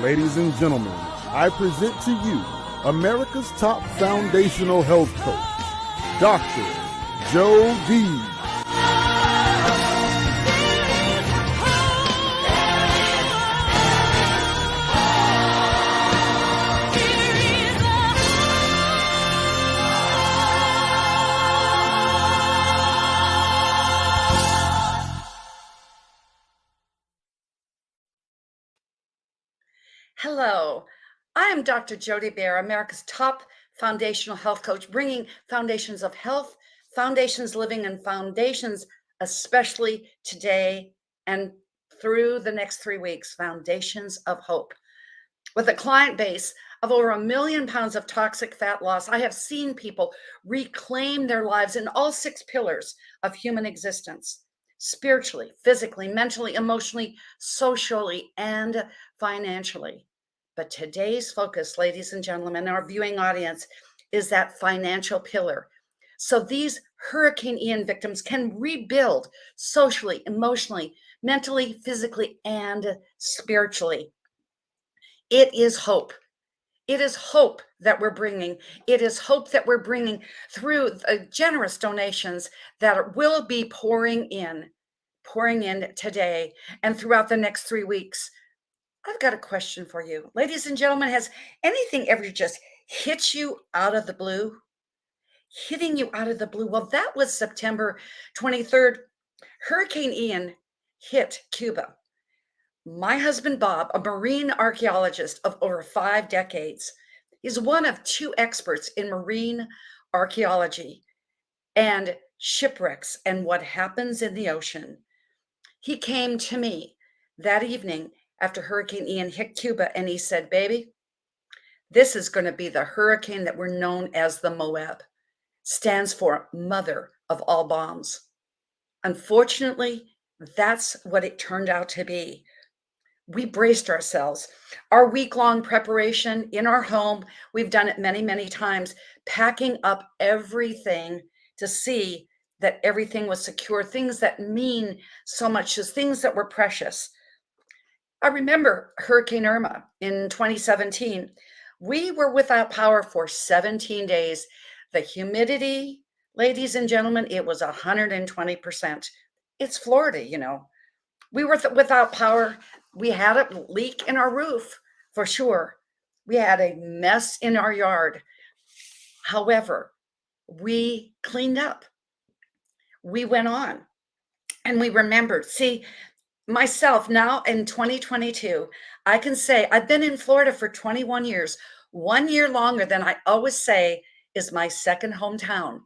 Ladies and gentlemen, I present to you America's top foundational health coach, Dr. Joe D. Hello, I am Dr. Jody Bear, America's top foundational health coach, bringing foundations of health, foundations living, and foundations, especially today and through the next 3 weeks, foundations of hope. With a client base of over 1 million pounds of toxic fat loss, I have seen people reclaim their lives in all 6 pillars of human existence: spiritually, physically, mentally, emotionally, socially, and financially. But today's focus, ladies and gentlemen, our viewing audience, is that financial pillar. So these Hurricane Ian victims can rebuild socially, emotionally, mentally, physically, and spiritually. It is hope. It is hope that we're bringing. It is hope that we're bringing through generous donations that will be pouring in today and throughout the next 3 weeks. I've got a question for you. Ladies and gentlemen, has anything ever just hit you out of the blue? Hitting you out of the blue? Well, that was September 23rd. Hurricane Ian hit Cuba. My husband, Bob, a marine archaeologist of over 5 decades, is one of 2 experts in marine archaeology and shipwrecks and what happens in the ocean. He came to me that evening after Hurricane Ian hit Cuba, and he said, "Baby, this is going to be the hurricane that we're known as the Moab. Stands for Mother of All Bombs." Unfortunately, that's what it turned out to be. We braced ourselves. Our week-long preparation in our home, we've done it many, many times, packing up everything to see that everything was secure, things that mean so much, as things that were precious. I remember Hurricane Irma in 2017. We were without power for 17 days. The humidity, ladies and gentlemen, it was 120%. It's Florida, you know. We were without power. We had a leak in our roof for sure. We had a mess in our yard. However, we cleaned up. We went on and we remembered. See, myself now in 2022, I can say I've been in Florida for 21 years, 1 year longer than I always say is my second hometown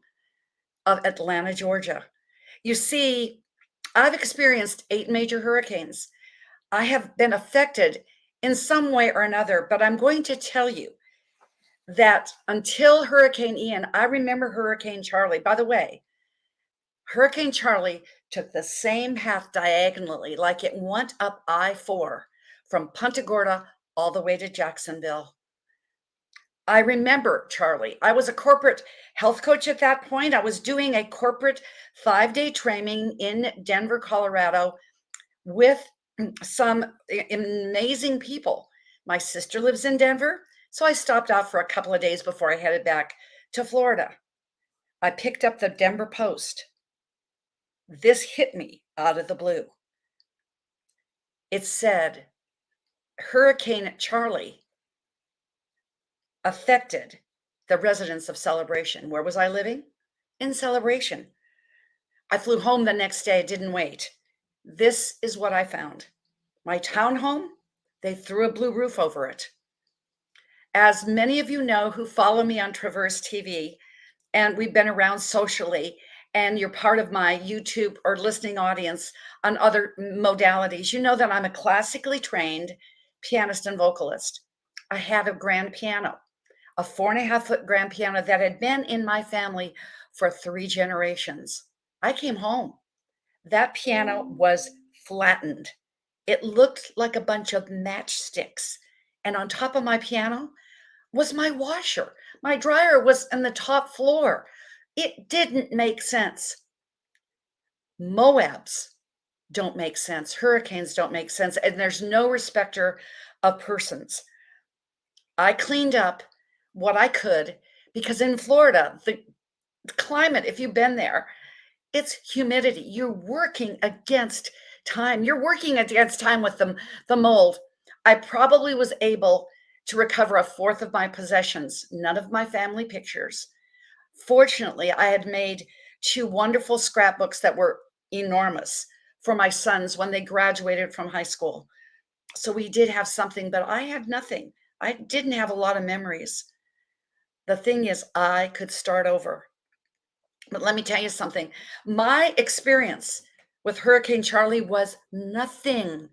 of Atlanta, Georgia. You see, I've experienced 8 major hurricanes. I have been affected in some way or another, but I'm going to tell you that until Hurricane Ian, I remember Hurricane Charlie. By the way, Hurricane Charlie took the same path diagonally, like it went up I-4 from Punta Gorda all the way to Jacksonville. I remember Charlie. I was a corporate health coach at that point. I was doing a corporate 5-day training in Denver, Colorado with some amazing people. My sister lives in Denver, so I stopped out for a couple of days before I headed back to Florida. I picked up the Denver Post. This hit me out of the blue. It said, Hurricane Charlie affected the residents of Celebration. Where was I living? In Celebration. I flew home the next day, didn't wait. This is what I found. My townhome, they threw a blue roof over it. As many of you know who follow me on Traverse TV, and we've been around socially, and you're part of my YouTube or listening audience on other modalities, you know that I'm a classically trained pianist and vocalist. I have a grand piano, a 4.5-foot grand piano that had been in my family for 3 generations. I came home. That piano was flattened. It looked like a bunch of matchsticks. And on top of my piano was my washer. My dryer was on the top floor. It didn't make sense. Moabs don't make sense. Hurricanes don't make sense. And there's no respecter of persons. I cleaned up what I could because in Florida, the climate, if you've been there, it's humidity. You're working against time. You're working against time with the mold. I probably was able to recover a fourth of my possessions, none of my family pictures. Fortunately, I had made two wonderful scrapbooks that were enormous for my sons when they graduated from high school. So we did have something, but I had nothing. I didn't have a lot of memories. The thing is, I could start over. But let me tell you something. My experience with Hurricane Charlie was nothing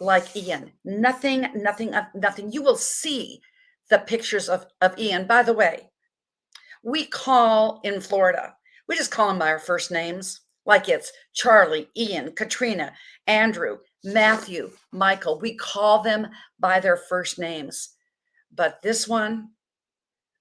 like Ian. Nothing, nothing, nothing. You will see the pictures of Ian. By the way, we call in Florida, we just call them by our first names, like it's Charlie, Ian, Katrina, Andrew, Matthew, Michael. We call them by their first names. But this one,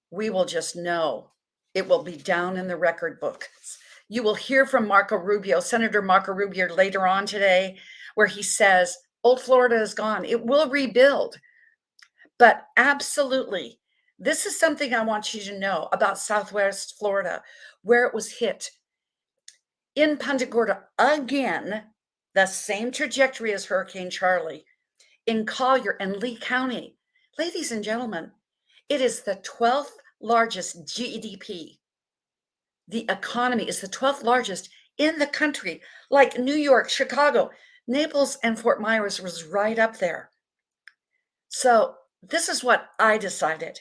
we will just know. It will be down in the record books. You will hear from Marco Rubio, Senator Marco Rubio, later on today, where he says, Old Florida is gone. It will rebuild. But absolutely, this is something I want you to know about Southwest Florida, where it was hit. In Punta Gorda, again, the same trajectory as Hurricane Charlie. In Collier and Lee County, ladies and gentlemen, it is the 12th largest GDP. The economy is the 12th largest in the country, like New York, Chicago, Naples, and Fort Myers was right up there. So this is what I decided.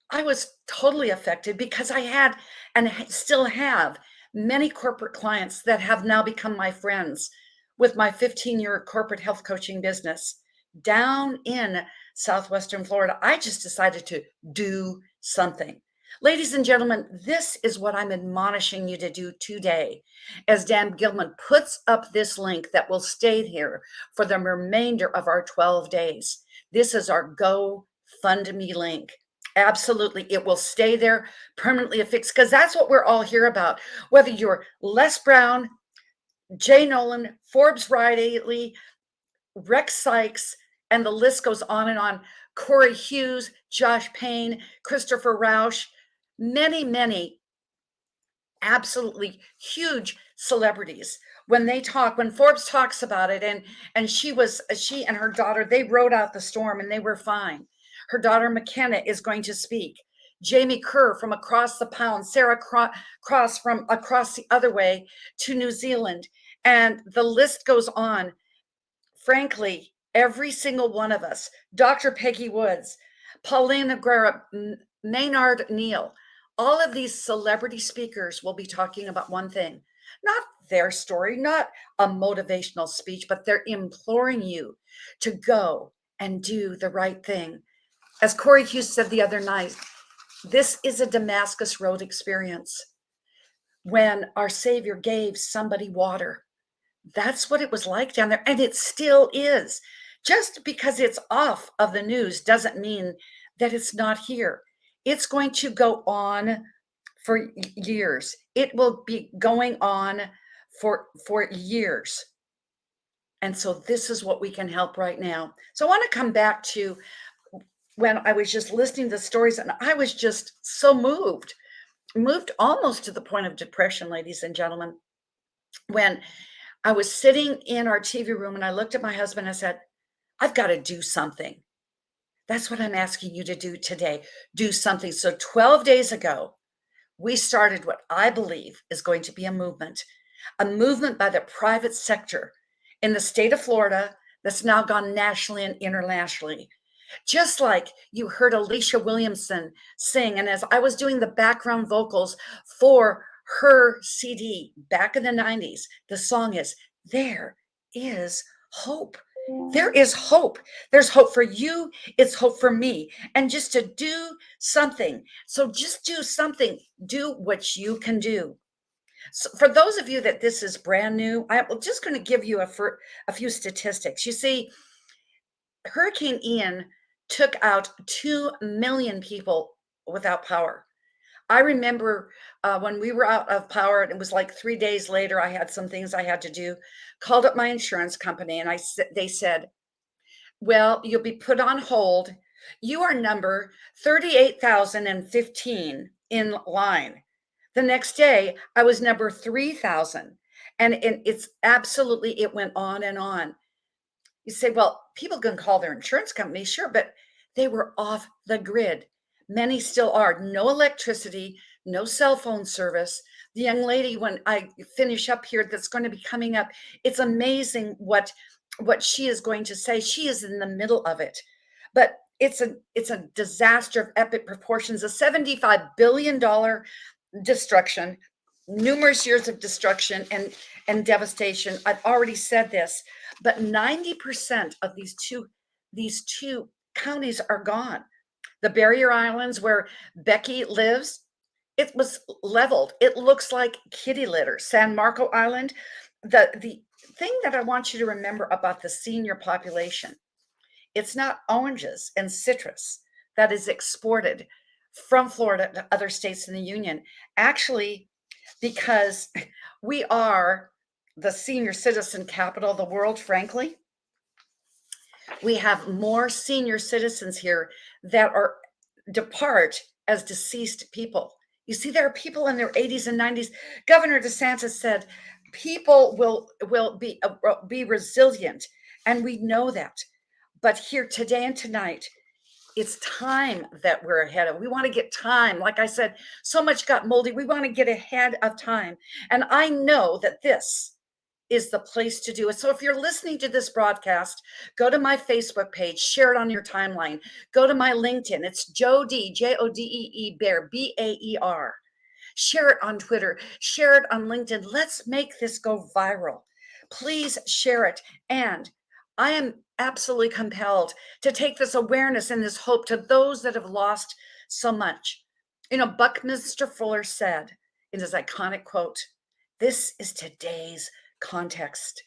I was totally affected because I had and still have many corporate clients that have now become my friends with my 15-year corporate health coaching business down in Southwestern Florida. I just decided to do something. Ladies and gentlemen, this is what I'm admonishing you to do today as Dan Gilman puts up this link that will stay here for the remainder of our 12 days. This is our GoFundMe link. Absolutely. It will stay there permanently affixed because that's what we're all here about. Whether you're Les Brown, Jay Nolan, Forbes Riley, Rex Sykes, and the list goes on and on. Corey Hughes, Josh Payne, Christopher Rausch, many, many absolutely huge celebrities. When Forbes talks about it, and she and her daughter, they rode out the storm and they were fine. Her daughter McKenna is going to speak. Jamie Kerr from across the pond, Sarah Cross from across the other way to New Zealand. And the list goes on. Frankly, every single one of us, Dr. Peggy Woods, Paulina Guerra, Maynard Neal, all of these celebrity speakers will be talking about one thing, not their story, not a motivational speech, but they're imploring you to go and do the right thing. As Corey Hughes said the other night, this is a Damascus Road experience. When our Savior gave somebody water, that's what it was like down there. And it still is. Just because it's off of the news doesn't mean that it's not here. It's going to go on for years. It will be going on for years. And so this is what we can help right now. So I want to come back to when I was just listening to the stories and I was just so moved almost to the point of depression, ladies and gentlemen, when I was sitting in our TV room and I looked at my husband and I said, I've got to do something. That's what I'm asking you to do today. Do something. So 12 days ago, we started what I believe is going to be a movement by the private sector in the state of Florida that's now gone nationally and internationally. Just like you heard Alicia Williamson sing, and as I was doing the background vocals for her CD back in the 90s, the song is There Is Hope. There is hope. There's hope for you. It's hope for me. And just to do something. So just do something. Do what you can do. So for those of you that this is brand new, I'm just going to give you a few statistics. You see, Hurricane Ian took out 2 million people without power. I remember when we were out of power, and it was like 3 days later, I had some things I had to do, called up my insurance company, and they said, well, you'll be put on hold. You are number 38,015 in line. The next day, I was number 3,000. And it's absolutely, it went on and on. You say, well, people can call their insurance company, sure, but they were off the grid. Many still are. No electricity, no cell phone service. The young lady, when I finish up here, that's going to be coming up, it's amazing what she is going to say. She is in the middle of it, but it's a disaster of epic proportions. A $75 billion destruction, numerous years of destruction and devastation. I've already said this, but 90% of these two counties are gone. The barrier islands where Becky lives, it was leveled. It looks like kitty litter. San Marco Island, the thing that I want you to remember about the senior population, it's not oranges and citrus that is exported from Florida to other states in the union. Actually, because we are the senior citizen capital of the world, frankly, we have more senior citizens here that are depart as deceased people. You see, there are people in their 80s and 90s. Governor DeSantis said people will be resilient, and we know that. But here today and tonight, it's time that we're ahead of. We want to get time. Like I said, so much got moldy. We want to get ahead of time. And I know that this is the place to do it. So if you're listening to this broadcast, go to my Facebook page, share it on your timeline. Go to my LinkedIn. It's Jodee, Jodee Bear, Baer. Share it on Twitter, share it on LinkedIn. Let's make this go viral. Please share it. And I am absolutely compelled to take this awareness and this hope to those that have lost so much. You know, Buckminster Fuller said in his iconic quote, "This is today's context.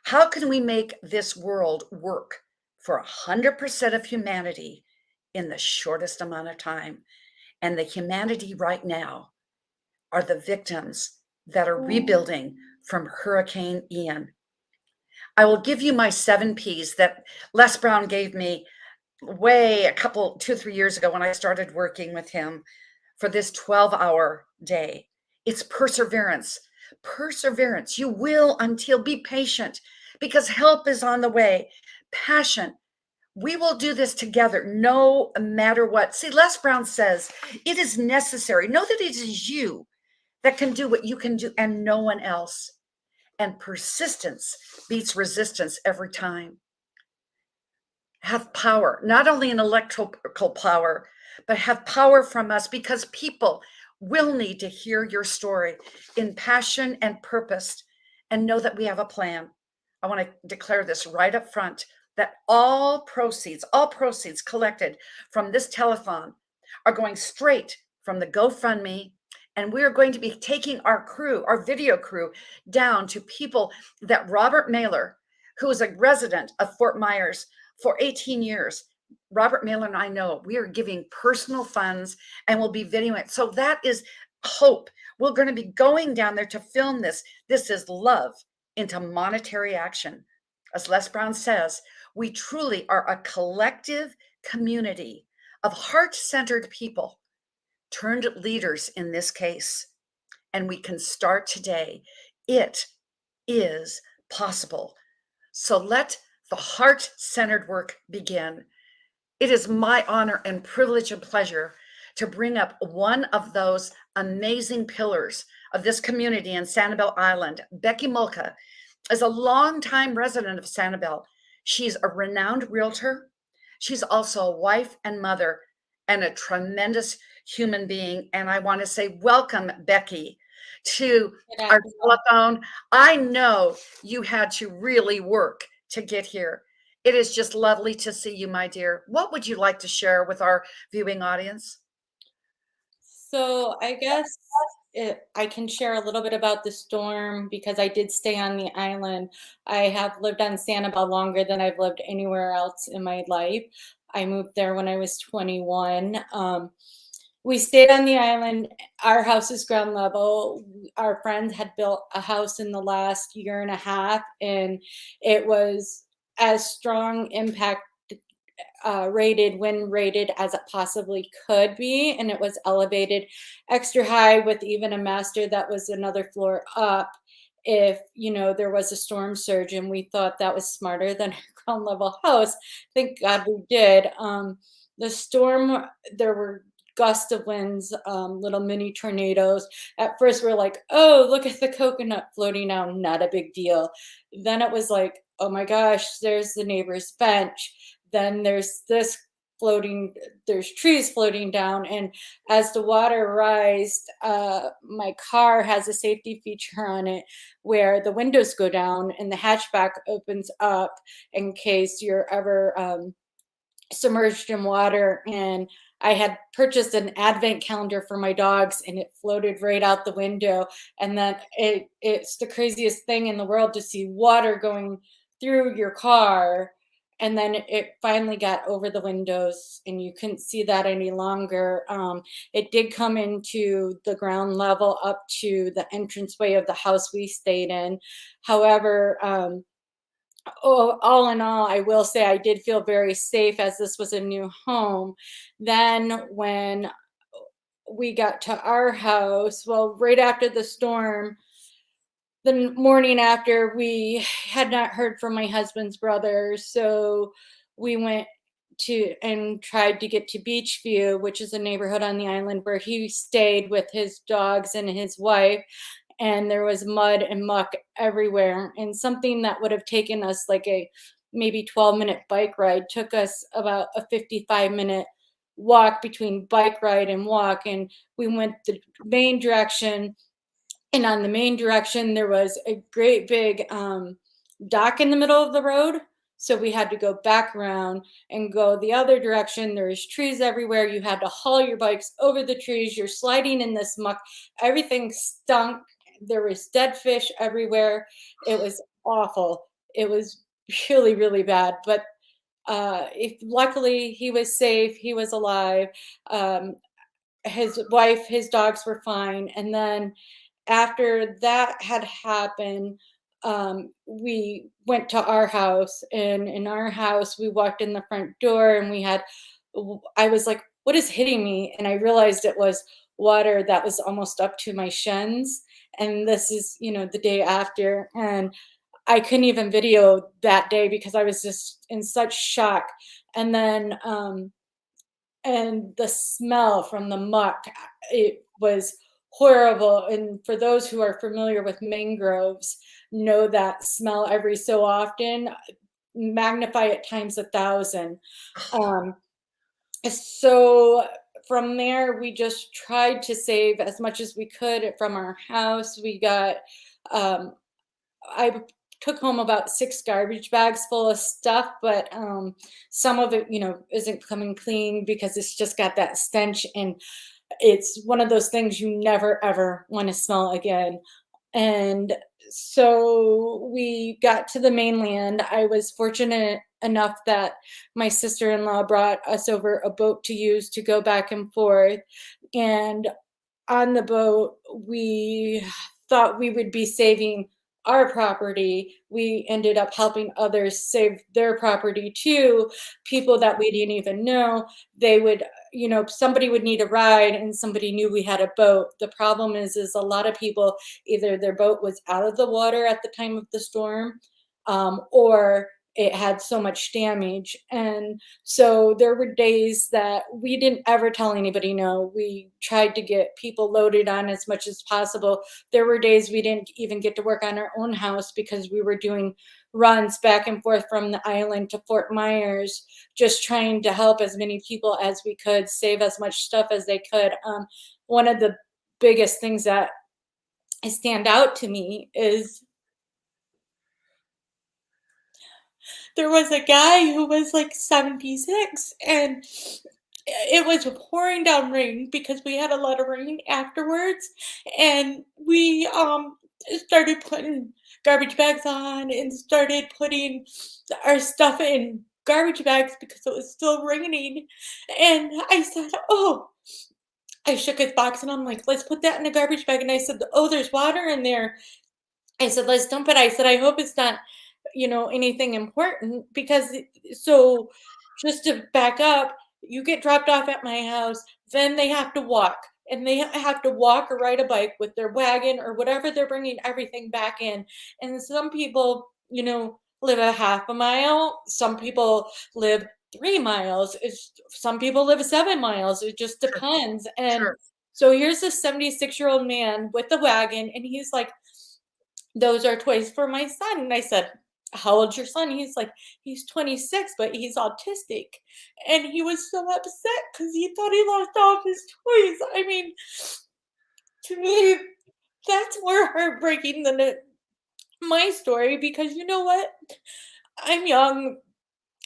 How can we make this world work for 100% of humanity in the shortest amount of time?" And the humanity right now are the victims that are rebuilding from Hurricane Ian. I will give you my 7 P's that Les Brown gave me way 2 or 3 years ago when I started working with him for this 12-hour day. It's perseverance. Perseverance. You will until, be patient, because help is on the way. Passion. We will do this together no matter what. See, Les Brown says it is necessary. Know that it is you that can do what you can do and no one else. And persistence beats resistance every time. Have power, not only an electrical power, but have power from us, because people will need to hear your story in passion and purpose, and know that we have a plan. I want to declare this right up front, that all proceeds collected from this telethon are going straight from the GoFundMe. And we are going to be taking our crew, our video crew, down to people that Robert Mailer, who is a resident of Fort Myers for 18 years, Robert Mailer and I know we are giving personal funds and we'll be videoing it. So that is hope. We're going to be going down there to film this. This is love into monetary action. As Les Brown says, we truly are a collective community of heart-centered people turned leaders in this case. And we can start today. It is possible. So let the heart-centered work begin. It is my honor and privilege and pleasure to bring up one of those amazing pillars of this community in Sanibel Island. Becky Mulca is a longtime resident of Sanibel. She's a renowned realtor. She's also a wife and mother and a tremendous human being. And I want to say, welcome, Becky, to our telethon. I know you had to really work to get here. It is just lovely to see you, my dear. What would you like to share with our viewing audience? So I guess I can share a little bit about the storm because I did stay on the island. I have lived on Sanibel longer than I've lived anywhere else in my life. I moved there when I was 21. we stayed on the island. Our house is ground level. Our friends had built a house in the last year and a half, and it was as strong impact rated, wind rated as it possibly could be. And it was elevated extra high with even a master that was another floor up if, there was a storm surge. And we thought that was smarter than our ground level house. Thank God we did. The storm, there were gusts of winds, little mini tornadoes. At first, we're like, oh, look at the coconut floating down, not a big deal. Then it was like, oh my gosh, there's the neighbor's bench. Then there's this floating, there's trees floating down. And as the water rised, my car has a safety feature on it where the windows go down and the hatchback opens up in case you're ever submerged in water. And I had purchased an advent calendar for my dogs and it floated right out the window. And then it's the craziest thing in the world to see water going through your car. And then it finally got over the windows and you couldn't see that any longer. It did come into the ground level up to the entranceway of the house we stayed in. However, all in all, I will say I did feel very safe as this was a new home. Then when we got to our house, well, right after the storm, the morning after, we had not heard from my husband's brother. So we went to and tried to get to Beachview, which is a neighborhood on the island where he stayed with his dogs and his wife, and there was mud and muck everywhere. And something that would have taken us like a maybe 12-minute bike ride took us about a 55-minute walk between bike ride and walk. And we went the main direction. And on the main direction, there was a great big dock in the middle of the road. So we had to go back around and go the other direction. There's trees everywhere. You had to haul your bikes over the trees. You're sliding in this muck. Everything stunk. There was dead fish everywhere. It was awful. It was really, really bad. But luckily, he was safe. He was alive. His wife, his dogs were fine. And then after that had happened, we went to our house, and in our house, we walked in the front door and I was like, what is hitting me? And I realized it was water that was almost up to my shins. And this is, the day after. And I couldn't even video that day because I was just in such shock. And then, and the smell from the muck, it was horrible. And for those who are familiar with mangroves, know that smell every so often, magnify it times 1,000. So from there, we just tried to save as much as we could from our house. We got, I took home about 6 garbage bags full of stuff, but some of it, isn't coming clean because it's just got that stench, and it's one of those things you never ever want to smell again. And so we got to the mainland. I was fortunate enough that my sister-in-law brought us over a boat to use to go back and forth. And on the boat, we thought we would be saving our property. We ended up helping others save their property too. People that we didn't even know, they would, somebody would need a ride and somebody knew we had a boat. The problem is a lot of people, either their boat was out of the water at the time of the storm, or it had so much damage. And so there were days that we didn't ever tell anybody no. We tried to get people loaded on as much as possible. There were days we didn't even get to work on our own house because we were doing runs back and forth from the island to Fort Myers, just trying to help as many people as we could, save as much stuff as they could. One of the biggest things that stand out to me is there was a guy who was like 76, and it was pouring down rain because we had a lot of rain afterwards, and we started putting garbage bags on and started putting our stuff in garbage bags because it was still raining. And I said, oh, I shook his box and I'm like, let's put that in a garbage bag. And I said, oh, there's water in there. I said, let's dump it. I said, I hope it's not, anything important, because so just to back up, you get dropped off at my house, then they have to walk, and they have to walk or ride a bike with their wagon or whatever they're bringing everything back in. And some people, live a half a mile. Some people live 3 miles. Some people live 7 miles. It just depends. And Sure. so here's this 76-year-old man with the wagon, and he's like, those are toys for my son. And I said, how old's your son? He's like, he's 26, but he's autistic. And he was so upset because he thought he lost all of his toys. I mean, to me, that's more heartbreaking than my story, because you know what? I'm young,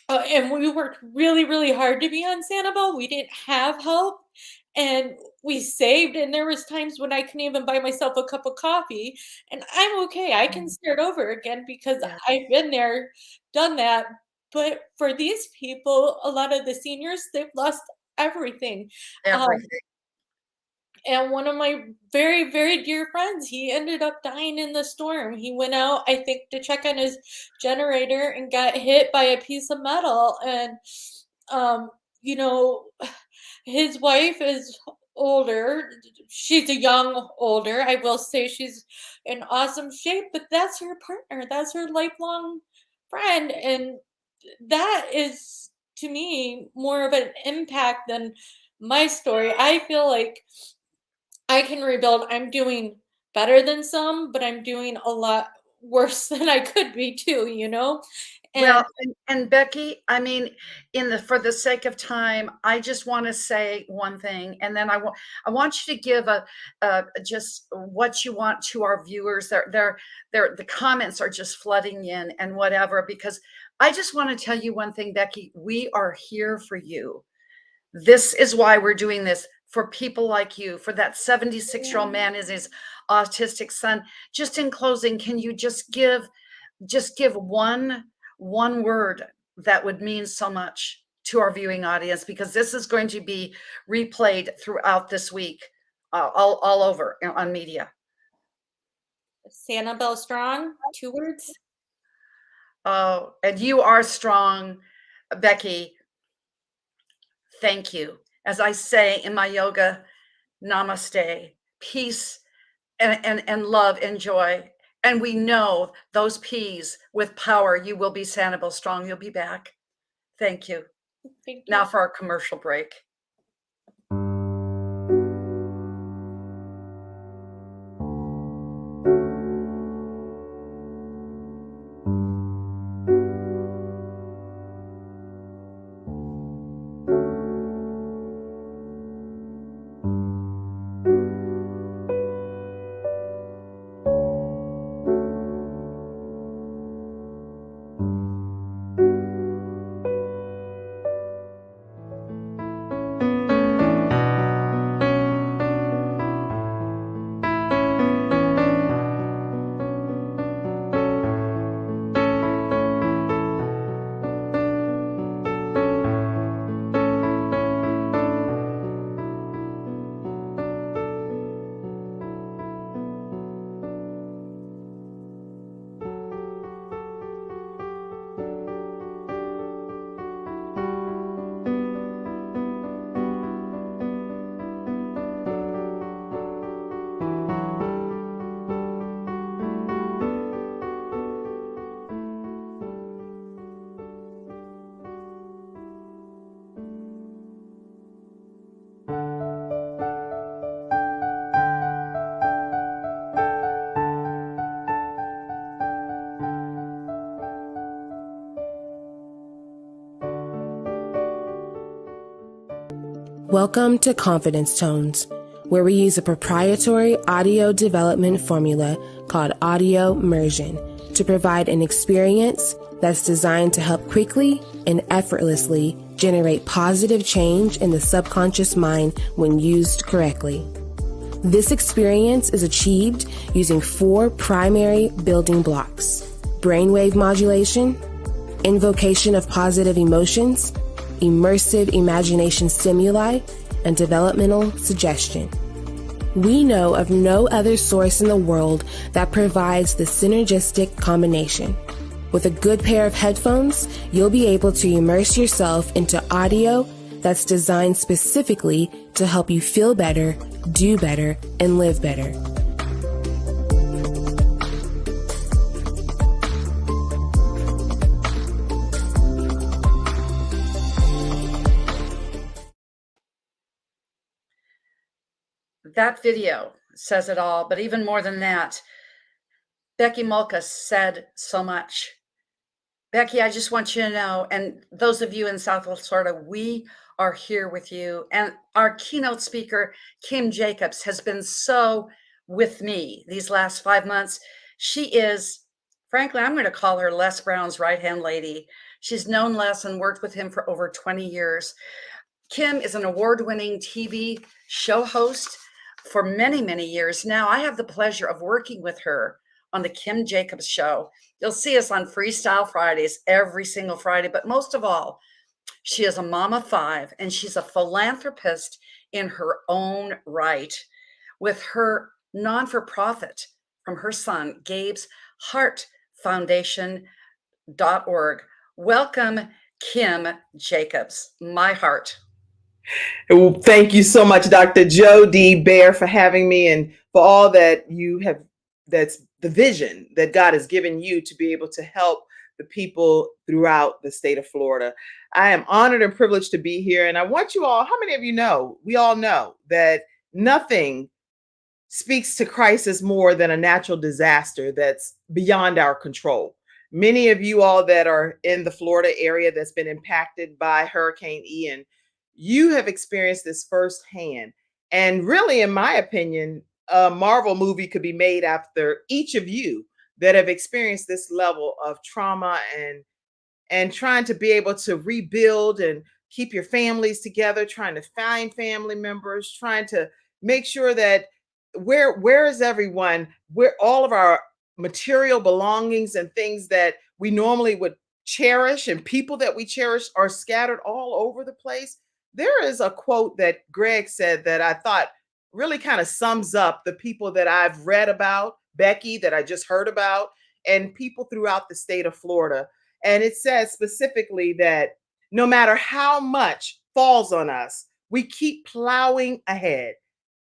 and we worked really, really hard to be on Sanibel. We didn't have help, and we saved, and there was times when I couldn't even buy myself a cup of coffee, and I'm okay. I can start over again because Yeah. I've been there, done that. But for these people, a lot of the seniors, they've lost everything. Everything. And one of my very, very dear friends, he ended up dying in the storm. He went out, I think, to check on his generator and got hit by a piece of metal. And, you know, his wife is older. She's a young older. I will say she's in awesome shape, but that's her partner. That's her lifelong friend. And that is, to me, more of an impact than my story. I feel like I can rebuild. I'm doing better than some, but I'm doing a lot worse than I could be too, And Well, and Becky, I mean, for the sake of time, I just want to say one thing, and then I want you to give a just what you want to our viewers. The comments are just flooding in and whatever, because I just want to tell you one thing, Becky. We are here for you. This is why we're doing this, for people like you, for that 76-year-old man is his autistic son. Just in closing, can you just give one word that would mean so much to our viewing audience, because this is going to be replayed throughout this week, all over on media. Sanibel strong, 2 words. Oh, and you are strong, Becky. Thank you. As I say in my yoga, namaste, peace and love and joy. And we know those P's with power. You will be Sanibel strong. You'll be back. Thank you. Thank you. Now for our commercial break. Welcome to Confidence Tones, where we use a proprietary audio development formula called audio immersion to provide an experience that's designed to help quickly and effortlessly generate positive change in the subconscious mind when used correctly. This experience is achieved using 4 primary building blocks: brainwave modulation, invocation of positive emotions, immersive imagination stimuli, and developmental suggestion. We know of no other source in the world that provides the synergistic combination. With a good pair of headphones, you'll be able to immerse yourself into audio that's designed specifically to help you feel better, do better, and live better. That video says it all, but even more than that, Becky Mulca said so much. Becky, I just want you to know, and those of you in Southwest Florida, we are here with you. And our keynote speaker, Kim Jacobs, has been so with me these last 5 months. She is, frankly, I'm going to call her Les Brown's right-hand lady. She's known Les and worked with him for over 20 years. Kim is an award-winning TV show host for many, many years now. I have the pleasure of working with her on the Kim Jacobs Show. You'll see us on Freestyle Fridays every single Friday, but most of all, she is a mom of 5 and she's a philanthropist in her own right with her non-for-profit from her son, Gabe's Heart Foundation.org. Welcome, Kim Jacobs, my heart. Well, thank you so much, Dr. Jody Bear, for having me and for all that you have. That's the vision that God has given you to be able to help the people throughout the state of Florida. I am honored and privileged to be here. And I want you all, how many of you know, we all know that nothing speaks to crisis more than a natural disaster that's beyond our control. Many of you all that are in the Florida area that's been impacted by Hurricane Ian, you have experienced this firsthand. And really, in my opinion, a Marvel movie could be made after each of you that have experienced this level of trauma and trying to be able to rebuild and keep your families together, trying to find family members, trying to make sure that where is everyone, where all of our material belongings and things that we normally would cherish and people that we cherish are scattered all over the place. There is a quote that Greg said that I thought really kind of sums up the people that I've read about, Becky, that I just heard about, and people throughout the state of Florida. And it says specifically that no matter how much falls on us, we keep plowing ahead.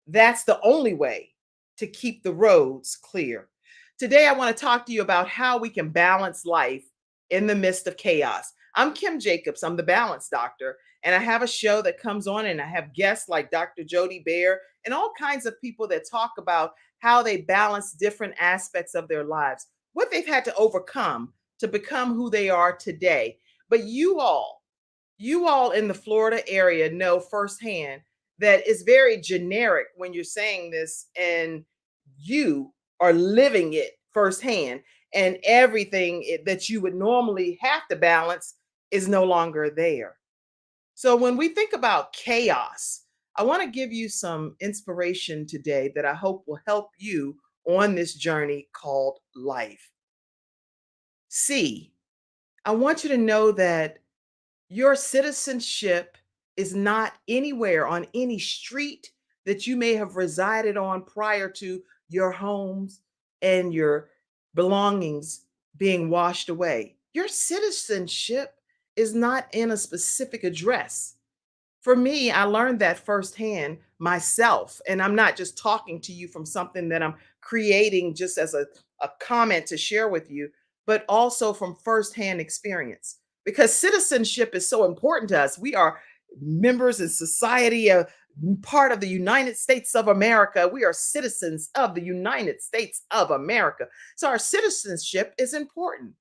That's the only way to keep the roads clear. Today, I want to talk to you about how we can balance life in the midst of chaos. I'm Kim Jacobs. I'm the Balance Doctor. And I have a show that comes on and I have guests like Dr. Jody Bear and all kinds of people that talk about how they balance different aspects of their lives, what they've had to overcome to become who they are today. But you all in the Florida area know firsthand that it's very generic when you're saying this and you are living it firsthand, and everything that you would normally have to balance is no longer there. So when we think about chaos, I want to give you some inspiration today that I hope will help you on this journey called life. C, I want you to know that your citizenship is not anywhere on any street that you may have resided on prior to your homes and your belongings being washed away. Your citizenship is not in a specific address. For me, I learned that firsthand myself. And I'm not just talking to you from something that I'm creating just as a comment to share with you, but also from firsthand experience. Because citizenship is so important to us. We are members in society, part of the United States of America. We are citizens of the United States of America. So our citizenship is important.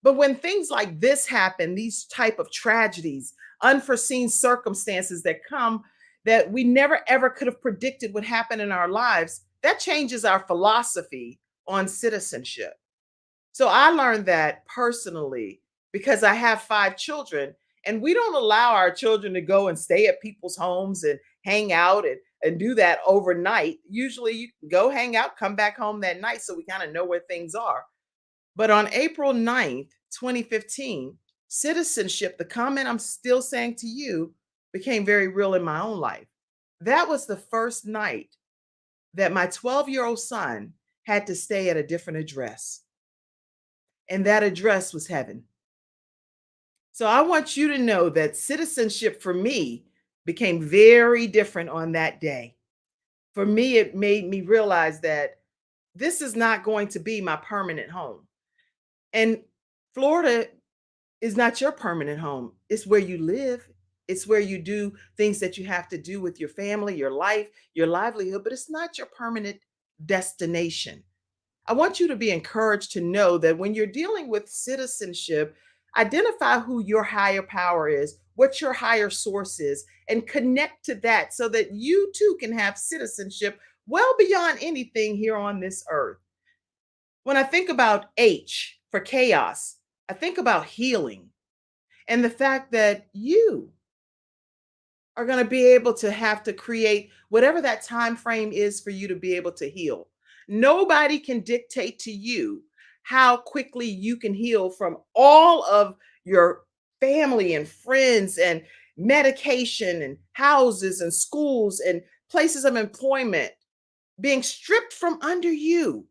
But when things like this happen, these type of tragedies, unforeseen circumstances that come that we never ever could have predicted would happen in our lives, that changes our philosophy on citizenship. So I learned that personally because I have 5 children, and we don't allow our children to go and stay at people's homes and hang out and do that overnight. Usually you can go hang out, come back home that night so we kind of know where things are. But on April 9th, 2015, citizenship, the comment I'm still saying to you, became very real in my own life. that was the first night that my 12-year-old son had to stay at a different address. And that address was heaven. So I want you to know that citizenship for me became very different on that day. For me, it made me realize that this is not going to be my permanent home. And Florida is not your permanent home. It's where you live. It's where you do things that you have to do with your family, your life, your livelihood, but it's not your permanent destination. I want you to be encouraged to know that when you're dealing with citizenship, identify who your higher power is, what your higher source is, and connect to that so that you too can have citizenship well beyond anything here on this earth. When I think about H for chaos, I think about healing and the fact that you are going to be able to have to create whatever that time frame is for you to be able to heal. Nobody can dictate to you how quickly you can heal from all of your family and friends and medication and houses and schools and places of employment being stripped from under you.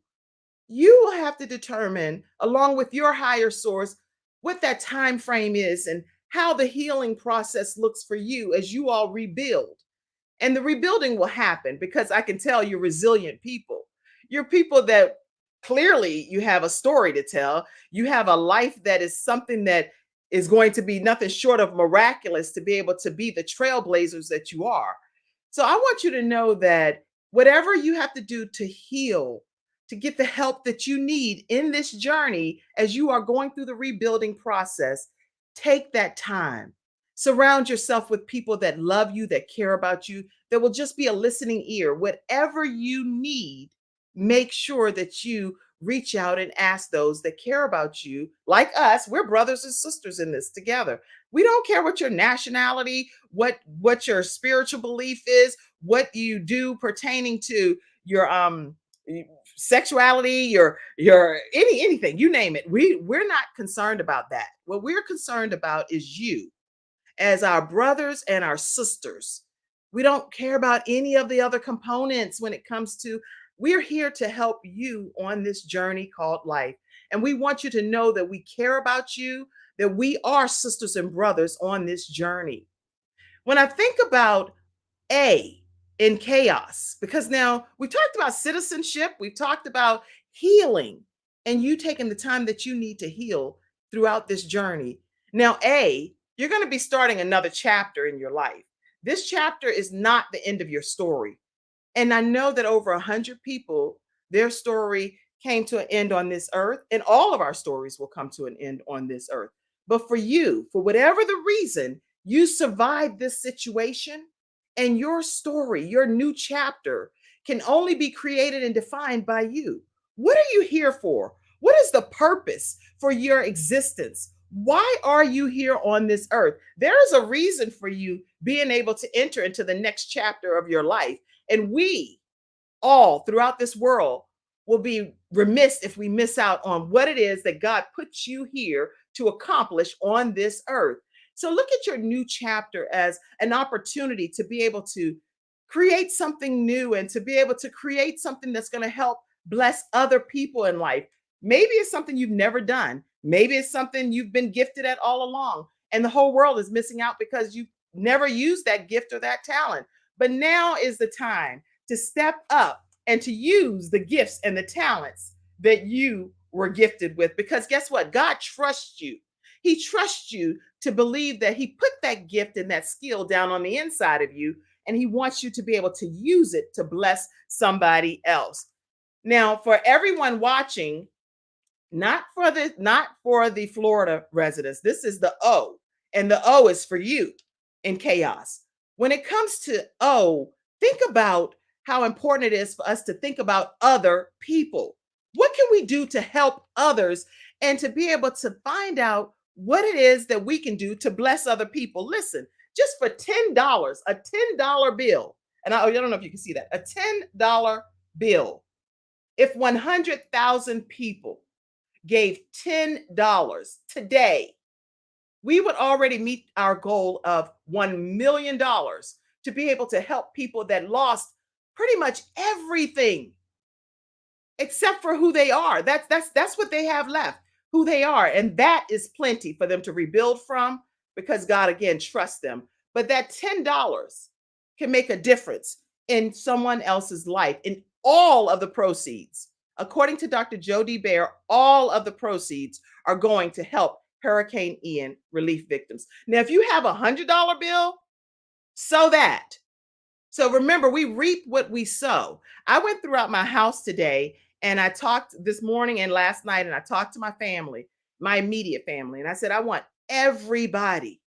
You will have to determine, along with your higher source, what that time frame is and how the healing process looks for you as you all rebuild. And the rebuilding will happen because I can tell you're resilient people. You're people that clearly you have a story to tell. You have a life that is something that is going to be nothing short of miraculous to be able to be the trailblazers that you are. So I want you to know that whatever you have to do to heal, to get the help that you need in this journey as you are going through the rebuilding process, take that time. Surround yourself with people that love you, that care about you, that will just be a listening ear. Whatever you need, make sure that you reach out and ask those that care about you. Like us, we're brothers and sisters in this together. We don't care what your nationality, what your spiritual belief is, what you do pertaining to your sexuality, your anything, you name it. We're not concerned about that. What we're concerned about is you as our brothers and our sisters. We don't care about any of the other components when it comes to, we're here to help you on this journey called life. And we want you to know that we care about you, that we are sisters and brothers on this journey. When I think about A in chaos, because now we talked about citizenship, we talked about healing, and you taking the time that you need to heal throughout this journey. Now, A, you're going to be starting another chapter in your life. This chapter is not the end of your story. And I know that over 100 people, their story came to an end on this earth, and all of our stories will come to an end on this earth. But for you, for whatever the reason, you survived this situation, and your story, your new chapter, can only be created and defined by you. What are you here for? What is the purpose for your existence? Why are you here on this earth? There is a reason for you being able to enter into the next chapter of your life. And we all throughout this world will be remiss if we miss out on what it is that God put you here to accomplish on this earth. So look at your new chapter as an opportunity to be able to create something new and to be able to create something that's going to help bless other people in life. Maybe it's something you've never done. Maybe it's something you've been gifted at all along, and the whole world is missing out because you never used that gift or that talent. But now is the time to step up and to use the gifts and the talents that you were gifted with. Because guess what? God trusts you. He trusts you to believe that He put that gift and that skill down on the inside of you, and He wants you to be able to use it to bless somebody else. Now, for everyone watching, not for the Florida residents, this is the O, and the O is for you in chaos. When it comes to O, think about how important it is for us to think about other people. What can we do to help others and to be able to find out what it is that we can do to bless other people? Listen, just for $10, a $10 bill, and I don't know if you can see that, a $10 bill. If 100,000 people gave $10 today, we would already meet our goal of $1 million to be able to help people that lost pretty much everything except for who they are. That's what they have left, who they are. And that is plenty for them to rebuild from, because God, again, trusts them. But that $10 can make a difference in someone else's life. In all of the proceeds, according to Dr. Jody Bear, all of the proceeds are going to help Hurricane Ian relief victims. Now, if you have a $100 bill, sow that. So remember, we reap what we sow. I went throughout my house today, and I talked this morning and last night, and I talked to my family, my immediate family, and I said, I want everybody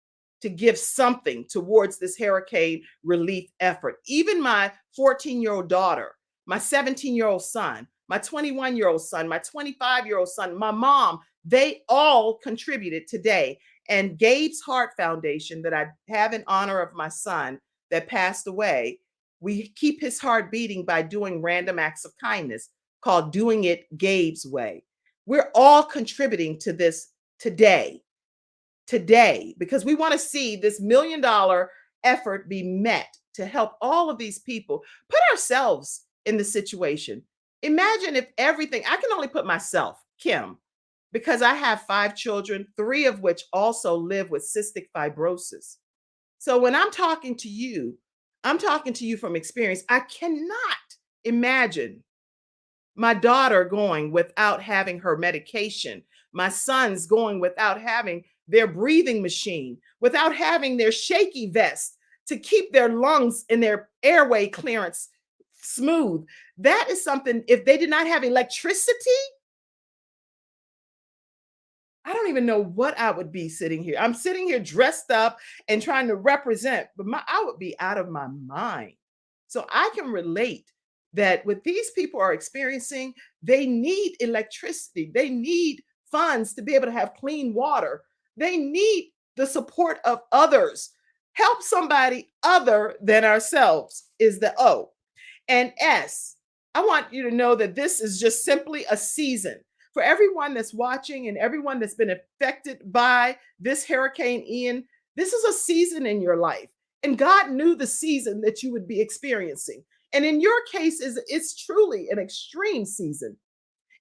to give something towards this hurricane relief effort. Even my 14-year-old daughter, my 17-year-old son, my 21-year-old son, my 25-year-old son, my mom, they all contributed today. And Gabe's Heart Foundation, that I have in honor of my son that passed away, we keep his heart beating by doing random acts of kindness called Doing It Gabe's Way. We're all contributing to this today, because we want to see this $1 million effort be met to help all of these people. Put ourselves in the situation. Imagine if everything, I can only put myself, Kim, because I have 5 children, 3 of which also live with cystic fibrosis. So when I'm talking to you from experience. I cannot imagine my daughter going without having her medication, my sons going without having their breathing machine, without having their shaky vest to keep their lungs and their airway clearance smooth. That is something, if they did not have electricity, I don't even know what I would be sitting here. I'm sitting here dressed up and trying to represent, but I would be out of my mind. So I can relate that what these people are experiencing, they need electricity. They need funds to be able to have clean water. They need the support of others. Help somebody other than ourselves is the O. And S, I want you to know that this is just simply a season. For everyone that's watching and everyone that's been affected by this Hurricane Ian, this is a season in your life. And God knew the season that you would be experiencing. And in your case, it's truly an extreme season.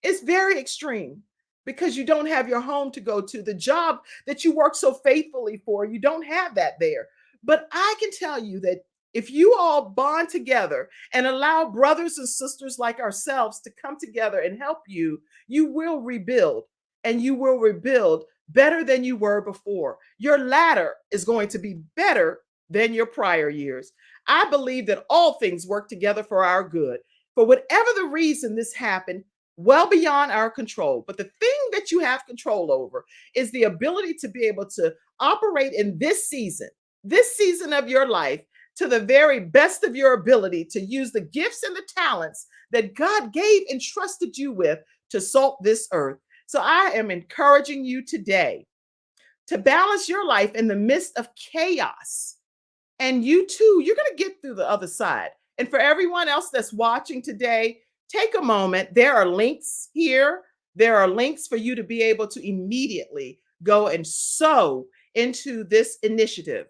It's very extreme because you don't have your home to go to. The job that you work so faithfully for, you don't have that there. But I can tell you that if you all bond together and allow brothers and sisters like ourselves to come together and help you, you will rebuild, and you will rebuild better than you were before. Your latter is going to be better than your prior years. I believe that all things work together for our good. For whatever the reason this happened, well beyond our control. But the thing that you have control over is the ability to be able to operate in this season of your life, to the very best of your ability, to use the gifts and the talents that God gave and trusted you with to salt this earth. So I am encouraging you today to balance your life in the midst of chaos. And you too, you're going to get through the other side. And for everyone else that's watching today, take a moment. There are links here. There are links for you to be able to immediately go and sow into this initiative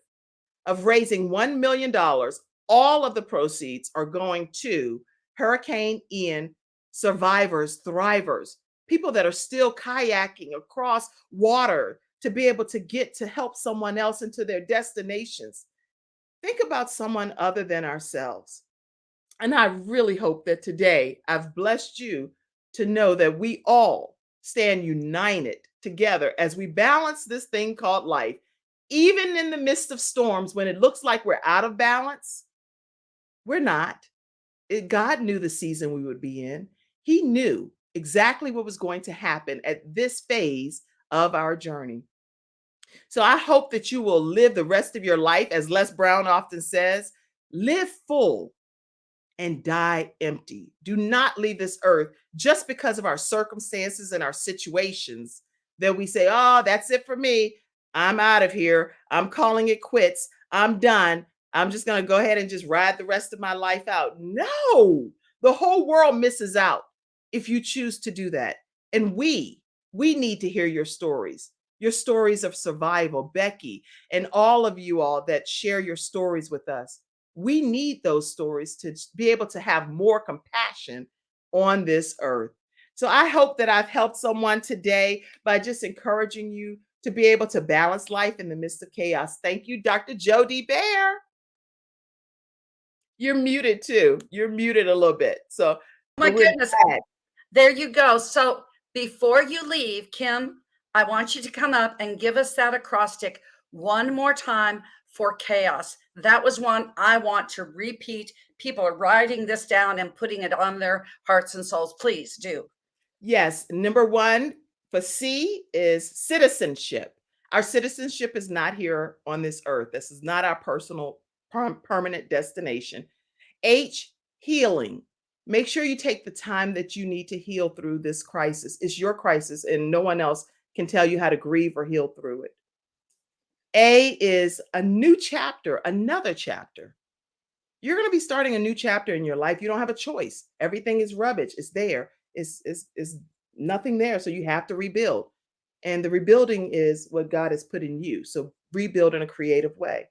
of raising $1 million. All of the proceeds are going to Hurricane Ian survivors, thrivers, people that are still kayaking across water to be able to get to help someone else into their destinations. Think about someone other than ourselves. And I really hope that today I've blessed you to know that we all stand united together as we balance this thing called life. Even in the midst of storms, when it looks like we're out of balance, we're not. God knew the season we would be in. He knew exactly what was going to happen at this phase of our journey. So I hope that you will live the rest of your life, as Les Brown often says, live full and die empty. Do not leave this earth just because of our circumstances and our situations that we say, oh, that's it for me. I'm out of here. I'm calling it quits. I'm done. I'm just going to go ahead and just ride the rest of my life out. No, the whole world misses out if you choose to do that. And we need to hear your stories of survival, Becky, and all of you all that share your stories with us. We need those stories to be able to have more compassion on this earth. So I hope that I've helped someone today by just encouraging you to be able to balance life in the midst of chaos. Thank you, Dr. Jody Bear. You're muted too. You're muted a little bit. So, My but we're goodness. glad. There you go. So before you leave, Kim, I want you to come up and give us that acrostic one more time for chaos. That was one I want to repeat. People are writing this down and putting it on their hearts and souls. Please do. Yes. Number one for C is citizenship. Our citizenship is not here on this earth. This is not our personal permanent destination. H, healing. Make sure you take the time that you need to heal through this crisis. It's your crisis, and no one else can tell you how to grieve or heal through it. A is a new chapter, another chapter. You're going to be starting a new chapter in your life. You don't have a choice. Everything is rubbish. It's there. It's nothing there. So you have to rebuild. And the rebuilding is what God has put in you. So rebuild in a creative way.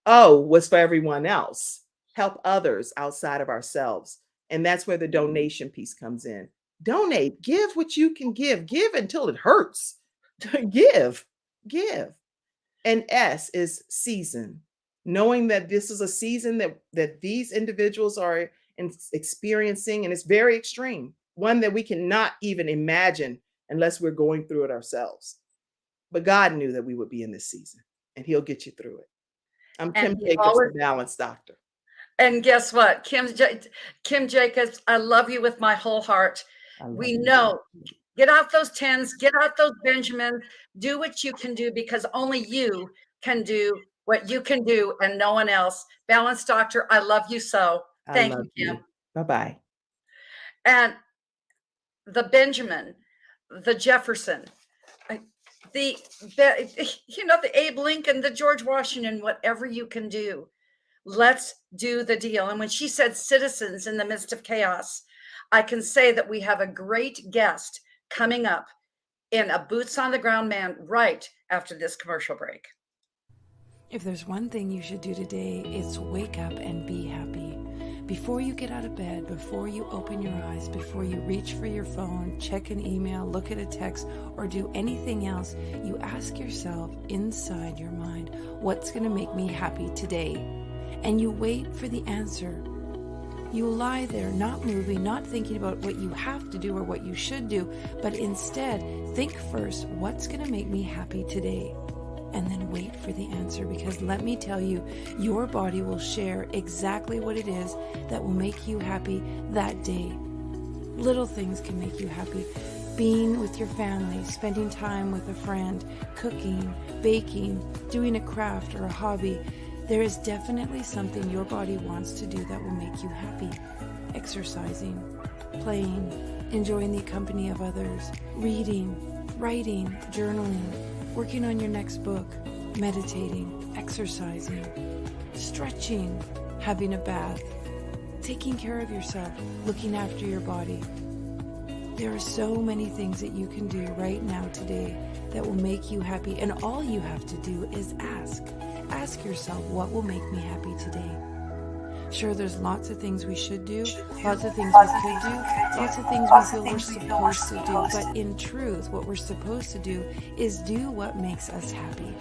O was for everyone else. Help others outside of ourselves. And that's where the donation piece comes in. Donate, give what you can give until it hurts. give. And S is season. Knowing that this is a season that these individuals are experiencing, and it's very extreme, one that we cannot even imagine unless we're going through it ourselves. But God knew that we would be in this season, and he'll get you through it. I'm Kim Jacobs, the Balance Doctor. And guess what? Kim Jacobs, I love you with my whole heart. We know. Get out those 10s, get out those Benjamins, do what you can do, because only you can do what you can do and no one else. Balance Doctor, I love you so. Thank you, Kim. Bye-bye. And the Benjamin, the Jefferson, the Abe Lincoln, the George Washington, whatever you can do, let's do the deal. And when she said citizens in the midst of chaos, I can say that we have a great guest coming up in a boots on the ground man right after this commercial break. If there's one thing you should do today, it's wake up and be happy. Before you get out of bed, before you open your eyes, before you reach for your phone, check an email, look at a text, or do anything else, you ask yourself inside your mind, what's going to make me happy today? And you wait for the answer. You lie there, not moving, not thinking about what you have to do or what you should do, but instead think first, what's going to make me happy today? And then wait for the answer, because let me tell you, your body will share exactly what it is that will make you happy that day. Little things can make you happy. Being with your family, spending time with a friend, cooking, baking, doing a craft or a hobby. There is definitely something your body wants to do that will make you happy. Exercising, playing, enjoying the company of others, reading, writing, journaling, working on your next book, meditating, exercising, stretching, having a bath, taking care of yourself, looking after your body. There are so many things that you can do right now today that will make you happy, and all you have to do is ask. Ask yourself, what will make me happy today? Sure, there's lots of things we should do, lots of things we could do, lots of things we feel we're supposed to do, but in truth, what we're supposed to do is do what makes us happy.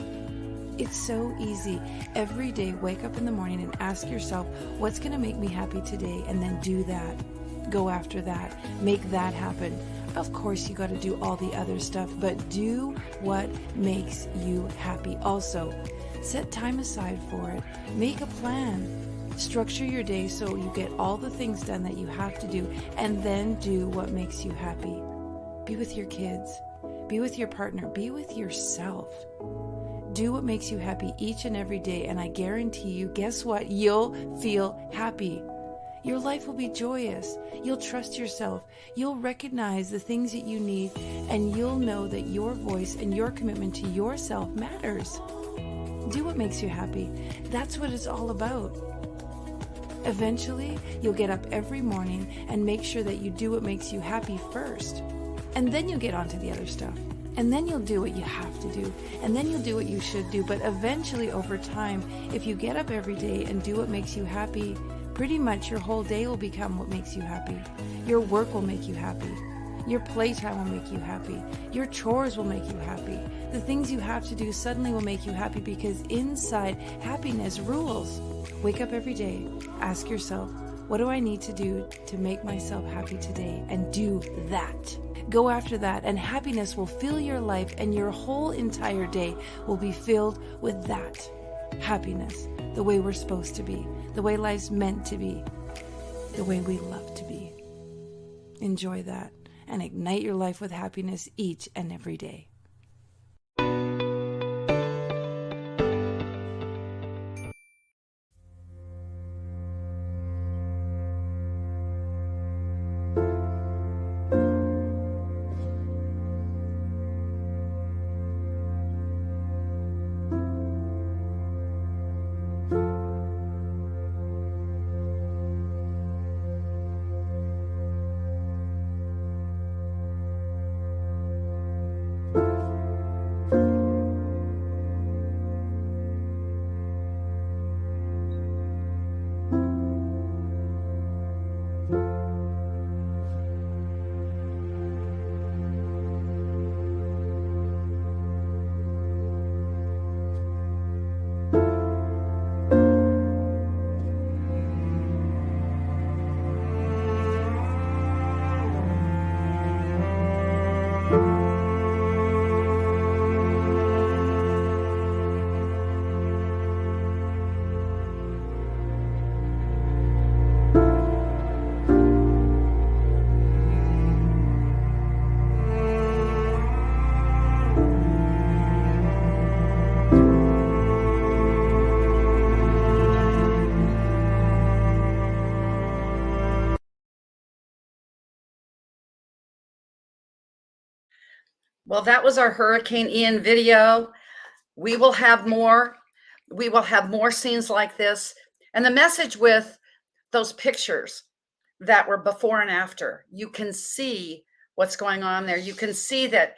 It's so easy. Every day, wake up in the morning and ask yourself, what's going to make me happy today? And then do that. Go after that. Make that happen. Of course, you got to do all the other stuff, but do what makes you happy. Also, set time aside for it. Make a plan. Structure your day so you get all the things done that you have to do, and then do what makes you happy. Be with your kids. Be with your partner. Be with yourself. Do what makes you happy each and every day, and I guarantee you, guess what? You'll feel happy. Your life will be joyous. You'll trust yourself. You'll recognize the things that you need, and you'll know that your voice and your commitment to yourself matters. Do what makes you happy. That's what it's all about. Eventually, you'll get up every morning and make sure that you do what makes you happy first. And then you'll get on to the other stuff. And then you'll do what you have to do. And then you'll do what you should do. But eventually, over time, if you get up every day and do what makes you happy, pretty much your whole day will become what makes you happy. Your work will make you happy. Your playtime will make you happy. Your chores will make you happy. The things you have to do suddenly will make you happy, because inside, happiness rules. Wake up every day. Ask yourself, what do I need to do to make myself happy today? And do that. Go after that, and happiness will fill your life, and your whole entire day will be filled with that. Happiness, the way we're supposed to be, the way life's meant to be, the way we love to be. Enjoy that and ignite your life with happiness each and every day. Well, that was our Hurricane Ian video. We will have more. We will have more scenes like this. And the message with those pictures that were before and after, you can see what's going on there. You can see that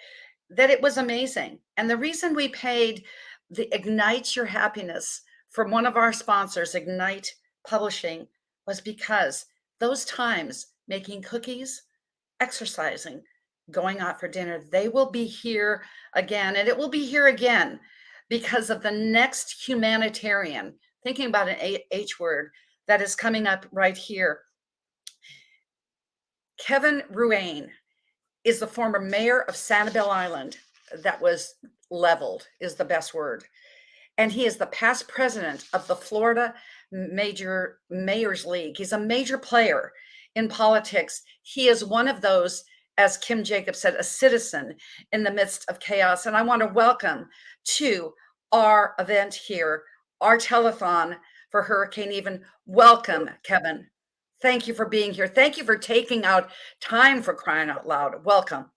it was amazing. And the reason we paid the Ignite Your Happiness from one of our sponsors, Ignite Publishing, was because those times making cookies, exercising, going out for dinner, they will be here again. And it will be here again because of the next humanitarian, thinking about an H word, that is coming up right here. Kevin Ruane is the former mayor of Sanibel Island. That was leveled, is the best word. And he is the past president of the Florida Mayors League. He's a major player in politics. He is one of those, as Kim Jacobs said, a citizen in the midst of chaos. And I want to welcome to our event here, our telethon for Hurricane Ian. Welcome, Kevin. Thank you for being here. Thank you for taking out time, for crying out loud. Welcome.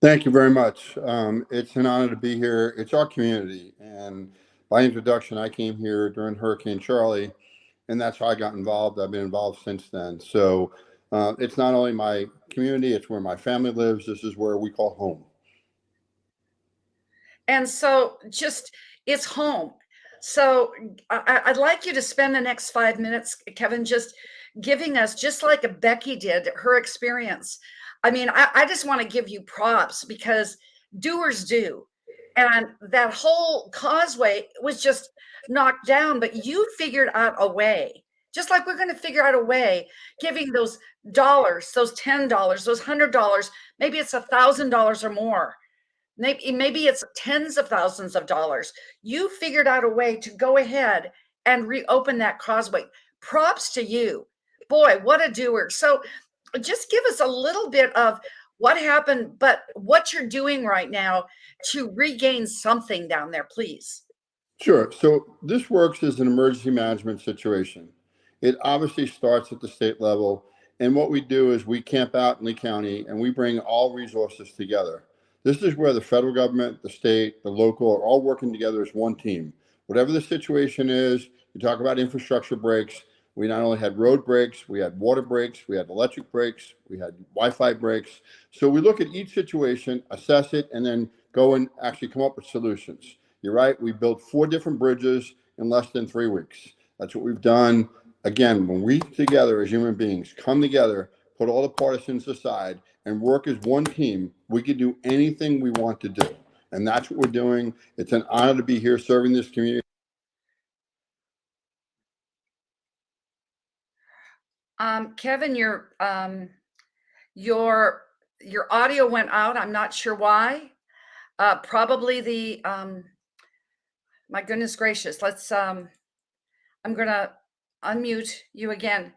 Thank you very much. It's an honor to be here. It's our community. And by introduction, I came here during Hurricane Charlie, and that's how I got involved. I've been involved since then. So it's not only my community, it's where my family lives. This is where we call home. And so just, it's home. So I'd like you to spend the next 5 minutes, Kevin, just giving us, just like Becky did, her experience. I mean, I just want to give you props, because doers do. And that whole causeway was just knocked down, but you figured out a way, just like we're going to figure out a way, giving those dollars, those $10, those $100, maybe it's $1,000 or more. Maybe it's tens of thousands of dollars. You figured out a way to go ahead and reopen that causeway. Props to you. Boy, what a doer. So just give us a little bit of what happened, but what you're doing right now to regain something down there, please. Sure. So this works as an emergency management situation. It obviously starts at the state level. And what we do is we camp out in Lee County and we bring all resources together. This is where the federal government, the state, the local are all working together as one team. Whatever the situation is, you talk about infrastructure breaks, We not only had road breaks, we had water breaks, we had electric breaks, we had Wi-Fi breaks. So we look at each situation, assess it, and then go and actually come up with solutions. You're right. We built 4 different bridges in less than 3 weeks. That's what we've done. Again, when we together as human beings come together, put all the partisans aside, and work as one team, we can do anything we want to do. And that's what we're doing. It's an honor to be here serving this community. Kevin, your audio went out. I'm not sure why. Probably the my goodness gracious. Let's I'm gonna unmute you again.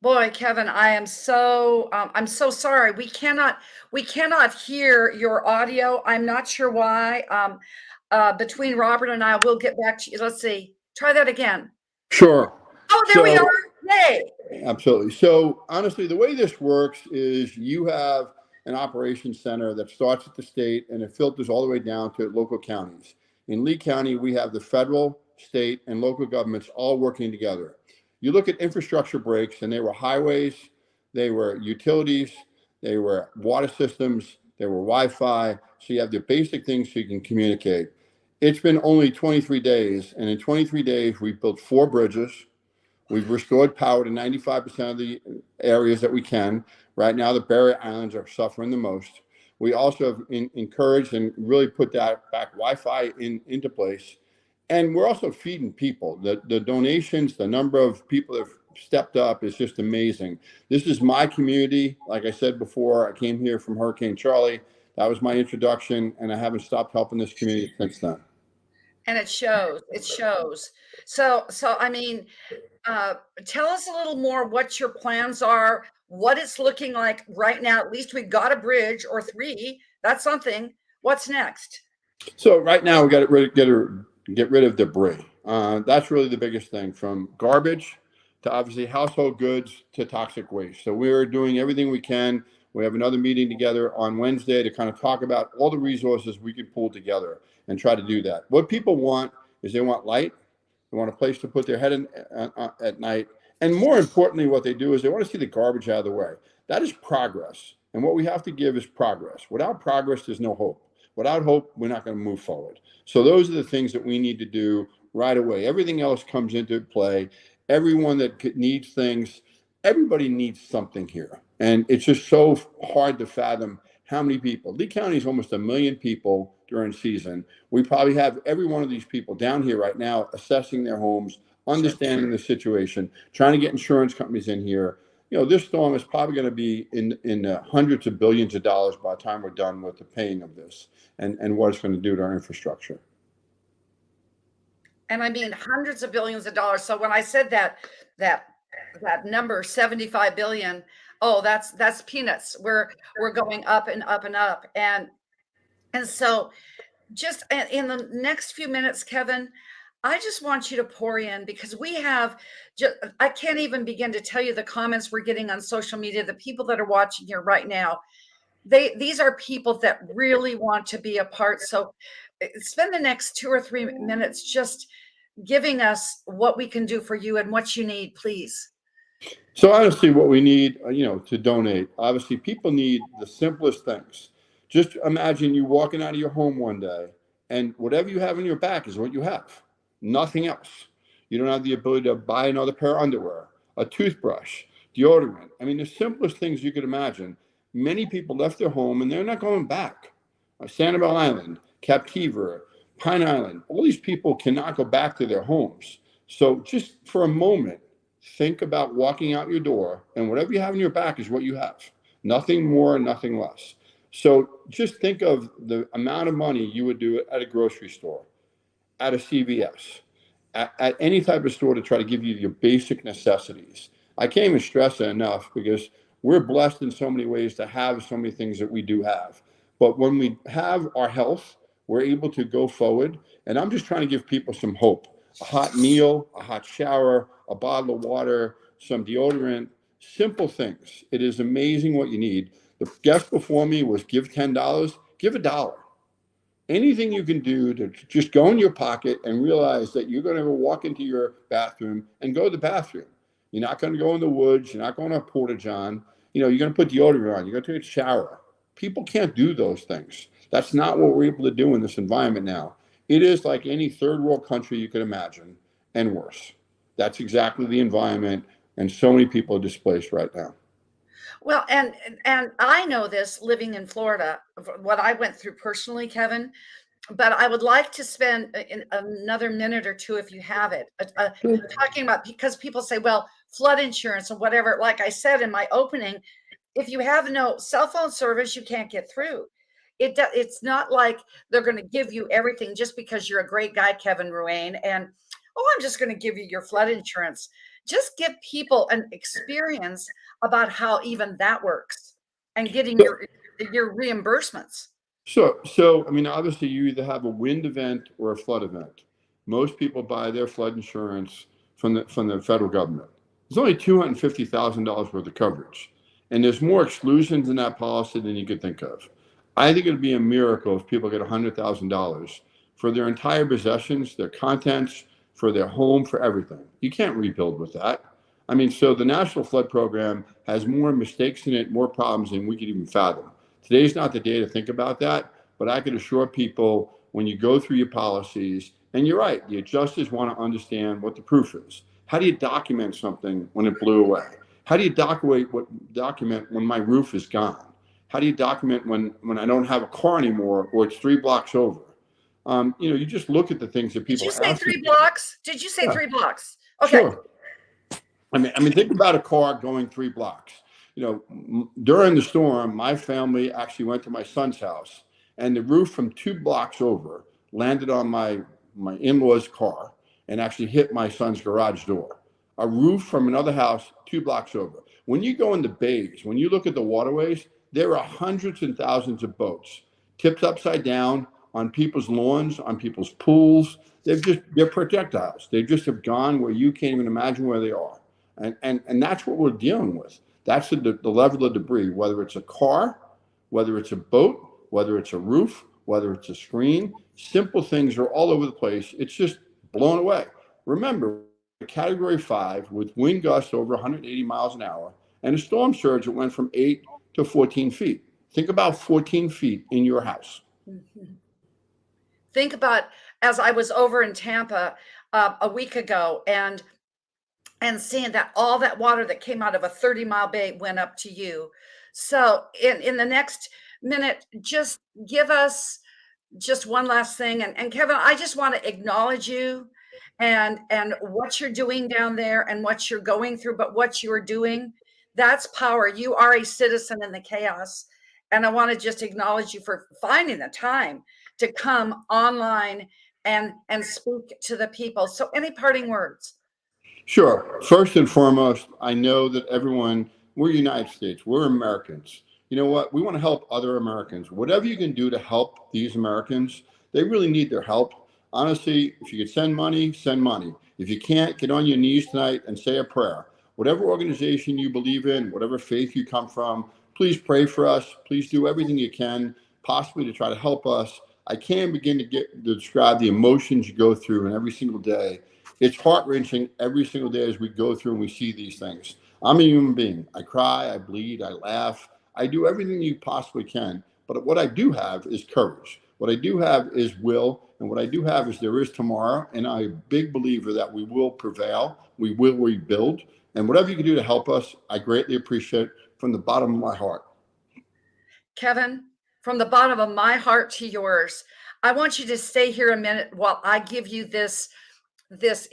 Boy, Kevin, I'm so sorry. We cannot hear your audio. I'm not sure why. Between Robert and I, we'll get back to you. Let's see. Try that again. Sure. Oh, there we are. Yay. Absolutely. So honestly, the way this works is you have an operations center that starts at the state and it filters all the way down to local counties. In Lee County, we have the federal, state, and local governments all working together. You look at infrastructure breaks, and they were highways, they were utilities, they were water systems, they were Wi-Fi. So you have the basic things so you can communicate. It's been only 23 days, and in 23 days, we've built 4 bridges. We've restored power to 95% of the areas that we can. Right now, the Barrier Islands are suffering the most. We also have encouraged and really put that back Wi-Fi into place. And we're also feeding people. The donations, the number of people that have stepped up is just amazing. This is my community. Like I said before, I came here from Hurricane Charlie. That was my introduction, and I haven't stopped helping this community since then. And it shows. It shows. So I mean, tell us a little more what your plans are, what it's looking like right now. At least we've got a bridge or 3. That's something. What's next? So right now we got to get rid of debris. That's really the biggest thing, from garbage to obviously household goods to toxic waste. So we're doing everything we can. We have another meeting together on Wednesday to kind of talk about all the resources we can pull together and try to do that. What people want is they want light. They want a place to put their head in at night. And more importantly, what they do is they want to see the garbage out of the way. That is progress. And what we have to give is progress. Without progress, there's no hope. Without hope, we're not going to move forward. So those are the things that we need to do right away. Everything else comes into play. Everyone that needs things, everybody needs something here. And it's just so hard to fathom how many people. Lee County is almost 1 million people during season. We probably have every one of these people down here right now assessing their homes, understanding the situation, trying to get insurance companies in here. You know, this storm is probably going to be in hundreds of billions of dollars by the time we're done with the paying of this and what it's going to do to our infrastructure. And I mean hundreds of billions of dollars. So when I said that number 75 billion, oh, that's peanuts. We're going up and up and up. And so just in the next few minutes, Kevin, I just want you to pour in, because we have I can't even begin to tell you the comments we're getting on social media, the people that are watching here right now. These are people that really want to be a part. So spend the next 2 or 3 minutes just giving us what we can do for you and what you need, please. So honestly, what we need, to donate, obviously people need the simplest things. Just imagine you walking out of your home one day and whatever you have in your back is what you have. Nothing else. You don't have the ability to buy another pair of underwear, a toothbrush, deodorant. I mean, the simplest things you could imagine. Many people left their home and they're not going back. Sanibel Island, Captiva, Pine Island, all these people cannot go back to their homes. So just for a moment, think about walking out your door and whatever you have in your back is what you have. Nothing more, nothing less. So just think of the amount of money you would do at a grocery store, at a CVS, at any type of store to try to give you your basic necessities. I can't even stress it enough because we're blessed in so many ways to have so many things that we do have. But when we have our health, we're able to go forward. And I'm just trying to give people some hope. A hot meal, a hot shower, a bottle of water, some deodorant, simple things. It is amazing what you need. The guest before me was give $10, give $1. Anything you can do to just go in your pocket and realize that you're going to walk into your bathroom and go to the bathroom. You're not going to go in the woods. You're not going to a porta john. You're going to put deodorant on. You're going to take a shower. People can't do those things. That's not what we're able to do in this environment now. It is like any third world country you could imagine, and worse. That's exactly the environment, and so many people are displaced right now. Well, and I know this living in Florida, what I went through personally, Kevin, but I would like to spend another minute or two, if you have it, talking about, because people say, well, flood insurance and whatever. Like I said in my opening, if you have no cell phone service, you can't get through. It's not like they're going to give you everything just because you're a great guy, Kevin Ruane, and I'm just going to give you your flood insurance. Just give people an experience about how even that works and getting your reimbursements. So I mean, obviously, you either have a wind event or a flood event. Most people buy their flood insurance from the federal government. There's only $250,000 worth of coverage, and there's more exclusions in that policy than you could think of. I think it'd be a miracle if people get $100,000 for their entire possessions, their contents, for their home, for everything. You can't rebuild with that. I mean, so the National Flood Program has more mistakes in it, more problems than we could even fathom. Today's not the day to think about that, but I can assure people when you go through your policies, and you're right, the adjusters want to understand what the proof is. How do you document something when it blew away? How do you document when my roof is gone? How do you document when I don't have a car anymore or it's 3 blocks over? You just look at the things that people. Did you say 3 blocks? Did you say 3 blocks? Okay. Sure. I mean, think about a car going 3 blocks. During the storm, my family actually went to my son's house, and the roof from 2 blocks over landed on my in-laws' car and actually hit my son's garage door. A roof from another house 2 blocks over. When you go in the bays, when you look at the waterways, there are hundreds and thousands of boats tipped upside down on people's lawns, on people's pools. They're projectiles. They just have gone where you can't even imagine where they are. And that's what we're dealing with. That's the level of debris, whether it's a car, whether it's a boat, whether it's a roof, whether it's a screen. Simple things are all over the place. It's just blown away. Remember, Category 5 with wind gusts over 180 miles an hour and a storm surge that went from 8 to 14 feet. Think about 14 feet in your house. Mm-hmm. Think about, as I was over in Tampa a week ago and seeing that all that water that came out of a 30-mile bay went up to you. So in the next minute, just give us just one last thing. And Kevin, I just want to acknowledge you and what you're doing down there and what you're going through, but what you're doing, that's power. You are a citizen in the chaos. And I want to just acknowledge you for finding the time to come online and speak to the people. So any parting words? Sure. First and foremost, I know that we're United States, we're Americans. You know what? We want to help other Americans. Whatever you can do to help these Americans, they really need their help. Honestly, if you could send money, send money. If you can't, get on your knees tonight and say a prayer. Whatever organization you believe in, whatever faith you come from, please pray for us. Please do everything you can, possibly to try to help us. I can't begin to describe the emotions you go through in every single day. It's heart-wrenching every single day as we go through and we see these things. I'm a human being. I cry, I bleed, I laugh. I do everything you possibly can. But what I do have is courage. What I do have is will. And what I do have is there is tomorrow. And I'm a big believer that we will prevail. We will rebuild. And whatever you can do to help us, I greatly appreciate it from the bottom of my heart. Kevin, from the bottom of my heart to yours, I want you to stay here a minute while I give you this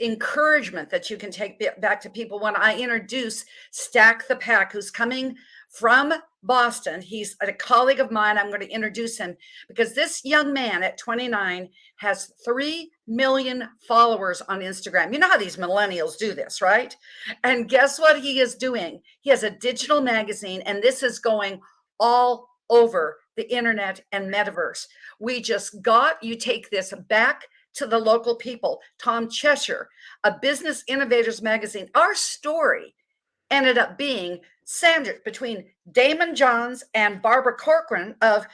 encouragement that you can take back to people when I introduce Stack the Pack, who's coming from Boston. He's a colleague of mine. I'm going to introduce him because this young man at 29 has 3 million followers on Instagram. You know how these millennials do this, right? And guess what he is doing? He has a digital magazine, and this is going all over the internet and metaverse. You take this back to the local people. Tom Cheshire, a Business Innovators magazine. Our story ended up being sandwiched between Damon Johns and Barbara Corcoran of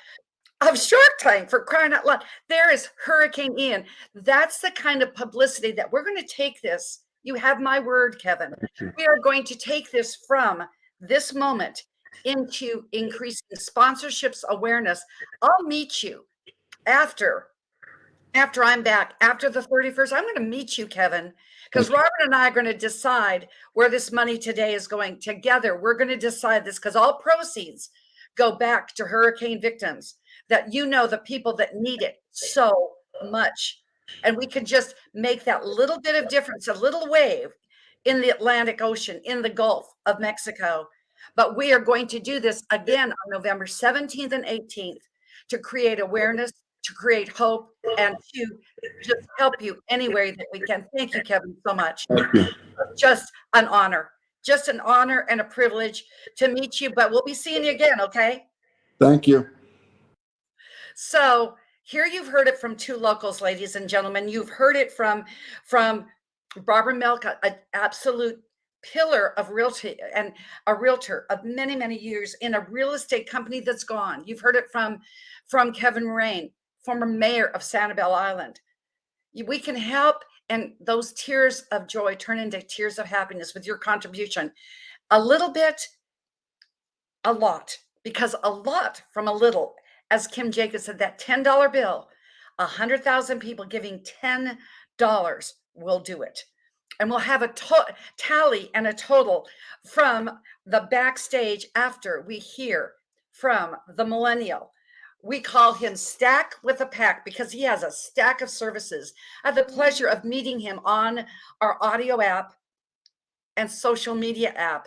Shark Tank, for crying out loud. There is Hurricane Ian. That's the kind of publicity that we're going to take this. You have my word, Kevin. We are going to take this from this moment into increasing sponsorships, awareness. I'll meet you after I'm back, after the 31st. I'm going to meet you, Kevin, because Robert and I are going to decide where this money today is going. Together, we're going to decide this, because all proceeds go back to hurricane victims, that the people that need it so much. And we can just make that little bit of difference, a little wave in the Atlantic Ocean, in the Gulf of Mexico. But we are going to do this again on November 17th and 18th to create awareness, to create hope, and to just help you any way that we can. Thank you, Kevin, so much. Just an honor and a privilege to meet you, but we'll be seeing you again, okay? Thank you. So here you've heard it from two locals, ladies and gentlemen. You've heard it from Barbara Milk, an absolute pillar of realty and a realtor of many, many years in a real estate company that's gone. You've heard it from Kevin Rain, former mayor of Sanibel Island. We can help, and those tears of joy turn into tears of happiness with your contribution. A little bit, a lot, because a lot from a little, as Kim Jacobs said, that $10 bill, 100,000 people giving $10 will do it. And we'll have a tally and a total from the backstage after we hear from the millennial. We call him Stack with a Pack because he has a stack of services. I had the pleasure of meeting him on our audio app and social media app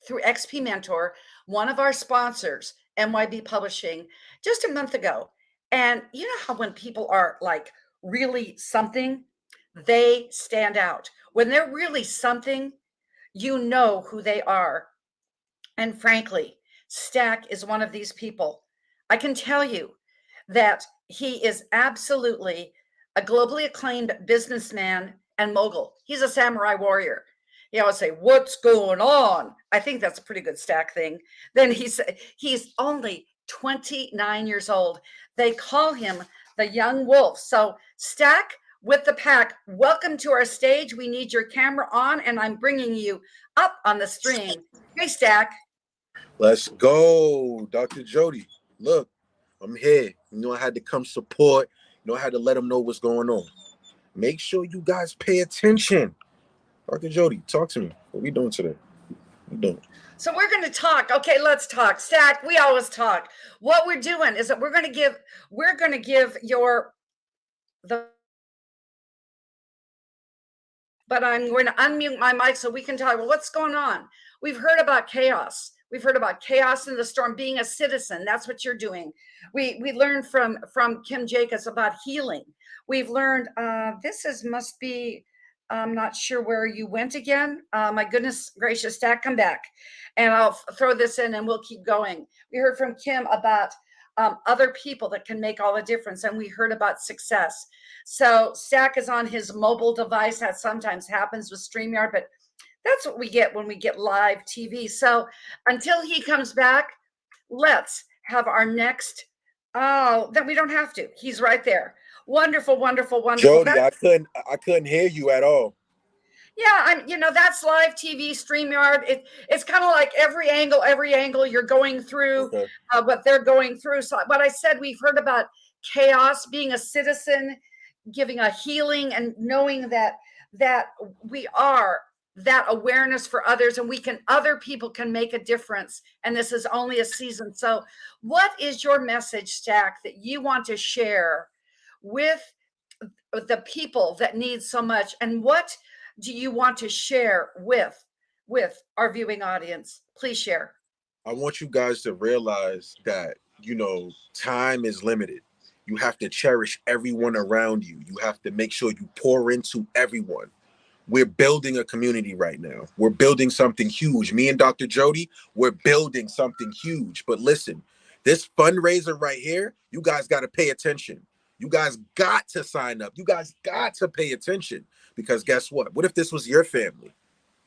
through XP Mentor, one of our sponsors, MYB Publishing, just a month ago. And you know how when people are like really something, they stand out. When they're really something, you know who they are. And frankly, Stack is one of these people. I can tell you that he is absolutely a globally acclaimed businessman and mogul. He's a samurai warrior. You always say, "What's going on?" I think that's a pretty good Stack thing. Then he's only 29 years old. They call him the young wolf. So Stack with the Pack, welcome to our stage. We need your camera on, and I'm bringing you up on the stream. Hey, Stack. Let's go, Dr. Jody. Look, I'm here. I had to come support. I had to let them know what's going on. Make sure you guys pay attention. Dr. Jody, talk to me. What we doing today? What we doing? So we're going to talk. Okay, let's talk. Stack, we always talk. What we're doing is that we're going to give but I'm going to unmute my mic so we can talk. Well, what's going on? We've heard about chaos. We've heard about chaos in the storm, being a citizen. That's what you're doing. We learned from Kim Jacobs about healing. We've learned must be, I'm not sure where you went again. My goodness gracious, Stack, come back. And I'll throw this in and we'll keep going. We heard from Kim about other people that can make all the difference. And we heard about success. So Stack is on his mobile device. That sometimes happens with StreamYard, but that's what we get when we get live TV. So until he comes back, let's have our next. Oh, then we don't have to. He's right there. Wonderful, wonderful, wonderful. Jody, I couldn't hear you at all. Yeah, that's live TV, StreamYard. It's kind of like every angle you're going through, Okay. What they're going through. So what I said, we've heard about chaos, being a citizen, giving a healing, and knowing that we are that awareness for others, and other people can make a difference. And this is only a season. So what is your message, Stack, that you want to share with the people that need so much? And what do you want to share with our viewing audience? Please share. I want you guys to realize that, time is limited. You have to cherish everyone around you. You have to make sure you pour into everyone. We're building a community right now. We're building something huge. Me and Dr. Jody, we're building something huge. But listen, this fundraiser right here, you guys got to pay attention. You guys got to sign up. You guys got to pay attention, because guess what? What if this was your family?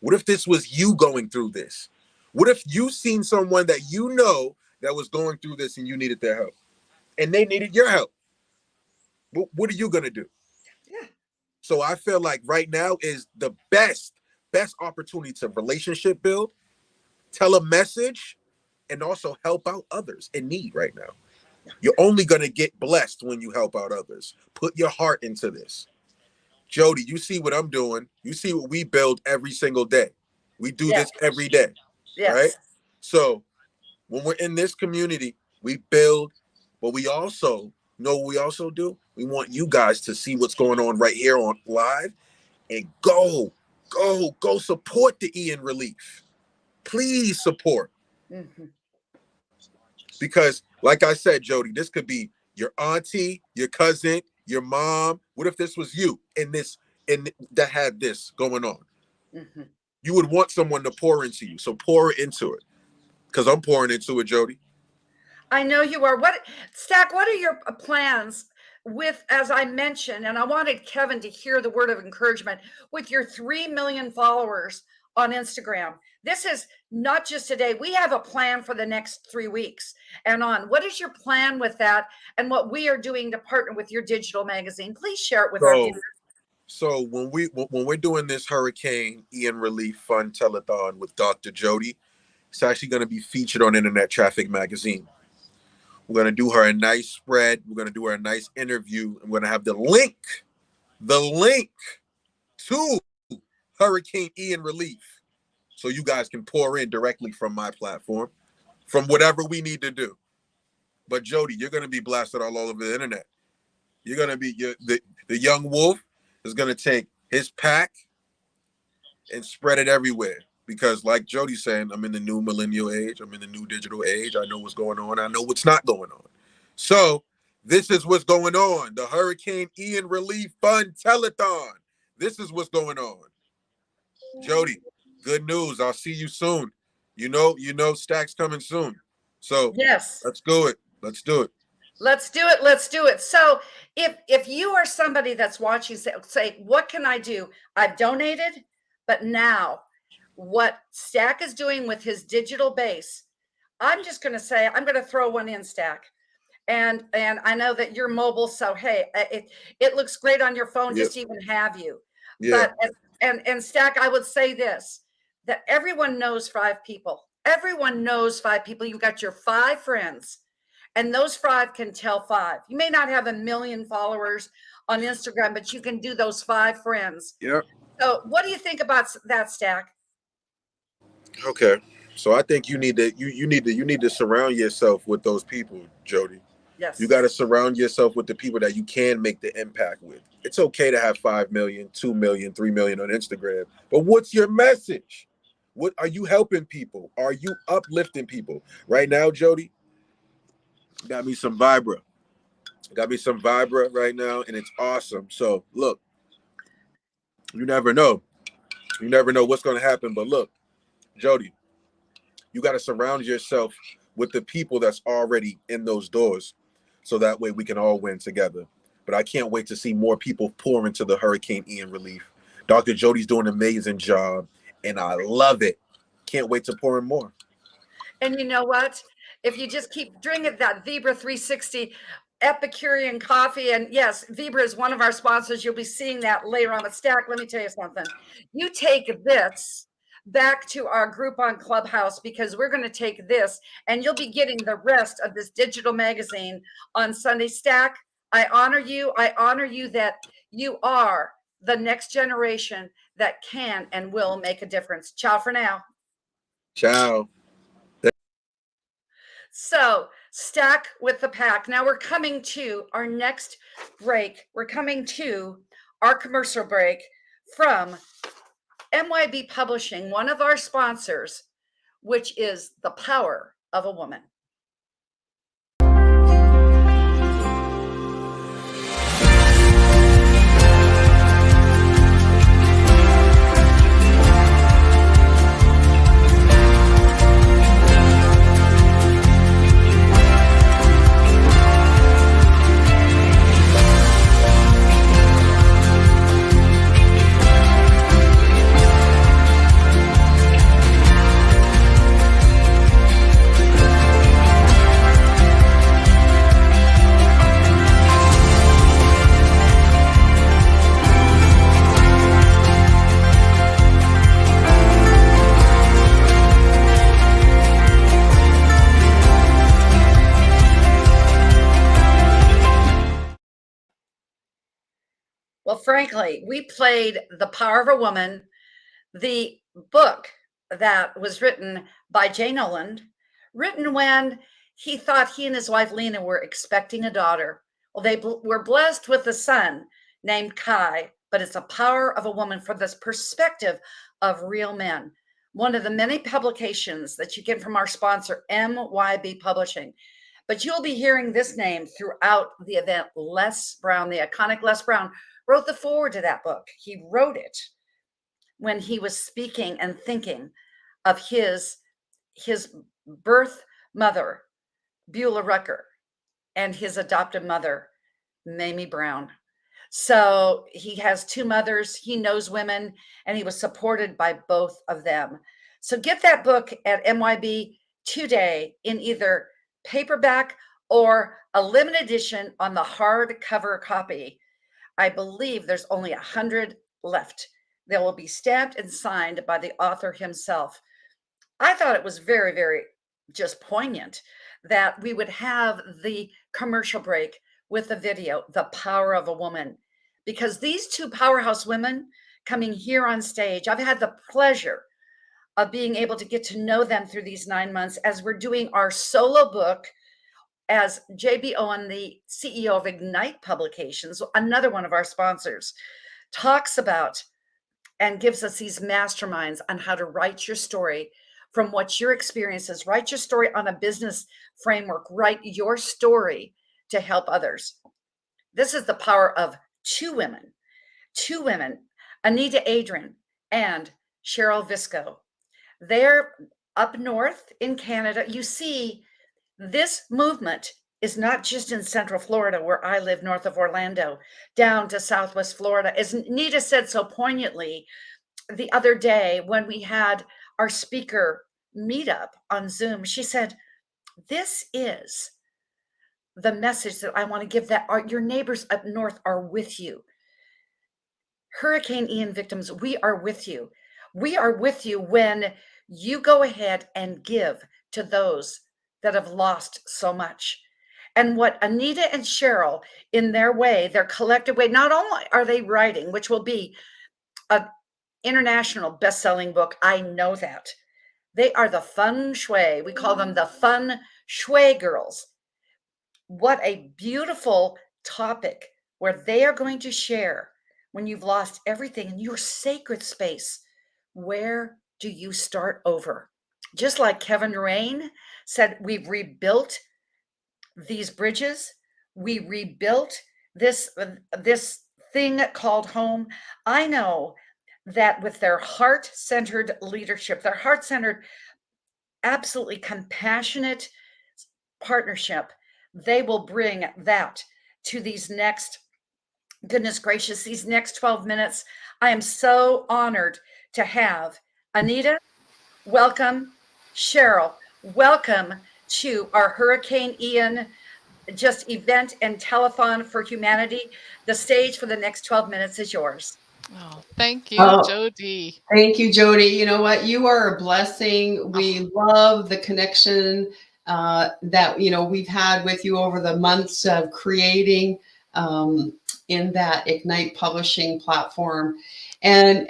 What if this was you going through this? What if you seen someone that you know that was going through this and you needed their help and they needed your help? What are you going to do? Yeah. So I feel like right now is the best opportunity to relationship build, tell a message, and also help out others in need right now. You're only going to get blessed when you help out others. Put your heart into this. Jody, you see what I'm doing. You see what we build every single day. We do this every day, right? So when we're in this community, we build, but we also know what we also do. We want you guys to see what's going on right here on live and go support the Ian Relief. Please support. Mm-hmm. Because like I said, Jody, this could be your auntie, your cousin, your mom. What if this was you that had this going on? Mm-hmm. You would want someone to pour into you. So pour into it. Because I'm pouring into it, Jody. I know you are. Stack, what are your plans with, as I mentioned, and I wanted Kevin to hear the word of encouragement, with your 3 million followers on Instagram? This is not just today. We have a plan for the next 3 weeks and on. What is your plan with that, and what we are doing to partner with your digital magazine? Please share it with our viewers. So when we're doing this Hurricane Ian Relief Fund Telethon with Dr. Jody, it's actually going to be featured on Internet Traffic Magazine. We're going to do her a nice spread. We're going to do her a nice interview. And we're going to have the link to Hurricane Ian Relief, so you guys can pour in directly from my platform, from whatever we need to do. But Jody, you're going to be blasted all over the internet. You're going to be the young wolf is going to take his pack and spread it everywhere. Because like Jody's saying, I'm in the new millennial age. I'm in the new digital age. I know what's going on. I know what's not going on. So this is what's going on. The Hurricane Ian Relief Fund Telethon. This is what's going on. Jody, good news. I'll see you soon. You know, Stack's coming soon. So yes, let's do it. Let's do it. Let's do it. Let's do it. So if you are somebody that's watching, say, what can I do? I've donated, but now what Stack is doing with his digital base, I'm just going to say, I'm going to throw one in, Stack. And I know that you're mobile, so hey, it looks great on your phone just to even have you. Yeah. But and Stack, I would say this, that everyone knows 5 people. Everyone knows 5 people. You've got your 5 friends, and those 5 can tell 5. You may not have 1 million followers on Instagram, but you can do those 5 friends. Yeah. So what do you think about that, Stack? Okay. So I think you need to surround yourself with those people, Jody. Yes. You got to surround yourself with the people that you can make the impact with. It's okay to have 5 million, 2 million, 3 million on Instagram, but what's your message? What are you helping people? Are you uplifting people? Right now, Jody, got me some Vibra. Got me some Vibra right now, and it's awesome. So look, you never know. You never know what's going to happen, but look, Jody, you got to surround yourself with the people that's already in those doors, so that way we can all win together. But I can't wait to see more people pour into the Hurricane Ian Relief. Dr. Jody's doing an amazing job, and I love it. Can't wait to pour in more. And you know what? If you just keep drinking that Vibra 360 Epicurean coffee, and yes, Vibra is one of our sponsors. You'll be seeing that later on. But Stack, let me tell you something. You take this back to our group on Clubhouse, because we're going to take this and you'll be getting the rest of this digital magazine on Sunday. Stack, I honor you. I honor you that you are the next generation that can and will make a difference. Ciao for now. Ciao. So Stack with the pack. Now we're coming to our next break. We're coming to our commercial break from MYB Publishing, one of our sponsors, which is The Power of a Woman. Well, frankly, we played The Power of a Woman, the book that was written by Jay Noland, written when he thought he and his wife Lena were expecting a daughter. Well, they were blessed with a son named Kai, but it's a power of a woman from this perspective of real men. One of the many publications that you get from our sponsor, MYB Publishing. But you'll be hearing this name throughout the event. Les Brown, the iconic Les Brown, wrote the foreword to that book. He wrote it when he was speaking and thinking of his birth mother, Beulah Rucker, and his adoptive mother, Mamie Brown. So he has two mothers, he knows women, and he was supported by both of them. So get that book at MYB today in either paperback or a limited edition on the hardcover copy. I believe there's only 100 left. They will be stamped and signed by the author himself. I thought it was very, very just poignant that we would have the commercial break with the video, The Power of a Woman, because these two powerhouse women coming here on stage, I've had the pleasure of being able to get to know them through these 9 months as we're doing our solo book, as JB Owen, the CEO of Ignite Publications, another one of our sponsors, talks about and gives us these masterminds on how to write your story from what your experiences, write your story on a business framework, write your story to help others. This is the power of two women, Anita Adrian and Cheryl Visco. They're up north in Canada. You see, this movement is not just in Central Florida, where I live north of Orlando, down to Southwest Florida. As Nita said so poignantly the other day when we had our speaker meetup on Zoom, she said, this is the message that I want to give, that your neighbors up north are with you. Hurricane Ian victims, we are with you. We are with you when you go ahead and give to those that have lost so much. And what Anita and Cheryl, in their way, their collective way, not only are they writing, which will be an international best-selling book, I know that. They are the feng shui. We call them the feng shui girls. What a beautiful topic where they are going to share when you've lost everything in your sacred space. Where do you start over? Just like Kevin Rain said, we've rebuilt these bridges. We rebuilt this thing called home. I know that with their heart-centered leadership, their heart-centered, absolutely compassionate partnership, they will bring that to these next, goodness gracious, these next 12 minutes. I am so honored to have Anita, welcome. Cheryl, welcome to our Hurricane Ian just event and telethon for humanity. The stage for the next 12 minutes is yours. Oh, thank you, Oh, Jody. thank you, Jody. You know what? You are a blessing. We love the connection that we've had with you over the months of creating in that Ignite Publishing platform, and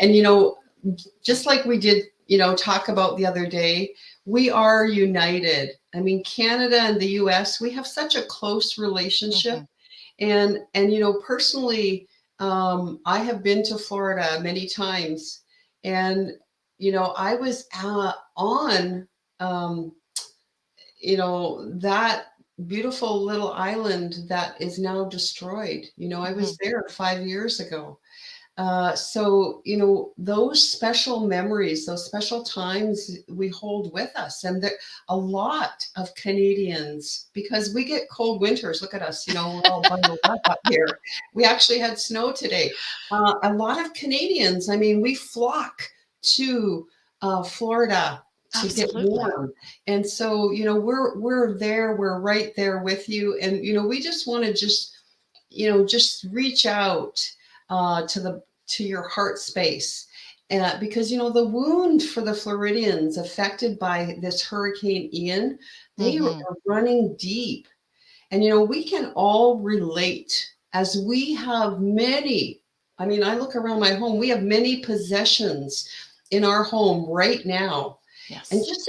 just like we did, talk about the other day, we are united. I mean, Canada and the U.S., we have such a close relationship. And personally, I have been to Florida many times, and I was on that beautiful little island that is now destroyed. I was there 5 years ago. So, those special memories, those special times we hold with us. And a lot of Canadians, because we get cold winters, look at us, we're all bundled up here. We actually had snow today. A lot of Canadians, I mean, we flock to Florida to get warm. And so, we're there, we're right there with you. And, we just want to just reach out to your heart space, because the wound for the Floridians affected by this Hurricane Ian, they are running deep, and we can all relate, as we have many I mean, I look around my home. We have many possessions in our home right now. Yes. And just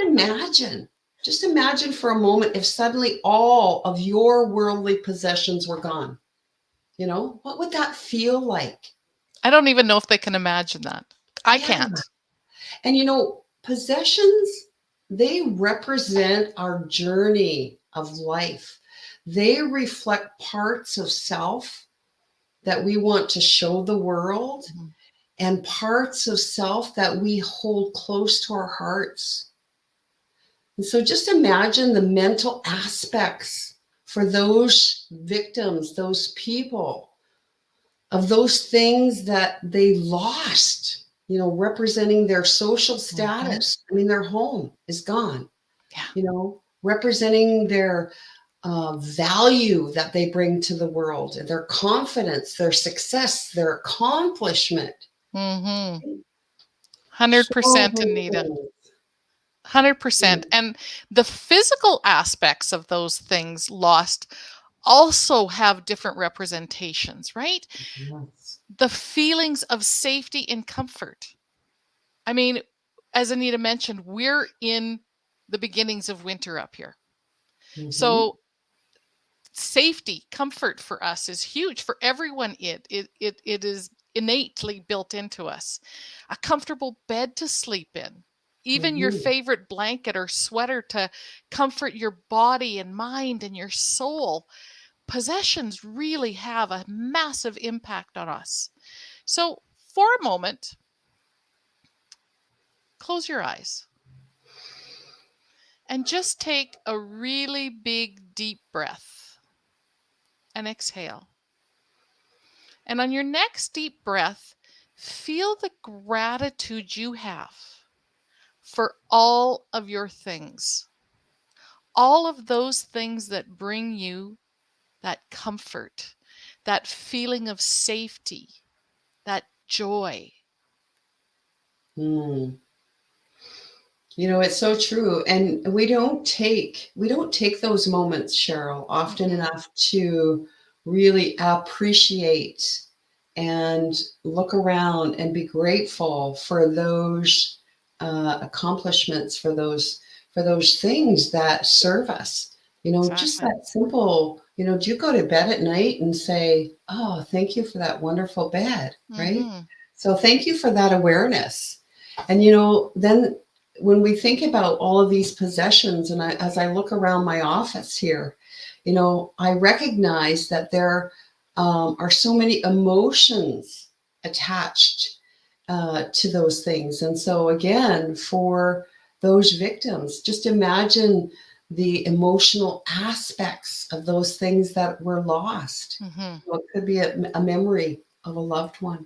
imagine for a moment if suddenly all of your worldly possessions were gone. You know, what would that feel like? I don't even know if they can imagine that. I Yeah. can't. And you know, possessions, they represent our journey of life. They reflect parts of self that we want to show the world Mhm. and parts of self that we hold close to our hearts. And so just imagine the mental aspects for those victims, those people, of those things that they lost, you know, representing their social status. I mean, their home is gone, Yeah. you know, representing their value that they bring to the world, their confidence, their success, their accomplishment. Mm-hmm. So 100%, many Anita. things. 100%. And the physical aspects of those things lost also have different representations, right? Yes. The feelings of safety and comfort. I mean, as Anita mentioned, we're in the beginnings of winter up here. Mhm. So safety, comfort for us is huge. For everyone, it is innately built into us. A comfortable bed to sleep in, even your Mhm. favorite blanket or sweater to comfort your body and mind and your soul. Possessions really have a massive impact on us. So, for a moment, close your eyes and just take a really big, deep breath and exhale. And on your next deep breath, feel the gratitude you have for all of your things, all of those things that bring you that comfort, that feeling of safety, that joy. Mm. You know, it's so true. And we don't take those moments, Cheryl, often Mhm. enough to really appreciate and look around and be grateful for those accomplishments, for those things that serve us. You know, just Exactly. that simple, you know, do you go to bed at night and say, "Oh, thank you for that wonderful bed," right? Mhm. So thank you for that awareness. And you know, then when we think about all of these possessions, and as I look around my office here, you know, I recognize that there are so many emotions attached to those things. And so, again, for those victims, just imagine the emotional aspects of those things that were lost. Mhm. So it could be a memory of a loved one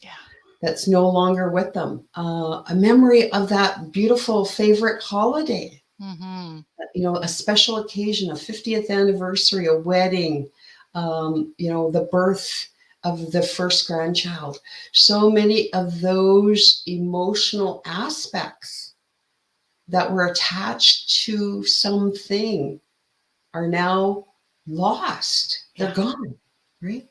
Yeah. that's no longer with them, a memory of that beautiful favorite holiday, Mhm. you know, a special occasion, a 50th anniversary, a wedding, you know, the birth of the first grandchild. So many of those emotional aspects that were attached to something are now lost. They're Yeah. gone, right?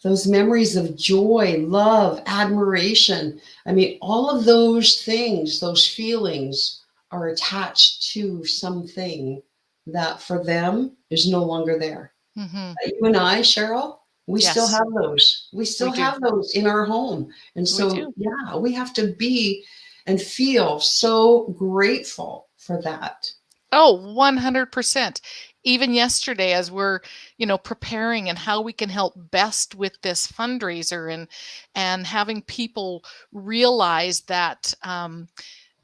Those memories of joy, love, admiration. I mean, all of those things, those feelings are attached to something that for them is no longer there. Mhm. You and I, Cheryl, we still Yes, have those. We we still do. have those in our home. And We so, do. yeah, we have to be and feel so grateful for that. Oh, 100%. Even yesterday, as we're, preparing and how we can help best with this fundraiser and having people realize that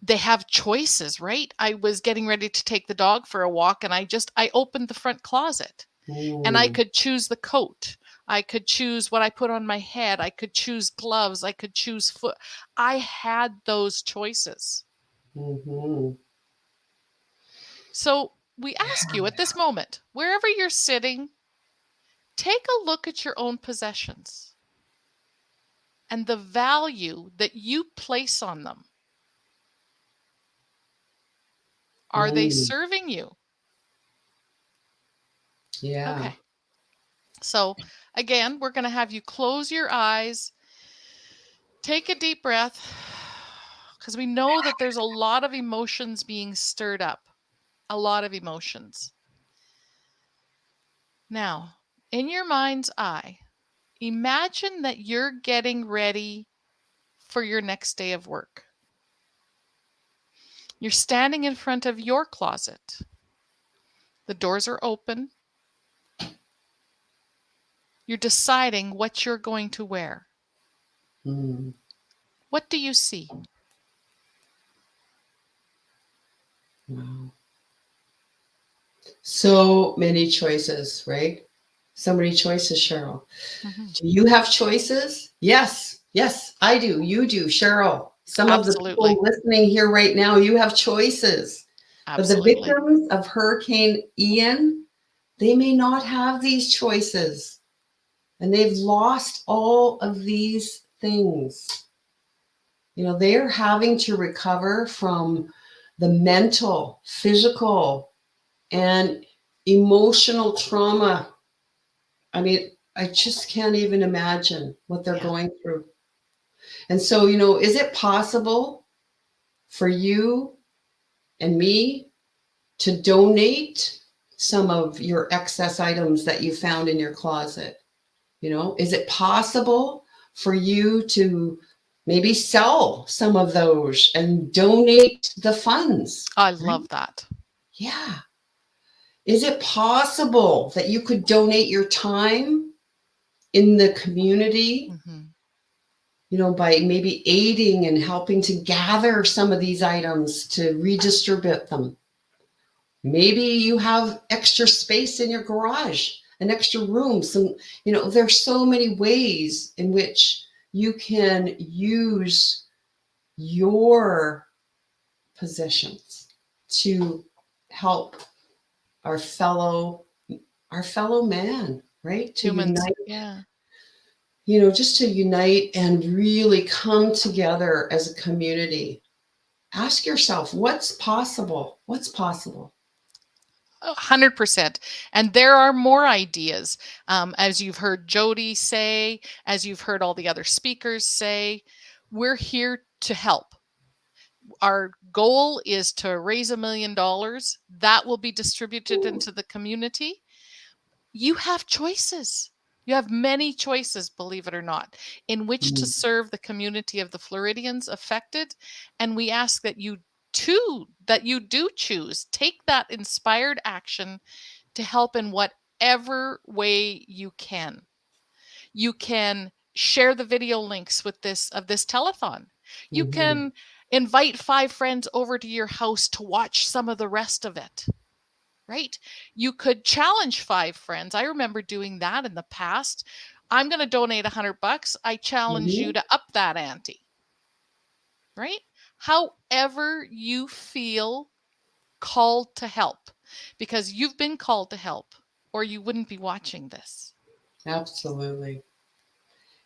they have choices, right? I was getting ready to take the dog for a walk and I opened the front closet and I Mm, could choose the coat. I could choose what I put on my head. I could choose gloves. I could choose foot. I had those choices. mhm. So we ask you at this moment, wherever you're sitting, take a look at your own possessions and the value that you place on them. Are they Mm, serving you? yeah. Okay. So again, we're going to have you close your eyes Take a deep breath, because we know that there's a lot of emotions being stirred up. A lot of emotions. Now, in your mind's eye, imagine that you're getting ready for your next day of work. You're standing in front of your closet. The doors are open. You're deciding what you're going to wear. Mm. What do you see? Wow. So many choices, right? So many choices, Cheryl. Mhm. Do you have choices? Yes. Yes, I do. You do, Cheryl. Some of the Absolutely. people listening here right now, you have choices. But the Absolutely. victims of Hurricane Ian, they may not have these choices. And they've lost all of these things. You know, they are having to recover from the mental, physical, and emotional trauma. I mean, I just can't even imagine what they're Yeah. going through. And so, you know, is it possible for you and me to donate some of your excess items that you found in your closet? You know, is it possible for you to maybe sell some of those and donate the funds? I Right? love that. Yeah. Is it possible that you could donate your time in the community, Mhm. you know, by maybe aiding and helping to gather some of these items to redistribute them? Maybe you have extra space in your garage, an extra room, some, you know, there's so many ways in which you can use your possessions to help our fellow man, right? To Humans. unite, Yeah. you know, just to unite and really come together as a community. Ask yourself, what's possible? What's possible? 100%. And there are more ideas. As you've heard Jody say, as you've heard all the other speakers say, we're here to help. Our goal is to raise $1 million. That will be distributed into the community. You have choices. You have many choices, believe it or not, in which to Mm. serve the community of the Floridians affected. And we ask that you do choose, take that inspired action to help in whatever way you can. You can share the video links with this telethon. You Mhm. can invite 5 friends over to your house to watch some of the rest of it. Right? You could challenge 5 friends. I remember doing that in the past. I'm going to donate $100. I challenge you Mhm. to up that ante. Right? However you feel called to help, because you've been called to help or you wouldn't be watching this. Absolutely.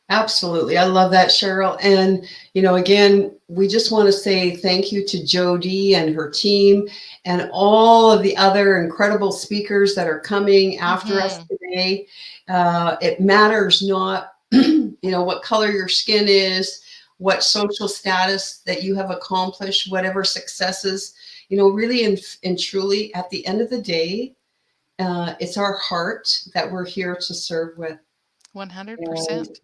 Absolutely. I love that, Cheryl. And, you know, again, we just want to say thank you to Jody and her team and all of the other incredible speakers that are coming after us Mhm. today. It matters not, you know, what color your skin is, what social status that you have accomplished, whatever successes, you know, really and truly, at the end of the day, it's our heart that we're here to serve with. And 100%.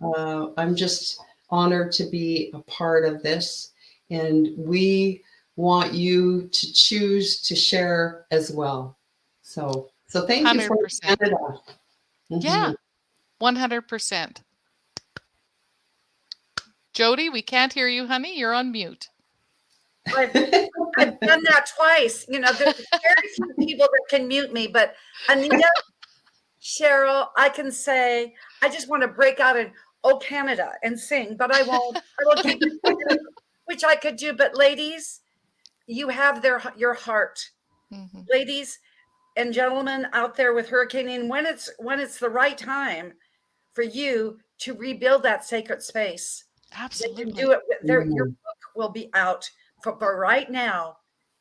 I'm just honored to be a part of this. And we want you to choose to share as well. So thank you for 100%. Canada. Yeah, Mhm. 100%. Jody, we can't hear you, honey. You're on mute. I've done that twice. You know, there's very few people that can mute me, but Anita, Cheryl, I can say, I just want to break out in "Oh Canada" and sing, but I won't. I will keep it quiet, which I could do. But ladies, you have your heart. Mhm. Ladies and gentlemen out there with Hurricane Ian, when it's the right time for you to rebuild that sacred space, they can Absolutely. do it. Your Mhm. book will be out. For right now,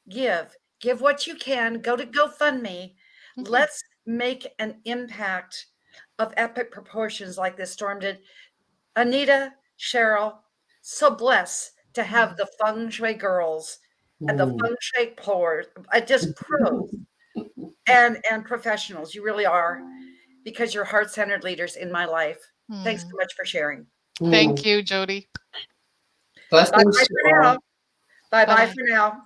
give what you can. Go to GoFundMe. Mhm. Let's make an impact of epic proportions like this storm did. Anita, Cheryl, so blessed to have the feng shui girls and the feng shui pros, just pros and professionals. You really are, because you're heart-centered leaders in my life. Thanks so much for sharing. Thank you, Jody. Blessings Bye-bye to for all. now. Bye-bye Bye-bye. for now.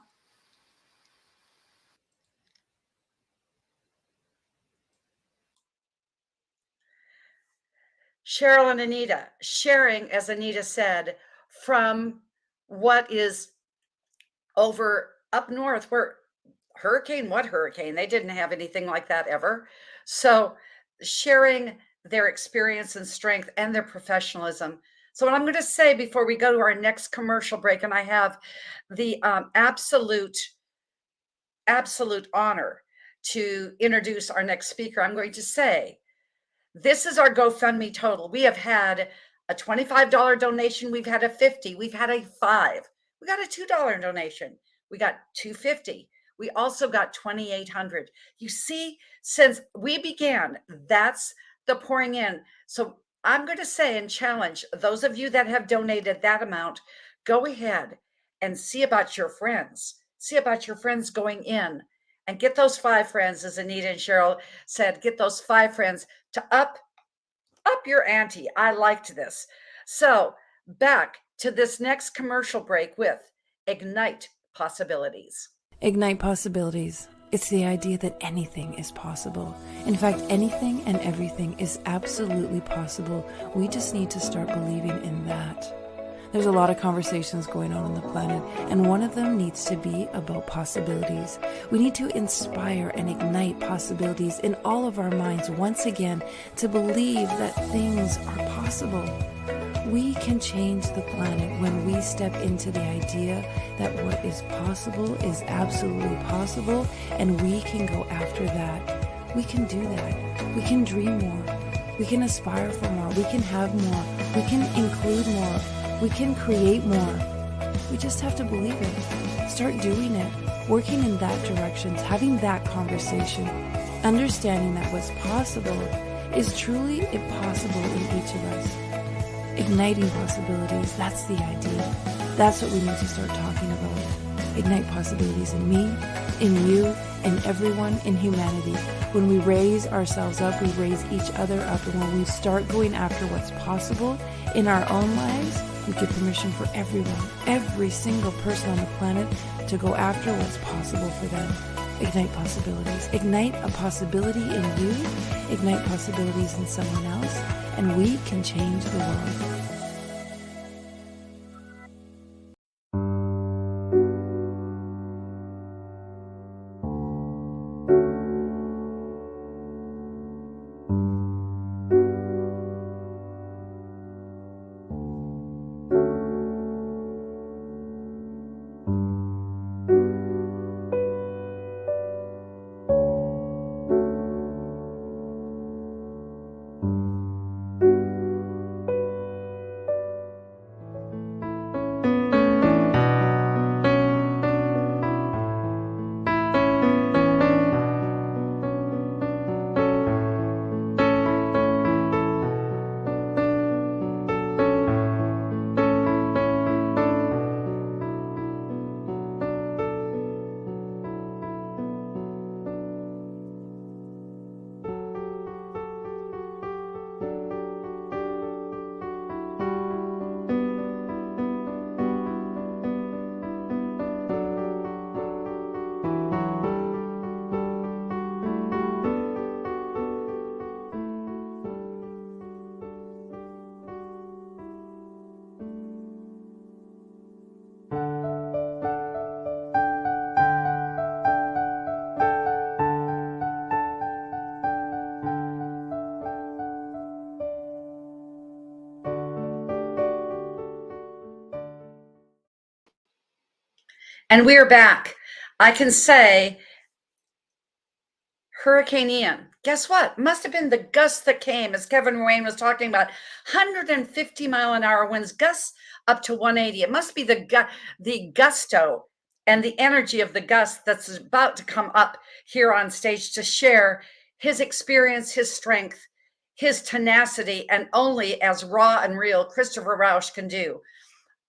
Cheryl and Anita, sharing, as Anita said, from what is over up north, where what hurricane? They didn't have anything like that ever. So sharing their experience and strength and their professionalism. So what I'm going to say before we go to our next commercial break, and I have the absolute honor to introduce our next speaker, I'm going to say, this is our GoFundMe total. We have had a $25 donation. We've had a $50. We've had a $5. We got a $2 donation. We got $250. We also got $2,800. You see, since we began, that's the pouring in. So I'm going to say and challenge those of you that have donated that amount, go ahead and see about your friends. See about your friends going in and get those 5 friends, as Anita and Cheryl said, get those 5 friends to up your ante. I liked this. So back to this next commercial break with Ignite Possibilities. Ignite Possibilities. It's the idea that anything is possible. In fact, anything and everything is absolutely possible. We just need to start believing in that. There's a lot of conversations going on the planet, and one of them needs to be about possibilities. We need to inspire and ignite possibilities in all of our minds once again to believe that things are possible. We can change the planet when we step into the idea that what is possible is absolutely possible, and we can go after that. We can do that. We can dream more. We can aspire for more. We can have more. We can include more. We can create more. We just have to believe it. Start doing it. Working in that direction. Having that conversation. Understanding that what's possible is truly impossible in each of us. Igniting possibilities. That's the idea. That's what we need to start talking about. Ignite possibilities in me, in you, in everyone, in humanity. When we raise ourselves up, we raise each other up. And when we start going after what's possible in our own lives, we give permission for everyone, every single person on the planet to go after what's possible for them. Ignite possibilities. Ignite a possibility in you. Ignite possibilities in someone else. And we can change the world. And we are back. I can say Hurricane Ian, guess what? Must have been the gusts that came, as Kevin Wayne was talking about, 150-mile-an-hour winds, gusts up to 180. It must be the gusto and the energy of the gust that's about to come up here on stage to share his experience, his strength, his tenacity, and only as raw and real Christopher Rausch can do.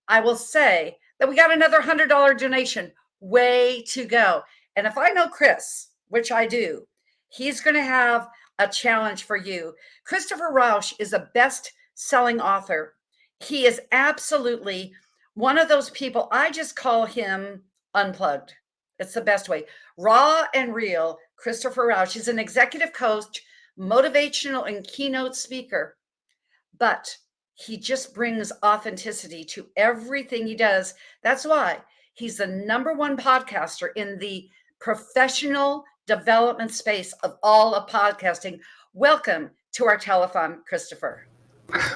I will say that we got another $100 donation. Way to go. And if I know Chris, which I do, he's going to have a challenge for you. Christopher Rausch is a best-selling author. He is absolutely one of those people. I just call him unplugged. It's the best way. Raw and real. Christopher Rausch is an executive coach, motivational and keynote speaker, but he just brings authenticity to everything he does. That's why he's the #1 podcaster in the professional development space of all of podcasting. Welcome to our telethon, Christopher.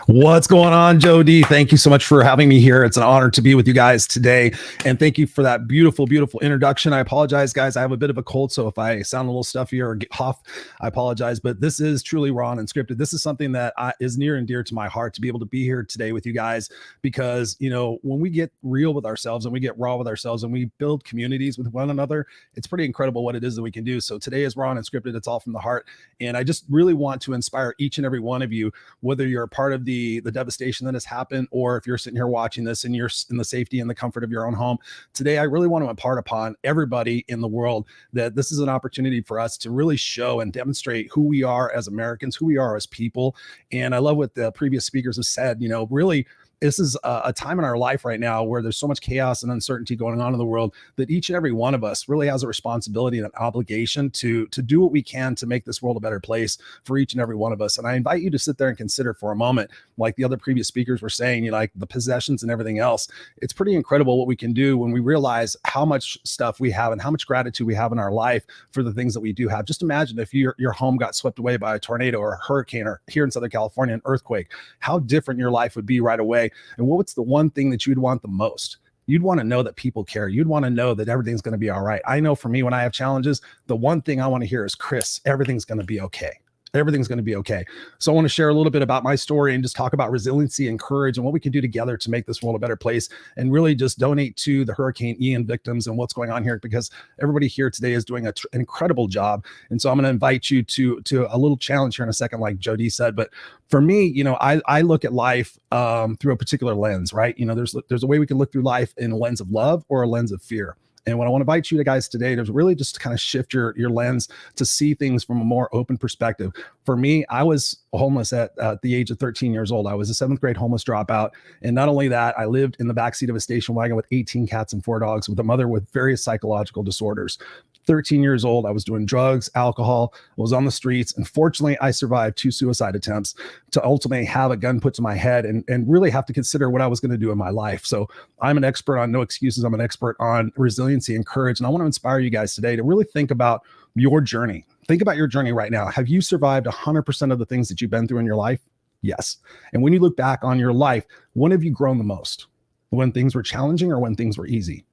What's going on, Joe D? Thank you so much for having me here. It's an honor to be with you guys today. And thank you for that beautiful, beautiful introduction. I apologize, guys. I have a bit of a cold, so if I sound a little stuffy or get off, I apologize. But this is truly raw and unscripted. This is something that is near and dear to my heart, to be able to be here today with you guys, because, you know, when we get real with ourselves and we get raw with ourselves and we build communities with one another, it's pretty incredible what it is that we can do. So today is raw and unscripted. It's all from the heart. And I just really want to inspire each and every one of you, whether you're a part of the devastation that has happened, or if you're sitting here watching this and you're in the safety and the comfort of your own home. Today, I really want to impart upon everybody in the world that this is an opportunity for us to really show and demonstrate who we are as Americans, who we are as people. And I love what the previous speakers have said. You know, really, this is a time in our life right now where there's so much chaos and uncertainty going on in the world that each and every one of us really has a responsibility and an obligation to do what we can to make this world a better place for each and every one of us. And I invite you to sit there and consider for a moment, like the other previous speakers were saying, you know, like the possessions and everything else. It's pretty incredible what we can do when we realize how much stuff we have and how much gratitude we have in our life for the things that we do have. Just imagine if your home got swept away by a tornado or a hurricane, or here in Southern California, an earthquake, how different your life would be right away. And what's the one thing that you'd want the most? You'd want to know that people care. You'd want to know that everything's going to be all right. I know for me, when I have challenges, the one thing I want to hear is, Chris, everything's going to be okay. Everything's going to be okay. So I want to share a little bit about my story and just talk about resiliency and courage and what we can do together to make this world a better place, and really just donate to the Hurricane Ian victims and what's going on here, because everybody here today is doing an incredible job. And so I'm going to invite you to a little challenge here in a second, like Jody said. But for me, you know, I look at life through a particular lens, right? You know, there's a way we can look through life in a lens of love or a lens of fear. And what I want to invite you guys today to really just to kind of shift your lens to see things from a more open perspective. For me, I was homeless at the age of 13 years old. I was a 7th grade homeless dropout. And not only that, I lived in the backseat of a station wagon with 18 cats and 4 dogs with a mother with various psychological disorders. 13 years old, I was doing drugs, alcohol, was on the streets. And fortunately, I survived 2 suicide attempts to ultimately have a gun put to my head and really have to consider what I was going to do in my life. So I'm an expert on no excuses. I'm an expert on resiliency and courage. And I want to inspire you guys today to really think about your journey. Think about your journey right now. Have you survived 100% of the things that you've been through in your life? Yes. And when you look back on your life, when have you grown the most? When things were challenging or when things were easy?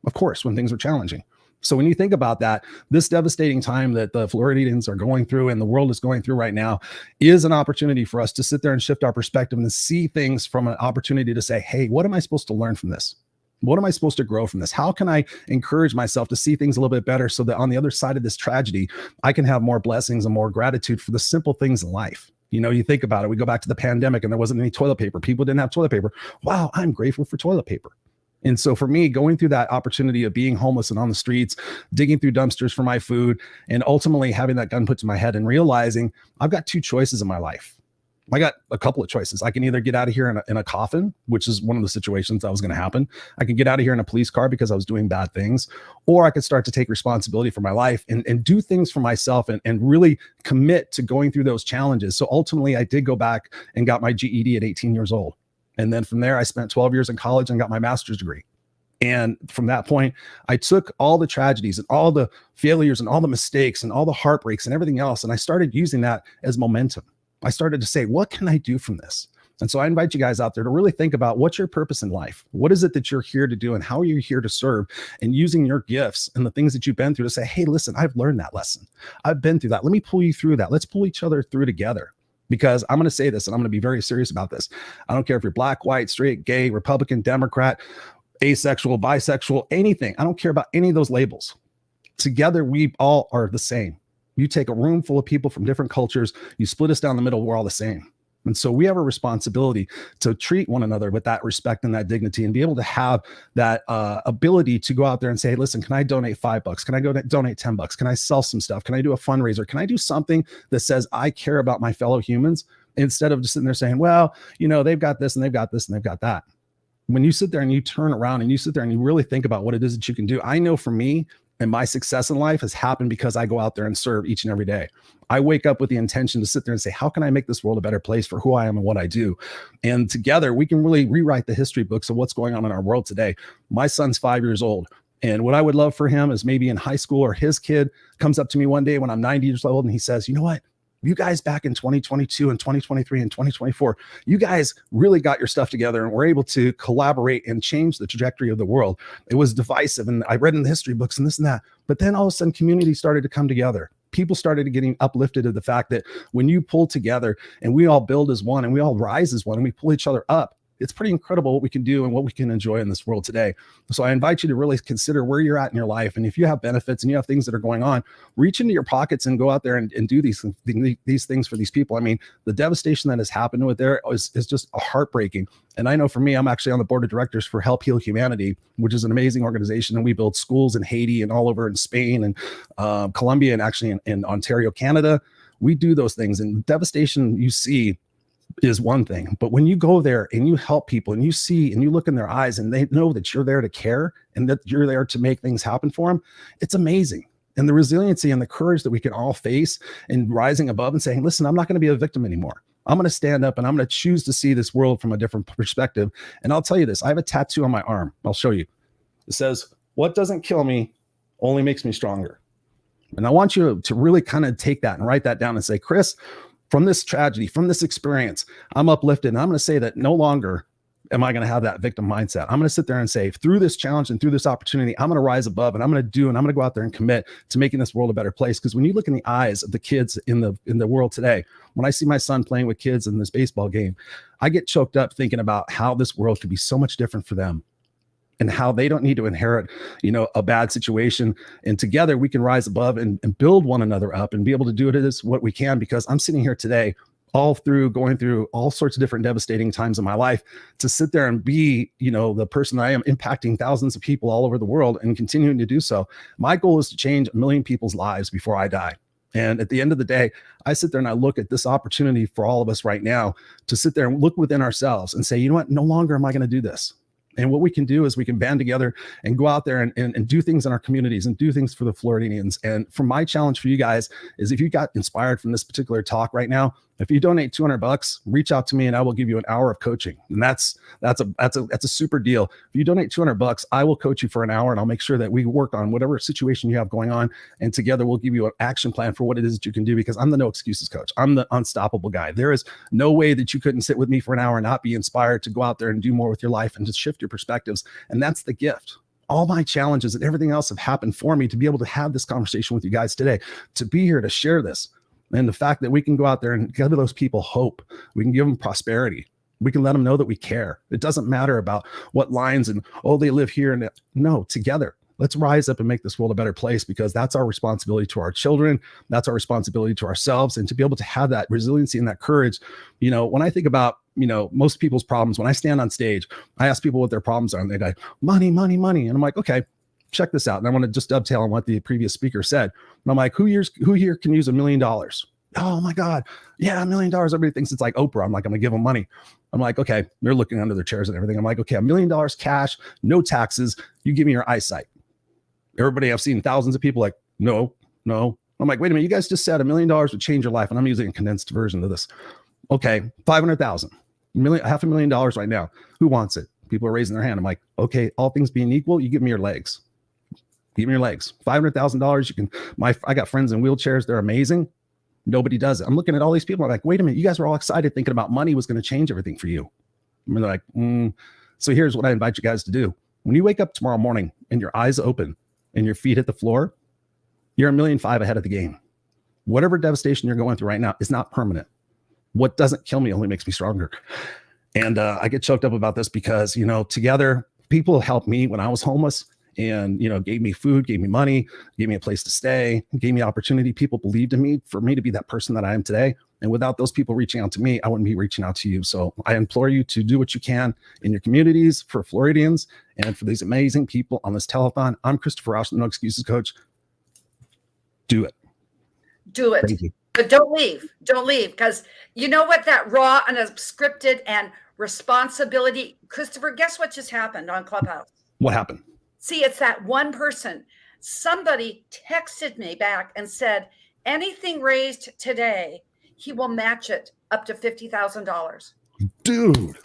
Of course, when things were challenging. So when you think about that, this devastating time that the Floridians are going through and the world is going through right now is an opportunity for us to sit there and shift our perspective and to see things from an opportunity to say, hey, what am I supposed to learn from this? What am I supposed to grow from this? How can I encourage myself to see things a little bit better so that on the other side of this tragedy, I can have more blessings and more gratitude for the simple things in life? You know, you think about it. We go back to the pandemic and there wasn't any toilet paper. People didn't have toilet paper. Wow, I'm grateful for toilet paper. And so for me, going through that opportunity of being homeless and on the streets, digging through dumpsters for my food, and ultimately having that gun put to my head and realizing I've got 2 choices in my life. I got a couple of choices. I can either get out of here in a coffin, which is one of the situations that was going to happen. I can get out of here in a police car because I was doing bad things, or I could start to take responsibility for my life and do things for myself and really commit to going through those challenges. So ultimately, I did go back and got my GED at 18 years old. And then from there, I spent 12 years in college and got my master's degree. And from that point, I took all the tragedies and all the failures and all the mistakes and all the heartbreaks and everything else, and I started using that as momentum. I started to say, what can I do from this? And so I invite you guys out there to really think about what's your purpose in life? What is it that you're here to do and how are you here to serve? And using your gifts and the things that you've been through to say, hey, listen, I've learned that lesson. I've been through that. Let me pull you through that. Let's pull each other through together. Because I'm going to say this, and I'm going to be very serious about this. I don't care if you're black, white, straight, gay, Republican, Democrat, asexual, bisexual, anything. I don't care about any of those labels. Together, we all are the same. You take a room full of people from different cultures, you split us down the middle, we're all the same. And so we have a responsibility to treat one another with that respect and that dignity, and be able to have that ability to go out there and say, hey, listen, can I donate $5? Can I go donate $10? Can I sell some stuff? Can I do a fundraiser? Can I do something that says I care about my fellow humans, instead of just sitting there saying, well, they've got this and they've got this and they've got that. When you sit there and you turn around and you sit there and you really think about what it is that you can do, I know for me, and my success in life has happened because I go out there and serve each and every day. I wake up with the intention to sit there and say, how can I make this world a better place for who I am and what I do? And together we can really rewrite the history books of what's going on in our world today. My son's 5 years old. And what I would love for him is maybe in high school, or his kid comes up to me one day when I'm 90 years old and he says, you know what? You guys back in 2022 and 2023 and 2024, you guys really got your stuff together and were able to collaborate and change the trajectory of the world. It was divisive, and I read in the history books and this and that, but then all of a sudden community started to come together. People started getting uplifted to the fact that when you pull together and we all build as one and we all rise as one and we pull each other up, it's pretty incredible what we can do and what we can enjoy in this world today. So I invite you to really consider where you're at in your life. And if you have benefits and you have things that are going on, reach into your pockets and go out there and do these things for these people. I mean, the devastation that has happened with there is just heartbreaking. And I know for me, I'm actually on the board of directors for Help Heal Humanity, which is an amazing organization. And we build schools in Haiti and all over in Spain and Colombia, and actually in Ontario, Canada. We do those things, and devastation you see is one thing, but when you go there and you help people and you see and you look in their eyes and they know that you're there to care and that you're there to make things happen for them, it's amazing. And the resiliency and the courage that we can all face and rising above and saying, listen, I'm not going to be a victim anymore. I'm going to stand up and I'm going to choose to see this world from a different perspective. And I'll tell you this, I have a tattoo on my arm. I'll show you. It says, what doesn't kill me only makes me stronger. And I want you to really kind of take that and write that down and say, Chris, from this tragedy, from this experience, I'm uplifted. And I'm going to say that no longer am I going to have that victim mindset. I'm going to sit there and say, through this challenge and through this opportunity, I'm going to rise above and I'm going to do, and I'm going to go out there and commit to making this world a better place. Because when you look in the eyes of the kids in the world today, when I see my son playing with kids in this baseball game, I get choked up thinking about how this world could be so much different for them, and how they don't need to inherit, a bad situation. And together we can rise above and build one another up and be able to do it as what we can. Because I'm sitting here today, going through all sorts of different devastating times in my life, to sit there and be, the person I am, impacting thousands of people all over the world and continuing to do so. My goal is to change 1 million people's lives before I die. And at the end of the day, I sit there and I look at this opportunity for all of us right now to sit there and look within ourselves and say, you know what, no longer am I going to do this. And what we can do is we can band together and go out there and do things in our communities and do things for the Floridians. And for my challenge for you guys is, if you got inspired from this particular talk right now, if you donate $200, reach out to me and I will give you an hour of coaching. And that's a super deal. If you donate $200, I will coach you for an hour and I'll make sure that we work on whatever situation you have going on. And together we'll give you an action plan for what it is that you can do, because I'm the no excuses coach. I'm the unstoppable guy. There is no way that you couldn't sit with me for an hour and not be inspired to go out there and do more with your life and just shift your perspectives. And that's the gift. All my challenges and everything else have happened for me to be able to have this conversation with you guys today, to be here to share this. And the fact that we can go out there and give those people hope, we can give them prosperity, we can let them know that we care. It doesn't matter about what lines and, they live here. And no, together, let's rise up and make this world a better place, because that's our responsibility to our children. That's our responsibility to ourselves. And to be able to have that resiliency and that courage, when I think about, most people's problems, when I stand on stage, I ask people what their problems are and they go, money, money, money. And I'm like, okay, check this out. And I want to just dovetail on what the previous speaker said. And I'm like, who here can use $1 million? Oh my God. Yeah, $1 million. Everybody thinks it's like Oprah. I'm like, I'm gonna give them money. I'm like, okay, they're looking under their chairs and everything. I'm like, okay, $1 million cash, no taxes. You give me your eyesight. Everybody, I've seen thousands of people like, no. I'm like, wait a minute, you guys just said $1 million would change your life. And I'm using a condensed version of this. Okay, 500,000, $500,000 right now. Who wants it? People are raising their hand. I'm like, okay, all things being equal, you give me your legs. Give me your legs. $500,000. I got friends in wheelchairs. They're amazing. Nobody does it. I'm looking at all these people. I'm like, wait a minute. You guys were all excited thinking about money was going to change everything for you. And they're like, So here's what I invite you guys to do. When you wake up tomorrow morning and your eyes open and your feet hit the floor, you're $1.5 million ahead of the game. Whatever devastation you're going through right now is not permanent. What doesn't kill me only makes me stronger. And I get choked up about this because, together people helped me when I was homeless. And, gave me food, gave me money, gave me a place to stay, gave me opportunity. People believed in me for me to be that person that I am today. And without those people reaching out to me, I wouldn't be reaching out to you. So I implore you to do what you can in your communities for Floridians and for these amazing people on this telethon. I'm Christopher Roush, the No Excuses Coach. Do it. Do it. Thank you. But don't leave. Don't leave. Because you know what? That raw and unscripted and responsibility. Christopher, guess what just happened on Clubhouse? What happened? See, it's that one person. Somebody texted me back and said, anything raised today, he will match it up to $50,000. Dude.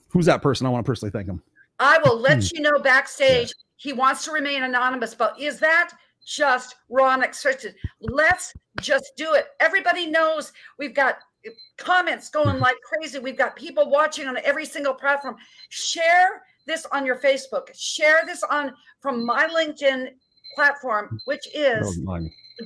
Who's that person? I want to personally thank him. I will let you know backstage. He wants to remain anonymous, but is that just raw and unexpected? Let's just do it. Everybody knows we've got comments going like crazy. We've got people watching on every single platform. Share this on your Facebook. Share this on from my LinkedIn platform, which is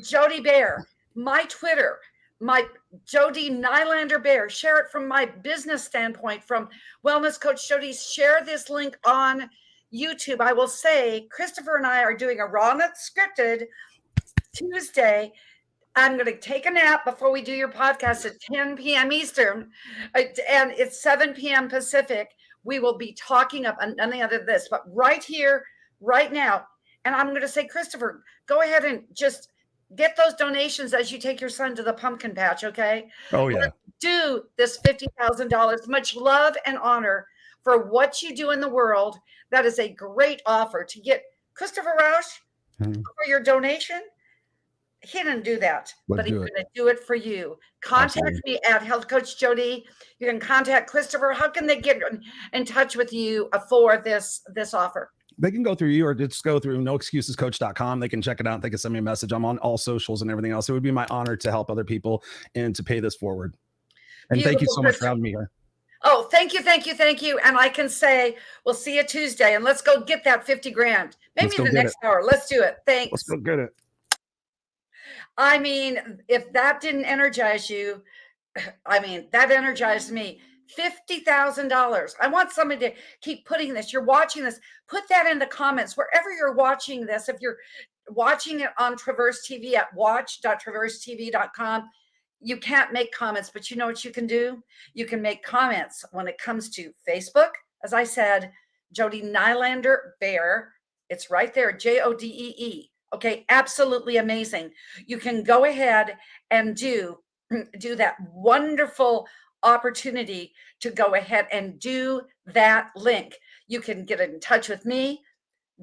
Jody Bear, my Twitter, my Jody Nylander Bear. Share it from my business standpoint, from Wellness Coach Jody. Share this link on YouTube. I will say Christopher and I are doing a raw and unscripted Tuesday. I'm going to take a nap before we do your podcast at 10 p.m. Eastern, and it's 7 p.m. Pacific. We will be talking up on none other than this, but right here, right now. And I'm going to say, Christopher, go ahead and just get those donations as you take your son to the pumpkin patch, okay? Oh, yeah. Let's do this $50,000. Much love and honor for what you do in the world. That is a great offer to get Christopher Roush for your donation. He didn't do that, but he's going to do it for you. Contact me at Health Coach Jody. You can contact Christopher. How can they get in touch with you for this offer? They can go through you or just go through noexcusescoach.com. They can check it out. They can send me a message. I'm on all socials and everything else. It would be my honor to help other people and to pay this forward. And thank you so much for having me here. Oh, thank you, thank you, thank you. And I can say, we'll see you Tuesday, and let's go get that 50 grand. Maybe in the next hour. Let's do it. Thanks. Let's go get it. I mean, if that didn't energize you, I mean, that energized me. $50,000. I want somebody to keep putting this. You're watching this. Put that in the comments wherever you're watching this. If you're watching it on Traverse TV at watch.traversetv.com, you can't make comments, but you know what you can do? You can make comments when it comes to Facebook. As I said, Jody Nylander Bear. It's right there, Jodee. Okay, absolutely amazing. You can go ahead and do that wonderful opportunity to go ahead and do that link. You can get in touch with me,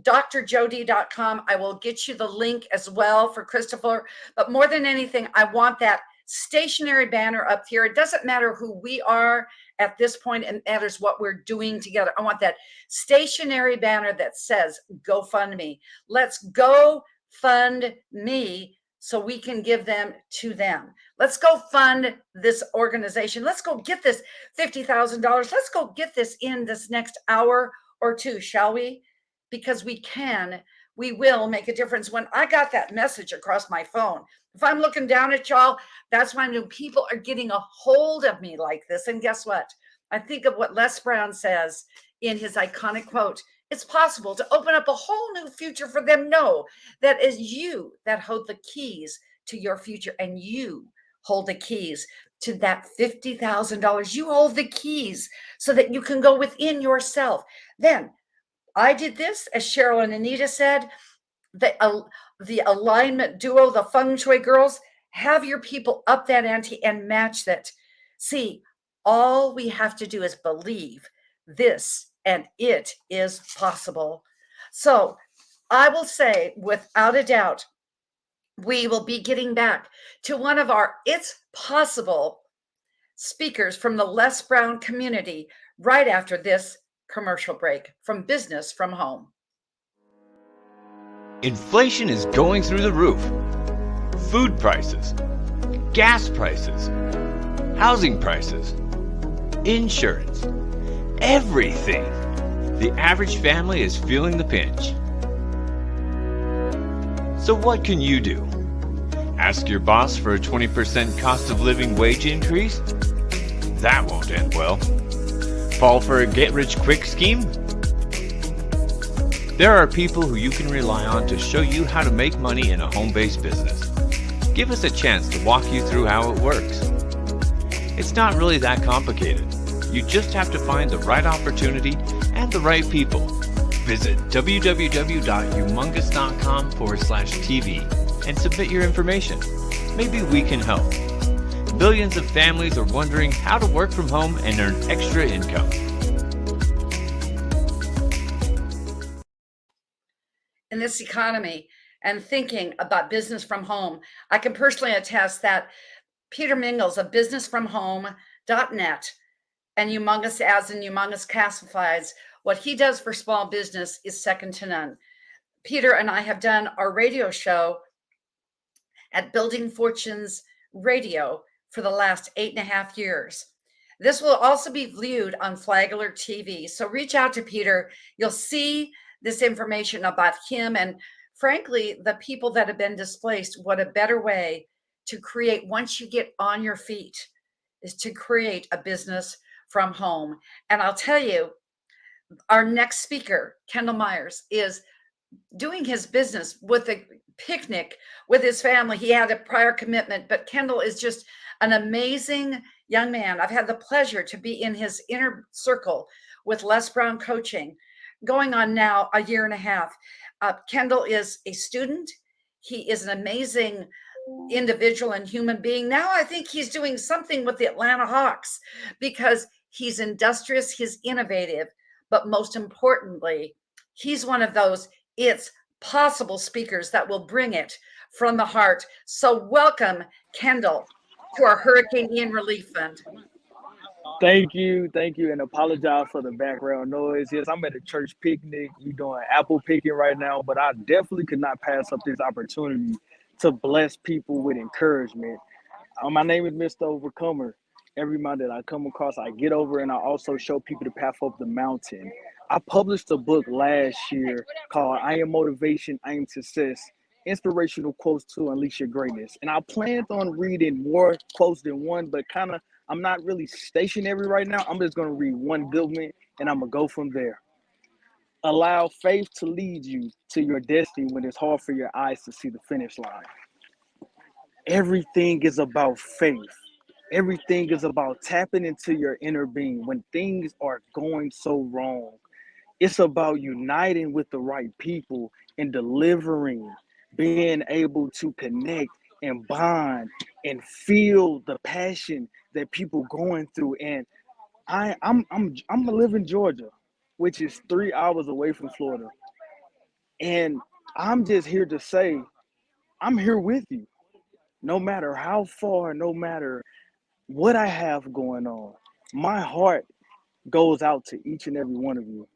drjodee.com. I will get you the link as well for Christopher. But more than anything, I want that stationary banner up here. It doesn't matter who we are at this point. It matters what we're doing together. I want that stationary banner that says GoFundMe. Let's go fund me so we can give them to them. Let's go fund this organization. Let's go get this $50,000. Let's go get this in this next hour or two, shall we? Because we will make a difference. When I got that message across my phone, if I'm looking down at y'all, that's when I know people are getting a hold of me like this. And guess what? I think of what Les Brown says in his iconic quote. It's possible to open up a whole new future for them. Know that is you that hold the keys to your future, and you hold the keys to that $50,000. You hold the keys so that you can go within yourself. Then I did this, as Cheryl and Anita said, the alignment duo, the feng shui girls, have your people up that ante and match that. See, all we have to do is believe this, and it is possible. So I will say, without a doubt, we will be getting back to one of our It's Possible speakers from the Les Brown community right after this commercial break from Business from Home. Inflation is going through the roof. Food prices, gas prices, housing prices, insurance, everything. The average family is feeling the pinch. So what can you do? Ask your boss for a 20% cost of living wage increase? That won't end well. Fall for a get-rich-quick scheme? There are people who you can rely on to show you how to make money in a home-based business. Give us a chance to walk you through how it works. It's not really that complicated. You just have to find the right opportunity and the right people. Visit www.humongous.com/TV and submit your information. Maybe we can help. Billions of families are wondering how to work from home and earn extra income. In this economy and thinking about business from home, I can personally attest that Peter Mingles of businessfromhome.net and Humongous Ads and Humongous Classifieds, what he does for small business is second to none. Peter and I have done our radio show at Building Fortunes Radio for the last 8.5 years. This will also be viewed on Flagler TV. So reach out to Peter. You'll see this information about him and, frankly, the people that have been displaced. What a better way to create, once you get on your feet, is to create a business from home. And I'll tell you, our next speaker, Kendall Myers, is doing his business with a picnic with his family. He had a prior commitment, but Kendall is just an amazing young man. I've had the pleasure to be in his inner circle with Les Brown Coaching, going on now 1.5 years. Kendall is a student. He is an amazing individual and human being. Now I think he's doing something with the Atlanta Hawks because he's industrious, he's innovative, but most importantly, he's one of those it's possible speakers that will bring it from the heart. So welcome, Kendall, to our Hurricane Ian Relief Fund. Thank you, and apologize for the background noise. Yes, I'm at a church picnic. We're doing apple picking right now, but I definitely could not pass up this opportunity to bless people with encouragement. My name is Mr. Overcomer. Every mountain that I come across, I get over, and I also show people the path up the mountain. I published a book last year called I Am Motivation, I Am Success, Inspirational Quotes to Unleash Your Greatness. And I planned on reading more quotes than one, but I'm not really stationary right now. I'm just going to read one good one, and I'm going to go from there. Allow faith to lead you to your destiny when it's hard for your eyes to see the finish line. Everything is about faith. Everything is about tapping into your inner being when things are going so wrong. It's about uniting with the right people and delivering, being able to connect and bond and feel the passion that people going through. And I'm live in Georgia, which is 3 hours away from Florida. And I'm just here to say, I'm here with you. No matter how far, no matter what I have going on, my heart goes out to each and every one of you.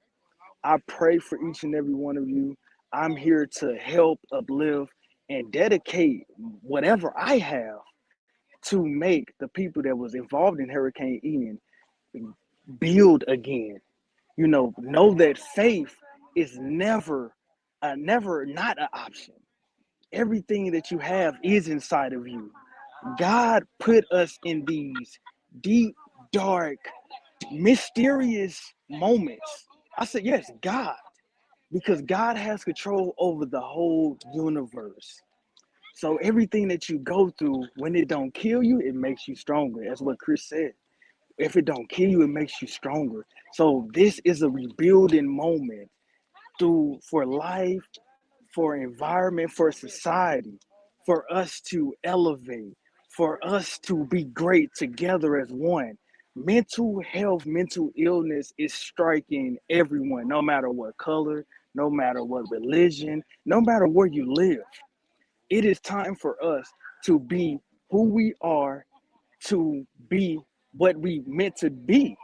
I pray for each and every one of you. I'm here to help, uplift, and dedicate whatever I have to make the people that was involved in Hurricane Ian build again. Know that faith is never not an option. Everything that you have is inside of you. God put us in these deep, dark, mysterious moments. I said, yes, God, because God has control over the whole universe. So everything that you go through, when it don't kill you, it makes you stronger. That's what Chris said. If it don't kill you, it makes you stronger. So this is a rebuilding moment for life, for environment, for society, for us to elevate, for us to be great together as one. Mental health, mental illness is striking everyone, no matter what color, no matter what religion, no matter where you live. It is time for us to be who we are, to be what we meant to be.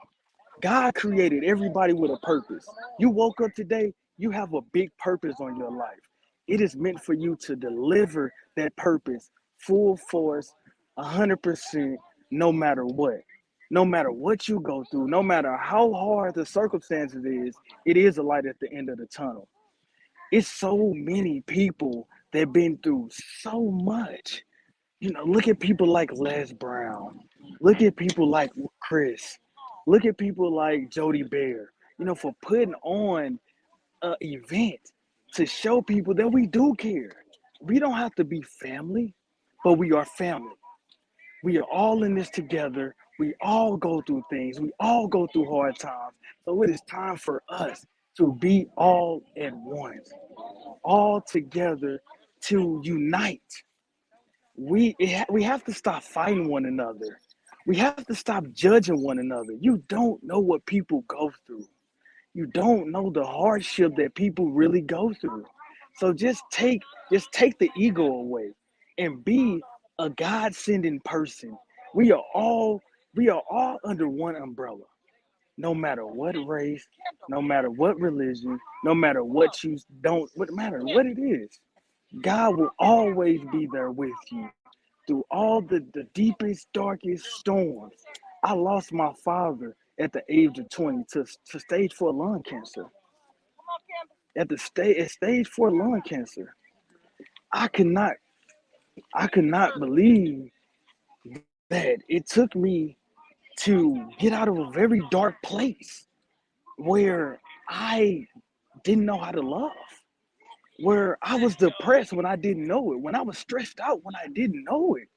God created everybody with a purpose. You woke up today, you have a big purpose on your life. It is meant for you to deliver that purpose full force, 100%, no matter what. No matter what you go through, no matter how hard the circumstances is, it is a light at the end of the tunnel. It's so many people that been through so much. Look at people like Les Brown. Look at people like Chris. Look at people like Jody Bear, for putting on an event to show people that we do care. We don't have to be family. but we are family. We are all in this together. We all go through things. We all go through hard times. So it is time for us to be all at once, all together to unite. We have to stop fighting one another. We have to stop judging one another. You don't know what people go through. You don't know the hardship that people really go through. So just take the ego away and be a God sending person. We are all we are all under one umbrella. No matter what race, no matter what religion, no matter what you don't, what matter what it is, God will always be there with you through all the deepest, darkest storms. I lost my father at the age of 20 to stage 4 lung cancer. At stage 4 lung cancer. I could not believe that it took me to get out of a very dark place where I didn't know how to love, where I was depressed when I didn't know it, when I was stressed out when I didn't know it.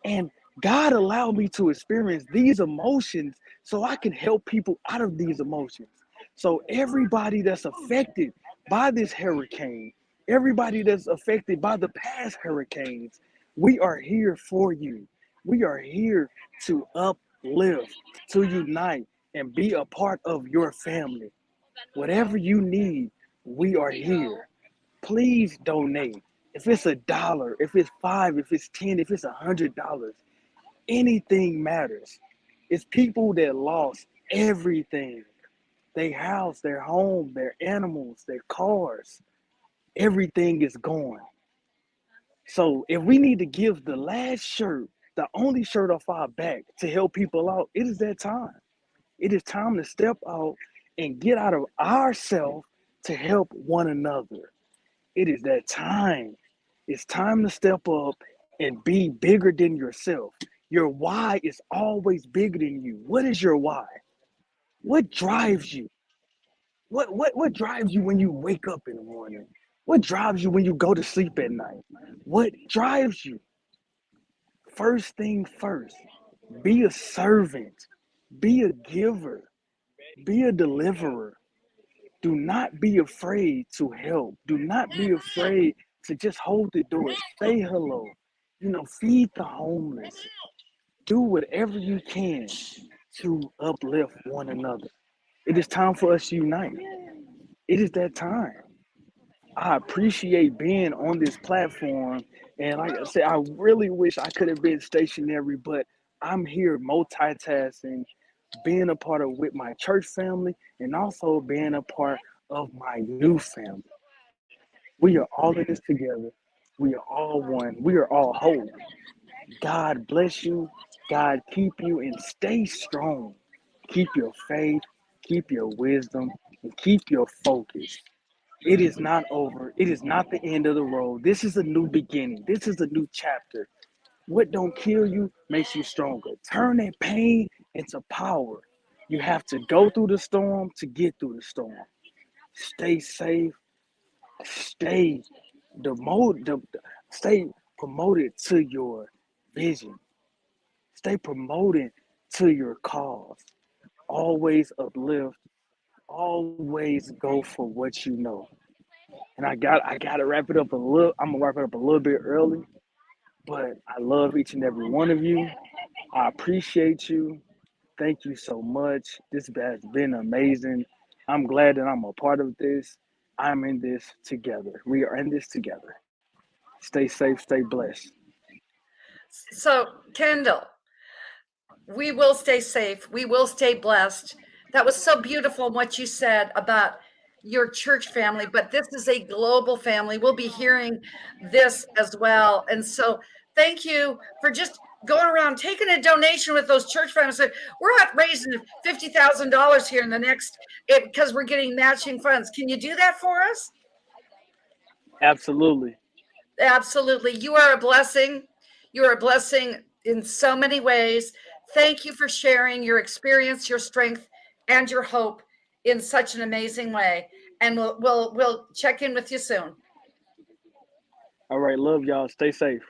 And God allowed me to experience these emotions so I can help people out of these emotions. So everybody that's affected by this hurricane, everybody that's affected by the past hurricanes, we are here for you. We are here to uplift, to unite, and be a part of your family. Whatever you need, we are here. Please donate. If it's $1, if it's five, if it's 10, if it's $100, anything matters. It's people that lost everything. Their house, their home, their animals, their cars. Everything is gone. So if we need to give the last shirt, the only shirt off our back to help people out, it is that time. It is time to step out and get out of ourselves to help one another. It is that time. It's time to step up and be bigger than yourself. Your why is always bigger than you. What is your why? What drives you? What drives you when you wake up in the morning? What drives you when you go to sleep at night? What drives you? First thing first, be a servant, be a giver, be a deliverer. Do not be afraid to help. Do not be afraid to just hold the door, say hello, feed the homeless. Do whatever you can to uplift one another. It is time for us to unite. It is that time. I appreciate being on this platform. And like I said, I really wish I could have been stationary, but I'm here multitasking, being a part of with my church family and also being a part of my new family. We are all in this together. We are all one. We are all whole. God bless you. God keep you and stay strong. Keep your faith, keep your wisdom, and keep your focus. It is not over. It is not the end of the road. This is a new beginning. This is a new chapter. What don't kill you makes you stronger. Turn that pain into power. You have to go through the storm to get through the storm. Stay safe. Stay stay promoted to your vision. Stay promoted to your cause. Always uplift. Always go for what you know. And I gotta wrap it up a little. I'm gonna wrap it up a little bit early, but I love each and every one of you. I appreciate you. Thank you so much. This has been amazing. I'm glad that I'm a part of this. I'm in this together. We are in this together. Stay safe, stay blessed. So, Kendall, we will stay safe. We will stay blessed. That was so beautiful what you said about your church family, but this is a global family. We'll be hearing this as well. And so, thank you for just going around taking a donation with those church families. So we're not raising $50,000 here in the next because we're getting matching funds. Can you do that for us? Absolutely. Absolutely. You are a blessing. You are a blessing in so many ways. Thank you for sharing your experience, your strength, and your hope in such an amazing way. And we'll check in with you soon. All right, love y'all. Stay safe.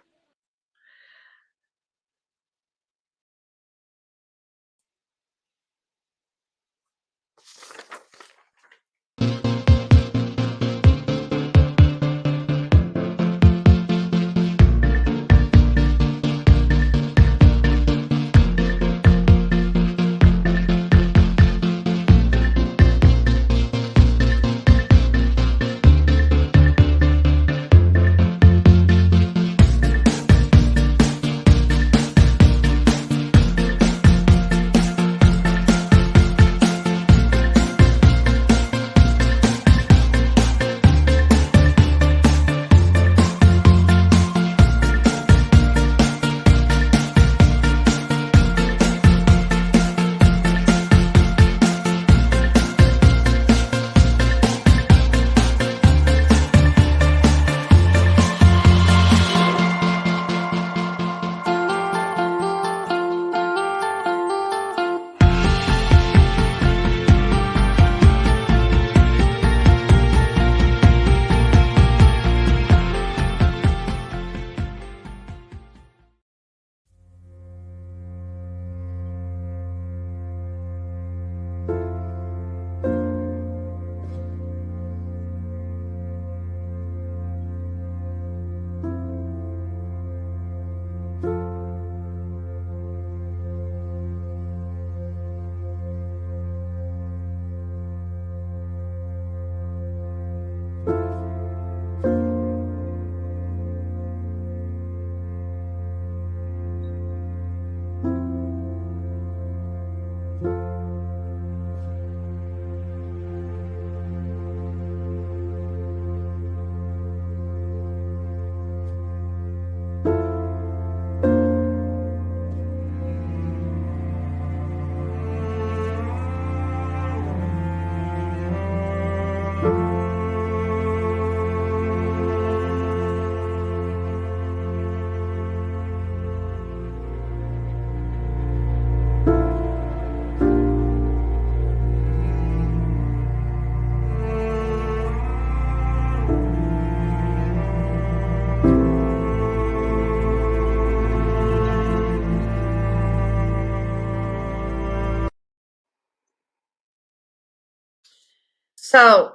So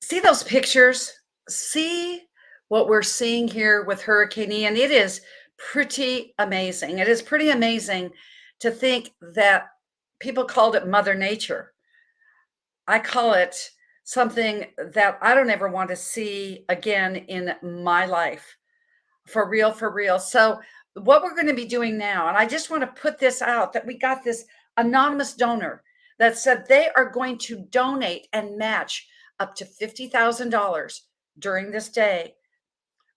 see those pictures? See what we're seeing here with Hurricane Ian? It is pretty amazing. It is pretty amazing to think that people called it Mother Nature. I call it something that I don't ever want to see again in my life. For real, for real. So, what we're going to be doing now, and I just want to put this out that we got this anonymous donor that said they are going to donate and match up to $50,000 during this day.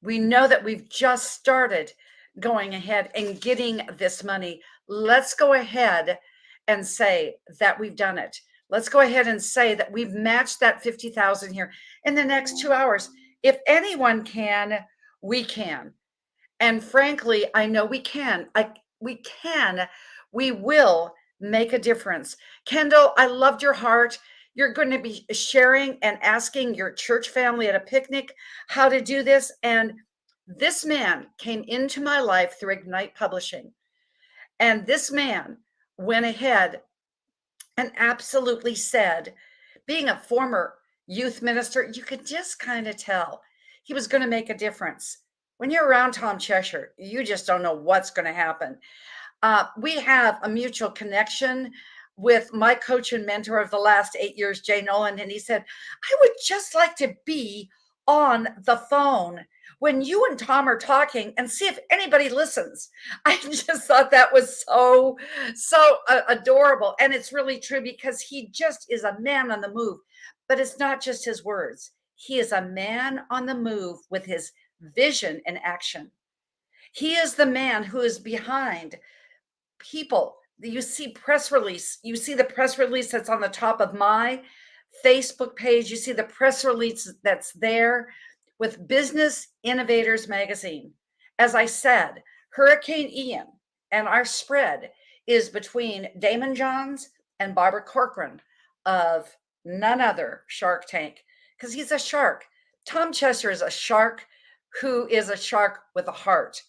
We know that we've just started going ahead and getting this money. Let's go ahead and say that we've done it. Let's go ahead and say that we've matched that 50,000 here in the next 2 hours. If anyone can, we can. And frankly, I know we can. We will make a difference. Kendall, I loved your heart. You're going to be sharing and asking your church family at a picnic how to do this. And this man came into my life through Ignite Publishing. And this man went ahead and absolutely said, being a former youth minister, you could just kind of tell he was going to make a difference. When you're around Tom Cheshire, you just don't know what's going to happen. We have a mutual connection with my coach and mentor of the last 8 years, Jay Nolan. And he said, I would just like to be on the phone when you and Tom are talking and see if anybody listens. I just thought that was so adorable. And it's really true because he just is a man on the move. But it's not just his words. He is a man on the move with his vision and action. He is the man who is behind people. You see press release. You see the press release that's on the top of my Facebook page. You see the press release that's there with Business Innovators Magazine. As I said, Hurricane Ian and our spread is between Damon Johns and Barbara Corcoran of none other Shark Tank, because he's a shark. Tom Cheshire is a shark who is a shark with a heart.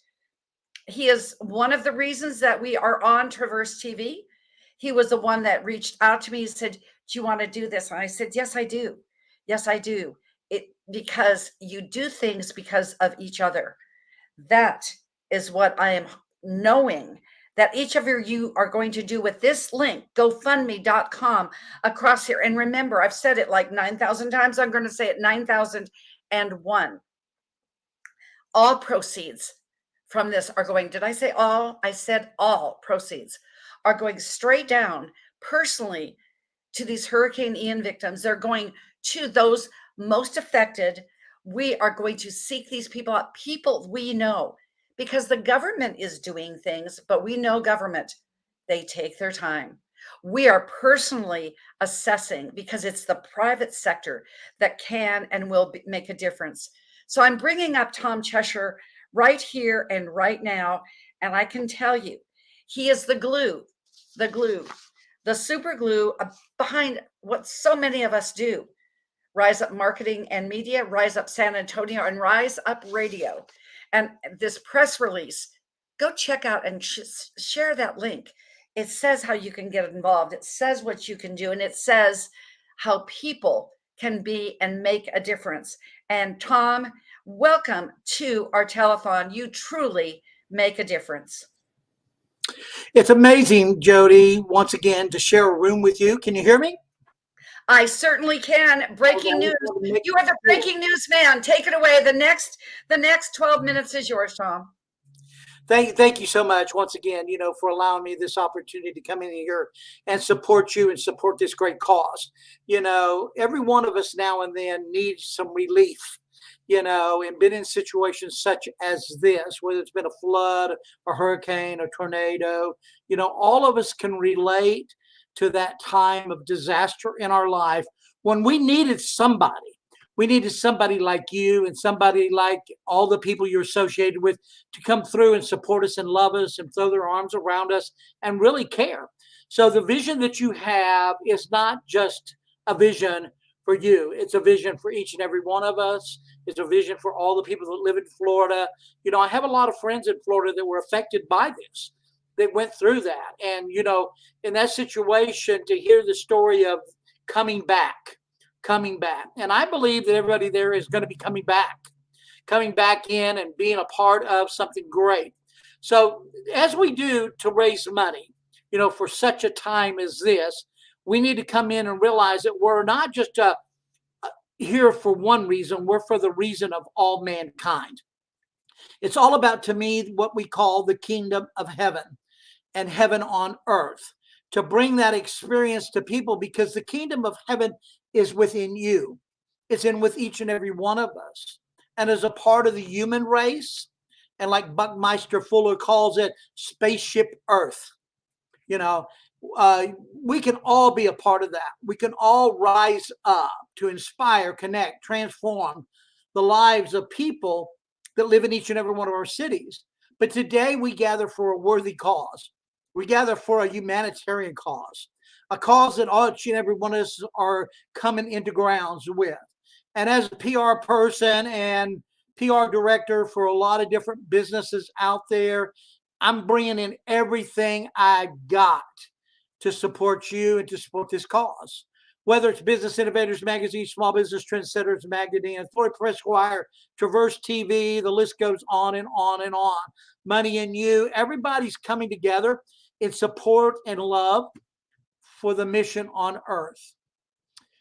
He is one of the reasons that we are on Traverse TV. He was the one that reached out to me. He said, do you want to do this? And I said, yes, I do. Yes, I do. Because you do things because of each other. That is what I am knowing that each of you are going to do with this link, GoFundMe.com across here. And remember, I've said it like 9,000 times. I'm going to say it 9,001. All proceeds from this are going, did I say all? I said all proceeds are going straight down personally to these Hurricane Ian victims. They're going to those most affected. We are going to seek these people out, people we know, because the government is doing things, but we know government, they take their time. We are personally assessing because it's the private sector that can and will make a difference. So I'm bringing up Tom Cheshire right here and right now. And I can tell you, he is the glue, the super glue behind what so many of us do. Rise Up Marketing and Media, Rise Up San Antonio, and Rise Up Radio. And this press release, go check out and share that link. It says how you can get involved. It says what you can do. And it says how people can be and make a difference. And Tom, welcome to our telethon. You truly make a difference. It's amazing, Jody, once again, to share a room with you. Can you hear me? I certainly can. Breaking news. You are the breaking news man. Take it away. The next 12 minutes is yours, Tom. Thank you so much once again, for allowing me this opportunity to come in here and support you and support this great cause. Every one of us now and then needs some relief, and been in situations such as this, whether it's been a flood, a hurricane, a tornado, all of us can relate to that time of disaster in our life when we needed somebody. We needed somebody like you and somebody like all the people you're associated with to come through and support us and love us and throw their arms around us and really care. So the vision that you have is not just a vision for you. It's a vision for each and every one of us. It's a vision for all the people that live in Florida. I have a lot of friends in Florida that were affected by this. They went through that. And, in that situation, to hear the story of coming back coming back. And I believe that everybody there is going to be coming back in and being a part of something great. So as we do to raise money, for such a time as this, we need to come in and realize that we're not just here for one reason, we're for the reason of all mankind. It's all about, to me, what we call the kingdom of heaven and heaven on earth, to bring that experience to people, because the kingdom of heaven is within you. It's in with each and every one of us. And as a part of the human race, and like Buckminster Fuller calls it, spaceship Earth, we can all be a part of that. We can all rise up to inspire, connect, transform the lives of people that live in each and every one of our cities. But today we gather for a worthy cause. We gather for a humanitarian cause, a cause that each and every one of us are coming into grounds with. And as a PR person and PR director for a lot of different businesses out there, I'm bringing in everything I got to support you and to support this cause. Whether it's Business Innovators Magazine, Small Business Trendsetters Magazine, Florida Press Wire, Traverse TV, the list goes on and on and on. Money in You, everybody's coming together in support and love for the mission on earth.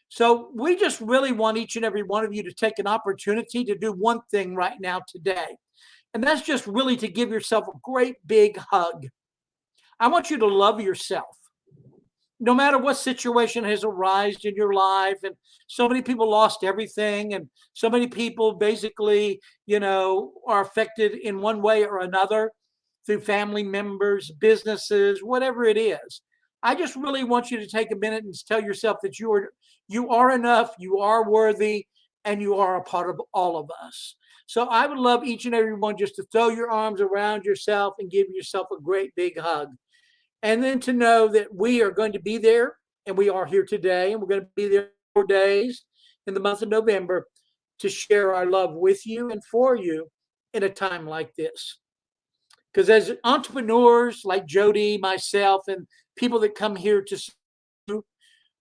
So we just really want each and every one of you to take an opportunity to do one thing right now today. And that's just really to give yourself a great big hug. I want you to love yourself. No matter what situation has arisen in your life, and so many people lost everything, and so many people basically, are affected in one way or another through family members, businesses, whatever it is. I just really want you to take a minute and tell yourself that you are enough, you are worthy, and you are a part of all of us. So I would love each and every one just to throw your arms around yourself and give yourself a great big hug. And then to know that we are going to be there, and we are here today, and we're going to be there 4 days in the month of November to share our love with you and for you in a time like this. Because as entrepreneurs like Jody, myself, and people that come here to see,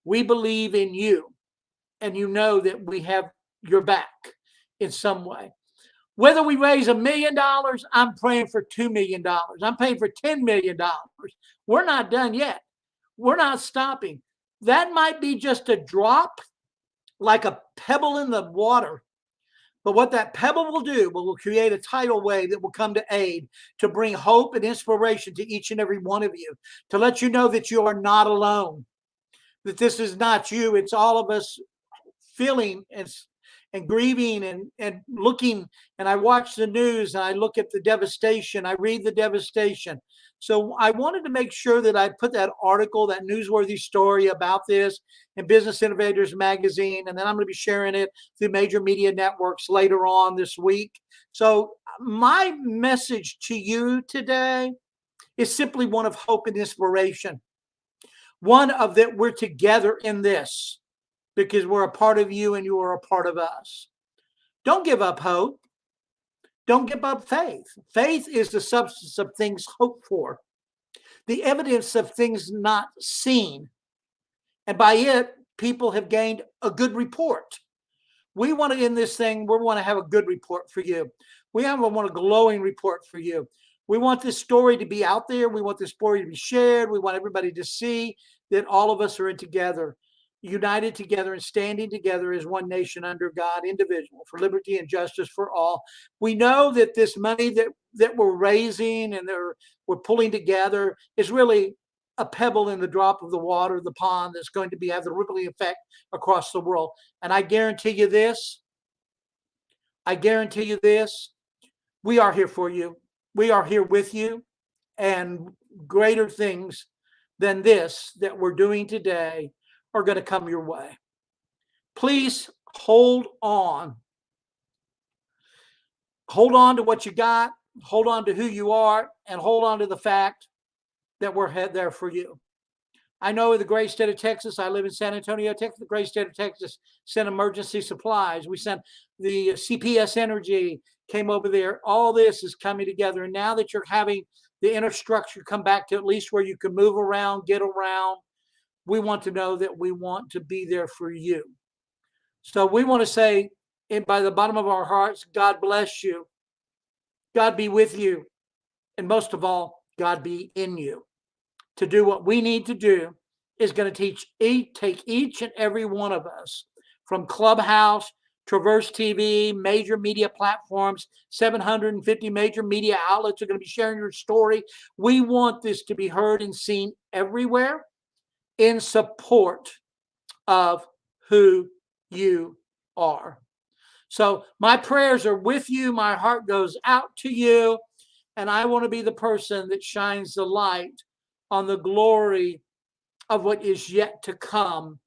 we believe in you, and you know that we have your back in some way. Whether we raise $1 million, I'm praying for $2 million. I'm praying for $10 million. We're not done yet. We're not stopping. That might be just a drop, like a pebble in the water. But what that pebble will do, will create a tidal wave that will come to aid, to bring hope and inspiration to each and every one of you, to let you know that you are not alone, that this is not you. It's all of us feeling and grieving and looking. And I watch the news and I look at the devastation. I read the devastation. So I wanted to make sure that I put that article, that newsworthy story about this in Business Innovators Magazine. And then I'm going to be sharing it through major media networks later on this week. So my message to you today is simply one of hope and inspiration. One of that we're together in this, because we're a part of you and you are a part of us. Don't give up hope. Don't give up faith. Faith is the substance of things hoped for, the evidence of things not seen. And by it, people have gained a good report. We want to end this thing, we want to have a good report for you. We want a glowing report for you. We want this story to be out there. We want this story to be shared. We want everybody to see that all of us are in together, united together and standing together as one nation under God, indivisible, for liberty and justice for all. We know that this money that we're raising and we're pulling together is really a pebble in the drop of the water, the pond, that's going to have the rippling effect across the world. And I guarantee you this, we are here for you. We are here with you, and greater things than this that we're doing today are going to come your way. Please hold on. Hold on to what you got. Hold on to who you are, and hold on to the fact that we're there for you. I know in the great state of Texas, I live in San Antonio, Texas, the great state of Texas sent emergency supplies. We sent the CPS Energy came over there. All this is coming together. And now that you're having the infrastructure come back to at least where you can move around, get around, we want to know that we want to be there for you. So we want to say, by the bottom of our hearts, God bless you. God be with you. And most of all, God be in you. To do what we need to do is going to take each and every one of us from Clubhouse, Traverse TV, major media platforms, 750 major media outlets are going to be sharing your story. We want this to be heard and seen everywhere in support of who you are. So my prayers are with you. My heart goes out to you. And I want to be the person that shines the light on the glory of what is yet to come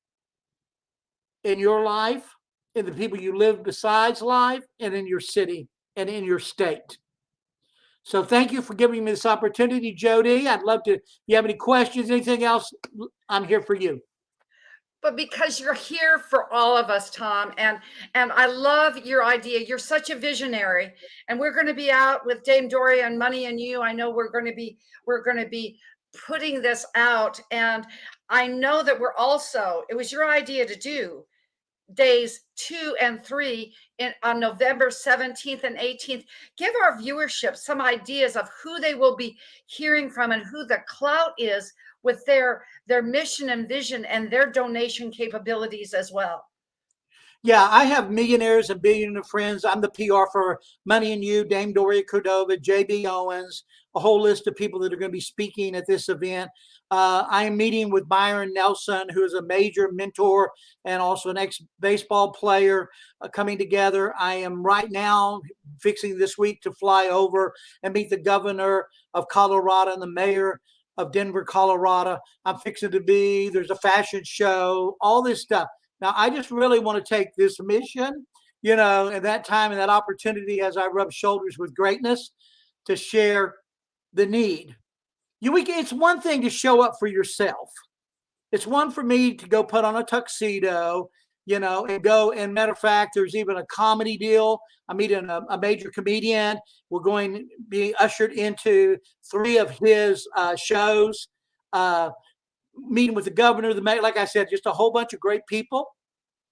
in your life, in the people you live besides life, and in your city and in your state. So thank you for giving me this opportunity, Jody. I'd love to, if you have any questions, anything else, I'm here for you. But because you're here for all of us, Tom, and I love your idea. You're such a visionary, and we're going to be out with Dame Doria and Money and You. I know we're going to be putting this out, and I know that we're also, it was your idea to do days 2 and 3 on November 17th and 18th. Give our viewership some ideas of who they will be hearing from and who the clout is with their mission and vision and their donation capabilities as well. Yeah, I have millionaires and billionaire friends. I'm the PR for Money and You, Dame Doria Cordova, JB Owens, a whole list of people that are going to be speaking at this event. I am meeting with Byron Nelson, who is a major mentor and also an ex-baseball player, coming together. I am right now fixing this week to fly over and meet the governor of Colorado and the mayor of Denver, Colorado. I'm fixing to be, there's a fashion show, all this stuff. Now, I just really want to take this mission, at that time and that opportunity as I rub shoulders with greatness to share the need. It's one thing to show up for yourself. It's one for me to go put on a tuxedo, and go. And matter of fact, there's even a comedy deal. I'm meeting a major comedian. We're going to be ushered into 3 of his shows. Meeting with the governor, the mayor, like I said, just a whole bunch of great people,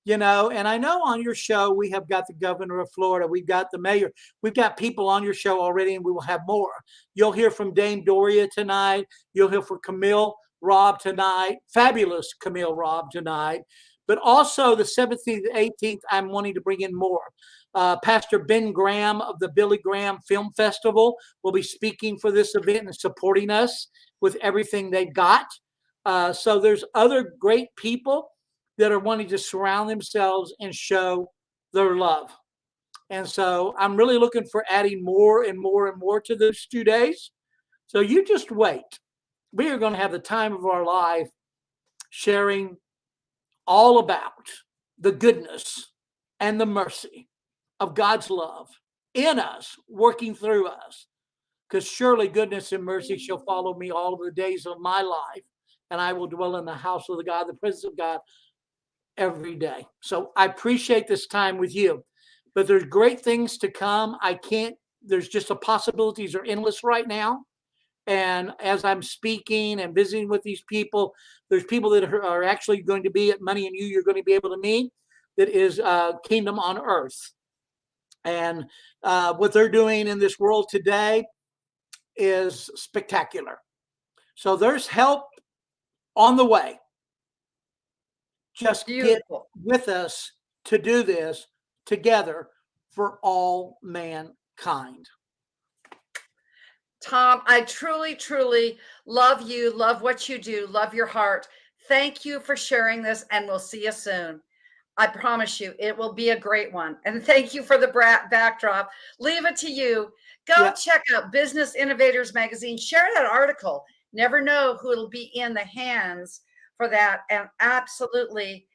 and I know on your show, we have got the governor of Florida. We've got the mayor. We've got people on your show already, and we will have more. You'll hear from Dame Doria tonight. You'll hear from Camille Robb tonight, fabulous Camille Robb tonight. But also the 17th, 18th, I'm wanting to bring in more. Pastor Ben Graham of the Billy Graham Film Festival will be speaking for this event and supporting us with everything they've got. So there's other great people that are wanting to surround themselves and show their love. And so I'm really looking for adding more and more and more to those 2 days. So you just wait. We are going to have the time of our life sharing all about the goodness and the mercy of God's love in us, working through us. Because surely goodness and mercy shall follow me all of the days of my life, and I will dwell in the house of the God, the presence of God, every day. So I appreciate this time with you, but there's great things to come. There's just the possibilities are endless right now. And as I'm speaking and visiting with these people, there's people that are actually going to be at Money and You, you're going to be able to meet, that is Kingdom on Earth. And what they're doing in this world today is spectacular. So there's help on the way. Just Beautiful. Get with us to do this together for all mankind. Tom, I truly, truly love you, love what you do, love your heart. Thank you for sharing this, and we'll see you soon. I promise you, it will be a great one. And thank you for the backdrop. Leave it to you. Go check out Business Innovators Magazine. Share that article. Never know who it'll be in the hands for that. And absolutely,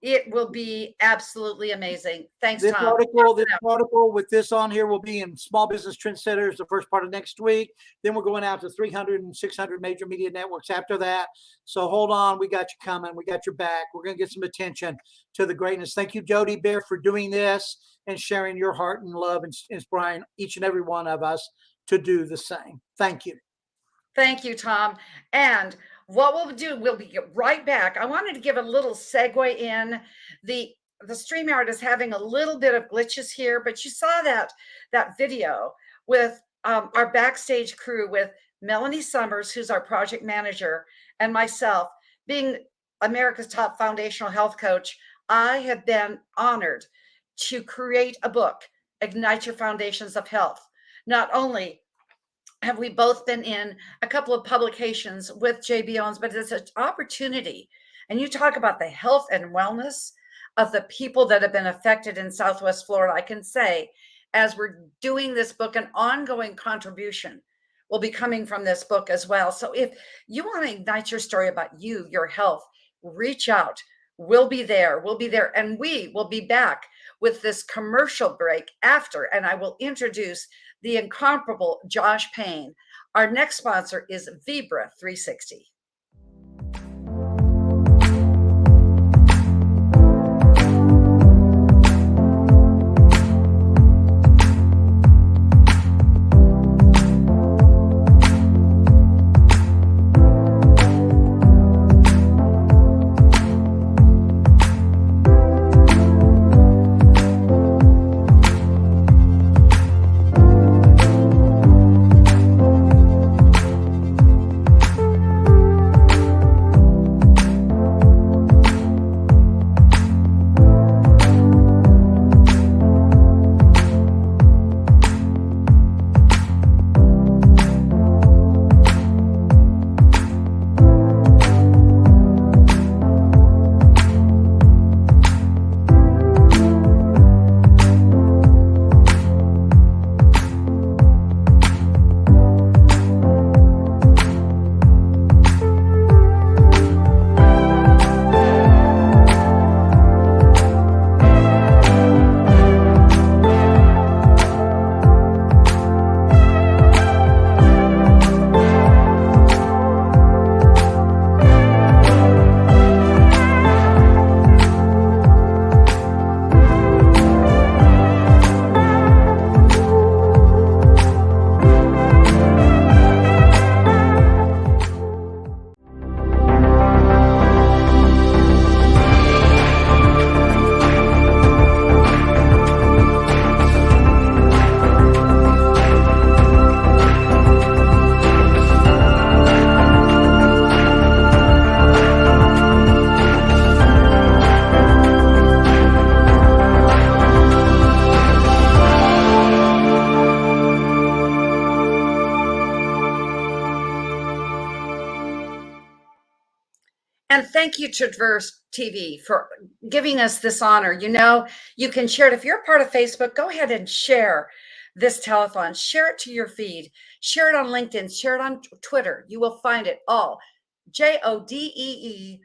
it will be absolutely amazing. Thanks, This Tom. article with this on here will be in Small Business Trendsetters the first part of next week. Then we're going out to 300 and 600 major media networks after that. So hold on. We got you coming. We got your back. We're going to get some attention to the greatness. Thank you, Jody Bear, for doing this and sharing your heart and love and inspiring each and every one of us to do the same. Thank you. Thank you, Tom. And what we'll do, we'll be right back. I wanted to give a little segue in. The the StreamYard is having a little bit of glitches here, but you saw that video with our backstage crew with Melanie Summers, who's our project manager, and myself. Being America's top foundational health coach, I have been honored to create a book, Ignite Your Foundations of Health. Not only have we both been in a couple of publications with JB Owens, but it's an opportunity. And you talk about the health and wellness of the people that have been affected in Southwest Florida. I can say, as we're doing this book, an ongoing contribution will be coming from this book as well. So if you want to ignite your story about you, your health, reach out. We'll be there. We'll be there. And we will be back with this commercial break after. And I will introduce the incomparable Josh Payne. Our next sponsor is Vibra 360. And thank you, Traverse TV, for giving us this honor. You know, you can share it. If you're a part of Facebook, go ahead and share this telethon. Share it to your feed. Share it on LinkedIn. Share it on Twitter. You will find it all. JODEEBAER.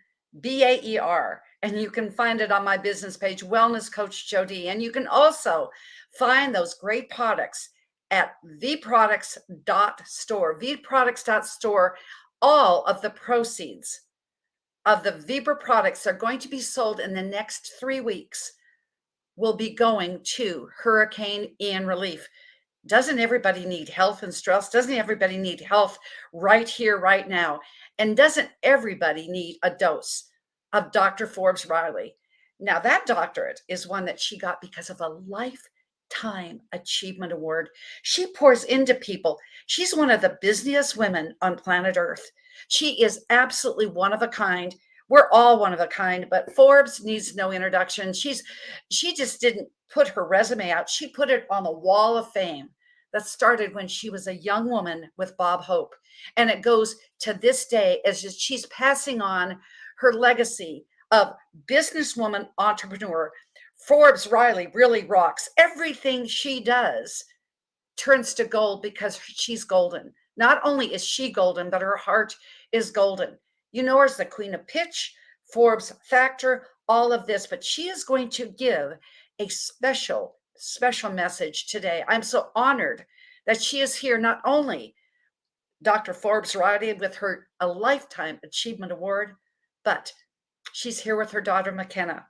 And you can find it on my business page, Wellness Coach Jody. And you can also find those great products at vproducts.store. vproducts.store. All of the proceeds of the Vibra products are going to be sold in the next 3 weeks will be going to Hurricane Ian relief. Doesn't everybody need health and stress? Doesn't everybody need health right here, right now? And doesn't everybody need a dose of Dr. Forbes Riley? Now, that doctorate is one that she got because of a Lifetime Achievement Award. She pours into people. She's one of the busiest women on planet Earth. She is absolutely one of a kind. We're all one of a kind, but Forbes needs no introduction. She just didn't put her resume out. She put it on the wall of fame that started when she was a young woman with Bob Hope. And it goes to this day as she's passing on her legacy of businesswoman, entrepreneur. Forbes Riley really rocks. Everything she does turns to gold because she's golden. Not only is she golden, but her heart is golden. You know her as the queen of pitch, Forbes factor, all of this, but she is going to give a special message today. I'm so honored that she is here. Not only Dr. Forbes Riley with her a Lifetime Achievement Award, but she's here with her daughter, McKenna.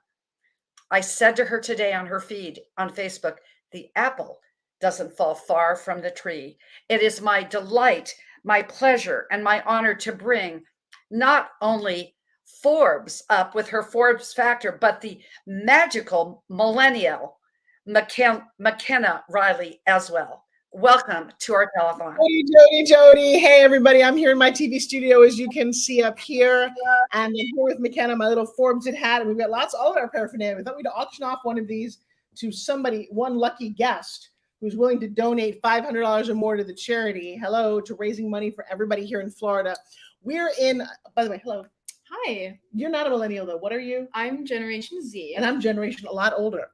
I said to her today on her feed on Facebook, the apple doesn't fall far from the tree. It is my delight, my pleasure, and my honor to bring not only Forbes up with her Forbes factor, but the magical millennial McKenna Riley as well. Welcome to our telethon. Jody. Hey, everybody. I'm here in my TV studio, as you can see up here. And I'm here with McKenna, my little Forbes hat. And we've got all of our paraphernalia. We thought we'd auction off one of these to somebody, one lucky guest who's willing to donate $500 or more to the charity. Hello, to raising money for everybody here in Florida. We're in, by the way, hello. Hi. You're not a millennial, though. What are you? I'm Generation Z. And I'm generation a lot older.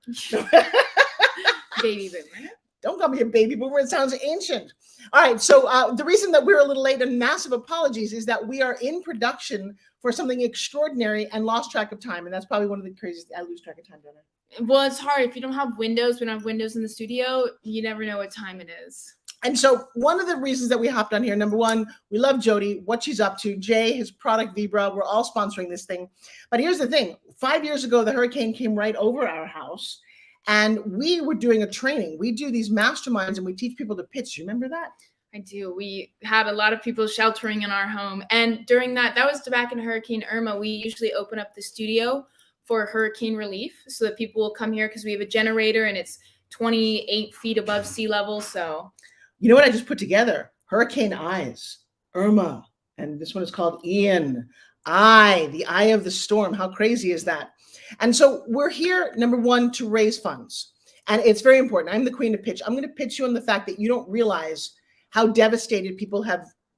Baby boomer. Don't call me a baby boomer. It sounds ancient. All right. So the reason that we're a little late, and massive apologies, is that we are in production for something extraordinary and lost track of time. And that's probably one of the craziest. I lose track of time, don't I? Well, it's hard. If you don't have windows, we don't have windows in the studio, you never know what time it is. And so one of the reasons that we hopped on here, number one, we love Jody, what she's up to. Jay, his product Vibra, we're all sponsoring this thing. But here's the thing. 5 years ago, the hurricane came right over our house. And we were doing a training. We do these masterminds and we teach people to pitch. You remember that? I do. We had a lot of people sheltering in our home. And during that was back in Hurricane Irma. We usually open up the studio for hurricane relief so that people will come here because we have a generator and it's 28 feet above sea level. So, you know what I just put together? Hurricane Eyes, Irma. And this one is called Ian. The eye of the storm. How crazy is that? And so we're here, number one, to raise funds. And it's very important. I'm the queen of pitch. I'm going to pitch you on the fact that you don't realize how devastated people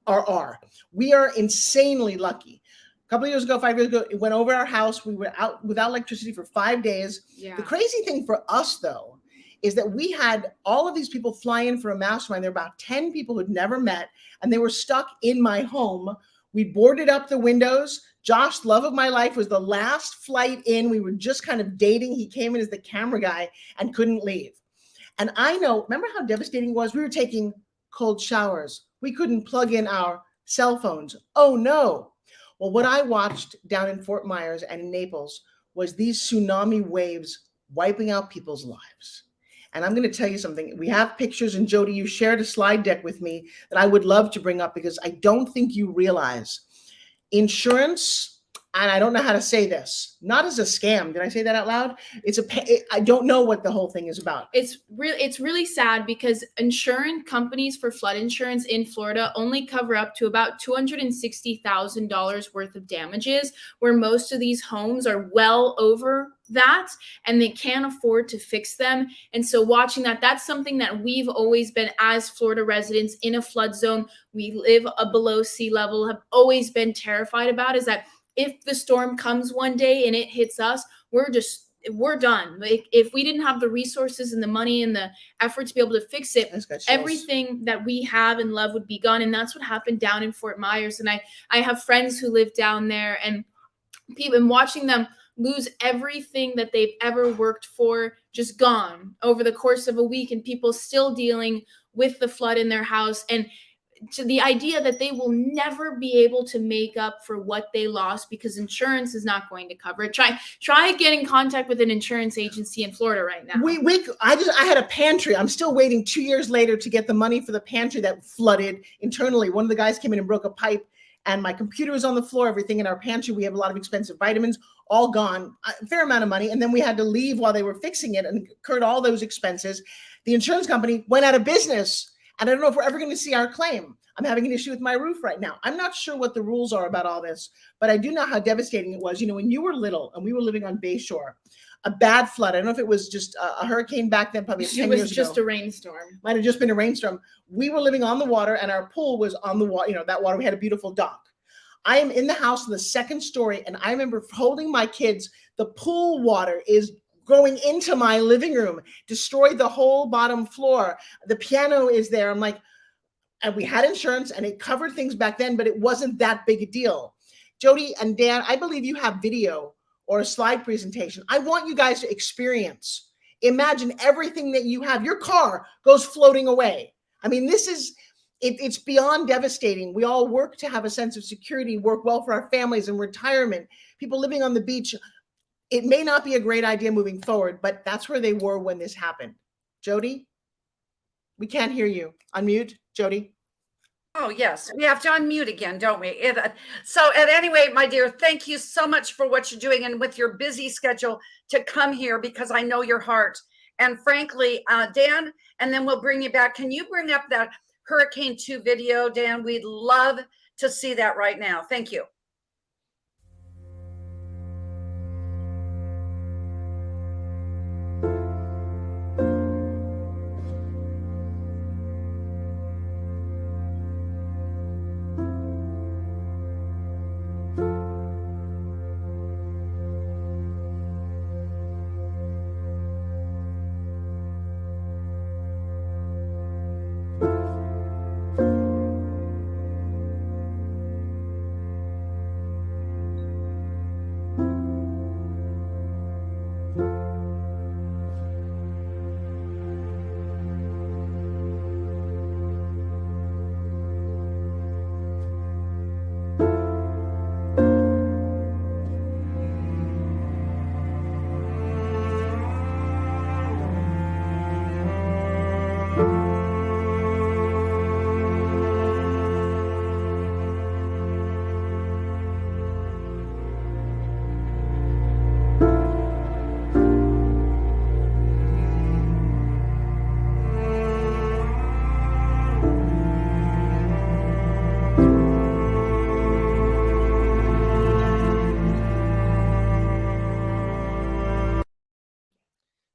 are. We are insanely lucky. A couple of years ago, 5 years ago, it went over our house. We were out without electricity for 5 days. Yeah. The crazy thing for us, though, is that we had all of these people fly in for a mastermind. There were about 10 people who'd never met, and they were stuck in my home. We boarded up the windows. Josh, love of my life, was the last flight in. We were just kind of dating. He came in as the camera guy and couldn't leave. And I know, remember how devastating it was? We were taking cold showers. We couldn't plug in our cell phones. Oh no. Well, what I watched down in Fort Myers and in Naples was these tsunami waves wiping out people's lives. And I'm going to tell you something. We have pictures, and Jody, you shared a slide deck with me that I would love to bring up because I don't think you realize insurance, and I don't know how to say this, not as a scam. Did I say that out loud? I don't know what the whole thing is about. It's really sad because insurance companies for flood insurance in Florida only cover up to about $260,000 worth of damages, where most of these homes are well over that and they can't afford to fix them. And so watching that's something that we've always been, as Florida residents in a flood zone, we live below sea level, have always been terrified about, is that if the storm comes one day and it hits us, we're done. Like, if we didn't have the resources and the money and the effort to be able to fix it, everything that we have and love would be gone. And that's what happened down in Fort Myers. And I have friends who live down there, and people, and watching them lose everything that they've ever worked for, just gone over the course of a week, and people still dealing with the flood in their house. And to the idea that they will never be able to make up for what they lost because insurance is not going to cover it. Try get in contact with an insurance agency in Florida right now. I had a pantry. I'm still waiting 2 years later to get the money for the pantry that flooded internally. One of the guys came in and broke a pipe, and my computer was on the floor. Everything in our pantry, we have a lot of expensive vitamins, all gone, a fair amount of money. And then we had to leave while they were fixing it and incurred all those expenses. The insurance company went out of business. And I don't know if we're ever going to see our claim. I'm having an issue with my roof right now. I'm not sure what the rules are about all this, but I do know how devastating it was. You know, when you were little and we were living on Bayshore, a bad flood. I don't know if it was just a hurricane back then, probably 10 years ago. It was just a rainstorm. Might have just been a rainstorm. We were living on the water, and our pool was on the water. You know, that water, we had a beautiful dock. I am in the house in the second story, and I remember holding my kids. The pool water is going into my living room, destroyed the whole bottom floor. The piano is there. I'm like, and we had insurance and it covered things back then, but it wasn't that big a deal. Jody and Dan, I believe you have video or a slide presentation. I want you guys to experience. Imagine everything that you have. Your car goes floating away. I mean, it's beyond devastating. We all work to have a sense of security, work well for our families and retirement. People living on the beach. It may not be a great idea moving forward, but that's where they were when this happened. Jody, we can't hear you. Unmute, Jody. Oh, yes. We have to unmute again, don't we? So at any rate, my dear, thank you so much for what you're doing and with your busy schedule to come here, because I know your heart. And frankly, Dan, and then we'll bring you back. Can you bring up that Hurricane 2 video, Dan? We'd love to see that right now. Thank you.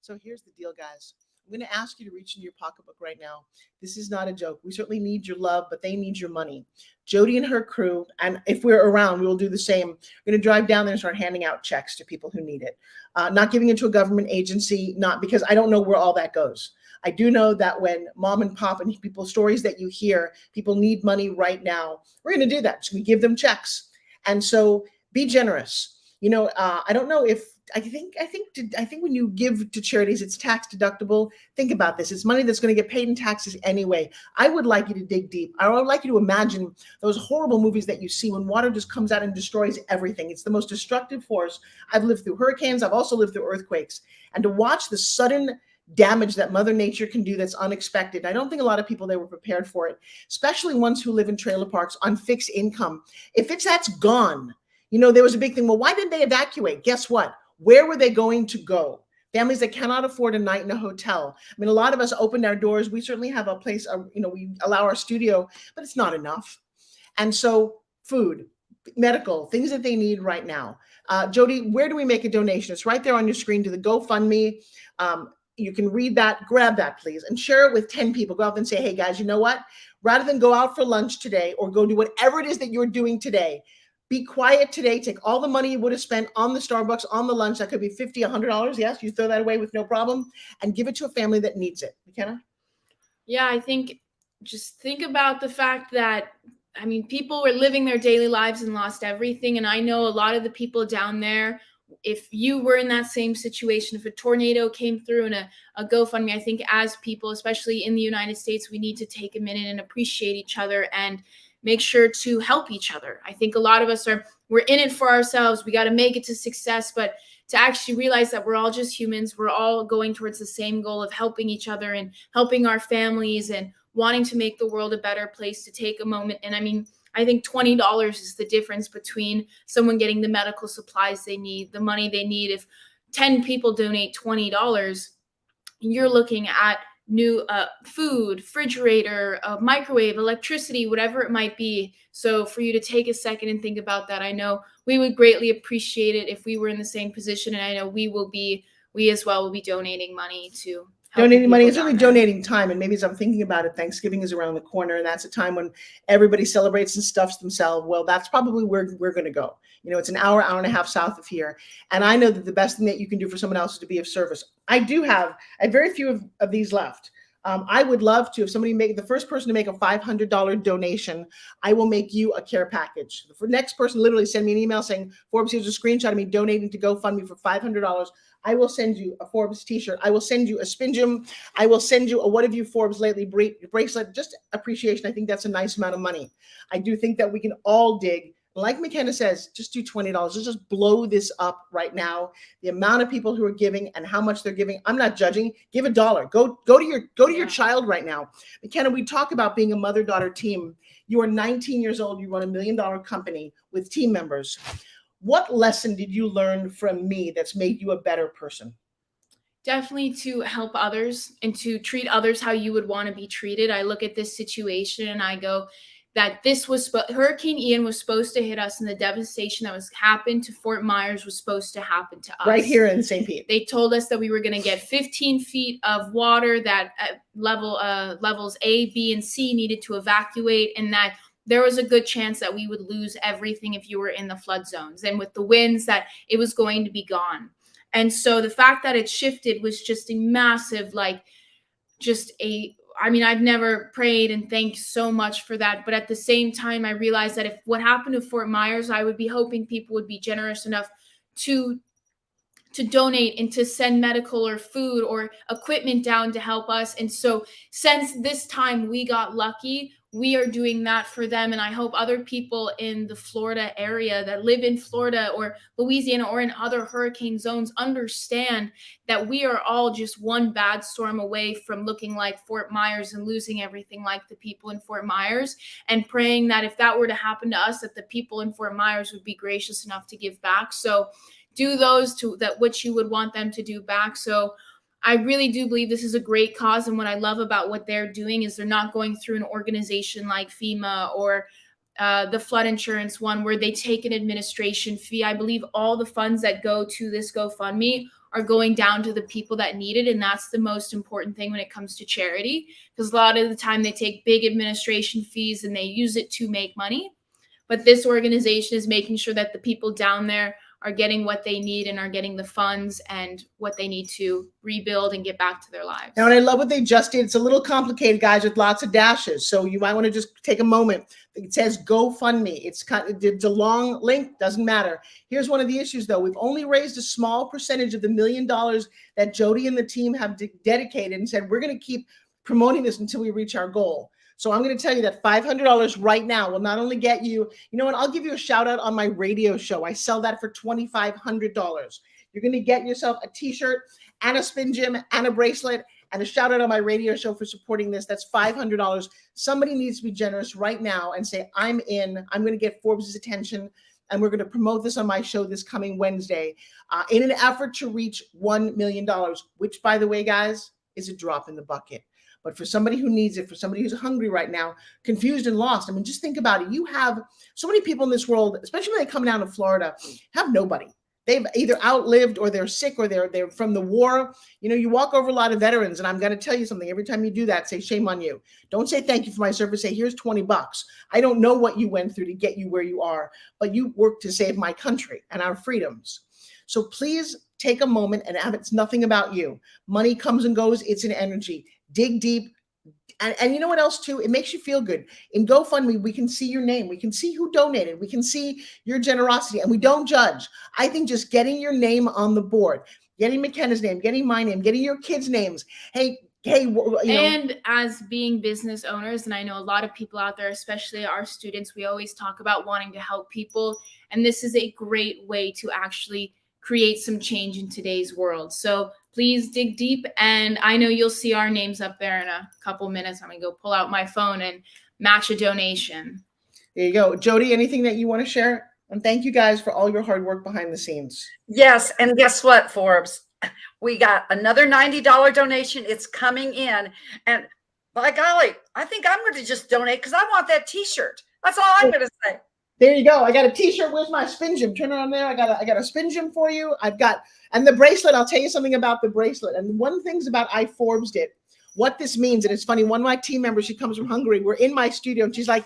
So here's the deal, guys. I'm going to ask you to reach into your pocketbook right now. This is not a joke. We certainly need your love, but they need your money. Jody and her crew, and if we're around, we will do the same. We're going to drive down there and start handing out checks to people who need it. Not giving it to a government agency, not because I don't know where all that goes. I do know that when mom and pop and people's stories that you hear, people need money right now. We're going to do that. So we give them checks. And so be generous. You know, I don't know if I think when you give to charities, it's tax deductible. Think about this. It's money that's going to get paid in taxes anyway. I would like you to dig deep. I would like you to imagine those horrible movies that you see when water just comes out and destroys everything. It's the most destructive force. I've lived through hurricanes. I've also lived through earthquakes. And to watch the sudden damage that Mother Nature can do that's unexpected. I don't think a lot of people, they were prepared for it, especially ones who live in trailer parks on fixed income. If that's gone, you know, there was a big thing. Well, why didn't they evacuate? Guess what? Where were they going to go? Families that cannot afford a night in a hotel. I mean, a lot of us opened our doors. We certainly have a place, we allow our studio, but it's not enough. And so food, medical, things that they need right now. Jody, where do we make a donation? It's right there on your screen to the GoFundMe. You can read that, grab that, please, and share it with 10 people. Go out and say, hey, guys, you know what? Rather than go out for lunch today or go do whatever it is that you're doing today, be quiet today. Take all the money you would have spent on the Starbucks, on the lunch. That could be $50, $100. Yes, you throw that away with no problem and give it to a family that needs it. McKenna? Yeah, I think just think about the fact that, I mean, people were living their daily lives and lost everything. And I know a lot of the people down there, if you were in that same situation, if a tornado came through and a GoFundMe, I think as people, especially in the United States, we need to take a minute and appreciate each other and make sure to help each other. I think a lot of us we're in it for ourselves. We got to make it to success, but to actually realize that we're all just humans. We're all going towards the same goal of helping each other and helping our families and wanting to make the world a better place, to take a moment. And I mean, I think $20 is the difference between someone getting the medical supplies they need, the money they need. If 10 people donate $20, you're looking at new food, refrigerator, microwave, electricity, whatever it might be. So for you to take a second and think about that, I know we would greatly appreciate it if we were in the same position. And I know we as well will be donating money to donating money. It's really donating time. And maybe as I'm thinking about it, Thanksgiving is around the corner, and that's a time when everybody celebrates and stuffs themselves. Well, that's probably where we're going to go. You know, it's an hour and a half south of here. And I know that the best thing that you can do for someone else is to be of service. I have very few of these left. I would love to, if somebody the first person to make a $500 donation, I will make you a care package. The next person literally send me an email saying, Forbes, here's a screenshot of me donating to GoFundMe for $500. I will send you a Forbes t-shirt. I will send you a Spinjum. I will send you a What Have You Forbes Lately bracelet. Just appreciation. I think that's a nice amount of money. I do think that we can all dig like McKenna says, just do $20. Let's just blow this up right now. The amount of people who are giving and how much they're giving. I'm not judging. Give $1. Go to your child right now. McKenna, we talk about being a mother-daughter team. You are 19 years old. You run $1 million company with team members. What lesson did you learn from me that's made you a better person? Definitely to help others and to treat others how you would want to be treated. I look at this situation and I go, that this was Hurricane Ian was supposed to hit us, and the devastation that was happened to Fort Myers was supposed to happen to us. Right here in St. Pete. They told us that we were going to get 15 feet of water, that levels A, B, and C needed to evacuate, and that there was a good chance that we would lose everything if you were in the flood zones. And with the winds, that it was going to be gone. And so the fact that it shifted was just a massive, I've never prayed and thanked so much for that. But at the same time, I realized that if what happened to Fort Myers, I would be hoping people would be generous enough to donate and to send medical or food or equipment down to help us. And so since this time we got lucky, we are doing that for them. And I hope other people in the Florida area that live in Florida or Louisiana or in other hurricane zones understand that we are all just one bad storm away from looking like Fort Myers and losing everything like the people in Fort Myers, and praying that if that were to happen to us, that the people in Fort Myers would be gracious enough to give back. So do those to that which you would want them to do back. So I really do believe this is a great cause. And what I love about what they're doing is they're not going through an organization like FEMA or the flood insurance one where they take an administration fee. I believe all the funds that go to this GoFundMe are going down to the people that need it. And that's the most important thing when it comes to charity, because a lot of the time they take big administration fees and they use it to make money. But this organization is making sure that the people down there are getting what they need and are getting the funds and what they need to rebuild and get back to their lives. Now, and I love what they just did. It's a little complicated, guys, with lots of dashes. So you might want to just take a moment. It says GoFundMe. It's a long link, doesn't matter. Here's one of the issues, though. We've only raised a small percentage of the $1 million that Jody and the team have dedicated and said, we're going to keep promoting this until we reach our goal. So I'm going to tell you that $500 right now will not only get you, you know what, I'll give you a shout out on my radio show. I sell that for $2,500. You're going to get yourself a t-shirt and a spin gym and a bracelet and a shout out on my radio show for supporting this. That's $500. Somebody needs to be generous right now and say, I'm in. I'm going to get Forbes' attention, and we're going to promote this on my show this coming Wednesday in an effort to reach $1 million, which, by the way, guys, is a drop in the bucket. But for somebody who needs it, for somebody who's hungry right now, confused and lost, I mean, just think about it. You have so many people in this world, especially when they come down to Florida, have nobody. They've either outlived or they're sick or they're from the war. You know, you walk over a lot of veterans, and I'm going to tell you something. Every time you do that, say, shame on you. Don't say thank you for my service. Say, here's $20. I don't know what you went through to get you where you are, but you worked to save my country and our freedoms. So please take a moment, and it's nothing about you. Money comes and goes. It's an energy. Dig deep. And you know what else too? It makes you feel good. In GoFundMe, we can see your name. We can see who donated. We can see your generosity, and we don't judge. I think just getting your name on the board, getting McKenna's name, getting my name, getting your kids' names. Hey, you know. And as being business owners, and I know a lot of people out there, especially our students, we always talk about wanting to help people. And this is a great way to actually create some change in today's world. So please dig deep. And I know you'll see our names up there in a couple minutes. I'm going to go pull out my phone and match a donation. There you go. Jody, anything that you want to share? And thank you guys for all your hard work behind the scenes. Yes. And guess what, Forbes? We got another $90 donation. It's coming in. And by golly, I think I'm going to just donate because I want that t-shirt. That's all I'm going to say. There you go. I got a t-shirt. Where's my spin gym? Turn it on there. I got a spin gym for you. And the bracelet, I'll tell you something about the bracelet. And one of the things about iForbes did, what this means, and it's funny, one of my team members, she comes from Hungary. We're in my studio, and she's like,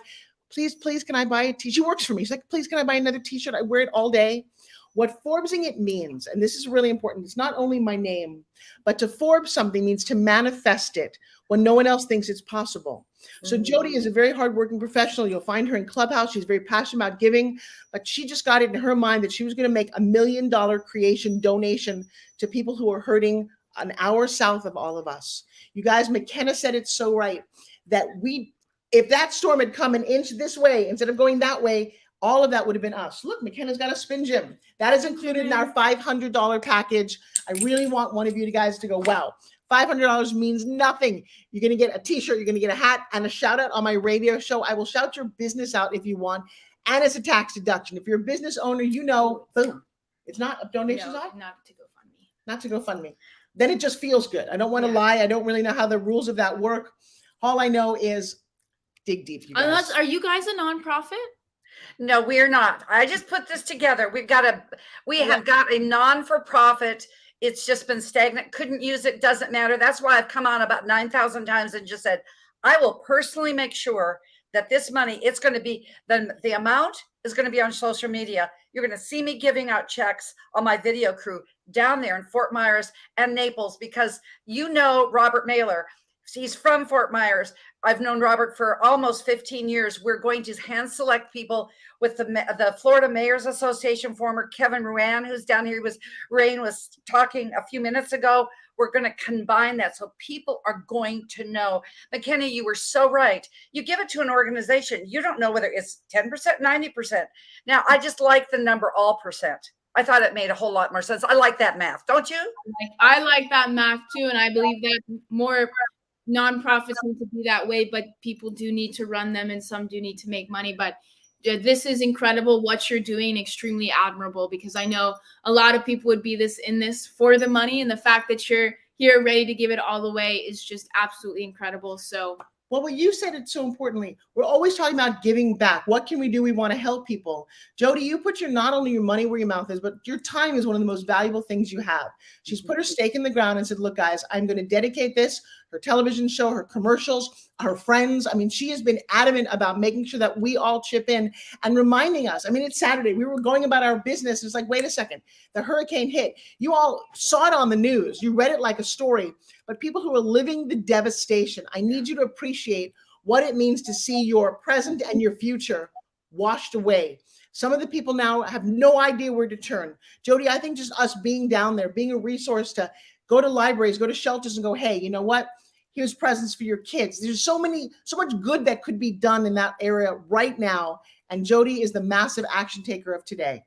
please, can I buy a t-shirt? She works for me. She's like, please, can I buy another t-shirt? I wear it all day. What Forbesing it means, and this is really important, it's not only my name, but to Forbes something means to manifest it when no one else thinks it's possible. So Jody is a very hardworking professional. You'll find her in Clubhouse. She's very passionate about giving, but she just got it in her mind that she was going to make $1 million creation donation to people who are hurting an hour south of all of us. You guys, McKenna said it so right that if that storm had come an inch this way instead of going that way, All of that would have been us. Look, McKenna's got a spin gym. That is included in our $500 package. I really want one of you guys to go, wow, $500 means nothing. You're going to get a t-shirt, you're going to get a hat, and a shout out on my radio show. I will shout your business out if you want. And it's a tax deduction. If you're a business owner, you know, boom. It's not a donation off? Not to GoFundMe. Not to GoFundMe. Then it just feels good. I don't want to lie. I don't really know how the rules of that work. All I know is dig deep, you guys. Are you guys a nonprofit? No, we are not. I just put this together. We have got a non-for-profit. It's just been stagnant. Couldn't use it. Doesn't matter. That's why I've come on about 9,000 times and just said, I will personally make sure that this money, it's going to be, the amount is going to be on social media. You're going to see me giving out checks on my video crew down there in Fort Myers and Naples, because you know Robert Mailer. He's from Fort Myers. I've known Robert for almost 15 years. We're going to hand select people with the Florida Mayors Association, former Kevin Ruan, who's down here. Rain was talking a few minutes ago. We're going to combine that so people are going to know. McKenna, you were so right. You give it to an organization, you don't know whether it's 10%, 90%. Now, I just like the number all percent. I thought it made a whole lot more sense. I like that math. Don't you? I like that math too. And I believe that more nonprofits need to be that way, but people do need to run them and some do need to make money. But this is incredible what you're doing, extremely admirable, because I know a lot of people would be in this for the money, and the fact that you're here ready to give it all away is just absolutely incredible. So well, you said it so importantly. We're always talking about giving back. What can we do? We want to help people. Jody, you put not only your money where your mouth is, but your time is one of the most valuable things you have. She's put her stake in the ground and said, look, guys, I'm going to dedicate this, her television show, her commercials, her friends. I mean, she has been adamant about making sure that we all chip in and reminding us. I mean, it's Saturday. We were going about our business. It's like, wait a second, the hurricane hit. You all saw it on the news. You read it like a story. But people who are living the devastation, I need you to appreciate what it means to see your present and your future washed away. Some of the people now have no idea where to turn. Jody, I think just us being down there, being a resource to go to libraries, go to shelters and go, hey, you know what? Here's presents for your kids. There's so much good that could be done in that area right now. And Jody is the massive action taker of today.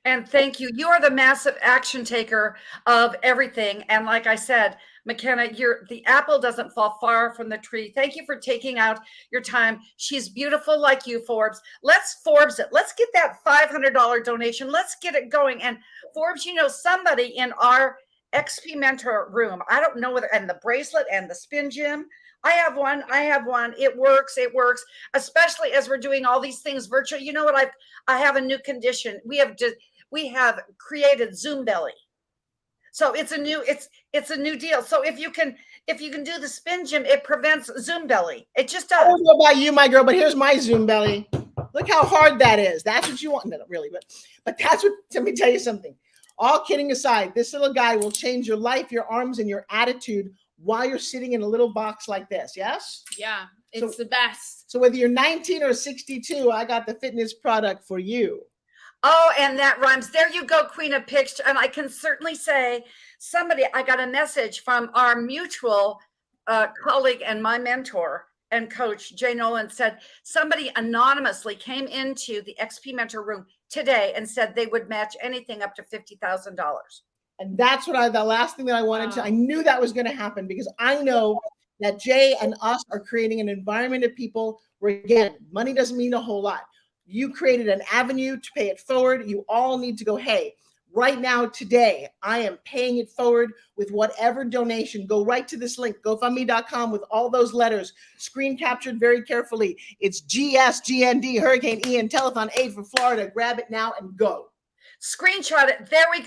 And thank you. You are the massive action taker of everything. And like I said, McKenna, the apple doesn't fall far from the tree. Thank you for taking out your time. She's beautiful like you, Forbes. Let's Forbes it. Let's get that $500 donation. Let's get it going. And Forbes, you know, somebody in our XP Mentor room, I don't know whether, and the bracelet and the spin gym, I have one. It works, especially as we're doing all these things virtual. You know what? I have a new condition. We have created Zoom belly. So it's a new deal. So if you can do the spin gym, it prevents Zoom belly. It just does. I don't know about you, my girl, but here's my Zoom belly. Look how hard that is. That's what you want. No, really, but that's what, let me tell you something. All kidding aside, this little guy will change your life, your arms, and your attitude while you're sitting in a little box like this. Yes? Yeah, it's the best. So whether you're 19 or 62, I got the fitness product for you. Oh, and that rhymes. There you go, Queen of Pitch. And I can certainly say I got a message from our mutual colleague and my mentor and coach, Jay Nolan, said somebody anonymously came into the XP Mentor room today and said they would match anything up to $50,000. And that's what the last thing that I wanted to, I knew that was going to happen because I know that Jay and us are creating an environment of people where, again, money doesn't mean a whole lot. You created an avenue to pay it forward. You all need to go, hey, right now, today, I am paying it forward with whatever donation. Go right to this link, GoFundMe.com, with all those letters, screen captured very carefully. It's GSGND, Hurricane Ian, Telethon Aid for Florida. Grab it now and go. Screenshot it. There we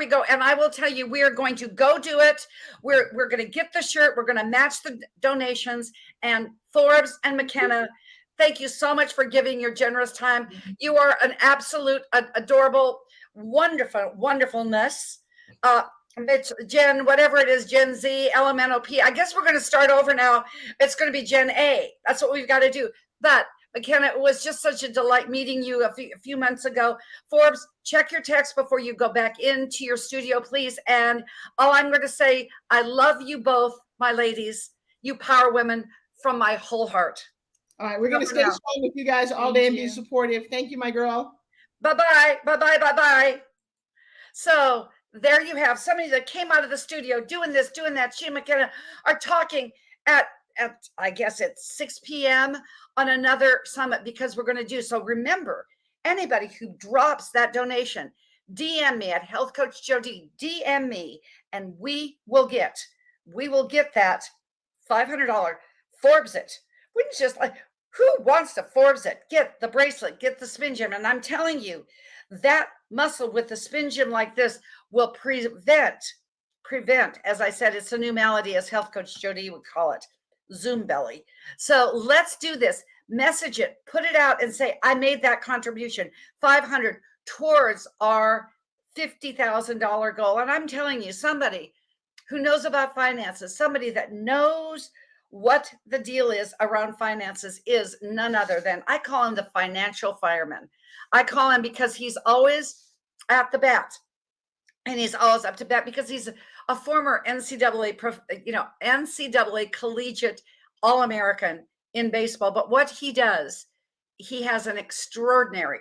go. And I will tell you, we are going to go do it. We're going to get the shirt. We're going to match the donations. And Forbes and McKenna, thank you so much for giving your generous time. You are an absolute adorable, wonderfulness. It's Gen, whatever it is, Gen Z, LMNOP. I guess we're going to start over now. It's going to be Gen A. That's what we've got to do. But McKenna, it was just such a delight meeting you a few months ago. Forbes, check your text before you go back into your studio, please. And all I'm going to say, I love you both, my ladies, you power women, from my whole heart. All right, we're going to stay now. strong with you guys all Thank day and be you. supportive. Thank you, my girl. Bye-bye. Bye-bye. Bye-bye. So there you have somebody that came out of the studio doing this, doing that. She and McKenna are talking at I guess at 6 p.m. on another summit because we're going to do. So remember, anybody who drops that donation, DM me at Health Coach Jody, DM me, and we will get that $500 Forbes it. Wouldn't just like, who wants to Forbes it? Get the bracelet, get the spin gym. And I'm telling you, that muscle with the spin gym like this will prevent, as I said, it's a new malady, as Health Coach Jody would call it, Zoom belly. So let's do this. Message it, put it out and say, I made that contribution, 500 towards our $50,000 goal. And I'm telling you, somebody who knows about finances, somebody that knows what the deal is around finances is none other than, I call him the financial fireman. I call him because he's always at the bat, and he's always up to bat because he's a former NCAA, NCAA collegiate All-American in baseball. But what he does, he has an extraordinary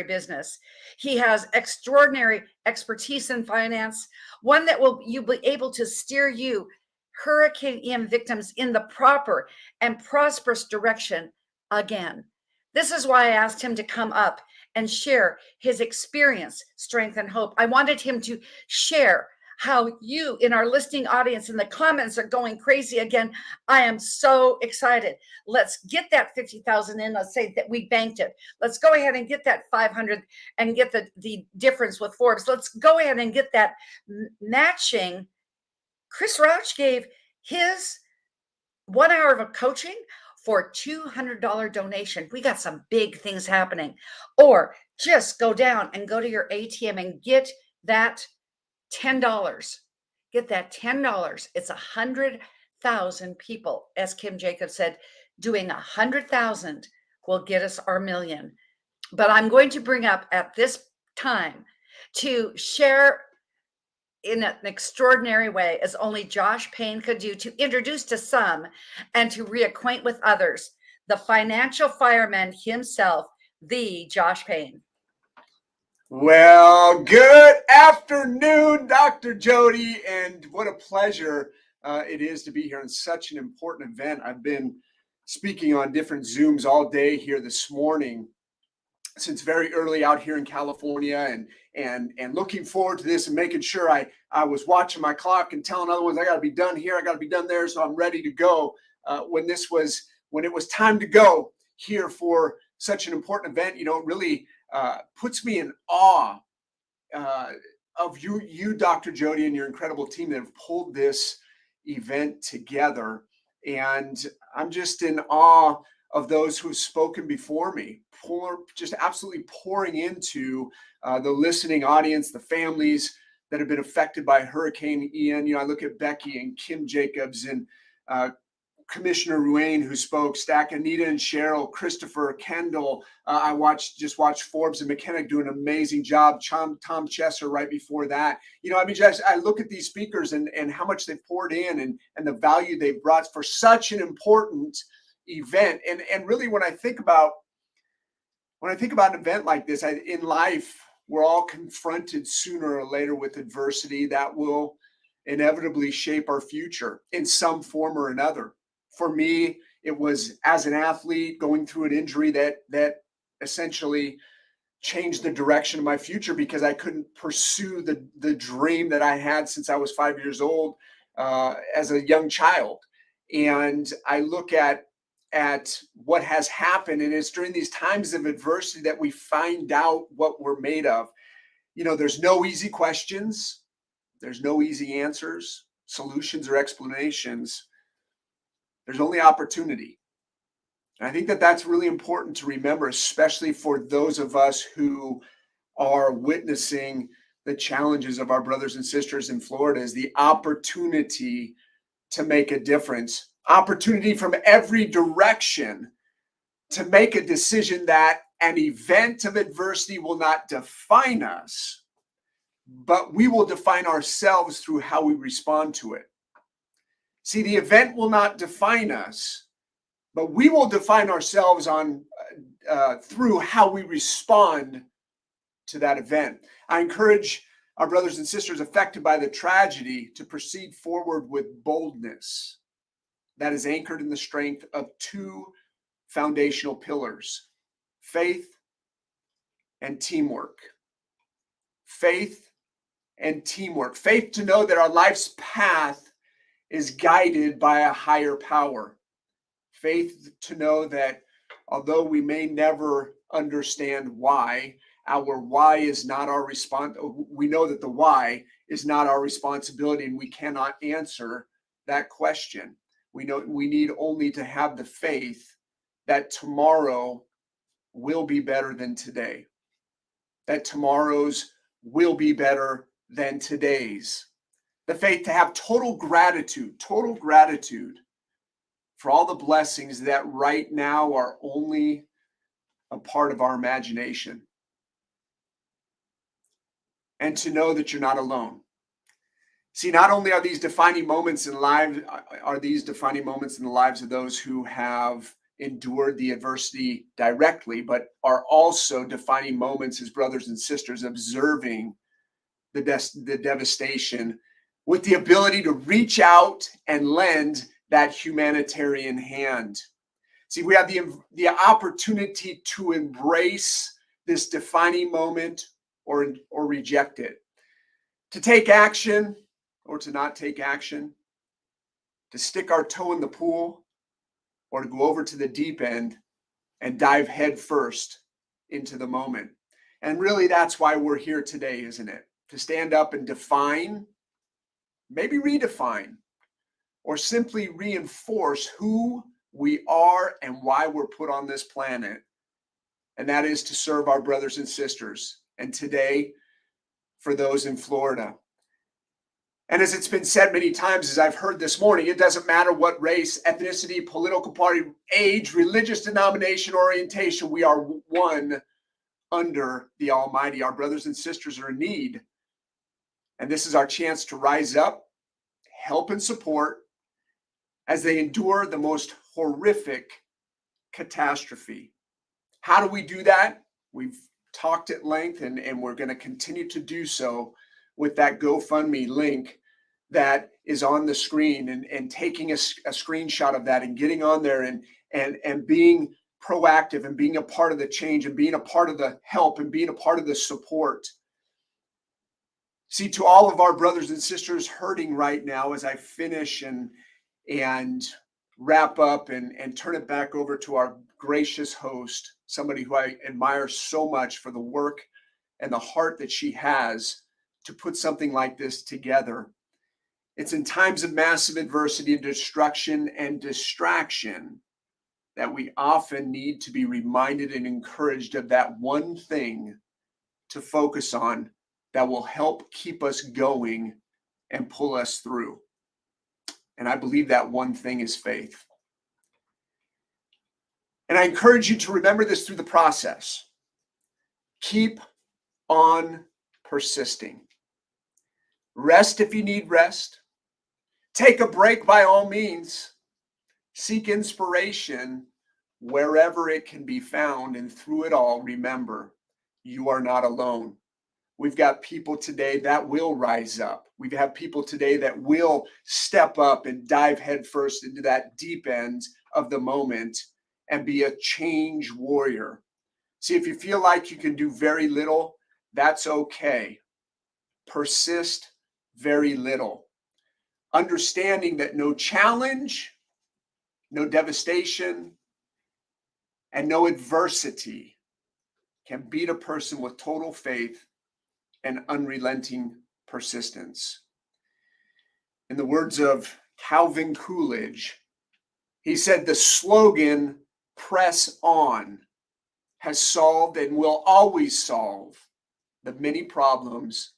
business. He has extraordinary expertise in finance, one that you'll be able to steer you, Hurricane Ian victims, in the proper and prosperous direction again. This is why I asked him to come up and share his experience, strength, and hope. I wanted him to share how you in our listening audience in the comments are going crazy again. I am so excited. Let's get that 50,000 in. Let's say that we banked it. Let's go ahead and get that 500 and get the difference with Forbes. Let's go ahead and get that matching. Chris Rauch gave his 1 hour of coaching for $200 donation. We got some big things happening. Or just go down and go to your ATM and get that $10. Get that $10. It's 100,000 people, as Kim Jacobs said. Doing 100,000 will get us our million. But I'm going to bring up at this time to share in an extraordinary way, as only Josh Payne could do, to introduce to some and to reacquaint with others, the financial fireman himself, the Josh Payne. Well, good afternoon, Dr. Jody, and what a pleasure it is to be here on such an important event. I've been speaking on different Zooms all day here this morning since very early out here in California, and looking forward to this and making sure I was watching my clock and telling other ones I got to be done here, I got to be done there, so I'm ready to go when it was time to go here for such an important event. You know, it really puts me in awe of you, Dr. Jody, and your incredible team that have pulled this event together. And I'm just in awe of those who've spoken before me, just absolutely pouring into the listening audience, the families that have been affected by Hurricane Ian. You know, I look at Becky and Kim Jacobs and Commissioner Ruane, who spoke, Stack, Anita and Cheryl, Christopher, Kendall. I just watched Forbes and McKenna do an amazing job. Tom Chesser right before that. You know, I mean, just I look at these speakers and how much they've poured in and the value they've brought for such an important event. And really, when I think about an event like this, in life, we're all confronted sooner or later with adversity that will inevitably shape our future in some form or another. For me, it was as an athlete going through an injury that essentially changed the direction of my future because I couldn't pursue the dream that I had since I was 5 years old as a young child. And I look at what has happened, and it's during these times of adversity that we find out what we're made of. You know, there's no easy questions. There's no easy answers, solutions, or explanations. There's only opportunity. And I think that that's really important to remember, especially for those of us who are witnessing the challenges of our brothers and sisters in Florida, is the opportunity to make a difference. Opportunity from every direction to make a decision that an event of adversity will not define us, but we will define ourselves through how we respond to it. See, the event will not define us, but we will define ourselves on through how we respond to that event. I encourage our brothers and sisters affected by the tragedy to proceed forward with boldness that is anchored in the strength of two foundational pillars: faith and teamwork. Faith and teamwork. Faith to know that our life's path is guided by a higher power. Faith to know that although we may never understand why, our why is not our response. We know that the why is not our responsibility, and we cannot answer that question. We know we need only to have the faith that tomorrow will be better than today, that tomorrow's will be better than today's. The faith to have total gratitude for all the blessings that right now are only a part of our imagination. And to know that you're not alone. See, not only are these defining moments in the lives of those who have endured the adversity directly, but are also defining moments as brothers and sisters observing the devastation with the ability to reach out and lend that humanitarian hand. See, we have the opportunity to embrace this defining moment or reject it, to take action or to not take action, to stick our toe in the pool or to go over to the deep end and dive head first into the moment. And really, that's why we're here today, isn't it? To stand up and define, maybe redefine, or simply reinforce who we are and why we're put on this planet. And that is to serve our brothers and sisters. And today, for those in Florida. And as it's been said many times, as I've heard this morning, it doesn't matter what race, ethnicity, political party, age, religious denomination, orientation, we are one under the Almighty. Our brothers and sisters are in need. And this is our chance to rise up, help and support as they endure the most horrific catastrophe. How do we do that? We've talked at length, and we're going to continue to do so with that GoFundMe link that is on the screen, and taking a screenshot of that and getting on there and being proactive and being a part of the change and being a part of the help and being a part of the support. See, to all of our brothers and sisters hurting right now, as I finish and wrap up and turn it back over to our gracious host, somebody who I admire so much for the work and the heart that she has to put something like this together. It's in times of massive adversity and destruction and distraction that we often need to be reminded and encouraged of that one thing to focus on that will help keep us going and pull us through. And I believe that one thing is faith. And I encourage you to remember this through the process. Keep on persisting. Rest if you need rest. Take a break by all means. Seek inspiration wherever it can be found. And through it all, remember, you are not alone. We've got people today that will rise up. We have people today that will step up and dive headfirst into that deep end of the moment and be a change warrior. See, if you feel like you can do very little, that's okay. Persist very little. Understanding that no challenge, no devastation, and no adversity can beat a person with total faith and unrelenting persistence. In the words of Calvin Coolidge, he said, the slogan, "Press on," has solved and will always solve the many problems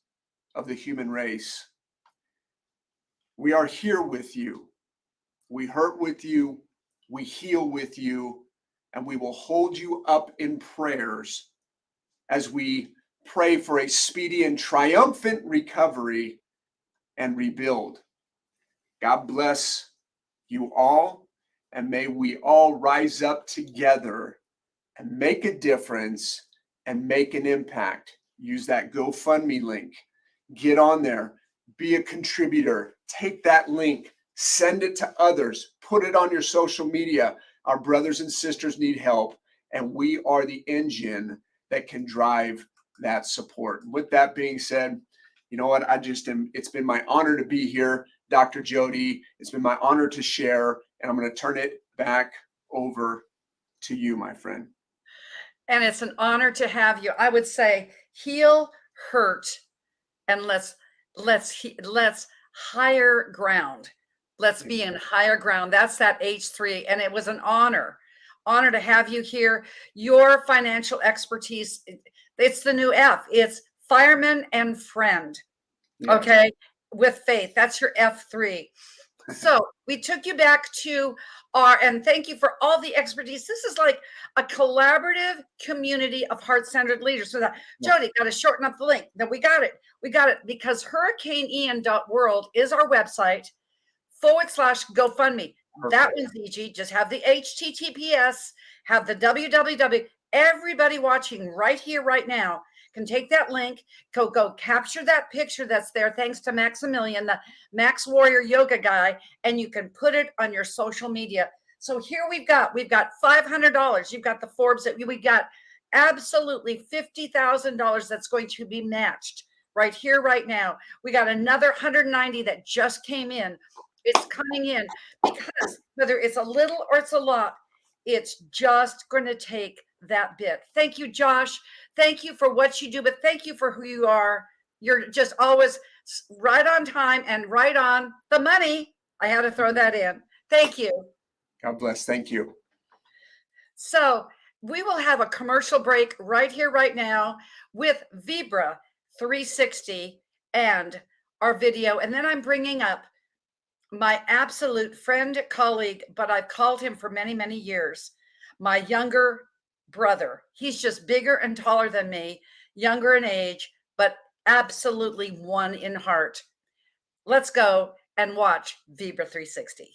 of the human race. We are here with you. We hurt with you. We heal with you. And we will hold you up in prayers as we pray for a speedy and triumphant recovery and rebuild. God bless you all. And may we all rise up together and make a difference and make an impact. Use that GoFundMe link. Get on there. Be a contributor. Take that link. Send it to others. Put it on your social media. Our brothers and sisters need help, and we are the engine that can drive that support. With that being said, you know what? It's been my honor to be here, Dr. Jody. It's been my honor to share, and I'm going to turn it back over to you, my friend. And it's an honor to have you. I would say heal, hurt, and let's higher ground. Let's be in higher ground. That's that H3. And it was an honor to have you here. Your financial expertise, it's the new F. It's fireman and friend. Yeah. Okay. With faith. That's your F3. So we took you back to and thank you for all the expertise. This is like a collaborative community of heart-centered leaders. So that, Jody, got to shorten up the link. No, we got it because hurricaneian.world is our website /GoFundMe. Perfect. That one's easy. Just have the HTTPS, have the www. Everybody watching right here, right now, can take that link, go capture that picture that's there, thanks to Maximilian, the Max Warrior yoga guy, and you can put it on your social media. So here we've got $500. You've got the Forbes that we got absolutely $50,000 that's going to be matched right here, right now. We got another 190 that just came in. It's coming in because whether it's a little or it's a lot, it's just going to take that bit. Thank you, Josh. Thank you for what you do, but thank you for who you are. You're just always right on time and right on the money. I had to throw that in. Thank you. God bless. Thank you. So we will have a commercial break right here, right now with Vibra 360 and our video. And then I'm bringing up my absolute friend, colleague, but I've called him for many, many years, my younger brother. He's just bigger and taller than me, younger in age, but absolutely one in heart. Let's go and watch Vibra 360.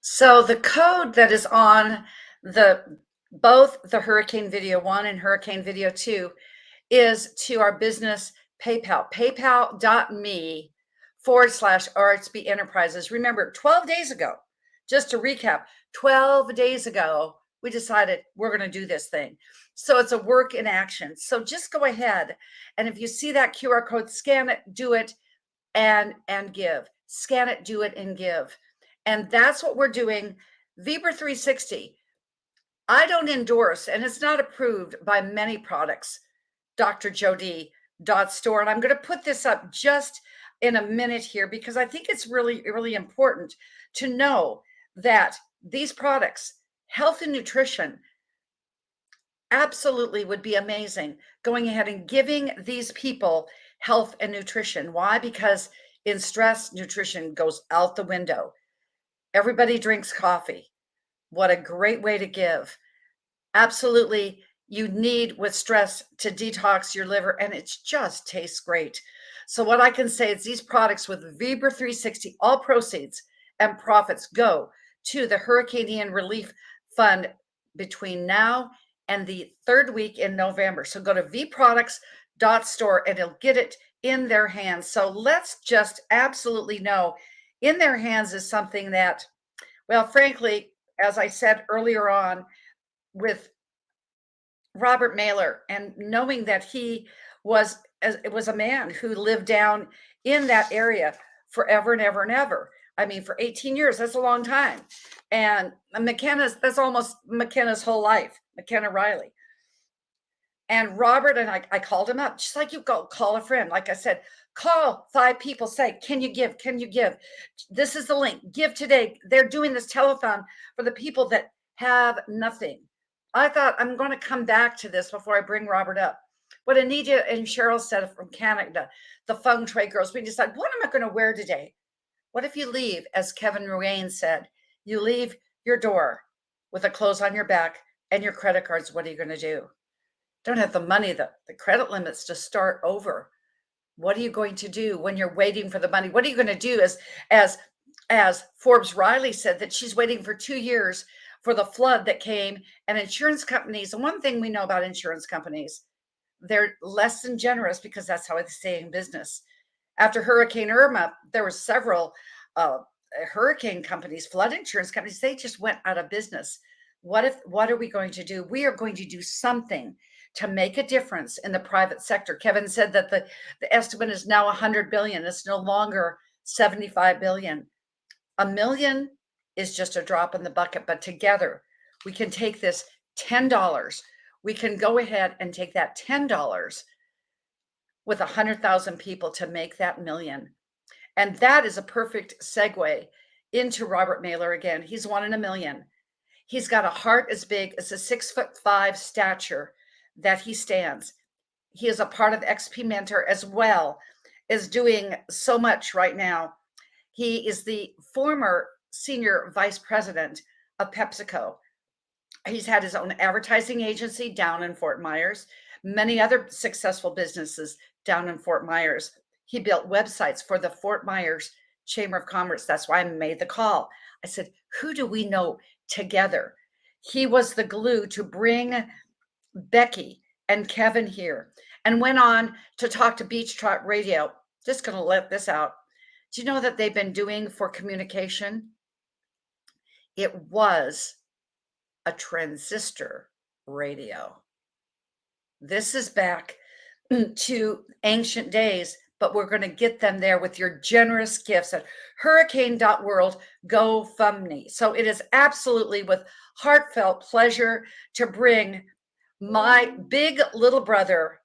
So the code that is on both the Hurricane Video 1 and Hurricane Video 2 is to our business PayPal, paypal.me/RHB Enterprises. Remember, 12 days ago, just to recap, 12 days ago, we decided we're going to do this thing. So it's a work in action. So just go ahead. And if you see that QR code, scan it, do it, and give. Scan it, do it, and give. And that's what we're doing. Vibra 360. I don't endorse, and it's not approved by many products, drjody.store. And I'm going to put this up just in a minute here because I think it's really, really important to know that these products, health and nutrition, absolutely would be amazing going ahead and giving these people health and nutrition. Why? Because in stress, nutrition goes out the window. Everybody drinks coffee. What a great way to give. Absolutely, you need with stress to detox your liver, and it just tastes great. So what I can say is these products with Vibra 360, all proceeds and profits go to the Hurricane Ian Relief Fund between now and the third week in November. So go to vproducts.store and it'll get it in their hands. So let's just absolutely know in their hands is something that, well, frankly, as I said earlier on with Robert Mailer, and knowing that he was a man who lived down in that area forever and ever and ever. I mean, for 18 years, that's a long time. And that's almost McKenna's whole life, McKenna Riley. And Robert and I called him up, just like you call a friend. Like I said, call 5 people, say, can you give? Can you give? This is the link. Give today. They're doing this telethon for the people that have nothing. I thought I'm going to come back to this before I bring Robert up. What Anita and Cheryl said from Canada, the Feng Shui girls, we decided, what am I going to wear today? What if you leave, as Kevin Ruane said, you leave your door with the clothes on your back and your credit cards? What are you going to do? Don't have the money, the credit limits to start over. What are you going to do when you're waiting for the money? What are you going to do as Forbes Riley said that she's waiting for 2 years for the flood that came, and insurance companies. And one thing we know about insurance companies, they're less than generous because that's how they stay in business. After Hurricane Irma, there were several hurricane companies, flood insurance companies, they just went out of business. What are we going to do? We are going to do something to make a difference in the private sector. Kevin said that the estimate is now 100 billion. It's no longer 75 billion. $1 million is just a drop in the bucket, but together we can take this $10. We can go ahead and take that $10 with 100,000 people to make that $1 million. And that is a perfect segue into Robert Mailer again. He's 1 in a million. He's got a heart as big as a 6'5" stature that he stands. He is a part of XP Mentor as well as doing so much right now. He is the former senior vice president of PepsiCo. He's had his own advertising agency down in Fort Myers, many other successful businesses down in Fort Myers. He built websites for the Fort Myers Chamber of Commerce. That's why I made the call. I said, who do we know together? He was the glue to bring Becky and Kevin here, and went on to talk to Beach Trot Radio. Just going to let this out. Do you know that they've been doing for communication? It was a transistor radio. This is back to ancient days, but we're going to get them there with your generous gifts at hurricane.world GoFundMe. So it is absolutely with heartfelt pleasure to bring my big little brother,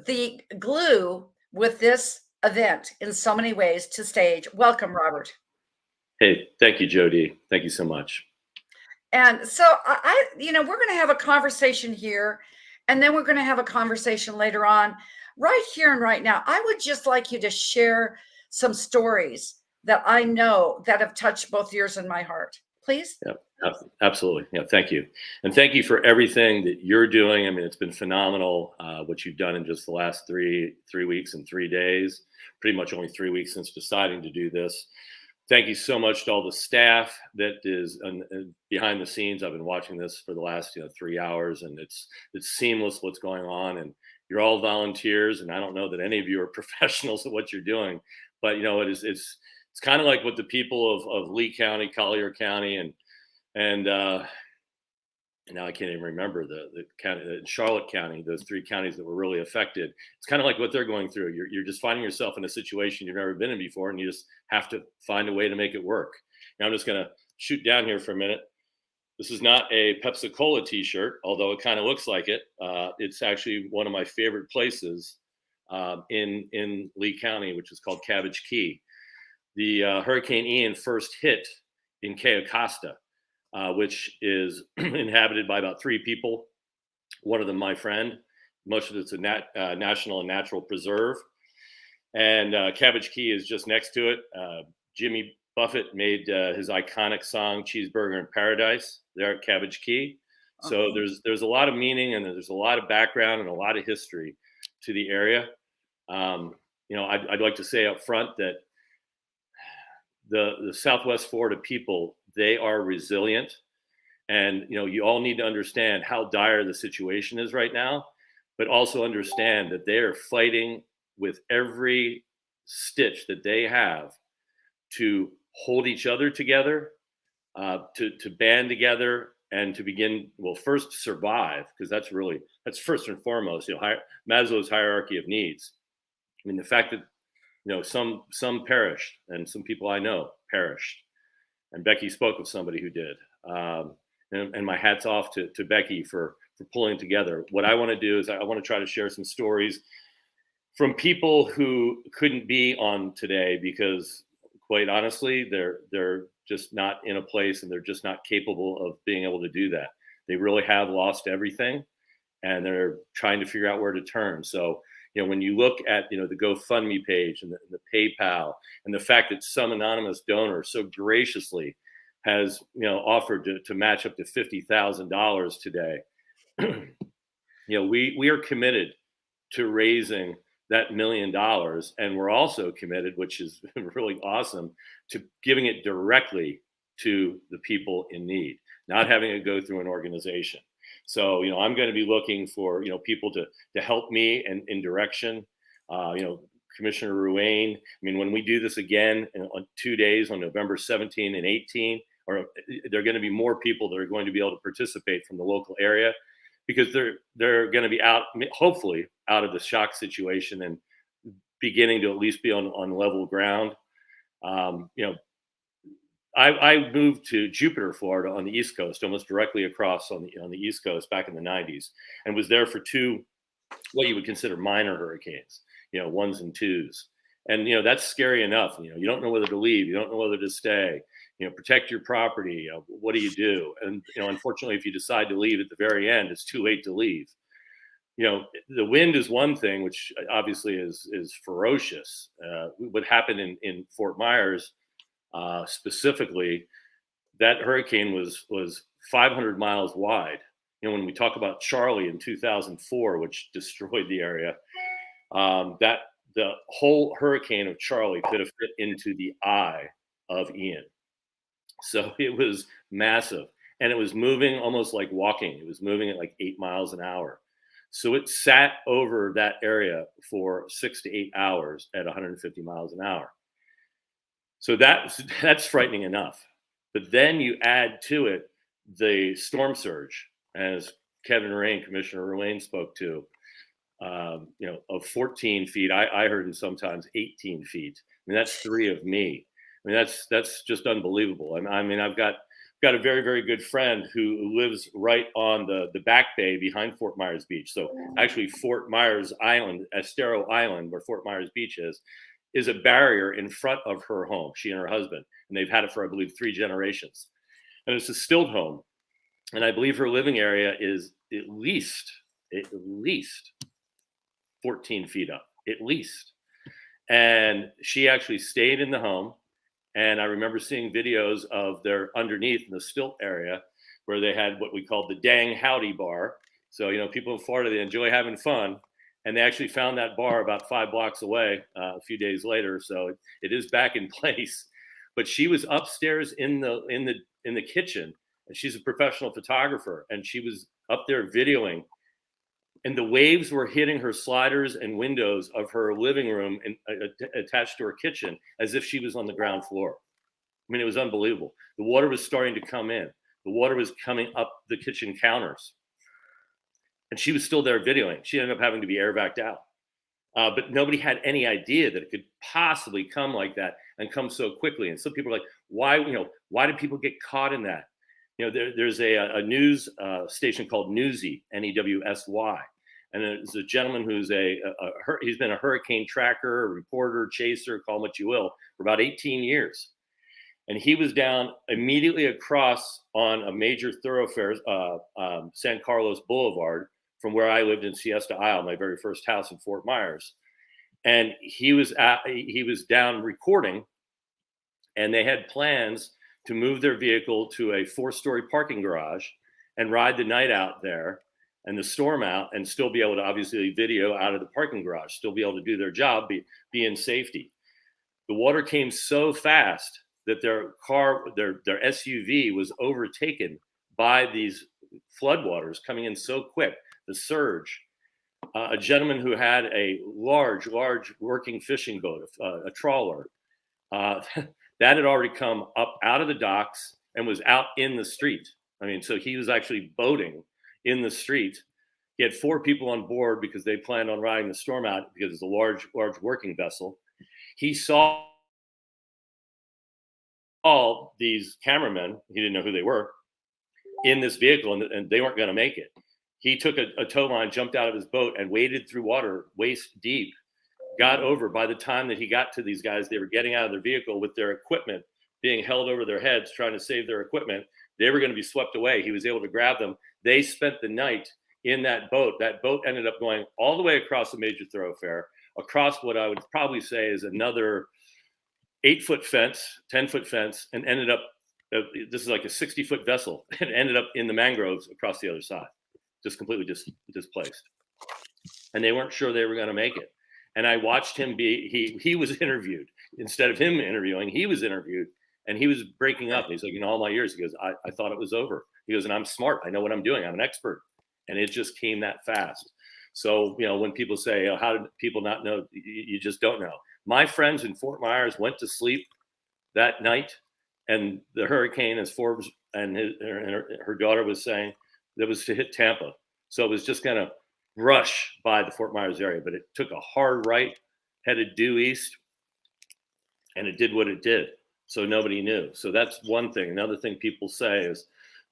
the glue with this event in so many ways, to stage. Welcome, Robert. Hey, thank you, Jody. Thank you so much. And so we're going to have a conversation here, and then we're going to have a conversation later on, right here and right now. I would just like you to share some stories that I know that have touched both yours and my heart, please. Yeah, absolutely. Yeah, thank you. And thank you for everything that you're doing. I mean, it's been phenomenal what you've done in just the last three weeks and 3 days, pretty much only 3 weeks since deciding to do this. thank you so much to all the staff that is behind the scenes. I've been watching this for the last 3 hours, and it's seamless what's going on. And you're all volunteers, and I don't know that any of you are professionals at what you're doing, but it's kind of like what the people of Lee County, Collier County, and now I can't even remember the county, Charlotte County, those 3 counties that were really affected. It's kind of like what they're going through. You're just finding yourself in a situation you've never been in before, and you just have to find a way to make it work. Now I'm just going to shoot down here for a minute. This is not a Pepsi Cola t-shirt, although it kind of looks like it. It's actually one of my favorite places in Lee County, which is called Cabbage Key. The Hurricane Ian first hit in Cayo Costa, which is inhabited by about 3 people. One of them, my friend. Most of it's a national and natural preserve. And Cabbage Key is just next to it. Jimmy Buffett made his iconic song, Cheeseburger in Paradise, there at Cabbage Key. So there's a lot of meaning, and there's a lot of background and a lot of history to the area. I'd like to say up front that the Southwest Florida people, they are resilient, and you all need to understand how dire the situation is right now, but also understand that they are fighting with every stitch that they have to hold each other together, to band together, and to begin, well, first survive, because that's first and foremost, Maslow's hierarchy of needs. I mean, the fact that some perished, and some people I know perished. And Becky spoke with somebody who did. And my hat's off to Becky for pulling together. What I want to do is I want to try to share some stories from people who couldn't be on today because, quite honestly, they're just not in a place, and they're just not capable of being able to do that. They really have lost everything, and they're trying to figure out where to turn. So, when you look at, the GoFundMe page and the PayPal, and the fact that some anonymous donor so graciously has, offered to match up to $50,000 today, we are committed to raising that $1 million. And we're also committed, which is really awesome, to giving it directly to the people in need, not having it go through an organization. So, I'm going to be looking for, people to help me in direction. Commissioner Ruane, when we do this again on 2 days, on November 17 and 18, or there are going to be more people that are going to be able to participate from the local area, because they're going to be hopefully out of the shock situation and beginning to at least be on level ground. I moved to Jupiter, Florida, on the East Coast, almost directly across on the East Coast back in the 90s, and was there for 2 what you would consider minor hurricanes, 1s and 2s. And, that's scary enough. You don't know whether to leave. You don't know whether to stay. Protect your property. What do you do? And, unfortunately, if you decide to leave at the very end, it's too late to leave. The wind is one thing, which obviously is ferocious. What happened in Fort Myers, specifically, that hurricane was 500 miles wide. When we talk about Charlie in 2004, which destroyed the area, that the whole hurricane of Charlie could have fit into the eye of Ian. So it was massive, and it was moving almost like walking. It was moving at like 8 miles an hour. So it sat over that area for 6 to 8 hours at 150 miles an hour. So that's frightening enough. But then you add to it the storm surge, as Commissioner Ruane spoke to, of 14 feet. I heard sometimes 18 feet. That's 3 of me. That's just unbelievable. I've got a very, very good friend who lives right on the back bay behind Fort Myers Beach. So actually Fort Myers Island, Estero Island, where Fort Myers Beach is a barrier in front of her home, she and her husband. And they've had it for, I believe, 3 generations. And it's a stilt home. And I believe her living area is at least 14 feet up, at least. And she actually stayed in the home. And I remember seeing videos of their underneath in the stilt area where they had what we called the Dang Howdy Bar. So, people in Florida, they enjoy having fun. And they actually found that bar about 5 blocks away a few days later. So it is back in place. but she was upstairs in the kitchen, and she's a professional photographer, and she was up there videoing, and the waves were hitting her sliders and windows of her living room and attached to her kitchen as if she was on the ground floor. I mean, it was unbelievable. The water was starting to come in. The water was coming up the kitchen counters. And she was still there videoing. She ended up having to be air vac out. But nobody had any idea that it could possibly come like that and come so quickly. And some people are like, why did people get caught in that? There's a news station called Newsy, Newsy. And there's a gentleman who's he's been a hurricane tracker, a reporter, chaser, call him what you will, for about 18 years. And he was down immediately across on a major thoroughfare, San Carlos Boulevard, from where I lived in Siesta Isle, my very first house in Fort Myers. And he was down recording, and they had plans to move their vehicle to a 4-story parking garage and ride the night out there and the storm out, and still be able to obviously video out of the parking garage, still be able to do their job, be in safety. The water came so fast that their SUV was overtaken by these floodwaters coming in so quick, the surge. A gentleman who had a large working fishing boat, a trawler, that had already come up out of the docks and was out in the street. I mean, so he was actually boating in the street. He had 4 people on board because they planned on riding the storm out because it's a large working vessel. He saw all these cameramen, he didn't know who they were, in this vehicle, and they weren't going to make it. He took a tow line, jumped out of his boat, and waded through water waist deep, got over. By the time that he got to these guys, they were getting out of their vehicle with their equipment being held over their heads, trying to save their equipment. They were going to be swept away. He was able to grab them. They spent the night in that boat. That boat ended up going all the way across a major thoroughfare, across what I would probably say is another 8-foot fence, 10-foot fence, and ended up, this is like a 60-foot vessel, and ended up in the mangroves across the other side, just completely displaced. And they weren't sure they were going to make it. And I watched him he was interviewed. Instead of him interviewing, he was interviewed, and he was breaking up. He's like, all my years, he goes, I thought it was over. He goes, and I'm smart. I know what I'm doing. I'm an expert. And it just came that fast. So, when people say, how did people not know? You just don't know. My friends in Fort Myers went to sleep that night, and the hurricane, as Forbes and her daughter was saying, that was to hit Tampa. So it was just going to brush by the Fort Myers area, but it took a hard right, headed due east, and it did what it did. So nobody knew. So that's one thing. Another thing people say is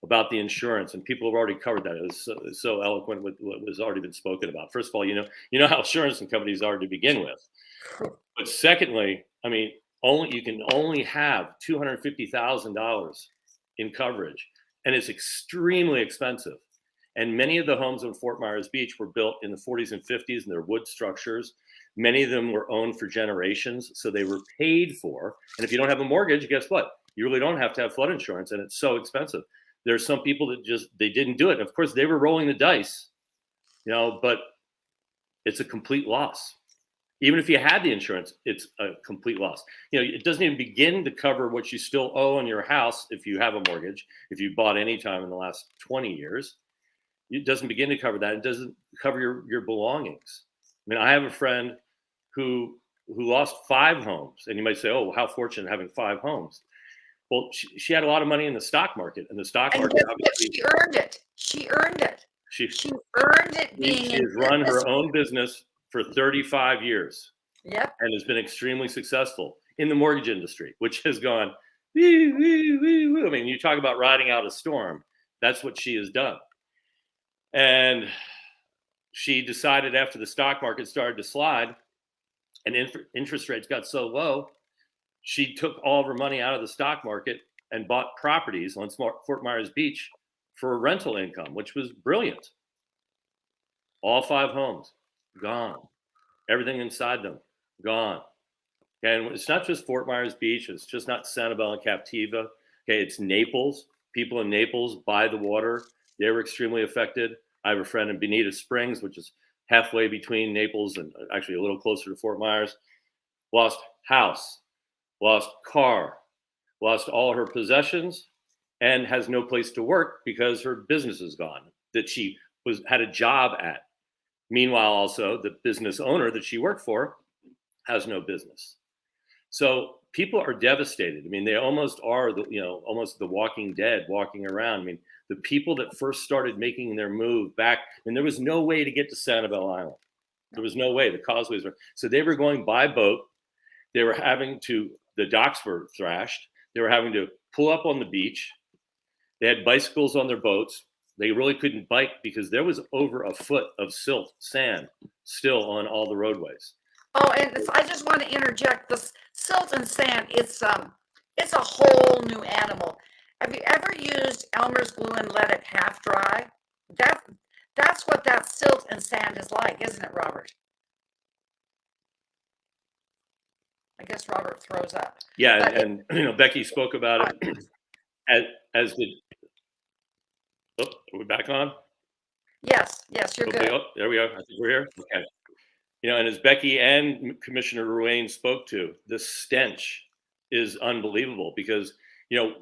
about the insurance, and people have already covered that. It was so eloquent with what was already been spoken about. First of all, you know how insurance companies are to begin with. But secondly, I mean, you can only have $250,000 in coverage, and it's extremely expensive. And many of the homes on Fort Myers Beach were built in the 40s and 50s, and they're wood structures. Many of them were owned for generations, so they were paid for. And if you don't have a mortgage, guess what? You really don't have to have flood insurance, and it's so expensive. There's some people that they didn't do it. And of course, they were rolling the dice, but it's a complete loss. Even if you had the insurance, it's a complete loss. It doesn't even begin to cover what you still owe on your house if you have a mortgage, if you bought any time in the last 20 years. It doesn't begin to cover that. It doesn't cover your belongings. I mean, I have a friend who lost 5 homes. And you might say, oh, how fortunate having 5 homes. Well, she had a lot of money in the stock market. And the stock market, obviously, she earned it. She earned it. She earned it being She has run her own business for 35 years. Yep. And has been extremely successful in the mortgage industry, which has gone, woo, woo, woo, woo. I mean, you talk about riding out a storm. That's what she has done. And she decided after the stock market started to slide and interest rates got so low, she took all of her money out of the stock market and bought properties on Fort Myers Beach for rental income, which was brilliant. All 5 homes gone. Everything inside them gone. And it's not just Fort Myers Beach. It's just not Sanibel and Captiva. Okay, it's Naples. People in Naples by the water, they were extremely affected. I have a friend in Bonita Springs, which is halfway between Naples and actually a little closer to Fort Myers. Lost house, lost car, lost all her possessions, and has no place to work because her business is gone that she had a job at. Meanwhile, also the business owner that she worked for has no business. So people are devastated. I mean, they almost are, almost the Walking Dead walking around. I mean, the people that first started making their move back, and there was no way to get to Sanibel Island. There was no way. The causeways were, so they were going by boat. They were having to, the docks were thrashed. They were having to pull up on the beach. They had bicycles on their boats. They really couldn't bike because there was over a foot of silt, sand, still on all the roadways. Oh, and I just want to interject, this silt and sand, it's a whole new animal. Have you ever used Elmer's glue and let it half dry? That's what that silt and sand is like, isn't it, Robert? I guess Robert throws up. Yeah, and Becky spoke about it as did. Oh, are we back on? Yes, you're okay, good. Oh, there we are. I think we're here. Okay. And as Becky and Commissioner Ruane spoke to, the stench is unbelievable because,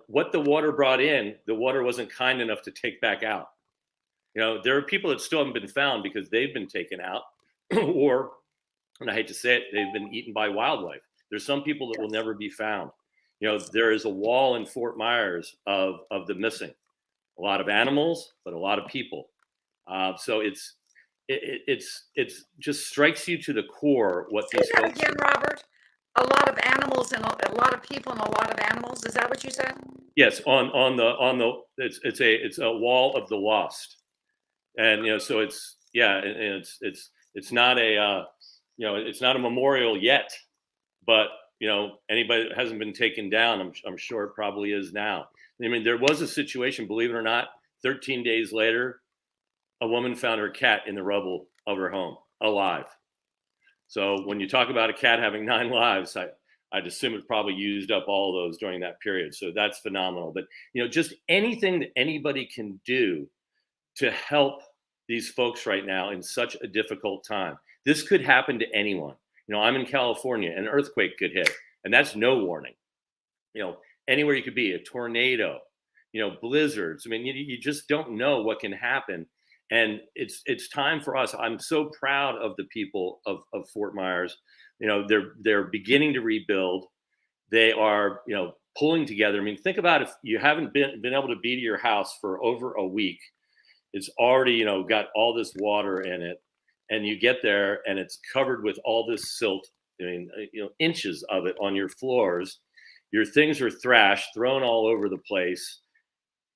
what the water brought in, the water wasn't kind enough to take back out. There are people that still haven't been found because they've been taken out or, and I hate to say it, they've been eaten by wildlife. There's some people that will never be found. There is a wall in Fort Myers of the missing. A lot of animals, but a lot of people. So it's just strikes you to the core what these Say that folks again, Robert. A lot of animals and a lot of people and a lot of animals. Is that what you said? Yes, on the it's a wall of the lost, and so it's and it's not a it's not a memorial yet, but anybody that hasn't been taken down, I'm sure it probably is now. I mean, there was a situation, believe it or not, 13 days later, a woman found her cat in the rubble of her home, alive. So when you talk about a cat having 9 lives, I'd assume it probably used up all of those during that period. So that's phenomenal. But, just anything that anybody can do to help these folks right now in such a difficult time. This could happen to anyone. I'm in California, an earthquake could hit, and that's no warning. Anywhere you could be, a tornado, blizzards. I mean, you just don't know what can happen. And it's time for us. I'm so proud of the people of Fort Myers. They're beginning to rebuild. They are, pulling together. I mean, think about if you haven't been able to be to your house for over a week. It's already, got all this water in it, and you get there and it's covered with all this silt. I mean, inches of it on your floors. Your things are thrashed, thrown all over the place,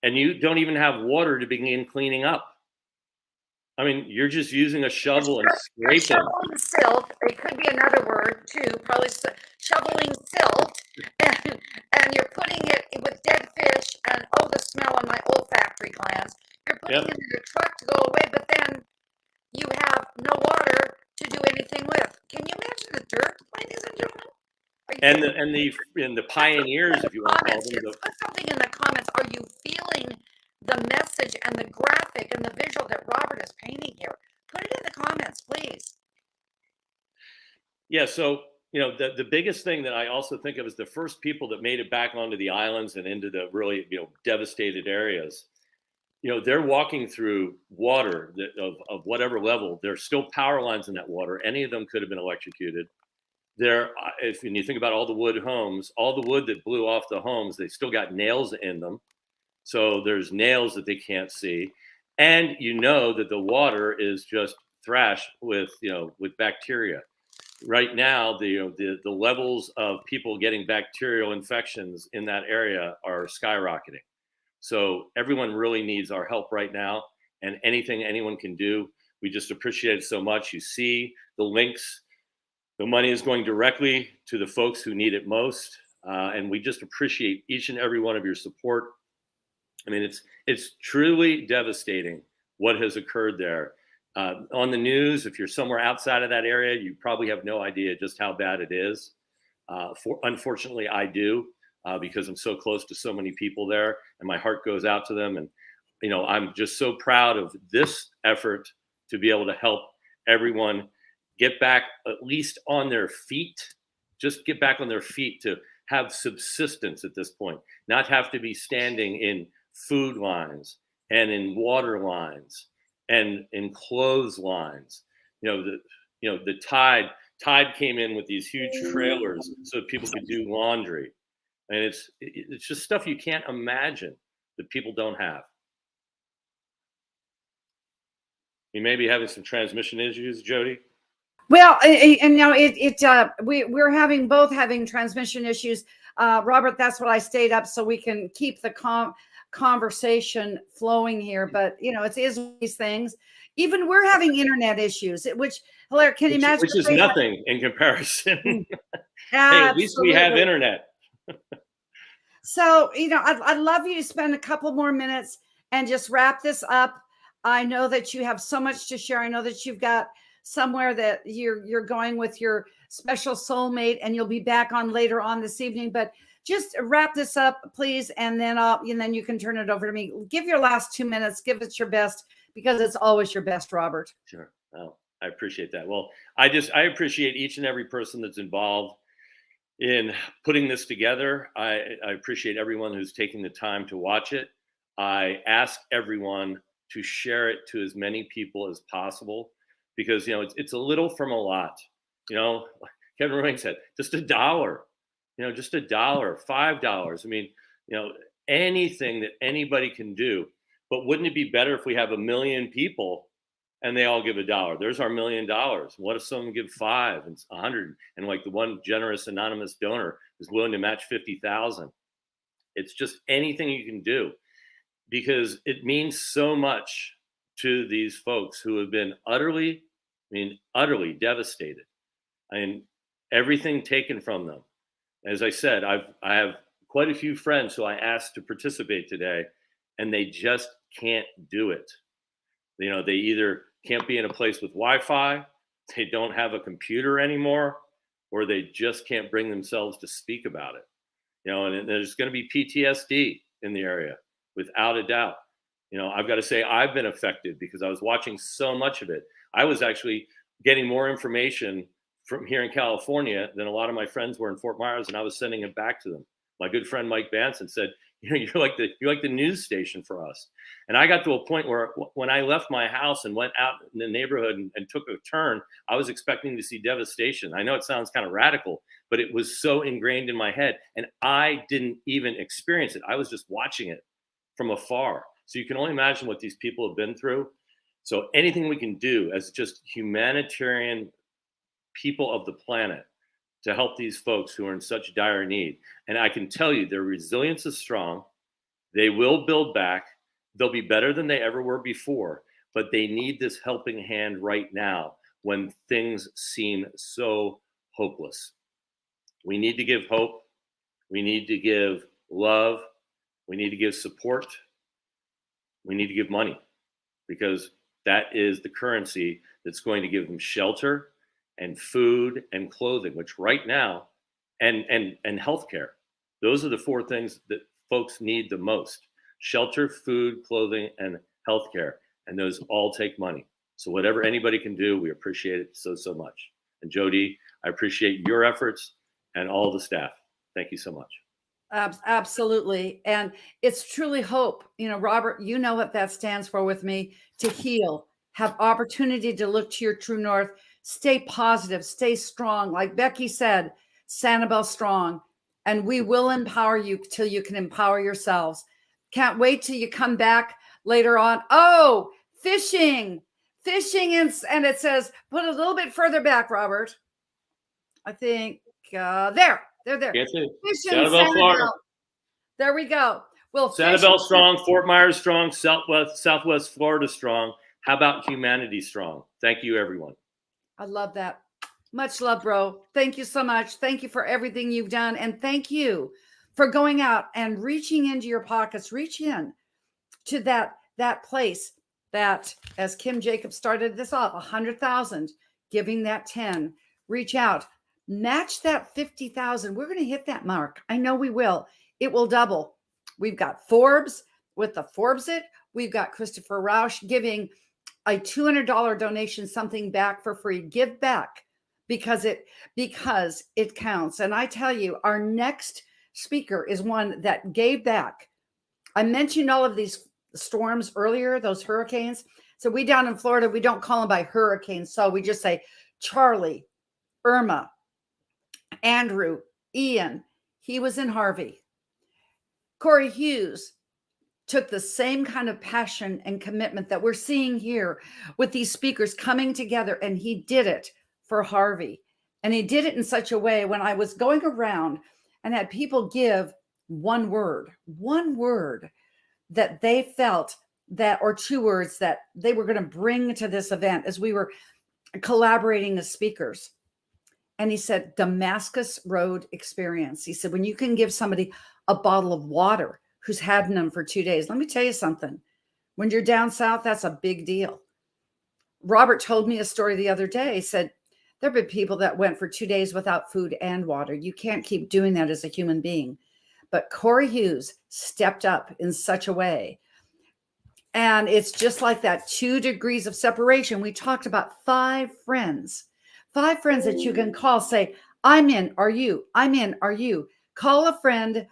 and you don't even have water to begin cleaning up. I mean, you're just using a shovel and scraping. Shoveling silt. It could be another word too. Probably shoveling silt, and you're putting it with dead fish and the smell on my olfactory glands. You're putting it in a truck to go away, but then you have no water to do anything with. Can you imagine the dirt, ladies and gentlemen? And the pioneers, if you want to call them. Put something in the comments. Are you feeling the message and the graphic and the visual that Robert is painting here? Put it in the comments, please. Yeah, so the biggest thing that I also think of is the first people that made it back onto the islands and into the really devastated areas. They're walking through water of whatever level. There's still power lines in that water. Any of them could have been electrocuted. If you think about all the wood homes, all the wood that blew off the homes, they still got nails in them. So there's nails that they can't see. And that the water is just thrashed with bacteria. Right now, the levels of people getting bacterial infections in that area are skyrocketing. So everyone really needs our help right now, and anything anyone can do, we just appreciate it so much. You see the links. The money is going directly to the folks who need it most. And we just appreciate each and every one of your support. I mean, it's truly devastating what has occurred there. On the news, if you're somewhere outside of that area, you probably have no idea just how bad it is. Unfortunately, I do, because I'm so close to so many people there, and my heart goes out to them. And, I'm just so proud of this effort to be able to help everyone get back at least on their feet, just get back on their feet to have subsistence at this point, not have to be standing in food lines and in water lines and in clothes lines. The Tide came in with these huge trailers so that people could do laundry. And it's just stuff you can't imagine that people don't have. You may be having some transmission issues, Jody. Well, and now we're having transmission issues. Robert, that's what I stayed up so we can keep the conversation flowing here. But it is these things. Even we're having internet issues, which hilarious. Can you imagine? Which is nothing in comparison. Hey, at least we Absolutely. have internet. So, I'd love you to spend a couple more minutes and just wrap this up. I know that you have so much to share. I know that you've got somewhere that you're going with your special soulmate, and you'll be back on later on this evening. But just wrap this up, please, and then you can turn it over to me. Give your last 2 minutes. Give it your best, because it's always your best, Robert. Sure. Well, I appreciate that. Well, I appreciate each and every person that's involved in putting this together. I appreciate everyone who's taking the time to watch it. I ask everyone to share it to as many people as possible, because it's a little from a lot. Kevin Rowan said, just $1, just $1, $5. I mean, anything that anybody can do. But wouldn't it be better if we have 1 million people and they all give $1? There's our $1 million. What if someone give 5 and 100, and like the one generous anonymous donor is willing to match 50,000? It's just anything you can do, because it means so much to these folks who have been utterly devastated. I mean, everything taken from them. As I said, I have quite a few friends who I asked to participate today, and they just can't do it. They either can't be in a place with Wi-Fi, they don't have a computer anymore, or they just can't bring themselves to speak about it. And there's going to be PTSD in the area, without a doubt. I've got to say, I've been affected because I was watching so much of it. I was actually getting more information from here in California than a lot of my friends were in Fort Myers, and I was sending it back to them. My good friend Mike Banson said, you're like the news station for us. And I got to a point where when I left my house and went out in the neighborhood and took a turn, I was expecting to see devastation. I know it sounds kind of radical, but it was so ingrained in my head, and I didn't even experience it. I was just watching it from afar. So you can only imagine what these people have been through. So anything we can do as just humanitarian people of the planet to help these folks who are in such dire need. And I can tell you, their resilience is strong. They will build back. They'll be better than they ever were before, but they need this helping hand right now when things seem so hopeless. We need to give hope. We need to give love. We need to give support. We need to give money, because that is the currency that's going to give them shelter and food and clothing, which right now, and healthcare. Those are the 4 things that folks need the most: shelter, food, clothing, and healthcare. And those all take money. So whatever anybody can do, we appreciate it so much. And Jody, I appreciate your efforts and all the staff. Thank you so much. Absolutely. And it's truly hope. Robert, you know what that stands for with me: to heal, have opportunity to look to your true north, stay positive, stay strong. Like Becky said, Sanibel strong, and we will empower you till you can empower yourselves. Can't wait till you come back later on. Oh, fishing. And it says, put a little bit further back, Robert. I think there. Fishing, Sanibel, Florida. There we go. Well, Sanibel strong, Fort Myers strong, Southwest Florida strong. How about humanity strong? Thank you, everyone. I love that. Much love, bro. Thank you so much. Thank you for everything you've done. And thank you for going out and reaching into your pockets, reach in to that place that, as Kim Jacobs started this off, 100,000, giving that 10, reach out, match that 50,000. We're going to hit that mark. I know we will. It will double. We've got Forbes with the Forbes It. We've got Christopher Rausch giving a $200 donation, something back for free. Give back. because it counts. And I tell you, our next speaker is one that gave back. I mentioned all of these storms earlier, those hurricanes. So we down in Florida, we don't call them by hurricanes. So we just say Charlie, Irma, Andrew, Ian. He was in Harvey. Corey Hughes took the same kind of passion and commitment that we're seeing here with these speakers coming together, and he did it for Harvey. And he did it in such a way, when I was going around and had people give one word that they felt that, or two words that they were going to bring to this event as we were collaborating as speakers. And he said, Damascus Road experience. He said, when you can give somebody a bottle of water who's had them for 2 days, let me tell you something. When you're down south, that's a big deal. Robert told me a story the other day. He said, there have been people that went for 2 days without food and water. You can't keep doing that as a human being. But Corey Hughes stepped up in such a way. And it's just like that 2 degrees of separation. We talked about 5 friends that you can call, say, I'm in, are you? I'm in, are you? Call a friend,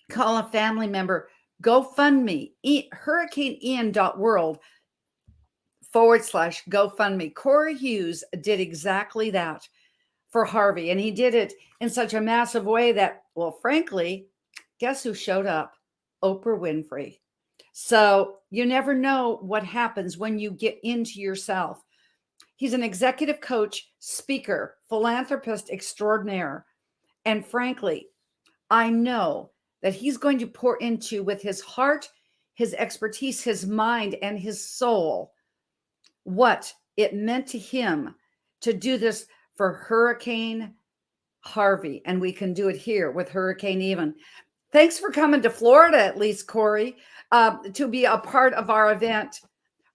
call a family member, GoFundMe, hurricaneian.world/GoFundMe. Corey Hughes did exactly that for Harvey. And he did it in such a massive way that, well, frankly, guess who showed up? Oprah Winfrey. So you never know what happens when you get into yourself. He's an executive coach, speaker, philanthropist extraordinaire. And frankly, I know that he's going to pour into, with his heart, his expertise, his mind, and his soul, what it meant to him to do this for Hurricane Harvey. And we can do it here with Hurricane Ian. Thanks for coming to Florida, at least, Corey, to be a part of our event.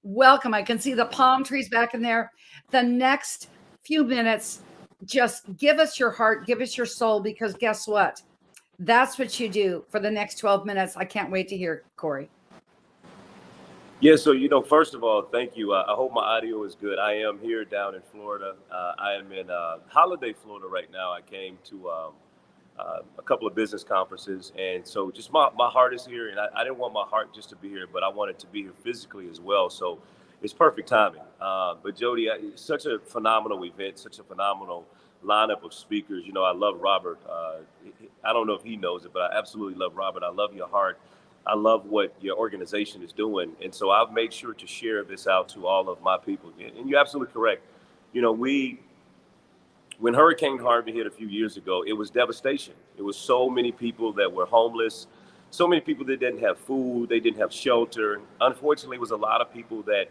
Welcome. I can see the palm trees back in there. The next few minutes, just give us your heart, give us your soul, because guess what? That's what you do for the next 12 minutes. I can't wait to hear, Corey. Yeah, so, first of all, thank you. I hope my audio is good. I am here down in Florida. I am in Holiday, Florida right now. I came to a couple of business conferences. And so just my heart is here. And I didn't want my heart just to be here, but I wanted to be here physically as well. So it's perfect timing. But Jody, such a phenomenal event, such a phenomenal lineup of speakers. I love Robert. I don't know if he knows it, but I absolutely love Robert. I love your heart. I love what your organization is doing. And so I've made sure to share this out to all of my people. And you're absolutely correct. When Hurricane Harvey hit a few years ago, it was devastation. It was so many people that were homeless, so many people that didn't have food, they didn't have shelter. Unfortunately, it was a lot of people that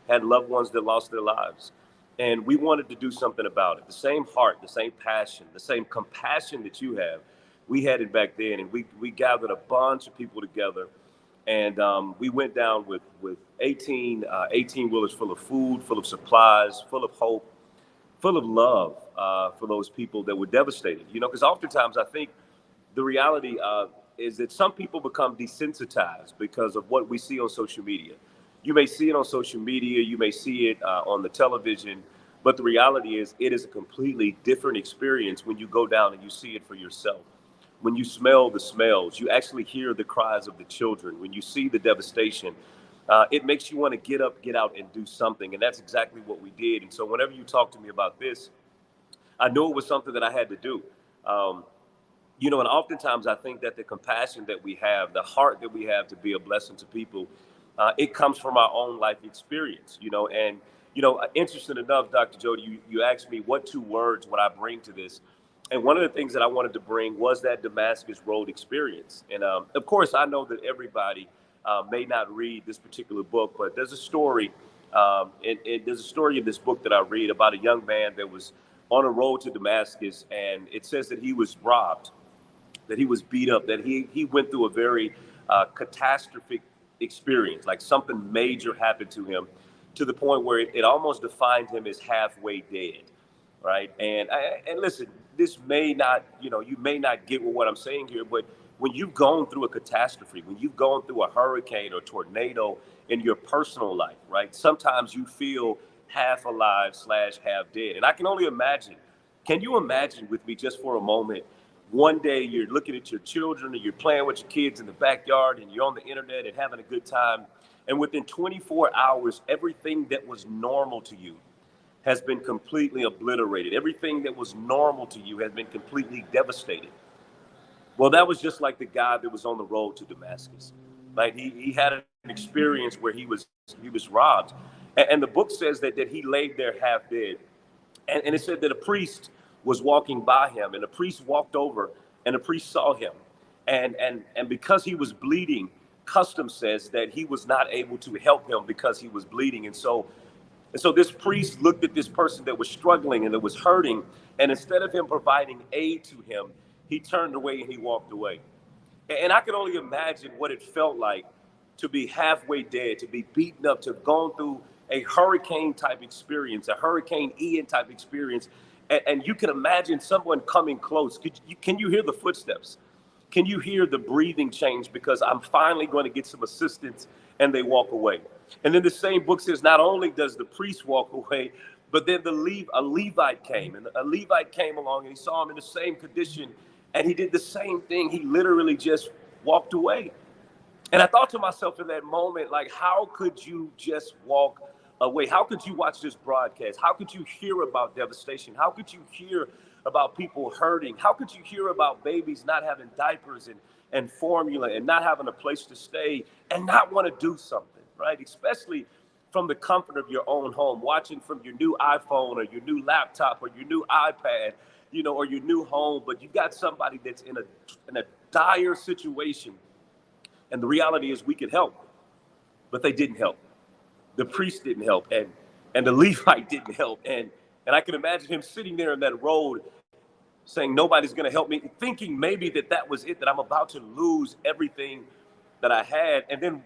had loved ones that lost their lives. And we wanted to do something about it. The same heart, the same passion, the same compassion that you have, we had it back then. And we gathered a bunch of people together. And we went down with 18 wheelers full of food, full of supplies, full of hope, full of love for those people that were devastated. Because oftentimes I think the reality is that some people become desensitized because of what we see on social media. You may see it on social media, you may see it on the television, but the reality is it is a completely different experience when you go down and you see it for yourself. When you smell the smells, you actually hear the cries of the children. When you see the devastation, it makes you want to get up, get out, and do something. And that's exactly what we did. And so whenever you talk to me about this, I knew it was something that I had to do. And oftentimes I think that the compassion that we have, the heart that we have to be a blessing to people, it comes from our own life experience, And, interesting enough, Dr. Jody, you asked me what 2 words would I bring to this. And one of the things that I wanted to bring was that Damascus Road experience. And of course, I know that everybody may not read this particular book, but there's a story. And there's a story in this book that I read about a young man that was on a road to Damascus. And it says that he was robbed, that he was beat up, that he went through a very catastrophic experience, like something major happened to him to the point where it almost defined him as halfway dead. Right. And listen, this may not, you may not get what I'm saying here, but when you've gone through a catastrophe, when you've gone through a hurricane or tornado in your personal life, right, sometimes you feel half alive / half dead. And I can only imagine, can you imagine with me just for a moment, one day you're looking at your children and you're playing with your kids in the backyard and you're on the internet and having a good time. And within 24 hours, everything that was normal to you has been completely obliterated. Everything that was normal to you has been completely devastated. Well, that was just like the guy that was on the road to Damascus. Like he had an experience where he was robbed. And the book says that he laid there half dead. And it said that a priest was walking by him, and the priest walked over, and the priest saw him. And because he was bleeding, custom says that he was not able to help him because he was bleeding. And so this priest looked at this person that was struggling and that was hurting, and instead of him providing aid to him, he turned away and he walked away. And I can only imagine what it felt like to be halfway dead, to be beaten up, to have gone through a hurricane type experience, a Hurricane Ian type experience. And you can imagine someone coming close. Can you hear the footsteps? Can you hear the breathing change? Because I'm finally going to get some assistance, and they walk away. And then the same book says not only does the priest walk away, but then a Levite came, and a Levite came along and he saw him in the same condition, and he did the same thing. He literally just walked away. And I thought to myself in that moment, like, how could you just walk away? How could you watch this broadcast? How could you hear about devastation? How could you hear about people hurting? How could you hear about babies not having diapers and formula and not having a place to stay and not want to do something, right? Especially from the comfort of your own home, watching from your new iPhone or your new laptop or your new iPad, or your new home, but you've got somebody that's in a dire situation. And the reality is we could help, but they didn't help. The priest didn't help, and the Levite didn't help. And I can imagine him sitting there in that road saying, nobody's going to help me, thinking maybe that was it, that I'm about to lose everything that I had. And then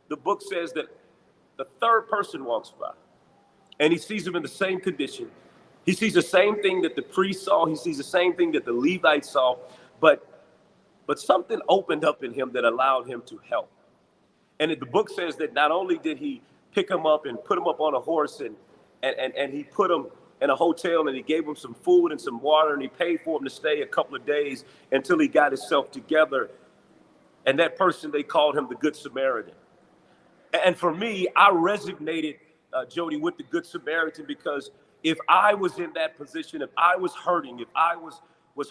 the book says that the third person walks by, and he sees him in the same condition. He sees the same thing that the priest saw. He sees the same thing that the Levite saw, but something opened up in him that allowed him to help. And the book says that not only did he pick him up and put him up on a horse and he put him in a hotel and he gave him some food and some water and he paid for him to stay a couple of days until he got himself together. And that person, they called him the Good Samaritan. And for me, I resonated, Jody, with the Good Samaritan, because if I was in that position, if I was hurting, if I was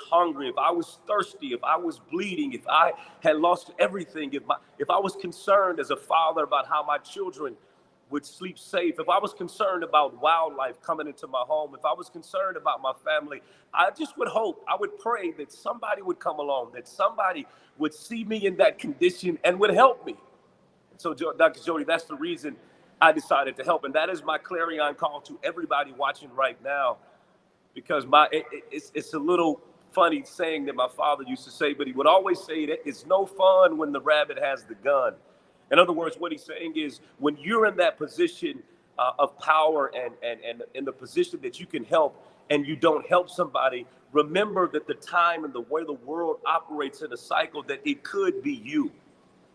hungry, if I was thirsty, if I was bleeding, if I had lost everything, if I was concerned as a father about how my children would sleep safe, if I was concerned about wildlife coming into my home, if I was concerned about my family, I just would hope, I would pray that somebody would come along, that somebody would see me in that condition and would help me. So, Dr. Jody, that's the reason I decided to help. And that is my clarion call to everybody watching right now, because it's a little funny saying that my father used to say, but he would always say that it's no fun when the rabbit has the gun. In other words, what he's saying is when you're in that position of power and in the position that you can help and you don't help somebody, remember that the time and the way the world operates in a cycle, that it could be you.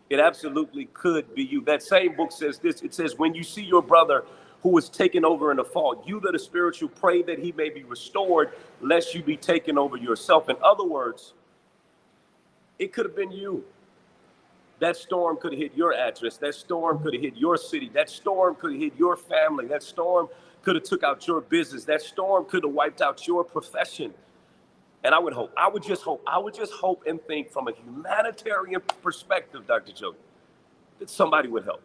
It absolutely could be you. That same book says this. It says, when you see your brother who is taken over in a fault, you that are spiritual, pray that he may be restored, lest you be taken over yourself. In other words, it could have been you. That storm could have hit your address. That storm could have hit your city. That storm could have hit your family. That storm could have took out your business. That storm could have wiped out your profession. And I would just hope and think from a humanitarian perspective, Dr. Jody, that somebody would help.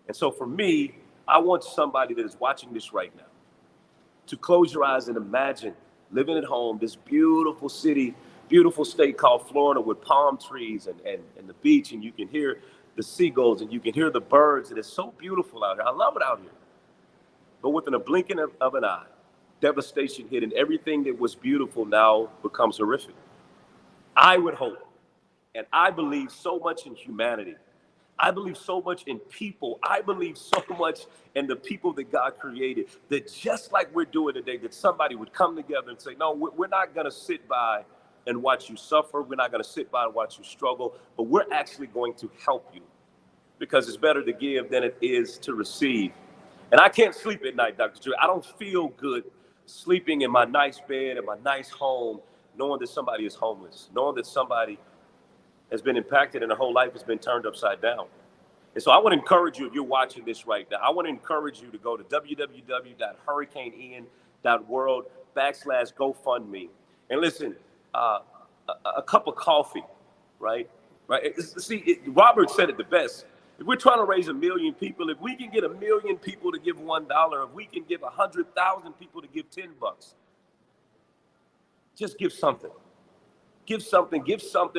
And so for me, I want somebody that is watching this right now to close your eyes and imagine living at home, this beautiful city, beautiful state called Florida with palm trees and the beach, and you can hear the seagulls and you can hear the birds, and it's so beautiful out here. I love it out here. But within a blinking of an eye, devastation hit, and everything that was beautiful now becomes horrific. I would hope, and I believe so much in humanity. I believe so much in people. I believe so much in the people that God created, that just like we're doing today, that somebody would come together and say, no, we're not going to sit by and watch you suffer. We're not going to sit by and watch you struggle, but we're actually going to help you, because it's better to give than it is to receive. And I can't sleep at night, Dr. Joy. I don't feel good sleeping in my nice bed, in my nice home, knowing that somebody is homeless, knowing that somebody has been impacted and their whole life has been turned upside down. And so I want to encourage you, if you're watching this right now, I want to encourage you to go to www.hurricaneIan.world/GoFundMe. And listen, a cup of coffee, right? Robert said it the best. If we're trying to raise 1 million people, if we can get 1 million people to give $1, if we can give 100,000 people to give $10, just give something. Give something,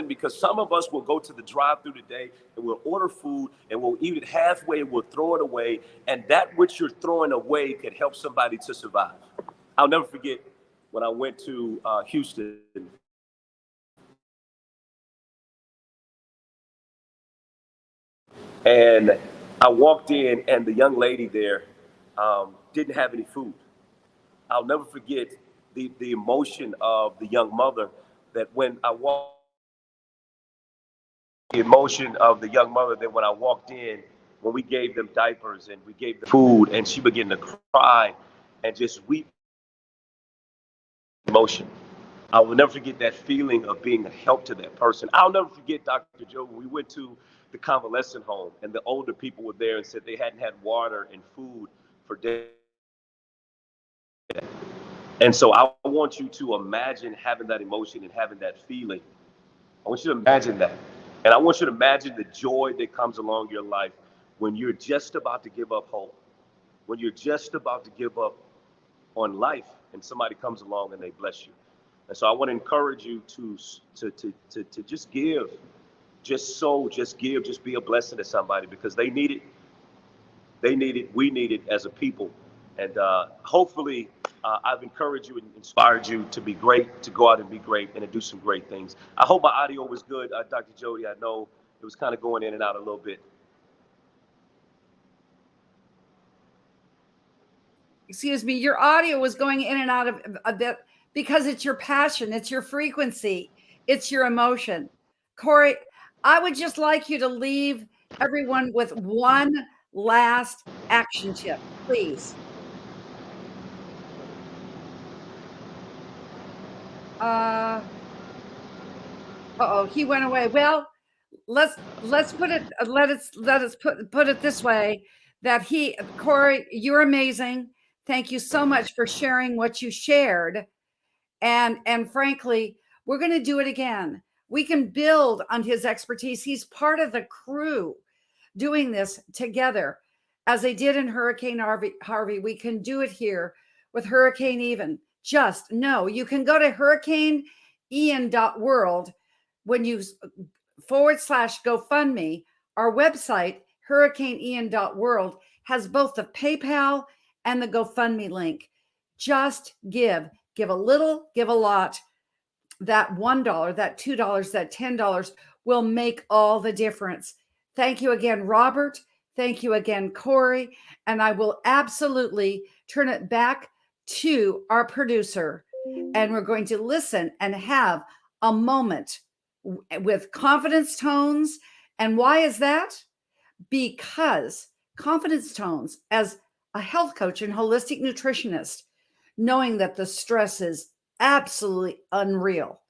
because some of us will go to the drive-thru today and we'll order food and we'll eat it halfway and we'll throw it away. And that which you're throwing away could help somebody to survive. I'll never forget when I went to Houston. And I walked in and the young lady there didn't have any food. I'll never forget the emotion of the young mother that when I walked in, when we gave them diapers and we gave them food, and she began to cry and just weep. Emotion. I will never forget that feeling of being a help to that person. I'll never forget, Dr. Joe, when we went to the convalescent home and the older people were there and said they hadn't had water and food for days. And so I want you to imagine having that emotion and having that feeling. I want you to imagine that. And I want you to imagine the joy that comes along your life when you're just about to give up hope, when you're just about to give up on life and somebody comes along and they bless you. And so I want to encourage you to just give, just sow, just give, just be a blessing to somebody, because they need it. They need it. We need it as a people. And hopefully I've encouraged you and inspired you to be great, to go out and be great and to do some great things. I hope my audio was good, Dr. Jody. I know it was kind of going in and out a little bit. Excuse me, your audio was going in and out of a bit because it's your passion, it's your frequency, it's your emotion. Corey, I would just like you to leave everyone with one last action tip, please. He went away. Well, let's put it let us put it this way, that Corey, you're amazing. Thank you so much for sharing what you shared. And frankly, we're going to do it again. We can build on his expertise. He's part of the crew doing this together, as they did in Hurricane Harvey. We can do it here with Hurricane Ian. Just know you can go to hurricaneian.world. When you /GoFundMe, our website, hurricaneian.world, has both the PayPal and the GoFundMe link. Just give a little, give a lot. That $1, that $2, that $10 will make all the difference. Thank you again, Robert. Thank you again, Corey. And I will absolutely turn it back to our producer. And we're going to listen and have a moment with confidence tones. And why is that? Because confidence tones, as a health coach and holistic nutritionist, knowing that the stress is absolutely unreal,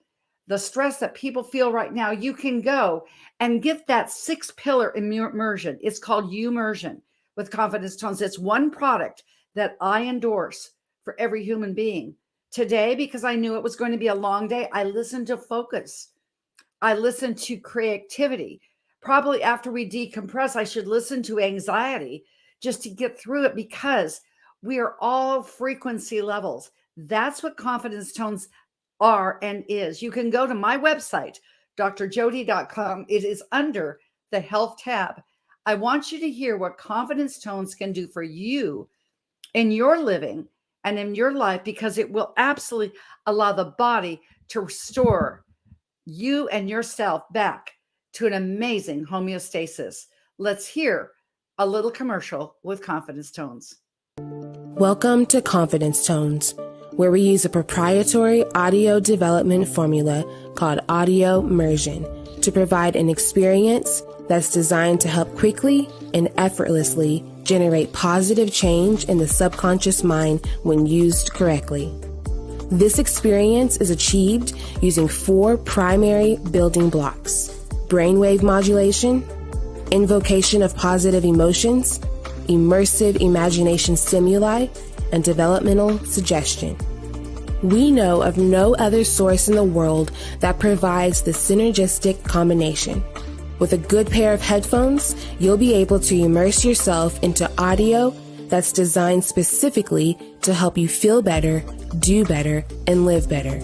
the stress that people feel right now, you can go and get that 6-pillar immersion. It's called Immersion with confidence tones. It's one product that I endorse for every human being. Today, because I knew it was going to be a long day, I listened to focus. I listened to creativity. Probably after we decompress, I should listen to anxiety just to get through it, because we are all frequency levels. That's what confidence tones are and is. You can go to my website, drjody.com. It is under the health tab. I want you to hear what confidence tones can do for you in your living and in your life, because it will absolutely allow the body to restore you and yourself back to an amazing homeostasis. Let's hear a little commercial with confidence tones. Welcome to Confidence Tones, where we use a proprietary audio development formula called audio immersion to provide an experience that's designed to help quickly and effortlessly generate positive change in the subconscious mind when used correctly. This experience is achieved using 4 primary building blocks: brainwave modulation, invocation of positive emotions, immersive imagination stimuli, and developmental suggestion. We know of no other source in the world that provides the synergistic combination. With a good pair of headphones, you'll be able to immerse yourself into audio that's designed specifically to help you feel better, do better, and live better.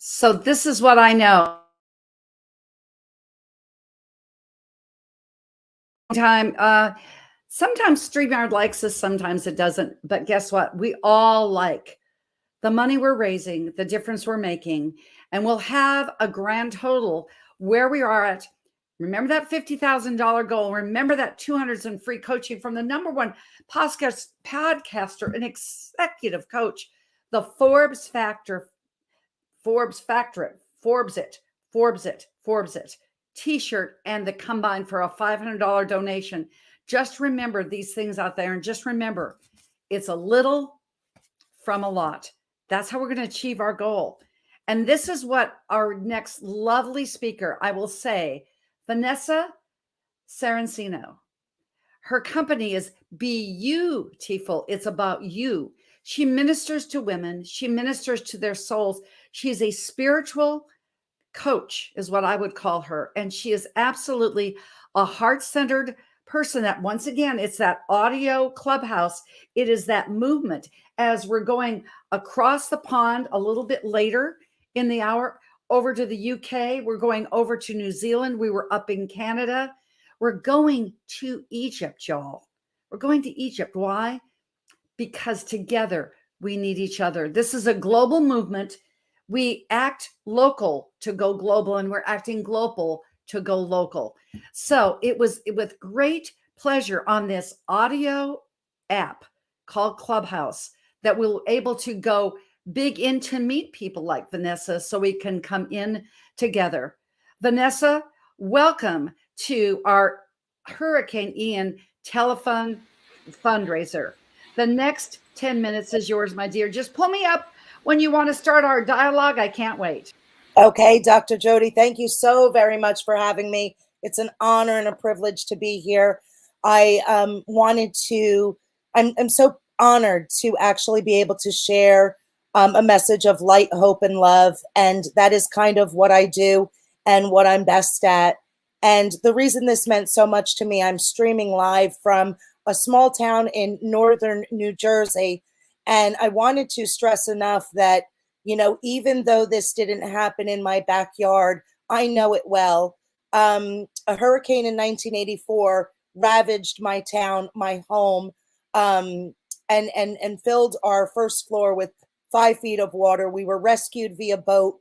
So this is what I know. Sometimes StreamYard likes us, sometimes it doesn't. But guess what? We all like the money we're raising, the difference we're making, and we'll have a grand total where we are at. Remember that $50,000 goal. Remember that 200s in free coaching from the #1 podcaster and executive coach, the Forbes it t-shirt, and the combine for a $500 donation. Just remember these things out there, and just remember it's a little from a lot. That's how we're going to achieve our goal. And this is what our next lovely speaker, I will say, Vanessa Sarancino. Her company is Beautiful. It's about you. She ministers to women. She ministers to their souls. She's a spiritual coach, is what I would call her. And she is absolutely a heart-centered person that, once again, it's that audio clubhouse. It is that movement. As we're going across the pond a little bit later in the hour over to the UK, we're going over to New Zealand. We were up in Canada. We're going to Egypt, y'all. We're going to Egypt. Why? Because together we need each other. This is a global movement. We act local to go global, and we're acting global to go local. So it was with great pleasure on this audio app called Clubhouse that we were able to go big in to meet people like Vanessa so we can come in together. Vanessa, welcome to our Hurricane Ian Telethon fundraiser. The next 10 minutes is yours, my dear. Just pull me up when you want to start our dialogue. I can't wait. Okay, Dr. Jody, thank you so very much for having me. It's an honor and a privilege to be here. I'm so honored to actually be able to share a message of light, hope, and love. And that is kind of what I do and what I'm best at. And the reason this meant so much to me, I'm streaming live from a small town in northern New Jersey. And I wanted to stress enough that, you know, even though this didn't happen in my backyard, I know it well. A hurricane in 1984 ravaged my town, my home, and filled our first floor with 5 feet of water. We were rescued via boat.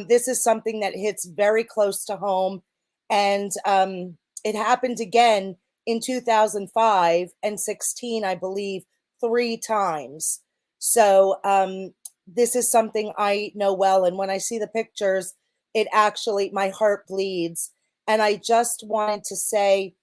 This is something that hits very close to home. And it happened again in 2005 and 16, I believe, 3 times. So this is something I know well. And when I see the pictures, it actually, my heart bleeds. And I just wanted to say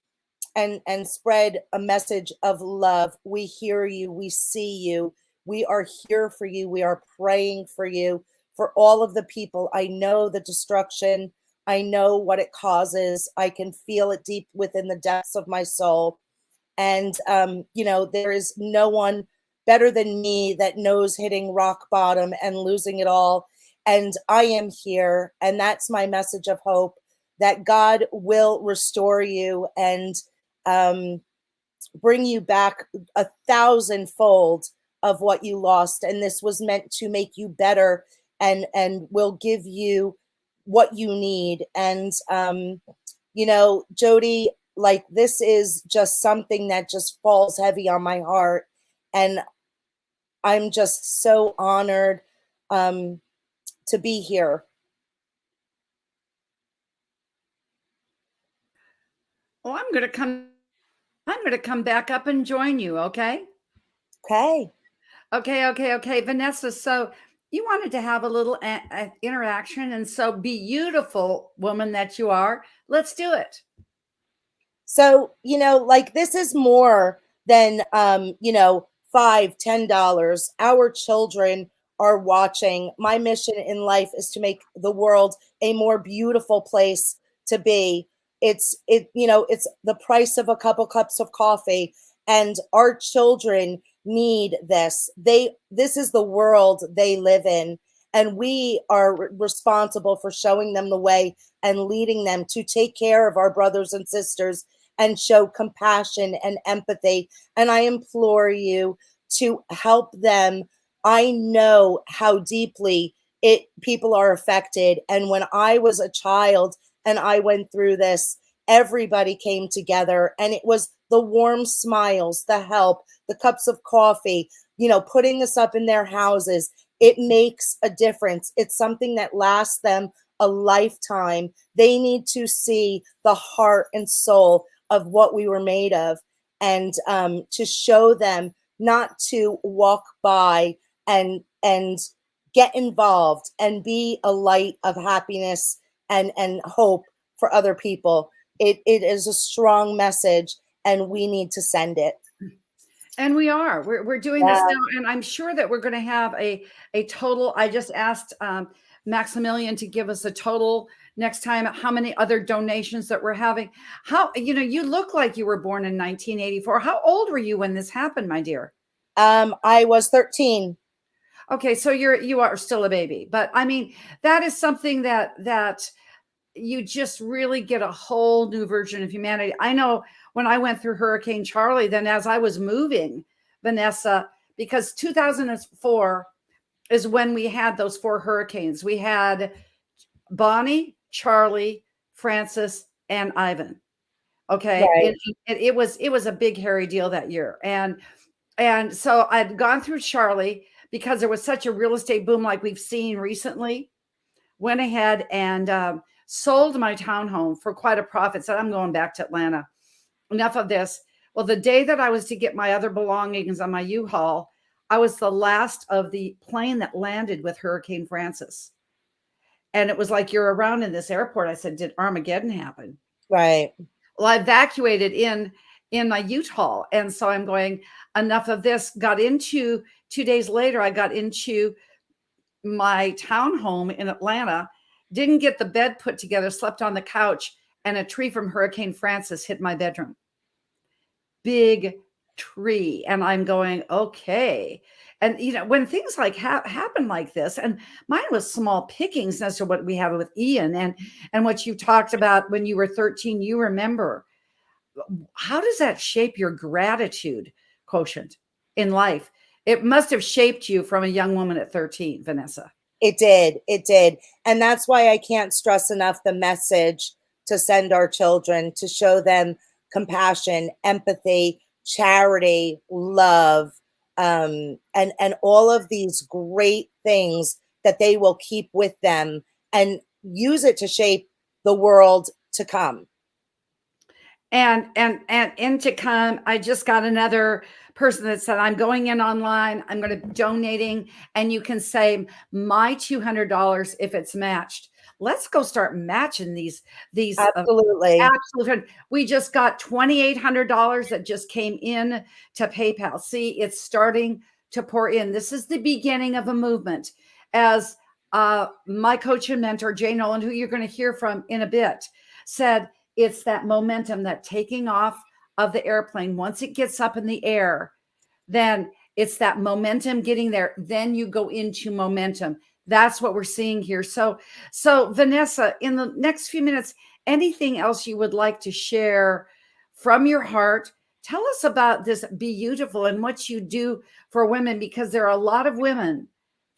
and spread a message of love. We hear you. We see you. We are here for you. We are praying for you, for all of the people. I know the destruction. I know what it causes. I can feel it deep within the depths of my soul. And, there is no one better than me that knows hitting rock bottom and losing it all. And I am here. And that's my message of hope, that God will restore you and bring you back 1,000-fold of what you lost. And this was meant to make you better and will give you what you need. And, Jody, like, this is just something that just falls heavy on my heart. And I'm just so honored to be here. Well, I'm going to come back up and join you. Okay. Okay. Okay. Vanessa, so you wanted to have a little interaction, and so beautiful woman that you are, let's do it. So, this is more than, $5-10. Our children are watching. My mission in life is to make the world a more beautiful place to be. It's the price of a couple cups of coffee, and our children need this. This is the world they live in, and we are responsible for showing them the way and leading them to take care of our brothers and sisters and show compassion and empathy. And I implore you to help them. I know how deeply people are affected. And when I was a child and I went through this, everybody came together, and it was the warm smiles, the help, the cups of coffee, putting us up in their houses. It makes a difference. It's something that lasts them a lifetime. They need to see the heart and soul of what we were made of, and to show them not to walk by and get involved and be a light of happiness and hope for other people. It is a strong message, and we need to send it. And we are. We're doing this now, and I'm sure that we're going to have a total. I just asked Maximilian to give us a total next time, how many other donations that we're having. How, you look like you were born in 1984. How old were you when this happened, my dear? I was 13. Okay, so you are still a baby, but I mean, that is something that you just really get a whole new version of humanity. I know when I went through Hurricane Charlie, then as I was moving, Vanessa, because 2004 is when we had those 4 hurricanes. We had Bonnie, Charlie, Francis, and Ivan. Okay. Right. It was a big, hairy deal that year. And so I'd gone through Charlie because there was such a real estate boom like we've seen recently. Went ahead and sold my townhome for quite a profit. Said, I'm going back to Atlanta. Enough of this. Well, the day that I was to get my other belongings on my U-Haul, I was the last of the plane that landed with Hurricane Francis. And it was like, you're around in this airport. I said, did Armageddon happen? Right. Well, I evacuated in my U-Haul. And so I'm going, enough of this. Got into 2 days later, I got into my townhome in Atlanta, didn't get the bed put together, slept on the couch, and a tree from Hurricane Francis hit my bedroom. Big tree. And I'm going, okay. And, when things like happen like this, and mine was small pickings as to what we have with Ian and what you talked about when you were 13, you remember. How does that shape your gratitude quotient in life? It must have shaped you from a young woman at 13, Vanessa. It did. And that's why I can't stress enough the message to send our children, to show them compassion, empathy, charity, love, and all of these great things that they will keep with them and use it to shape the world to come. And in to come, I just got another person that said, I'm going in online, I'm going to be donating, and you can save my $200 if it's matched. Let's go start matching these Absolutely. absolute. We just got $2,800 that just came in to PayPal. See, it's starting to pour in. This is the beginning of a movement. As my coach and mentor, Jay Nolan, who you're going to hear from in a bit, said, it's that momentum, that taking off of the airplane. Once it gets up in the air, then it's that momentum getting there. Then you go into momentum. That's what we're seeing here. So Vanessa, in the next few minutes, anything else you would like to share from your heart? Tell us about this Beautiful and what you do for women, because there are a lot of women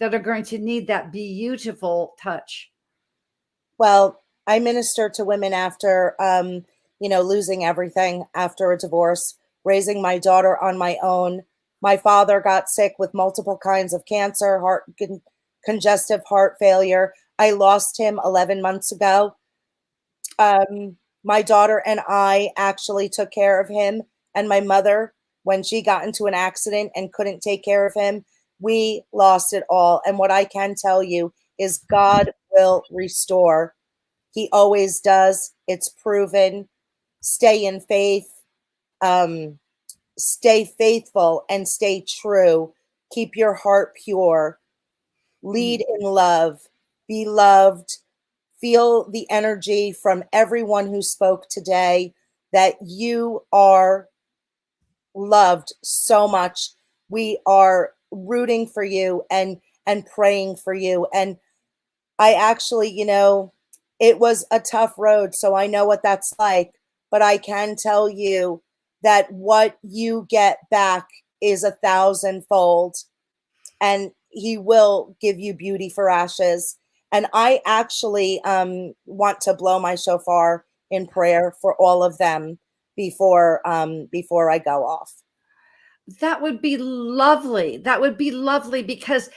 that are going to need that beautiful touch. Well, I minister to women after, losing everything after a divorce, raising my daughter on my own. My father got sick with multiple kinds of cancer, congestive heart failure. I lost him 11 months ago. My daughter and I actually took care of him, and my mother, when she got into an accident and couldn't take care of him, we lost it all. And what I can tell you is God will restore. He always does. It's proven. Stay in faith, stay faithful, and stay true. Keep your heart pure. Lead in love. Be loved. Feel the energy from everyone who spoke today, that you are loved so much. We are rooting for you and praying for you. And I actually, it was a tough road, so I know what that's like, but I can tell you that what you get back is 1,000-fold, and he will give you beauty for ashes. And I actually want to blow my shofar in prayer for all of them before I go off. That would be lovely. That would be lovely, because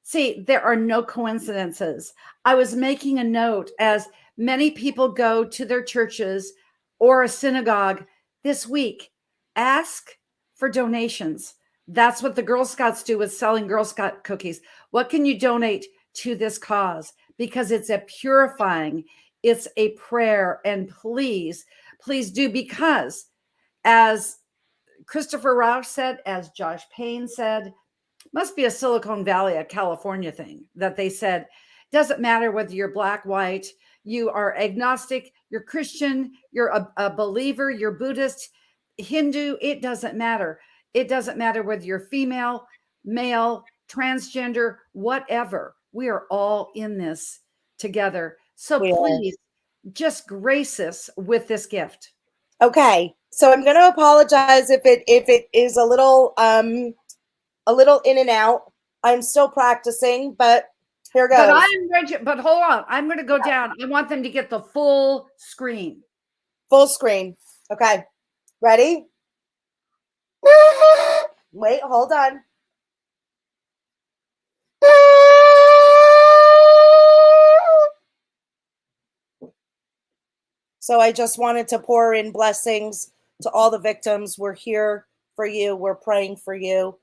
see, there are no coincidences. I was making a note, as many people go to their churches or a synagogue this week, ask for donations. That's what the Girl Scouts do with selling Girl Scout cookies. What can you donate to this cause? Because it's a purifying, it's a prayer. And please do, because as Christopher Rauch said, as Josh Payne said, must be a Silicon Valley, a California thing, that they said, doesn't matter whether you're black, white, you are agnostic, you're Christian, you're a believer, you're Buddhist, Hindu, it doesn't matter. It doesn't matter whether you're female, male, transgender, whatever. We are all in this together. So please just grace us with this gift. Okay. So I'm going to apologize if it is a little in and out. I'm still practicing, but here goes. But I'm ready. But hold on, I'm going to go down. I want them to get the full screen. Full screen. Okay. Ready? Wait, hold on. So I just wanted to pour in blessings to all the victims. We're here for you. We're praying for you.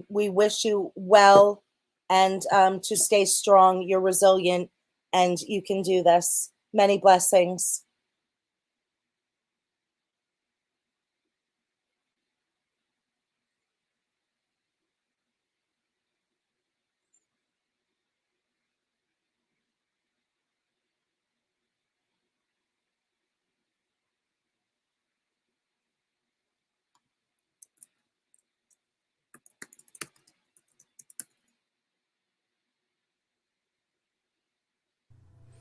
We wish you well, and to stay strong. You're resilient, and you can do this. Many blessings.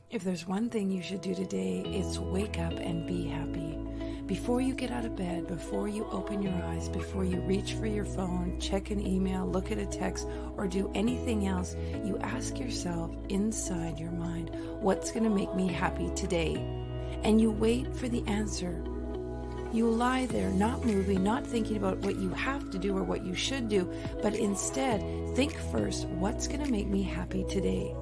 If there's one thing you should do today, it's wake up and be happy. Before you get out of bed, before you open your eyes, before you reach for your phone, check an email, look at a text, or do anything else, you ask yourself inside your mind, what's going to make me happy today? And you wait for the answer. You lie there, not moving, not thinking about what you have to do or what you should do, but instead think first, what's going to make me happy today?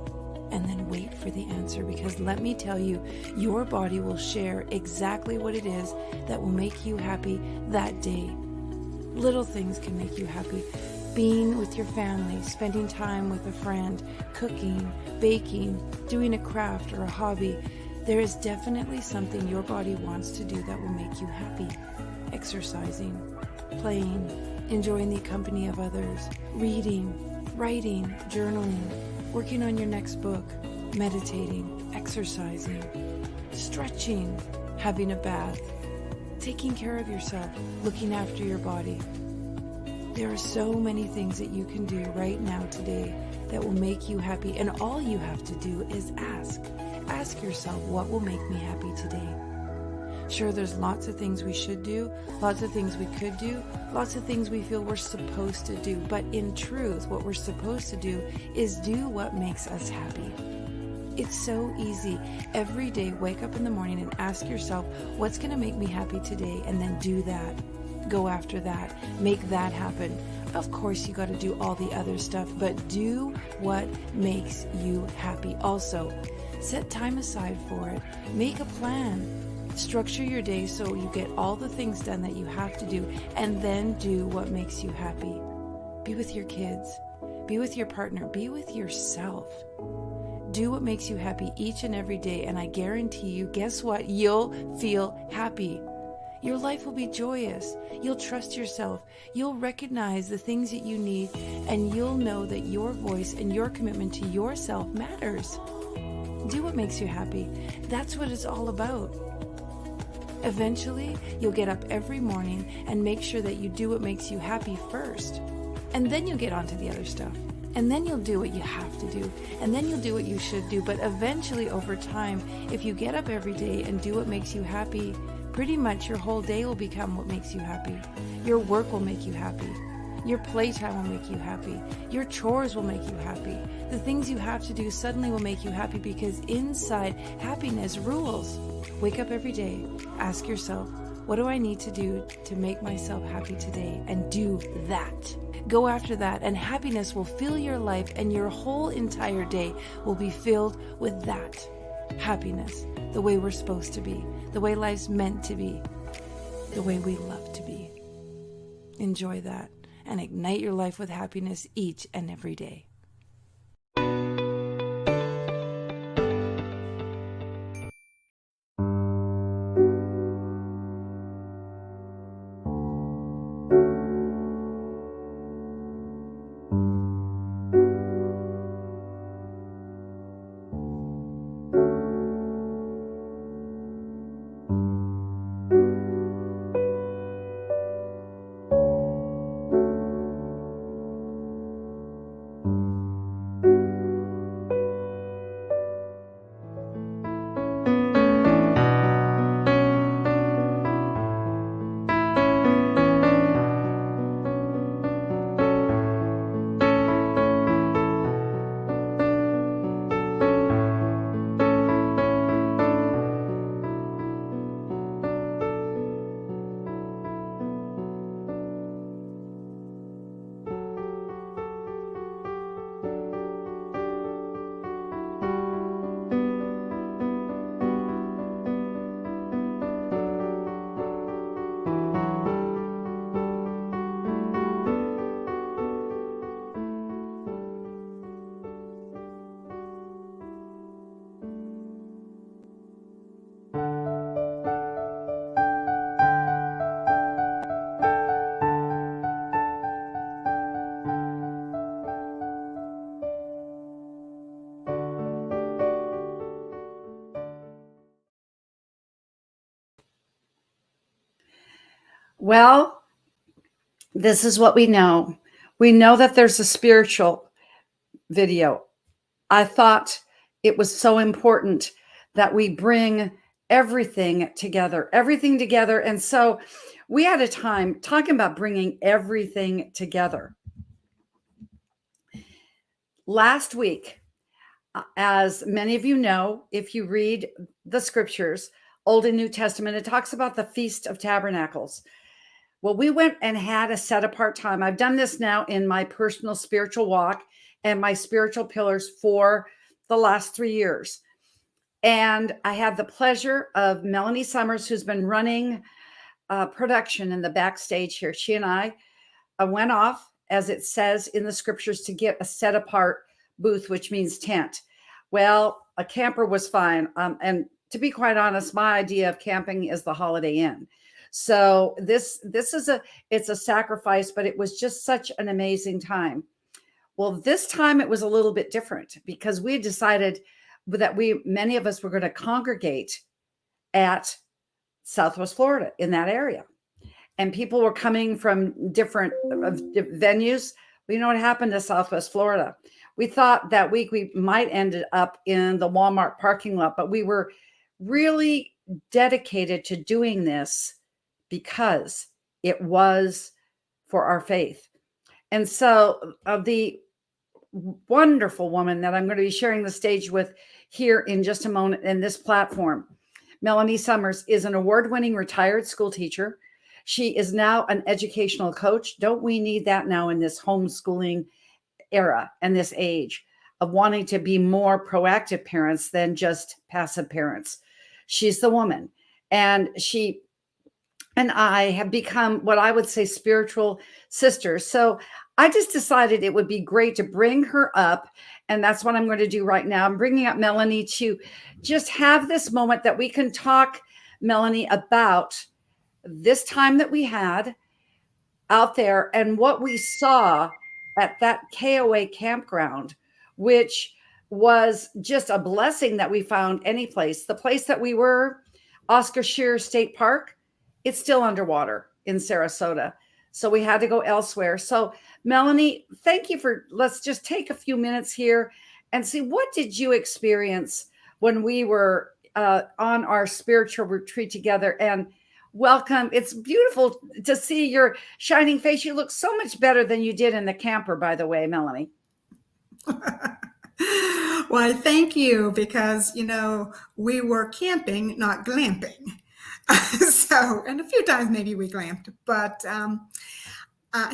and then wait for the answer, because let me tell you, your body will share exactly what it is that will make you happy that day. Little things can make you happy. Being with your family, spending time with a friend, cooking, baking, doing a craft or a hobby. There is definitely something your body wants to do that will make you happy. Exercising, playing, enjoying the company of others, reading, writing, journaling, working on your next book, meditating, exercising, stretching, having a bath, taking care of yourself, looking after your body. There are so many things that you can do right now today that will make you happy, and all you have to do is ask. Ask yourself, what will make me happy today? Sure, there's lots of things we should do, lots of things we could do, lots of things we feel we're supposed to do, but in truth, what we're supposed to do is do what makes us happy. It's so easy. Every day, wake up in the morning and ask yourself, what's going to make me happy today? And then do that. Go after that. Make that happen. Of course, you got to do all the other stuff, but do what makes you happy. Also, set time aside for it. Make a plan. Structure your day so you get all the things done that you have to do, and then do what makes you happy. Be with your kids. Be with your partner. Be with yourself. Do what makes you happy each and every day, and I guarantee you, guess what? You'll feel happy. Your life will be joyous. You'll trust yourself. You'll recognize the things that you need, and you'll know that your voice and your commitment to yourself matters. Do what makes you happy. That's what it's all about. Eventually, you'll get up every morning and make sure that you do what makes you happy first. And then you'll get on to the other stuff. And then you'll do what you have to do. And then you'll do what you should do. But eventually, over time, if you get up every day and do what makes you happy, pretty much your whole day will become what makes you happy. Your work will make you happy. Your playtime will make you happy. Your chores will make you happy. The things you have to do suddenly will make you happy, because inside, happiness rules. Wake up every day. Ask yourself, what do I need to do to make myself happy today? And do that. Go after that, and happiness will fill your life, and your whole entire day will be filled with that. Happiness, the way we're supposed to be, the way life's meant to be, the way we love to be. Enjoy that and ignite your life with happiness each and every day. Well, this is what we know. We know that there's a spiritual video. I thought it was so important that we bring everything together. And so we had a time talking about bringing everything together. Last week, as many of you know, if you read the scriptures, Old and New Testament, it talks about the Feast of Tabernacles. Well, we went and had a set apart time. I've done this now in my personal spiritual walk and my spiritual pillars for the last 3 years. And I had the pleasure of Melanie Summers, who's been running production in the backstage here. She and I went off, as it says in the scriptures, to get a set apart booth, which means tent. Well, a camper was fine. And to be quite honest, my idea of camping is the Holiday Inn. So this is it's a sacrifice, but it was just such an amazing time. Well, this time it was a little bit different because we decided that many of us were going to congregate at Southwest Florida in that area. And people were coming from different venues. Well, you know what happened to Southwest Florida? We thought that week we might end up in the Walmart parking lot, but we were really dedicated to doing this because it was for our faith. And so the wonderful woman that I'm going to be sharing the stage with here in just a moment in this platform, Melanie Summers, is an award-winning retired school teacher. She is now an educational coach. Don't we need that now in this homeschooling era and this age of wanting to be more proactive parents than just passive parents? She's the woman. And she and I have become what I would say spiritual sisters. So I just decided it would be great to bring her up. And that's what I'm going to do right now. I'm bringing up Melanie to just have this moment that we can talk, Melanie, about this time that we had out there and what we saw at that KOA campground, which was just a blessing that we found any place. The place that we were, Oscar Scheer State Park, it's still underwater in Sarasota. So we had to go elsewhere. So Melanie, thank you let's just take a few minutes here and see, what did you experience when we were on our spiritual retreat together? And welcome. It's beautiful to see your shining face. You look so much better than you did in the camper, by the way, Melanie. Well, thank you, because, we were camping, not glamping. So, and a few times maybe we glamped, but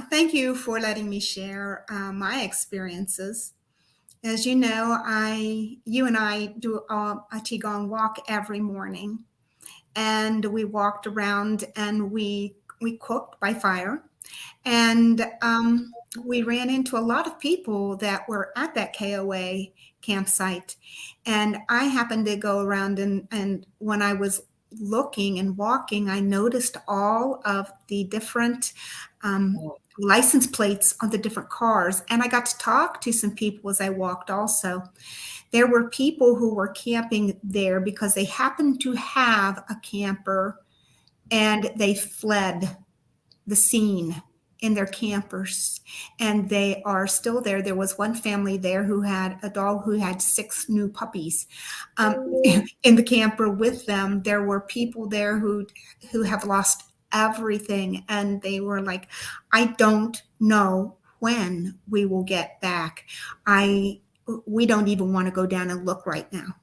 thank you for letting me share my experiences. As you know, you and I do a Qigong walk every morning, and we walked around and we cooked by fire, and we ran into a lot of people that were at that KOA campsite. And I happened to go around and when I was looking and walking, I noticed all of the different license plates on the different cars. And I got to talk to some people as I walked also. There were people who were camping there because they happened to have a camper and they fled the scene in their campers, and they are still there. There was one family there who had a dog who had 6 new puppies in the camper with them. There were people there who have lost everything, and they were like, I don't know when we will get back. We don't even want to go down and look right now.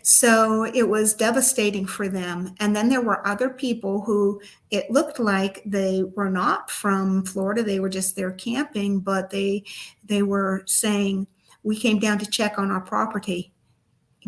So it was devastating for them. And then there were other people who it looked like they were not from Florida. They were just there camping, but they were saying, we came down to check on our property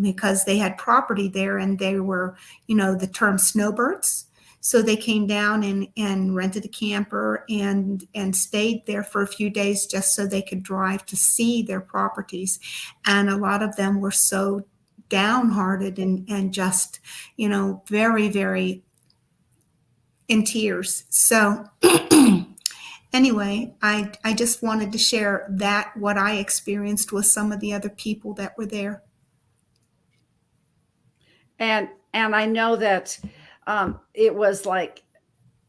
because they had property there, and they were, the term snowbirds. So they came down and rented a camper and stayed there for a few days just so they could drive to see their properties. And a lot of them were so downhearted and just, very, very in tears. So anyway, I just wanted to share that, what I experienced with some of the other people that were there. And I know that it was like,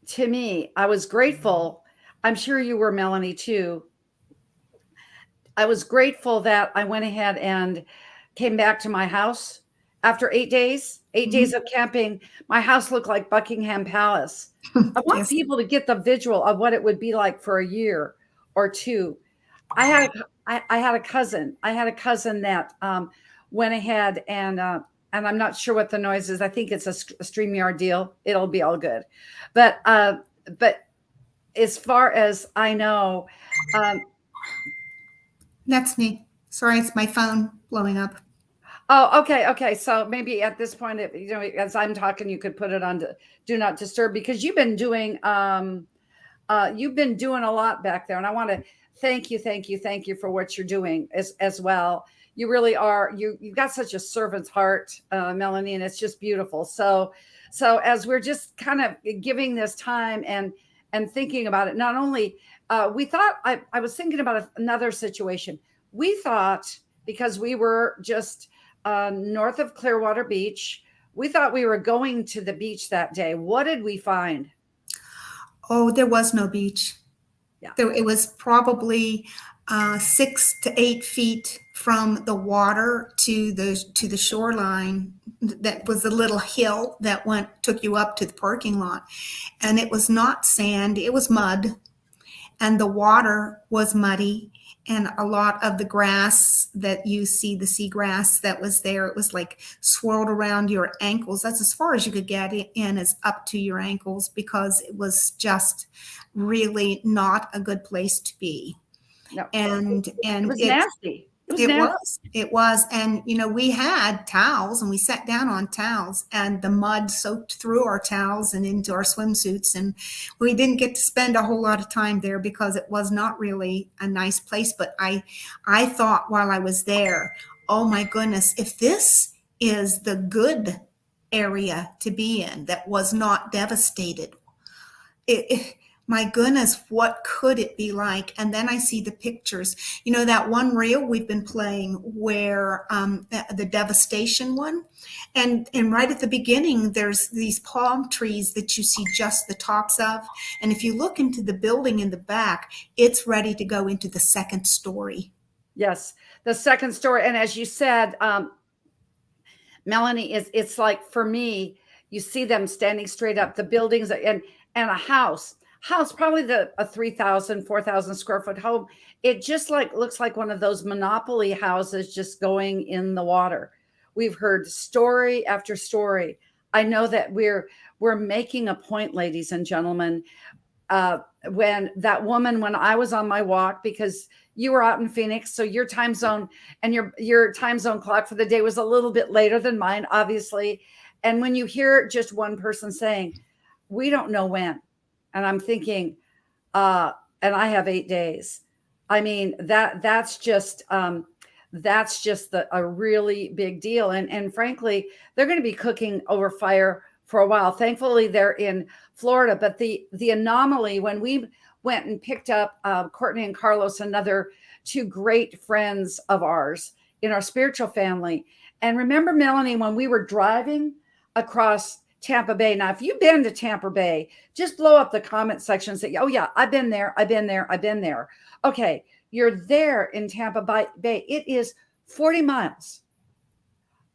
to me, I was grateful. I'm sure you were, Melanie, too. I was grateful that I went ahead and came back to my house after 8 days, 8 days of camping. My house looked like Buckingham Palace. I want people to get the visual of what it would be like for a year or two. I had a cousin. I had a cousin that went ahead and I'm not sure what the noise is. I think it's a StreamYard deal. It'll be all good. But as far as I know, that's me. Sorry, it's my phone blowing up. Oh, okay, okay. So maybe at this point, as I'm talking, you could put it on do not disturb, because you've been doing a lot back there, and I want to thank you for what you're doing as well. You really are. You've got such a servant's heart, Melanie, and it's just beautiful. So as we're just kind of giving this time and thinking about it, not only we thought I was thinking about another situation. We thought, because we were just north of Clearwater Beach, we thought we were going to the beach that day. What did we find? Oh, there was no beach. Yeah. It was probably 6 to 8 feet from the water to the shoreline. That was a little hill that took you up to the parking lot, and it was not sand; it was mud, and the water was muddy. And a lot of the grass that you see, the seagrass that was there, it was like swirled around your ankles. That's as far as you could get in, is up to your ankles, because it was just really not a good place to be. No. And it was nasty. It was. And, we had towels, and we sat down on towels, and the mud soaked through our towels and into our swimsuits. And we didn't get to spend a whole lot of time there, because it was not really a nice place. But I thought while I was there, oh my goodness, if this is the good area to be in that was not devastated, my goodness, what could it be like? And then I see the pictures. That one reel we've been playing where the devastation one, and right at the beginning, there's these palm trees that you see just the tops of. And if you look into the building in the back, it's ready to go into the second story. Yes, the second story. And as you said, Melanie, it's like, for me, you see them standing straight up, the buildings and a house, probably a 3,000, 4,000 square foot home. It just looks like one of those Monopoly houses just going in the water. We've heard story after story. I know that we're making a point, ladies and gentlemen. When I was on my walk, because you were out in Phoenix, so your time zone and your time zone clock for the day was a little bit later than mine, obviously. And when you hear just one person saying, we don't know when, and I'm thinking, and I have 8 days. I mean, that's just a really big deal. And frankly, they're going to be cooking over fire for a while. Thankfully, they're in Florida. But the anomaly, when we went and picked up Courtney and Carlos, another two great friends of ours in our spiritual family. And remember, Melanie, when we were driving across Tampa Bay. Now, if you've been to Tampa Bay, just blow up the comment section and say, oh yeah, I've been there. Okay. You're there in Tampa Bay. It is 40 miles.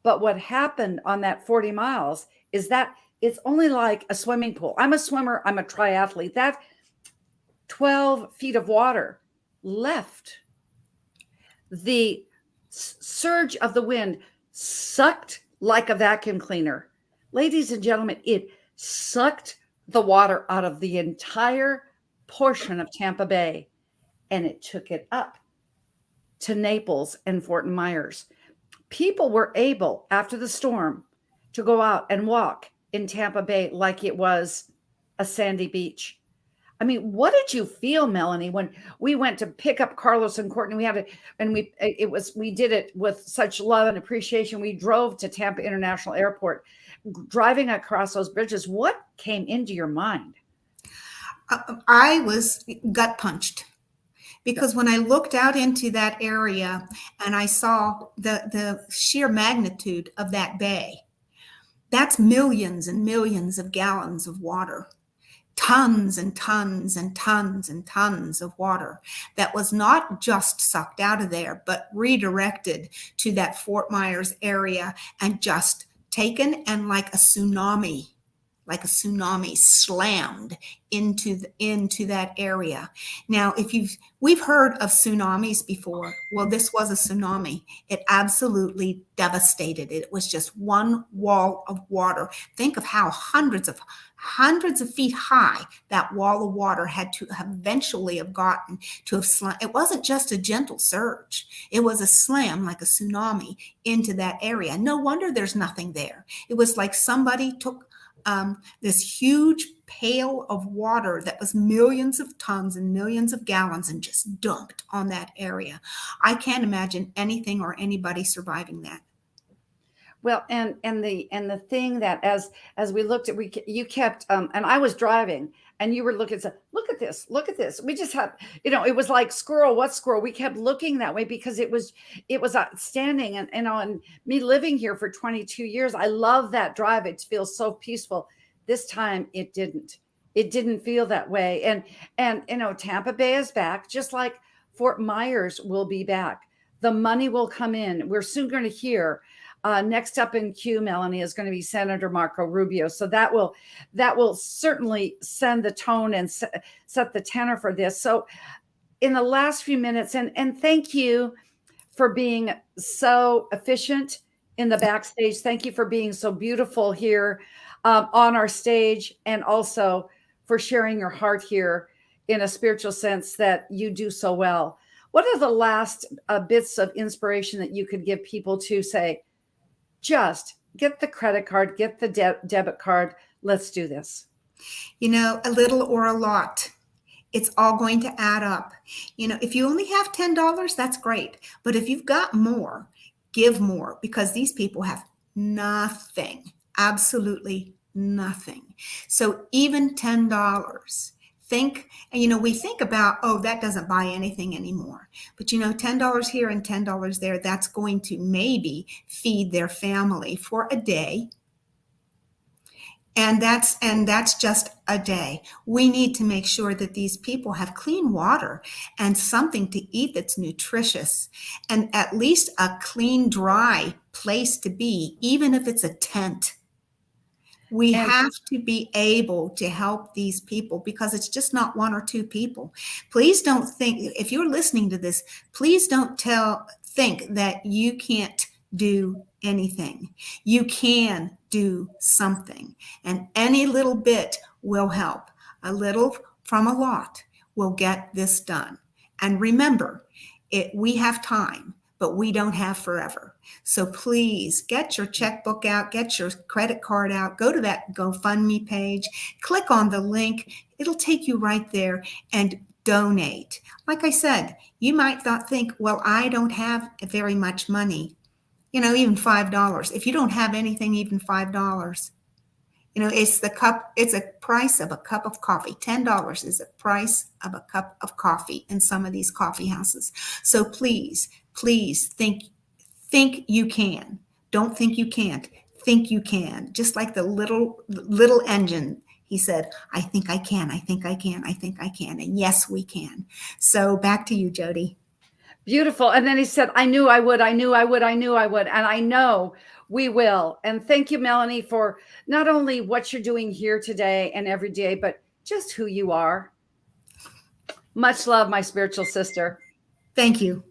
But what happened on that 40 miles is that it's only like a swimming pool. I'm a swimmer. I'm a triathlete. That 12 feet of water left. The surge of the wind sucked like a vacuum cleaner. Ladies and gentlemen, it sucked the water out of the entire portion of Tampa Bay, and it took it up to Naples and Fort Myers. People were able, after the storm, to go out and walk in Tampa Bay like it was a sandy beach. I mean, what did you feel, Melanie, when we went to pick up Carlos and Courtney? We did it with such love and appreciation. We drove to Tampa International Airport, driving across those bridges. What came into your mind? I was gut punched, because when I looked out into that area and I saw the sheer magnitude of that bay, that's millions and millions of gallons of water. Tons and tons and tons and tons of water that was not just sucked out of there, but redirected to that Fort Myers area and just taken, and like a tsunami like a tsunami slammed into that area. Now, we've heard of tsunamis before. Well, this was a tsunami. It absolutely devastated. It was just one wall of water. Think of how hundreds of feet high that wall of water had to have eventually have gotten to have slammed. It wasn't just a gentle surge. It was a slam like a tsunami into that area. No wonder there's nothing there. It was like somebody took this huge pail of water that was millions of tons and millions of gallons and just dumped on that area. I can't imagine anything or anybody surviving that. Well, and the thing that as we looked at, you kept and I was driving and you were looking, said, look at this. We just had, it was like squirrel, what squirrel? We kept looking that way because it was outstanding. And me living here for 22 years, I love that drive. It feels so peaceful. This time it didn't feel that way. And Tampa Bay is back, just like Fort Myers will be back. The money will come in. We're soon going to hear. Next up in queue, Melanie, is going to be Senator Marco Rubio. So that will certainly send the tone and set the tenor for this. So in the last few minutes, and thank you for being so efficient in the backstage. Thank you for being so beautiful here on our stage, and also for sharing your heart here in a spiritual sense that you do so well. What are the last bits of inspiration that you could give people to say, just get the credit card, get the debit card. Let's do this. A little or a lot. It's all going to add up. If you only have $10, that's great. But if you've got more, give more, because these people have nothing, absolutely nothing. So even $10, we think about, oh, that doesn't buy anything anymore. But $10 here and $10 there, that's going to maybe feed their family for a day. And that's just a day. We need to make sure that these people have clean water and something to eat that's nutritious, and at least a clean, dry place to be, even if it's a tent. We have to be able to help these people, because it's just not one or two people. Please don't think, if you're listening to this, please don't think that you can't do anything. You can do something, and any little bit will help. A little from a lot will get this done. And remember, we have time, but we don't have forever. So please get your checkbook out, get your credit card out, go to that GoFundMe page, click on the link. It'll take you right there, and donate. Like I said, you might not think, well, I don't have very much money. Even $5. If you don't have anything, even $5, it's a price of a cup of coffee. $10 is the price of a cup of coffee in some of these coffee houses. So please think you can. Don't think you can't. Think you can. Just like the little engine. He said, I think I can. I think I can. I think I can. And yes, we can. So back to you, Jody. Beautiful. And then he said, I knew I would. And I know we will. And thank you, Melanie, for not only what you're doing here today and every day, but just who you are. Much love, my spiritual sister. Thank you.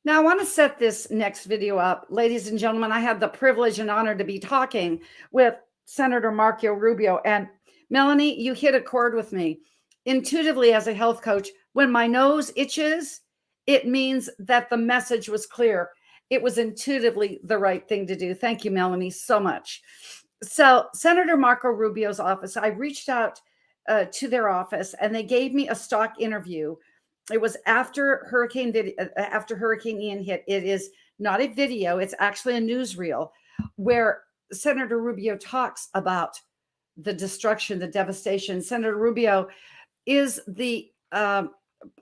Now I want to set this next video up. Ladies and gentlemen, I had the privilege and honor to be talking with Senator Marco Rubio. And Melanie, you hit a chord with me. Intuitively, as a health coach, when my nose itches, it means that the message was clear. It was intuitively the right thing to do. Thank you, Melanie, so much. So Senator Marco Rubio's office, I reached out to their office, and they gave me a stock interview. It was after Hurricane Ian hit. It is not a video. It's actually a newsreel where Senator Rubio talks about the destruction, the devastation. Senator Rubio is the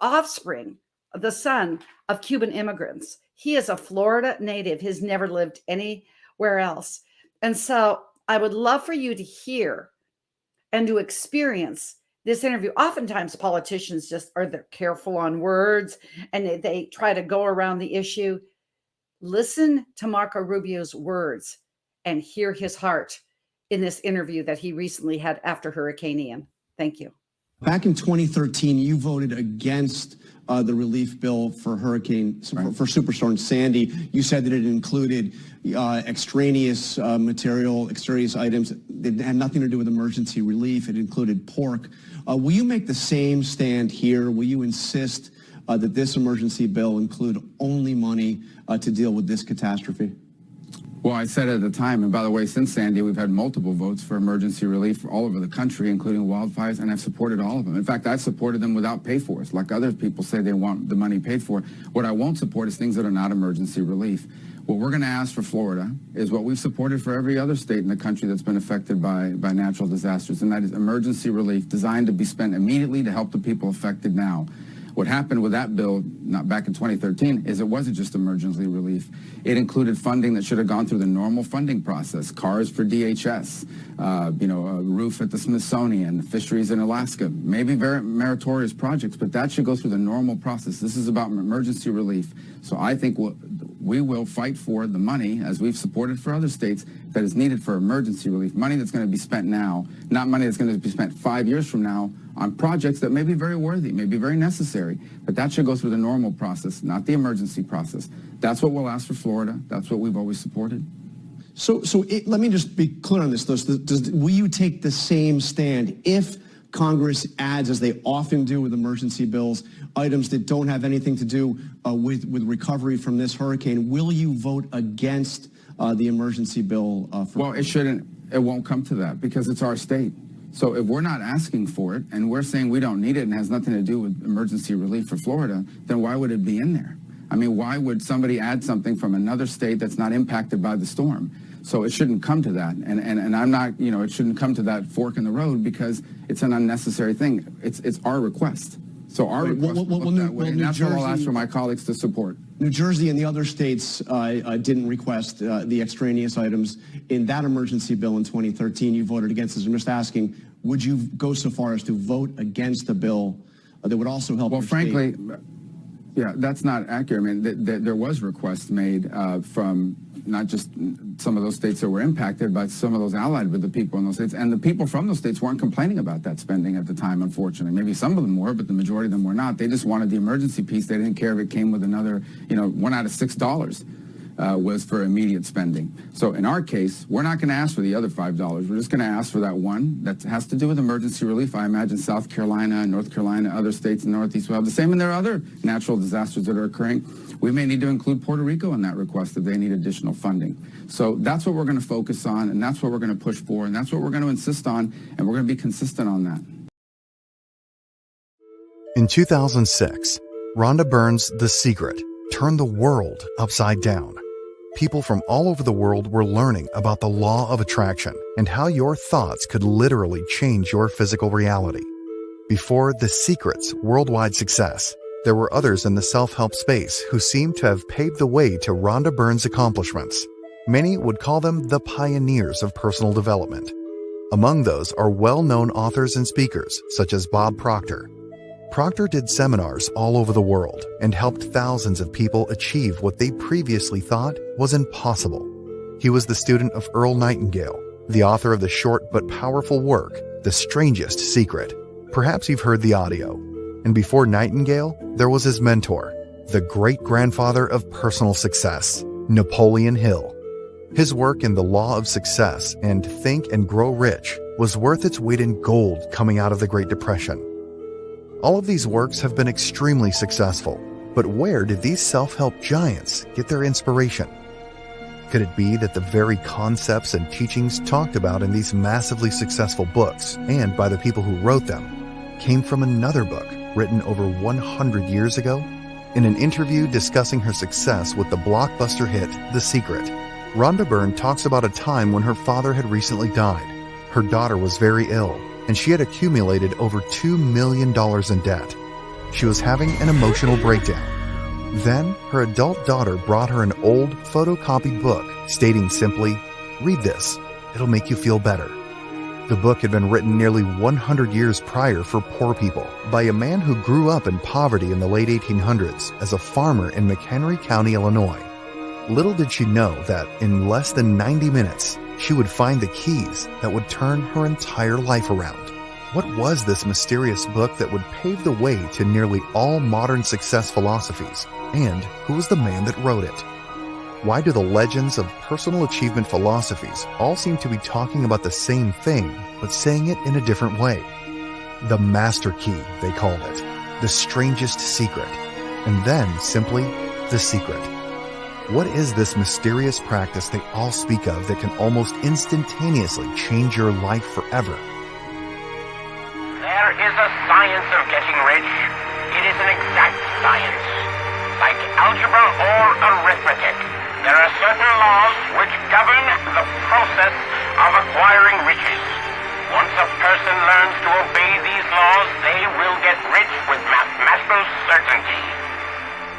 offspring, the son of Cuban immigrants. He is a Florida native. He's never lived anywhere else. And so I would love for you to hear and to experience this interview. Oftentimes politicians they're careful on words and they try to go around the issue. Listen to Marco Rubio's words and hear his heart in this interview that he recently had after Hurricane Ian. Thank you. Back in 2013, you voted against the relief bill for for Superstorm Sandy. You said that it included extraneous material, extraneous items that had nothing to do with emergency relief. It included pork. Will you make the same stand here? Will you insist that this emergency bill include only money to deal with this catastrophe? Well, I said at the time, and by the way, since Sandy, we've had multiple votes for emergency relief all over the country, including wildfires, and I've supported all of them. In fact, I've supported them without pay for it, like other people say they want the money paid for. What I won't support is things that are not emergency relief. What we're going to ask for Florida is what we've supported for every other state in the country that's been affected by natural disasters, and that is emergency relief designed to be spent immediately to help the people affected now. What happened with that bill, not back in 2013, is it wasn't just emergency relief. It included funding that should have gone through the normal funding process, cars for DHS, a roof at the Smithsonian, fisheries in Alaska, maybe very meritorious projects, but that should go through the normal process. This is about emergency relief. So I think we will fight for the money, as we've supported for other states, that is needed for emergency relief, money that's going to be spent now, not money that's going to be spent 5 years from now on projects that may be very worthy, may be very necessary, but that should go through the normal process, not the emergency process. That's what we'll ask for Florida. That's what we've always supported. Let me just be clear on this, though. Will you take the same stand if Congress adds, as they often do with emergency bills, items that don't have anything to do with recovery from this hurricane? Will you vote against the emergency bill? Well, it won't come to that because it's our state. So if we're not asking for it and we're saying we don't need it and has nothing to do with emergency relief for Florida, then why would it be in there? I mean, why would somebody add something from another state that's not impacted by the storm? So it shouldn't come to that. And I'm not, it shouldn't come to that fork in the road because it's an unnecessary thing. It's our request. So our request and that's what I'll ask for my colleagues to support. New Jersey and the other states didn't request the extraneous items in that emergency bill in 2013. You voted against this. I'm just asking, would you go so far as to vote against a bill that would also help? Well, frankly, yeah, that's not accurate. I mean, there was requests made from not just some of those states that were impacted, but some of those allied with the people in those states. And the people from those states weren't complaining about that spending at the time, unfortunately. Maybe some of them were, but the majority of them were not. They just wanted the emergency piece. They didn't care if it came with another, $1 out of $6 was for immediate spending. So in our case, we're not going to ask for the other $5. We're just going to ask for that one that has to do with emergency relief. I imagine South Carolina, North Carolina, other states in the Northeast will have the same, and there are other natural disasters that are occurring. We may need to include Puerto Rico in that request if they need additional funding. So that's what we're going to focus on, and that's what we're going to push for, and that's what we're going to insist on, and we're going to be consistent on that. In 2006, Rhonda Byrne's The Secret turned the world upside down. People from all over the world were learning about the law of attraction and how your thoughts could literally change your physical reality. Before The Secret's worldwide success, there were others in the self-help space who seemed to have paved the way to Rhonda Byrne's accomplishments. Many would call them the pioneers of personal development. Among those are well-known authors and speakers such as Bob Proctor. Proctor did seminars all over the world and helped thousands of people achieve what they previously thought was impossible. He was the student of Earl Nightingale, the author of the short but powerful work, The Strangest Secret. Perhaps you've heard the audio. And before Nightingale, there was his mentor, the great-grandfather of personal success, Napoleon Hill. His work in The Law of Success and Think and Grow Rich was worth its weight in gold coming out of the Great Depression. All of these works have been extremely successful, but where did these self-help giants get their inspiration? Could it be that the very concepts and teachings talked about in these massively successful books, and by the people who wrote them, came from another book written over 100 years ago? In an interview discussing her success with the blockbuster hit The Secret, Rhonda Byrne talks about a time when her father had recently died. Her daughter was very ill, and she had accumulated over $2 million in debt. She was having an emotional breakdown. Then, her adult daughter brought her an old photocopied book stating simply, "Read this, it'll make you feel better." The book had been written nearly 100 years prior for poor people by a man who grew up in poverty in the late 1800s as a farmer in McHenry County, Illinois. Little did she know that in less than 90 minutes, she would find the keys that would turn her entire life around. What was this mysterious book that would pave the way to nearly all modern success philosophies? And who was the man that wrote it? Why do the legends of personal achievement philosophies all seem to be talking about the same thing, but saying it in a different way? The master key, they called it. The strangest secret. And then simply, the secret. What is this mysterious practice they all speak of that can almost instantaneously change your life forever? There is a science of getting rich. It is an exact science. Like algebra or arithmetic, there are certain laws which govern the process of acquiring riches. Once a person learns to obey these laws, they will get rich with mathematical certainty.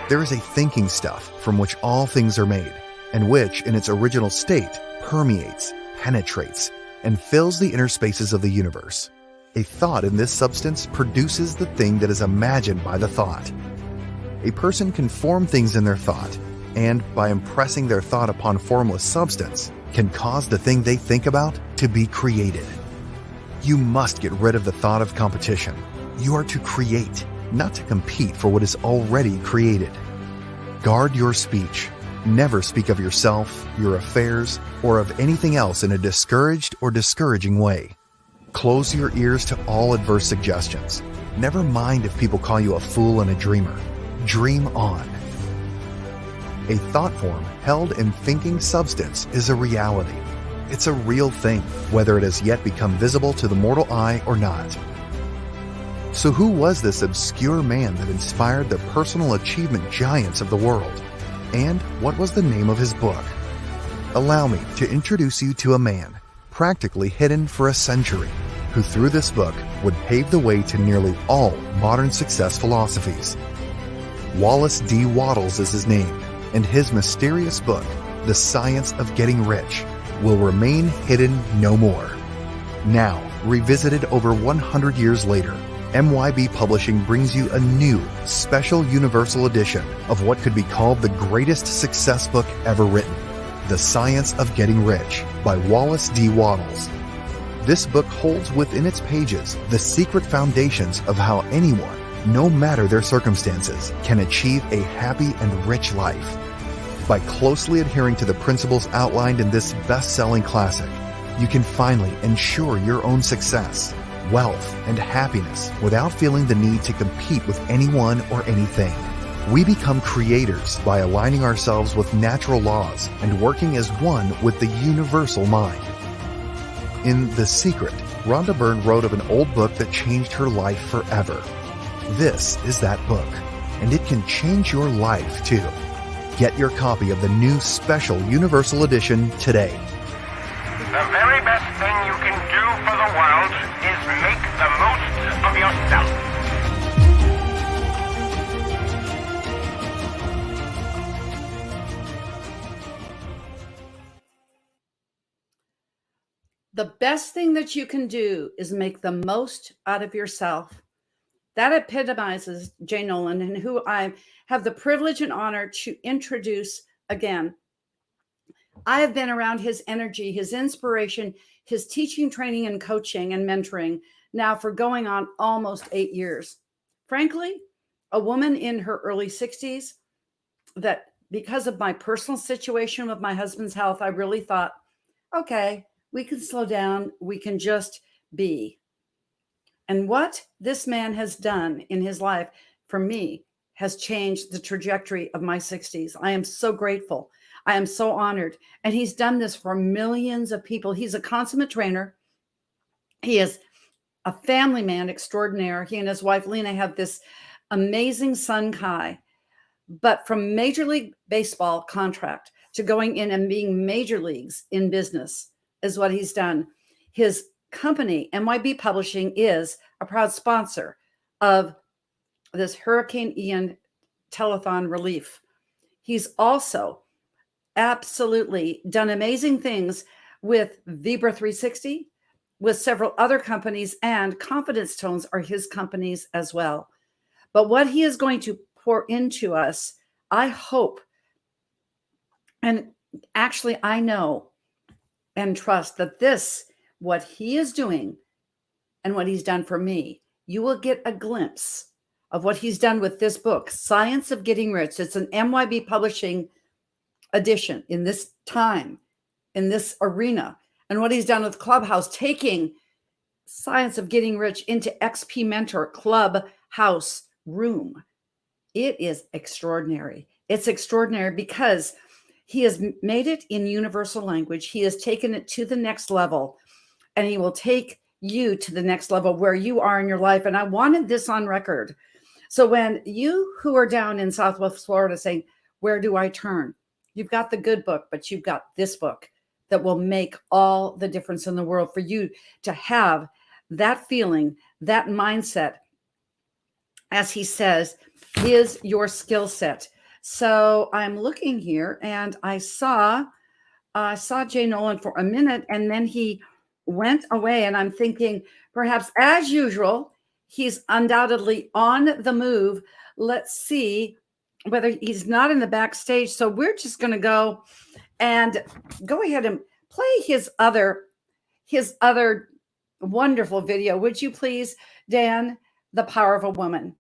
There is a thinking stuff from which all things are made, and which, in its original state, permeates, penetrates, and fills the inner spaces of the universe. A thought in this substance produces the thing that is imagined by the thought. A person can form things in their thought, and by impressing their thought upon formless substance, can cause the thing they think about to be created. You must get rid of the thought of competition. You are to create, not to compete for what is already created. Guard your speech. Never speak of yourself, your affairs, or of anything else in a discouraged or discouraging way. Close your ears to all adverse suggestions. Never mind if people call you a fool and a dreamer. Dream on. A thought form held in thinking substance is a reality. It's a real thing, whether it has yet become visible to the mortal eye or not. So who was this obscure man that inspired the personal achievement giants of the world? And what was the name of his book? Allow me to introduce you to a man, practically hidden for a century, who through this book would pave the way to nearly all modern success philosophies. Wallace D. Wattles is his name, and his mysterious book, The Science of Getting Rich, will remain hidden no more. Now, revisited over 100 years later, MYB Publishing brings you a new, special universal edition of what could be called the greatest success book ever written, The Science of Getting Rich by Wallace D. Wattles. This book holds within its pages the secret foundations of how anyone, no matter their circumstances, can achieve a happy and rich life. By closely adhering to the principles outlined in this best-selling classic, you can finally ensure your own success, wealth, and happiness without feeling the need to compete with anyone or anything. We become creators by aligning ourselves with natural laws and working as one with the universal mind. In The Secret, Rhonda Byrne wrote of an old book that changed her life forever. This is that book, and it can change your life too. Get your copy of the new special Universal Edition today. The very best thing you can do for the world is make the most of yourself. The best thing that you can do is make the most out of yourself. That epitomizes Jay Nolan, and who I have the privilege and honor to introduce again. I have been around his energy, his inspiration, his teaching, training, and coaching and mentoring now for going on almost 8 years. Frankly, a woman in her early 60s that because of my personal situation with my husband's health, I really thought, okay, we can slow down. We can just be. And what this man has done in his life for me has changed the trajectory of my 60s. I am so grateful. I am so honored. And he's done this for millions of people. He's a consummate trainer. He is a family man extraordinaire. He and his wife, Lena, have this amazing son, Kai. But from Major League Baseball contract to going in and being major leagues in business is what he's done. His company, MYB Publishing, is a proud sponsor of this Hurricane Ian telethon relief. He's also absolutely done amazing things with Vibra 360, with several other companies, and Confidence Tones are his companies as well. But what he is going to pour into us, I hope, and actually I know and trust that this, what he is doing and what he's done for me, you will get a glimpse of what he's done with this book, Science of Getting Rich. It's an MYB publishing edition in this time, in this arena. And what he's done with Clubhouse, taking Science of Getting Rich into XP Mentor Clubhouse room. It is extraordinary. It's extraordinary because he has made it in universal language. He has taken it to the next level, and he will take you to the next level where you are in your life. And I wanted this on record. So when you who are down in Southwest Florida saying, where do I turn? You've got the good book, but you've got this book that will make all the difference in the world for you to have that feeling, that mindset, as he says, is your skill set. So I'm looking here, and I saw Jay Nolan for a minute, and then he went away. And I'm thinking, perhaps as usual, he's undoubtedly on the move. Let's see whether he's not in the backstage. So we're just going to go ahead and play his other wonderful video. Would you please, Dan? The Power of a Woman.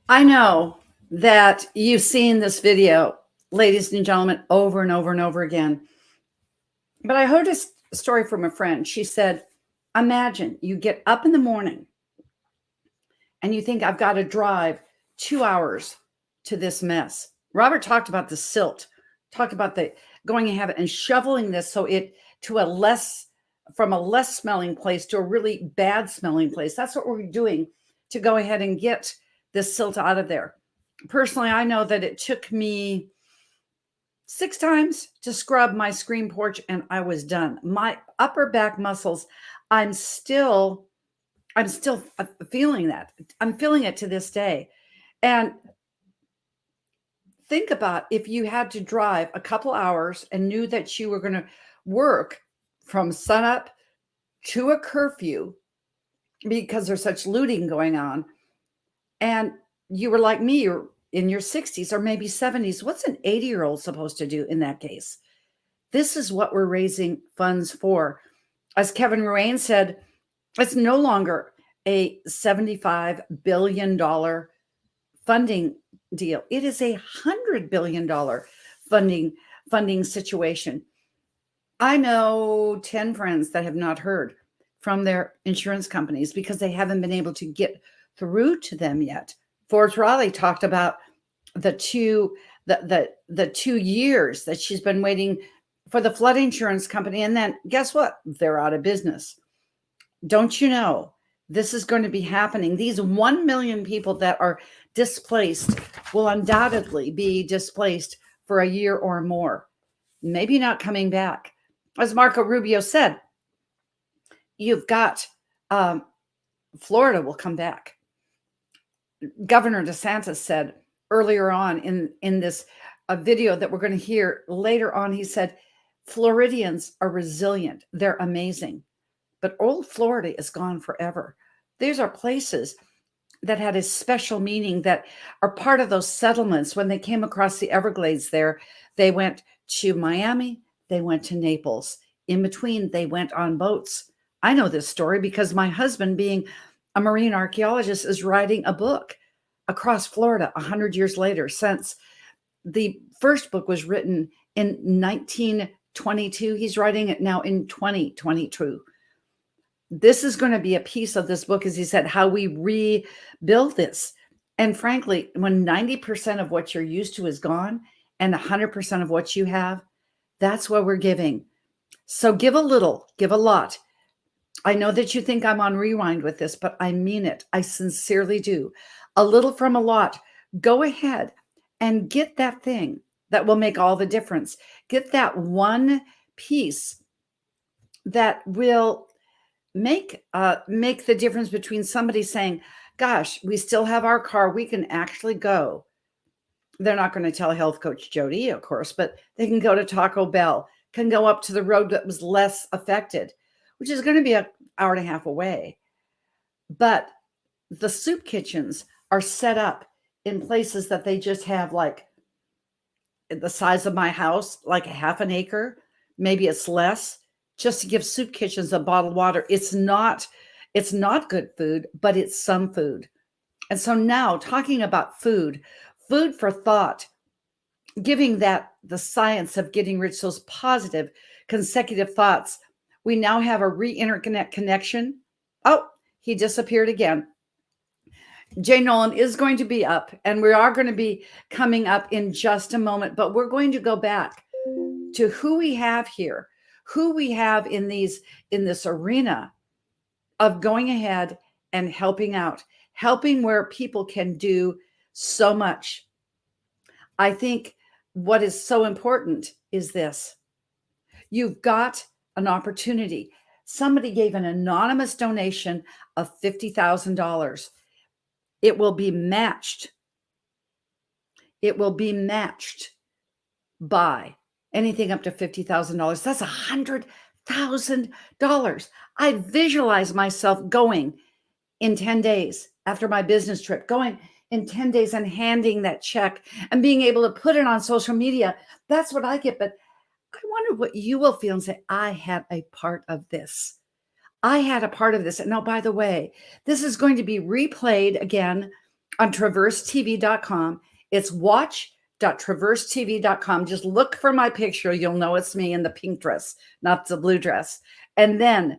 I know that you've seen this video, ladies and gentlemen, over and over and over again. But I heard a story from a friend. She said, imagine you get up in the morning and you think I've got to drive 2 hours to this mess. Robert talked about the silt, talked about the going ahead and shoveling this so it to a less from a less smelling place to a really bad smelling place. That's what we're doing to go ahead and get this silt out of there. Personally, I know that it took me 6 times to scrub my screen porch and I was done. My upper back muscles, I'm still feeling that. I'm feeling it to this day. And think about if you had to drive a couple hours and knew that you were going to work from sunup to a curfew because there's such looting going on. And you were like me, you're in your 60s or maybe 70s. What's an 80-year-old supposed to do in that case? This is what we're raising funds for. As Kevin Ruane said, it's no longer a $75 billion funding deal. It is a $100 billion funding situation. I know 10 friends that have not heard from their insurance companies because they haven't been able to get through to them yet. Forbes Riley talked about the 2 years that she's been waiting for the flood insurance company. And then guess what? They're out of business. Don't you know this is going to be happening? These 1 million people that are displaced will undoubtedly be displaced for a year or more, maybe not coming back. As Marco Rubio said, you've got Florida will come back. Governor DeSantis said earlier on in this video that we're going to hear later on, he said, Floridians are resilient. They're amazing. But old Florida is gone forever. These are places that had a special meaning that are part of those settlements. When they came across the Everglades there, they went to Miami, they went to Naples. In between, they went on boats. I know this story because my husband, being a marine archaeologist, is writing a book across Florida 100 years later, since the first book was written in 1922. He's writing it now in 2022. This is going to be a piece of this book, as he said, how we rebuild this. And frankly, when 90% of what you're used to is gone and 100% of what you have, that's what we're giving. So give a little, give a lot. I know that you think I'm on rewind with this, but I mean it. I sincerely do. A little from a lot. Go ahead and get that thing that will make all the difference. Get that one piece that will make the difference between somebody saying, gosh, we still have our car, we can actually go. They're not going to tell health coach Jody, of course, but they can go to Taco Bell, can go up to the road that was less affected, which is going to be an hour and a half away. But the soup kitchens are set up in places that they just have, like the size of my house, like a half an acre, maybe it's less, just to give soup kitchens a bottled water. It's not good food, but it's some food. And so now, talking about food for thought, giving that the science of getting rich, those positive consecutive thoughts. We now have a re-interconnect connection. Oh, he disappeared again. Jay Nolan is going to be up, and we are going to be coming up in just a moment, but we're going to go back to who we have here, who we have in this arena of going ahead and helping out, helping where people can do so much. I think what is so important is this. You've got an opportunity. Somebody gave an anonymous donation of $50,000. It will be matched. It will be matched by anything up to $50,000. That's $100,000. I visualize myself going in 10 days after my business trip, going in 10 days and handing that check and being able to put it on social media. That's what I get. But I wonder what you will feel and say, I had a part of this. I had a part of this. And now, by the way, this is going to be replayed again on traversetv.com. It's watch.traversetv.com. Just look for my picture. You'll know it's me in the pink dress, not the blue dress. And then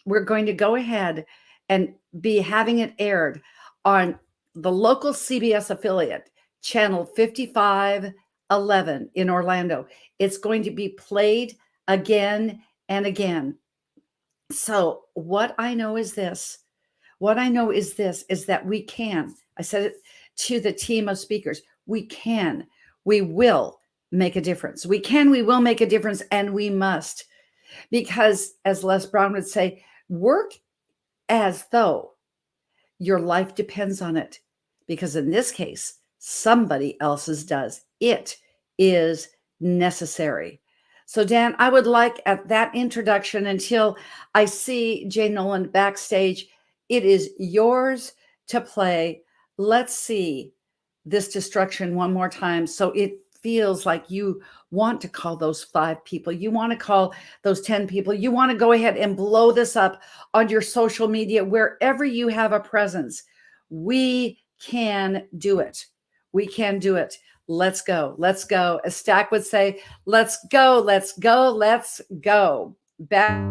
we're going to go ahead and be having it aired on the local CBS affiliate, channel 5511 in Orlando. It's going to be played again and again. So what I know is this. What I know is this, is that we can. I said it to the team of speakers. We will make a difference. We will make a difference, and we must. Because as Les Brown would say, work as though your life depends on it. Because in this case, somebody else's does. It is necessary. So, Dan, I would like at that introduction, until I see Jay Nolan backstage, it is yours to play. Let's see this destruction one more time, so it feels like you want to call those 5 people. You want to call those 10 people. You want to go ahead and blow this up on your social media, wherever you have a presence. We can do it. We can do it. Let's go. Let's go. As Stack would say, let's go, let's go, let's go. Back.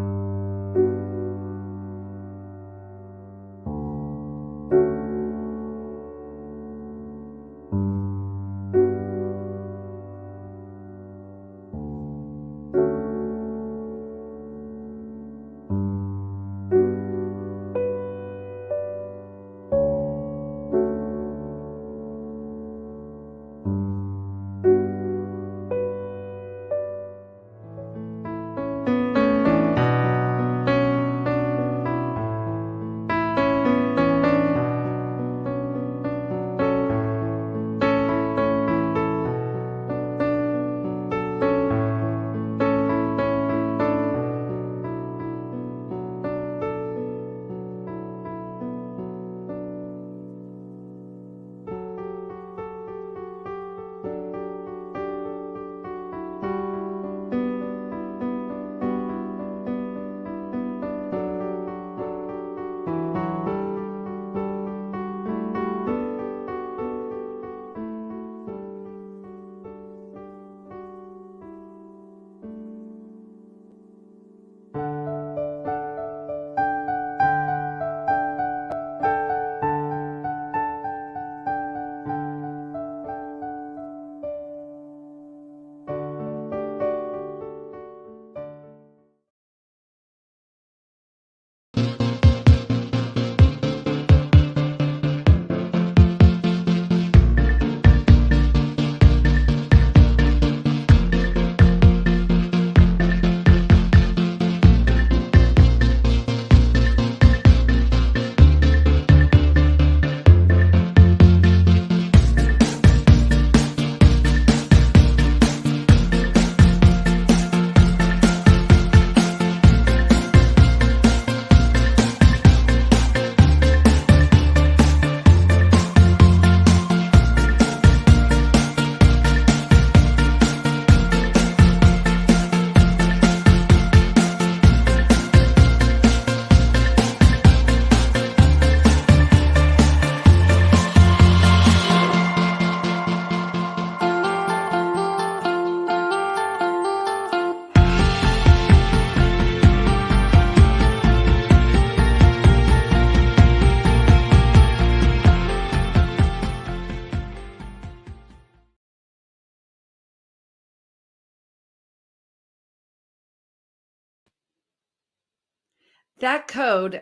That code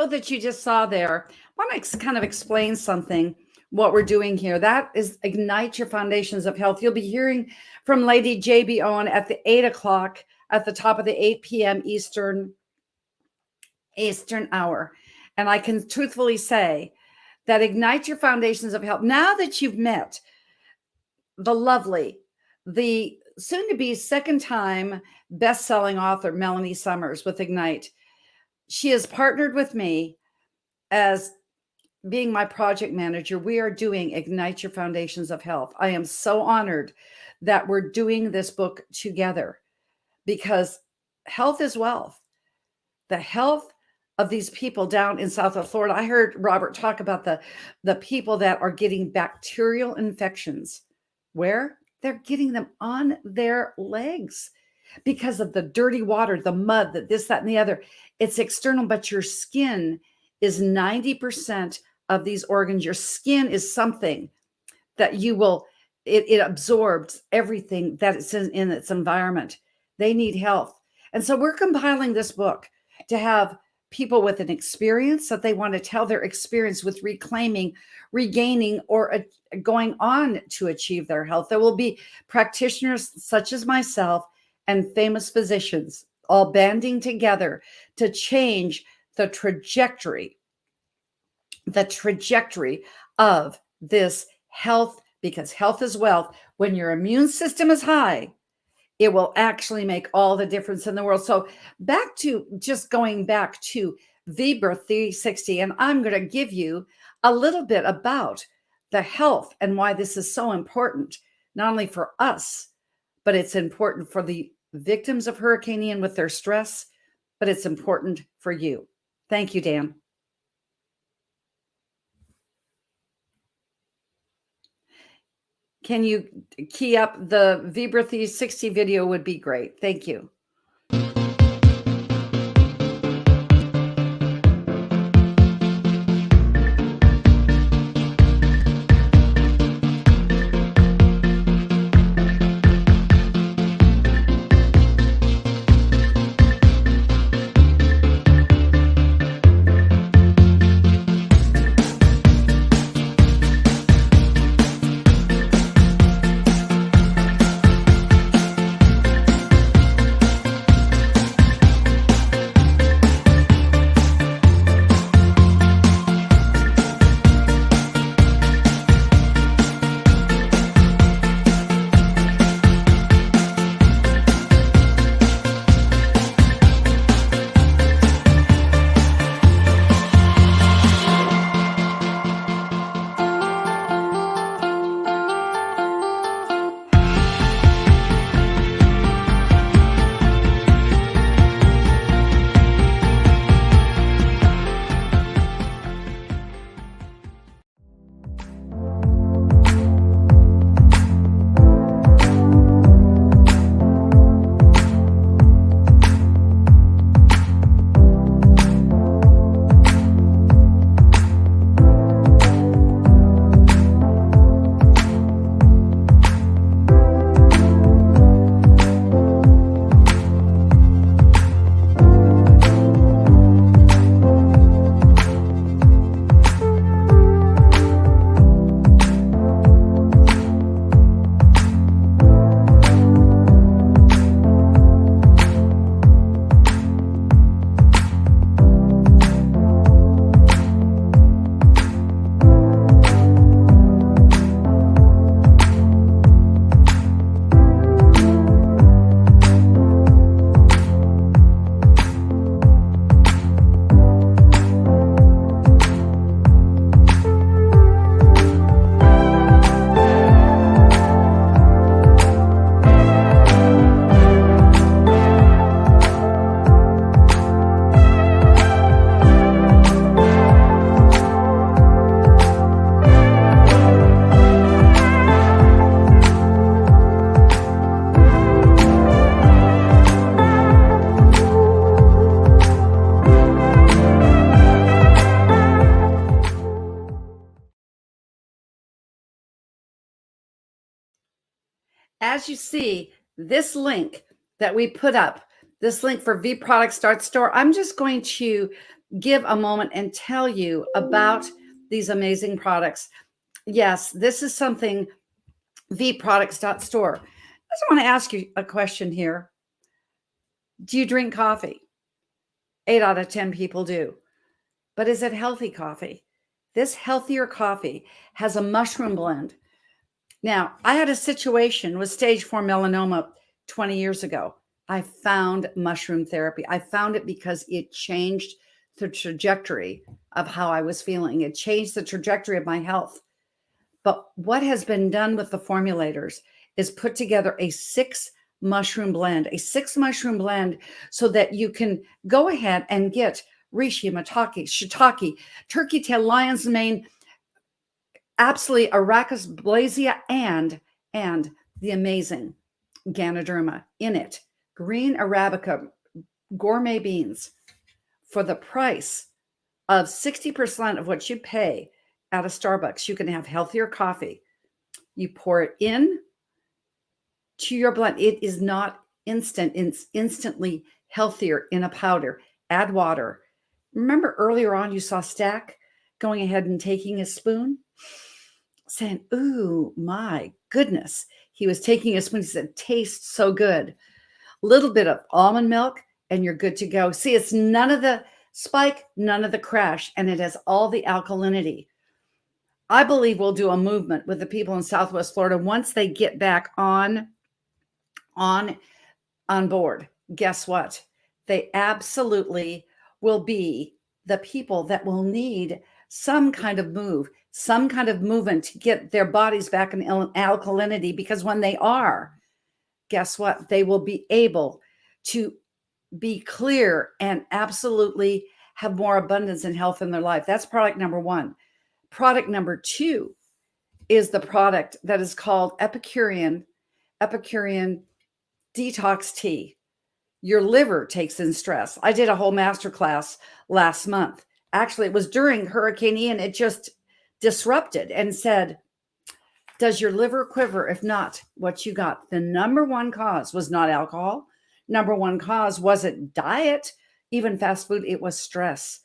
that you just saw there, I want to kind of explain something, what we're doing here. That is Ignite Your Foundations of Health. You'll be hearing from Lady JB Owen at the 8 o'clock, at the top of the 8 p.m. Eastern hour. And I can truthfully say that Ignite Your Foundations of Health, now that you've met the lovely, the soon-to-be second-time best-selling author, Melanie Summers with Ignite, she has partnered with me as being my project manager. We are doing Ignite Your Foundations of Health. I am so honored that we're doing this book together, because health is wealth. The health of these people down in South of Florida. I heard Robert talk about the people that are getting bacterial infections. Where? They're getting them on their legs because of the dirty water, the mud, this, that, and the other. It's external, but your skin is 90% of these organs. Your skin is something that it absorbs everything that it's in its environment. They need health. And so we're compiling this book to have people with an experience that they want to tell their experience with reclaiming, regaining, or going on to achieve their health. There will be practitioners such as myself and famous physicians all banding together to change the trajectory of this health, because health is wealth. When your immune system is high, it will actually make all the difference in the world. So going back to VBirth 360, and I'm going to give you a little bit about the health and why this is so important, not only for us, but it's important for the victims of Hurricane Ian with their stress, but it's important for you. Thank you, Dan. Can you key up the VBirth 360 video would be great. Thank you. As you see, this link that we put up, this link for V Product Start Store, I'm just going to give a moment and tell you about these amazing products. Yes, this is something, vproducts.store. I just want to ask you a question here. Do you drink coffee? 8 out of 10 people do. But is it healthy coffee? This healthier coffee has a mushroom blend. Now, I had a situation with stage 4 melanoma 20 years ago. I found mushroom therapy. I found it because it changed the trajectory of how I was feeling. It changed the trajectory of my health. But what has been done with the formulators is put together a 6 mushroom blend, so that you can go ahead and get reishi, maitake, shiitake, turkey tail, lion's mane, absolutely Arachis blazea, and the amazing Ganoderma in it. Green Arabica gourmet beans for the price of 60% of what you pay at a Starbucks. You can have healthier coffee. You pour it in to your blend. It is not instant. It's instantly healthier in a powder. Add water. Remember earlier on you saw Stack going ahead and taking a spoon, saying, "Ooh, my goodness." He was taking a spoon. He said, "Tastes so good." Little bit of almond milk and you're good to go. See, it's none of the spike, none of the crash, and it has all the alkalinity. I believe we'll do a movement with the people in Southwest Florida once they get back on board. Guess what? They absolutely will be the people that will need some kind of move, some kind of movement to get their bodies back in alkalinity, because when they are, guess what? They will be able to be clear and absolutely have more abundance and health in their life. That's product number one. Product number two is the product that is called Epicurean Detox Tea. Your liver takes in stress. I did a whole masterclass last month. Actually, it was during Hurricane Ian. It just disrupted and said, does your liver quiver? If not, what you got? The number one cause was not alcohol. Number one cause wasn't diet, even fast food. It was stress.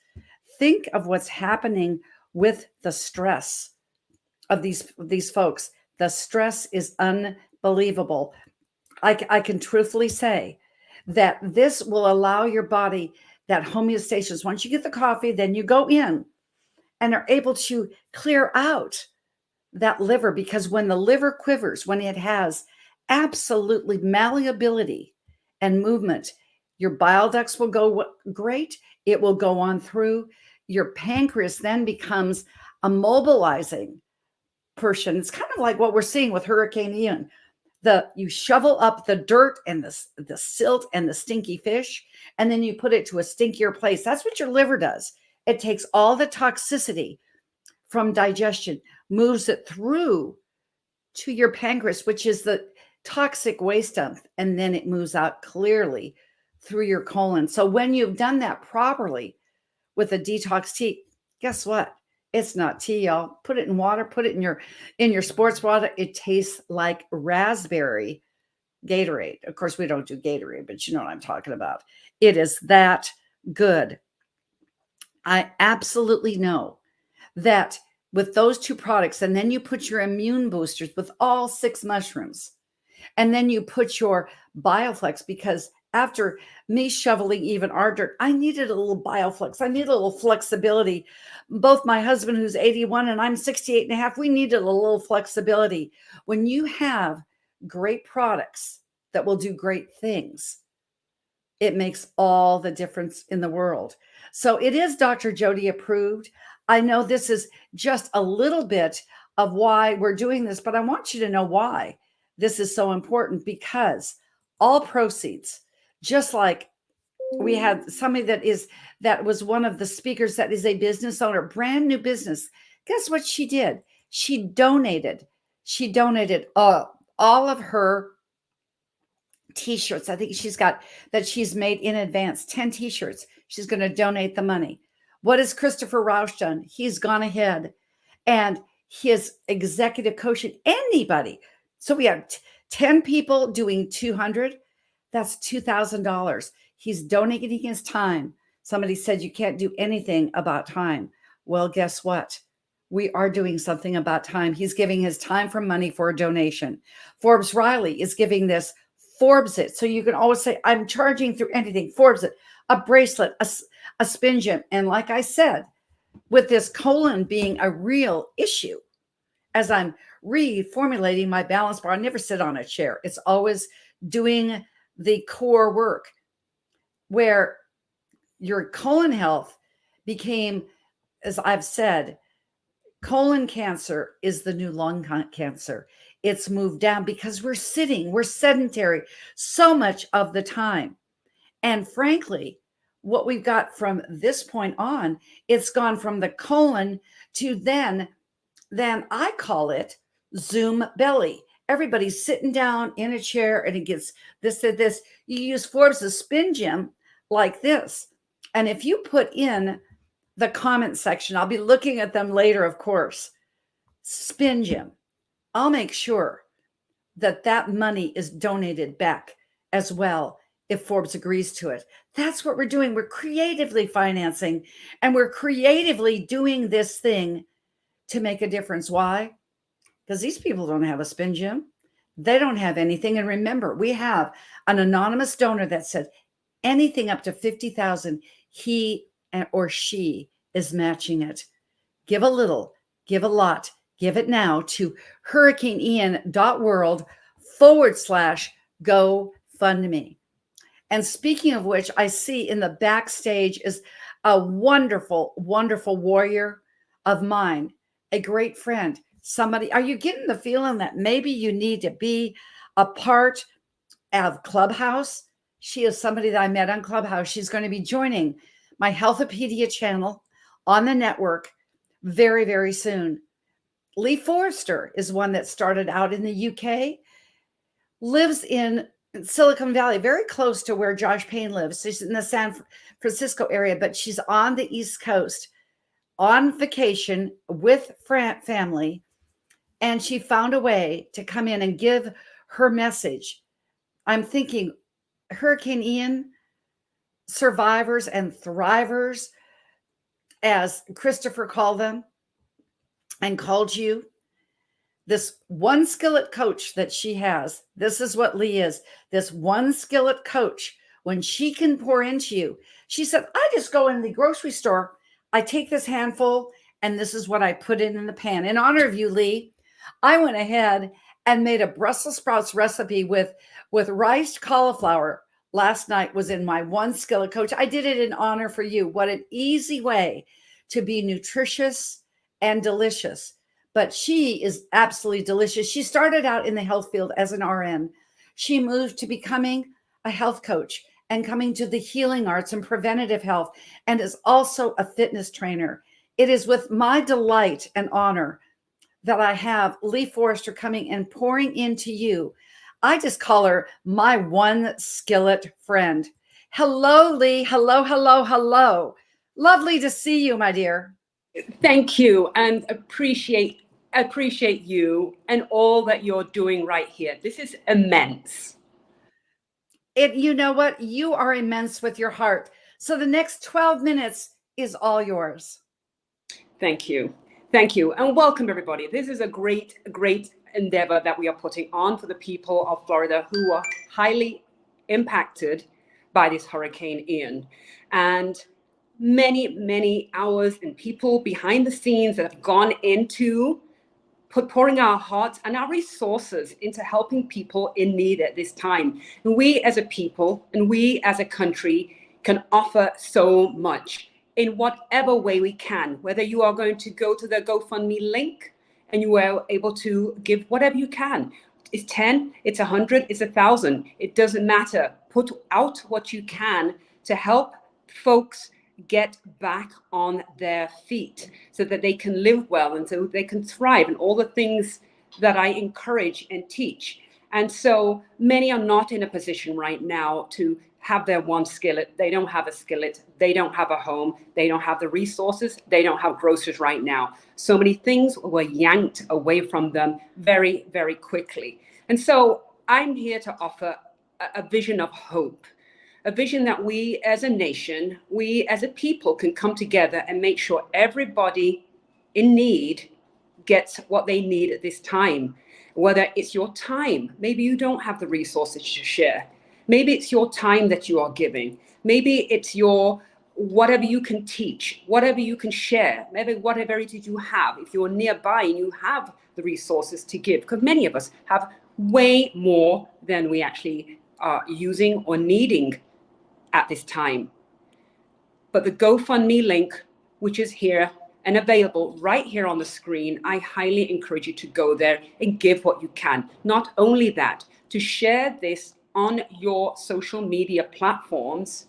Think of what's happening with the stress of these folks. The stress is unbelievable. I can truthfully say that this will allow your body that homeostasis. Once you get the coffee, then you go in and are able to clear out that liver, because when the liver quivers, when it has absolutely malleability and movement, your bile ducts will go great. It will go on through. Your pancreas then becomes a mobilizing portion. It's kind of like what we're seeing with Hurricane Ian. You shovel up the dirt and the silt and the stinky fish, and then you put it to a stinkier place. That's what your liver does. It takes all the toxicity from digestion, moves it through to your pancreas, which is the toxic waste dump, and then it moves out clearly through your colon. So when you've done that properly with a detox tea, guess what? It's not tea, y'all. Put it in water, put it in your sports water. It tastes like raspberry Gatorade. Of course, we don't do Gatorade, but you know what I'm talking about. It is that good. I absolutely know that with those two products, and then you put your immune boosters with all 6 mushrooms, and then you put your BioFlex, because after me shoveling even our dirt, I needed a little BioFlex. I needed a little flexibility. Both my husband, who's 81, and I'm 68 and a half, we needed a little flexibility. When you have great products that will do great things, it makes all the difference in the world. So it is Dr. Jody approved. I know this is just a little bit of why we're doing this, but I want you to know why this is so important, because all proceeds, just like we had somebody that was one of the speakers that is a business owner, brand new business. Guess what she did? She donated all of her t-shirts. I think she's made in advance 10 t-shirts. She's going to donate the money. What has Christopher Rausch done? He's gone ahead and his executive coaching, anybody. So we have 10 people doing 200. That's $2,000. He's donating his time. Somebody said you can't do anything about time. Well, guess what? We are doing something about time. He's giving his time for money for a donation. Forbes Riley is giving this Forbes it. So you can always say, I'm charging through anything. Forbes it, a bracelet, a spin gym. And like I said, with this colon being a real issue, as I'm reformulating my balance bar, I never sit on a chair. It's always doing the core work, where your colon health became, as I've said, colon cancer is the new lung cancer. It's moved down because we're sedentary so much of the time. And frankly, what we've got from this point on, it's gone from the colon to then I call it Zoom belly. Everybody's sitting down in a chair and it gets this. You use Forbes' spin gym like this. And if you put in the comment section. I'll be looking at them later, of course. Spin Gym. I'll make sure that that money is donated back as well if Forbes agrees to it. That's what we're doing. We're creatively financing, and we're creatively doing this thing to make a difference. Why? Because these people don't have a spin gym. They don't have anything. And remember, we have an anonymous donor that said anything up to 50,000, he or she is matching it. Give a little, give a lot, give it now to hurricaneian.world/GoFundMe. And speaking of which, I see in the backstage is a wonderful, wonderful warrior of mine, a great friend, somebody. Are you getting the feeling that maybe you need to be a part of Clubhouse? She is somebody that I met on Clubhouse. She's going to be joining my Healthopedia channel on the network very, very soon. Lee Forrester is one that started out in the UK, lives in Silicon Valley, very close to where Josh Payne lives. She's in the San Francisco area, but she's on the East Coast on vacation with family. And she found a way to come in and give her message. I'm thinking Hurricane Ian survivors and thrivers, as Christopher called them and called you. This one skillet coach that she has, this is what Lee is, this one skillet coach. When she can pour into you, she said, I just go in the grocery store, I take this handful, and this is what I put in the pan. In honor of you, Lee, I went ahead and made a Brussels sprouts recipe with riced cauliflower. Last night was in my one skillet coach. I did it in honor for you. What an easy way to be nutritious and delicious. But she is absolutely delicious. She started out in the health field as an RN. She moved to becoming a health coach and coming to the healing arts and preventative health, and is also a fitness trainer. It is with my delight and honor that I have Lee Forrester coming and pouring into you. I just call her my one skillet friend. Hello, Lee. Hello, hello, hello. Lovely to see you, my dear. Thank you, and appreciate you and all that you're doing right here. This is immense. You know what? You are immense with your heart. So the next 12 minutes is all yours. Thank you. Thank you. And welcome, everybody. This is a great, great endeavor that we are putting on for the people of Florida who are highly impacted by this Hurricane Ian. And many hours and people behind the scenes that have gone into pouring our hearts and our resources into helping people in need at this time. And we as a people and we as a country can offer so much in whatever way we can, whether you are going to go to the GoFundMe link and you are able to give whatever you can. It's 10, it's 100, it's 1,000. It doesn't matter. Put out what you can to help folks get back on their feet so that they can live well and so they can thrive, and all the things that I encourage and teach. And so many are not in a position right now to have their one skillet. They don't have a skillet. They don't have a home. They don't have the resources. They don't have groceries right now. So many things were yanked away from them very, very quickly. And so I'm here to offer a vision of hope. A vision that we as a nation, we as a people can come together and make sure everybody in need gets what they need at this time. Whether it's your time, maybe you don't have the resources to share. Maybe it's your time that you are giving. Maybe it's your whatever you can teach, whatever you can share, maybe whatever it is you have. If you're nearby and you have the resources to give, because many of us have way more than we actually are using or needing at this time. But the GoFundMe link, which is here and available right here on the screen, I highly encourage you to go there and give what you can. Not only that, to share this on your social media platforms,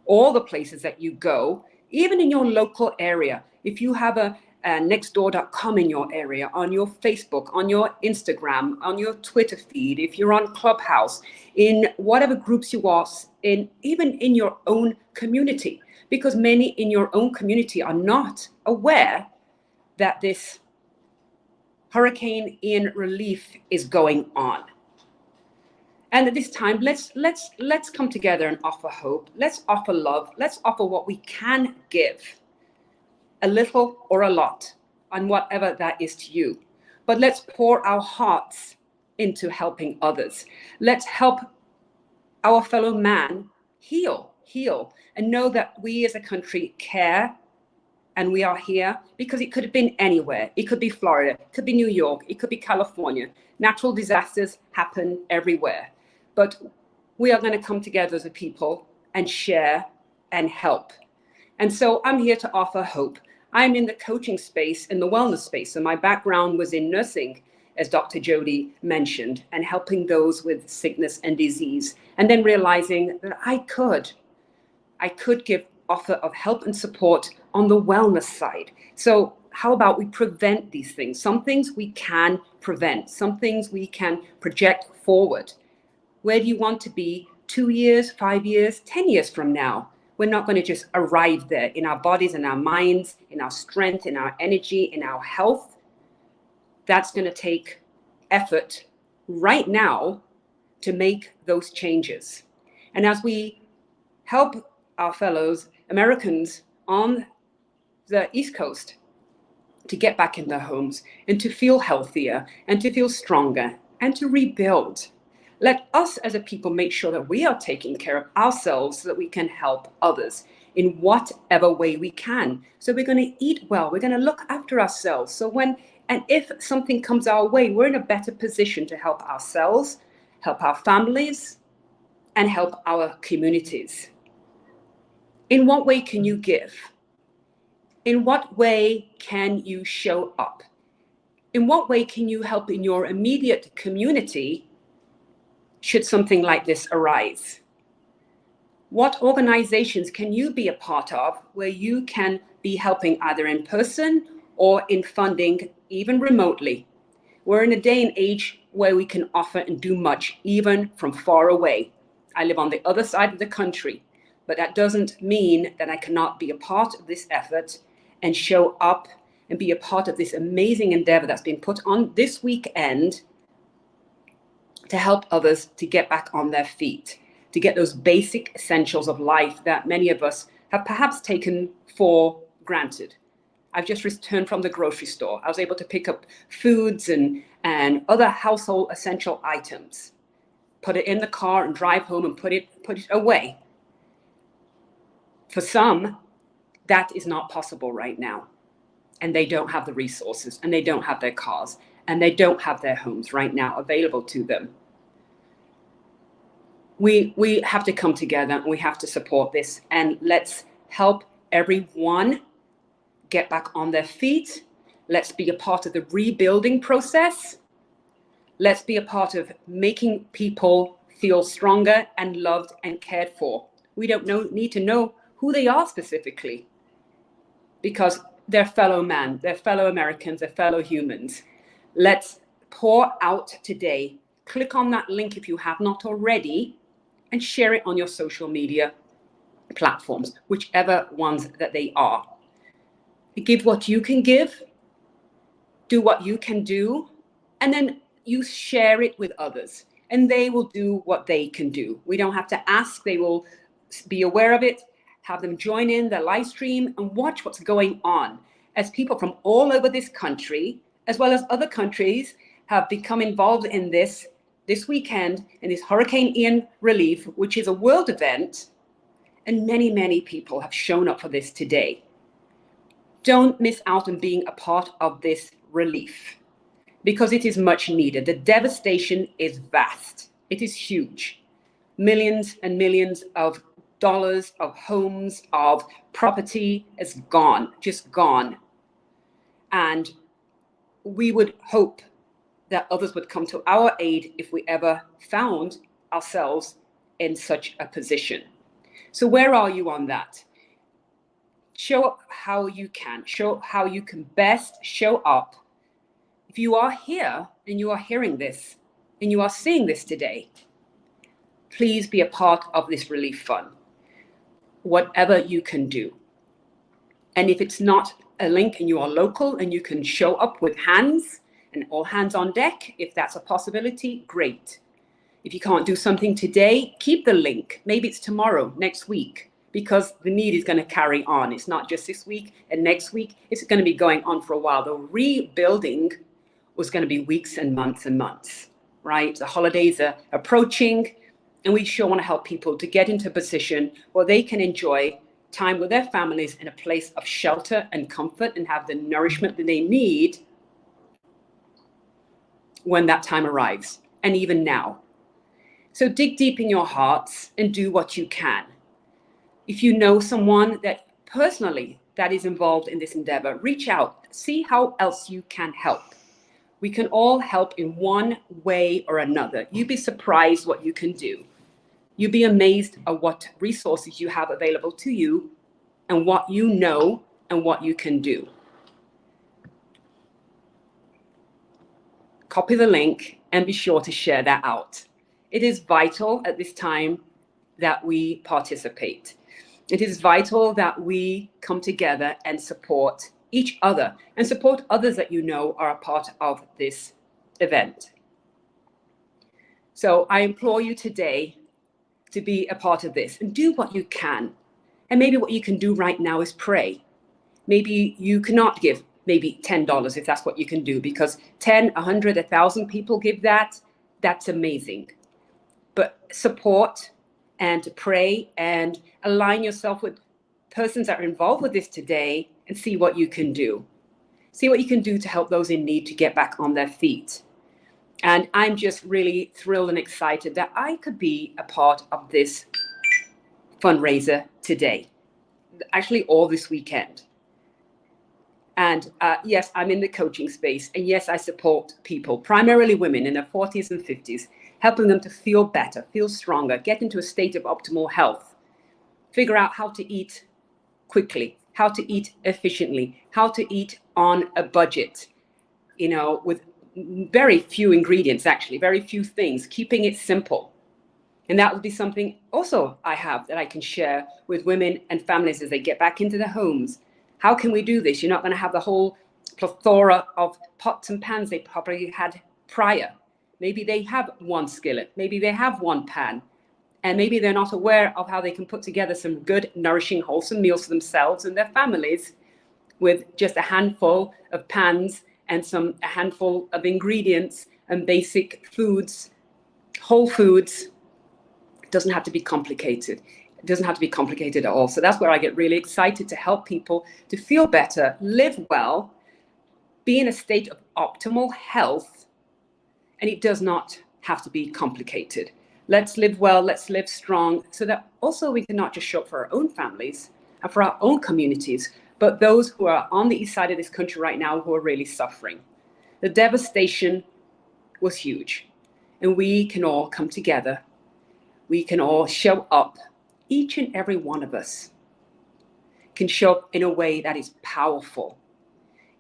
all the places that you go, even in your local area. If you have a nextdoor.com in your area, on your Facebook, on your Instagram, on your Twitter feed, if you're on Clubhouse, in whatever groups you are in, even in your own community, because many in your own community are not aware that this Hurricane Ian relief is going on. And at this time, let's come together and offer hope. Let's offer love. Let's offer what we can give, a little or a lot, on whatever that is to you. But let's pour our hearts into helping others. Let's help our fellow man heal, and know that we as a country care, and we are here because it could have been anywhere. It could be Florida, it could be New York, it could be California. Natural disasters happen everywhere. But we are going to come together as a people and share and help. And so I'm here to offer hope. I'm in the coaching space, in the wellness space. So my background was in nursing, as Dr. Jody mentioned, and helping those with sickness and disease. And then realizing that I could give offer of help and support on the wellness side. So how about we prevent these things? Some things we can prevent, some things we can project forward. Where do you want to be 2 years, 5 years, 10 years from now? We're not going to just arrive there in our bodies, in our minds, in our strength, in our energy, in our health. That's going to take effort right now to make those changes. And as we help our fellows Americans on the East Coast to get back in their homes and to feel healthier and to feel stronger and to rebuild, let us as a people make sure that we are taking care of ourselves so that we can help others in whatever way we can. So we're going to eat well. We're going to look after ourselves. So when and if something comes our way, we're in a better position to help ourselves, help our families, and help our communities. In what way can you give? In what way can you show up? In what way can you help in your immediate community should something like this arise? What organizations can you be a part of where you can be helping either in person or in funding, even remotely? We're in a day and age where we can offer and do much, even from far away. I live on the other side of the country, but that doesn't mean that I cannot be a part of this effort and show up and be a part of this amazing endeavor that's been put on this weekend to help others to get back on their feet, to get those basic essentials of life that many of us have perhaps taken for granted. I've just returned from the grocery store. I was able to pick up foods and other household essential items, put it in the car and drive home and put it away. For some, that is not possible right now. And they don't have the resources, and they don't have their cars, and they don't have their homes right now available to them. We have to come together and we have to support this, and let's help everyone get back on their feet. Let's be a part of the rebuilding process. Let's be a part of making people feel stronger and loved and cared for. We don't need to know who they are specifically, because they're fellow man, they're fellow Americans, they're fellow humans. Let's pour out today. Click on that link if you have not already and share it on your social media platforms, whichever ones that they are. Give what you can give, do what you can do, and then you share it with others, and they will do what they can do. We don't have to ask, they will be aware of it, have them join in the live stream and watch what's going on as people from all over this country, as well as other countries, have become involved in this weekend in this Hurricane Ian relief, which is a world event, and many, many people have shown up for this today. Don't miss out on being a part of this relief, because it is much needed. The devastation is vast. It is huge. Millions and millions of dollars of homes, of property is gone, just gone. And we would hope that others would come to our aid if we ever found ourselves in such a position. So where are you on that? Show up how you can. Show how you can best show up. If you are here and you are hearing this and you are seeing this today, please be a part of this relief fund, whatever you can do. And if it's not a link and you are local and you can show up with hands and all hands on deck, if that's a possibility, great. If you can't do something today, keep the link. Maybe it's tomorrow, next week, because the need is going to carry on. It's not just this week and next week. It's going to be going on for a while. The rebuilding was going to be weeks and months, right? The holidays are approaching, and we sure want to help people to get into a position where they can enjoy time with their families in a place of shelter and comfort and have the nourishment that they need when that time arrives, and even now. So dig deep in your hearts and do what you can. If you know someone that personally that is involved in this endeavor, reach out, see how else you can help. We can all help in one way or another. You'd be surprised what you can do. You'd be amazed at what resources you have available to you and what you know and what you can do. Copy the link and be sure to share that out. It is vital at this time that we participate. It is vital that we come together and support each other and support others that you know are a part of this event. So I implore you today to be a part of this and do what you can. And maybe what you can do right now is pray. Maybe you cannot give maybe $10 if that's what you can do, because 10, 100, 1,000 people give that. That's amazing. But support and pray and align yourself with persons that are involved with this today and see what you can do. See what you can do to help those in need to get back on their feet. And I'm just really thrilled and excited that I could be a part of this fundraiser today, actually all this weekend. And yes, I'm in the coaching space. And yes, I support people, primarily women in their 40s and 50s, helping them to feel better, feel stronger, get into a state of optimal health, figure out how to eat quickly, how to eat efficiently, how to eat on a budget, with very few ingredients, actually, very few things, keeping it simple. And that would be something also I have that I can share with women and families as they get back into their homes. How can we do this? You're not going to have the whole plethora of pots and pans they probably had prior. Maybe they have one skillet, maybe they have one pan, and maybe they're not aware of how they can put together some good, nourishing, wholesome meals for themselves and their families with just a handful of pans and a handful of ingredients and basic foods, whole foods. It doesn't have to be complicated. It doesn't have to be complicated at all. So that's where I get really excited to help people to feel better, live well, be in a state of optimal health, and it does not have to be complicated. Let's live well, let's live strong, so that also we can not just show up for our own families and for our own communities, but those who are on the east side of this country right now who are really suffering. The devastation was huge, and we can all come together. We can all show up. Each and every one of us can show up in a way that is powerful,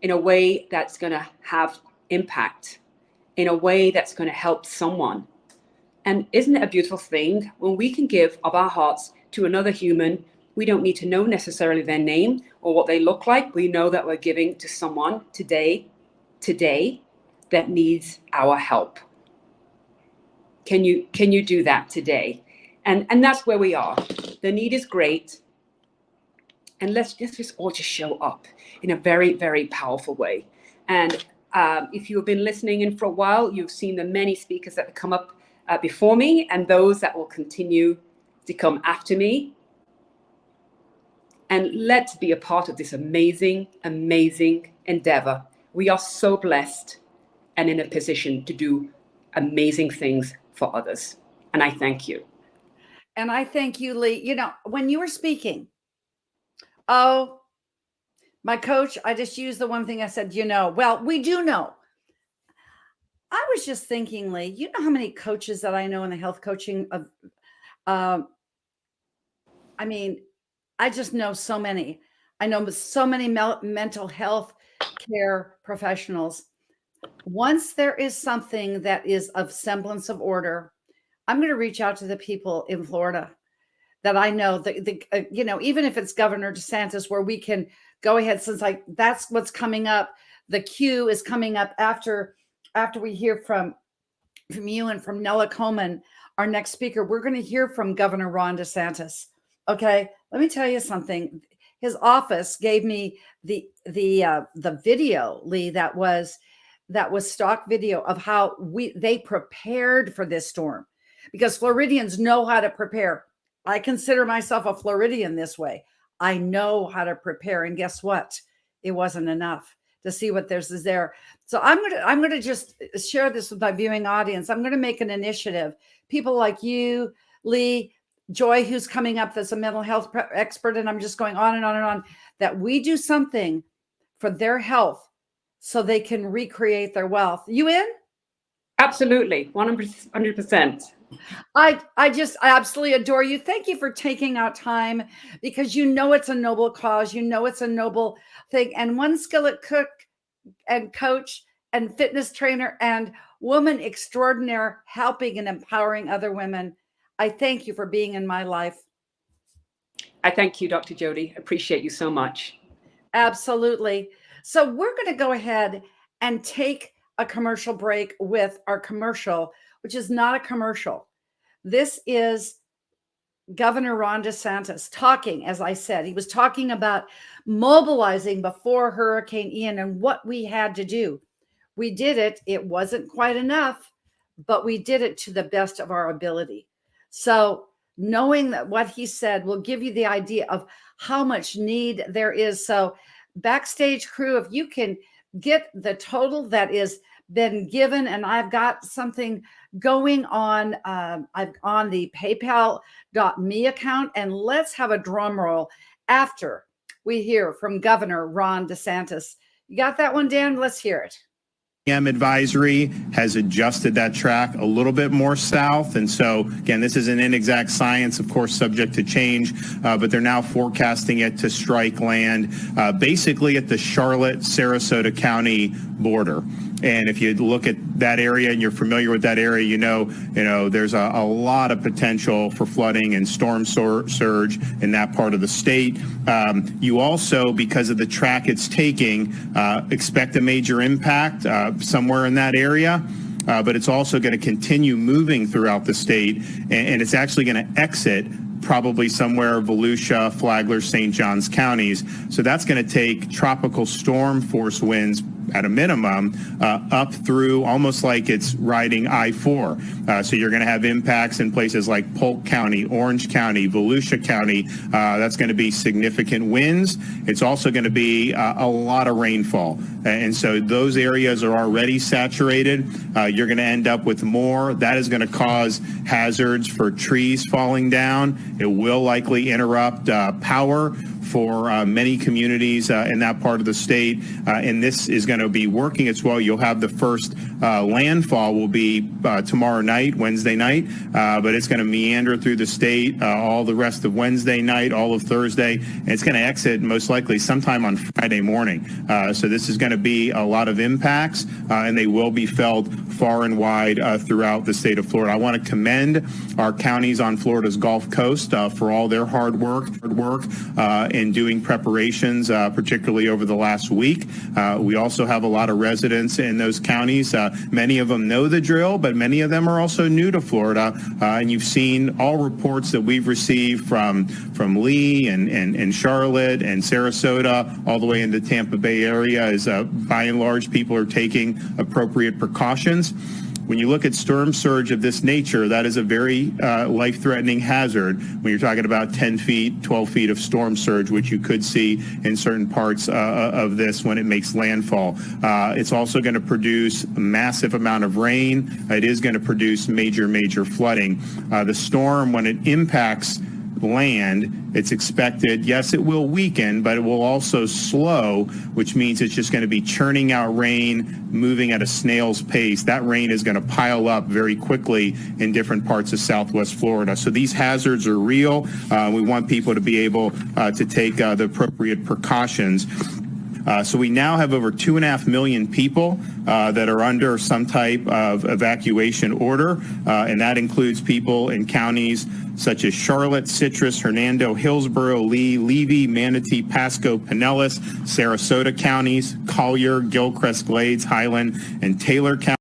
in a way that's going to have impact, in a way that's going to help someone. And isn't it a beautiful thing when we can give of our hearts to another human? We don't need to know necessarily their name or what they look like. We know that we're giving to someone today that needs our help. Can you do that today? And that's where we are. The need is great. And let's just all just show up in a very, very powerful way. And if you've been listening in for a while, you've seen the many speakers that have come up before me and those that will continue to come after me. And let's be a part of this amazing, amazing endeavor. We are so blessed and in a position to do amazing things for others. And I thank you. And I thank you, Lee. When you were speaking, oh, my coach, I just used the one thing I said, well, we do know. I was just thinking, Lee, you know how many coaches that I know in the health coaching I just know so many. I know so many mental health care professionals. Once there is something that is of semblance of order, I'm going to reach out to the people in Florida that I know, even if it's Governor DeSantis, where we can go ahead, since that's what's coming up. The queue is coming up after we hear from you and from Nella Coleman, our next speaker. We're going to hear from Governor Ron DeSantis. Okay, let me tell you something. His office gave me the video, Lee, that was stock video of how they prepared for this storm, because Floridians know how to prepare. I consider myself a Floridian this way. I know how to prepare, and guess what? It wasn't enough to see what is there. So I'm gonna just share this with my viewing audience. I'm gonna make an initiative. People like you, Lee, Joy, who's coming up, that's a mental health expert, and I'm just going on and on and on, that we do something for their health so they can recreate their wealth. You in? Absolutely, 100%. I absolutely adore you. Thank you for taking out time, because you know it's a noble cause. You know it's a noble thing. And one skillet cook and coach and fitness trainer and woman extraordinaire, helping and empowering other women. I thank you for being in my life. I thank you, Dr. Jody. Appreciate you so much. Absolutely. So we're going to go ahead and take a commercial break with our commercial, which is not a commercial. This is Governor Ron DeSantis talking, as I said, he was talking about mobilizing before Hurricane Ian and what we had to do. We did it. It wasn't quite enough, but we did it to the best of our ability. So knowing that what he said will give you the idea of how much need there is. So backstage crew, if you can get the total that is been given, and I've got something going on on the paypal.me account, and let's have a drum roll after we hear from Governor Ron DeSantis. You got that one, Dan? Let's hear it. Advisory has adjusted that track a little bit more south. And so, again, this is an inexact science, of course, subject to change, but they're now forecasting it to strike land basically at the Charlotte-Sarasota County border. And if you look at that area and you're familiar with that area, you know, there's a lot of potential for flooding and storm surge in that part of the state. You also, because of the track it's taking, expect a major impact somewhere in that area. But it's also going to continue moving throughout the state, and it's actually going to exit probably somewhere Volusia, Flagler, St. Johns counties. So that's going to take tropical storm force winds at a minimum up through almost like it's riding I-4. So you're going to have impacts in places like Polk County, Orange County, Volusia County. That's going to be significant winds. It's also going to be a lot of rainfall. And so those areas are already saturated. You're going to end up with more. That is going to cause hazards for trees falling down. It will likely interrupt power for many communities in that part of the state. And this is going to be working its way. You'll have the first landfall will be tomorrow night, Wednesday night, but it's going to meander through the state all the rest of Wednesday night, all of Thursday, and it's going to exit most likely sometime on Friday morning. So this is going to be a lot of impacts, and they will be felt far and wide throughout the state of Florida. I want to commend our counties on Florida's Gulf Coast for all their hard work in doing preparations, particularly over the last week. We also have a lot of residents in those counties. Many of them know the drill, but many of them are also new to Florida. And you've seen all reports that we've received from Lee and Charlotte and Sarasota all the way into Tampa Bay area is by and large people are taking appropriate precautions. When you look at storm surge of this nature, that is a very life-threatening hazard when you're talking about 10 feet, 12 feet of storm surge, which you could see in certain parts of this when it makes landfall. It's also going to produce a massive amount of rain. It is going to produce major flooding. The storm, when it impacts land. It's expected, yes, it will weaken, but it will also slow, which means it's just going to be churning out rain, moving at a snail's pace. That rain is going to pile up very quickly in different parts of Southwest Florida. So these hazards are real. We want people to be able to take the appropriate precautions. So we now have over 2.5 million people that are under some type of evacuation order, and that includes people in counties such as Charlotte, Citrus, Hernando, Hillsborough, Lee, Levy, Manatee, Pasco, Pinellas, Sarasota counties, Collier, Gilchrist, Glades, Highland, and Taylor County.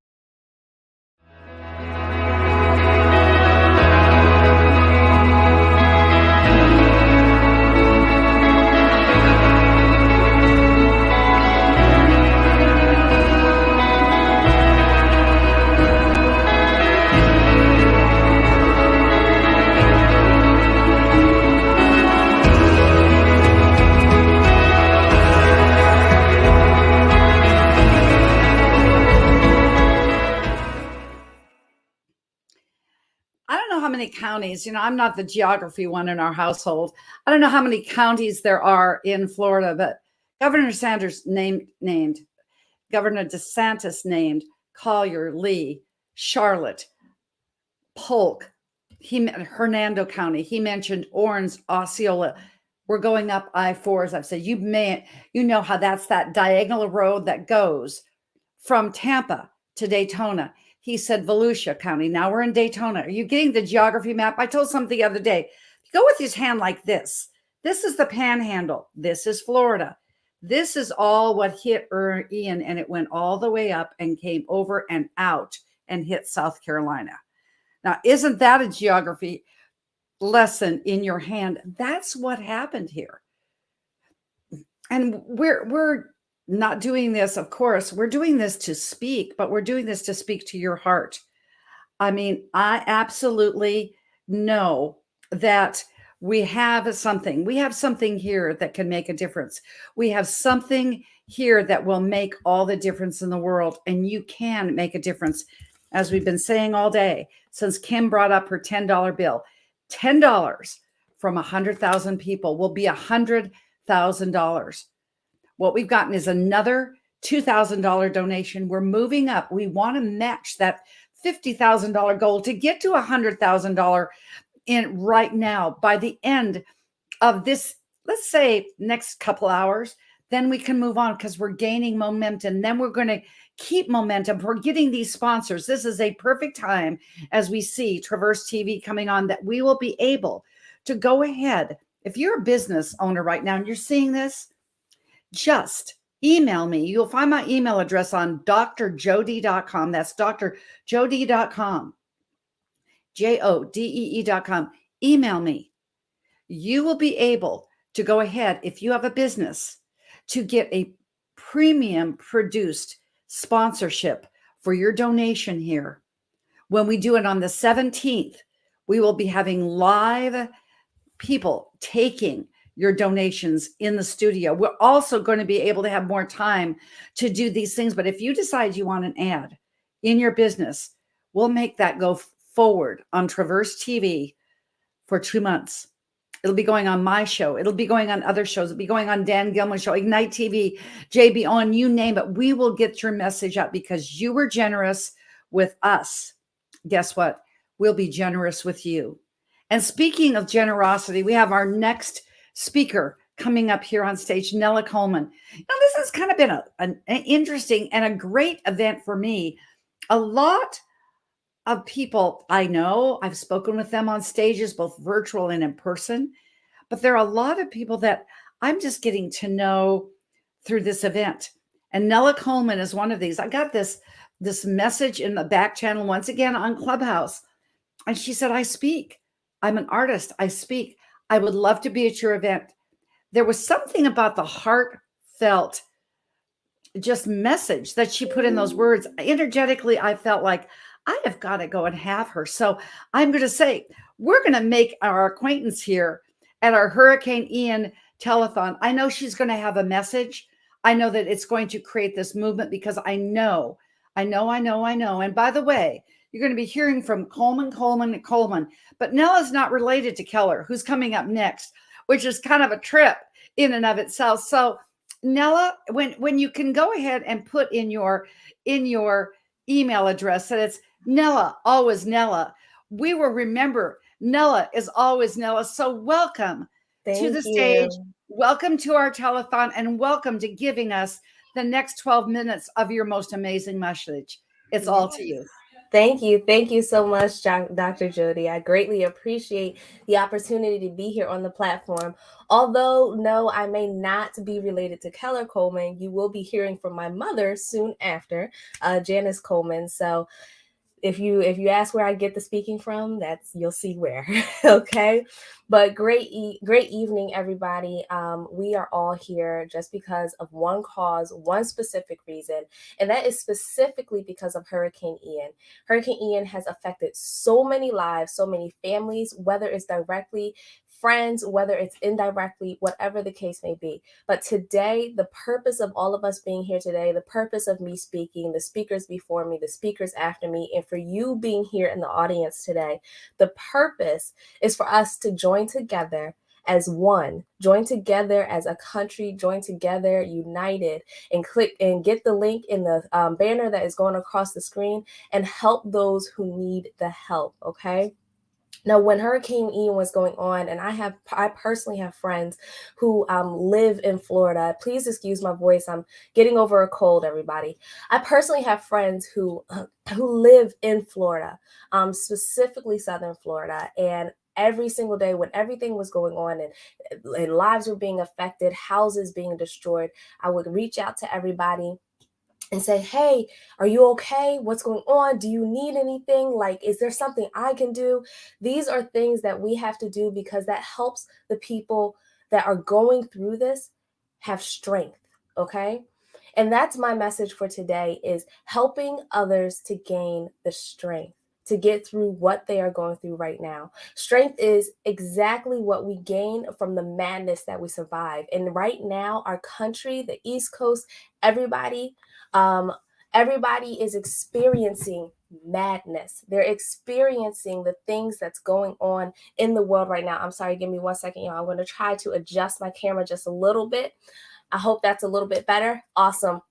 I don't know how many counties, I'm not the geography one in our household. I don't know how many counties there are in Florida, but Governor Sanders named, Governor DeSantis named Collier, Lee, Charlotte, Polk, Hernando County. He mentioned Orange, Osceola. We're going up I-4, as I've said. You know how that's that diagonal road that goes from Tampa to Daytona. He said Volusia County. Now we're in Daytona. Are you getting the geography map? I told something the other day. Go with his hand like this. This is the Panhandle. This is Florida. This is all what hit Ian, and it went all the way up and came over and out and hit South Carolina. Now, isn't that a geography lesson in your hand? That's what happened here. And we're not doing this, of course. We're doing this to speak, but we're doing this to speak to your heart. I mean, I absolutely know that we have something. We have something here that can make a difference. We have something here that will make all the difference in the world, and you can make a difference. As we've been saying all day, since Kim brought up her $10 bill, $10 from 100,000 people will be $100,000. What we've gotten is another $2,000 donation. We're moving up. We want to match that $50,000 goal to get to $100,000 in right now by the end of this, let's say next couple hours. Then we can move on because we're gaining momentum. Then we're going to keep momentum. We're getting these sponsors. This is a perfect time as we see Traverse TV coming on that we will be able to go ahead. If you're a business owner right now and you're seeing this, just email me. You'll find my email address on drjodee.com. That's drjodee.com. JODEE.com. Email me. You will be able to go ahead, if you have a business, to get a premium produced sponsorship for your donation here. When we do it on the 17th, we will be having live people taking your donations in the studio. We're also going to be able to have more time to do these things. But if you decide you want an ad in your business, we'll make that go forward on Traverse TV for 2 months. It'll be going on my show. It'll be going on other shows. It'll be going on Dan Gilman's show, Ignite TV, JB on, you name it. We will get your message out because you were generous with us. Guess what? We'll be generous with you. And speaking of generosity, we have our next speaker coming up here on stage, Nella Coleman. Now, this has kind of been an interesting and a great event for me. A lot of people I know, I've spoken with them on stages, both virtual and in person, but there are a lot of people that I'm just getting to know through this event. And Nella Coleman is one of these. I got this message in the back channel once again on Clubhouse. And she said, I speak. I'm an artist. I speak. I would love to be at your event. There was something about the heartfelt just message that she put in those words. Energetically, I felt like I have got to go and have her. So I'm going to say, we're going to make our acquaintance here at our Hurricane Ian telethon. I know she's going to have a message. I know that it's going to create this movement because I know. And by the way, You're going to be hearing from Coleman. But Nella's not related to Keller, who's coming up next, which is kind of a trip in and of itself. So Nella, when you can go ahead and put in your email address that it's Nella, always Nella, we will remember Nella is always Nella. So welcome to the stage. Welcome to our telethon, and welcome to giving us the next 12 minutes of your most amazing message. It's all to you. Thank you. Thank you so much, Dr. Jody. I greatly appreciate the opportunity to be here on the platform. Although, no, I may not be related to Keller Coleman, you will be hearing from my mother soon after, Janice Coleman. So if you ask where I get the speaking from, you'll see where. Okay, but great evening, everybody. We are all here just because of one cause, one specific reason, and that is specifically because of Hurricane Ian. Hurricane Ian has affected so many lives, so many families, whether it's directly friends, whether it's indirectly, whatever the case may be. But today, the purpose of all of us being here today, the purpose of me speaking, the speakers before me, the speakers after me, and for you being here in the audience today, the purpose is for us to join together as one, join together as a country, join together united, and click and get the link in the banner that is going across the screen and help those who need the help, okay? Now, when Hurricane Ian was going on, and I personally have friends who live in Florida. Please excuse my voice. I'm getting over a cold, everybody. I personally have friends who live in Florida, specifically Southern Florida, and every single day when everything was going on and lives were being affected, houses being destroyed, I would reach out to everybody and say, hey, are you okay? What's going on? Do you need anything? Like, is there something I can do? These are things that we have to do because that helps the people that are going through this have strength, okay? And that's my message for today, is helping others to gain the strength to get through what they are going through right now. Strength is exactly what we gain from the madness that we survive. And right now, our country, the East Coast, everybody is experiencing madness. They're experiencing the things that's going on in the world right now. I'm sorry, give me 1 second, y'all. I'm going to try to adjust my camera just a little bit. I hope that's a little bit better. Awesome.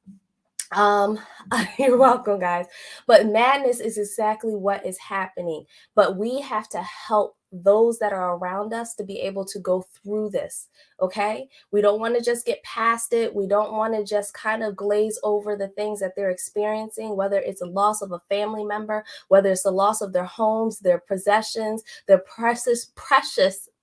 You're welcome, guys. But madness is exactly what is happening. But we have to help those that are around us to be able to go through this. Okay. We don't want to just get past it. We don't want to just kind of glaze over the things that they're experiencing, whether it's a loss of a family member, whether it's the loss of their homes, their possessions, their precious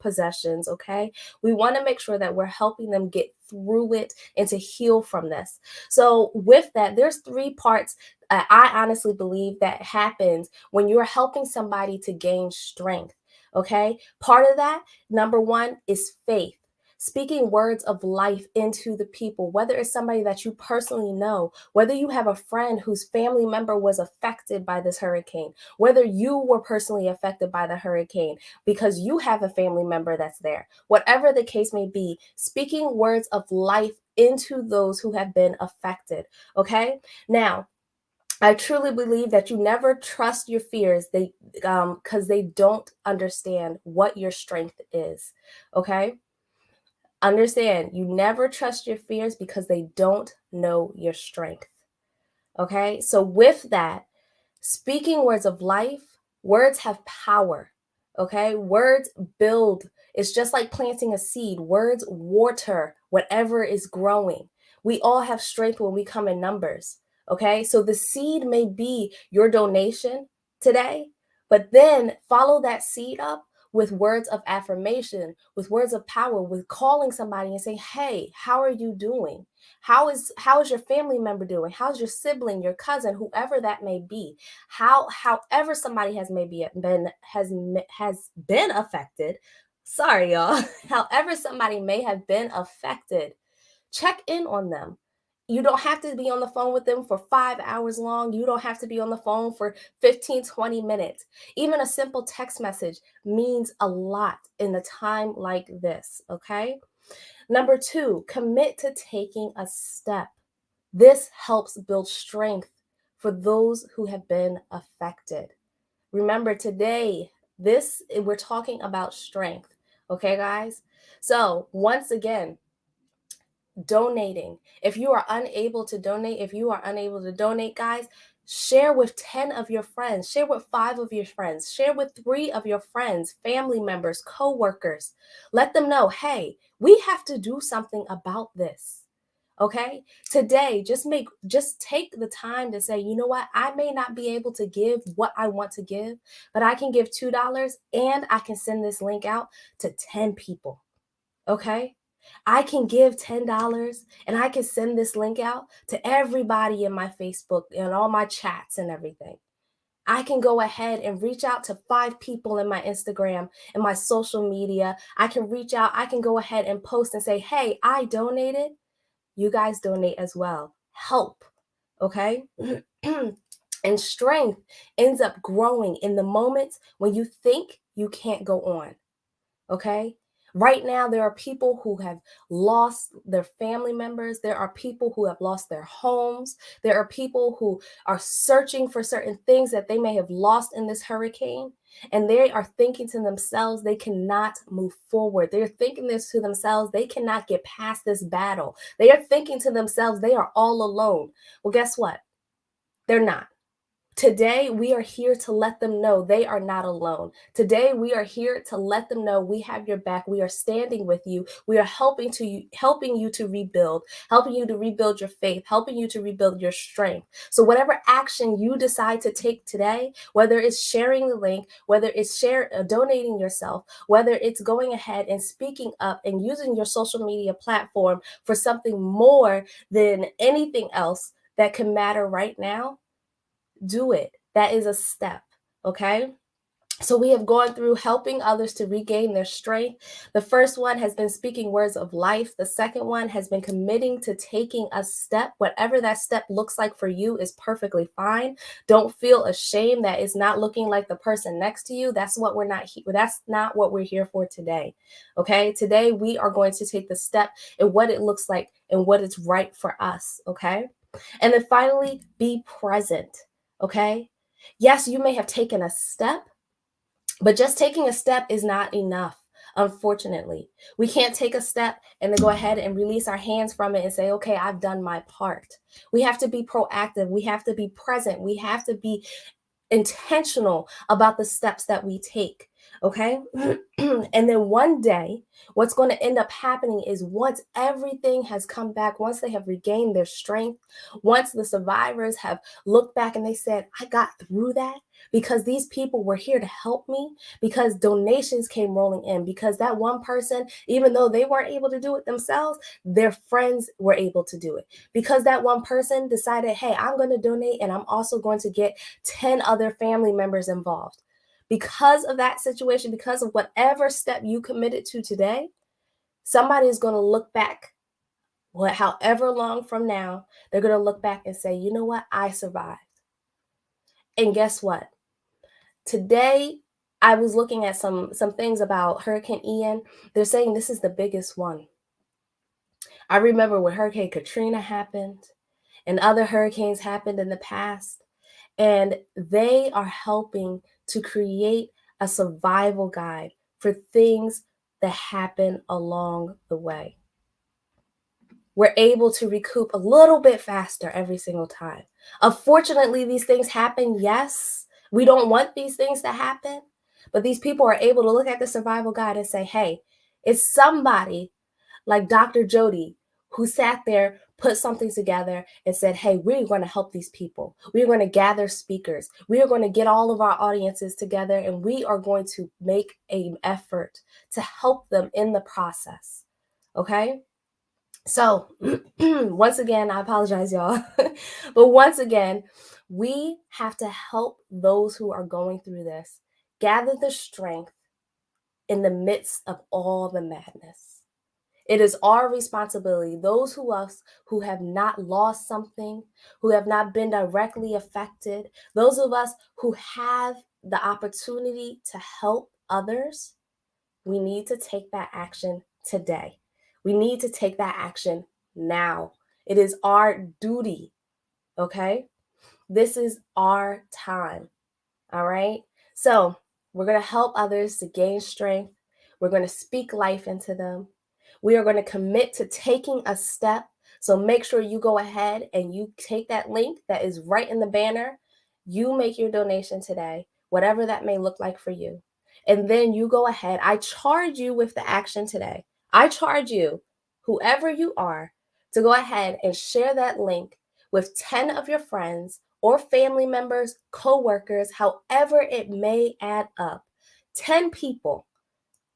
possessions. Okay. We want to make sure that we're helping them get through it and to heal from this. So with that, there's 3 parts I honestly believe that happens when you're helping somebody to gain strength. Okay. Part of that, number 1, is faith. Speaking words of life into the people, whether it's somebody that you personally know, whether you have a friend whose family member was affected by this hurricane, whether you were personally affected by the hurricane because you have a family member that's there, whatever the case may be, speaking words of life into those who have been affected. Okay. Now, I truly believe that you never trust your fears because they don't understand what your strength is. Okay. Understand, you never trust your fears because they don't know your strength. Okay. So with that, speaking words of life, words have power. Okay. Words build. It's just like planting a seed. Words water whatever is growing. We all have strength when we come in numbers. Okay. So the seed may be your donation today, but then follow that seed up with words of affirmation, with words of power, with calling somebody and saying, hey, how are you doing? How is your family member doing? How's your sibling, your cousin, whoever that may be? However somebody has been affected. Sorry, y'all. However somebody may have been affected, check in on them. You don't have to be on the phone with them for 5 hours long. You don't have to be on the phone for 15, 20 minutes. Even a simple text message means a lot in a time like this, okay? Number 2, commit to taking a step. This helps build strength for those who have been affected, Remember today, we're talking about strength. Okay, guys? So once again, donating. If you are unable to donate, guys, share with 10 of your friends, share with 5 of your friends, share with 3 of your friends, family members, co-workers. Let them know, hey, we have to do something about this. Okay? Today, just take the time to say, you know what? I may not be able to give what I want to give, but I can give $2 and I can send this link out to 10 people. Okay? I can give $10 and I can send this link out to everybody in my Facebook and all my chats and everything. I can go ahead and reach out to 5 people in my Instagram and my social media. I can reach out, I can go ahead and post and say, hey, I donated. You guys donate as well. Help. Okay? And strength ends up growing in the moments when you think you can't go on. Okay? Right now, there are people who have lost their family members. There are people who have lost their homes. There are people who are searching for certain things that they may have lost in this hurricane. And they are thinking to themselves, they cannot move forward. They're thinking this to themselves, they cannot get past this battle. They are thinking to themselves, they are all alone. Well, guess what? They're not. Today, we are here to let them know they are not alone. Today, we are here to let them know we have your back. We are standing with you. We are helping you to rebuild, helping you to rebuild your faith, helping you to rebuild your strength. So whatever action you decide to take today, whether it's sharing the link, whether it's donating yourself, whether it's going ahead and speaking up and using your social media platform for something more than anything else that can matter right now, do it. That is a step. Okay. So we have gone through helping others to regain their strength. The first one has been speaking words of life. The second one has been committing to taking a step. Whatever that step looks like for you is perfectly fine. Don't feel ashamed that it's not looking like the person next to you. That's what that's not what we're here for today. Okay? Today we are going to take the step and what it looks like and what is right for us. Okay? And then finally, be present. Okay? Yes, you may have taken a step, but just taking a step is not enough. Unfortunately, we can't take a step and then go ahead and release our hands from it and say, okay, I've done my part. We have to be proactive. We have to be present. We have to be intentional about the steps that we take. Okay. And then one day, what's going to end up happening is once everything has come back, once they have regained their strength, once the survivors have looked back and they said, I got through that because these people were here to help me, because donations came rolling in, because that one person, even though they weren't able to do it themselves, their friends were able to do it. Because that one person decided, hey, I'm going to donate and I'm also going to get 10 other family members involved. Because of that situation, because of whatever step you committed to today, somebody is going to look back, however long from now, they're going to look back and say, you know what? I survived. And guess what? Today, I was looking at some things about Hurricane Ian. They're saying this is the biggest one. I remember when Hurricane Katrina happened and other hurricanes happened in the past, and they are helping to create a survival guide for things that happen along the way. We're able to recoup a little bit faster every single time. Unfortunately, these things happen. Yes, we don't want these things to happen, but these people are able to look at the survival guide and say, hey, it's somebody like Dr. Jody who sat there, put something together and said, hey, we're going to help these people. We're going to gather speakers. We are going to get all of our audiences together and we are going to make an effort to help them in the process. Okay? So once again, I apologize, y'all. But once again, we have to help those who are going through this gather the strength in the midst of all the madness. It is our responsibility, those who have not lost something, who have not been directly affected, those of us who have the opportunity to help others, we need to take that action today. We need to take that action now. It is our duty, okay? This is our time, all right? So we're going to help others to gain strength. We're going to speak life into them. We are going to commit to taking a step. So make sure you go ahead and you take that link that is right in the banner. You make your donation today, whatever that may look like for you. And then you go ahead. I charge you with the action today. I charge you, whoever you are, to go ahead and share that link with 10 of your friends or family members, coworkers, however it may add up. 10 people.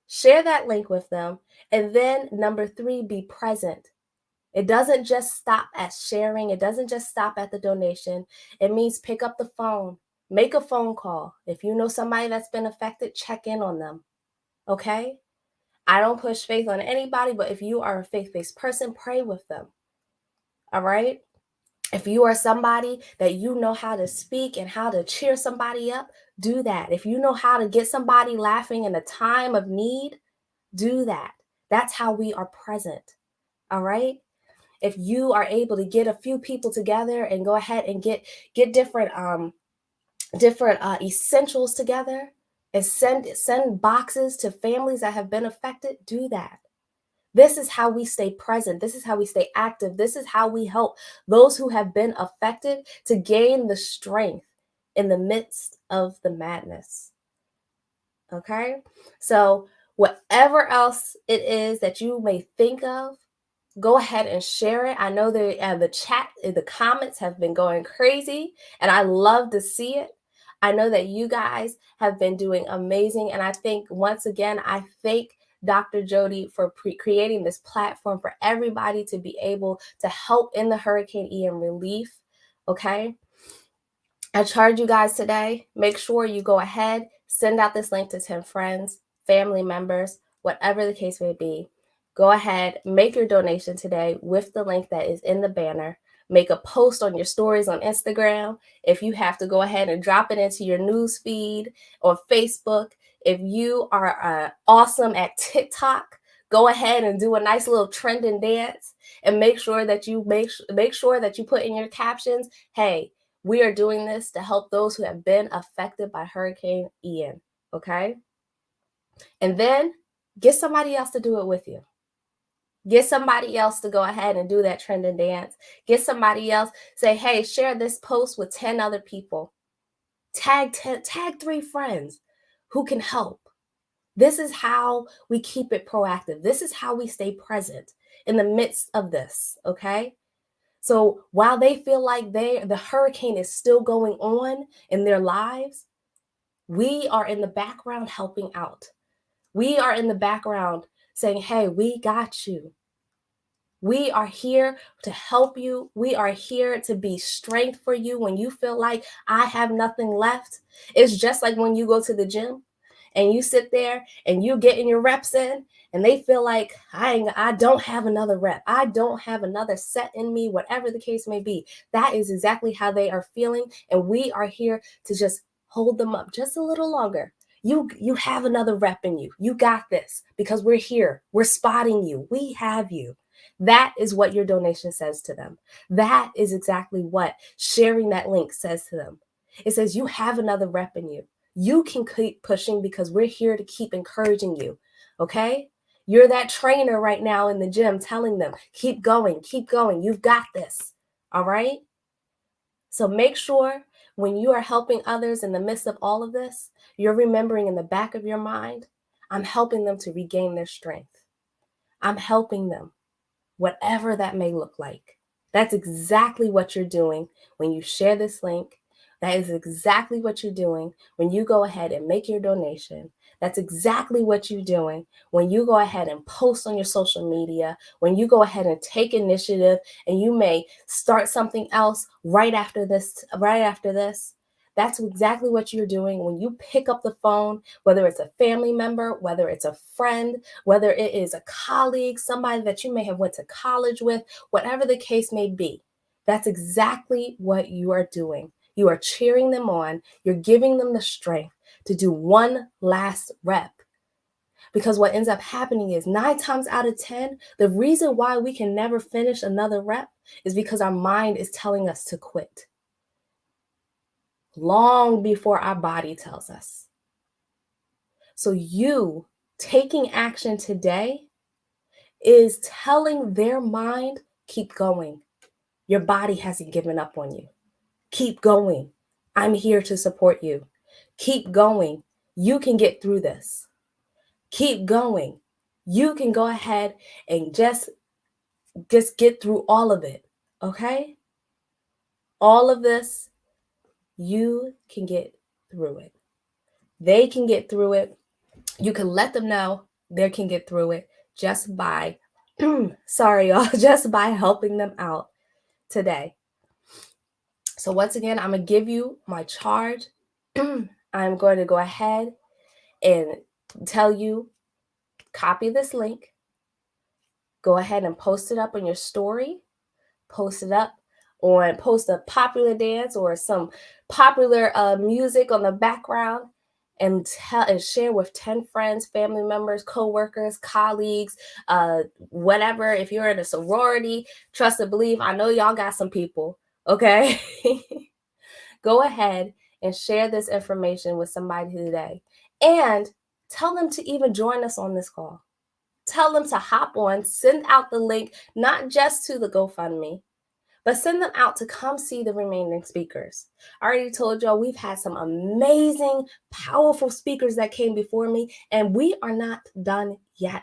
Share that link with them. And then number 3, be present. It doesn't just stop at sharing. It doesn't just stop at the donation. It means pick up the phone, make a phone call. If you know somebody that's been affected, check in on them. Okay? I don't push faith on anybody, but if you are a faith-based person, pray with them. All right? If you are somebody that you know how to speak and how to cheer somebody up, do that. If you know how to get somebody laughing in a time of need, do that. That's how we are present. All right? If you are able to get a few people together and go ahead and get different essentials together and send boxes to families that have been affected, do that. This is how we stay present. This is how we stay active. This is how we help those who have been affected to gain the strength in the midst of the madness. Okay? So whatever else it is that you may think of, go ahead and share it. I know the chat, the comments have been going crazy, and I love to see it. I know that you guys have been doing amazing, and I think, once again, I thank Dr. Jody for creating this platform for everybody to be able to help in the Hurricane Ian relief, okay? I charge you guys today, make sure you go ahead, send out this link to 10 friends, family members, whatever the case may be. Go ahead, make your donation today with the link that is in the banner. Make a post on your stories on Instagram. If you have to, go ahead and drop it into your news feed or Facebook. If you are awesome at TikTok, go ahead and do a nice little trending dance, and make sure that you make sure that you put in your captions, hey, we are doing this to help those who have been affected by Hurricane Ian, okay? And then get somebody else to do it with you. Get somebody else to go ahead and do that trending dance. Get somebody else, say, hey, share this post with 10 other people. Tag 3 friends who can help. This is how we keep it proactive. This is how we stay present in the midst of this, okay? So while they feel like the hurricane is still going on in their lives, we are in the background helping out. We are in the background saying, hey, we got you. We are here to help you. We are here to be strength for you when you feel like I have nothing left. It's just like when you go to the gym and you sit there and you getting your reps in, and they feel like I don't have another rep. I don't have another set in me, whatever the case may be. That is exactly how they are feeling. And we are here to just hold them up just a little longer. You have another rep in you. You got this, because we're here. We're spotting you. We have you. That is what your donation says to them. That is exactly what sharing that link says to them. It says you have another rep in you. You can keep pushing because we're here to keep encouraging you, okay? You're that trainer right now in the gym telling them, keep going, you've got this, all right? So make sure when you are helping others in the midst of all of this, you're remembering in the back of your mind, I'm helping them to regain their strength. I'm helping them, whatever that may look like. That's exactly what you're doing when you share this link. That is exactly what you're doing when you go ahead and make your donation. That's exactly what you're doing when you go ahead and post on your social media, when you go ahead and take initiative, and you may start something else right after this. That's exactly what you're doing when you pick up the phone, whether it's a family member, whether it's a friend, whether it is a colleague, somebody that you may have went to college with, whatever the case may be. That's exactly what you are doing. You are cheering them on. You're giving them the strength to do one last rep. Because what ends up happening is 9 times out of 10, the reason why we can never finish another rep is because our mind is telling us to quit long before our body tells us. So you taking action today is telling their mind, keep going. Your body hasn't given up on you. Keep going. I'm here to support you. Keep going. You can get through this. Keep going. You can go ahead and just get through all of it. Okay? All of this, you can get through it. They can get through it. You can let them know they can get through it just by, sorry, y'all, just by helping them out today. So once again, I'm going to give you my charge. I'm going to go ahead and tell you, copy this link. Go ahead and post it up on your story. Post it up on, post a popular dance or some popular music on the background, and share with 10 friends, family members, co-workers, colleagues, whatever. If you're in a sorority, trust and believe, I know y'all got some people, okay? Go ahead and share this information with somebody today. And tell them to even join us on this call. Tell them to hop on, send out the link, not just to the GoFundMe, but send them out to come see the remaining speakers. I already told y'all we've had some amazing, powerful speakers that came before me, and we are not done yet.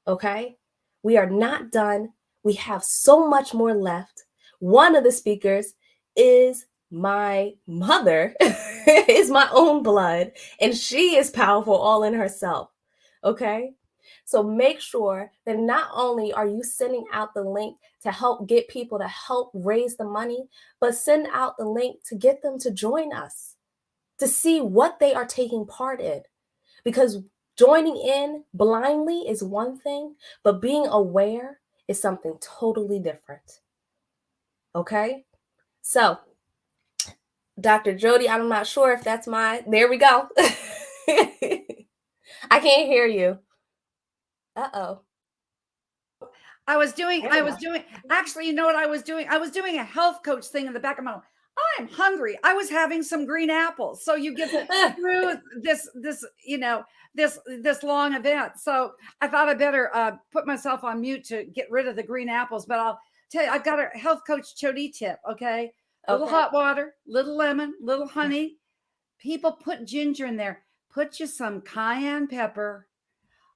Okay? We are not done. We have so much more left. One of the speakers is my mother, is my own blood, and she is powerful all in herself. Okay? So make sure that not only are you sending out the link to help get people to help raise the money, but send out the link to get them to join us, to see what they are taking part in. Because joining in blindly is one thing, but being aware is something totally different. Okay? So, Dr. Jody, I'm not sure if that's there we go. I can't hear you. Uh-oh. Actually, you know what I was doing? I was doing a health coach thing in the back of my, I'm hungry. I was having some green apples. So you get through this long event. So I thought I better put myself on mute to get rid of the green apples. But I'll tell you, I've got a health coach Jody tip. Okay. Little hot water, little lemon, little honey. People put ginger in there. Put you some cayenne pepper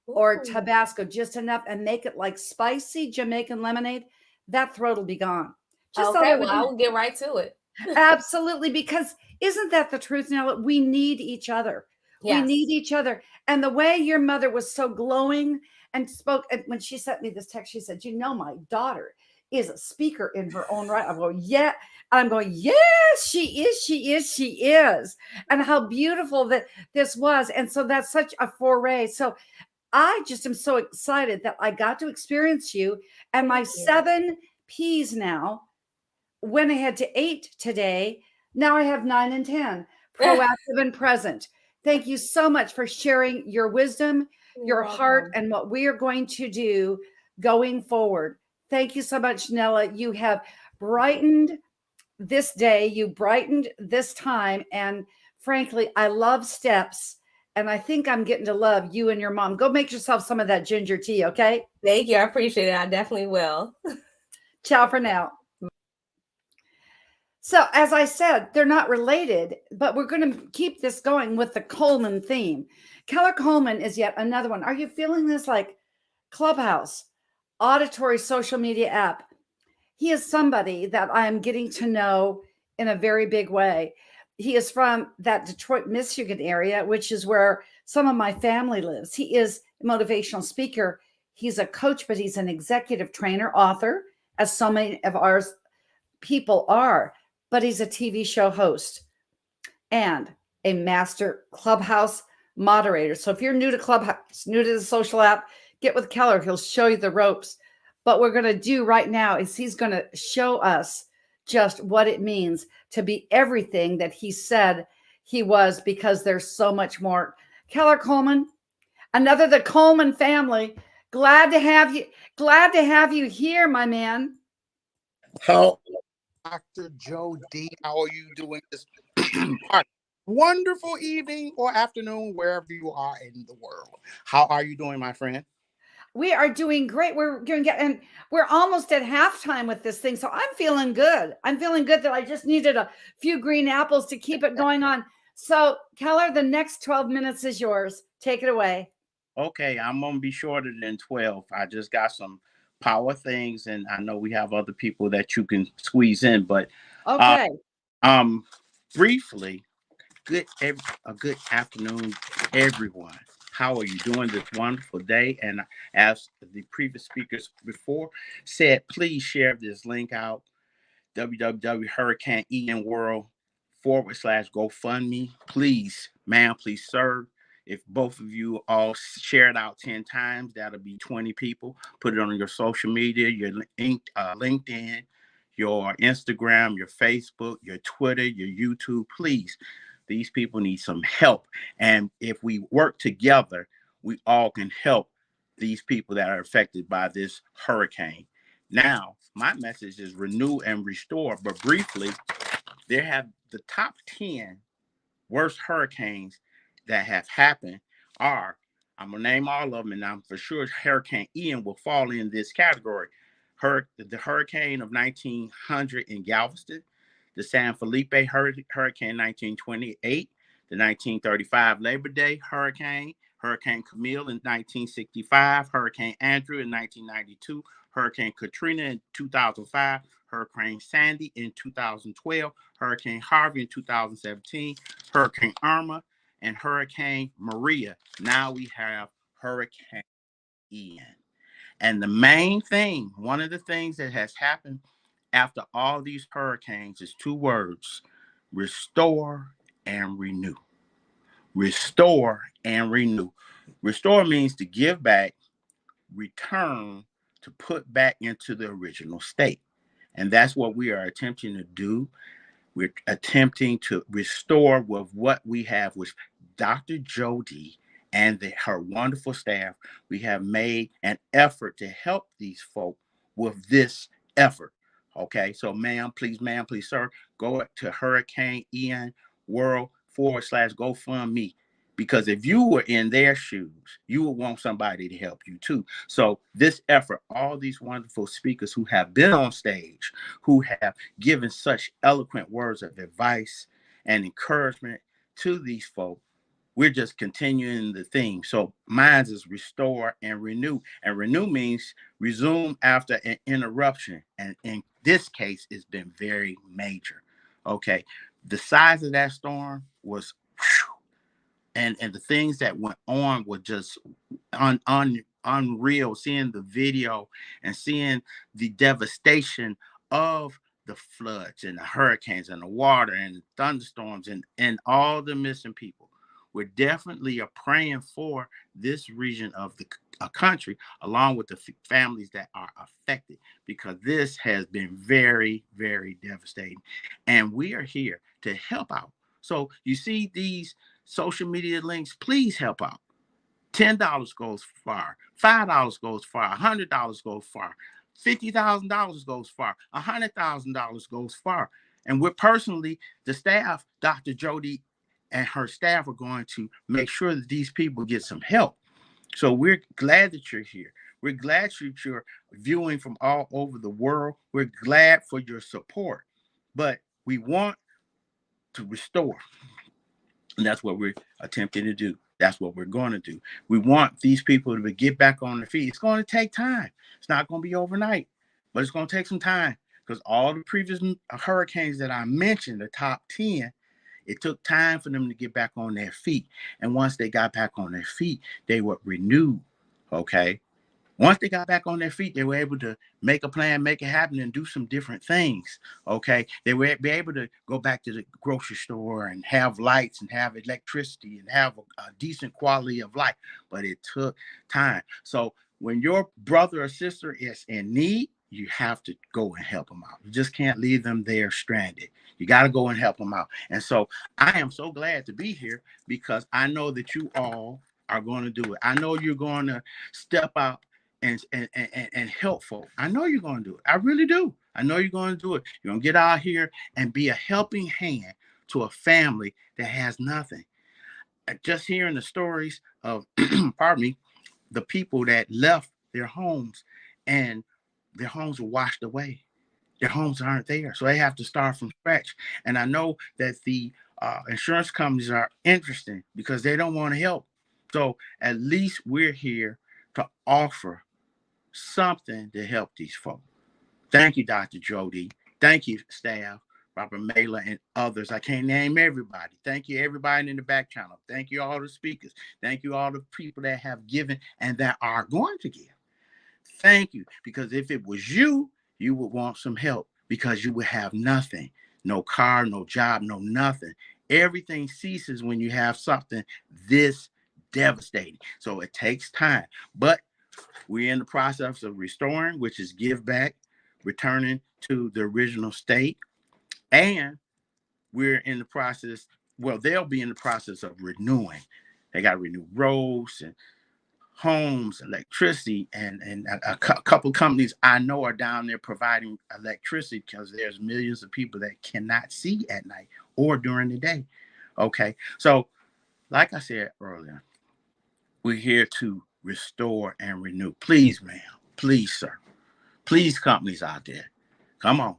or Tabasco, just enough, and make it like spicy Jamaican lemonade. That throat will be gone. Just okay, well, I will get right to it. Absolutely, because isn't that the truth, Nella? We need each other. Yes. We need each other. And the way your mother was so glowing and spoke, and when she sent me this text, she said, my daughter is a speaker in her own right. I'm going, yeah. And I'm going, yes, she is. And how beautiful that this was. And so that's such a foray. So I just am so excited that I got to experience you. And my 7 P's now went ahead to 8 today. Now I have 9 and 10, proactive and present. Thank you so much for sharing your wisdom, your heart, and what we are going to do going forward. Thank you so much, Nella. You have brightened this day. You brightened this time. And frankly, I love steps. And I think I'm getting to love you and your mom. Go make yourself some of that ginger tea, okay? Thank you. I appreciate it. I definitely will. Ciao for now. So, as I said, they're not related, but we're going to keep this going with the Coleman theme. Keller Coleman is yet another one. Are you feeling this like Clubhouse, auditory social media app? He is somebody that I am getting to know in a very big way. He is from that Detroit, Michigan area, which is where some of my family lives. He is a motivational speaker. He's a coach, but he's an executive trainer, author, as so many of our people are. But he's a TV show host and a master Clubhouse moderator. So if you're new to Clubhouse, new to the social app, get with Keller. He'll show you the ropes. But what we're going to do right now is he's going to show us just what it means to be everything that he said he was, because there's so much more. Keller Coleman, another the Coleman family. Glad to have you here, my man. How, Dr. Joe D, how are you doing this? wonderful evening or afternoon, wherever you are in the world. How are you doing, my friend? We are doing great. We're doing good. And we're almost at halftime with this thing. So I'm feeling good. I'm feeling good that I just needed a few green apples to keep it going on. So, Keller, the next 12 minutes is yours. Take it away. Okay, I'm gonna be shorter than 12. I just got some power things, and I know we have other people that you can squeeze in, but uh, Okay. um, briefly, a good afternoon, everyone. How are you doing this wonderful day? And as the previous speakers before said, please share this link out, www.hurricane.world/GoFundMe. Please, ma'am, please, sir. If both of you all share it out 10 times, that'll be 20 people. Put it on your social media, your LinkedIn, your Instagram, your Facebook, your Twitter, your YouTube. Please, these people need some help. And if we work together, we all can help these people that are affected by this hurricane. Now, my message is renew and restore, but briefly, there have the top 10 worst hurricanes that have happened are, I'm going to name all of them, and I'm for sure Hurricane Ian will fall in this category. The hurricane of 1900 in Galveston, the San Felipe Hurricane 1928, the 1935 Labor Day Hurricane, Hurricane Camille in 1965, Hurricane Andrew in 1992, Hurricane Katrina in 2005, Hurricane Sandy in 2012, Hurricane Harvey in 2017, Hurricane Irma, and Hurricane Maria. Now we have Hurricane Ian. And the main thing, one of the things that has happened after all these hurricanes is two words: restore and renew. Restore and renew. Restore means to give back, return, to put back into the original state. And that's what we are attempting to do. We're attempting to restore with what we have with Dr. Jody and her wonderful staff. We have made an effort to help these folk with this effort. Okay, so ma'am, please, sir, go to Hurricane Ian World /GoFundMe. Because if you were in their shoes, you would want somebody to help you too. So this effort, all these wonderful speakers who have been on stage, who have given such eloquent words of advice and encouragement to these folk, we're just continuing the theme. So mine is restore and renew. And renew means resume after an interruption. And in this case, it's been very major. Okay. The size of that storm was and the things that went on were just unreal. Seeing the video and seeing the devastation of the floods and the hurricanes and the water and the thunderstorms and all the missing people. We're definitely praying for this region of the country, along with the families that are affected, because this has been very, very devastating. And we are here to help out. So you see these social media links, please help out. $10 goes far, $5 goes far, $100 goes far, $50,000 goes far, $100,000 goes far. And we're personally, the staff, Dr. Jody and her staff are going to make sure that these people get some help. So we're glad that you're here. We're glad that you're viewing from all over the world. We're glad for your support, but we want to restore. And that's what we're attempting to do. That's what we're going to do. We want these people to get back on their feet. It's going to take time. It's not going to be overnight, but it's going to take some time, because all the previous hurricanes that I mentioned, the top 10, it took time for them to get back on their feet. And once they got back on their feet, they were renewed. Okay. Once they got back on their feet, they were able to make a plan, make it happen, and do some different things. Okay. They were be able to go back to the grocery store and have lights and have electricity and have a decent quality of life. But it took time. So when your brother or sister is in need, you have to go and help them out. You just can't leave them there stranded. You got to go and help them out. And so I am so glad to be here, because I know that you all are going to do it. I know you're going to step out and help folk. I know you're going to do it. I really do. I know you're going to do it. You're going to get out here and be a helping hand to a family that has nothing. Just hearing the stories of, pardon me, the people that left their homes and their homes were washed away. Their homes aren't there. So they have to start from scratch. And I know that the insurance companies are interested because they don't want to help. So at least we're here to offer something to help these folks. Thank you, Dr. Jody. Thank you, staff, Robert Mailer, and others. I can't name everybody. Thank you, everybody in the back channel. Thank you, all the speakers. Thank you, all the people that have given and that are going to give. Thank you, because if it was you, you would want some help because you would have nothing. No car, no job, no nothing. Everything ceases when you have something this devastating. So it takes time. But we're in the process of restoring, which is give back, returning to the original state. And we're in the process, well, they'll be in the process of renewing. They got to renew roads and homes, electricity, and a couple companies I know are down there providing electricity because there's millions of people that cannot see at night or during the day. Okay, so like I said earlier, we're here to restore and renew. Please, ma'am, please, sir, please, companies out there, come on,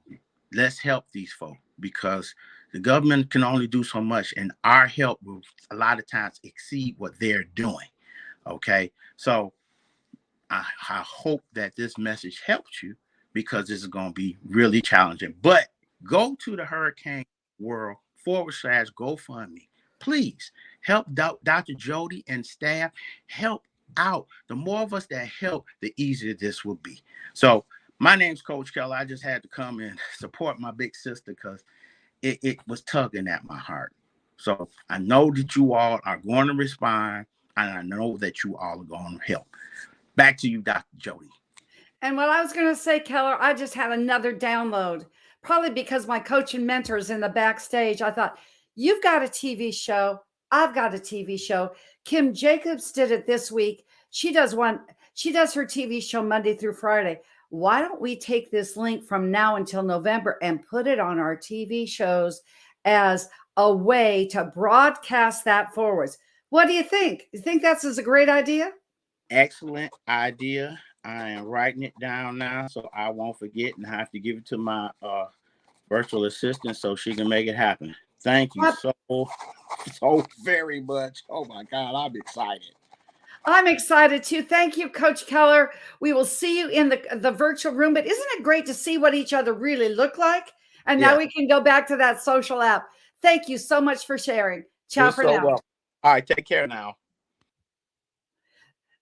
let's help these folks because the government can only do so much, and our help will a lot of times exceed what they're doing. Okay, so I hope that this message helps you because this is going to be really challenging. But go to the Hurricane World /GoFundMe. Please help Dr. Jody and staff. Help out. The more of us that help, the easier this will be. So my name's Coach Keller. I just had to come and support my big sister because it was tugging at my heart. So I know that you all are going to respond, and I know that you all are going to help. Back to you, Dr. Jody. And what I was going to say, Keller, I just had another download, probably because my coach and mentor is in the backstage. I thought, you've got a TV show. I've got a TV show. Kim Jacobs did it this week. She does her TV show Monday through Friday. Why don't we take this link from now until November and put it on our TV shows as a way to broadcast that forwards? What do you think? You think that's a great idea? Excellent idea. I am writing it down now so I won't forget and have to give it to my virtual assistant so she can make it happen. Thank you so very much. Oh my God, I'm excited. I'm excited too. Thank you, Coach Keller. We will see you in the virtual room, but isn't it great to see what each other really look like? And now we can go back to that social app. Thank you so much for sharing. Ciao for now. Well. All right, take care now.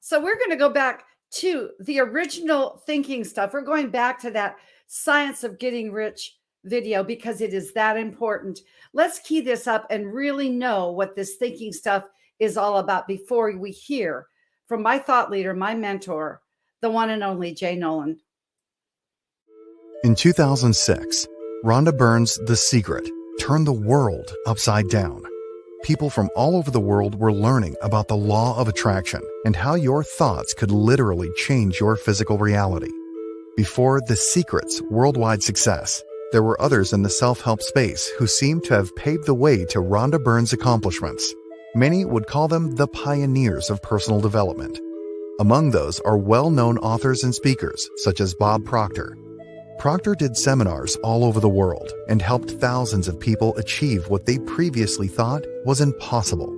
So we're going to go back to the original thinking stuff. We're going back to that Science of Getting Rich video because it is that important. Let's key this up and really know what this thinking stuff is all about before we hear from my thought leader, my mentor, the one and only Jay Nolan. In 2006, Rhonda Byrne's The Secret turned the world upside down. People from all over the world were learning about the law of attraction and how your thoughts could literally change your physical reality. Before The Secret's worldwide success, there were others in the self-help space who seemed to have paved the way to Rhonda Byrne's accomplishments. Many would call them the pioneers of personal development. Among those are well-known authors and speakers such as Bob Proctor. Proctor did seminars all over the world and helped thousands of people achieve what they previously thought was impossible.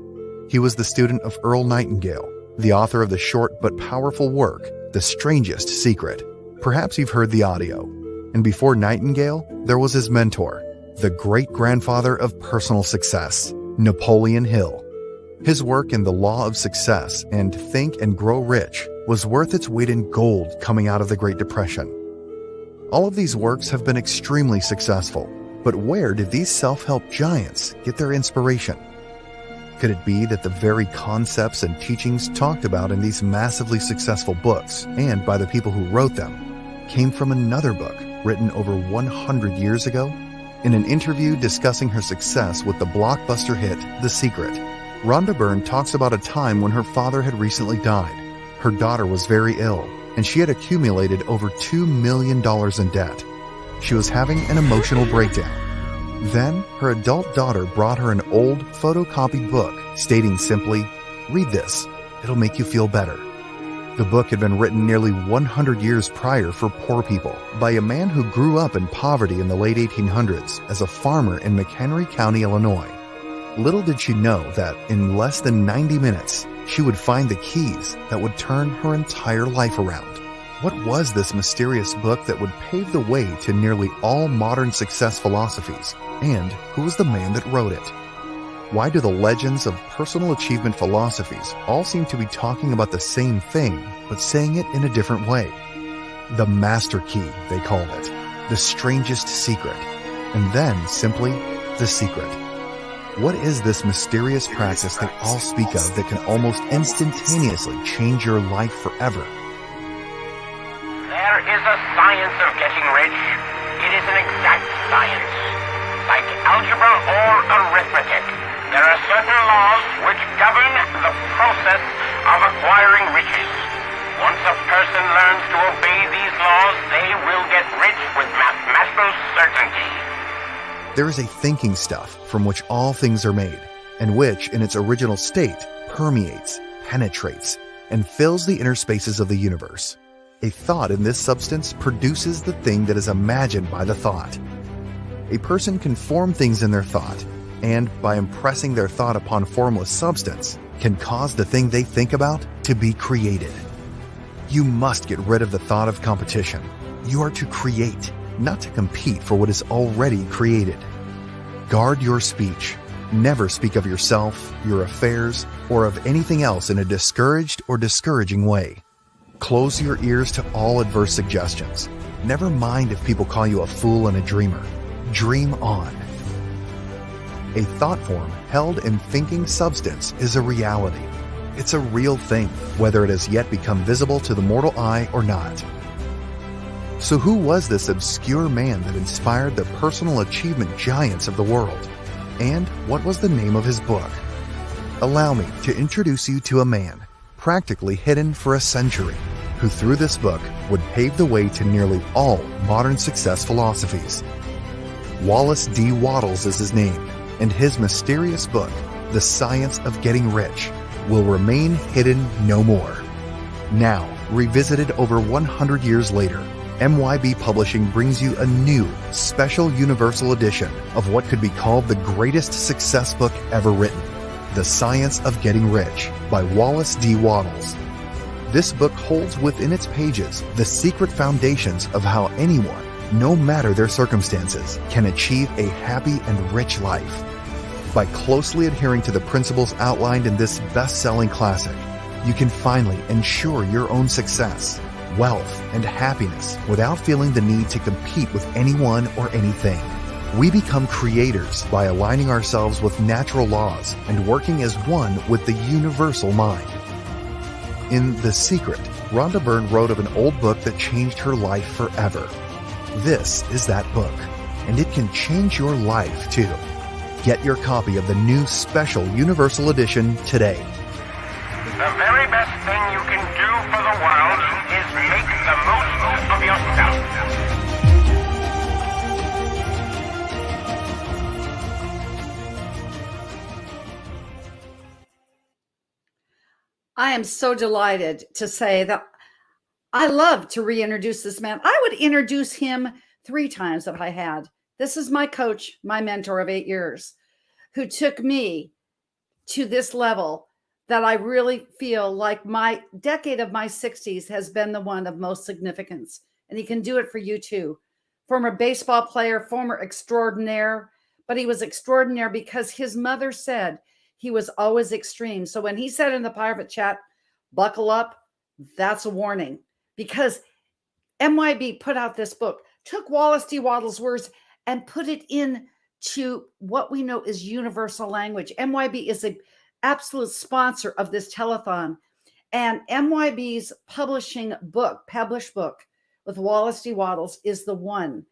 He was the student of Earl Nightingale, the author of the short but powerful work, The Strangest Secret. Perhaps you've heard the audio. And before Nightingale, there was his mentor, the great-grandfather of personal success, Napoleon Hill. His work in The Law of Success and Think and Grow Rich was worth its weight in gold coming out of the Great Depression. All of these works have been extremely successful, but where did these self-help giants get their inspiration? Could it be that the very concepts and teachings talked about in these massively successful books, and by the people who wrote them, came from another book written over 100 years ago? In an interview discussing her success with the blockbuster hit The Secret, Rhonda Byrne talks about a time when her father had recently died. Her daughter was very ill, and she had accumulated over $2 million in debt. She was having an emotional breakdown. Then her adult daughter brought her an old photocopied book stating simply, "Read this, it'll make you feel better." The book had been written nearly 100 years prior for poor people by a man who grew up in poverty in the late 1800s as a farmer in McHenry County, Illinois. Little did she know that in less than 90 minutes, she would find the keys that would turn her entire life around. What was this mysterious book that would pave the way to nearly all modern success philosophies? And who was the man that wrote it? Why do the legends of personal achievement philosophies all seem to be talking about the same thing, but saying it in a different way? The master key, they called it. The strangest secret. And then simply, the secret. What is this mysterious practice they all speak of that can almost instantaneously change your life forever? There is a science of getting rich. It is an exact science. Like algebra or arithmetic, there are certain laws which govern the process of acquiring riches. Once a person learns to obey these laws, they will get rich with mathematical certainty. There is a thinking stuff from which all things are made, and which, in its original state, permeates, penetrates, and fills the inner spaces of the universe. A thought in this substance produces the thing that is imagined by the thought. A person can form things in their thought, and by impressing their thought upon formless substance, can cause the thing they think about to be created. You must get rid of the thought of competition. You are to create, not to compete for what is already created. Guard your speech. Never speak of yourself, your affairs, or of anything else in a discouraged or discouraging way. Close your ears to all adverse suggestions. Never mind if people call you a fool and a dreamer. Dream on. A thought form held in thinking substance is a reality. It's a real thing, whether it has yet become visible to the mortal eye or not. So who was this obscure man that inspired the personal achievement giants of the world? And what was the name of his book? Allow me to introduce you to a man, practically hidden for a century, who through this book would pave the way to nearly all modern success philosophies. Wallace D. Wattles is his name, and his mysterious book, The Science of Getting Rich, will remain hidden no more. Now, revisited over 100 years later, MYB Publishing brings you a new, special universal edition of what could be called the greatest success book ever written, The Science of Getting Rich by Wallace D. Wattles. This book holds within its pages the secret foundations of how anyone, no matter their circumstances, can achieve a happy and rich life. By closely adhering to the principles outlined in this best-selling classic, you can finally ensure your own success, wealth, and happiness without feeling the need to compete with anyone or anything. We become creators by aligning ourselves with natural laws and working as one with the universal mind. In The Secret, Rhonda Byrne wrote of an old book that changed her life forever. This is that book, and it can change your life too. Get your copy of the new special Universal Edition today. The very best thing you can do for the world is make the most of yourself. I am so delighted to say that I love to reintroduce this man. I would introduce him 3 times if I had. This is my coach, my mentor of 8 years, who took me to this level that I really feel like my decade of my 60s has been the one of most significance. And he can do it for you too. Former baseball player, former extraordinaire, but he was extraordinaire because his mother said he was always extreme. So when he said in the private chat, buckle up, that's a warning, because MYB put out this book, took Wallace D. Wattles' words and put it into what we know is universal language. MYB is an absolute sponsor of this telethon, and MYB's published book with Wallace D. Wattles is the one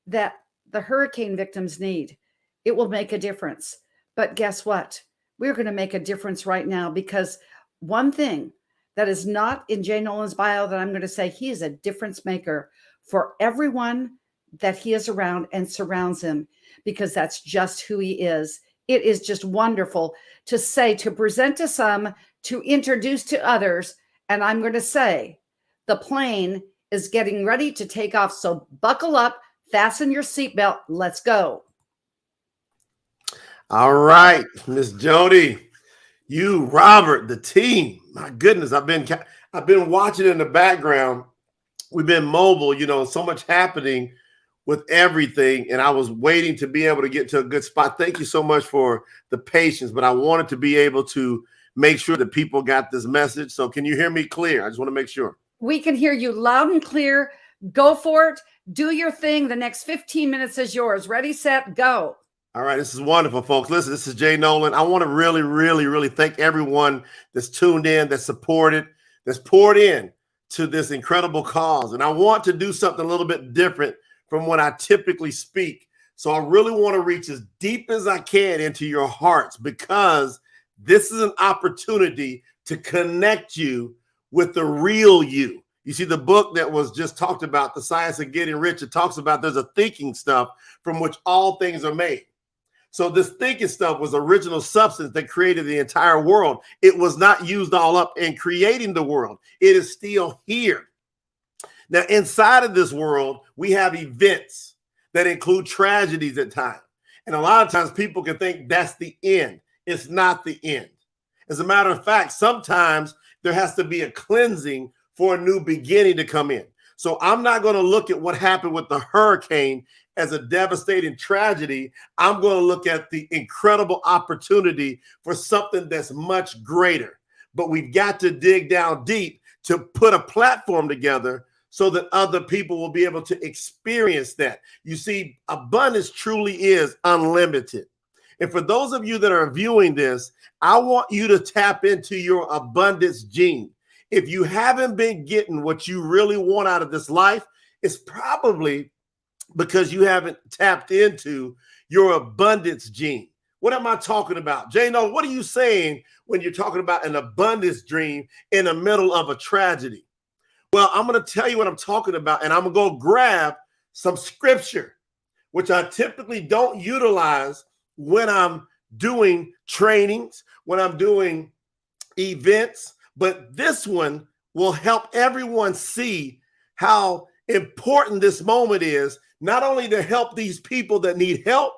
that the hurricane victims need. It will make a difference. But guess what? We're going to make a difference right now, because one thing that is not in Jay Nolan's bio that I'm going to say, he is a difference maker for everyone that he is around and surrounds him, because that's just who he is. It is just wonderful to say, to present to some, to introduce to others. And I'm going to say the plane is getting ready to take off. So buckle up, fasten your seatbelt. Let's go. All right, Miss Jody, you, Robert, the team. My goodness, I've been watching in the background. We've been mobile, so much happening with everything, and I was waiting to be able to get to a good spot. Thank you so much for the patience, but I wanted to be able to make sure that people got this message. So can you hear me clear? I just want to make sure. We can hear you loud and clear. Go for it. Do your thing. The next 15 minutes is yours. Ready, set, go. All right, this is wonderful, folks. Listen, this is Jay Nolan. I want to really, really, really thank everyone that's tuned in, that's supported, that's poured in to this incredible cause. And I want to do something a little bit different from when I typically speak. So I really want to reach as deep as I can into your hearts, because this is an opportunity to connect you with the real you. You see, the book that was just talked about, The Science of Getting Rich, it talks about there's a thinking stuff from which all things are made. So this thinking stuff was original substance that created the entire world. It was not used all up in creating the world. It is still here. Now, inside of this world, we have events that include tragedies at times. And a lot of times people can think that's the end. It's not the end. As a matter of fact, sometimes there has to be a cleansing for a new beginning to come in. So I'm not going to look at what happened with the hurricane as a devastating tragedy. I'm going to look at the incredible opportunity for something that's much greater. But we've got to dig down deep to put a platform together so that other people will be able to experience that. You see, abundance truly is unlimited. And for those of you that are viewing this, I want you to tap into your abundance gene. If you haven't been getting what you really want out of this life, it's probably because you haven't tapped into your abundance gene. What am I talking about? Jano, what are you saying when you're talking about an abundance dream in the middle of a tragedy? Well, I'm going to tell you what I'm talking about, and I'm going to go grab some scripture, which I typically don't utilize when I'm doing trainings, when I'm doing events, but this one will help everyone see how important this moment is, not only to help these people that need help,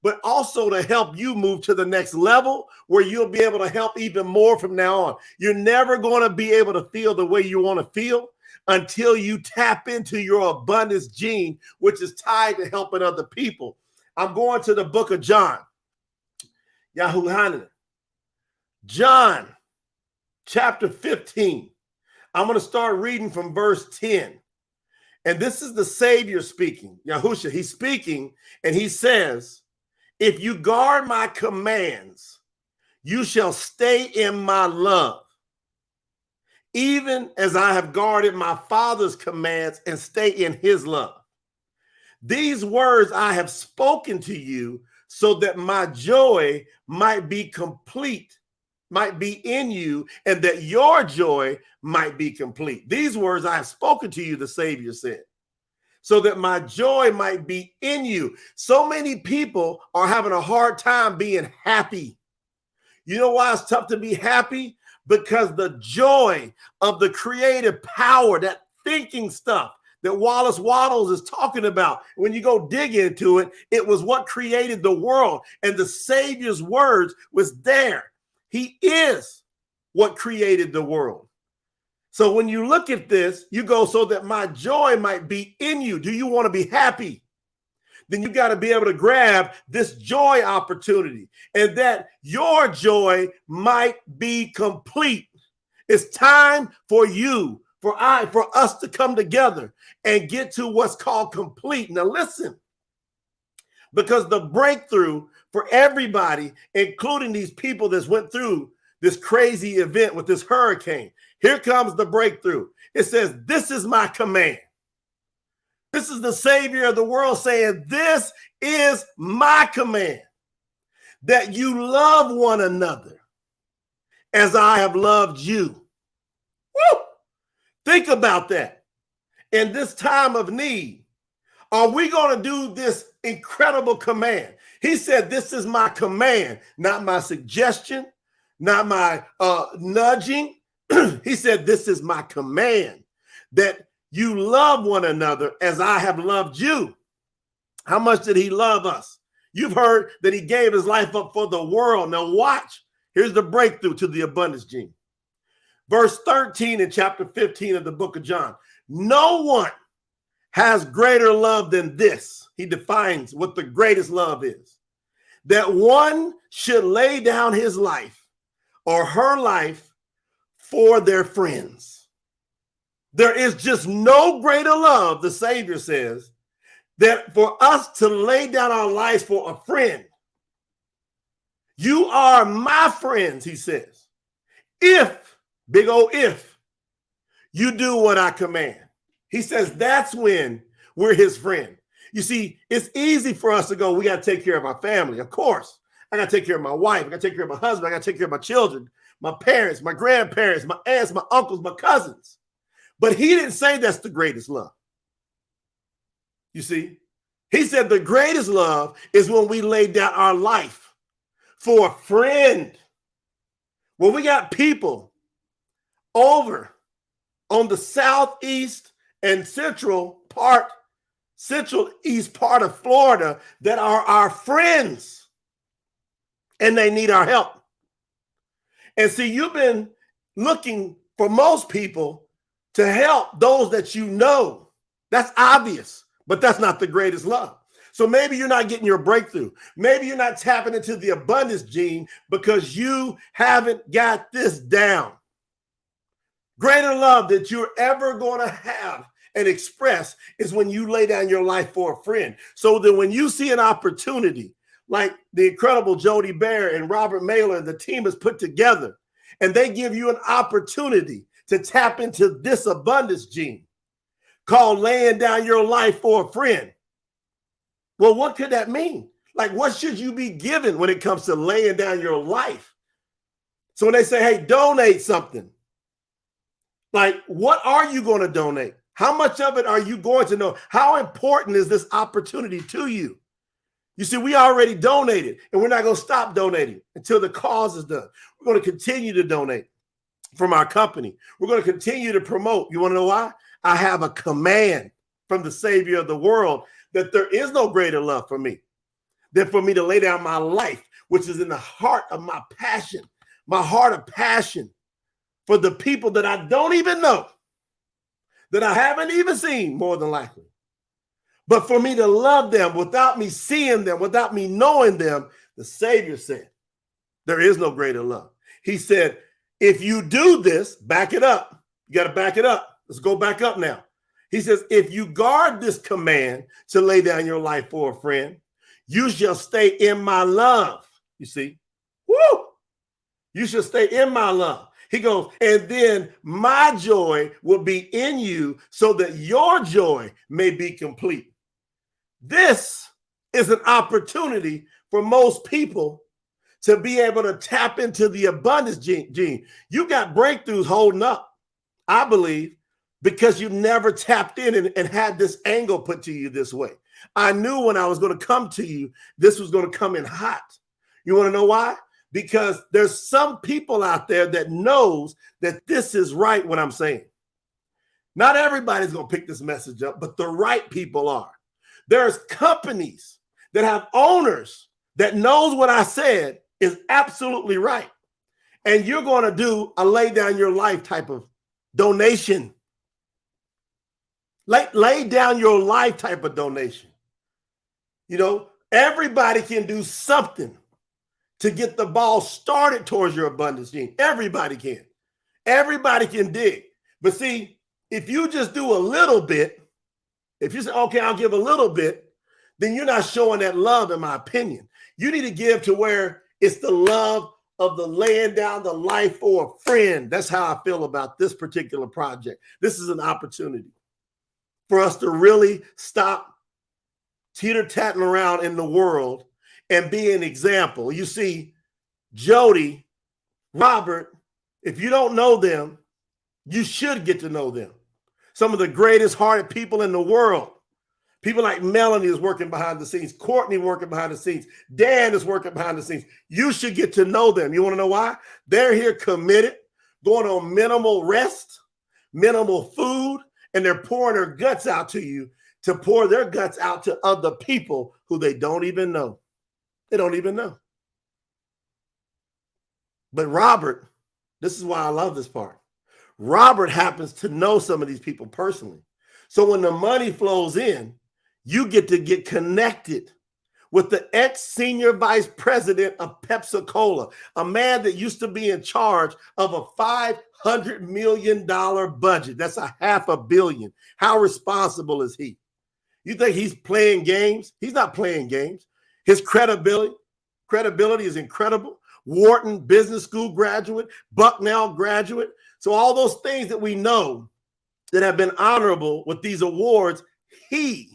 but also to help you move to the next level where you'll be able to help even more from now on. You're never going to be able to feel the way you want to feel until you tap into your abundance gene, which is tied to helping other people. I'm going to the book of John. Yahuhanan. John, chapter 15. I'm going to start reading from verse 10. And this is the Savior speaking. Yahusha, he's speaking, and he says, if you guard my commands, you shall stay in my love, even as I have guarded my Father's commands and stay in his love. These words I have spoken to you so that my joy might be complete, might be in you, and that your joy might be complete. These words I have spoken to you, the Savior said, so that my joy might be in you. So many people are having a hard time being happy. You know why it's tough to be happy? Because the joy of the creative power, that thinking stuff that Wallace Wattles is talking about, when you go dig into it, it was what created the world. And the Savior's words was there. He is what created the world. So when you look at this, you go, so that my joy might be in you. Do you want to be happy? Then you got to be able to grab this joy opportunity, and that your joy might be complete. It's time for you, for us to come together and get to what's called complete. Now listen, because the breakthrough for everybody, including these people that went through this crazy event with this hurricane, here comes the breakthrough. It says, this is my command. This is the Savior of the world saying, this is my command, that you love one another as I have loved you. Woo! Think about that. In this time of need, Are we going to do this incredible command? He said, this is my command, not my suggestion, not my nudging. He said, this is my command, that you love one another as I have loved you. How much did he love us? You've heard that he gave his life up for the world. Now watch. Here's the breakthrough to the abundance gene. Verse 13 in chapter 15 of the book of John. No one has greater love than this. He defines what the greatest love is. That one should lay down his life or her life for their friends. There is just no greater love, the Savior says, that for us to lay down our lives for a friend. You are my friends, he says, if, big old if, you do what I command. He says that's when we're his friend. You see, it's easy for us to go, we got to take care of our family. Of course, I got to take care of my wife. I got to take care of my husband. I got to take care of my children, my parents, my grandparents, my aunts, my uncles, my cousins. But he didn't say that's the greatest love. You see, he said the greatest love is when we lay down our life for a friend. When we got people over on the southeast and central east part of Florida that are our friends and they need our help. And see, you've been looking for most people to help those that you know. That's obvious, but that's not the greatest love. So maybe you're not getting your breakthrough. Maybe you're not tapping into the abundance gene because you haven't got this down. Greater love that you're ever going to have and express is when you lay down your life for a friend. So that when you see an opportunity like the incredible Jody Bear and Robert Mailer, the team has put together, and they give you an opportunity to tap into this abundance gene called laying down your life for a friend. Well, what could that mean? Like, what should you be given when it comes to laying down your life? So when they say, hey, donate something, like, what are you going to donate? How much of it are you going to know? How important is this opportunity to you? You see, we already donated, and we're not going to stop donating until the cause is done. We're going to continue to donate from our company. We're going to continue to promote. You want to know why? I have a command from the Savior of the world that there is no greater love for me than for me to lay down my life, which is in the heart of my passion, my heart of passion for the people that I don't even know, that I haven't even seen, more than likely. But for me to love them without me seeing them, without me knowing them, the Savior said, there is no greater love. He said, if you do this, back it up. You got to back it up. Let's go back up now. He says, if you guard this command to lay down your life for a friend, you shall stay in my love. You see? Woo! You shall stay in my love. He goes, and then my joy will be in you so that your joy may be complete. This is an opportunity for most people to be able to tap into the abundance gene. You got breakthroughs holding up, I believe, because you never tapped in and had this angle put to you this way. I knew when I was going to come to you, this was going to come in hot. You want to know why? Because there's some people out there that knows that this is right what I'm saying. Not everybody's going to pick this message up, but the right people are. There's companies that have owners that knows what I said is absolutely right. And you're going to do a lay down your life type of donation. Lay down your life type of donation. You know, everybody can do something to get the ball started towards your abundance gene. Everybody can. Everybody can dig. But see, if you just do a little bit, if you say, okay, I'll give a little bit, then you're not showing that love, in my opinion. You need to give to where it's the love of the laying down the life for a friend. That's how I feel about this particular project. This is an opportunity for us to really stop teeter-tatting around in the world and be an example. You see, Jody, Robert, if you don't know them, you should get to know them. Some of the greatest hearted people in the world, People like Melanie is working behind the scenes. Courtney working behind the scenes. Dan is working behind the scenes. You should get to know them. You want to know why? They're here committed, going on minimal rest, minimal food, and they're pouring their guts out to you to pour their guts out to other people who they don't even know. They don't even know. But Robert, this is why I love this part. Robert happens to know some of these people personally. So when the money flows in, you get to get connected with the ex-senior vice president of Pepsi-Cola, a man that used to be in charge of a $500 million budget. That's a $500 million. How responsible is he? You think he's playing games? He's not playing games. His credibility is incredible. Wharton Business School graduate, Bucknell graduate. So all those things that we know that have been honorable with these awards, he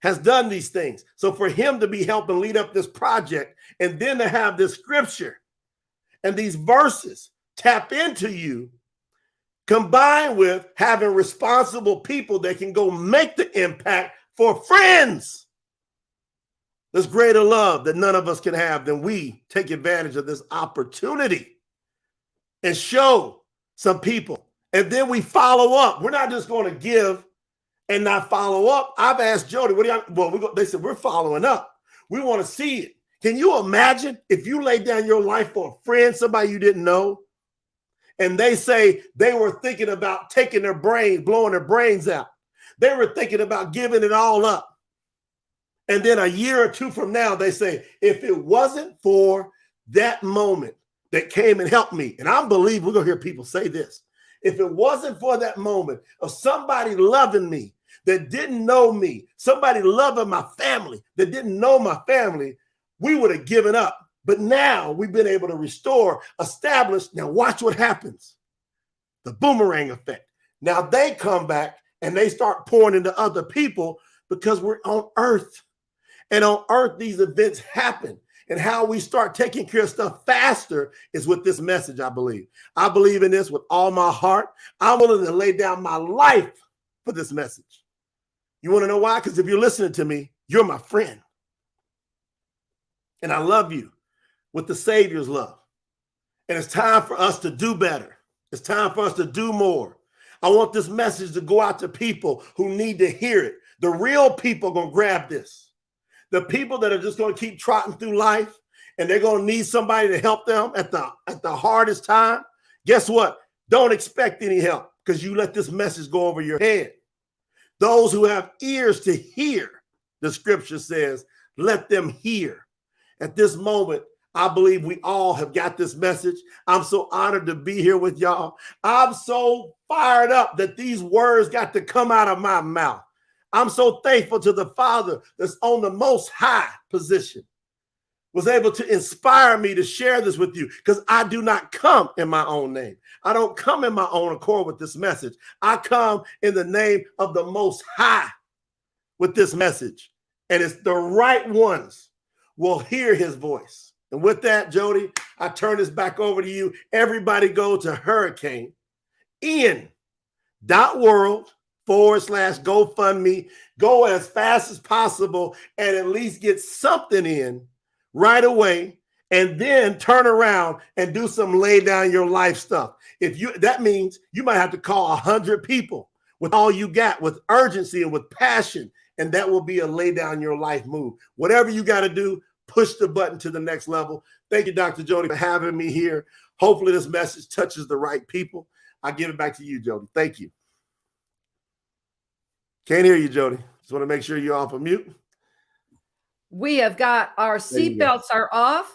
has done these things. So for him to be helping lead up this project and then to have this scripture and these verses tap into you, combined with having responsible people that can go make the impact for friends. There's greater love that none of us can have than we take advantage of this opportunity and show some people. And then we follow up. We're not just going to give and not follow up. I've asked Jody, what do y'all, well, they said, we're following up. We want to see it. Can you imagine if you laid down your life for a friend, somebody you didn't know, and they say they were thinking about taking their brains, blowing their brains out. They were thinking about giving it all up. And then a year or two from now, they say, if it wasn't for that moment that came and helped me, and I believe we're going to hear people say this, if it wasn't for that moment of somebody loving me that didn't know me, somebody loving my family that didn't know my family, we would have given up. But now we've been able to restore, establish. Now watch what happens. The boomerang effect. Now they come back and they start pouring into other people because we're on earth. And on earth, these events happen. And how we start taking care of stuff faster is with this message, I believe. I believe in this with all my heart. I'm willing to lay down my life for this message. You want to know why? Because if you're listening to me, you're my friend. And I love you with the Savior's love. And it's time for us to do better. It's time for us to do more. I want this message to go out to people who need to hear it. The real people are going to grab this. The people that are just going to keep trotting through life and they're going to need somebody to help them at the hardest time. Guess what? Don't expect any help because you let this message go over your head. Those who have ears to hear, the scripture says, let them hear. At this moment, I believe we all have got this message. I'm so honored to be here with y'all. I'm so fired up that these words got to come out of my mouth. I'm so thankful to the Father that's on the most high position, was able to inspire me to share this with you because I do not come in my own name. I don't come in my own accord with this message. I come in the name of the Most High with this message. And it's the right ones will hear his voice. And with that, Jody, I turn this back over to you. Everybody go to hurricane.world/GoFundMe. Go as fast as possible and at least get something in right away. And then turn around and do some lay down your life stuff. That means you might have to call 100 people with all you got, with urgency and with passion. And that will be a lay down your life move. Whatever you got to do, push the button to the next level. Thank you, Dr. Jody, for having me here. Hopefully this message touches the right people. I give it back to you, Jody. Thank you. Can't hear you, Jody. Just want to make sure you're off of mute. We have got our seatbelts are off.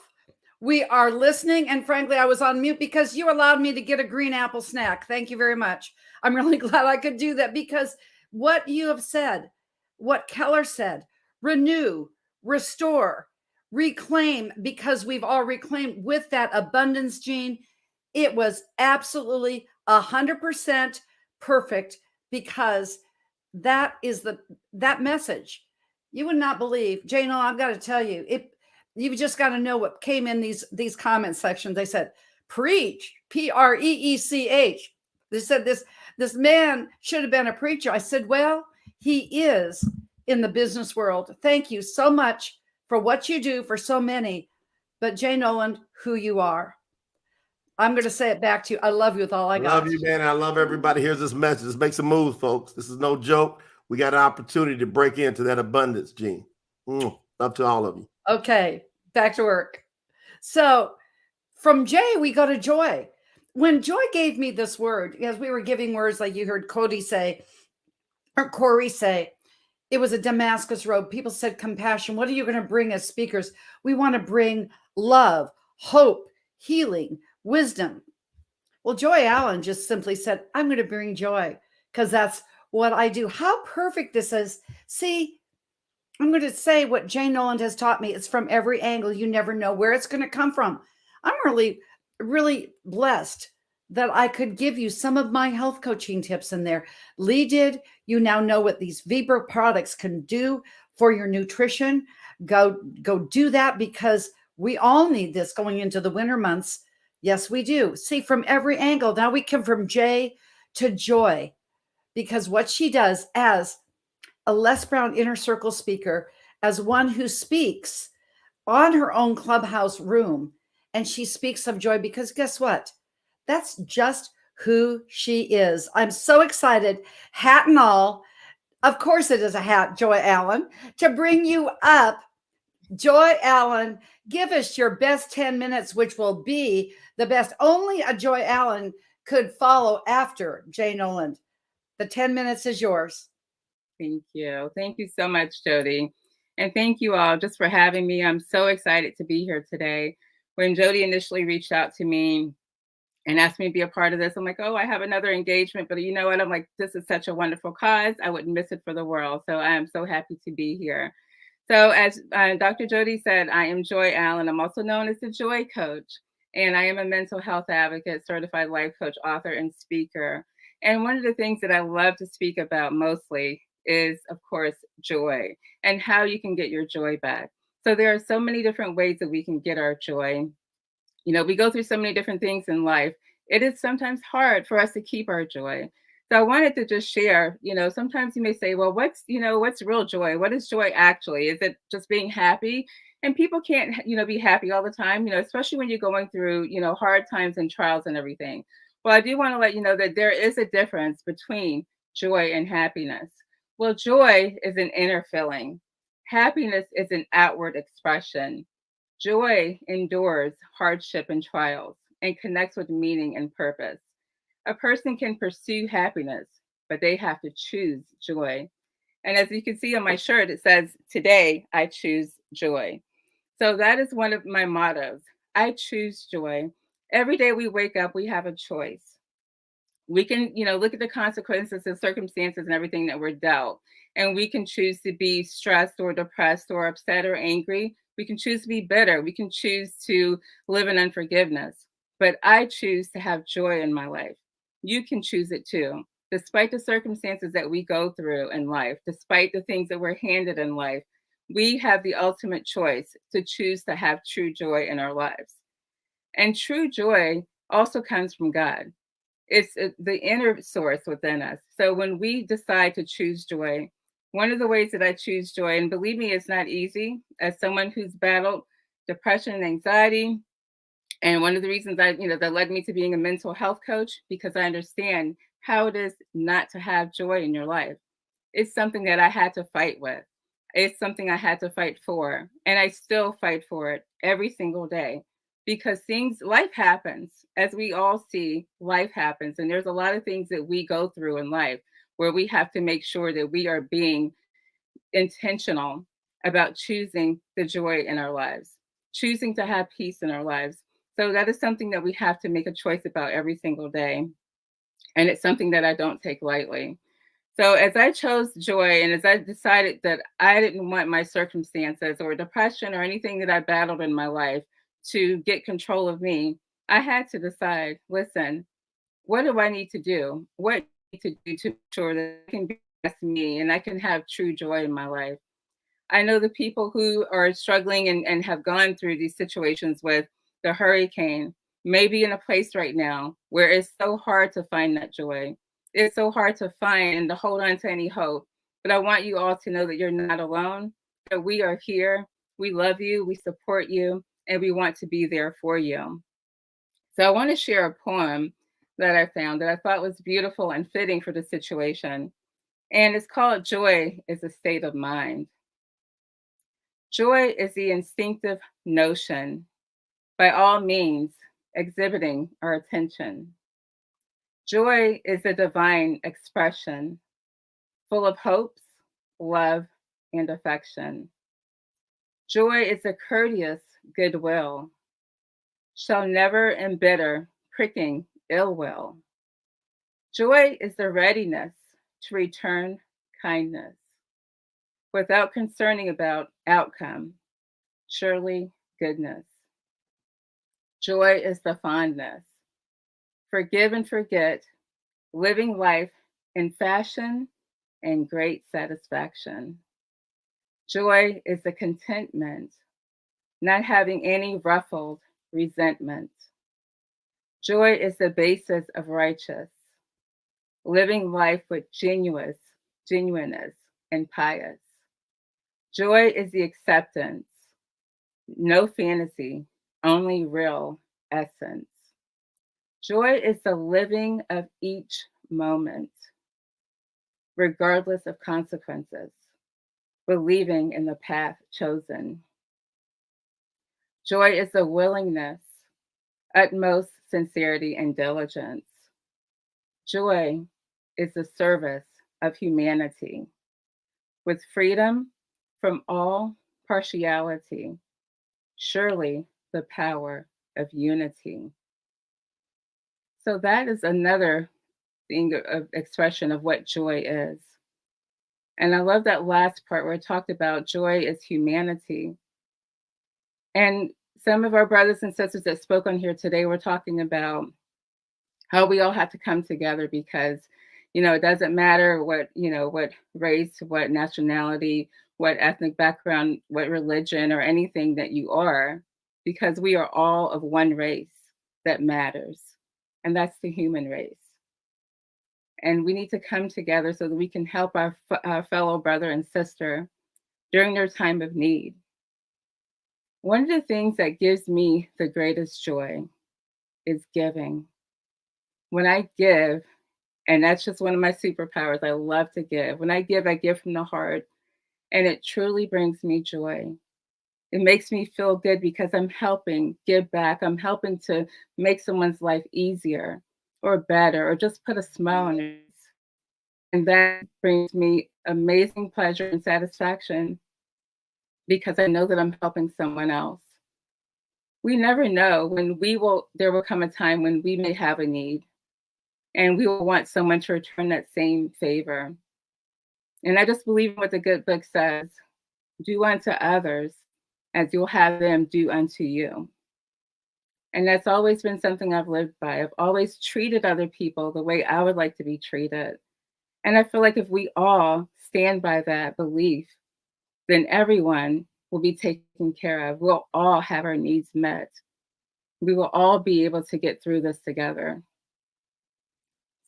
We are listening. And frankly, I was on mute because you allowed me to get a green apple snack. Thank you very much. I'm really glad I could do that because what you have said, what Keller said, renew, restore, reclaim, because we've all reclaimed with that abundance gene. It was absolutely 100% perfect because that is that message. You would not believe, Jane, I've got to tell you, you've just got to know what came in these comment sections. They said, preach, Preech. They said this man should have been a preacher. I said, well, he is in the business world. Thank you so much for what you do for so many. But Jay Noland, who you are. I'm going to say it back to you. I love you with all I got. Love you, man. I love everybody. Here's this message. Let's make some moves, folks. This is no joke. We got an opportunity to break into that abundance, Gene. Love to all of you. Okay, back to work. So from Jay, we go to Joy. When Joy gave me this word, as we were giving words like you heard Cody say, or Corey say, it was a Damascus road. People said compassion. What are you going to bring as speakers? We want to bring love, hope, healing, wisdom. Well, Joy Allen just simply said, I'm going to bring joy because that's what I do. How perfect this is. See, I'm going to say what Jay Noland has taught me. It's from every angle. You never know where it's going to come from. I'm really, really blessed that I could give you some of my health coaching tips in there. Lee did. You now know what these Vibra products can do for your nutrition. Go do that because we all need this going into the winter months. Yes, we do. See, from every angle. Now we come from Jay to Joy because what she does as a Les Brown Inner Circle speaker, as one who speaks on her own clubhouse room, and she speaks of joy because guess what? That's just who she is. I'm so excited, hat and all. Of course it is a hat, Joy Allen, to bring you up. Joy Allen, give us your best 10 minutes, which will be the best only a Joy Allen could follow after Jay Noland. The 10 minutes is yours. Thank you. Thank you so much, Jody. And thank you all just for having me. I'm so excited to be here today. When Jody initially reached out to me and asked me to be a part of this, I'm like, oh, I have another engagement, but you know what? I'm like, this is such a wonderful cause. I wouldn't miss it for the world. So I am so happy to be here. So as Dr. Jody said, I am Joy Allen. I'm also known as the Joy Coach, and I am a mental health advocate, certified life coach, author, and speaker. And one of the things that I love to speak about mostly is, of course, joy and how you can get your joy back. So there are so many different ways that we can get our joy. You know, we go through so many different things in life. It is sometimes hard for us to keep our joy. So I wanted to just share, you know, sometimes you may say, well, what's real joy? What is joy actually? Is it just being happy? And people can't, be happy all the time, especially when you're going through, hard times and trials and everything. Well, I do want to let you know that there is a difference between joy and happiness. Well, joy is an inner feeling. Happiness is an outward expression. Joy endures hardship and trials and connects with meaning and purpose. A person can pursue happiness, but they have to choose joy. And as you can see on my shirt, it says, today I choose joy. So that is one of my mottos. I choose joy. Every day we wake up, we have a choice. We can, look at the consequences and circumstances and everything that we're dealt. And we can choose to be stressed or depressed or upset or angry. We can choose to be bitter. We can choose to live in unforgiveness. But I choose to have joy in my life. You can choose it too. Despite the circumstances that we go through in life, despite the things that we're handed in life, we have the ultimate choice to choose to have true joy in our lives. And true joy also comes from God. It's the inner source within us. So when we decide to choose joy, one of the ways that I choose joy, and believe me, it's not easy, as someone who's battled depression and anxiety, and one of the reasons that led me to being a mental health coach, because I understand how it is not to have joy in your life. It's something that I had to fight with. It's something I had to fight for. And I still fight for it every single day because life happens. As we all see, life happens. And there's a lot of things that we go through in life where we have to make sure that we are being intentional about choosing the joy in our lives, choosing to have peace in our lives. So that is something that we have to make a choice about every single day. And it's something that I don't take lightly. So as I chose joy and as I decided that I didn't want my circumstances or depression or anything that I battled in my life to get control of me, I had to decide, listen, what do I need to do? What do I need to do to make sure that I can be best me and I can have true joy in my life? I know the people who are struggling and have gone through these situations with the hurricane may be in a place right now where it's so hard to find that joy. It's so hard to find and to hold on to any hope But I want you all to know that you're not alone, that we are here. We love you, we support you, and we want to be there for you. So I want to share a poem that I found that I thought was beautiful and fitting for the situation. And it's called Joy is a State of Mind. Joy is the instinctive notion, by all means, exhibiting our attention. Joy is a divine expression, full of hopes, love, and affection. Joy is a courteous goodwill, shall never embitter pricking ill will. Joy is the readiness to return kindness without concerning about outcome, surely goodness. Joy is the fondness, forgive and forget, living life in fashion and great satisfaction. Joy is the contentment, not having any ruffled resentment. Joy is the basis of righteous, living life with genuineness and pious. Joy is the acceptance, no fantasy, only real essence. Joy is the living of each moment, regardless of consequences, believing in the path chosen. Joy is the willingness, utmost sincerity and diligence. Joy is the service of humanity with freedom from all partiality, surely the power of unity. So that is another thing of expression of what joy is. And I love that last part where it talked about joy is humanity. And some of our brothers and sisters that spoke on here today were talking about how we all have to come together because, it doesn't matter what race, what nationality, what ethnic background, what religion or anything that you are, because we are all of one race that matters. And that's the human race. And we need to come together so that we can help our fellow brother and sister during their time of need. One of the things that gives me the greatest joy is giving. When I give, and that's just one of my superpowers, I love to give. When I give from the heart, and it truly brings me joy. It makes me feel good because I'm helping give back. I'm helping to make someone's life easier or better, or just put a smile on their face. And that brings me amazing pleasure and satisfaction because I know that I'm helping someone else. We never know when there will come a time when we may have a need and we will want someone to return that same favor. And I just believe in what the good book says, do unto others as you'll have them do unto you. And that's always been something I've lived by. I've always treated other people the way I would like to be treated. And I feel like if we all stand by that belief, then everyone will be taken care of. We'll all have our needs met. We will all be able to get through this together.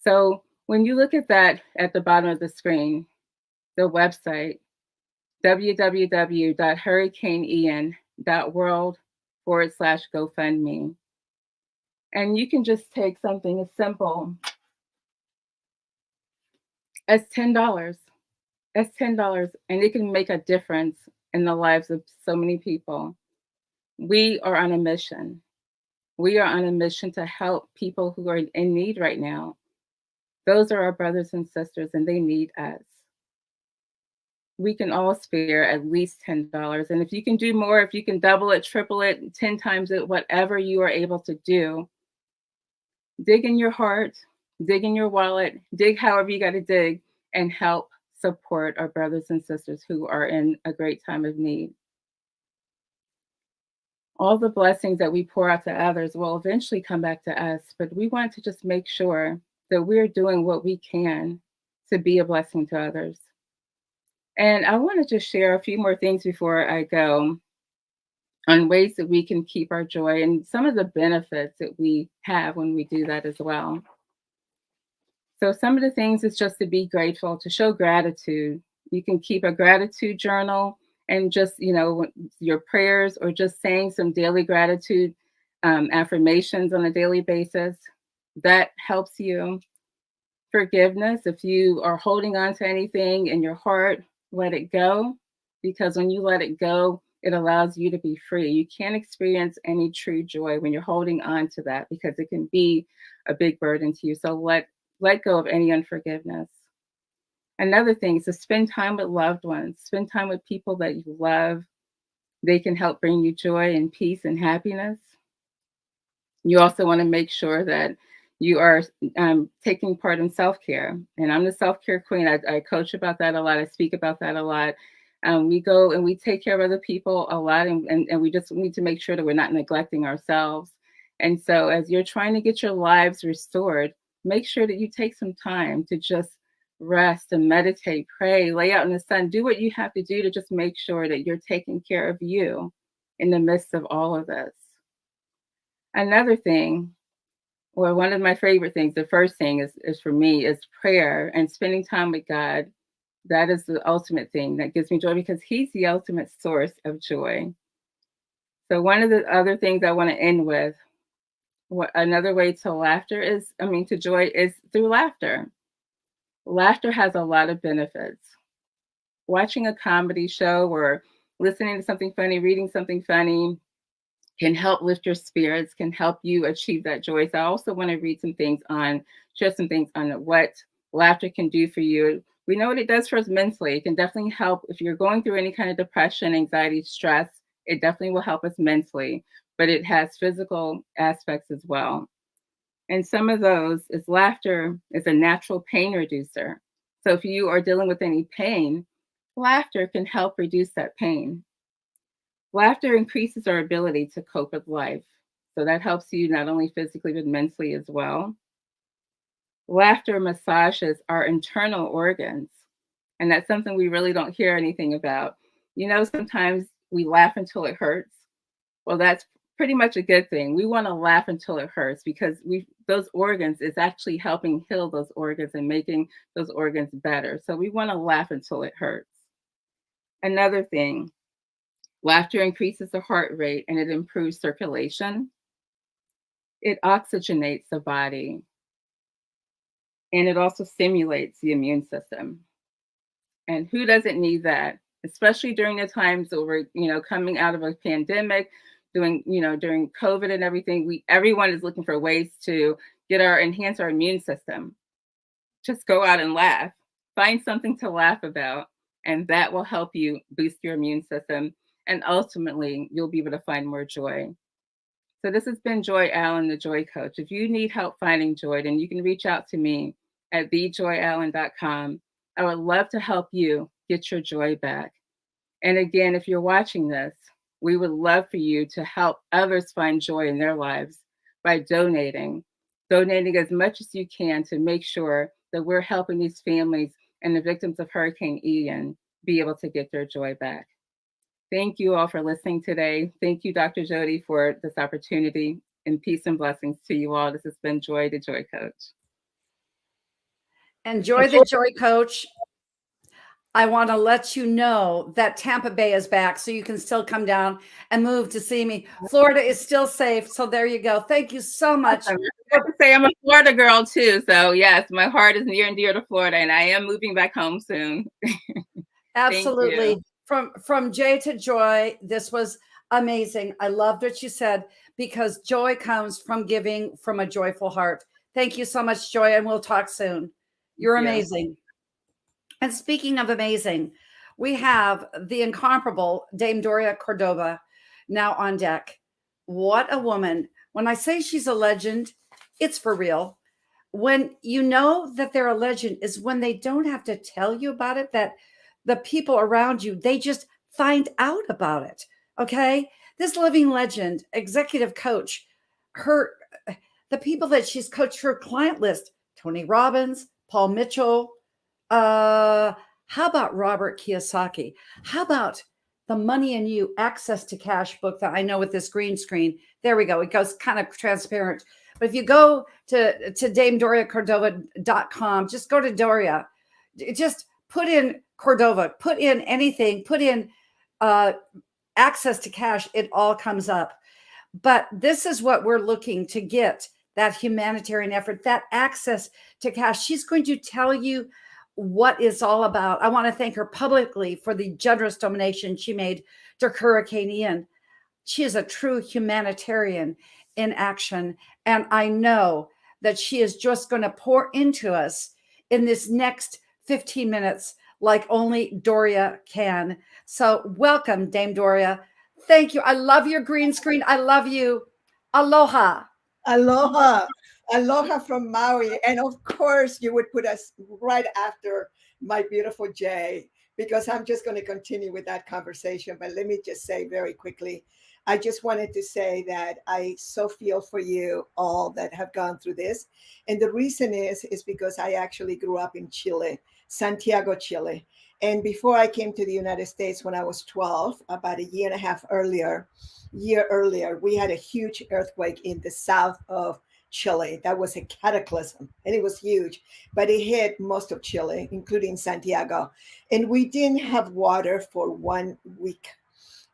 So when you look at that at the bottom of the screen, the website, www.hurricaneian.world/GoFundMe. And you can just take something as simple as $10, and it can make a difference in the lives of so many people. We are on a mission. We are on a mission to help people who are in need right now. Those are our brothers and sisters, and they need us. We can all spare at least $10. And if you can do more, if you can double it, triple it, 10 times it, whatever you are able to do, dig in your heart, dig in your wallet, dig however you got to dig, and help support our brothers and sisters who are in a great time of need. All the blessings that we pour out to others will eventually come back to us, but we want to just make sure that we're doing what we can to be a blessing to others. And I want to just share a few more things before I go on ways that we can keep our joy and some of the benefits that we have when we do that as well. So some of the things is just to be grateful, to show gratitude You can keep a gratitude journal and just, your prayers or just saying some daily gratitude affirmations on a daily basis. That helps you. Forgiveness, if you are holding on to anything in your heart, let it go, because when you let it go, it allows you to be free. You can't experience any true joy when you're holding on to that, because it can be a big burden to you. So let go of any unforgiveness. Another thing is to spend time with loved ones, spend time with people that you love. They can help bring you joy and peace and happiness. You also want to make sure that you are taking part in self-care. And I'm the self-care queen. I coach about that a lot. I speak about that a lot. We go and we take care of other people a lot, and we just need to make sure that we're not neglecting ourselves. And so as you're trying to get your lives restored, make sure that you take some time to just rest and meditate, pray, lay out in the sun, do what you have to do to just make sure that you're taking care of you in the midst of all of this. Another thing, or one of my favorite things, the first thing is for me is prayer and spending time with God. That is the ultimate thing that gives me joy, because he's the ultimate source of joy. So one of the other things I want to end with, another way to to joy is through laughter. Laughter has a lot of benefits. Watching a comedy show or listening to something funny, reading something funny can help lift your spirits, can help you achieve that joy. So I also want to share some things on what laughter can do for you. We know what it does for us mentally. It can definitely help if you're going through any kind of depression, anxiety, stress. It definitely will help us mentally, but it has physical aspects as well. And some of those is laughter is a natural pain reducer. So if you are dealing with any pain, laughter can help reduce that pain. Laughter increases our ability to cope with life. So that helps you not only physically, but mentally as well. Laughter massages our internal organs. And that's something we really don't hear anything about. Sometimes we laugh until it hurts. Well, that's pretty much a good thing. We want to laugh until it hurts, because those organs is actually helping heal those organs and making those organs better. So we want to laugh until it hurts. Another thing, laughter increases the heart rate and it improves circulation. It oxygenates the body. And it also stimulates the immune system. And who doesn't need that? Especially during the times that we're, coming out of a pandemic, during COVID and everything, everyone is looking for ways to enhance our immune system. Just go out and laugh. Find something to laugh about, and that will help you boost your immune system. And ultimately, you'll be able to find more joy. So this has been Joy Allen, the Joy Coach. If you need help finding joy, then you can reach out to me at thejoyallen.com. I would love to help you get your joy back. And again, if you're watching this, we would love for you to help others find joy in their lives by donating as much as you can to make sure that we're helping these families and the victims of Hurricane Ian be able to get their joy back. Thank you all for listening today. Thank you, Dr. Jody, for this opportunity, and peace and blessings to you all. This has been Joy, the Joy Coach. And Joy, the Joy Coach, I want to let you know that Tampa Bay is back, so you can still come down and move to see me. Florida is still safe, so there you go. Thank you so much. I have to say I'm a Florida girl too, so yes, my heart is near and dear to Florida, and I am moving back home soon. Absolutely. From Jay to Joy, this was amazing. I loved what you said, because joy comes from giving from a joyful heart. Thank you so much, Joy, and we'll talk soon. You're amazing. And speaking of amazing, we have the incomparable Dame Doria Cordova now on deck. What a woman. When I say she's a legend, it's for real. When you know that they're a legend is when they don't have to tell you about it, that the people around you, they just find out about it. Okay. This living legend, executive coach, the people that she's coached, her client list, Tony Robbins, Paul Mitchell. How about Robert Kiyosaki? How about the Money and You Access to Cash book that I know with this green screen? There we go. It goes kind of transparent. But if you go to DameDoriaCordova.com, just go to Doria. Just put in Cordova, put in anything, put in access to cash, it all comes up. But this is what we're looking to get, that humanitarian effort, that access to cash. She's going to tell you what it's all about. I want to thank her publicly for the generous donation she made to Hurricane Ian. She is a true humanitarian in action. And I know that she is just going to pour into us in this next 15 minutes like only Doria can. So welcome, Dame Doria. Thank you. I love your green screen. I love you. Aloha. Aloha. Aloha from Maui. And of course, you would put us right after my beautiful Jay, because I'm just going to continue with that conversation. But let me just say very quickly, I just wanted to say that I so feel for you all that have gone through this. And the reason is because I actually grew up in Chile, Santiago, Chile. And before I came to the United States when I was 12, about a year and a half earlier, we had a huge earthquake in the south of Chile. That was a cataclysm, and it was huge, but it hit most of Chile, including Santiago. And we didn't have water for 1 week.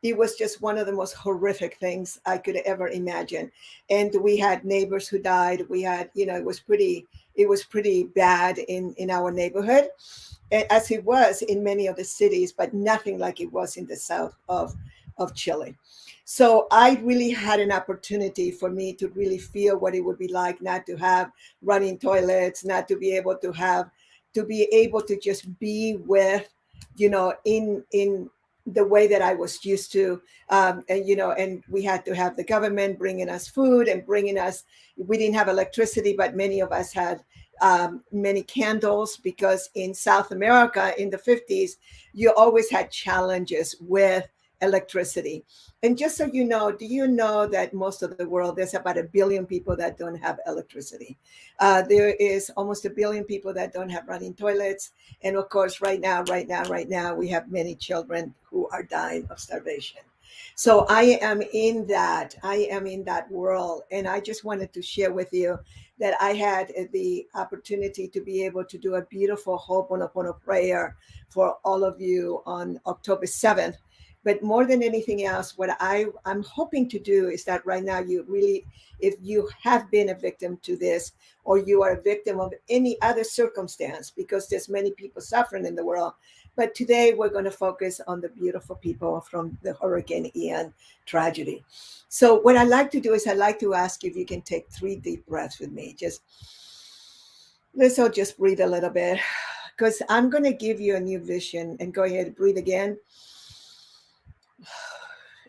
It was just one of the most horrific things I could ever imagine. And we had neighbors who died. We had, it was pretty bad in our neighborhood, as it was in many of the cities, but nothing like it was in the south of Chile. So I really had an opportunity for me to really feel what it would be like not to have running toilets, not to be able to just be with, in the way that I was used to. And we had to have the government bringing us food and we didn't have electricity, but many of us had many candles, because in South America in the 50s, you always had challenges with electricity. And just so you know, do you know that most of the world, there's about 1 billion people that don't have electricity? There is almost 1 billion people that don't have running toilets. And of course, right now, we have many children who are dying of starvation. So I am in that world. And I just wanted to share with you that I had the opportunity to be able to do a beautiful Ho'oponopono prayer for all of you on October 7th. But more than anything else, what I'm hoping to do is that right now, if you have been a victim to this, or you are a victim of any other circumstance, because there's many people suffering in the world. But today we're going to focus on the beautiful people from the Hurricane Ian tragedy. So what I like to do is I'd like to ask you if you can take 3 deep breaths with me. Let's all just breathe a little bit, because I'm going to give you a new vision. And go ahead, breathe again.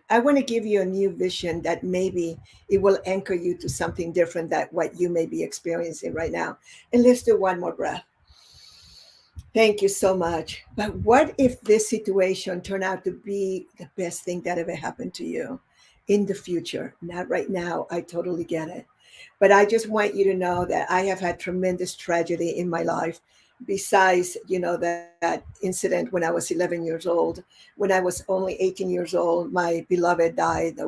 I want to give you a new vision that maybe it will anchor you to something different than what you may be experiencing right now. And let's do one more breath. Thank you so much. But what if this situation turned out to be the best thing that ever happened to you in the future? Not right now. I totally get it. But I just want you to know that I have had tremendous tragedy in my life. Besides, that incident when I was 11 years old. When I was only 18 years old, my beloved died a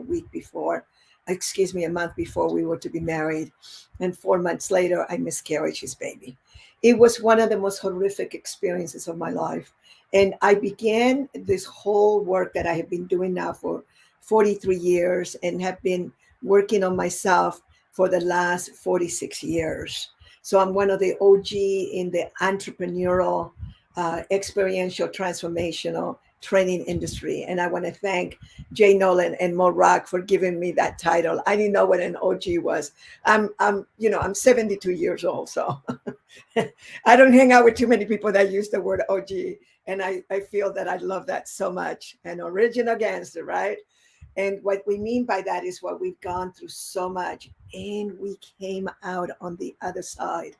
month before we were to be married. And 4 months later, I miscarried his baby. It was one of the most horrific experiences of my life. And I began this whole work that I have been doing now for 43 years and have been working on myself for the last 46 years. So I'm one of the OG in the entrepreneurial, experiential, transformational training industry. And I want to thank Jay Nolan and Mo Rock for giving me that title. I didn't know what an OG was. I'm 72 years old, so I don't hang out with too many people that use the word OG. And I feel that I love that so much. An original gangster, right? And what we mean by that is what we've gone through so much, and we came out on the other side.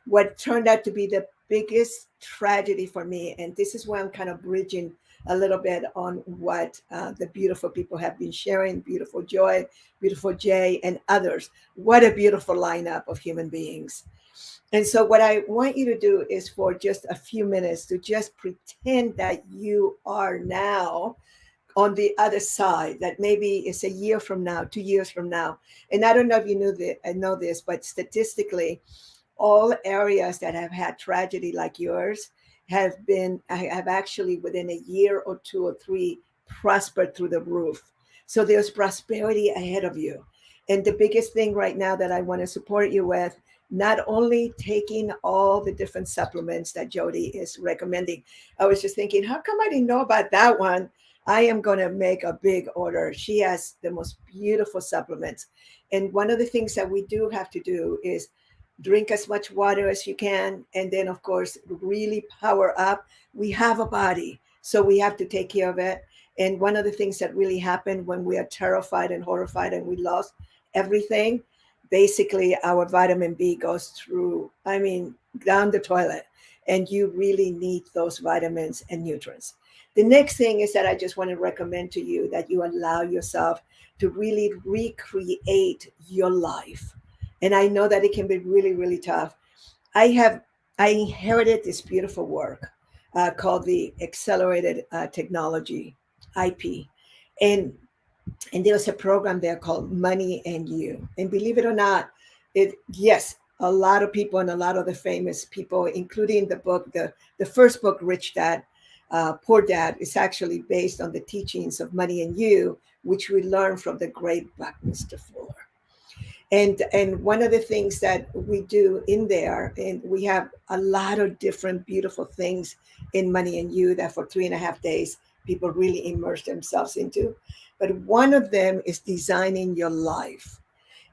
What turned out to be the biggest tragedy for me, and this is where I'm kind of bridging a little bit on what the beautiful people have been sharing, beautiful Joy, beautiful Jay, and others. What a beautiful lineup of human beings. And so what I want you to do is for just a few minutes to just pretend that you are now on the other side, that maybe it's a year from now, 2 years from now. And I don't know if you knew that, I know this, but statistically, all areas that have had tragedy like yours I have actually within a year or 2 or 3 prospered through the roof. So there's prosperity ahead of you. And the biggest thing right now that I want to support you with, not only taking all the different supplements that Jody is recommending. I was just thinking, how come I didn't know about that one? I am going to make a big order. She has the most beautiful supplements. And one of the things that we do have to do is drink as much water as you can. And then, of course, really power up. We have a body, so we have to take care of it. And one of the things that really happened when we are terrified and horrified and we lost everything, basically our vitamin B goes through, I mean, down the toilet. And you really need those vitamins and nutrients. The next thing is that I just want to recommend to you that you allow yourself to really recreate your life. And I know that it can be really, really tough. I inherited this beautiful work called the Accelerated Technology IP, and there was a program there called Money and You. And believe it or not, yes, a lot of people and a lot of the famous people, including the first book, Rich Dad, Poor Dad, is actually based on the teachings of Money and You, which we learned from the great Buckminster Fuller. And one of the things that we do in there, and we have a lot of different beautiful things in Money and You that for 3.5 days, people really immerse themselves into. But one of them is designing your life.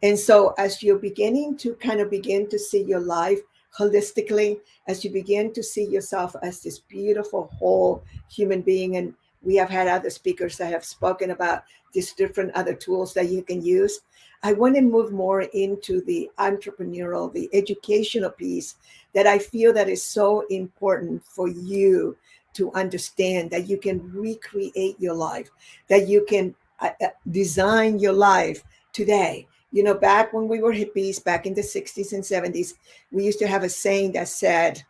And so as you're beginning to kind of begin to see your life holistically, as you begin to see yourself as this beautiful whole human being, and we have had other speakers that have spoken about these different other tools that you can use. I want to move more into the entrepreneurial, the educational piece that I feel that is so important for you to understand, that you can recreate your life, that you can design your life today. You know, back when we were hippies, back in the 60s and 70s, we used to have a saying that said,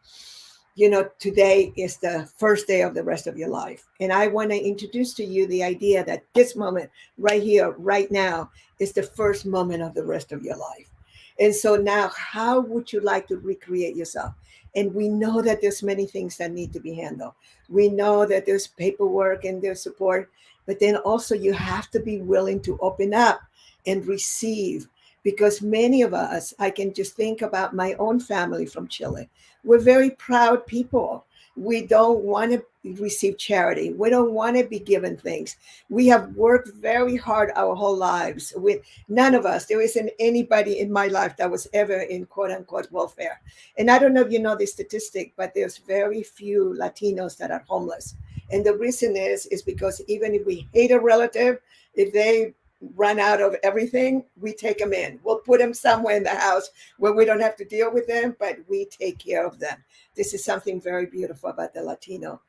you know, today is the first day of the rest of your life. And I want to introduce to you the idea that this moment right here, right now, is the first moment of the rest of your life. And so now, how would you like to recreate yourself? And we know that there's many things that need to be handled. We know that there's paperwork and there's support, but then also you have to be willing to open up and receive, because many of us, I can just think about my own family from Chile. We're very proud people. We don't want to receive charity. We don't want to be given things. We have worked very hard our whole lives. With none of us, there isn't anybody in my life that was ever in quote unquote welfare. And I don't know if you know this statistic, but there's very few Latinos that are homeless. And the reason is because even if we hate a relative, if they run out of everything, we take them in. We'll put them somewhere in the house where we don't have to deal with them, but we take care of them. This is something very beautiful about the Latino,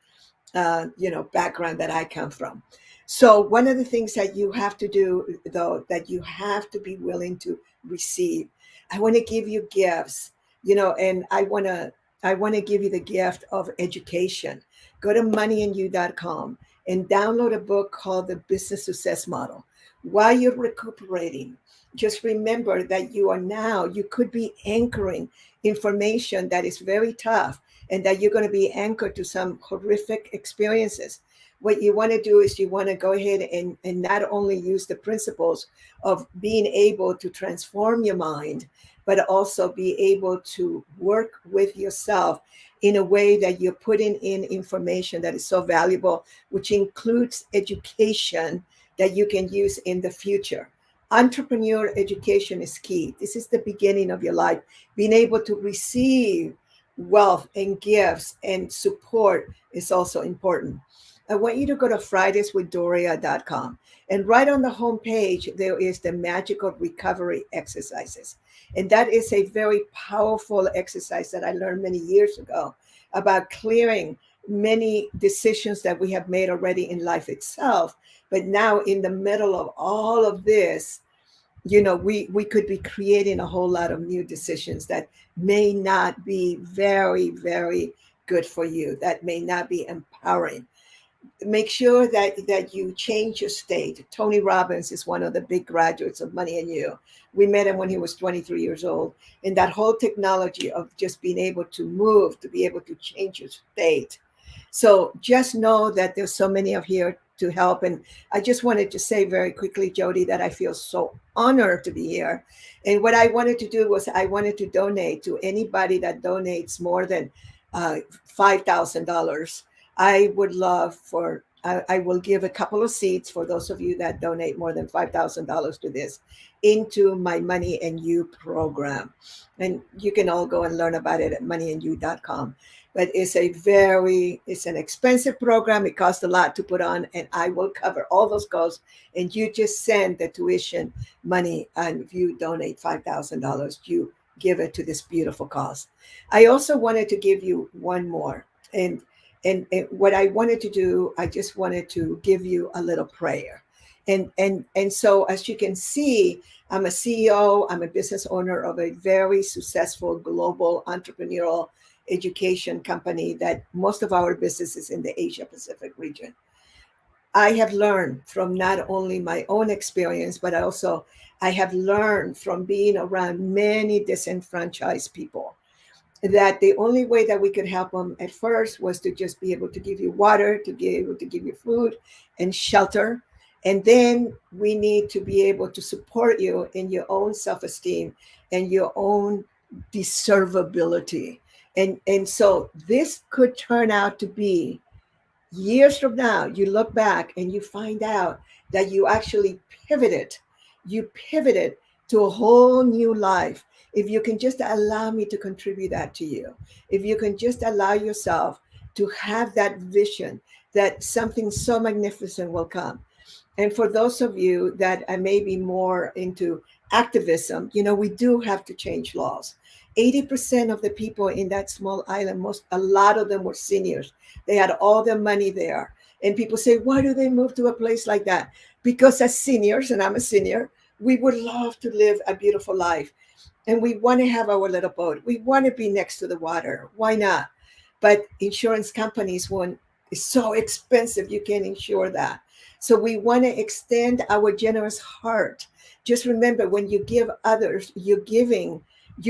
background that I come from. So one of the things that you have to do, though, that you have to be willing to receive. I want to give you gifts, and I want to give you the gift of education. Go to moneyandyou.com and download a book called The Business Success Model. While you're recuperating, just remember that you could be anchoring information that is very tough, and that you're going to be anchored to some horrific experiences. What you want to do is you want to go ahead and not only use the principles of being able to transform your mind, but also be able to work with yourself in a way that you're putting in information that is so valuable, which includes education that you can use in the future. Entrepreneur education is key. This is the beginning of your life. Being able to receive wealth and gifts and support is also important. I want you to go to fridayswithdoria.com, and right on the homepage, there is the magical recovery exercises. And that is a very powerful exercise that I learned many years ago about clearing many decisions that we have made already in life itself. But now in the middle of all of this, we could be creating a whole lot of new decisions that may not be very, very good for you, that may not be empowering. make sure that you change your state. Tony Robbins is one of the big graduates of Money and You. We met him when he was 23 years old. And that whole technology of just being able to move, to be able to change your state. So just know that there's so many of here to help. And I just wanted to say very quickly, Jody, that I feel so honored to be here. And what I wanted to do was I wanted to donate to anybody that donates more than $5,000. I would love for, I will give a couple of seats for those of you that donate more than $5,000 to this into my Money and You program. And you can all go and learn about it at moneyandyou.com. But it's an expensive program. It costs a lot to put on, and I will cover all those costs. And you just send the tuition money, and if you donate $5,000, you give it to this beautiful cause. I also wanted to give you one more. And what I wanted to do, I just wanted to give you a little prayer. And so as you can see, I'm a CEO, I'm a business owner of a very successful global entrepreneurial education company that most of our business is in the Asia Pacific region. I have learned from not only my own experience, but also I have learned from being around many disenfranchised people that the only way that we could help them at first was to just be able to give you water, to be able to give you food and shelter. And then we need to be able to support you in your own self-esteem and your own deservability. And so this could turn out to be years from now, you look back and you find out that you actually pivoted. You pivoted to a whole new life. If you can just allow me to contribute that to you, if you can just allow yourself to have that vision that something so magnificent will come. And for those of you that are maybe more into activism, we do have to change laws. 80% of the people in that small island, a lot of them were seniors. They had all their money there. And people say, why do they move to a place like that? Because as seniors, and I'm a senior, we would love to live a beautiful life. And we want to have our little boat. We want to be next to the water. Why not? But insurance companies it's so expensive, you can't insure that. So we want to extend our generous heart. Just remember, when you give others, you're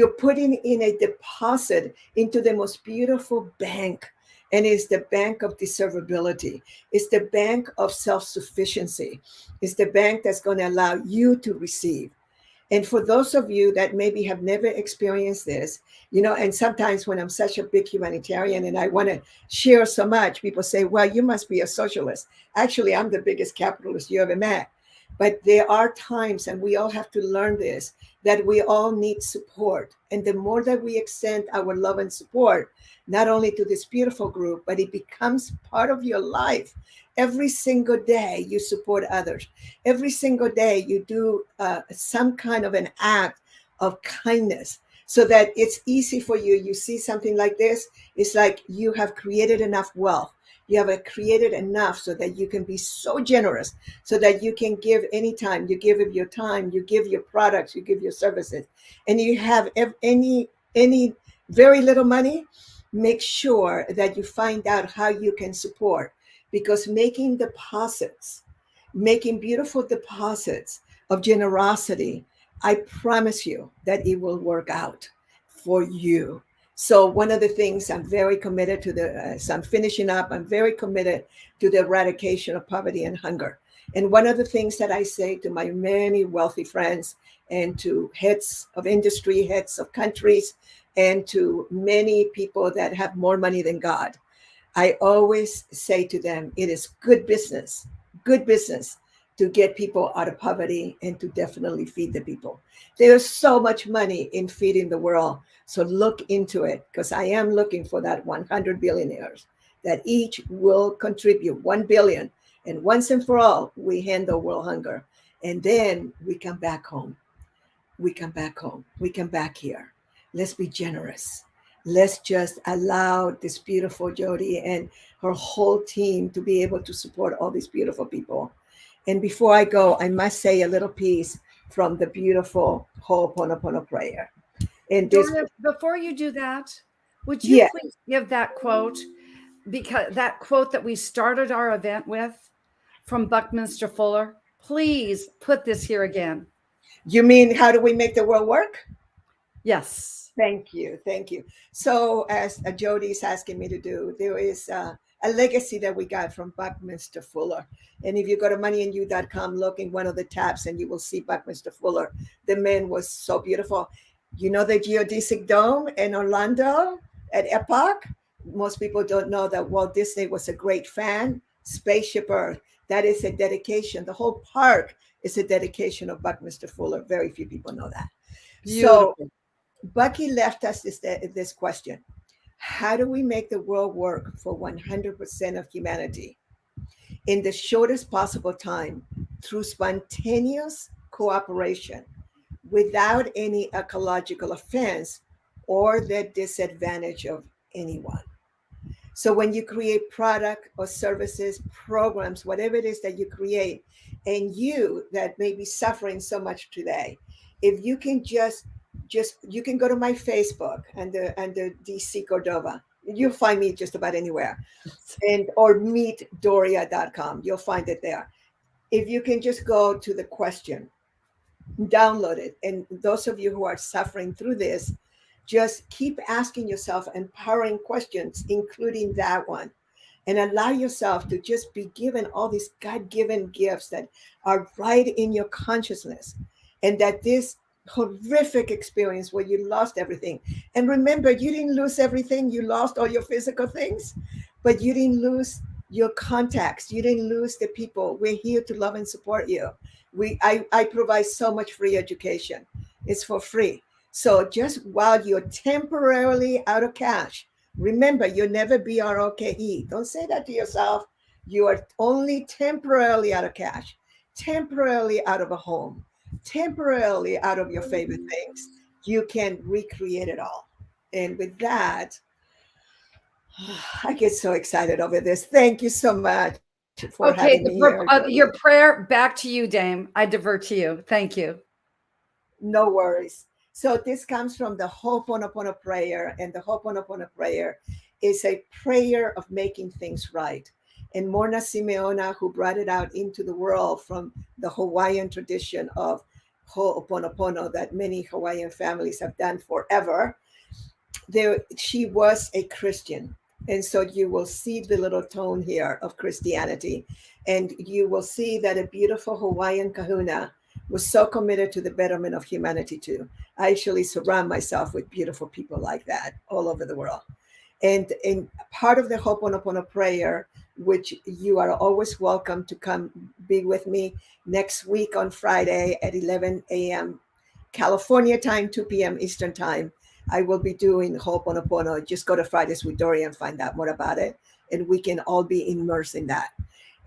putting in a deposit into the most beautiful bank. And it's the bank of deservability. It's the bank of self-sufficiency. It's the bank that's going to allow you to receive. And for those of you that maybe have never experienced this, and sometimes when I'm such a big humanitarian and I want to share so much, people say, well, you must be a socialist. Actually, I'm the biggest capitalist you ever met. But there are times, and we all have to learn this, that we all need support. And the more that we extend our love and support, not only to this beautiful group, but it becomes part of your life. Every single day you support others. Every single day you do some kind of an act of kindness so that it's easy for you. You see something like this, it's like you have created enough wealth. You have created enough so that you can be so generous, so that you can give anytime. You give of your time, you give your products, you give your services, and you have any very little money. Make sure that you find out how you can support, because making deposits, making beautiful deposits of generosity, I promise you that it will work out for you. So one of the things I'm very committed to so I'm finishing up, I'm very committed to the eradication of poverty and hunger. And one of the things that I say to my many wealthy friends and to heads of industry, heads of countries, and to many people that have more money than God, I always say to them, it is good business to get people out of poverty and to definitely feed the people. There's so much money in feeding the world. So look into it, because I am looking for that 100 billionaires that each will contribute 1 billion. And once and for all, we handle world hunger. And then we come back home. We come back home. We come back here. Let's be generous. Let's just allow this beautiful Jody and her whole team to be able to support all these beautiful people. And before I go, I must say a little piece from the beautiful Ho'oponopono prayer. And this, Dora, before you do that, would you please give that quote because that quote that we started our event with from Buckminster Fuller, please put this here again. You mean, how do we make the world work? Yes. Thank you. Thank you. So, as Jody is asking me to do, there is a legacy that we got from Buckminster Fuller. And if you go to moneyandyou.com, look in one of the tabs and you will see Buckminster Fuller. The man was so beautiful. You know the geodesic dome in Orlando at Epoch? Most people don't know that Walt Disney was a great fan. Spaceship Earth, that is a dedication. The whole park is a dedication of Buckminster Fuller. Very few people know that. Beautiful. So Bucky left us this question. How do we make the world work for 100% of humanity in the shortest possible time through spontaneous cooperation without any ecological offense or the disadvantage of anyone? So when you create product or services, programs, whatever it is that you create, and you that may be suffering so much today, if you can just you can go to my Facebook and the DC Cordova. You'll find me just about anywhere. And or meetdoria.com. You'll find it there. If you can just go to the question, download it. And those of you who are suffering through this, just keep asking yourself empowering questions, including that one, and allow yourself to just be given all these God-given gifts that are right in your consciousness. And that this horrific experience where you lost everything. And remember, you didn't lose everything. You lost all your physical things, but you didn't lose your contacts. You didn't lose the people. We're here to love and support you. I provide so much free education. It's for free. So just while you're temporarily out of cash, remember, you'll never be ROKE. Don't say that to yourself. You are only temporarily out of cash, temporarily out of a home, temporarily out of your favorite things. You can recreate it all. And with that, I get so excited over this. Thank you so much for having me here. Your prayer, back to you, Dame. I divert to you. Thank you. No worries. So this comes from the Ho'oponopono prayer, and the Ho'oponopono prayer is a prayer of making things right. And Morna Simeona, who brought it out into the world from the Hawaiian tradition of Ho'oponopono that many Hawaiian families have done forever, she was a Christian. And so you will see the little tone here of Christianity. And you will see that a beautiful Hawaiian kahuna was so committed to the betterment of humanity too. I actually surround myself with beautiful people like that all over the world. And part of the Ho'oponopono prayer, which you are always welcome to come be with me next week on Friday at 11 a.m. California time, 2 p.m. Eastern time. I will be doing Ho'oponopono. Just go to Fridays with Doria and find out more about it. And we can all be immersed in that.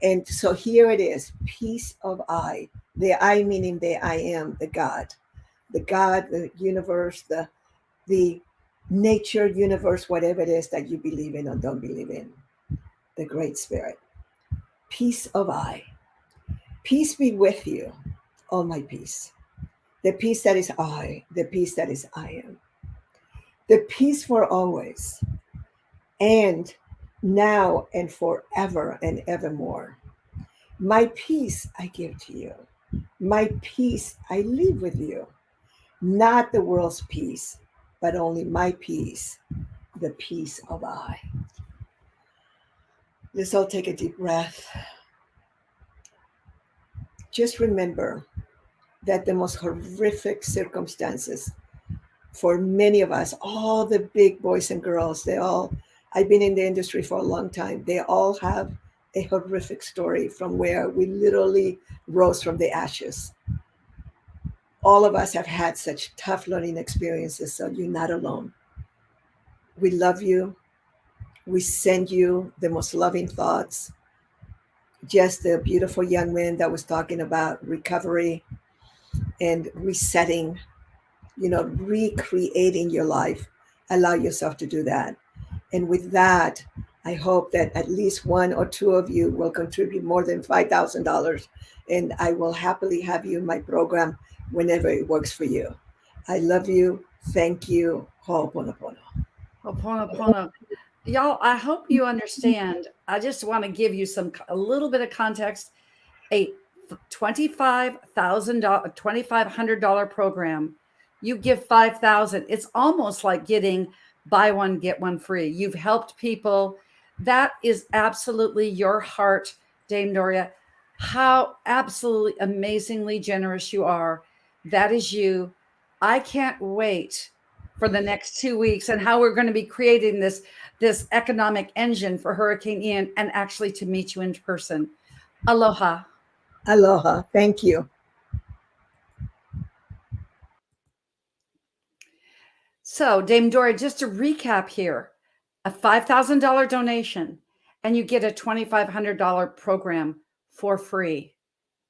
And so here it is, peace of I. The I meaning the I am, the God, the universe, the nature, universe, whatever it is that you believe in or don't believe in, the Great Spirit. Peace of I. Peace be with you, all my peace. The peace that is I, the peace that is I am. The peace for always, and now and forever and evermore. My peace I give to you. My peace I leave with you. Not the world's peace, but only my peace, the peace of I. Let's all take a deep breath. Just remember that the most horrific circumstances for many of us, all the big boys and girls, I've been in the industry for a long time. They all have a horrific story from where we literally rose from the ashes. All of us have had such tough learning experiences, so you're not alone. We love you. We send you the most loving thoughts. Just the beautiful young man that was talking about recovery and resetting, recreating your life. Allow yourself to do that. And with that, I hope that at least one or two of you will contribute more than $5,000. And I will happily have you in my program whenever it works for you. I love you. Thank you. Ho'oponopono. Ho'oponopono. Y'all, I hope you understand. I just want to give you a little bit of context. A $2,500 program, you give 5,000. It's almost like getting buy one, get one free. You've helped people. That is absolutely your heart, Dame Doria. How absolutely amazingly generous you are. That is you. I can't wait for the next 2 weeks and how we're going to be creating this economic engine for Hurricane Ian and actually to meet you in person. Aloha. Aloha. Thank you. So, Dame Doria, just to recap here, a $5,000 donation and you get a $2,500 program for free.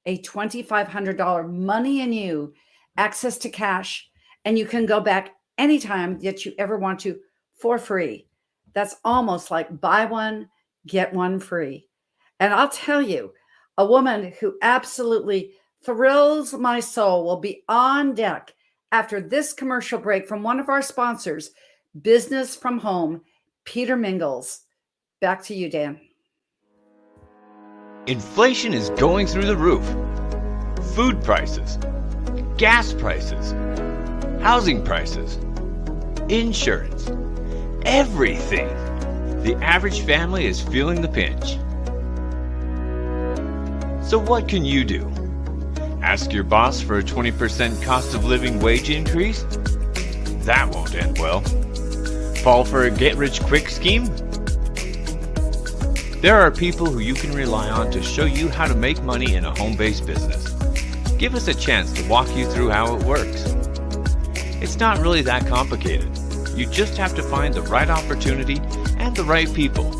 A $2,500 money in you, access to cash, and you can go back anytime that you ever want to for free. That's almost like buy one, get one free. And I'll tell you, a woman who absolutely thrills my soul will be on deck after this commercial break from one of our sponsors, Business from Home, Peter Mingles. Back to you, Dan. Inflation is going through the roof. Food prices, gas prices, housing prices, insurance, everything. The average family is feeling the pinch. So what can you do? Ask your boss for a 20% cost of living wage increase? That won't end well. Fall for a get-rich-quick scheme? There are people who you can rely on to show you how to make money in a home-based business. Give us a chance to walk you through how it works. It's not really that complicated. You just have to find the right opportunity and the right people.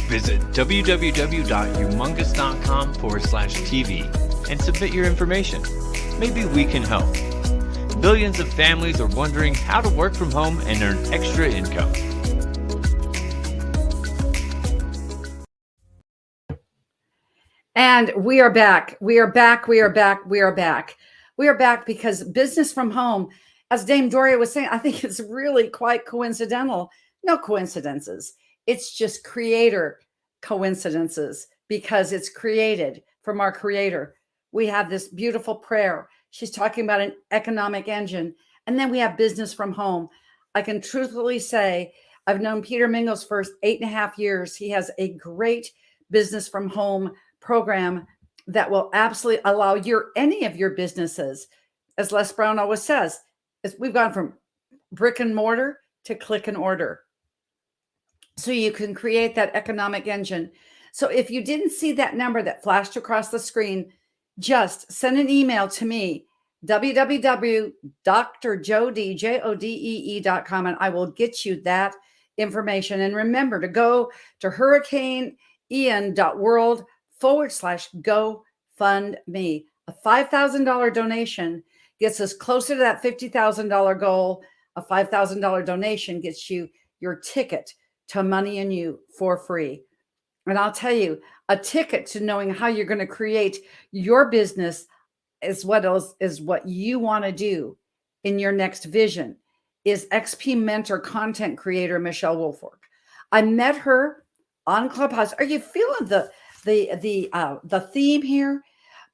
Visit www.humongous.com/TV and submit your information. Maybe we can help. Billions of families are wondering how to work from home and earn extra income. And we are back. We are back. We are back. We are back. We are back because Business from Home, as Dame Doria was saying, I think it's really quite coincidental. No coincidences. It's just creator coincidences because it's created from our creator. We have this beautiful prayer. She's talking about an economic engine. And then we have Business from Home. I can truthfully say I've known Peter Mingles for 8.5 years. He has a great Business from Home program that will absolutely allow any of your businesses, as Les Brown always says, we've gone from brick and mortar to click and order. So you can create that economic engine. So if you didn't see that number that flashed across the screen, just send an email to me, www.drjodee.com, and I will get you that information. And remember to go to hurricaneian.world/GoFundMe. A $5,000 donation gets us closer to that $50,000 goal. A $5,000 donation gets you your ticket to Money and You for free. And I'll tell you, a ticket to knowing how you're going to create your business is what you want to do in your next vision is XP mentor content creator Michelle Woolfolk. I met her on Clubhouse. Are you feeling the theme here?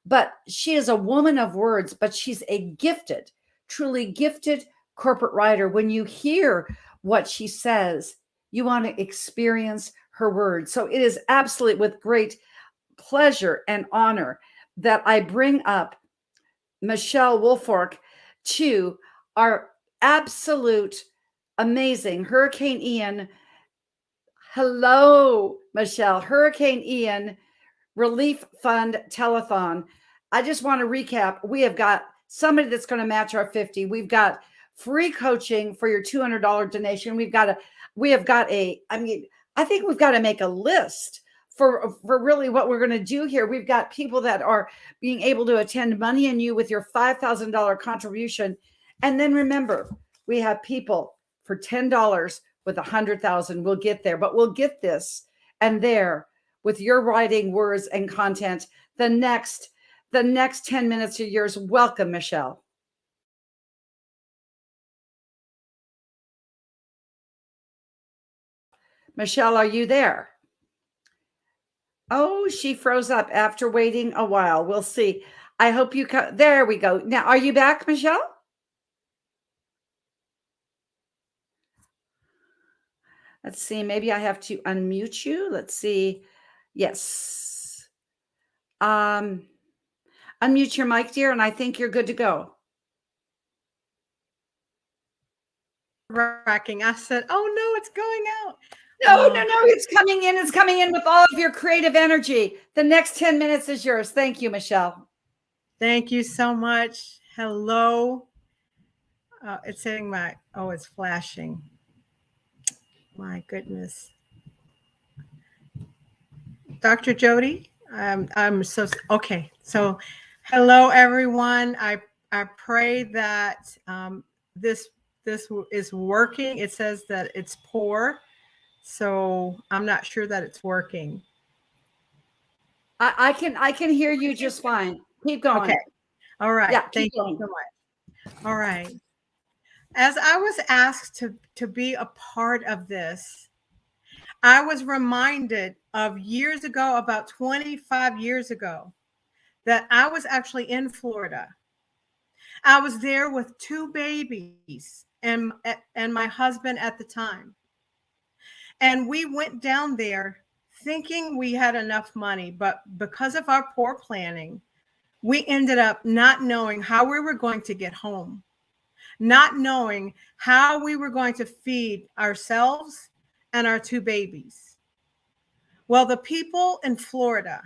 But she is a woman of words, but she's a gifted, truly gifted corporate writer. When you hear what she says, you want to experience her words. So it is absolutely with great pleasure and honor that I bring up Michelle Woolfolk to our absolute amazing Hurricane Ian. Hello, Michelle. Hurricane Ian Relief Fund Telethon. I just want to recap. We have got somebody that's going to match our 50. We've got free coaching for your $200 donation. I think we've got to make a list for really what we're going to do here. We've got people that are being able to attend Money and You with your $5,000 contribution. And then remember, we have people for $10 with $100,000. We'll get there, but we'll get this and there with your writing, words, and content. The next 10 minutes are yours. Welcome, Michelle. Michelle, are you there? Oh, she froze up after waiting a while. We'll see. I hope you there we go. Now, are you back, Michelle? Let's see. Maybe I have to unmute you. Let's see. Yes. Unmute your mic, dear, and I think you're good to go. Racking. I said, oh no, it's going out. No, it's coming in. It's coming in with all of your creative energy. The next 10 minutes is yours. Thank you, Michelle. Thank you so much. Hello. It's saying it's flashing. My goodness. Dr. Jody, I'm so, okay. So hello, everyone. I pray that this is working. It says that it's poor. So I'm not sure that it's working. I can hear you just fine. Keep going. Okay. All right. Yeah, Thank you so much. All right. As I was asked to be a part of this, I was reminded of years ago, about 25 years ago, that I was actually in Florida. I was there with 2 babies and my husband at the time. And we went down there thinking we had enough money, but because of our poor planning, we ended up not knowing how we were going to get home, not knowing how we were going to feed ourselves and our 2 babies. Well, the people in Florida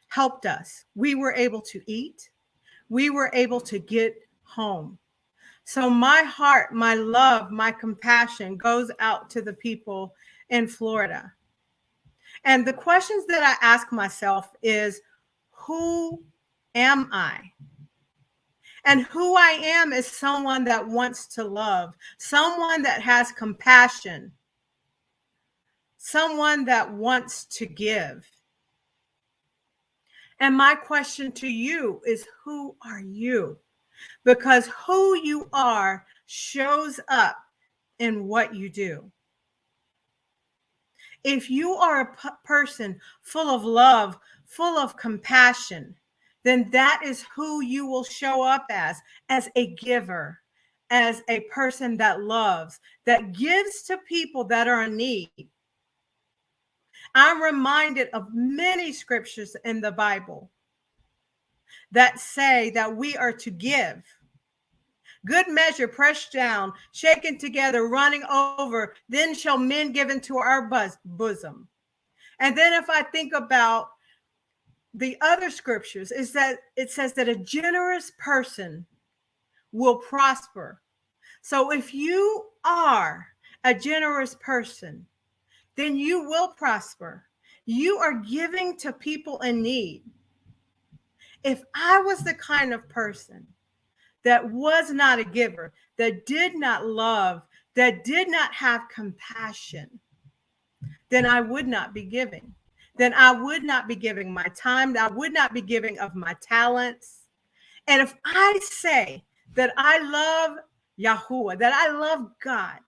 helped us. We were able to eat. We were able to get home. So my heart, my love, my compassion goes out to the people in Florida. And the questions that I ask myself is, who am I? And who I am is someone that wants to love, someone that has compassion, someone that wants to give. And my question to you is, who are you? Because who you are shows up in what you do. If you are a person full of love, full of compassion, then that is who you will show up as a giver, as a person that loves, that gives to people that are in need. I'm reminded of many scriptures in the Bible that say that we are to give. Good measure, pressed down, shaken together, running over, then shall men give into our bosom. And then if I think about the other scriptures, is that it says that a generous person will prosper. So if you are a generous person, then you will prosper. You are giving to people in need. If I was the kind of person that was not a giver, that did not love, that did not have compassion, then I would not be giving. Then I would not be giving my time. I would not be giving of my talents. And if I say that I love Yahuwah, that I love God,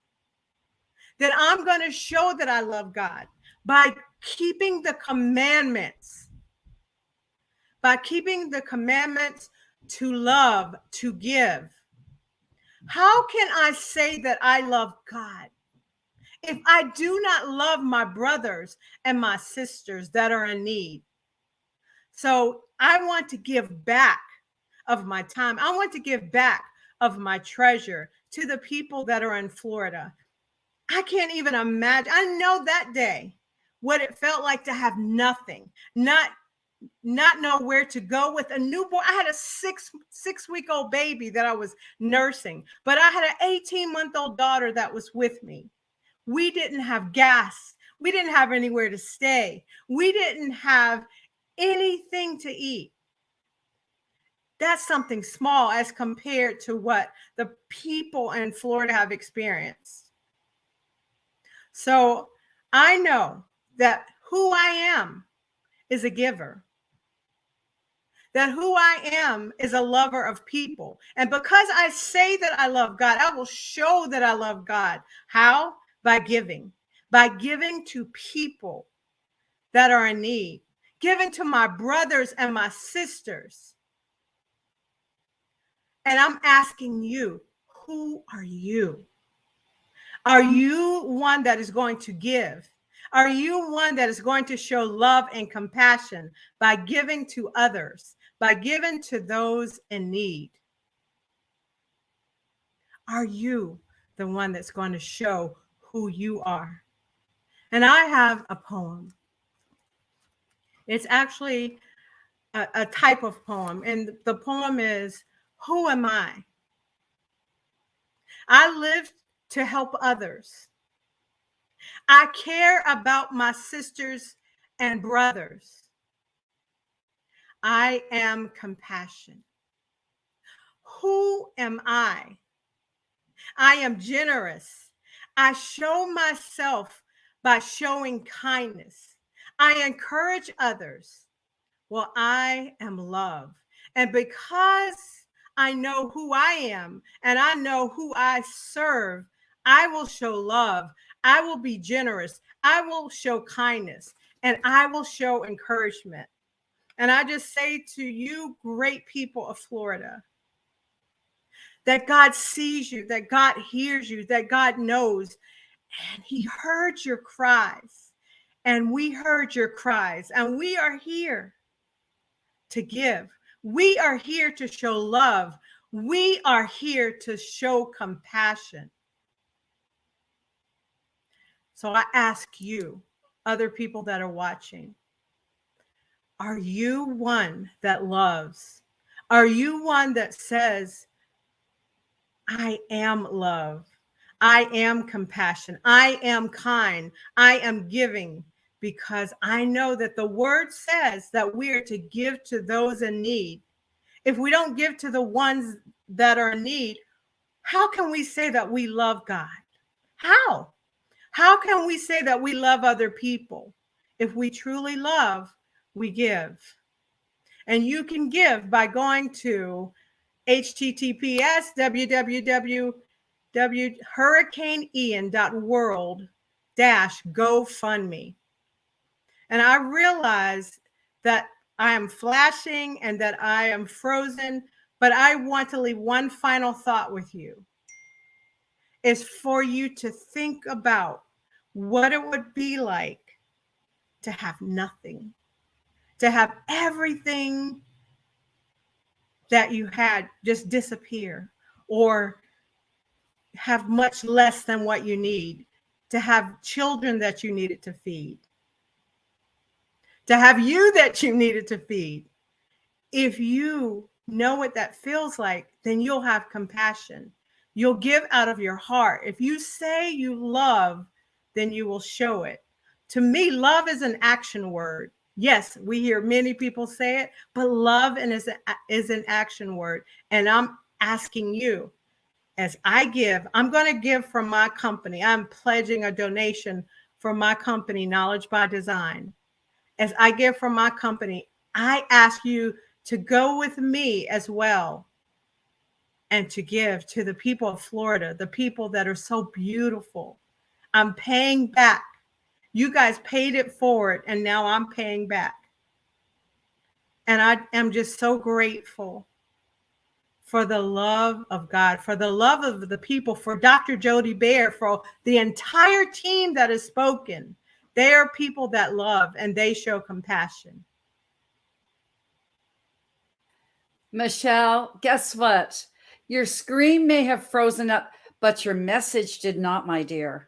then I'm going to show that I love God by keeping the commandments, to love, to give. How can I say that I love God if I do not love my brothers and my sisters that are in need? So I want to give back of my time. I want to give back of my treasure to the people that are in Florida. I can't even imagine. I know that day what it felt like to have nothing, not know where to go with a newborn. I had a six-week-old baby that I was nursing, but I had an 18-month-old daughter that was with me. We didn't have gas. We didn't have anywhere to stay. We didn't have anything to eat. That's something small as compared to what the people in Florida have experienced. So I know that who I am is a giver. That who I am is a lover of people. And because I say that I love God, I will show that I love God. How? By giving. by giving to people that are in need, giving to my brothers and my sisters. And I'm asking you, who are you? Are you one that is going to give? Are you one that is going to show love and compassion by giving to others, by giving to those in need? Are you the one that's going to show who you are? And I have a poem. It's actually a type of poem. And the poem is, Who Am I? I live to help others. I care about my sisters and brothers. I am compassion. Who am I? I am generous. I show myself by showing kindness. I encourage others. Well, I am love. And because I know who I am and I know who I serve, I will show love. I will be generous. I will show kindness and I will show encouragement. And I just say to you, great people of Florida, that God sees you, that God hears you, that God knows, and He heard your cries. And we heard your cries, and we are here to give. We are here to show love. We are here to show compassion. So I ask you, other people that are watching, are you one that loves? Are you one that says, I am love. I am compassion. I am kind. I am giving, because I know that the word says that we are to give to those in need. If we don't give to the ones that are in need, how can we say that we love God? How? How can we say that we love other people? If we truly love, we give. And you can give by going to https://hurricaneian.world-GoFundMe. And I realize that I am flashing and that I am frozen, but I want to leave one final thought with you. Is for you to think about what it would be like to have nothing, to have everything that you had just disappear, or have much less than what you need, to have children that you needed to feed, to have you that you needed to feed. If you know what that feels like, then you'll have compassion. You'll give out of your heart. If you say you love, then you will show it. To me, love is an action word. Yes, we hear many people say it, but love is an action word. And I'm asking you, as I give, I'm going to give from my company. I'm pledging a donation from my company, Knowledge by Design. As I give from my company, I ask you to go with me as well and to give to the people of Florida, the people that are so beautiful. I'm paying back. You guys paid it forward, and now I'm paying back. And I am just so grateful for the love of God, for the love of the people, for Dr. Jody Bear, for the entire team that has spoken. They are people that love and they show compassion. Michelle, guess what? Your screen may have frozen up, but your message did not, my dear.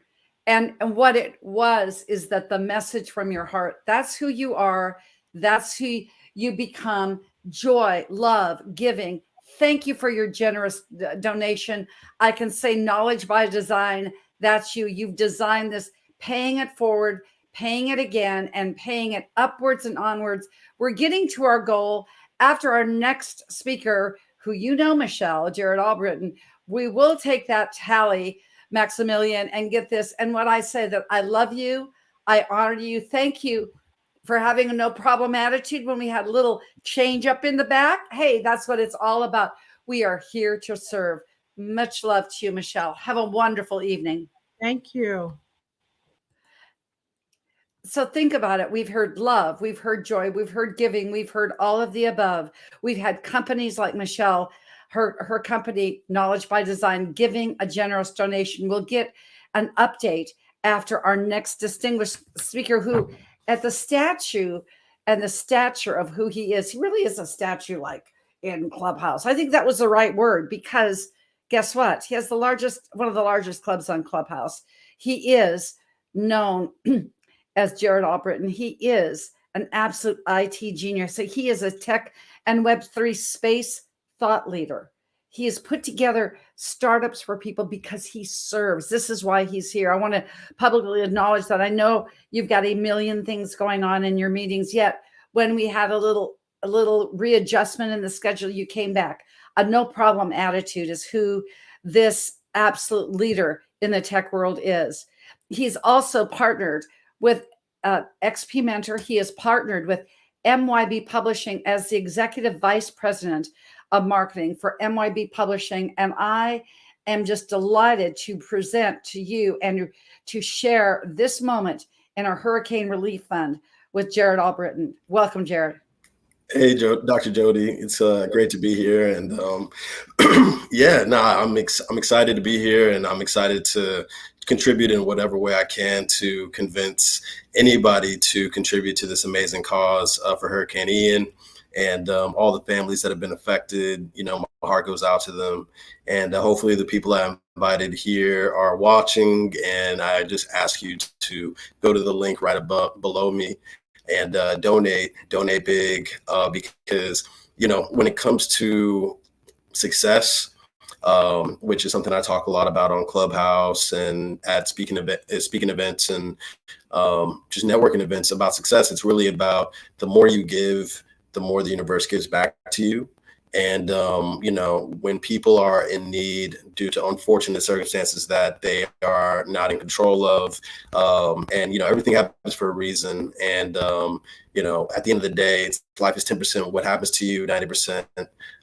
And what it was is that the message from your heart, that's who you are. That's who you become. Joy, love, giving. Thank you for your generous donation. I can say Knowledge by Design. That's you. You've designed this, paying it forward, paying it again, and paying it upwards and onwards. We're getting to our goal. After our next speaker, who you know, Michelle, Jared Albritton, we will take that tally, Maximilian, and get this. And what I say, that I love you, I honor you. Thank you for having a no problem attitude when we had a little change up in the back. Hey, that's what it's all about. We are here to serve. Much love to you, Michelle. Have a wonderful evening. Thank you. So think about it. We've heard love, we've heard joy, we've heard giving, we've heard all of the above. We've had companies like Michelle, her company, Knowledge by Design, giving a generous donation. We'll get an update after our next distinguished speaker, who at the statue and the stature of who he really is a statue like in Clubhouse. I think that was the right word, because guess what? He has one of the largest clubs on Clubhouse. He is known as Jared Albritton. He is an absolute IT genius. So he is a tech and Web3 space thought leader. He has put together startups for people because he serves. This is why he's here. I want to publicly acknowledge that. I know you've got a million things going on in your meetings, yet when we had a little readjustment in the schedule, you came back. A no problem attitude is who this absolute leader in the tech world is. He's also partnered with XP Mentor. He is partnered with MYB Publishing as the Executive Vice President of Marketing for MYB Publishing. And I am just delighted to present to you and to share this moment in our Hurricane Relief Fund with Jared Albritton. Welcome, Jared. Hey, Dr. Jody, it's great to be here, and I'm excited to be here, and I'm excited to contribute in whatever way I can to convince anybody to contribute to this amazing cause for Hurricane Ian and all the families that have been affected. You know, my heart goes out to them, and hopefully the people I invited here are watching, and I just ask you to go to the link right below me and donate big, because, you know, when it comes to success, which is something I talk a lot about on Clubhouse and at speaking events and just networking events about success, it's really about the more you give, the more the universe gives back to you. And, you know, when people are in need due to unfortunate circumstances that they are not in control of, and, you know, everything happens for a reason. And, you know, at the end of the day, life is 10% what happens to you, 90%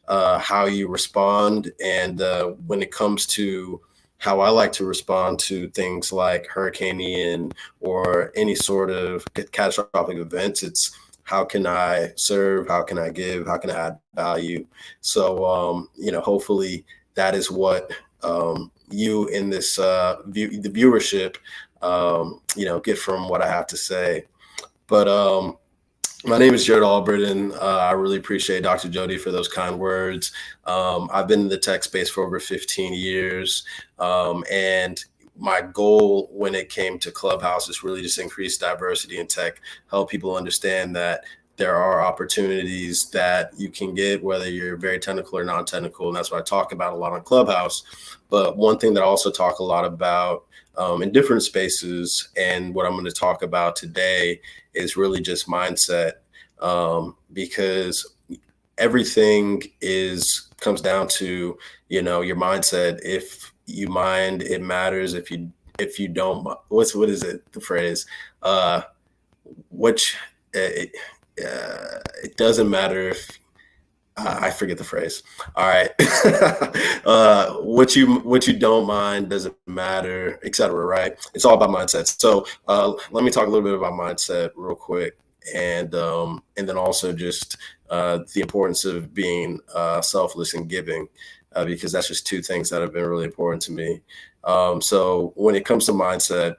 how you respond. And when it comes to how I like to respond to things like Hurricane Ian or any sort of catastrophic events, it's how can I serve? How can I give? How can I add value? So, you know, hopefully that is what you in this the viewership, you know, get from what I have to say. But my name is Jared Albritton. I really appreciate Dr. Jody for those kind words. I've been in the tech space for over 15 years, and my goal when it came to Clubhouse is really just increase diversity in tech, help people understand that there are opportunities that you can get, whether you're very technical or non-technical. And that's what I talk about a lot on Clubhouse. But one thing that I also talk a lot about in different spaces, and what I'm going to talk about today is really just mindset, because everything comes down to, you know, your mindset. If you mind, it matters. If you don't, what is it? The phrase, it doesn't matter if I forget the phrase. All right, what you don't mind doesn't matter, etc. Right? It's all about mindset. So let me talk a little bit about mindset real quick, and then also just the importance of being selfless and giving. Because that's just two things that have been really important to me. So when it comes to mindset,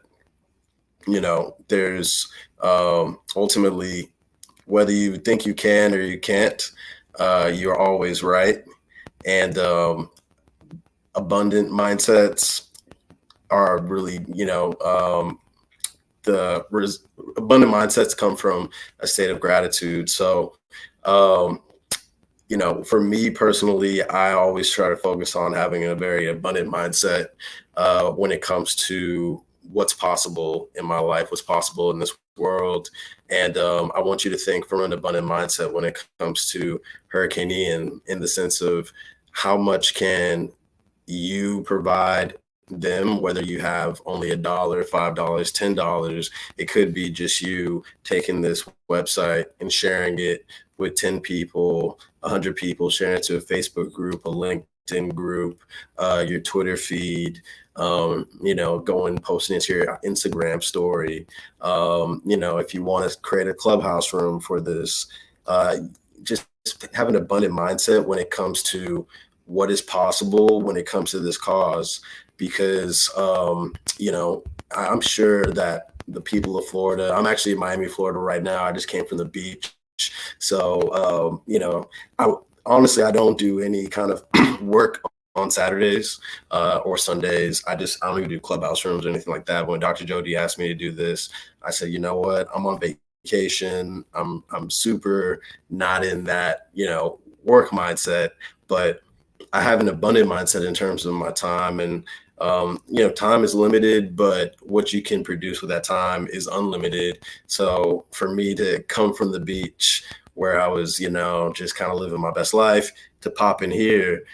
you know, there's ultimately, whether you think you can or you can't, you're always right. And abundant mindsets are really, you know, abundant mindsets come from a state of gratitude. So, you know, for me personally, I always try to focus on having a very abundant mindset when it comes to what's possible in my life, what's possible in this world. And I want you to think from an abundant mindset when it comes to Hurricane Ian, in the sense of how much can you provide them, whether you have only $1, $5, $10. It could be just you taking this website and sharing it with 10 people, 100 people, sharing it to a Facebook group, a LinkedIn group, your Twitter feed, go and post it into your Instagram story. If you want to create a clubhouse room for this, just have an abundant mindset when it comes to what is possible when it comes to this cause, because, I'm sure that the people of Florida, I'm actually in Miami, Florida right now. I just came from the beach. So, honestly, I don't do any kind of work on Saturdays or Sundays. I don't even do clubhouse rooms or anything like that. When Dr. Jody asked me to do this, I said, you know what? I'm on vacation. I'm super not in that, work mindset, but I have an abundant mindset in terms of my time. And time is limited, but what you can produce with that time is unlimited. So for me to come from the beach where I was, just kind of living my best life, to pop in here,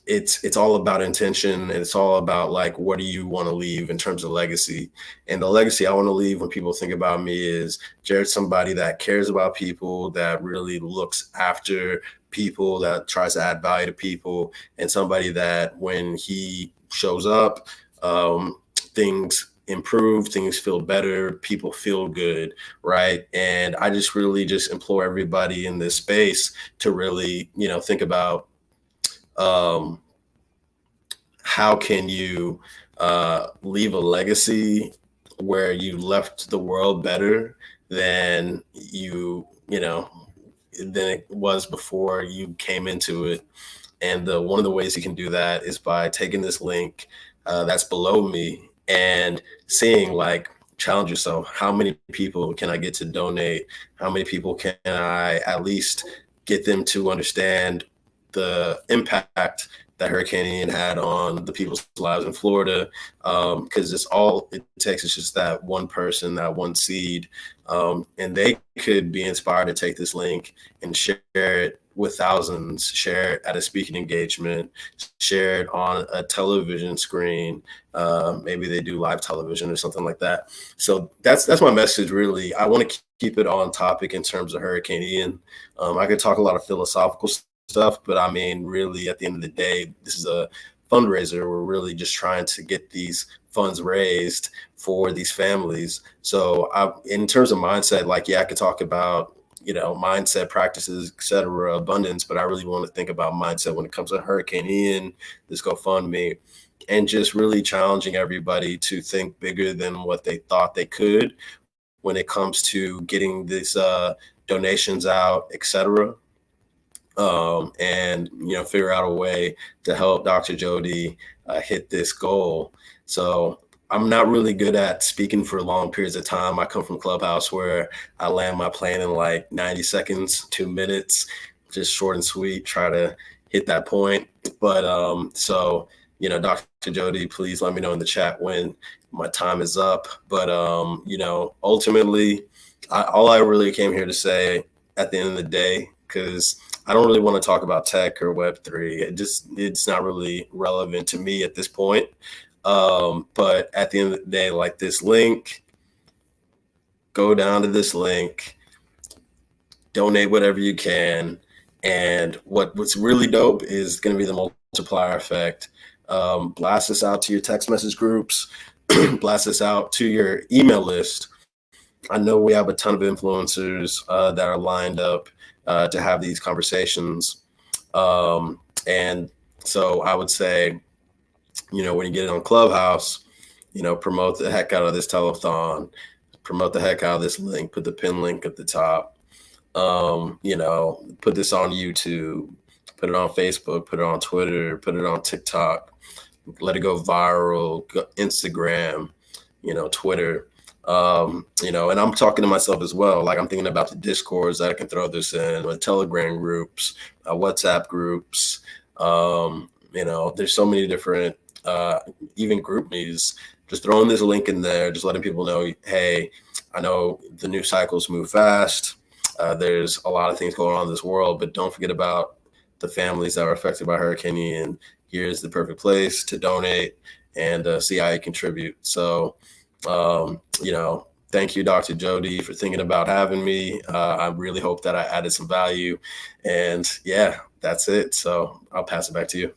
it's all about intention, and it's all about, like, what do you want to leave in terms of legacy? And the legacy I want to leave when people think about me is Jared's somebody that cares about people, that really looks after people, that tries to add value to people, and somebody that when he shows up, things improve, things feel better, people feel good, right? And I just really just implore everybody in this space to really, think about how can you leave a legacy where you left the world better than than it was before you came into it. And one of the ways you can do that is by taking this link that's below me and seeing, like, challenge yourself. How many people can I get to donate? How many people can I at least get them to understand the impact that Hurricane Ian had on the people's lives in Florida? Because it's all it takes is just that one person, that one seed, and they could be inspired to take this link and share it with thousands, share it at a speaking engagement, share it on a television screen. Maybe they do live television or something like that. So that's my message, really. I want to keep it on topic in terms of Hurricane Ian. I could talk a lot of philosophical stuff, but I mean, really, at the end of the day, this is a fundraiser. We're really just trying to get these funds raised for these families. So in terms of mindset, like, yeah, I could talk about, mindset practices, et cetera, abundance, but I really want to think about mindset when it comes to Hurricane Ian, this GoFundMe, and just really challenging everybody to think bigger than what they thought they could when it comes to getting these donations out, et cetera. And figure out a way to help Dr. Jody hit this goal. So I'm not really good at speaking for long periods of time. I come from Clubhouse where I land my plane in like 90 seconds, 2 minutes, just short and sweet, try to hit that point. But Dr. Jody, please let me know in the chat when my time is up. But, ultimately, all I really came here to say at the end of the day, because I don't really want to talk about tech or Web3. It's not really relevant to me at this point. But at the end of the day, like, this link, go down to this link, donate whatever you can. And what's really dope is going to be the multiplier effect. Blast this out to your text message groups, blast this out to your email list. I know we have a ton of influencers that are lined up to have these conversations. And so I would say, when you get it on Clubhouse, promote the heck out of this telethon, promote the heck out of this link, put the pin link at the top, put this on YouTube, put it on Facebook, put it on Twitter, put it on TikTok, let it go viral, Instagram, Twitter. And I'm talking to myself as well. Like, I'm thinking about the Discords that I can throw this in, the Telegram groups, WhatsApp groups. There's so many different, even group me's. Just throwing this link in there, just letting people know, hey, I know the news cycles move fast. There's a lot of things going on in this world, but don't forget about the families that are affected by Hurricane Ian. Here's the perfect place to donate and see how you contribute. So, thank you, Dr. Jody, for thinking about having me. I really hope that I added some value. And yeah, that's it. So I'll pass it back to you.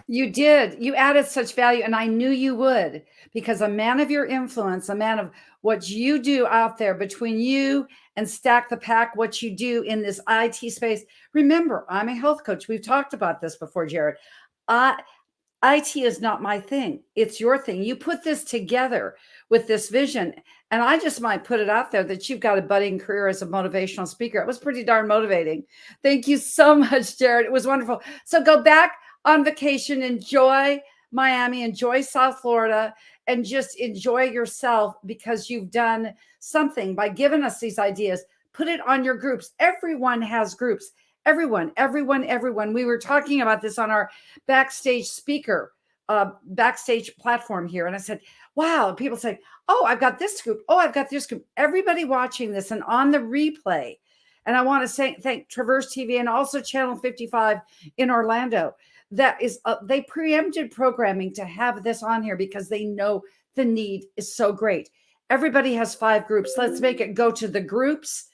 You did. You added such value, and I knew you would, because a man of your influence, a man of what you do out there, between you and Stack the Pack, what you do in this IT space. Remember, I'm a health coach. We've talked about this before, Jared. IT is not my thing. It's your thing. You put this together with this vision. And I just might put it out there that you've got a budding career as a motivational speaker. It was pretty darn motivating. Thank you so much, Jared. It was wonderful. So go back on vacation, enjoy Miami, enjoy South Florida, and just enjoy yourself, because you've done something by giving us these ideas. Put it on your groups. Everyone has groups. Everyone. We were talking about this on our backstage platform here. And I said, wow. And people say, oh, I've got this group. Oh, I've got this group. Everybody watching this and on the replay. And I want to thank Traverse TV and also Channel 55 in Orlando. That is, they preempted programming to have this on here because they know the need is so great. Everybody has 5 groups. Let's make it go to the groups.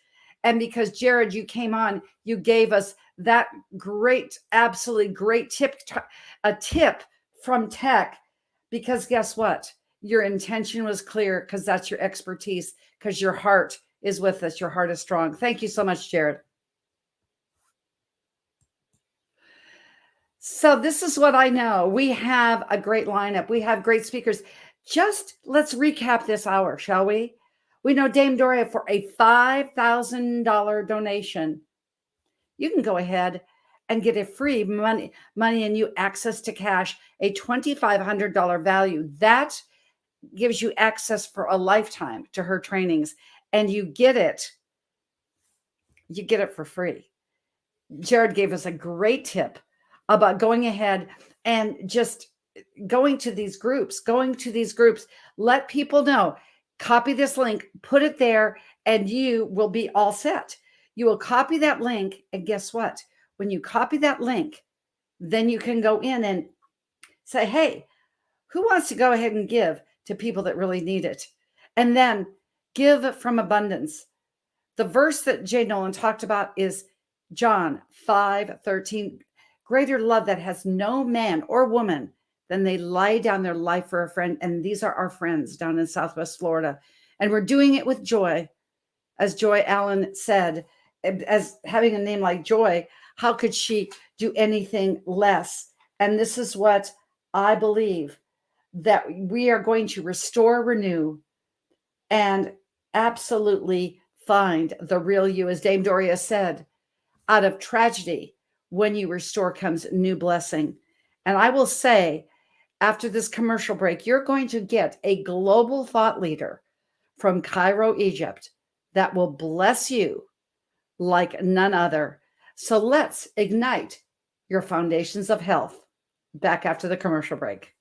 And because Jared, you came on, you gave us that great, absolutely great tip, a tip from tech, because guess what? Your intention was clear, because that's your expertise, because your heart is with us. Your heart is strong. Thank you so much, Jared. So this is what I know. We have a great lineup. We have great speakers. Just let's recap this hour, shall we? We know Dame Doria, for a $5,000 donation, you can go ahead and get a free money and you access to cash, a $2,500 value. That gives you access for a lifetime to her trainings, and you get it for free. Jared gave us a great tip about going ahead and just going to these groups, let people know, copy this link, put it there, and you will be all set. You will copy that link. And guess what? When you copy that link, then you can go in and say, hey, who wants to go ahead and give to people that really need it? And then give from abundance. The verse that Jay Nolan talked about is John 5:13. Greater love that has no man or woman than they lie down their life for a friend. And these are our friends down in Southwest Florida. And we're doing it with joy. As Joy Allen said, as having a name like Joy, how could she do anything less? And this is what I believe, that we are going to restore, renew, and absolutely find the real you. As Dame Doria said, out of tragedy, when you restore comes new blessing. And I will say, after this commercial break, you're going to get a global thought leader from Cairo, Egypt, that will bless you like none other. So let's ignite your foundations of health. Back after the commercial break.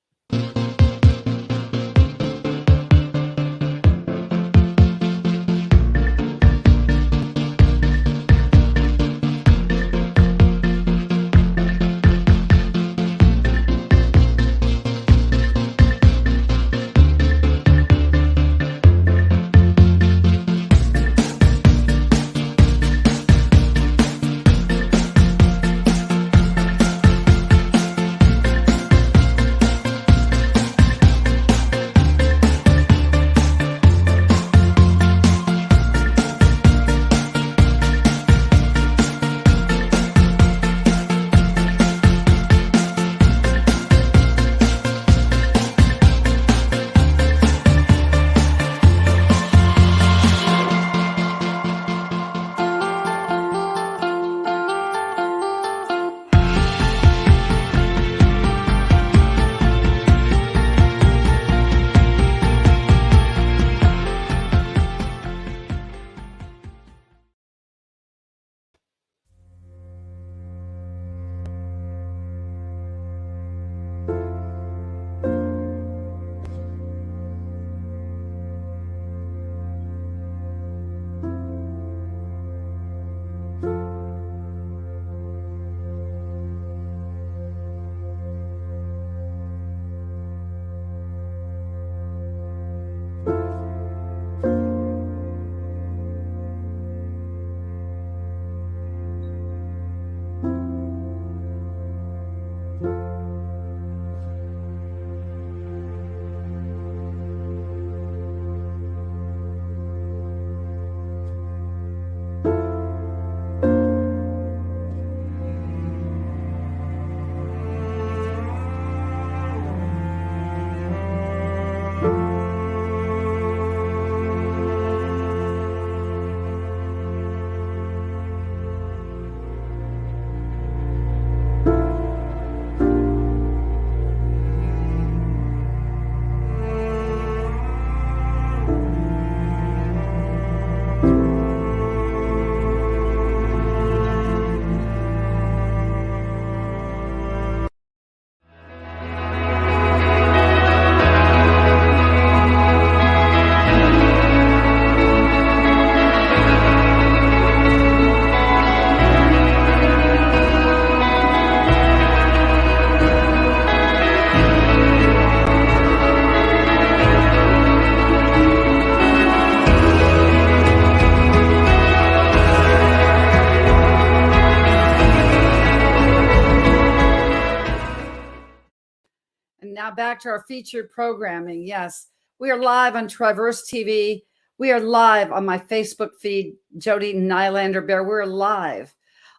now back to our featured programming. Yes, we are live on Traverse TV. We are live on my Facebook feed, Jody Nylander Bear. We're live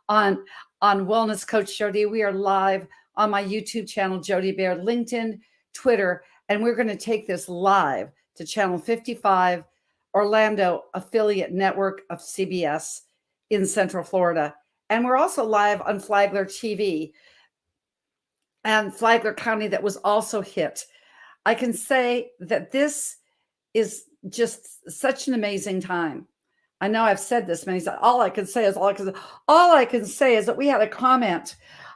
on Wellness Coach Jody. We are live on my YouTube channel, Jody Bear, LinkedIn, Twitter, and we're going to take this live to Channel 55, Orlando affiliate network of CBS in Central Florida. And we're also live on Flagler TV and Flagler County that was also hit. I can say that this is just such an amazing time. I know I've said this many times. All I can say is that we had a comment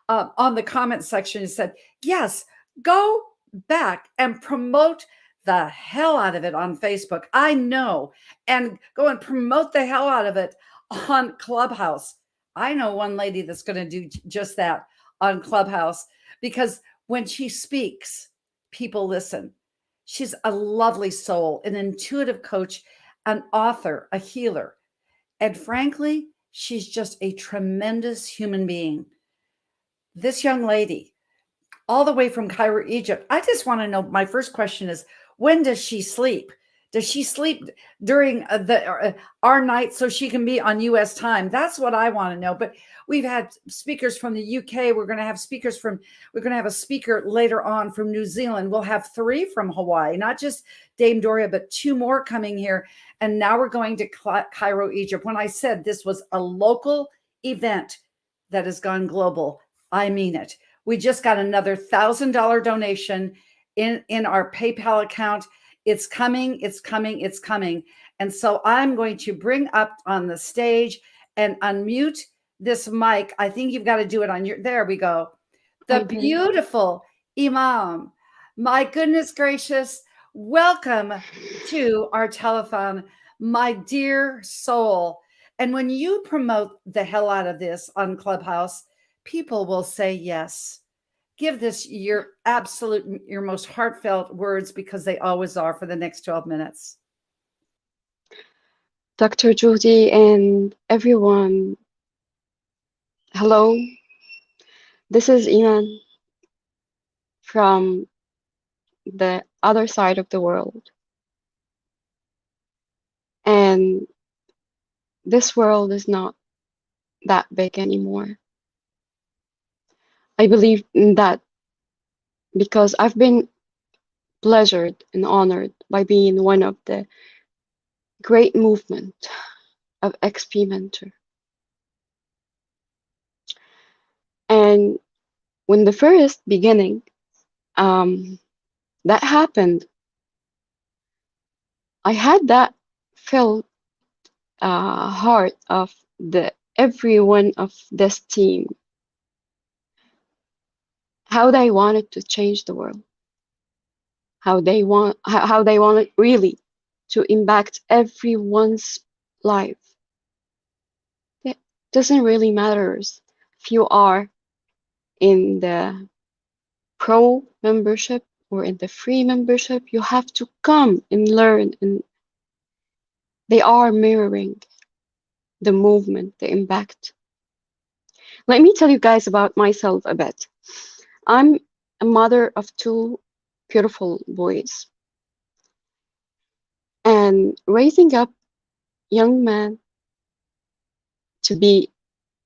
on the comment section. It said, yes, go back and promote the hell out of it on Facebook. I know. And go and promote the hell out of it on Clubhouse. I know one lady that's going to do just that on Clubhouse, because when she speaks, people listen. She's a lovely soul, an intuitive coach, an author, a healer. And frankly, she's just a tremendous human being. This young lady, all the way from Cairo, Egypt. I just want to know, my first question is, when does she sleep? Does she sleep during our night so she can be on US time? That's what I want to know. But we've had speakers from the UK. We're going to have a speaker later on from New Zealand. We'll have 3 from Hawaii, not just Dame Doria, but 2 more coming here. And now we're going to Cairo, Egypt. When I said this was a local event that has gone global, I mean it. We just got another $1,000 donation in our PayPal account. It's coming, it's coming, it's coming. And so I'm going to bring up on the stage and unmute this mic. I think you've got to do it on there we go. The beautiful Imam. My goodness gracious. Welcome to our telethon, my dear soul. And when you promote the hell out of this on Clubhouse, people will say yes. Give this your most heartfelt words, because they always are, for the next 12 minutes. Dr. Jody and everyone, hello. This is Ian from the other side of the world. And this world is not that big anymore. I believe in that because I've been pleasured and honored by being one of the great movement of XP Mentor. And when the first beginning that happened, I had that felt heart of every one of this team, how they wanted to change the world, how they wanted really to impact everyone's life. It doesn't really matter if you are in the pro membership or in the free membership. You have to come and learn, and they are mirroring the movement, the impact. Let me tell you guys about myself a bit. I'm a mother of 2 beautiful boys, and raising up young man to be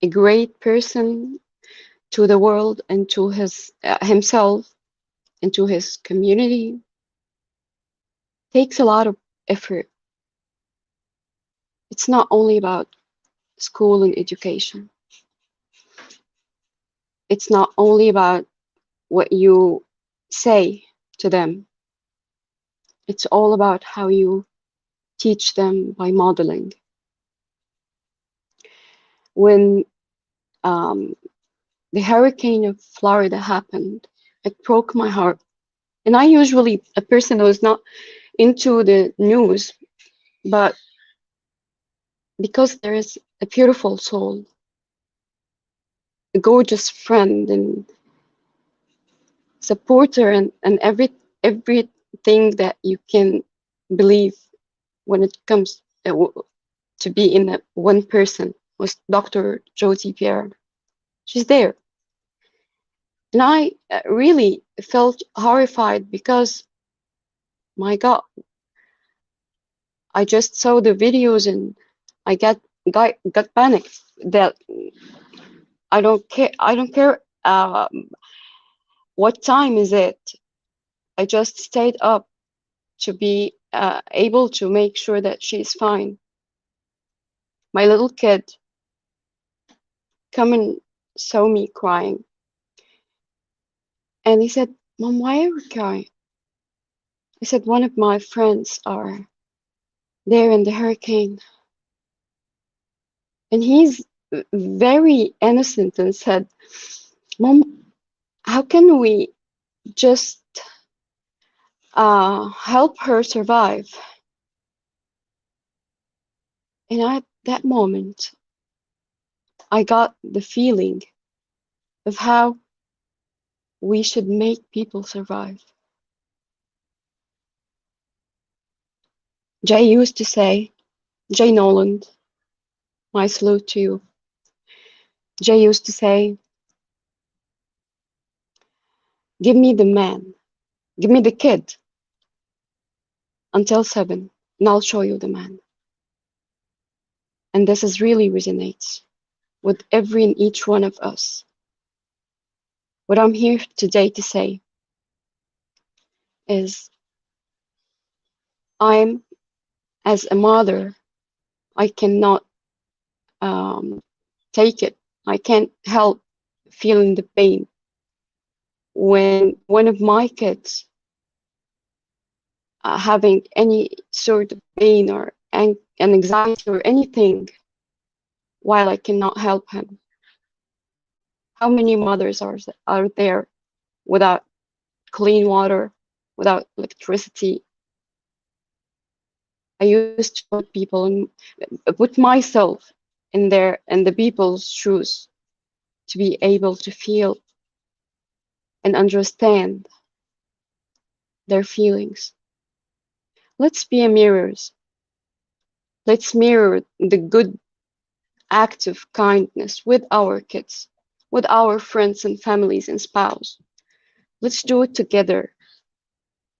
a great person to the world and to himself and to his community takes a lot of effort. It's not only about school and education. It's not only about what you say to them. It's all about how you teach them by modeling. When the hurricane of Florida happened, it broke my heart. And I usually a person who is not into the news, but because there is a beautiful soul, a gorgeous friend and supporter, and everything that you can believe when it comes to be in that one person, was Dr. Jody Pierre. She's there. And I really felt horrified because, my God, I just saw the videos and I got panicked that I don't care. I don't care what time is it. I just stayed up to be able to make sure that she's fine. My little kid come and saw me crying, and he said, "Mom, why are you crying?" I said, "One of my friends are there in the hurricane," and he's very innocent and said, "Mom, how can we just help her survive?" And at that moment, I got the feeling of how we should make people survive. Jay used to say, Jay Noland, my salute to you. Jay used to say, "Give me the man, give me the kid until 7, and I'll show you the man." And this is really resonates with every and each one of us. What I'm here today to say is, I'm, as a mother, I cannot take it. I can't help feeling the pain when one of my kids having any sort of pain or an anxiety or anything, while I cannot help him. How many mothers are there without clean water, without electricity? I used to put people in, put myself in the people's shoes to be able to feel and understand their feelings. Let's be mirrors. Let's mirror the good act of kindness with our kids, with our friends and families and spouse. Let's do it together.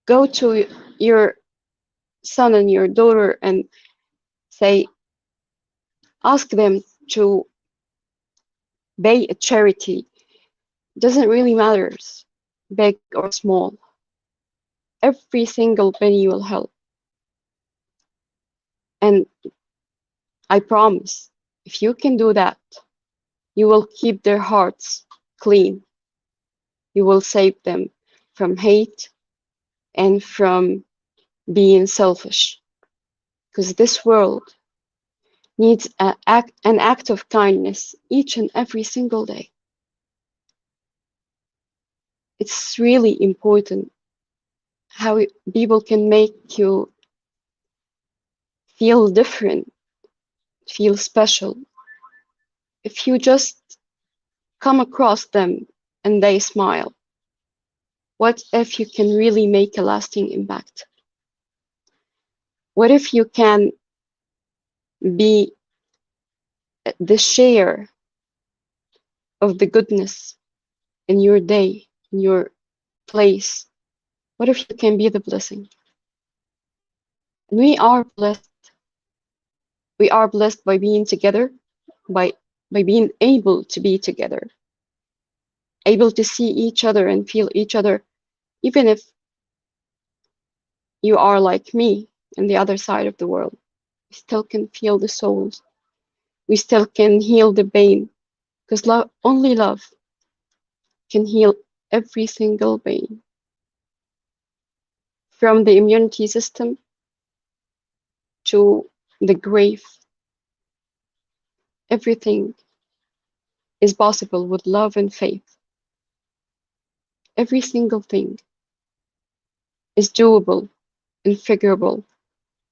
Go to your son and your daughter and say, ask them to pay a charity. Doesn't really matter, big or small. Every single penny will help. And I promise, if you can do that, you will keep their hearts clean. You will save them from hate and from being selfish. Because this world needs an act of kindness each and every single day. It's really important how people can make you feel different, feel special. If you just come across them and they smile, what if you can really make a lasting impact? What if you can be the share of the goodness in your day, in your place? What if you can be the blessing? We are blessed. We are blessed by being together, by being able to be together, able to see each other and feel each other, even if you are like me on the other side of the world. We still can feel the souls. We still can heal the pain, because only love can heal every single pain. From the immunity system to the grave, everything is possible with love and faith. Every single thing is doable and figurable.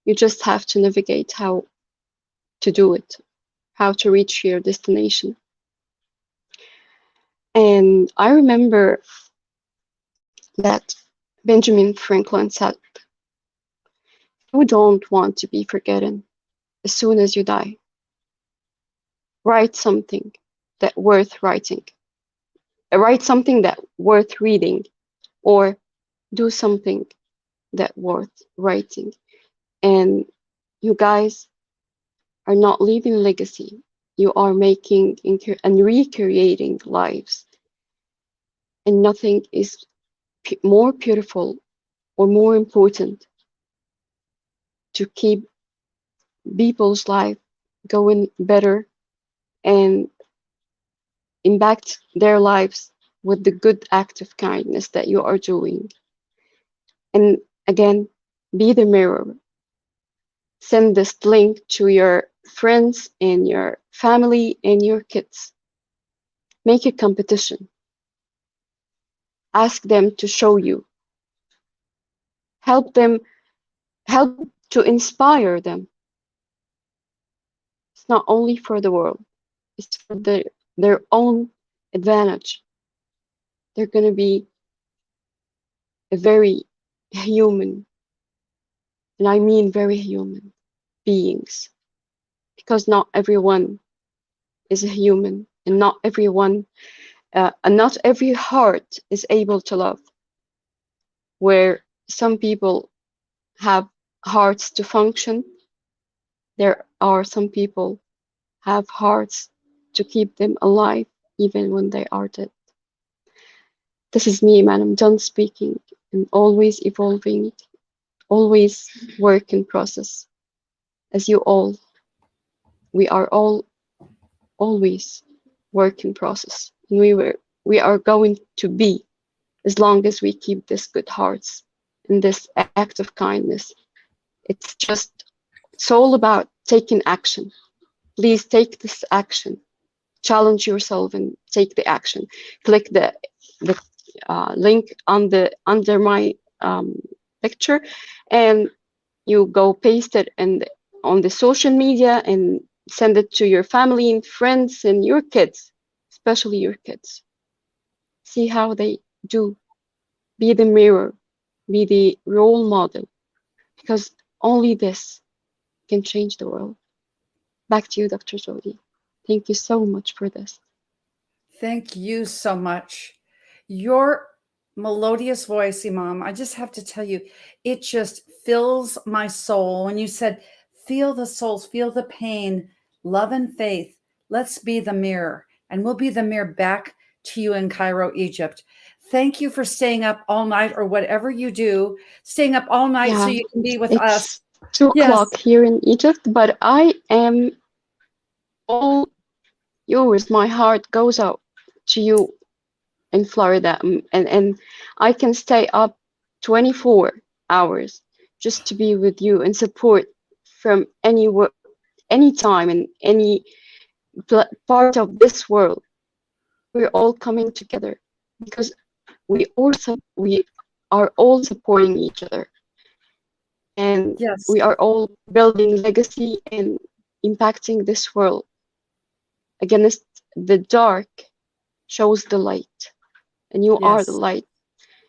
You just have to navigate how to do it, how to reach your destination. And I remember that Benjamin Franklin said, "You don't want to be forgotten as soon as you die. Write something that worth writing. Write something that worth reading, or do something that worth writing. And you guys are not leaving legacy. You are making and recreating lives. And nothing is more beautiful or more important to keep people's life going better and impact their lives with the good act of kindness that you are doing. And again, be the mirror. Send this link to your friends and your family and your kids. Make a competition. Ask them to show you. Help to inspire them. It's not only for the world, it's for their own advantage. They're going to be a very human, and I mean very human beings, because not everyone is a human, and not everyone, and not every heart is able to love. Where some people have hearts to function, there are some people have hearts to keep them alive even when they are dead. This is me, man. I'm done speaking, and always evolving, always work in process. As you all, we are all always work in process, and we are going to be, as long as we keep this good hearts and this act of kindness. It's all about taking action. Please take this action. Challenge yourself and take the action. Click the link under my picture, and you go paste it on the social media and send it to your family and friends and your kids, especially your kids. See how they do. Be the mirror, be the role model, because only this can change the world. Back to you, Dr. Jody. Thank you so much for this. Thank you so much. Your melodious voice, Imam, I just have to tell you, it just fills my soul. When you said, feel the souls, feel the pain, love and faith, let's be the mirror. And we'll be the mirror back to you in Cairo, Egypt. Thank you for staying up all night, or whatever you do, staying up all night so Yeah, you can be with it's us. 2 Yes. o'clock here in Egypt, but I am all yours. My heart goes out to you in Florida, and I can stay up 24 hours just to be with you and support from any time in any part of this world. We're all coming together because we are all supporting each other, and yes, we are all building legacy and impacting this world. Against the dark shows the light, and you are the yes, light.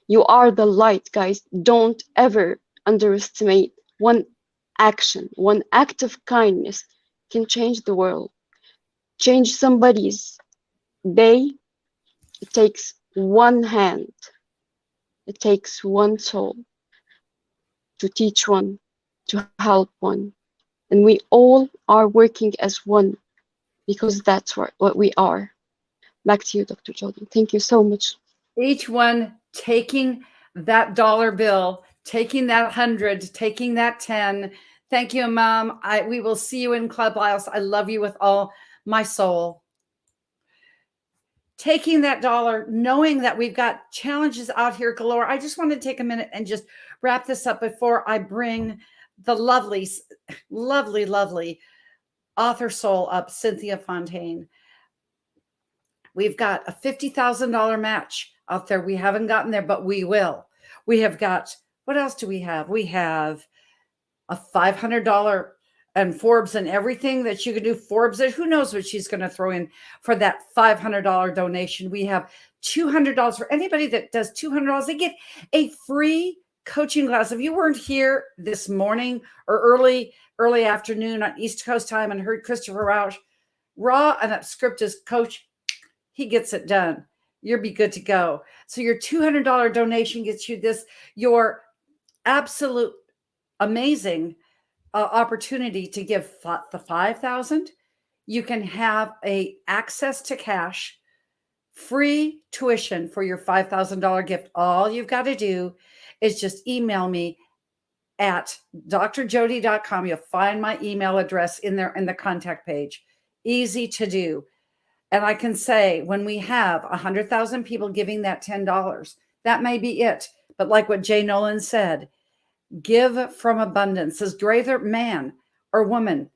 You are the light, guys. Don't ever underestimate one action. One act of kindness can change the world, change somebody's day. It takes one hand, it takes one soul to teach one, to help one. And we all are working as one, because that's what we are. Back to you, Dr. Jody. Thank you so much. each one taking that dollar bill, taking that 100, taking that 10. Thank you, Mom. We will see you in Clubhouse. I love you with all my soul. Taking that dollar, knowing that we've got challenges out here galore. I just want to take a minute and just wrap this up before I bring the lovely, lovely, lovely author soul up, Cynthia Fontaine. We've got a $50,000 match out there. We haven't gotten there, but we will. We have got, what else do we have? We have a $500 and Forbes and everything that you can do. Forbes, who knows what she's going to throw in for that $500 donation. We have $200 for anybody that does $200. They get a free coaching class. If you weren't here this morning or early afternoon on East Coast time and heard Christopher Rausch, raw and unscripted coach, he gets it done. you'll be good to go. So your $200 donation gets you this, your absolute amazing opportunity to give the 5,000. You can have a access to cash, free tuition for your $5,000 gift. All you've got to do is just email me at drjody.com. You'll find my email address in there in the contact page. Easy to do. And I can say when we have 100,000 people giving that $10, that may be it. But like what Jay Nolan said, give from abundance. As greater man or woman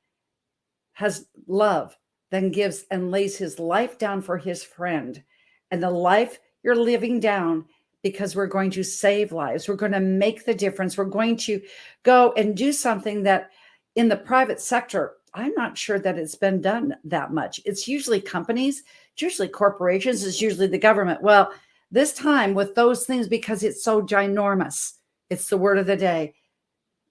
has love than gives and lays his life down for his friend. And the life you're living down, because we're going to save lives. We're going to make the difference. We're going to go and do something that in the private sector, I'm not sure that it's been done that much. It's usually companies, it's usually corporations, it's usually the government. Well, this time with those things, because it's so ginormous, it's the word of the day.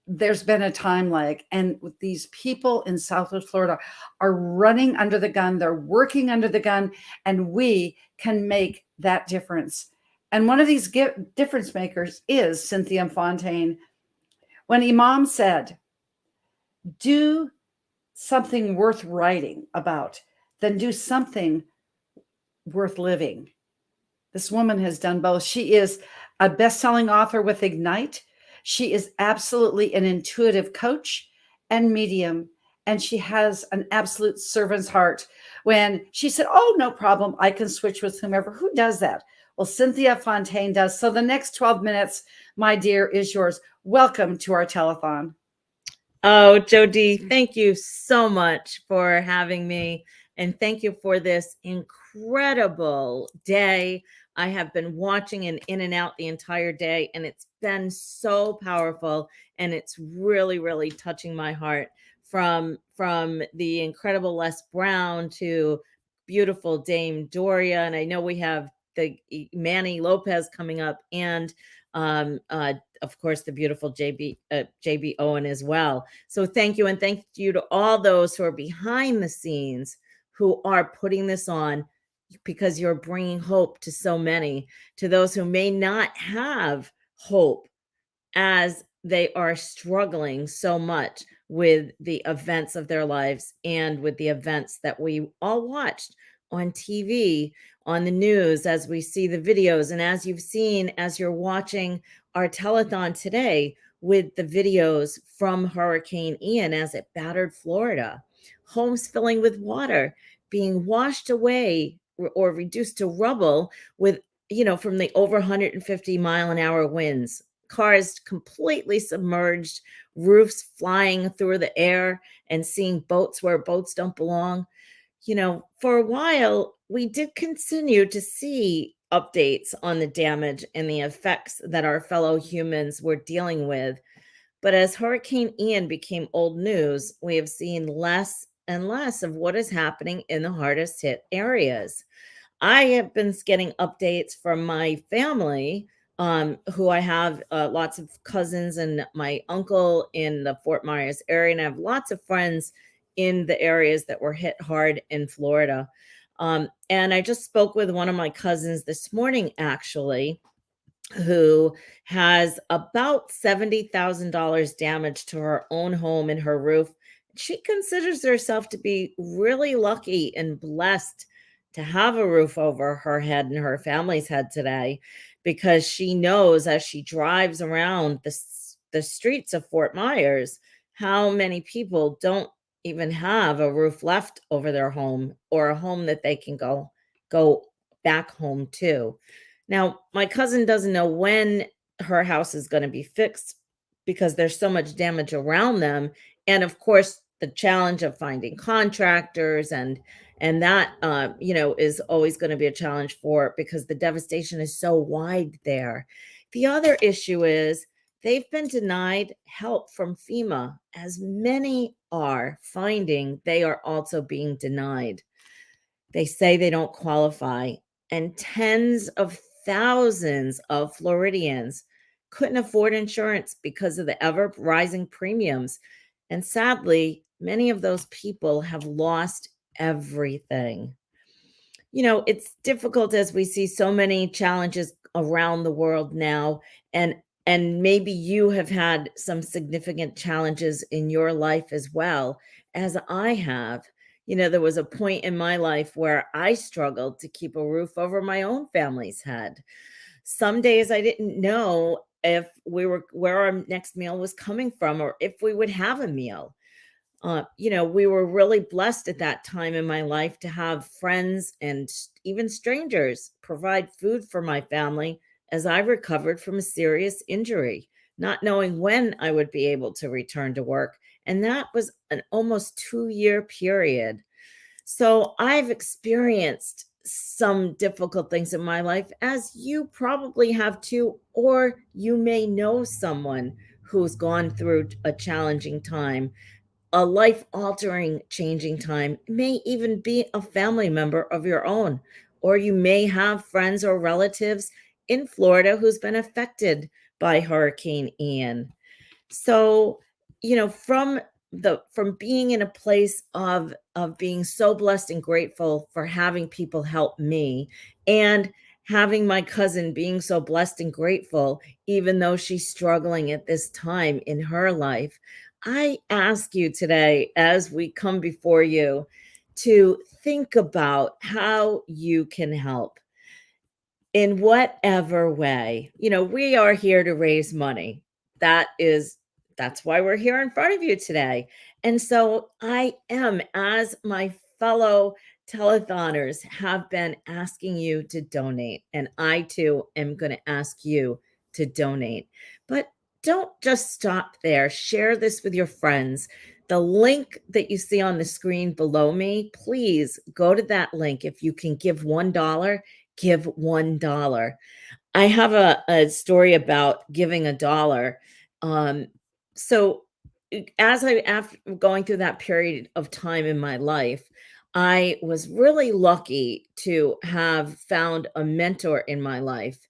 There's been a time lag, and with these people in Southwest Florida are running under the gun. They're working under the gun, and we can make that difference. And one of these difference makers is Cynthia Fontaine. When Imam said, do something worth writing about, then do something worth living. This woman has done both. She is a best-selling author with Ignite. She is absolutely an intuitive coach and medium, and she has an absolute servant's heart. When she said, oh, no problem, I can switch with whomever. Who does that? Well, Cynthia Fontaine does. So the next 12 minutes, my dear, is yours. Welcome to our telethon. Oh, Jody, thank you so much for having me. And thank you for this incredible day. I have been watching and in and out the entire day, and it's been so powerful. And it's really, really touching my heart, from the incredible Les Brown to beautiful Dame Doria. And I know we have the Manny Lopez coming up, and of course, the beautiful JB Owen as well. So thank you. And thank you to all those who are behind the scenes, who are putting this on, because you're bringing hope to so many, to those who may not have hope as they are struggling so much with the events of their lives and with the events that we all watched on TV, on the news, as we see the videos. And as you've seen, as you're watching our telethon today with the videos from Hurricane Ian as it battered Florida, homes filling with water, being washed away or reduced to rubble with, from the over 150-mile-an-hour winds, cars completely submerged, roofs flying through the air, and seeing boats where boats don't belong. For a while, we did continue to see updates on the damage and the effects that our fellow humans were dealing with. But as Hurricane Ian became old news, we have seen less and less of what is happening in the hardest hit areas. I have been getting updates from my family, who I have lots of cousins and my uncle in the Fort Myers area, and I have lots of friends in the areas that were hit hard in Florida. And I just spoke with one of my cousins this morning, actually, who has about $70,000 damage to her own home and her roof. She considers herself to be really lucky and blessed to have a roof over her head and her family's head today, because she knows as she drives around the streets of Fort Myers, how many people don't even have a roof left over their home, or a home that they can go back home to. Now, my cousin doesn't know when her house is going to be fixed, because there's so much damage around them. And of course, the challenge of finding contractors and that, is always going to be a challenge for it, because the devastation is so wide there. The other issue is they've been denied help from FEMA, as many are finding they are also being denied. They say they don't qualify, and tens of thousands of Floridians couldn't afford insurance because of the ever rising premiums. And sadly, many of those people have lost everything. it's difficult as we see so many challenges around the world now, and maybe you have had some significant challenges in your life as well as I have. There was a point in my life where I struggled to keep a roof over my own family's head. Some days I didn't know if where our next meal was coming from or if we would have a meal. We were really blessed at that time in my life to have friends and even strangers provide food for my family as I recovered from a serious injury, not knowing when I would be able to return to work. And that was an almost 2-year period. So I've experienced some difficult things in my life, as you probably have too, or you may know someone who's gone through a challenging time, a life altering, changing time. It may even be a family member of your own, or you may have friends or relatives in Florida who's been affected by Hurricane Ian. So, from being in a place of being so blessed and grateful for having people help me, and having my cousin being so blessed and grateful, even though she's struggling at this time in her life, I ask you today, as we come before you, to think about how you can help in whatever way. We are here to raise money. That's why we're here in front of you today. And so I am, as my fellow telethoners have been asking you to donate, and I too am going to ask you to donate. But don't just stop there. Share this with your friends. The link that you see on the screen below me, please go to that link. If you can give $1, give $1. I have a story about giving $1. So after going through that period of time in my life, I was really lucky to have found a mentor in my life.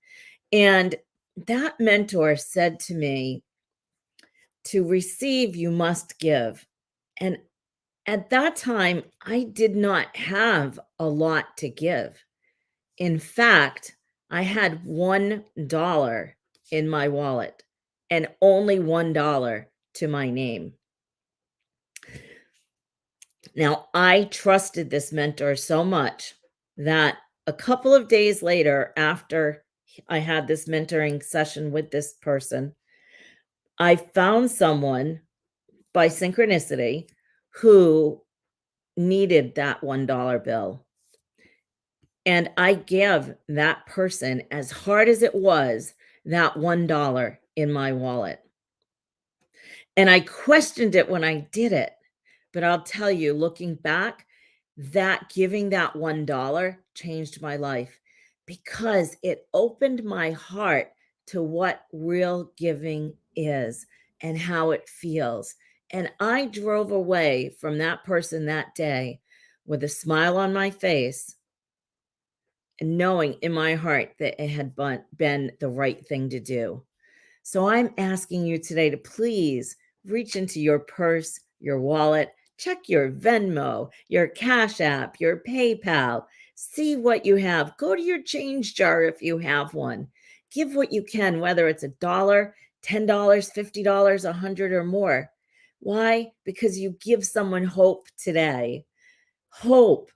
And that mentor said to me, "To receive, you must give." And at that time, I did not have a lot to give. In fact, I had $1 in my wallet and only $1 to my name. Now, I trusted this mentor so much that a couple of days later, after I had this mentoring session with this person, I found someone by synchronicity who needed that $1 bill. And I gave that person, as hard as it was, that $1 in my wallet. And I questioned it when I did it. But I'll tell you, looking back, that giving that $1 changed my life, because it opened my heart to what real giving is and how it feels. And I drove away from that person that day with a smile on my face, and knowing in my heart that it had been the right thing to do. So I'm asking you today to please reach into your purse, your wallet, check your Venmo, your Cash App, your PayPal, see what you have. Go to your change jar if you have one. Give what you can, whether it's $1, $10, $50, $100 or more. Why? Because you give someone hope today. Hope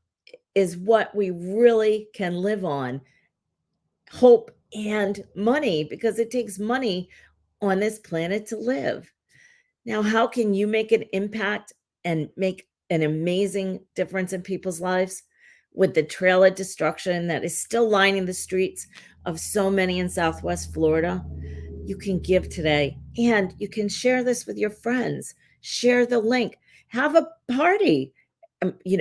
is what we really can live on. Hope and money, because it takes money on this planet to live. Now, how can you make an impact and make an amazing difference in people's lives with the trail of destruction that is still lining the streets of so many in Southwest Florida? You can give today, and you can share this with your friends. Share the link. Have a party.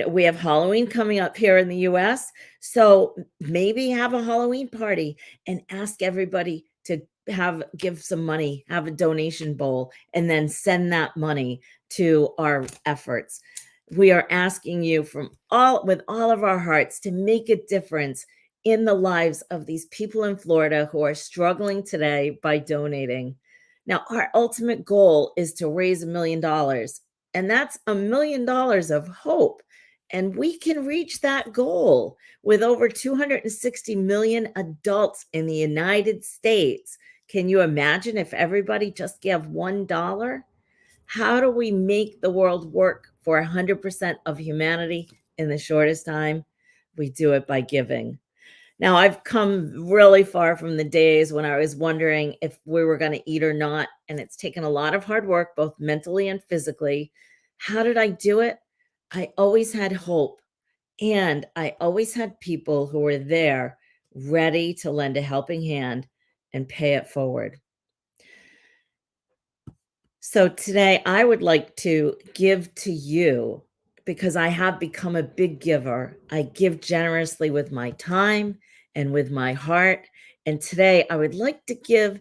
We have Halloween coming up here in the US. So maybe have a Halloween party and ask everybody to give some money, have a donation bowl, and then send that money to our efforts. We are asking you with all of our hearts to make a difference in the lives of these people in Florida who are struggling today by donating. Now, our ultimate goal is to raise $1 million, and that's $1 million of hope And we can reach that goal with over 260 million adults in the United States. Can you imagine if everybody just gave $1? How do we make the world work for 100% of humanity in the shortest time? We do it by giving. Now, I've come really far from the days when I was wondering if we were going to eat or not. And it's taken a lot of hard work, both mentally and physically. How did I do it? I always had hope. And I always had people who were there ready to lend a helping hand and pay it forward. So today I would like to give to you because I have become a big giver. I give generously with my time and with my heart. And today I would like to give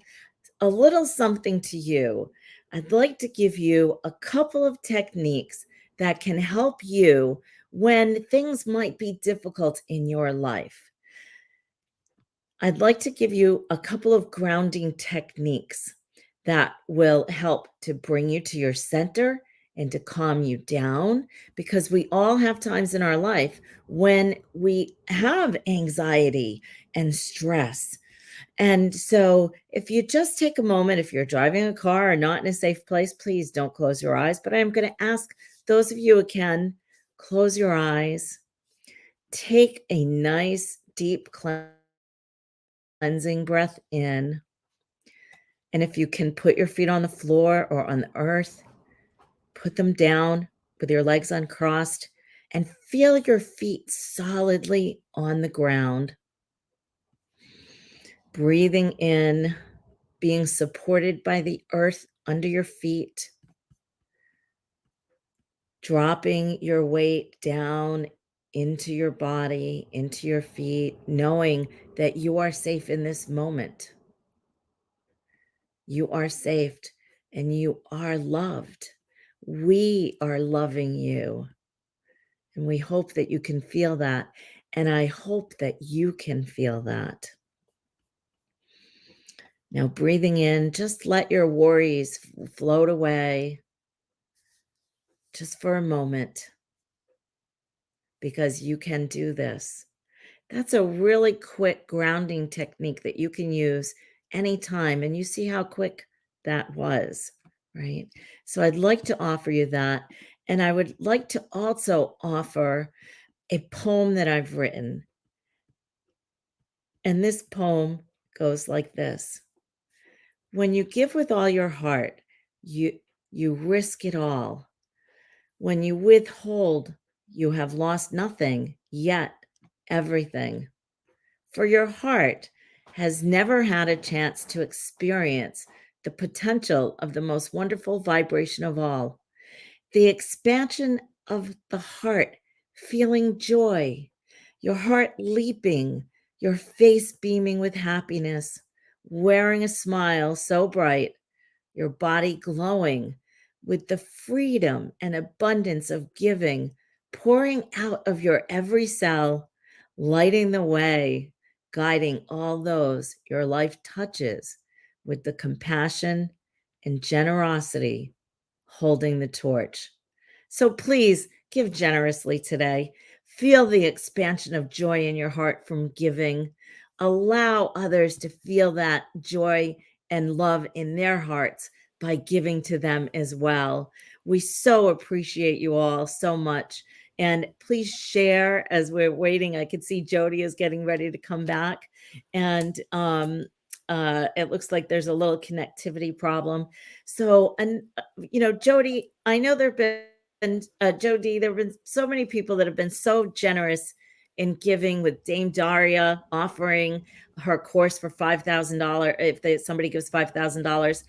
a little something to you. I'd like to give you a couple of techniques that can help you when things might be difficult in your life. I'd like to give you a couple of grounding techniques that will help to bring you to your center and to calm you down, because we all have times in our life when we have anxiety and stress. And so if you just take a moment, if you're driving a car or not in a safe place, please don't close your eyes. But I'm going to ask those of you who can, close your eyes, take a nice deep cleansing breath in. And if you can put your feet on the floor or on the earth, put them down with your legs uncrossed and feel your feet solidly on the ground. Breathing in, being supported by the earth under your feet. Dropping your weight down into your body, into your feet, knowing that you are safe in this moment. You are safe and you are loved. We are loving you. And we hope that you can feel that. And I hope that you can feel that. Now, breathing in, just let your worries float away just for a moment, because you can do this. That's a really quick grounding technique that you can use anytime. And you see how quick that was, right? So I'd like to offer you that. And I would like to also offer a poem that I've written. And this poem goes like this. When you give with all your heart, you risk it all. When you withhold, you have lost nothing, yet everything. For your heart has never had a chance to experience the potential of the most wonderful vibration of all, the expansion of the heart, feeling joy, your heart leaping, your face beaming with happiness, wearing a smile so bright, your body glowing with the freedom and abundance of giving, pouring out of your every cell, lighting the way, guiding all those your life touches with the compassion and generosity, holding the torch. So please give generously today. Feel the expansion of joy in your heart from giving. Allow others to feel that joy and love in their hearts by giving to them as well. We so appreciate you all so much. And please share as we're waiting. I can see Jody is getting ready to come back. And it looks like there's a little connectivity problem. So, and Jody, I know there have been, Jody, there have been so many people that have been so generous in giving, with Dame Daria offering her course for $5,000. If somebody gives $5,000,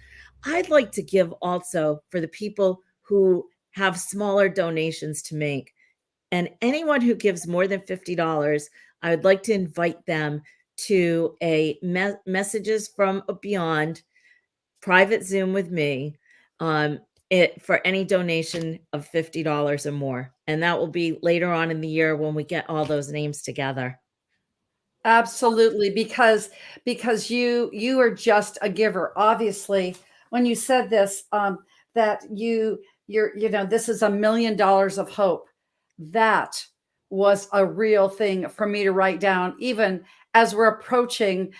I'd like to give also for the people who have smaller donations to make. And anyone who gives more than $50, I would like to invite them to a Messages from Beyond private Zoom with me for any donation of $50 or more. And that will be later on in the year when we get all those names together. Absolutely, because you are just a giver. Obviously, when you said this, that you're this is $1 million of hope That was a real thing for me to write down, even as we're approaching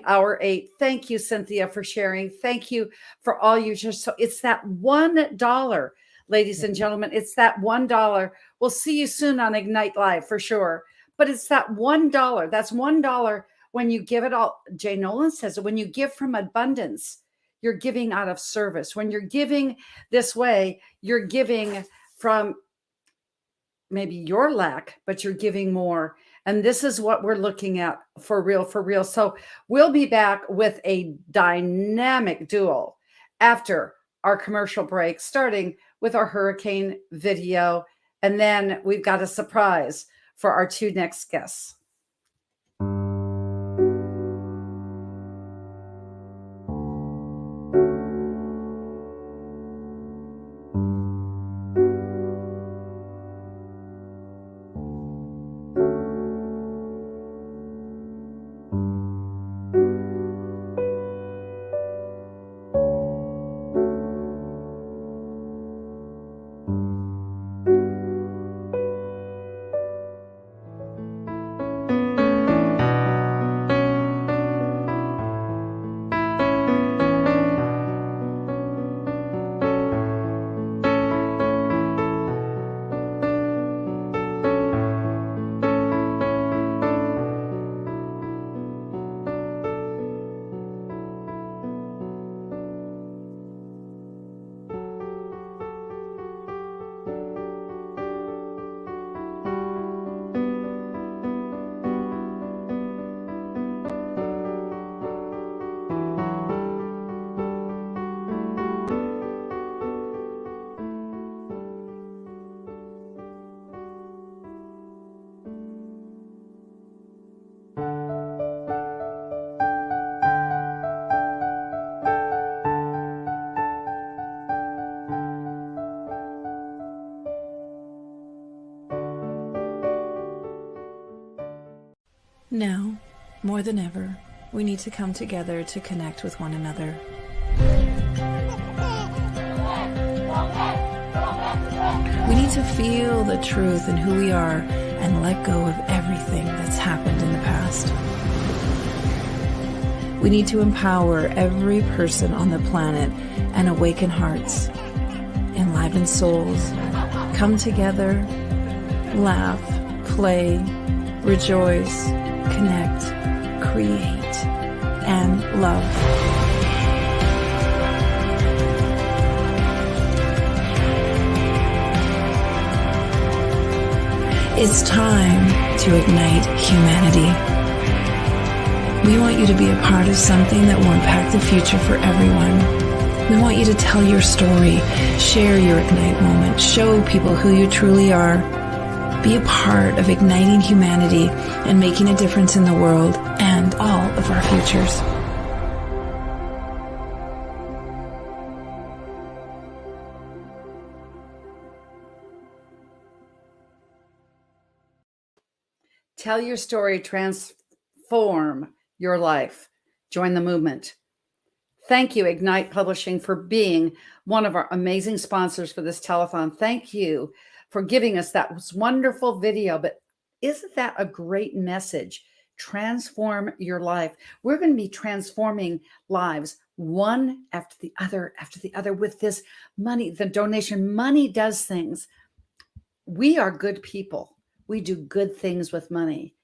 hour 8. Thank you, Cynthia, for sharing. Thank you for all you just. So it's that $1, ladies and gentlemen. It's that $1. We'll see you soon on Ignite Live for sure. But it's that $1. That's $1 when you give it all. Jay Nolan says when you give from abundance, you're giving out of service. When you're giving this way, you're giving from maybe your lack, but you're giving more. And this is what we're looking at for real, for real. So we'll be back with a dynamic duo after our commercial break, starting with our hurricane video. And then we've got a surprise for our 2 next guests. Now, more than ever, we need to come together to connect with one another. We need to feel the truth in who we are and let go of everything that's happened in the past. We need to empower every person on the planet and awaken hearts, enliven souls, come together, laugh, play, rejoice, connect, create, and love. It's time to ignite humanity. We want you to be a part of something that will impact the future for everyone. We want you to tell your story, share your Ignite moment, show people who you truly are. Be a part of igniting humanity and making a difference in the world and all of our futures. Tell your story, transform your life. Join the movement. Thank you, Ignite Publishing, for being one of our amazing sponsors for this telethon. Thank you for giving us that wonderful video. But isn't that a great message? Transform your life. We're going to be transforming lives one after the other with this money, the donation. Money does things. We are good people. We do good things with money.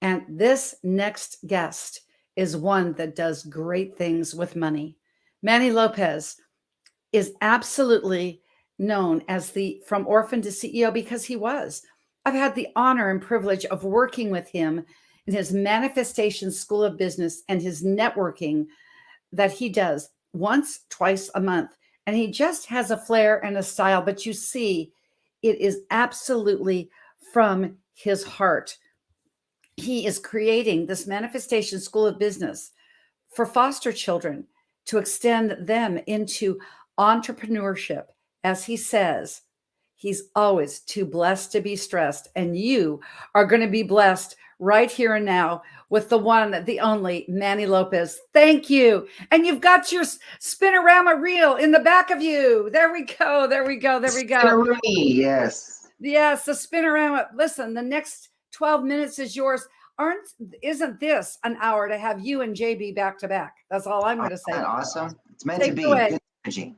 And this next guest is one that does great things with money. Manny Lopez is absolutely known as the from orphan to CEO because he was. I've had the honor and privilege of working with him in his Manifestation School of Business and his networking that he does twice a month. And he just has a flair and a style, but you see, it is absolutely from his heart. He is creating this Manifestation School of Business for foster children to extend them into entrepreneurship. As he says, he's always too blessed to be stressed. And you are going to be blessed right here and now with the one, the only Manny Lopez. Thank you. And you've got your spinorama reel in the back of you. There we go. There we go. There we go. Spinaroonie, yes. Yes, the spin around. Listen, the next 12 minutes is yours. Isn't this an hour to have you and JB back to back? That's all I'm going to say. Awesome. It's meant Take to it be. away. Good energy.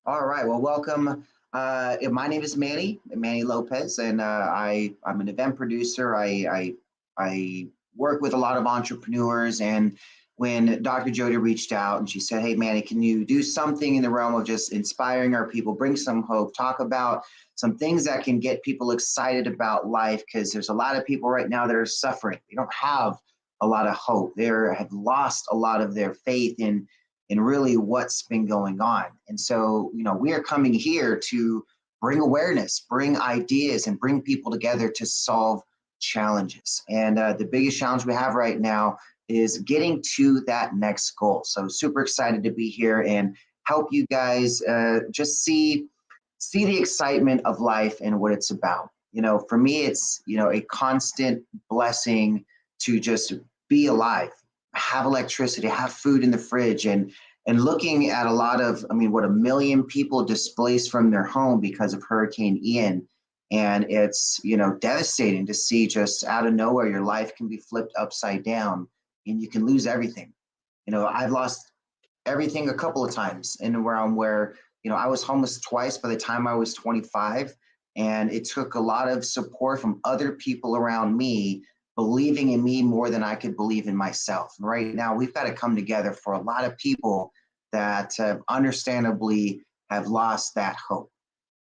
All right. Well, welcome. My name is Manny Lopez, and I'm an event producer. I work with a lot of entrepreneurs, and when Dr. Jody reached out and she said, "Hey, Manny, can you do something in the realm of just inspiring our people, bring some hope, talk about some things that can get people excited about life?" Because there's a lot of people right now that are suffering. They don't have a lot of hope. They have lost a lot of their faith in really what's been going on. And so, we are coming here to bring awareness, bring ideas, and bring people together to solve challenges. And the biggest challenge we have right now is getting to that next goal. So super excited to be here and help you guys just see the excitement of life and what it's about. For me, it's, a constant blessing to just be alive, have electricity, have food in the fridge, and looking at a lot of, what, 1 million people displaced from their home because of Hurricane Ian. And it's, devastating to see just out of nowhere, your life can be flipped upside down and you can lose everything. I've lost everything a couple of times in a realm where, I was homeless twice by the time I was 25. And it took a lot of support from other people around me, believing in me more than I could believe in myself. And right now, we've got to come together for a lot of people that understandably have lost that hope.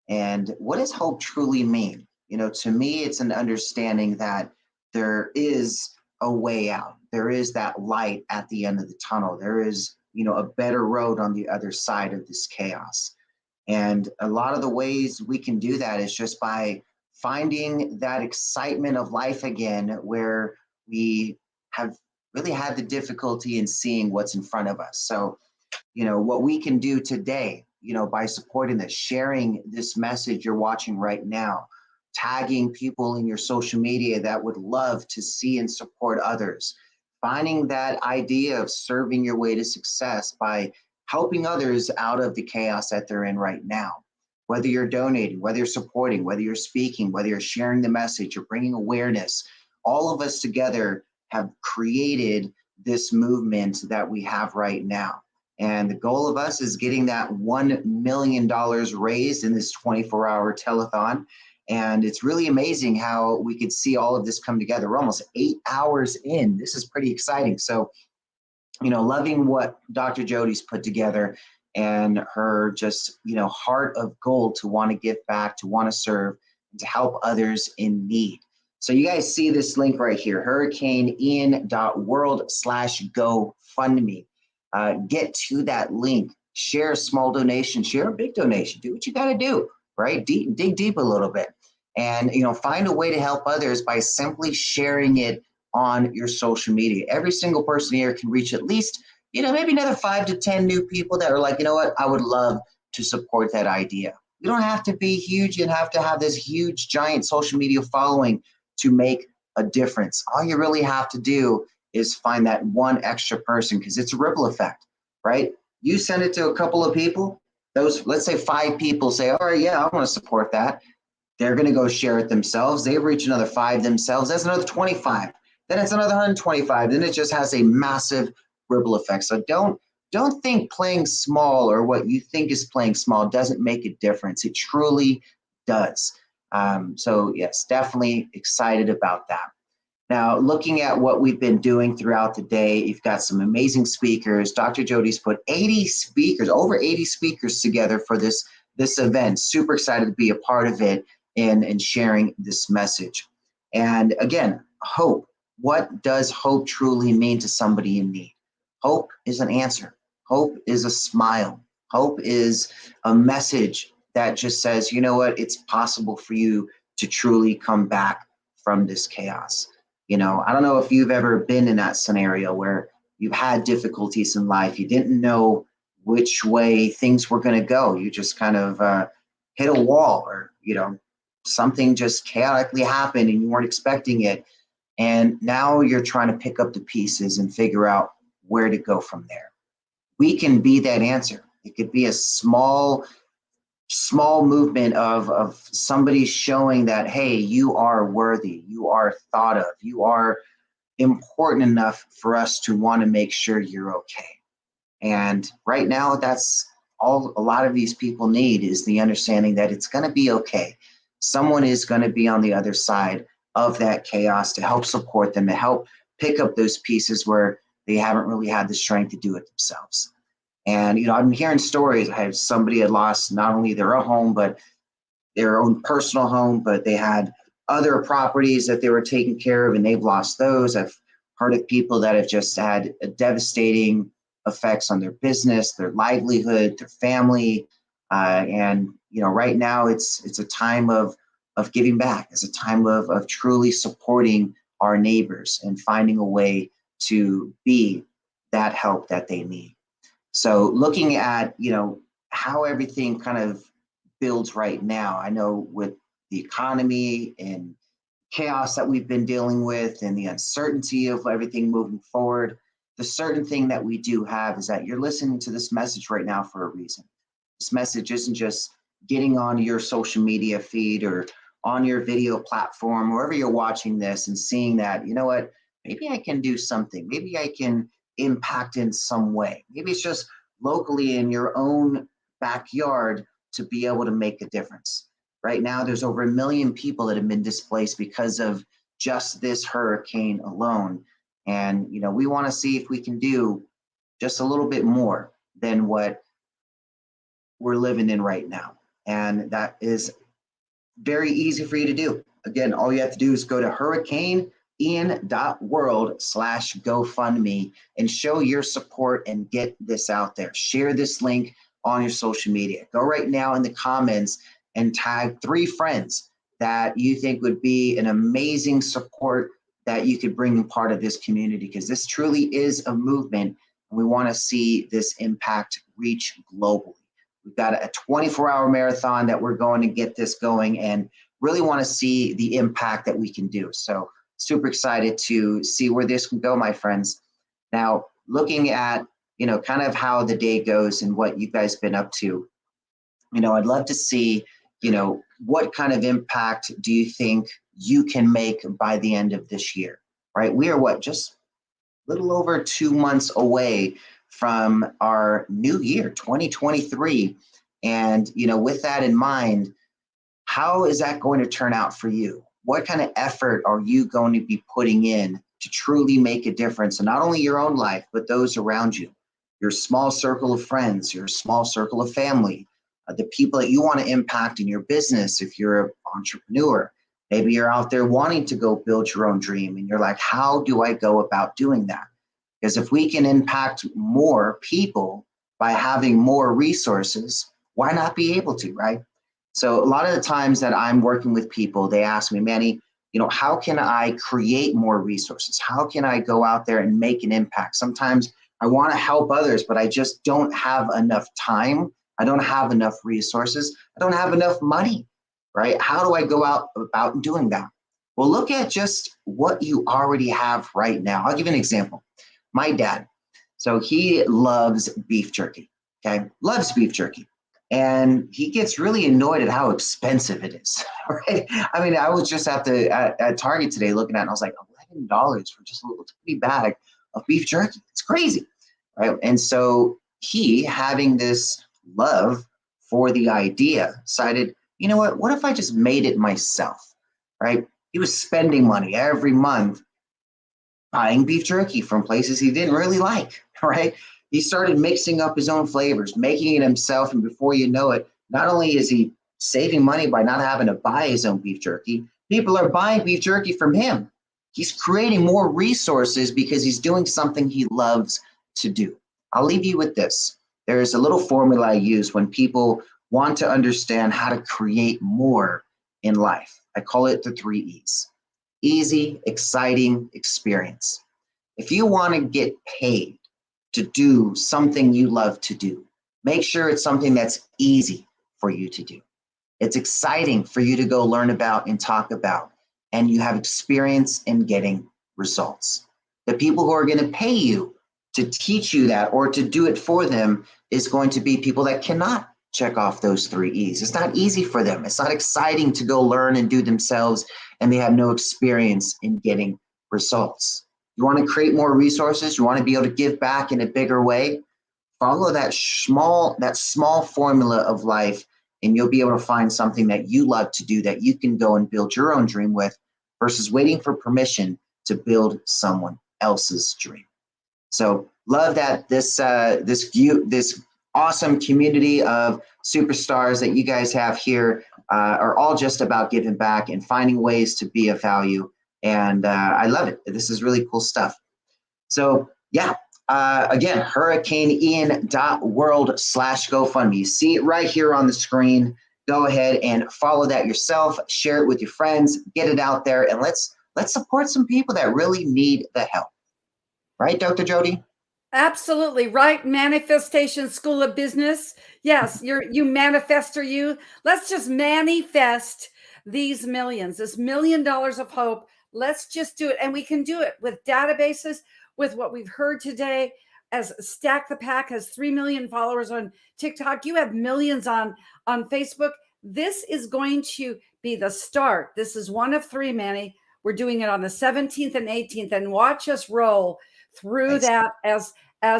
And what does hope truly mean? To me, it's an understanding that there is a way out. There is that light at the end of the tunnel. There is, a better road on the other side of this chaos. And a lot of the ways we can do that is just by finding that excitement of life again, where we have really had the difficulty in seeing what's in front of us. So, what we can do today, by supporting this, sharing this message you're watching right now, tagging people in your social media that would love to see and support others, finding that idea of serving your way to success by helping others out of the chaos that they're in right now. Whether you're donating, whether you're supporting, whether you're speaking, whether you're sharing the message or bringing awareness, all of us together have created this movement that we have right now. And the goal of us is getting that $1 million raised in this 24-hour telethon. And it's really amazing how we could see all of this come together. We're almost 8 hours in. This is pretty exciting. So, loving what Dr. Jody's put together and her just, heart of gold to want to give back, to want to serve, and to help others in need. So you guys see this link right here, hurricaneian.world/GoFundMe. Get to that link, share a small donation, share a big donation, do what you got to do, right? Dig deep a little bit, and find a way to help others by simply sharing it on your social media. Every single person here can reach at least, maybe another 5 to 10 new people that are like, what, I would love to support that idea. You don't have to be huge and have to have this huge, giant social media following to make a difference. All you really have to do is find that one extra person, because it's a ripple effect, right? You send it to a couple of people, those, let's say 5 people say, all right, yeah, I want to support that. They're going to go share it themselves. They reach another 5 themselves. That's another 25. Then it's another 125. Then it just has a massive ripple effect. So don't think playing small or what you think is playing small doesn't make a difference. It truly does. So yes, definitely excited about that. Now, looking at what we've been doing throughout the day, you've got some amazing speakers. Dr. Jody's put over 80 speakers together for this event. Super excited to be a part of it and sharing this message. And again, hope. What does hope truly mean to somebody in need? Hope is an answer. Hope is a smile. Hope is a message that just says, it's possible for you to truly come back from this chaos. I don't know if you've ever been in that scenario where you've had difficulties in life. You didn't know which way things were going to go. You just kind of hit a wall, or, something just chaotically happened and you weren't expecting it. And now you're trying to pick up the pieces and figure out where to go from there. We can be that answer. It could be a small small movement of somebody showing that, hey, you are worthy, you are thought of, you are important enough for us to want to make sure you're okay. And right now, that's all a lot of these people need, is the understanding that it's going to be okay. Someone is going to be on the other side of that chaos to help support them, to help pick up those pieces where they haven't really had the strength to do it themselves. And, you know, I'm hearing stories. I had somebody had lost not only their own home, but their own personal home, but they had other properties that they were taking care of and they've lost those. I've heard of people that have just had a devastating effects on their business, their livelihood, their family. And, you know, right now it's a time of giving back. It's a time of truly supporting our neighbors and finding a way to be that help that they need. So looking at, you know, how everything kind of builds right now, I know with the economy and chaos that we've been dealing with and the uncertainty of everything moving forward, the certain thing that we do have is that you're listening to this message right now for a reason. This message isn't just getting on your social media feed or on your video platform, wherever you're watching this and seeing that, you know what, maybe I can do something. Maybe I can impact in some way. Maybe it's just locally in your own backyard to be able to make a difference. Right now, there's over 1 million people that have been displaced because of just this hurricane alone. And, you know, we want to see if we can do just a little bit more than what we're living in right now. And that is very easy for you to do. Again, all you have to do is go to hurricaneian.world/GoFundMe and show your support and get this out there. Share this link on your social media. Go right now in the comments and tag 3 friends that you think would be an amazing support that you could bring in part of this community, because this truly is a movement and we want to see this impact reach globally. We've got a 24-hour marathon that we're going to get this going and really want to see the impact that we can do. So super excited to see where this can go, my friends. Now, looking at, you know, kind of how the day goes and what you guys been up to, you know, I'd love to see, you know, what kind of impact do you think you can make by the end of this year, right? We are what, just a little over 2 months away from our new year, 2023. And, you know, with that in mind, how is that going to turn out for you? What kind of effort are you going to be putting in to truly make a difference in not only your own life, but those around you, your small circle of friends, your small circle of family, the people that you want to impact in your business? If you're an entrepreneur, maybe you're out there wanting to go build your own dream and you're like, how do I go about doing that? Because if we can impact more people by having more resources, why not be able to, right? So a lot of the times that I'm working with people, they ask me, Manny, you know, how can I create more resources? How can I go out there and make an impact? Sometimes I want to help others, but I just don't have enough time. I don't have enough resources. I don't have enough money, right? How do I go out about doing that? Well, look at just what you already have right now. I'll give you an example. My dad, so he loves beef jerky, okay? Loves beef jerky. And he gets really annoyed at how expensive it is, right? I mean, I was just at Target today looking at it, and I was like, $11 for just a little tiny bag of beef jerky. It's crazy, right? And so he, having this love for the idea, decided, you know what if I just made it myself, right? He was spending money every month buying beef jerky from places he didn't really like, right? He started mixing up his own flavors, making it himself, and before you know it, not only is he saving money by not having to buy his own beef jerky, people are buying beef jerky from him. He's creating more resources because he's doing something he loves to do. I'll leave you with this. There's a little formula I use when people want to understand how to create more in life. I call it the 3 E's. Easy, exciting, experience. If you want to get paid to do something you love to do, make sure it's something that's easy for you to do. It's exciting for you to go learn about and talk about, and you have experience in getting results. The people who are going to pay you to teach you that or to do it for them is going to be people that cannot check off those 3 E's. It's not easy for them. It's not exciting to go learn and do themselves, and they have no experience in getting results. You want to create more resources? You want to be able to give back in a bigger way? Follow that small formula of life, and you'll be able to find something that you love to do that you can go and build your own dream with, versus waiting for permission to build someone else's dream. So love that this awesome community of superstars that you guys have here are all just about giving back and finding ways to be of value. And I love it. This is really cool stuff. So yeah, again, hurricaneian.world/GoFundMe. You see it right here on the screen. Go ahead and follow that yourself, share it with your friends, get it out there, and let's support some people that really need the help. Right, Dr. Jody? Absolutely right. Manifestation School of Business. Yes, you manifester you. Let's just manifest these millions, this $1 million of hope. Let's just do it. And we can do it with databases, with what we've heard today. As Stack the Pack has 3 million followers on TikTok. You have millions on Facebook. This is going to be the start. This is one of 3, Manny. We're doing it on the 17th and 18th, and watch us roll through that as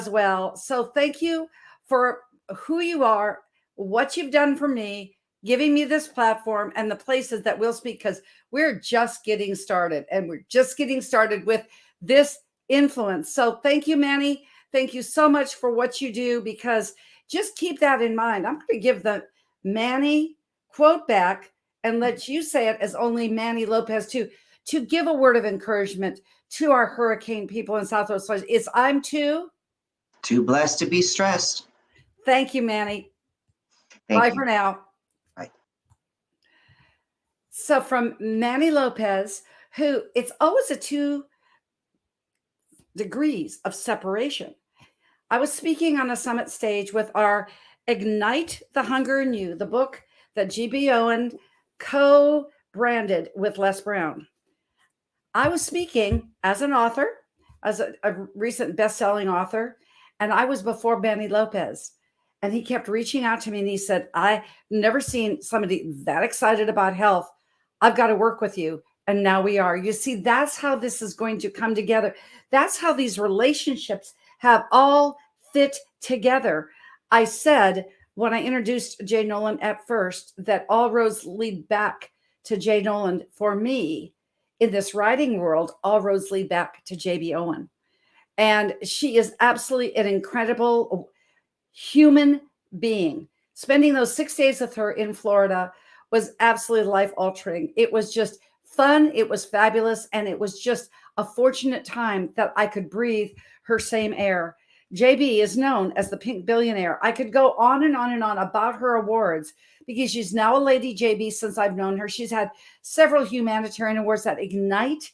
well. So thank you for who you are, what you've done for me, giving me this platform and the places that we'll speak, because we're just getting started, and we're just getting started with this influence. So thank you, Manny. Thank you so much for what you do, because just keep that in mind. I'm going to give the Manny quote back and let you say it as only Manny Lopez to give a word of encouragement to our hurricane people in Southwest Florida. It's I'm too blessed to be stressed. Thank you, Manny. Thank Bye you. for now. Bye. So from Manny Lopez, who it's always a 2 degrees of separation. I was speaking on a summit stage with our Ignite the Hunger in You, the book that G.B. Owen co-branded with Les Brown. I was speaking as an author, as a recent best-selling author, and I was before Manny Lopez. And he kept reaching out to me, and he said, I've never seen somebody that excited about health. I've got to work with you. And now we are. You see, that's how this is going to come together. That's how these relationships have all fit together. I said, when I introduced Jay Nolan at first, that all roads lead back to Jay Nolan. For me, in this writing world, all roads lead back to JB Owen. And she is absolutely an incredible human being. Spending those 6 days with her in Florida was absolutely life-altering. It was just fun. It was fabulous. And it was just a fortunate time that I could breathe her same air. JB is known as the Pink Billionaire. I could go on and on and on about her awards, because she's now a Lady JB since I've known her. She's had several humanitarian awards, that Ignite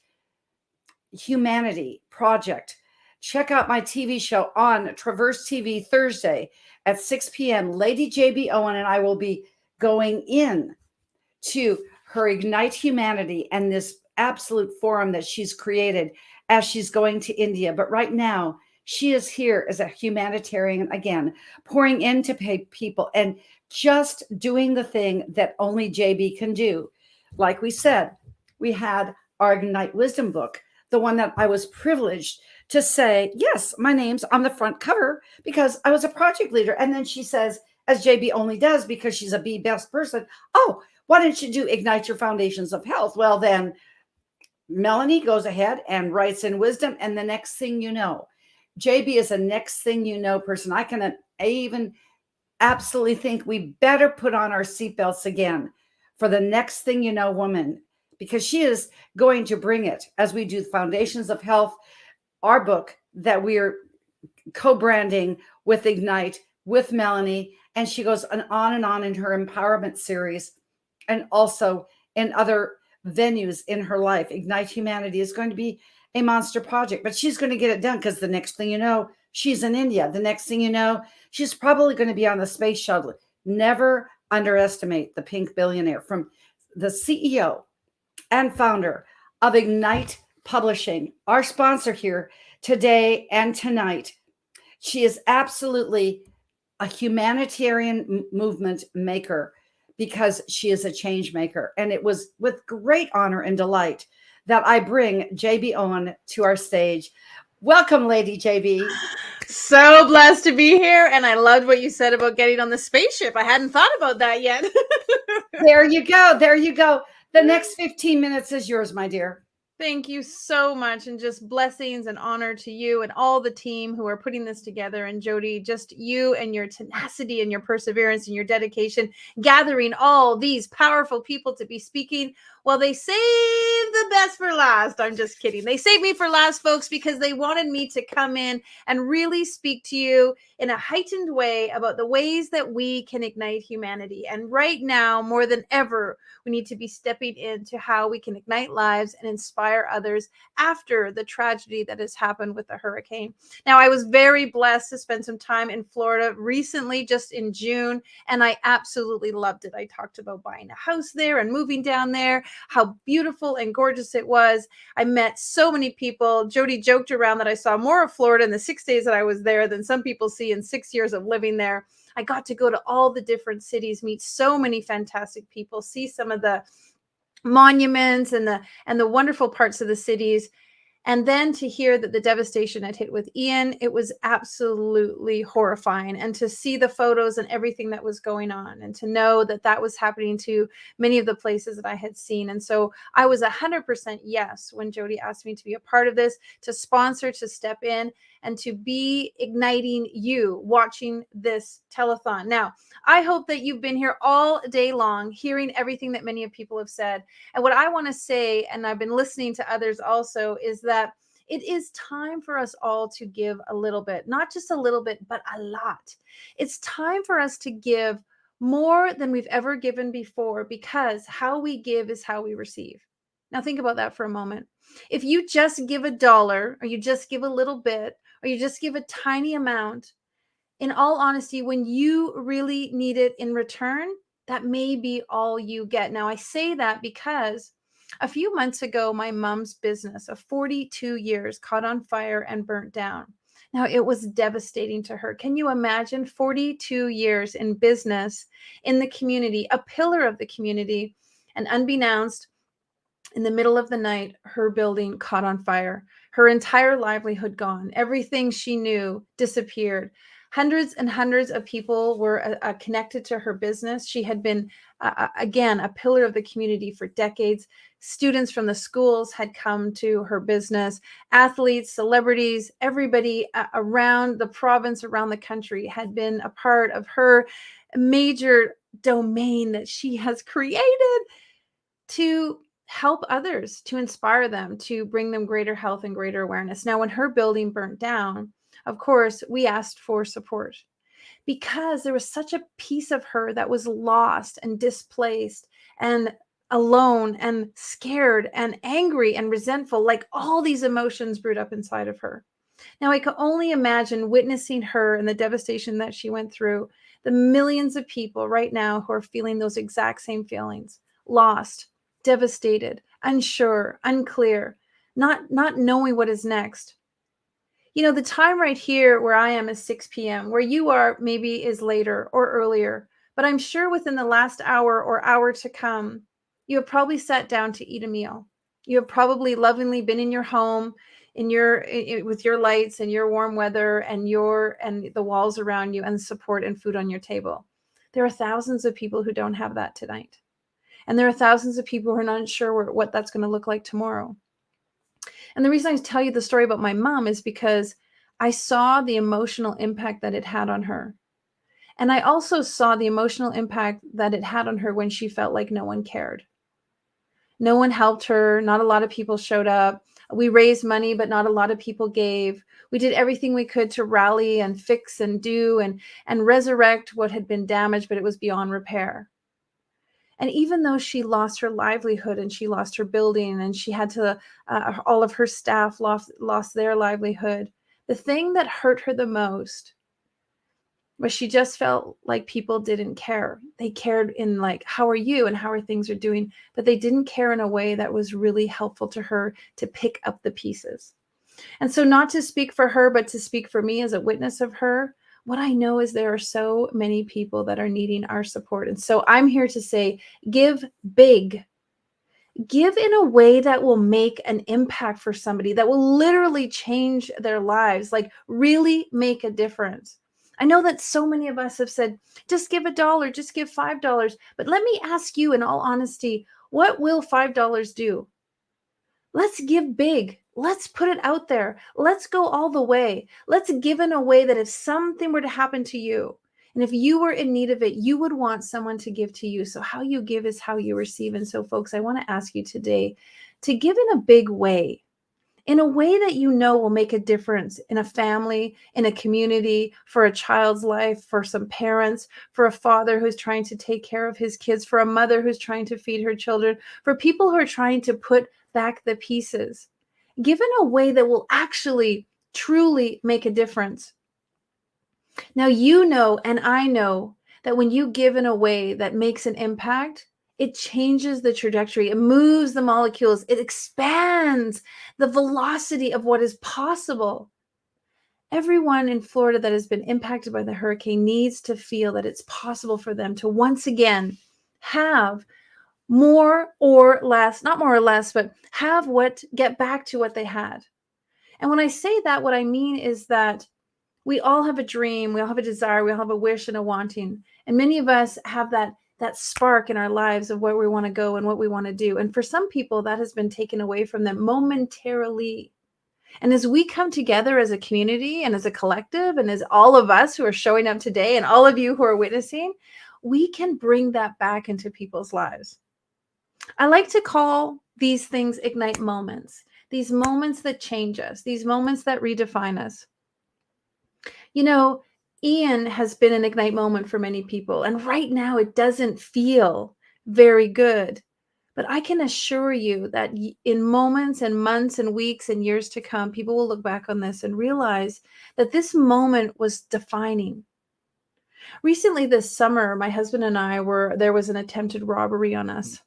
Humanity Project. Check out my TV show on Traverse TV Thursday at 6 p.m. Lady JB Owen and I will be going in to her Ignite Humanity and this absolute forum that she's created as she's going to India. But right now, she is here as a humanitarian, again, pouring into people and just doing the thing that only JB can do. Like we said, we had our Ignite Wisdom book, the one that I was privileged to say, yes, my name's on the front cover because I was a project leader. And then she says, as JB only does because she's a Be Best person, oh, why don't you do Ignite Your Foundations of Health? Well, then Melanie goes ahead and writes in Wisdom. And the next thing you know, JB is a next thing you know person. I even absolutely think we better put on our seatbelts again for the next thing you know woman, because she is going to bring it as we do Foundations of Health, our book that we are co-branding with Ignite, with Melanie. And she goes on in her empowerment series and also in other venues in her life. Ignite Humanity is going to be a monster project, but she's going to get it done because the next thing you know, she's in India. The next thing you know, she's probably going to be on the space shuttle. Never underestimate the Pink Billionaire, from the CEO and founder of Ignite Publishing, our sponsor here today and tonight. She is absolutely a humanitarian movement maker, because she is a change maker. And it was with great honor and delight that I bring JB on to our stage. Welcome, Lady JB. So blessed to be here. And I loved what you said about getting on the spaceship. I hadn't thought about that yet. There you go. There you go. The next 15 minutes is yours, my dear. Thank you so much, and just blessings and honor to you and all the team who are putting this together. And Jody, just you and your tenacity and your perseverance and your dedication, gathering all these powerful people to be speaking. Well, they saved the best for last. I'm just kidding. They saved me for last, folks, because they wanted me to come in and really speak to you in a heightened way about the ways that we can ignite humanity. And right now, more than ever, we need to be stepping into how we can ignite lives and inspire others after the tragedy that has happened with the hurricane. Now, I was very blessed to spend some time in Florida recently, just in June, and I absolutely loved it. I talked about buying a house there and moving down there, how beautiful and gorgeous it was. I met so many people. Jody joked around that I saw more of Florida in the 6 days that I was there than some people see in 6 years of living there. I got to go to all the different cities, meet so many fantastic people, see some of the monuments and the wonderful parts of the cities. And then to hear that the devastation had hit with Ian, it was absolutely horrifying. And to see the photos and everything that was going on, and to know that that was happening to many of the places that I had seen. And so I was 100% yes when Jody asked me to be a part of this, to sponsor, to step in, and to be igniting you watching this telethon. Now, I hope that you've been here all day long, hearing everything that many of people have said. And what I want to say, and I've been listening to others also, is that it is time for us all to give a little bit, not just a little bit, but a lot. It's time for us to give more than we've ever given before, because how we give is how we receive. Now, think about that for a moment. If you just give $1, or you just give a little bit, or you just give a tiny amount, in all honesty, when you really need it in return, that may be all you get. Now, I say that because a few months ago, my mom's business of 42 years caught on fire and burnt down. Now, it was devastating to her. Can you imagine 42 years in business in the community, a pillar of the community, and unbeknownst, in the middle of the night, her building caught on fire. Her entire livelihood gone. Everything she knew disappeared. Hundreds and hundreds of people were connected to her business. She had been, again, a pillar of the community for decades. Students from the schools had come to her business. Athletes, celebrities, everybody around the province, around the country had been a part of her major domain that she has created to help others, to inspire them, to bring them greater health and greater awareness. Now, when her building burnt down, of course, we asked for support, because there was such a piece of her that was lost and displaced and alone and scared and angry and resentful, like all these emotions brewed up inside of her. Now, I can only imagine witnessing her and the devastation that she went through, the millions of people right now who are feeling those exact same feelings, lost, devastated, unsure, unclear, not knowing what is next. You know, the time right here where I am is 6 p.m. Where you are maybe is later or earlier. But I'm sure within the last hour or hour to come, you have probably sat down to eat a meal. You have probably lovingly been in your home, with your lights and your warm weather and the walls around you and support and food on your table. There are thousands of people who don't have that tonight. And there are thousands of people who are not sure what that's going to look like tomorrow. And the reason I tell you the story about my mom is because I saw the emotional impact that it had on her. And I also saw the emotional impact that it had on her when she felt like no one cared. No one helped her. Not a lot of people showed up. We raised money, but not a lot of people gave. We did everything we could to rally and fix and do and resurrect what had been damaged, but it was beyond repair. And even though she lost her livelihood and she lost her building and she had to, all of her staff lost their livelihood, the thing that hurt her the most was she just felt like people didn't care. They cared in like, how are you and how are things are doing? But they didn't care in a way that was really helpful to her to pick up the pieces. And so not to speak for her, but to speak for me as a witness of her, what I know is there are so many people that are needing our support. And so I'm here to say, give big. Give in a way that will make an impact for somebody, that will literally change their lives, like really make a difference. I know that so many of us have said, just give $1, just give $5. But let me ask you, in all honesty, what will $5 do? Let's give big. Let's put it out there. Let's go all the way. Let's give in a way that if something were to happen to you, and if you were in need of it, you would want someone to give to you. So how you give is how you receive. And so, folks, I want to ask you today to give in a big way, in a way that you know will make a difference in a family, in a community, for a child's life, for some parents, for a father who's trying to take care of his kids, for a mother who's trying to feed her children, for people who are trying to put back the pieces. Give in a way that will actually truly make a difference. Now, you know, and I know that when you give in a way that makes an impact, it changes the trajectory, it moves the molecules, it expands the velocity of what is possible. Everyone in Florida that has been impacted by the hurricane needs to feel that it's possible for them to once again have more or less, not more or less, but get back to what they had. And when I say that, what I mean is that we all have a dream, we all have a desire, we all have a wish and a wanting. And many of us have that spark in our lives of where we want to go and what we want to do. And for some people, that has been taken away from them momentarily. And as we come together as a community and as a collective, and as all of us who are showing up today and all of you who are witnessing, we can bring that back into people's lives. I like to call these things ignite moments, these moments that change us, these moments that redefine us. You know, Ian has been an ignite moment for many people, and right now it doesn't feel very good. But I can assure you that in moments and months and weeks and years to come, people will look back on this and realize that this moment was defining. Recently this summer, my husband and there was an attempted robbery on us.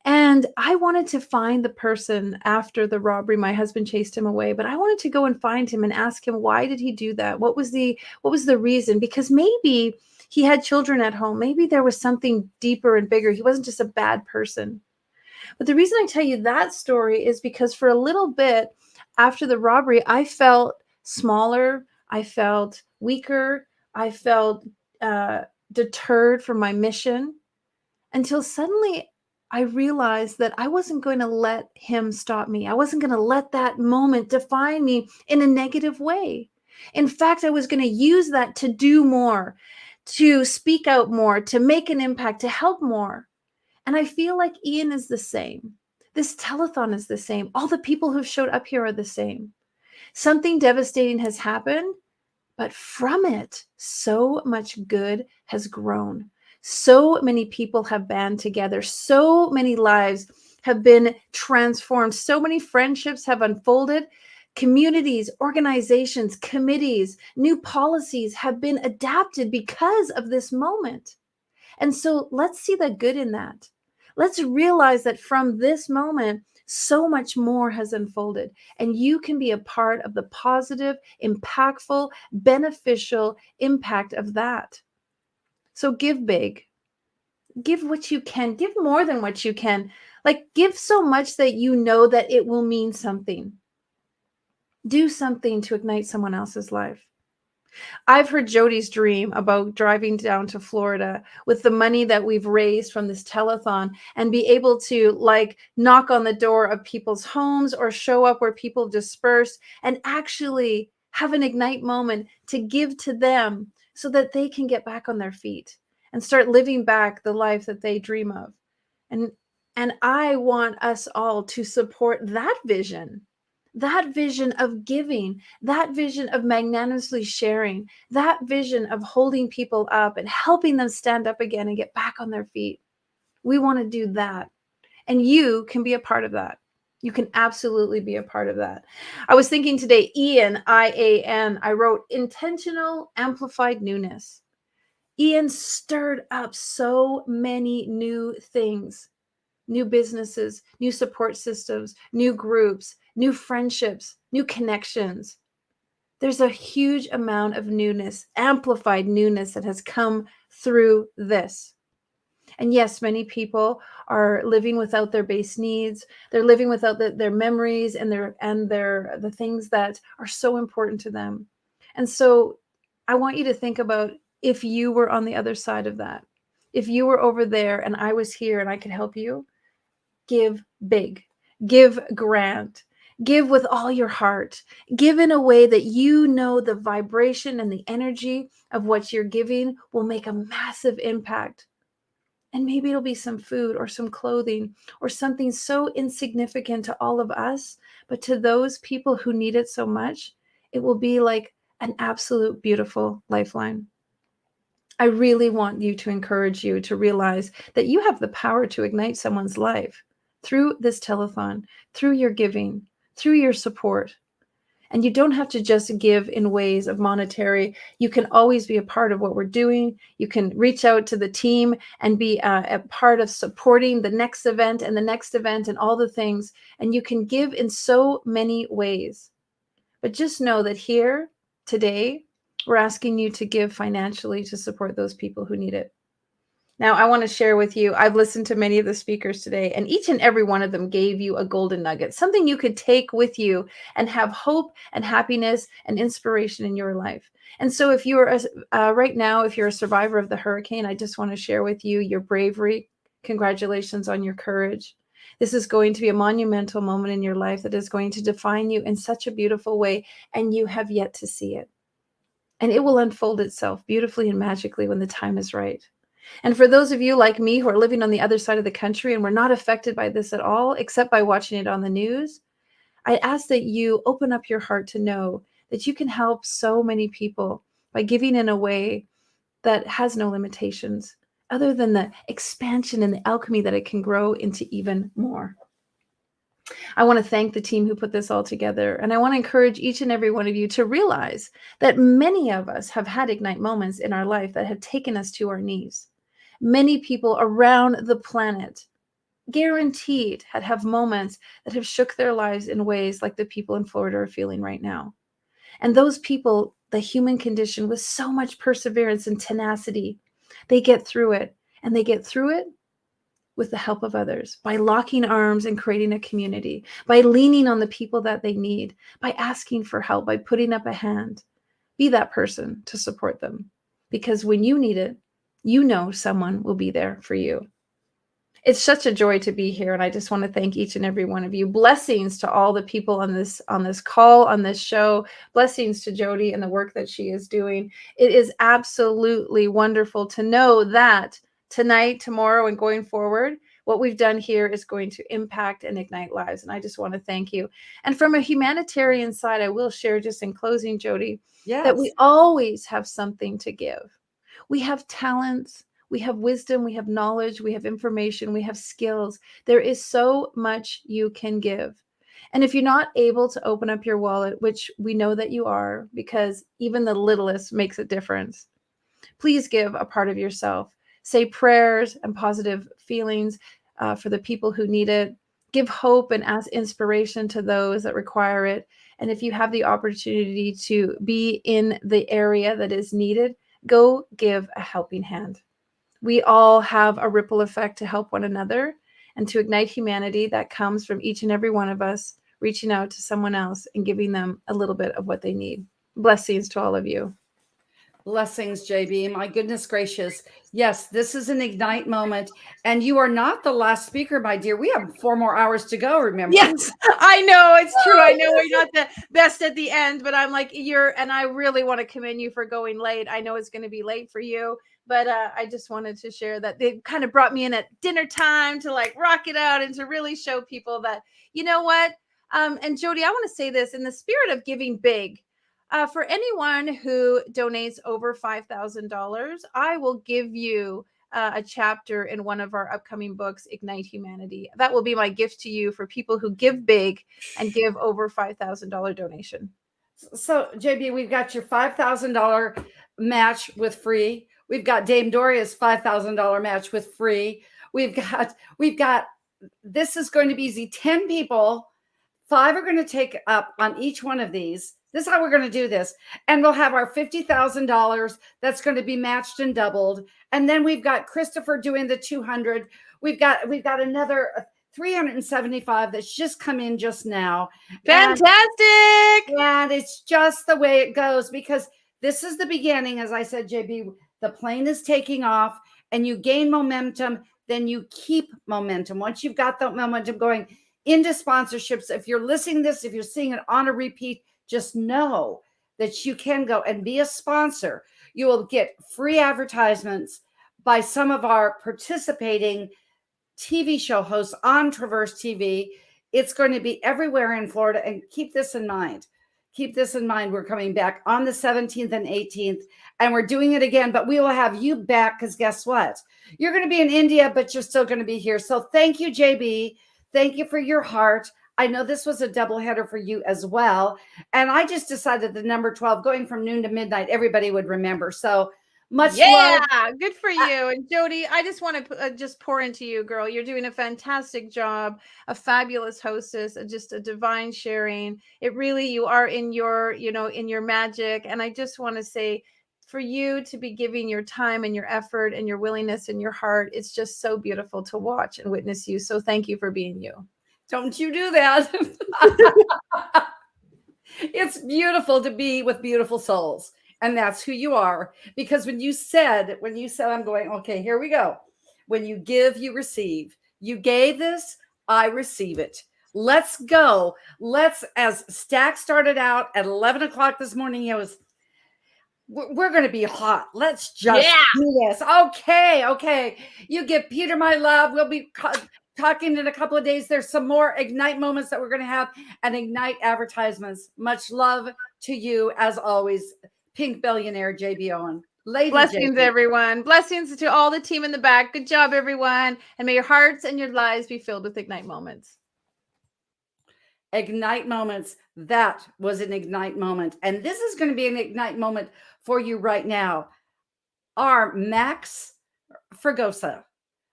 And I wanted to find the person after the robbery. My husband chased him away, but I wanted to go and find him and ask him, why did he do that? What was the reason? Because maybe he had children at home. Maybe there was something deeper and bigger. He wasn't just a bad person. But the reason I tell you that story is because for a little bit after the robbery, I felt smaller. I felt weaker. I felt deterred from my mission, until suddenly I realized that I wasn't going to let him stop me. I wasn't going to let that moment define me in a negative way. In fact, I was going to use that to do more, to speak out more, to make an impact, to help more. And I feel like Ian is the same. This telethon is the same. All the people who've showed up here are the same. Something devastating has happened, but from it, so much good has grown. So many people have band together. So many lives have been transformed. So many friendships have unfolded. Communities, organizations, committees, new policies have been adapted because of this moment. And so let's see the good in that. Let's realize that from this moment, so much more has unfolded, and you can be a part of the positive, impactful, beneficial impact of that. So give big. Give what you can. Give more than what you can. Like, give so much that you know that it will mean something. Do something to ignite someone else's life. I've heard Jody's dream about driving down to Florida with the money that we've raised from this telethon and be able to like knock on the door of people's homes or show up where people disperse and actually have an ignite moment to give to them so that they can get back on their feet and start living back the life that they dream of. And I want us all to support that vision of giving, that vision of magnanimously sharing, that vision of holding people up and helping them stand up again and get back on their feet. We want to do that. And you can be a part of that. You can absolutely be a part of that. I was thinking today, Ian, I-A-N, I wrote intentional amplified newness. Ian stirred up so many new things. New businesses, new support systems, new groups, new friendships, new connections. There's a huge amount of newness, amplified newness that has come through this. And yes, many people are living without their base needs. They're living without their memories and the things that are so important to them. And so I want you to think about if you were on the other side of that. If you were over there and I was here and I could help you, give big, give grand, give with all your heart, give in a way that you know the vibration and the energy of what you're giving will make a massive impact. And maybe it'll be some food or some clothing or something so insignificant to all of us, but to those people who need it so much, it will be like an absolute beautiful lifeline. I really want you to encourage you to realize that you have the power to ignite someone's life through this telethon, through your giving, through your support. And you don't have to just give in ways of monetary. You can always be a part of what we're doing. You can reach out to the team and be a part of supporting the next event and the next event and all the things. And you can give in so many ways. But just know that here today, we're asking you to give financially to support those people who need it. Now, I want to share with you, I've listened to many of the speakers today, and each and every one of them gave you a golden nugget, something you could take with you and have hope and happiness and inspiration in your life. And so if you are right now, if you're a survivor of the hurricane, I just want to share with you your bravery. Congratulations on your courage. This is going to be a monumental moment in your life that is going to define you in such a beautiful way, and you have yet to see it. And it will unfold itself beautifully and magically when the time is right. And for those of you like me who are living on the other side of the country and we're not affected by this at all, except by watching it on the news, I ask that you open up your heart to know that you can help so many people by giving in a way that has no limitations, other than the expansion and the alchemy that it can grow into even more. I want to thank the team who put this all together. And I want to encourage each and every one of you to realize that many of us have had Ignite moments in our life that have taken us to our knees. Many people around the planet guaranteed have moments that have shook their lives in ways like the people in Florida are feeling right now. And those people, the human condition with so much perseverance and tenacity, they get through it. And they get through it with the help of others, by locking arms and creating a community, by leaning on the people that they need, by asking for help, by putting up a hand. Be that person to support them. Because when you need it, you know someone will be there for you. It's such a joy to be here, and I just want to thank each and every one of you. Blessings to all the people on this call, on this show. Blessings to Jody and the work that she is doing. It is absolutely wonderful to know that tonight, tomorrow, and going forward, what we've done here is going to impact and ignite lives. And I just want to thank you. And from a humanitarian side, I will share just in closing, Jody, that we always have something to give. We have talents, we have wisdom, we have knowledge, we have information, we have skills. There is so much you can give. And if you're not able to open up your wallet, which we know that you are, because even the littlest makes a difference, please give a part of yourself. Say prayers and positive feelings for the people who need it. Give hope and ask inspiration to those that require it. And if you have the opportunity to be in the area that is needed, go give a helping hand. We all have a ripple effect to help one another and to ignite humanity that comes from each and every one of us reaching out to someone else and giving them a little bit of what they need. Blessings to all of you. Blessings, JB. My goodness gracious. Yes, this is an Ignite moment. And you are not the last speaker, my dear. We have 4 more hours to go, remember? Yes, I know. It's true. I know we're not the best at the end, but I'm like, and I really want to commend you for going late. I know it's going to be late for you, but I just wanted to share that they kind of brought me in at dinner time to like rock it out and to really show people that, you know what? And Jody, I want to say this in the spirit of giving big. For anyone who donates over $5,000, I will give you a chapter in one of our upcoming books, Ignite Humanity. That will be my gift to you for people who give big and give over $5,000 donation. So, JB, we've got your $5,000 match with free. We've got Dame Doria's $5,000 match with free. We've got, this is going to be easy. 10 people, 5 are going to take up on each one of these. This is how we're going to do this. And we'll have our $50,000 that's going to be matched and doubled. And then we've got Christopher doing the 200. We've got another 375 that's just come in just now. Fantastic. And it's just the way it goes, because this is the beginning. As I said, JB, the plane is taking off and you gain momentum, then you keep momentum. Once you've got that momentum going into sponsorships, if you're listening to this, if you're seeing it on a repeat, just know that you can go and be a sponsor. You will get free advertisements by some of our participating TV show hosts on Traverse TV. It's going to be everywhere in Florida. And keep this in mind. Keep this in mind. We're coming back on the 17th and 18th, and we're doing it again, but we will have you back, because guess what? You're going to be in India, but you're still going to be here. So thank you, JB. Thank you for your heart. I know this was a doubleheader for you as well. And I just decided the number 12, going from noon to midnight, everybody would remember. So much love. Good for you. And Jody, I just want to just pour into you, girl. You're doing a fantastic job, a fabulous hostess, just a divine sharing. It really, you are in your, in your magic. And I just want to say, for you to be giving your time and your effort and your willingness and your heart, it's just so beautiful to watch and witness you. So thank you for being you. Don't you do that. It's beautiful to be with beautiful souls. And that's who you are. Because when you said, I'm going, okay, here we go. When you give, you receive. You gave this, I receive it. Let's go. As Stack started out at 11 o'clock this morning, we're going to be hot. Let's just do this. Okay. You give Peter my love. We'll be talking in a couple of days. There's some more Ignite moments that we're going to have, and Ignite advertisements. Much love to you, as always, Pink Billionaire JB Owen. Lady Blessings, JB. everyone. Blessings to all the team in the back. Good job, everyone. And may your hearts and your lives be filled with Ignite moments. Ignite moments. That was an Ignite moment. And this is going to be an Ignite moment for you right now. Our Max Fregosa.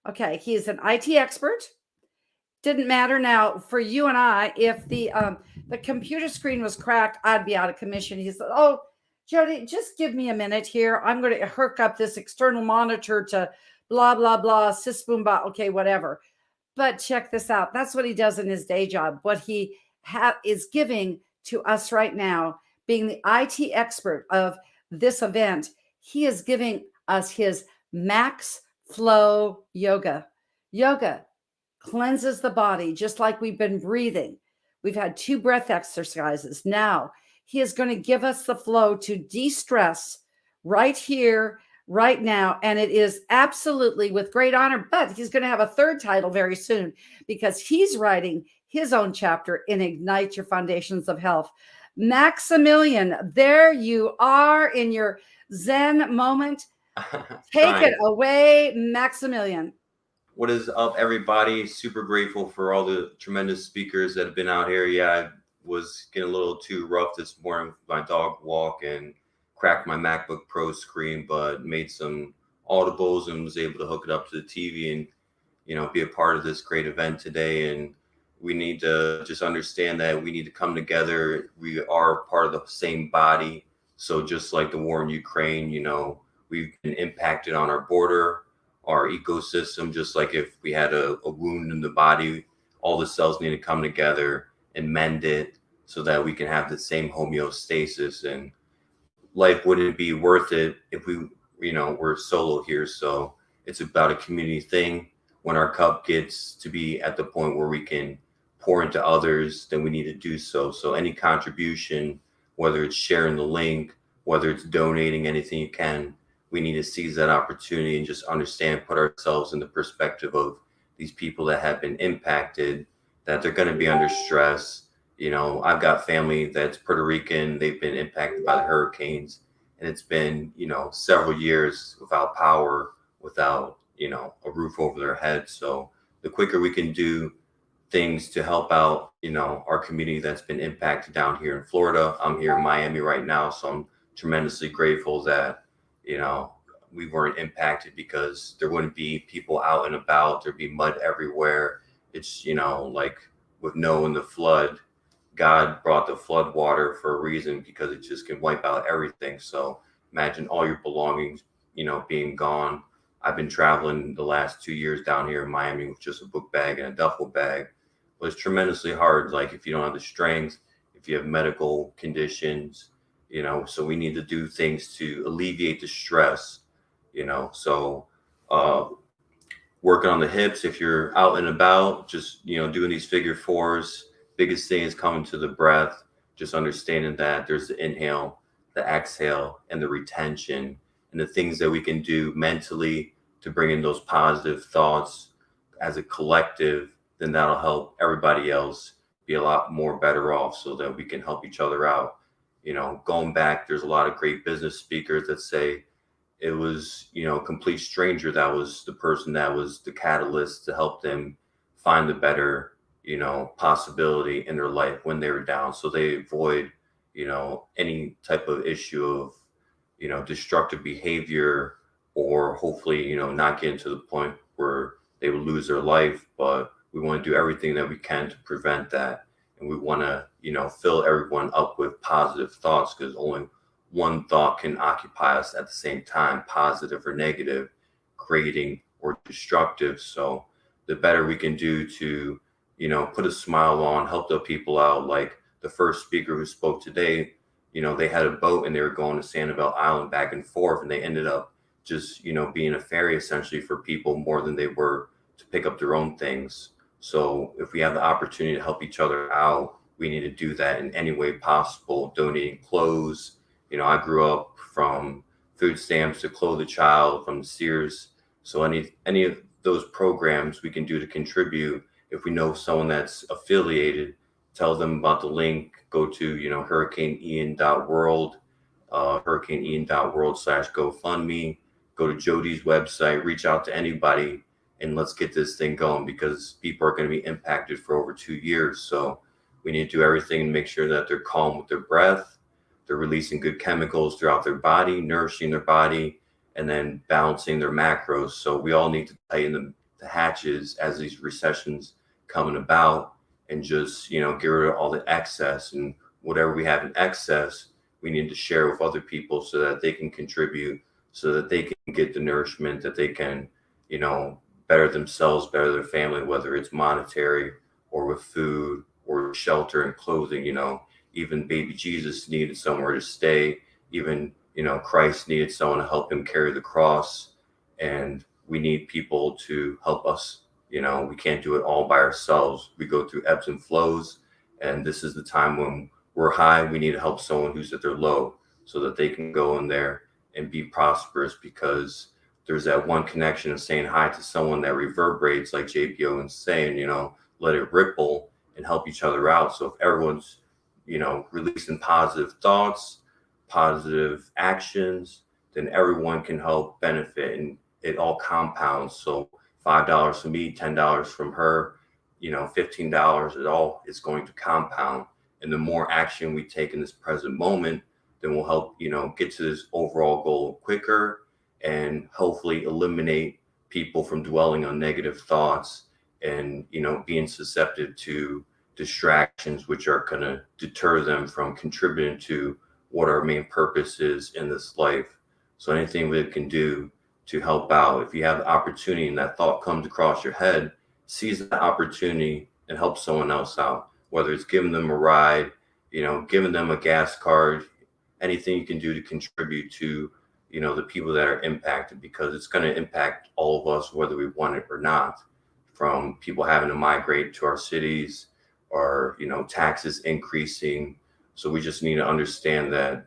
Okay, he is an IT expert. Didn't matter now for you and I. If the computer screen was cracked, I'd be out of commission. He said, "Oh, Jody, just give me a minute here. I'm going to hook up this external monitor to blah, blah, blah, sis boom, bah, okay, whatever." But check this out. That's what he does in his day job. What he is giving to us right now, being the IT expert of this event, he is giving us his Max Flow Yoga. Yoga cleanses the body, just like we've been breathing. We've had 2 breath exercises. Now he is going to give us the flow to de-stress right here, right now. And it is absolutely with great honor, but he's going to have a 3rd title very soon, because he's writing his own chapter in Ignite Your Foundations of Health. Maximilian, there you are in your Zen moment. Take it away, Maximilian. What is up, everybody? Super grateful for all the tremendous speakers that have been out here. Yeah, I was getting a little too rough this morning with my dog walk and cracked my MacBook Pro screen, but made some audibles and was able to hook it up to the TV and, be a part of this great event today. And we need to just understand that we need to come together. We are part of the same body. So just like the war in Ukraine, we've been impacted on our border, our ecosystem. Just like if we had a wound in the body, all the cells need to come together and mend it so that we can have the same homeostasis, and life wouldn't be worth it if we're solo here. So it's about a community thing. When our cup gets to be at the point where we can pour into others, then we need to do so. So any contribution, whether it's sharing the link, whether it's donating anything you can, we need to seize that opportunity and just understand, put ourselves in the perspective of these people that have been impacted, that they're going to be under stress. I've got family that's Puerto Rican. They've been impacted by the hurricanes, and it's been, several years without power, without, a roof over their head. So the quicker we can do things to help out, our community that's been impacted down here in Florida. I'm here in Miami right now, so I'm tremendously grateful that, we weren't impacted, because there wouldn't be people out and about. There'd be mud everywhere. It's, like with Noah and the flood, God brought the flood water for a reason, because it just can wipe out everything. So imagine all your belongings, being gone. I've been traveling the last 2 years down here in Miami with just a book bag and a duffel bag. But it's tremendously hard. Like, if you don't have the strength, if you have medical conditions, so we need to do things to alleviate the stress, so uh, working on the hips. If you're out and about, just doing these figure fours. Biggest thing is coming to the breath, just understanding that there's the inhale, the exhale, and the retention, and the things that we can do mentally to bring in those positive thoughts as a collective. Then that'll help everybody else be a lot more better off, so that we can help each other out. Going back, there's a lot of great business speakers that say it was, a complete stranger that was the person that was the catalyst to help them find the better, possibility in their life when they were down. So they avoid, any type of issue of, destructive behavior, or hopefully, not getting to the point where they would lose their life. But we want to do everything that we can to prevent that. And we want to, fill everyone up with positive thoughts, because only one thought can occupy us at the same time, positive or negative, creating or destructive. So the better we can do to, put a smile on, help the people out. Like the first speaker who spoke today, they had a boat and they were going to Sanibel Island back and forth, and they ended up just, being a ferry essentially for people more than they were to pick up their own things. So if we have the opportunity to help each other out, we need to do that in any way possible, donating clothes. I grew up from food stamps to Clothe a Child, from Sears. So any of those programs we can do to contribute. If we know someone that's affiliated, tell them about the link. Go to hurricaneian.world, hurricaneian.world/GoFundMe. Go to Jody's website, reach out to anybody, and let's get this thing going, because people are going to be impacted for over 2 years. So we need to do everything and make sure that they're calm with their breath. They're releasing good chemicals throughout their body, nourishing their body, and then balancing their macros. So we all need to tighten the hatches as these recessions coming about, and just, get rid of all the excess. And whatever we have in excess, we need to share with other people so that they can contribute, so that they can get the nourishment, that they can, better themselves, better their family, whether it's monetary or with food or shelter and clothing. Even baby Jesus needed somewhere to stay. Even, Christ needed someone to help him carry the cross. And we need people to help us. We can't do it all by ourselves. We go through ebbs and flows. And this is the time when we're high, we need to help someone who's at their low, so that they can go in there and be prosperous, because there's that one connection of saying hi to someone that reverberates, like JPO is saying, let it ripple and help each other out. So if everyone's, releasing positive thoughts, positive actions, then everyone can help benefit, and it all compounds. So $5 from me, $10 from her, $15, it all is going to compound. And the more action we take in this present moment, then we'll help, get to this overall goal quicker, and hopefully eliminate people from dwelling on negative thoughts, and, being susceptible to distractions, which are going to deter them from contributing to what our main purpose is in this life. So anything we can do to help out, if you have the opportunity and that thought comes across your head, seize the opportunity and help someone else out, whether it's giving them a ride, giving them a gas card, anything you can do to contribute to, the people that are impacted, because it's going to impact all of us, whether we want it or not, from people having to migrate to our cities, or, taxes increasing. So we just need to understand that,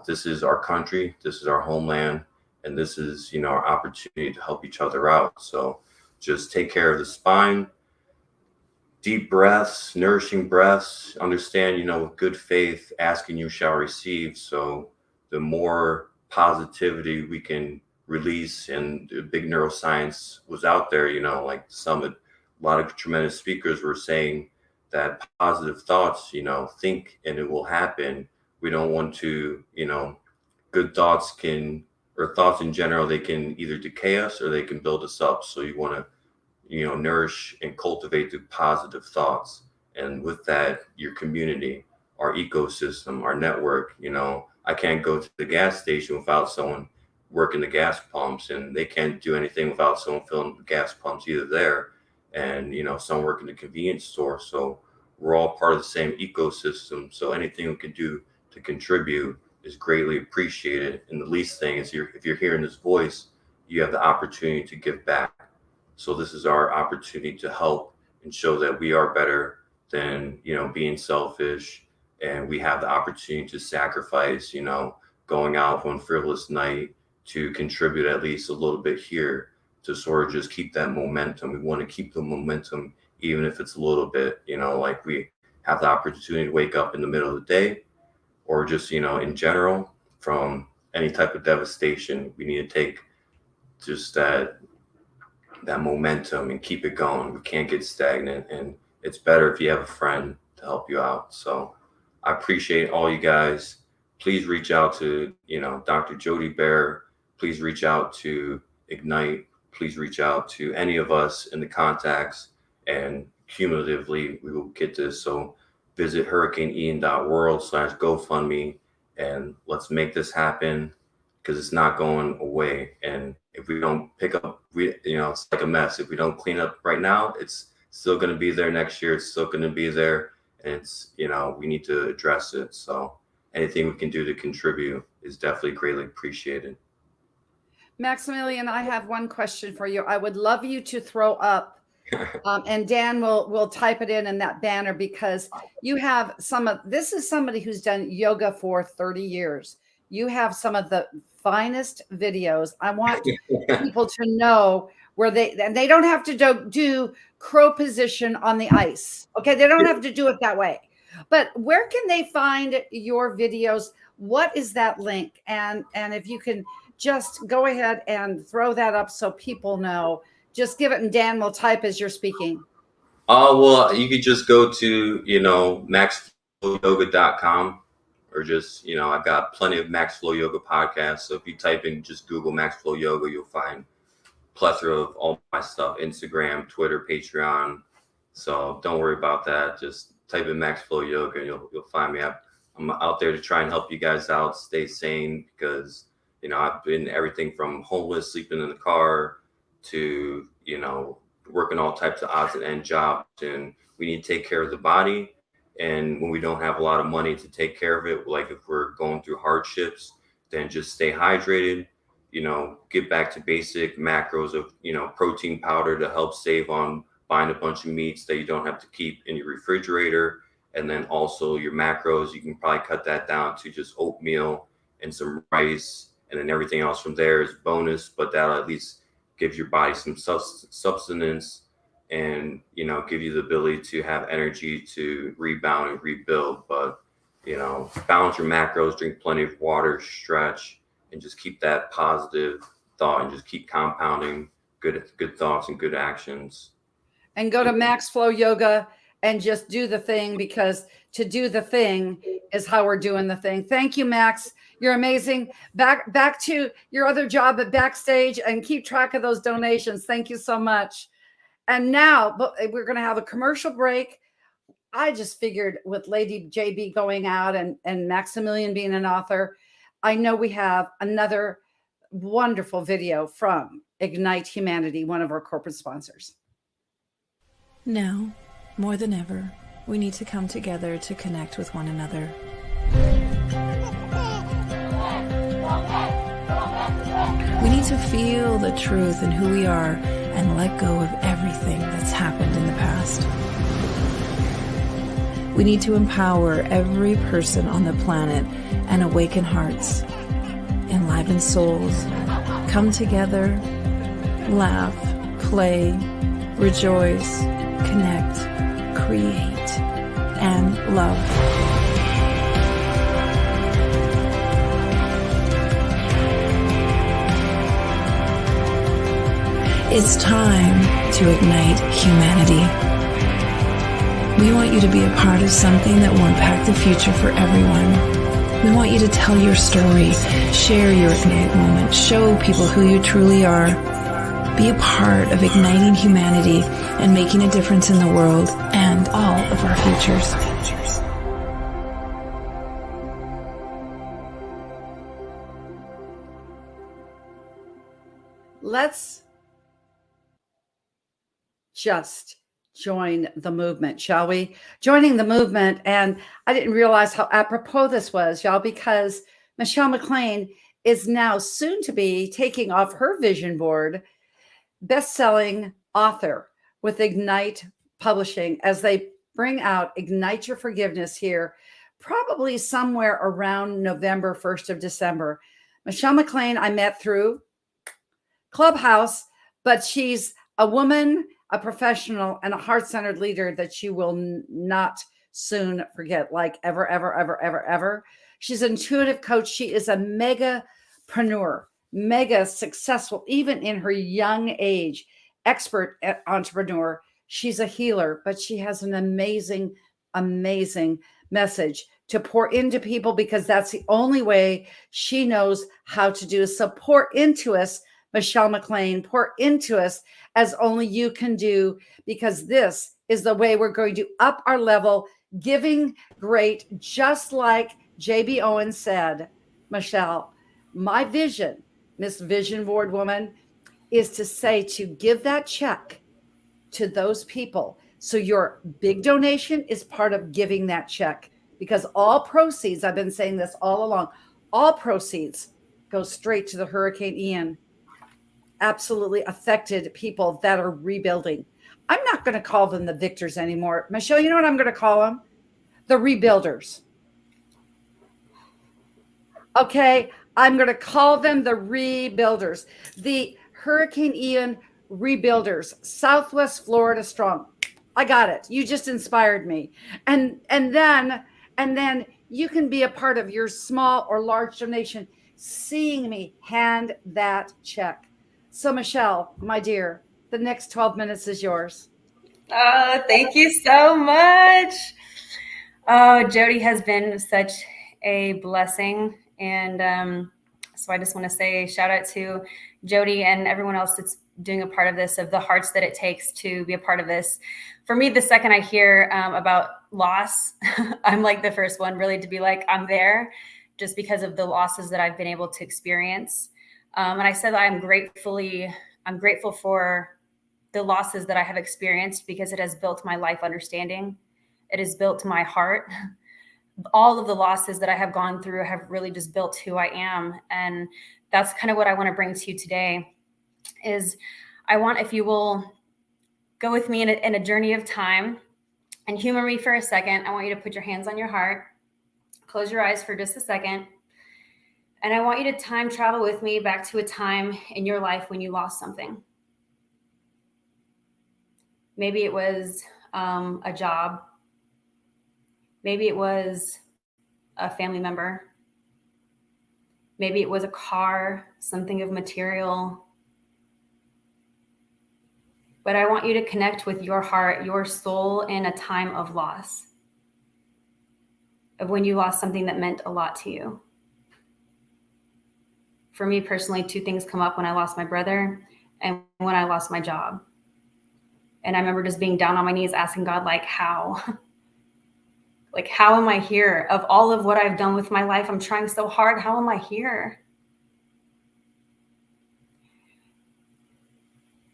this is our country, this is our homeland, and this is, our opportunity to help each other out. So just take care of the spine, deep breaths, nourishing breaths, understand, with good faith, asking you shall receive. So the more positivity we can release, and the big neuroscience was out there, like the summit, a lot of tremendous speakers were saying that positive thoughts, think and it will happen. We don't want to, good thoughts can, or thoughts in general, they can either decay us or they can build us up. So you want to, nourish and cultivate the positive thoughts. And with that, your community, our ecosystem, our network, I can't go to the gas station without someone working the gas pumps, and they can't do anything without someone filling the gas pumps either there. And, some work in the convenience store. So we're all part of the same ecosystem. So anything we can do to contribute is greatly appreciated. And the least thing is if you're hearing this voice, you have the opportunity to give back. So this is our opportunity to help and show that we are better than, being selfish. And we have the opportunity to sacrifice, going out one fearless night to contribute at least a little bit here to sort of just keep that momentum. We want to keep the momentum, even if it's a little bit, like we have the opportunity to wake up in the middle of the day, or just, in general, from any type of devastation. We need to take just that momentum and keep it going. We can't get stagnant, and it's better if you have a friend to help you out. So I appreciate all you guys. Please reach out to, Dr. Jody Bear. Please reach out to Ignite. Please reach out to any of us in the contacts, and cumulatively we will get this. So visit hurricaneian.world/GoFundMe, and let's make this happen, because it's not going away. And if we don't pick up, it's like a mess. If we don't clean up right now, it's still going to be there next year. It's still going to be there. And it's, we need to address it. So anything we can do to contribute is definitely greatly appreciated. Maximilian, I have one question for you. I would love you to throw up, and Dan will type it in that banner, because you have this is somebody who's done yoga for 30 years. You have some of the finest videos. I want people to know where they don't have to do crow position on the ice. Okay. They don't have to do it that way, but where can they find your videos? What is that link? And if you can just go ahead and throw that up so people know, just give it, and Dan will type as you're speaking. Well, you could just go to, maxflowyoga.com, or just, I've got plenty of Max Flow Yoga podcasts. So if you type in just Google Max Flow Yoga, you'll find plethora of all my stuff, Instagram, Twitter, Patreon. So don't worry about that. Just type in Max Flow Yoga and you'll find me. I'm out there to try and help you guys out, stay sane, because, I've been everything from homeless, sleeping in the car, to, working all types of odds and end jobs. And we need to take care of the body. And when we don't have a lot of money to take care of it, like if we're going through hardships, then just stay hydrated, get back to basic macros of, protein powder to help save on buying a bunch of meats that you don't have to keep in your refrigerator. And then also your macros, you can probably cut that down to just oatmeal and some rice. And then everything else from there is bonus, but that'll at least give your body some substance and, give you the ability to have energy to rebound and rebuild. But, balance your macros, drink plenty of water, stretch, and just keep that positive thought, and just keep compounding good thoughts and good actions. And go to Max Flow Yoga and just do the thing, because to do the thing is how we're doing the thing. Thank you, Max. You're amazing. Back to your other job at Backstage, and keep track of those donations. Thank you so much. And now we're going to have a commercial break. I just figured with Lady JB going out and Maximilian being an author, I know we have another wonderful video from Ignite Humanity, one of our corporate sponsors. Now, more than ever, we need to come together to connect with one another. We need to feel the truth in who we are and let go of everything that's happened in the past. We need to empower every person on the planet and awaken hearts, enliven souls, come together, laugh, play, rejoice, connect, create, and love. It's time to ignite humanity. We want you to be a part of something that will impact the future for everyone. We want you to tell your story, share your Ignite moment, show people who you truly are. Be a part of igniting humanity and making a difference in the world and all of our futures. Let's just join the movement, shall we? Joining the movement. And I didn't realize how apropos this was, y'all, because Michelle McLean is now soon to be taking off her vision board, best-selling author with Ignite Publishing, as they bring out Ignite Your Forgiveness here, probably somewhere around November, 1st of December. Michelle McLean, I met through Clubhouse, but she's a woman, a professional, and a heart-centered leader that you will not soon forget, like ever, ever, ever, ever, ever. She's an intuitive coach. She is a megapreneur, mega successful, even in her young age, expert entrepreneur. She's a healer, but she has an amazing, amazing message to pour into people, because that's the only way she knows how to do. So pour into us, Michelle McLean, pour into us as only you can do, because this is the way we're going to up our level, giving great, just like J.B. Owen said. Michelle, my vision, Miss Vision Board Woman, is to say, to give that check to those people. So your big donation is part of giving that check, because all proceeds, I've been saying this all along, all proceeds go straight to the Hurricane Ian absolutely affected people that are rebuilding. I'm not going to call them the victors anymore. Michelle, you know what I'm going to call them? The rebuilders. Okay, I'm going to call them the rebuilders. The Hurricane Ian rebuilders. Southwest Florida strong. I got it. You just inspired me. And then you can be a part of your small or large donation, seeing me hand that check. So Michelle, my dear, the next 12 minutes is yours. Thank you so much. Oh, Jody has been such a blessing. And so I just want to say shout out to Jody and everyone else that's doing a part of this, of the hearts that it takes to be a part of this. For me, the second I hear about loss, I'm like the first one really to be like, I'm there, just because of the losses that I've been able to experience. And I said that I'm grateful for the losses that I have experienced, because it has built my life understanding. It has built my heart. All of the losses that I have gone through have really just built who I am. And that's kind of what I want to bring to you today is I want, if you will go with me in a journey of time and humor me for a second, I want you to put your hands on your heart, close your eyes for just a second. And I want you to time travel with me back to a time in your life when you lost something. Maybe it was a job. Maybe it was a family member. Maybe it was a car, something of material. But I want you to connect with your heart, your soul, in a time of loss, of when you lost something that meant a lot to you. For me personally, two things come up: when I lost my brother and when I lost my job. And I remember just being down on my knees asking God, like, how? Like, how am I here? Of all of what I've done with my life, I'm trying so hard. How am I here?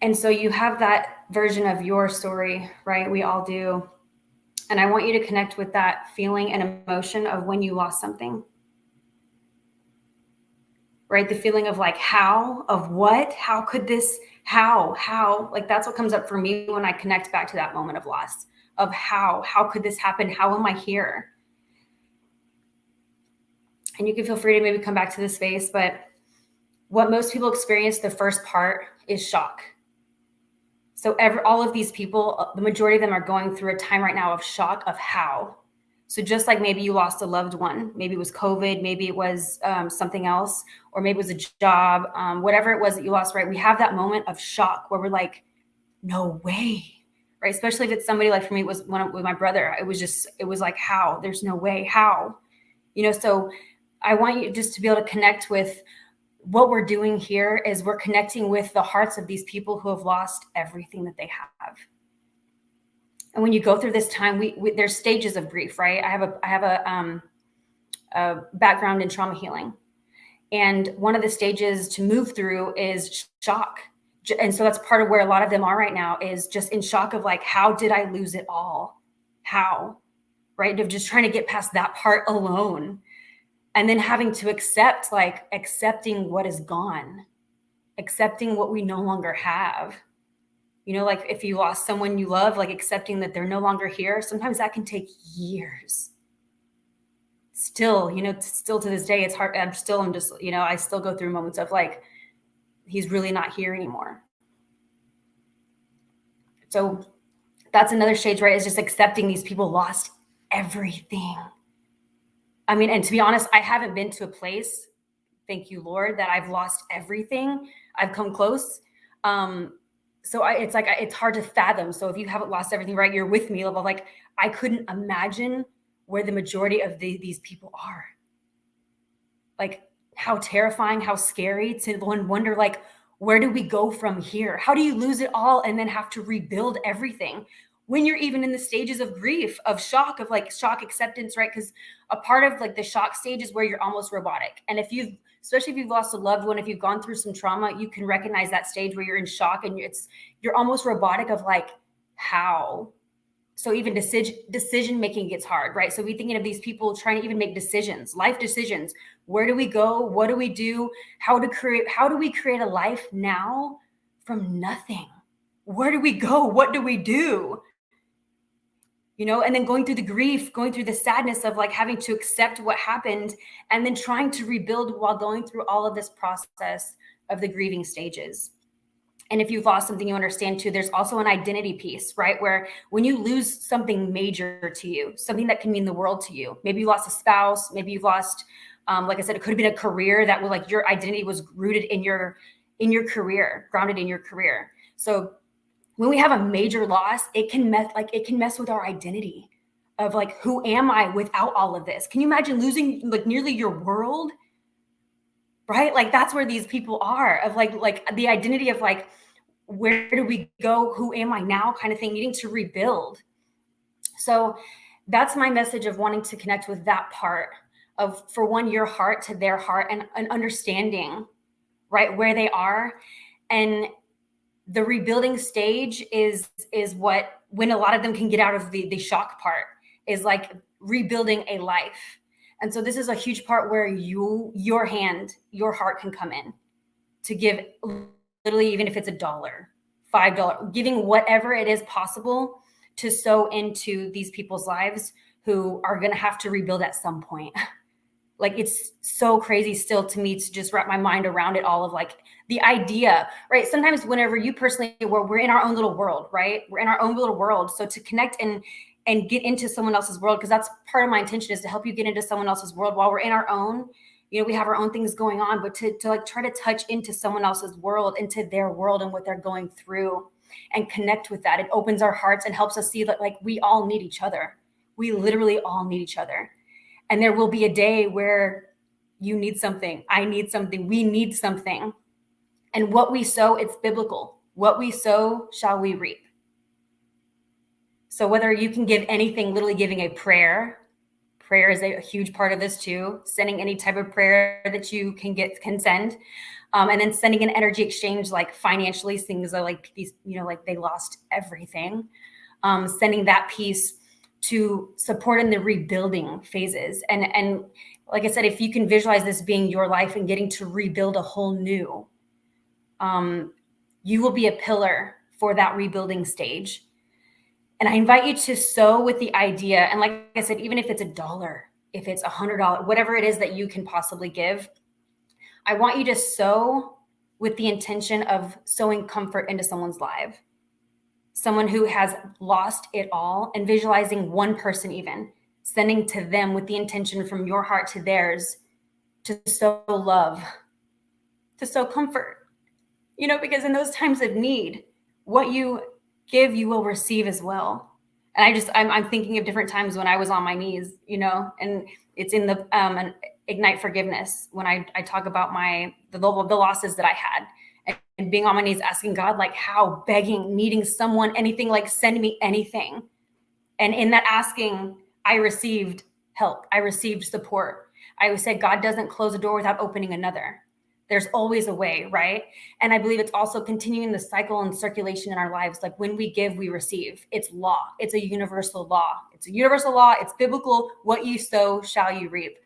And so you have that version of your story, right? We all do. And I want you to connect with that feeling and emotion of when you lost something. Right? The feeling of like, how, of what, how could this, how, like that's what comes up for me when I connect back to that moment of loss, of how could this happen? How am I here? And you can feel free to maybe come back to this space, but what most people experience, the first part is shock. So all of these people, the majority of them are going through a time right now of shock of how. So just like maybe you lost a loved one, maybe it was COVID, maybe it was something else, or maybe it was a job, whatever it was that you lost, right? We have that moment of shock where we're like, no way, right? Especially if it's somebody like, for me, it was with my brother. It was like, how? There's no way, how? You know, so I want you just to be able to connect with what we're doing here is we're connecting with the hearts of these people who have lost everything that they have. And when you go through this time, there's stages of grief, right? I have a background in trauma healing. And one of the stages to move through is shock. And so that's part of where a lot of them are right now, is just in shock of like, how did I lose it all? How? Right? Of just trying to get past that part alone. And then having to accepting what is gone, accepting what we no longer have. You know, like if you lost someone you love, like accepting that they're no longer here, sometimes that can take years. Still, you know, still to this day, it's hard. I'm just, you know, I still go through moments of like, he's really not here anymore. So that's another stage, right? Is just accepting these people lost everything. I mean, and to be honest, I haven't been to a place, thank you, Lord, that I've lost everything. I've come close. So it's like, it's hard to fathom. So if you haven't lost everything, right, you're with me. Like, I couldn't imagine where the majority of these people are. Like, how terrifying, how scary to wonder, like, where do we go from here? How do you lose it all and then have to rebuild everything when you're even in the stages of grief, of shock, of like shock acceptance, right? Because a part of like the shock stage is where you're almost robotic. And especially if you've lost a loved one, if you've gone through some trauma, you can recognize that stage where you're in shock and you're almost robotic of like, how? So even decision making gets hard, right? So we're thinking of these people trying to even make decisions, life decisions. Where do we go? What do we do? How do we create a life now from nothing? Where do we go? What do we do? You know, and then going through the grief, going through the sadness of like having to accept what happened and then trying to rebuild while going through all of this process of the grieving stages. And if you've lost something, you understand too, there's also an identity piece, right? Where when you lose something major to you, something that can mean the world to you, maybe you lost a spouse, maybe you've lost, like I said, it could have been a career that will, like, your identity was rooted in your career, grounded in your career. So when we have a major loss, it can mess with our identity of like, who am I without all of this? Can you imagine losing like nearly your world? Right? Like that's where these people are, of like the identity of like, where do we go? Who am I now? Kind of thing, needing to rebuild. So that's my message of wanting to connect with that part of, for one, your heart to their heart and understanding, right, where they are. And the rebuilding stage is what, when a lot of them can get out of the shock part, is like rebuilding a life. And so this is a huge part where your heart can come in to give, literally, even if it's $1, $5, giving whatever it is possible to sow into these people's lives who are going to have to rebuild at some point. Like, it's so crazy still to me to just wrap my mind around it all, of like the idea, right? Sometimes whenever you personally, we're in our own little world, right? We're in our own little world. So to connect and get into someone else's world, because that's part of my intention, is to help you get into someone else's world while we're in our own, you know, we have our own things going on, but to like try to touch into someone else's world, into their world and what they're going through, and connect with that. It opens our hearts and helps us see that like we all need each other. We literally all need each other. And there will be a day where you need something, I need something, we need something. And what we sow, it's biblical. What we sow shall we reap. So whether you can give anything, literally giving a prayer is a huge part of this too. Sending any type of prayer that you can send. And then sending an energy exchange, like financially, things are like these, you know, like they lost everything. Sending that piece to support in the rebuilding phases. And like I said, if you can visualize this being your life and getting to rebuild a whole new, you will be a pillar for that rebuilding stage. And I invite you to sow with the idea. And like I said, even if it's $1, if it's $100, whatever it is that you can possibly give, I want you to sow with the intention of sowing comfort into someone's life. Someone who has lost it all, and visualizing one person, even sending to them with the intention from your heart to theirs, to sow love, to sow comfort, you know, because in those times of need, what you give, you will receive as well. And I'm thinking of different times when I was on my knees, you know, and it's in the, ignite forgiveness when I talk about the losses that I had, and being on my knees asking God, like, how, begging, needing someone, anything, like, send me anything. And in that asking, I received help. I received support. I always said, God doesn't close a door without opening another. There's always a way, right? And I believe it's also continuing the cycle and circulation in our lives. Like, when we give, we receive. It's law. It's a universal law. It's a universal law. It's biblical. What you sow shall you reap.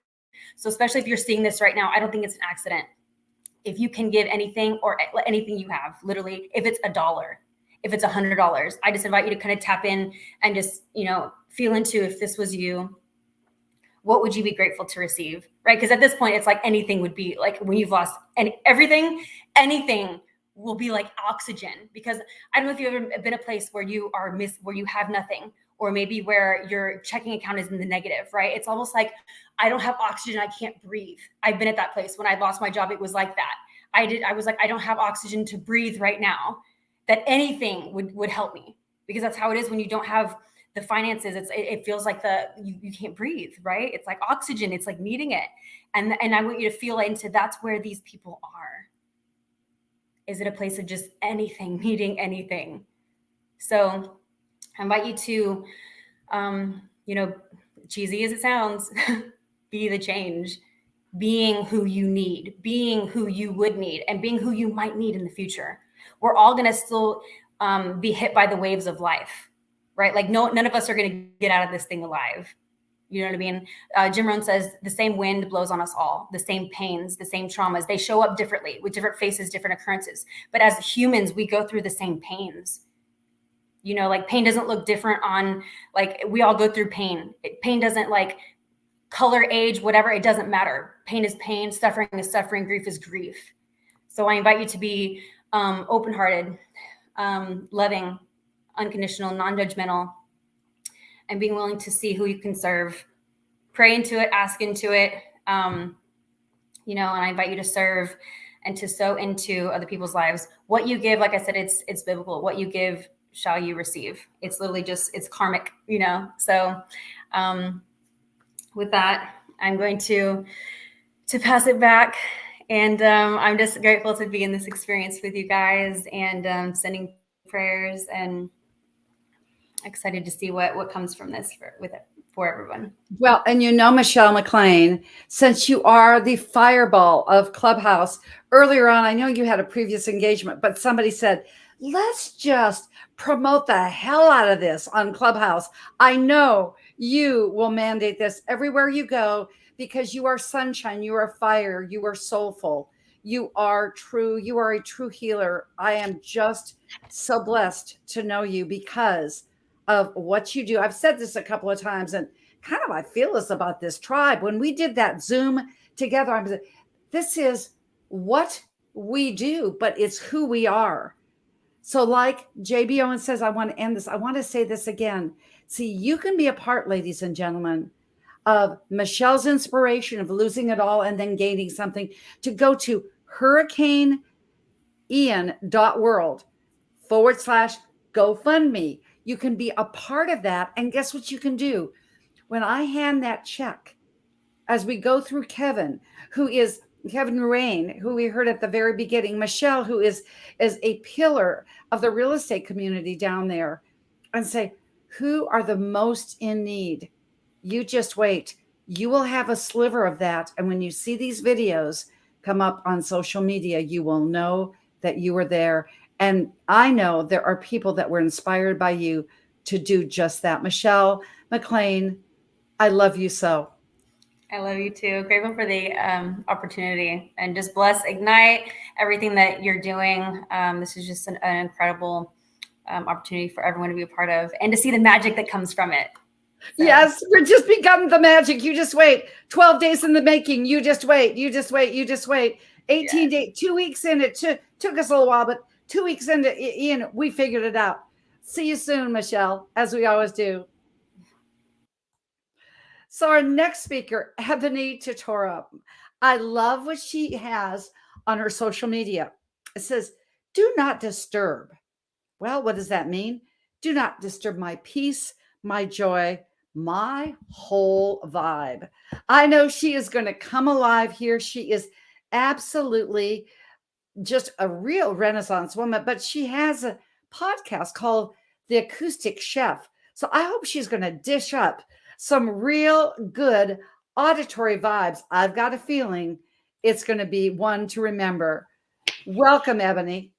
So especially if you're seeing this right now, I don't think it's an accident. If you can give anything, or anything you have, literally, if it's $1, if it's $100, I just invite you to kind of tap in and just, feel into, if this was you, what would you be grateful to receive, right? Because at this point, it's like anything would be, like, when you've lost everything, anything will be like oxygen. Because I don't know if you've ever been a place where you are where you have nothing, or maybe where your checking account is in the negative, right? It's almost like, I don't have oxygen, I can't breathe. I've been at that place. When I lost my job, it was like that. I was like, I don't have oxygen to breathe right now. That anything would help me, because that's how it is when you don't have the finances. It feels like you can't breathe, right? It's like oxygen. It's like needing it. And I want you to feel into, that's where these people are. Is it a place of just anything, needing anything? So I invite you to, cheesy as it sounds, be the change, being who you need, being who you would need, and being who you might need in the future. We're all going to still be hit by the waves of life, right? Like, none of us are going to get out of this thing alive. You know what I mean? Jim Rohn says the same wind blows on us all, the same pains, the same traumas. They show up differently with different faces, different occurrences. But as humans, we go through the same pains. Like, pain doesn't look different on, like, we all go through pain. Pain doesn't, like, color, age, whatever, it doesn't matter. Pain is pain, suffering is suffering, grief is grief. So I invite you to be open-hearted, loving, unconditional, non-judgmental, and being willing to see who you can serve. Pray into it, ask into it, and I invite you to serve and to sow into other people's lives. What you give, like I said, it's biblical. What you give shall you receive. It's literally just, it's karmic, So with that, I'm going to pass it back. And I'm just grateful to be in this experience with you guys, and sending prayers, and excited to see what comes from this for everyone. Well, and Michelle McLean, since you are the fireball of Clubhouse, earlier on, I know you had a previous engagement, but somebody said, let's just promote the hell out of this on Clubhouse. I know you will mandate this everywhere you go, because you are sunshine, you are fire, you are soulful, you are true, you are a true healer. I am just so blessed to know you because of what you do. I've said this a couple of times, and kind of I feel this about this tribe. When we did that Zoom together, I was like, this is what we do, but it's who we are. So like JB Owen says, I want to end this. I want to say this again. See, you can be a part, ladies and gentlemen, of Michelle's inspiration of losing it all and then gaining something, to go to hurricaneian.world/GoFundMe. You can be a part of that. And guess what you can do? When I hand that check, as we go through Kevin, who is Kevin Rain, who we heard at the very beginning, Michelle, who is a pillar of the real estate community down there, and say, who are the most in need? You just wait. You will have a sliver of that. And when you see these videos come up on social media, you will know that you were there. And I know there are people that were inspired by you to do just that. Michelle McLean, I love you so. I love you too. Grateful for the opportunity, and just bless, ignite everything that you're doing. This is just an incredible opportunity for everyone to be a part of, and to see the magic that comes from it. So. Yes, we're just becoming the magic. You just wait. 12 days in the making. You just wait. You just wait. You just wait. 18 days, 2 weeks in. It took us a little while, but 2 weeks into we figured it out. See you soon, Michelle, as we always do. So our next speaker, Ebony Totora. I love what she has on her social media. It says, do not disturb. Well, what does that mean? Do not disturb my peace, my joy, my whole vibe. I know she is going to come alive here. She is absolutely just a real Renaissance woman, but she has a podcast called The Acoustic Chef. So I hope she's going to dish up some real good auditory vibes. I've got a feeling it's going to be one to remember. Welcome, Ebony.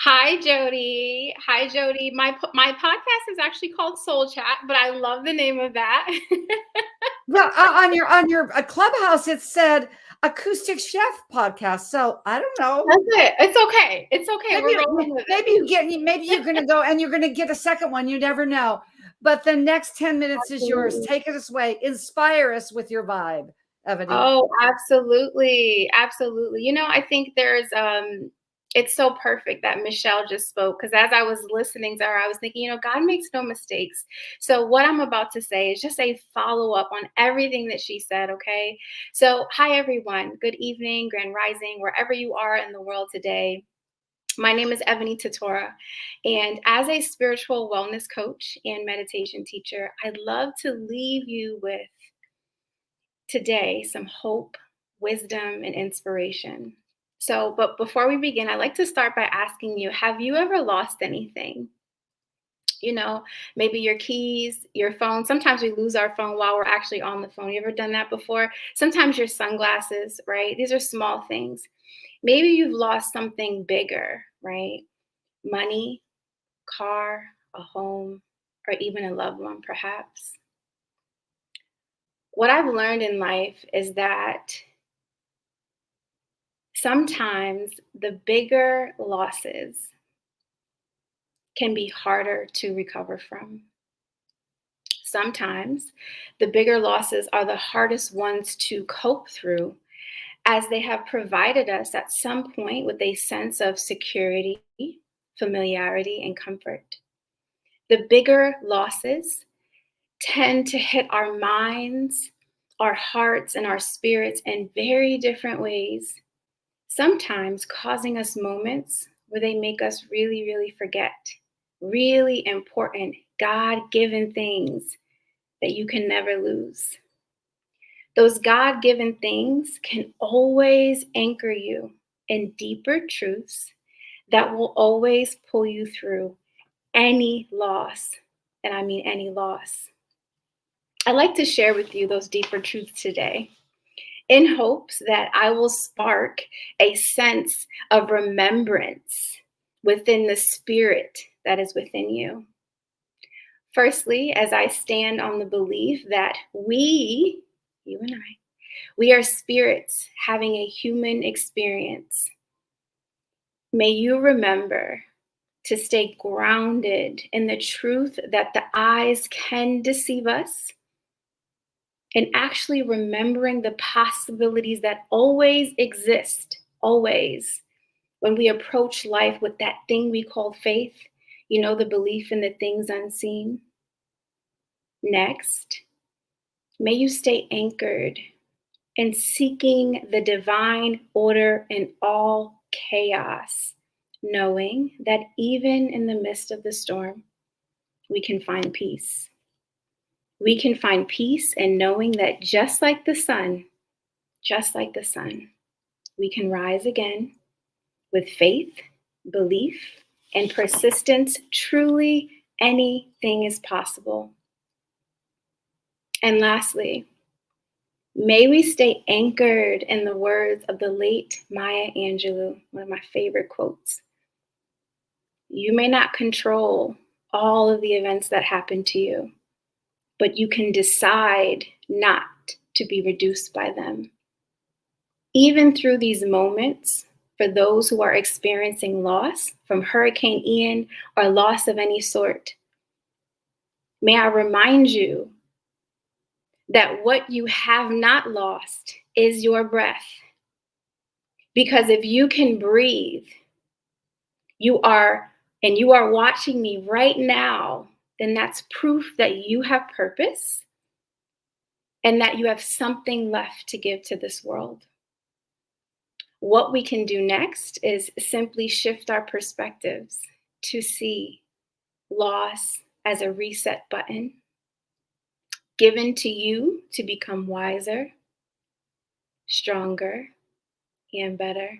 Hi, Jody. Hi, Jody. My podcast is actually called Soul Chat, but I love the name of that. Well, on your Clubhouse, it said Acoustic Chef Podcast. So I don't know. That's it. It's okay. It's okay. Maybe, We're rolling with maybe you're going to go and you're going to get a second one. You never know. But the next 10 minutes is yours. Take us away. Inspire us with your vibe, Ebony. Oh, absolutely. Absolutely. You know, I think there's it's so perfect that Michelle just spoke, because as I was listening to her, I was thinking, you know, God makes no mistakes. So what I'm about to say is just a follow-up on everything that she said, okay? So hi, everyone. Good evening, grand rising, wherever you are in the world today. My name is Ebony Tatora, and as a spiritual wellness coach and meditation teacher, I'd love to leave you with today some hope, wisdom, and inspiration. So, but before we begin, I'd like to start by asking you, have you ever lost anything? You know, maybe your keys, your phone. Sometimes we lose our phone while we're actually on the phone. You ever done that before? Sometimes your sunglasses, right? These are small things. Maybe you've lost something bigger, right? Money, car, a home, or even a loved one, perhaps. What I've learned in life is that sometimes the bigger losses can be harder to recover from. Sometimes the bigger losses are the hardest ones to cope through, as they have provided us at some point with a sense of security, familiarity, and comfort. The bigger losses tend to hit our minds, our hearts, and our spirits in very different ways, sometimes causing us moments where they make us really, really forget really important God-given things that you can never lose. Those God-given things can always anchor you in deeper truths that will always pull you through any loss, and I mean any loss. I'd like to share with you those deeper truths today, in hopes that I will spark a sense of remembrance within the spirit that is within you. Firstly, as I stand on the belief that we, you and I, we are spirits having a human experience, may you remember to stay grounded in the truth that the eyes can deceive us, and actually remembering the possibilities that always exist, always, when we approach life with that thing we call faith, you know, the belief in the things unseen. Next, may you stay anchored in seeking the divine order in all chaos, knowing that even in the midst of the storm, we can find peace. We can find peace in knowing that just like the sun, we can rise again with faith, belief, and persistence. Truly, anything is possible. And lastly, may we stay anchored in the words of the late Maya Angelou, one of my favorite quotes. You may not control all of the events that happen to you, but you can decide not to be reduced by them. Even through these moments, for those who are experiencing loss from Hurricane Ian or loss of any sort, may I remind you that what you have not lost is your breath. Because if you can breathe, you are watching me right now, then that's proof that you have purpose and that you have something left to give to this world. What we can do next is simply shift our perspectives to see loss as a reset button, given to you to become wiser, stronger, and better.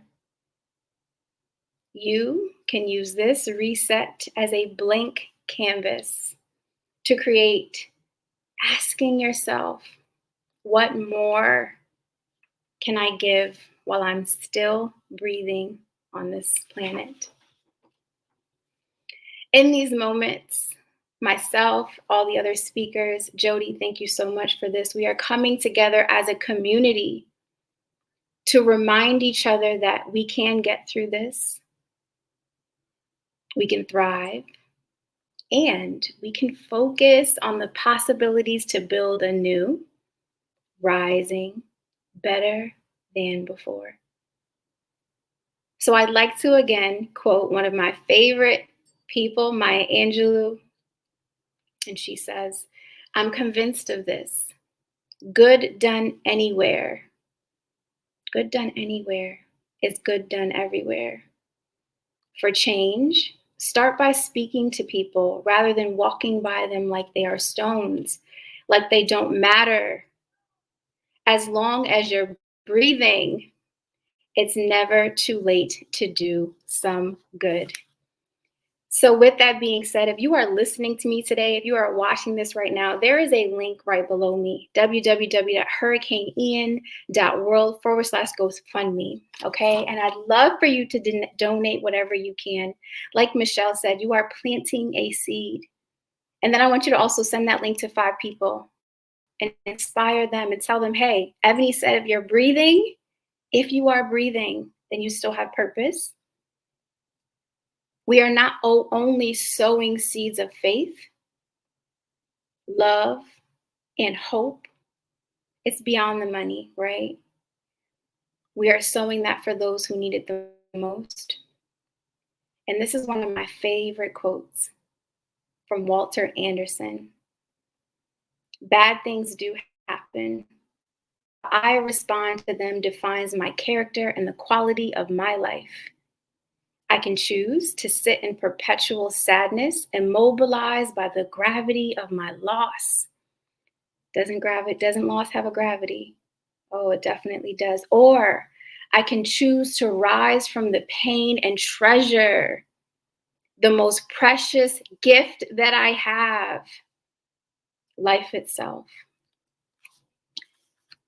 You can use this reset as a blank canvas to create, asking yourself, what more can I give while I'm still breathing on this planet? In these moments, myself, all the other speakers, Jody, thank you so much for this. We are coming together as a community to remind each other that we can get through this, we can thrive, and we can focus on the possibilities to build a new, rising, better than before. So I'd like to again quote one of my favorite people, Maya Angelou, and she says, I'm convinced of this. Good done anywhere. Good done anywhere is good done everywhere. For change, start by speaking to people rather than walking by them like they are stones, like they don't matter. As long as you're breathing, it's never too late to do some good. So with that being said, if you are listening to me today, if you are watching this right now, there is a link right below me, www.hurricaneian.world/GoFundMe, okay? And I'd love for you to donate whatever you can. Like Michelle said, you are planting a seed. And then I want you to also send that link to 5 people and inspire them and tell them, hey, Ebony said if you're breathing, if you are breathing, then you still have purpose. We are not only sowing seeds of faith, love, and hope. It's beyond the money, right? We are sowing that for those who need it the most. And this is one of my favorite quotes from Walter Anderson. Bad things do happen. How I respond to them defines my character and the quality of my life. I can choose to sit in perpetual sadness, immobilized by the gravity of my loss. Doesn't loss have a gravity? Oh, it definitely does. Or I can choose to rise from the pain and treasure the most precious gift that I have, life itself.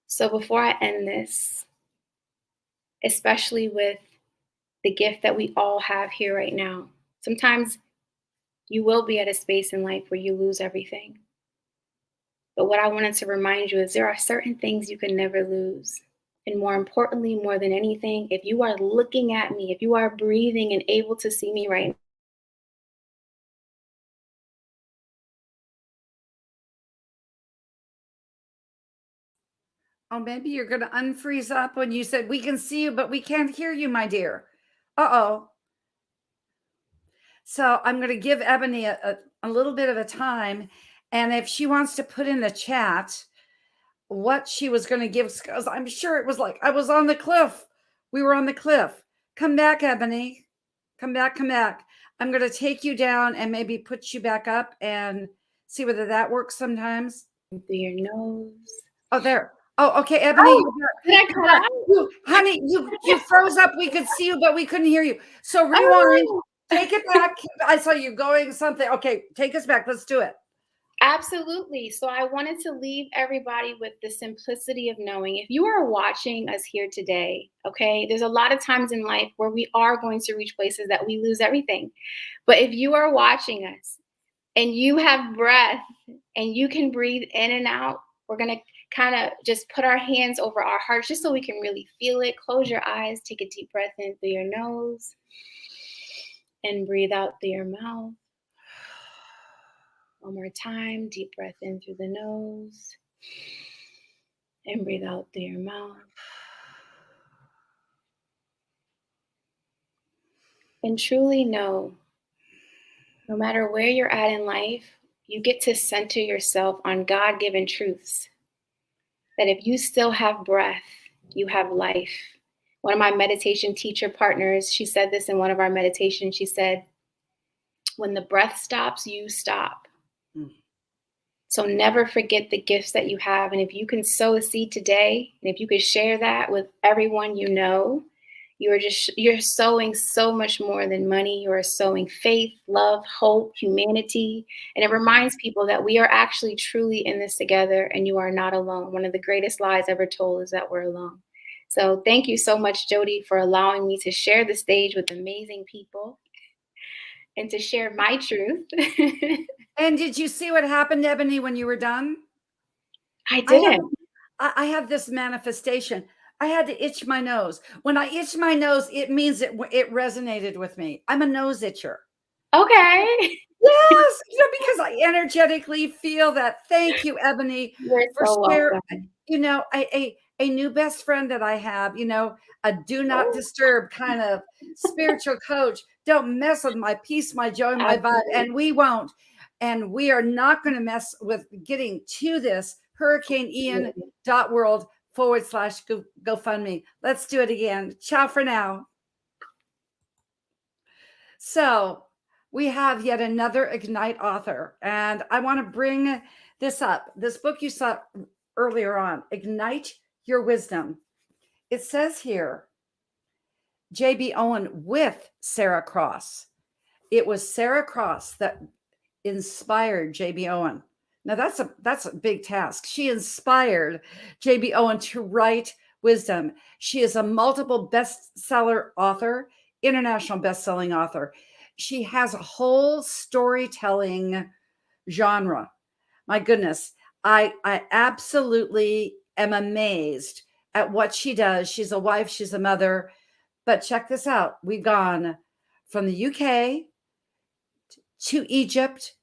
So before I end this, especially with the gift that we all have here right now, sometimes you will be at a space in life where you lose everything. But what I wanted to remind you is there are certain things you can never lose. And more importantly, more than anything, if you are looking at me, if you are breathing and able to see me right now, Oh, maybe you're going to unfreeze up when you said, we can see you, but we can't hear you, my dear. Uh-oh. So I'm going to give Ebony a little bit of a time. And if she wants to put in the chat what she was going to give, because I'm sure it was like, I was on the cliff. We were on the cliff. Come back, Ebony. Come back, come back. I'm going to take you down and maybe put you back up and see whether that works sometimes. through your nose. Oh, there. Oh, okay, Ebony. Oh, did I cut out? Honey, you froze up. We could see you, but we couldn't hear you. So rewind. Oh. Take it back. I saw you going something. Okay, take us back. Let's do it. Absolutely. So I wanted to leave everybody with the simplicity of knowing if you are watching us here today, okay, there's a lot of times in life where we are going to reach places that we lose everything. But if you are watching us and you have breath and you can breathe in and out, we're going to kind of just put our hands over our hearts just so we can really feel it. Close your eyes, take a deep breath in through your nose and breathe out through your mouth. One more time, deep breath in through the nose and breathe out through your mouth. And truly know, no matter where you're at in life, you get to center yourself on God-given truths. That if you still have breath, you have life. One of my meditation teacher partners, she said this in one of our meditations. She said, when the breath stops, you stop. So never forget the gifts that you have. And if you can sow a seed today, and if you could share that with everyone you know, you're sowing so much more than money. You are sowing faith, love, hope, humanity. And it reminds people that we are actually truly in this together and you are not alone. One of the greatest lies ever told is that we're alone. So thank you so much, Jody, for allowing me to share the stage with amazing people and to share my truth. And did you see what happened, Ebony, when you were done? I didn't. I have this manifestation. I had to itch my nose. When I itch my nose, it means it resonated with me. I'm a nose itcher. Okay. Yes, because I energetically feel that. Thank you, Ebony, You're for so sharing. welcome. A new best friend that I have, a do not disturb kind of spiritual coach. Don't mess with my peace, my joy, my vibe. And we won't. And we are not going to mess with getting to this hurricaneian.world/GoFundMe. Let's do it again. Ciao for now. So we have yet another Ignite author, and I want to bring this up. This book you saw earlier on, Ignite Your Wisdom. It says here, J.B. Owen with Sarah Cross. It was Sarah Cross that inspired J.B. Owen. Now that's a big task. She inspired J.B. Owen to write Wisdom. She is a multiple bestseller author, international best-selling author. She has a whole storytelling genre. My goodness, I absolutely am amazed at what she does. She's a wife, she's a mother. But check this out. We've gone from the UK to Egypt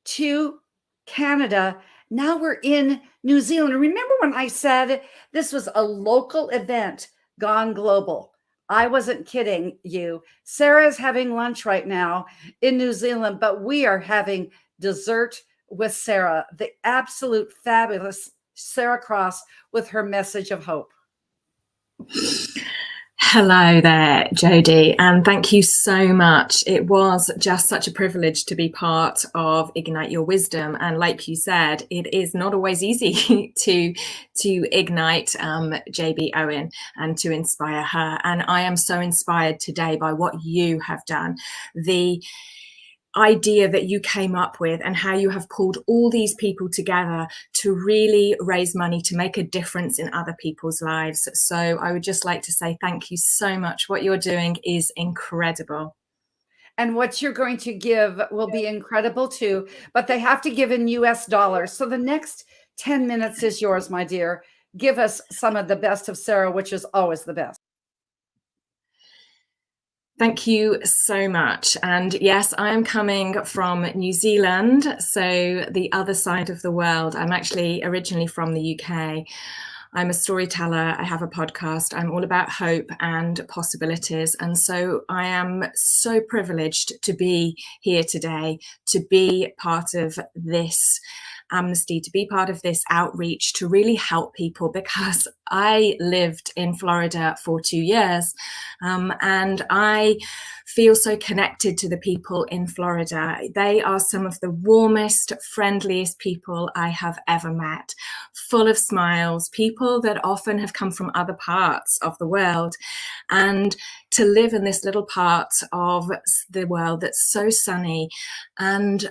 to Canada. Now we're in New Zealand. Remember when I said this was a local event gone global? I wasn't kidding you. Sarah's having lunch right now in New Zealand, but we are having dessert with Sarah, the absolute fabulous Sarah Cross with her message of hope. Hello there, Jody, and thank you so much. It was just such a privilege to be part of Ignite Your Wisdom, and like you said, it is not always easy to ignite JB Owen and to inspire her. And I am so inspired today by what you have done. The idea that you came up with and how you have pulled all these people together to really raise money to make a difference in other people's lives. So I would just like to say thank you so much. What you're doing is incredible. And what you're going to give will be incredible too, but they have to give in US dollars. So the next 10 minutes is yours, my dear. Give us some of the best of Sarah, which is always the best. Thank you so much. And yes, I am coming from New Zealand, so the other side of the world. I'm actually originally from the UK. I'm a storyteller. I have a podcast. I'm all about hope and possibilities. And so I am so privileged to be here today, to be part of this amnesty, to be part of this outreach, to really help people, because I lived in Florida for 2 years and I feel so connected to the people in Florida. They are some of the warmest, friendliest people I have ever met, full of smiles, people that often have come from other parts of the world. And to live in this little part of the world that's so sunny, and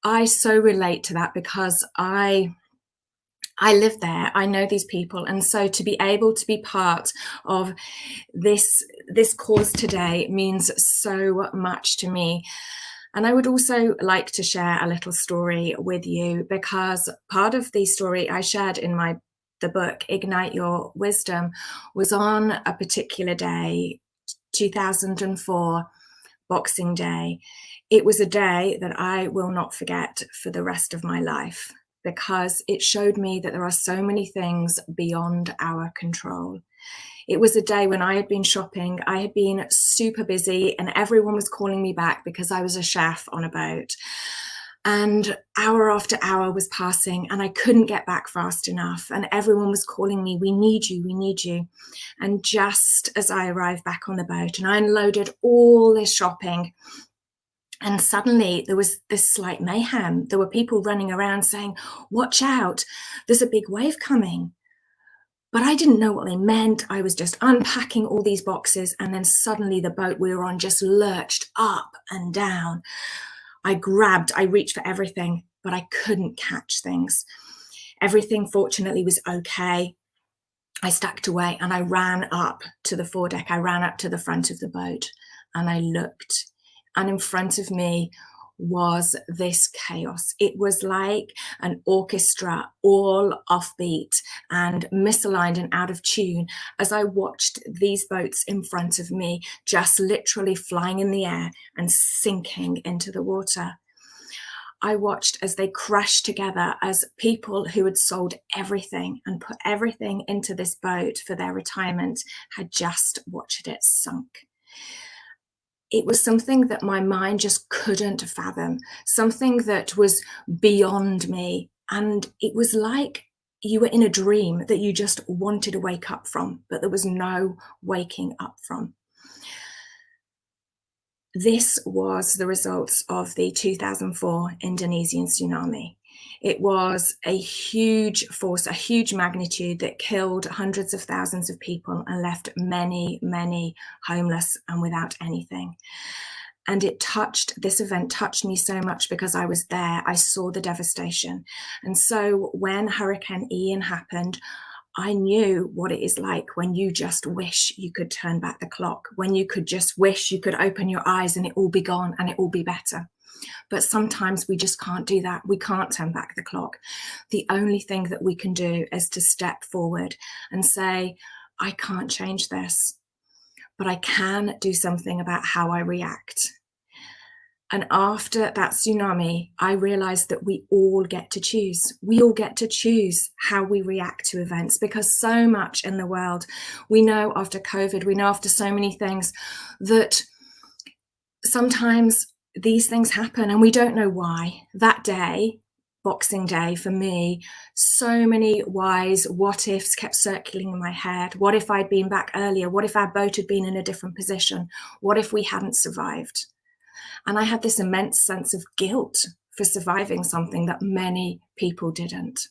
I so relate to that because I live there. I know these people. And so to be able to be part of this cause today means so much to me. And I would also like to share a little story with you, because part of the story I shared in the book, Ignite Your Wisdom, was on a particular day, 2004, Boxing Day. It was a day that I will not forget for the rest of my life, because it showed me that there are so many things beyond our control. It was a day when I had been shopping, I had been super busy, and everyone was calling me back because I was a chef on a boat. And hour after hour was passing and I couldn't get back fast enough. And everyone was calling me, we need you, we need you. And just as I arrived back on the boat and I unloaded all this shopping, And suddenly there was this slight mayhem. There were people running around saying, "Watch out, there's a big wave coming." But I didn't know what they meant. I was just unpacking all these boxes, and then suddenly the boat we were on just lurched up and down. I reached for everything, but I couldn't catch things. Everything fortunately was okay. I stacked away and I ran up to the foredeck. I ran up to the front of the boat and I looked, and in front of me was this chaos. It was like an orchestra, all offbeat and misaligned and out of tune, as I watched these boats in front of me just literally flying in the air and sinking into the water. I watched as they crashed together, as people who had sold everything and put everything into this boat for their retirement had just watched it sunk. It was something that my mind just couldn't fathom, something that was beyond me. And it was like you were in a dream that you just wanted to wake up from, but there was no waking up from. This was the results of the 2004 Indonesian tsunami. It was a huge force, a huge magnitude that killed hundreds of thousands of people and left many, many homeless and without anything. And this event touched me so much because I was there. I saw the devastation. And so when Hurricane Ian happened, I knew what it is like when you just wish you could turn back the clock, when you could just wish you could open your eyes and it all be gone and it all be better. But sometimes we just can't do that. We can't turn back the clock. The only thing that we can do is to step forward and say, I can't change this, but I can do something about how I react. And after that tsunami, I realized that we all get to choose. We all get to choose how we react to events, because so much in the world, we know after COVID, we know after so many things that sometimes these things happen and we don't know why. That day, Boxing Day, for me, so many whys, what ifs kept circling in my head. What if I'd been back earlier? What if our boat had been in a different position? What if we hadn't survived? And I had this immense sense of guilt for surviving something that many people didn't.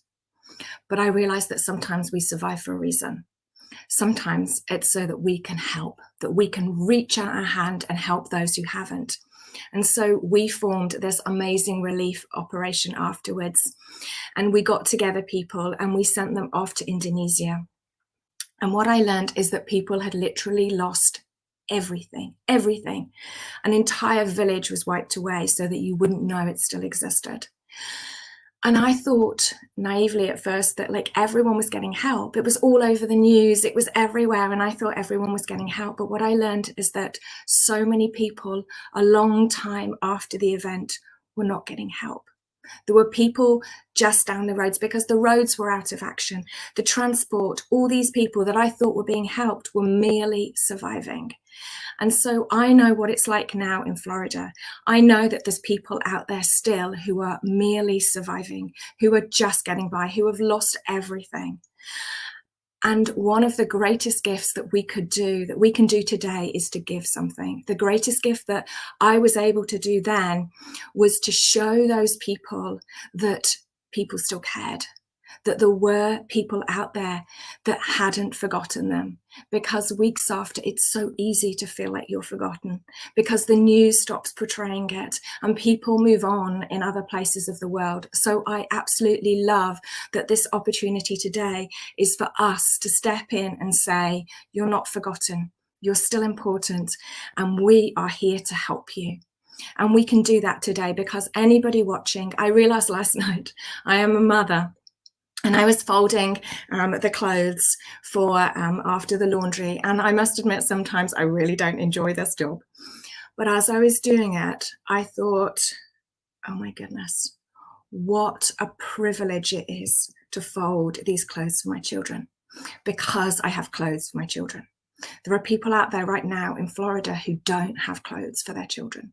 But I realized that sometimes we survive for a reason. Sometimes it's so that we can help, that we can reach out our hand and help those who haven't. And so we formed this amazing relief operation afterwards. And we got together people and we sent them off to Indonesia. And what I learned is that people had literally lost everything. An entire village was wiped away so that you wouldn't know it still existed. And I thought naively at first that like everyone was getting help. It was all over the news. It was everywhere. And I thought everyone was getting help. But what I learned is that so many people a long time after the event were not getting help. There were people just down the roads because the roads were out of action. The transport, all these people that I thought were being helped were merely surviving. And so I know what it's like now in Florida. I know that there's people out there still who are merely surviving, who are just getting by, who have lost everything. And one of the greatest gifts that we can do today is to give something. The greatest gift that I was able to do then was to show those people that people still cared, that there were people out there that hadn't forgotten them. Because weeks after, it's so easy to feel like you're forgotten because the news stops portraying it and people move on in other places of the world. So I absolutely love that this opportunity today is for us to step in and say, you're not forgotten, you're still important, and we are here to help you. And we can do that today because anybody watching, I realized last night, I am a mother. And I was folding the clothes for after the laundry. And I must admit, sometimes I really don't enjoy this job. But as I was doing it, I thought, oh my goodness, what a privilege it is to fold these clothes for my children, because I have clothes for my children. There are people out there right now in Florida who don't have clothes for their children.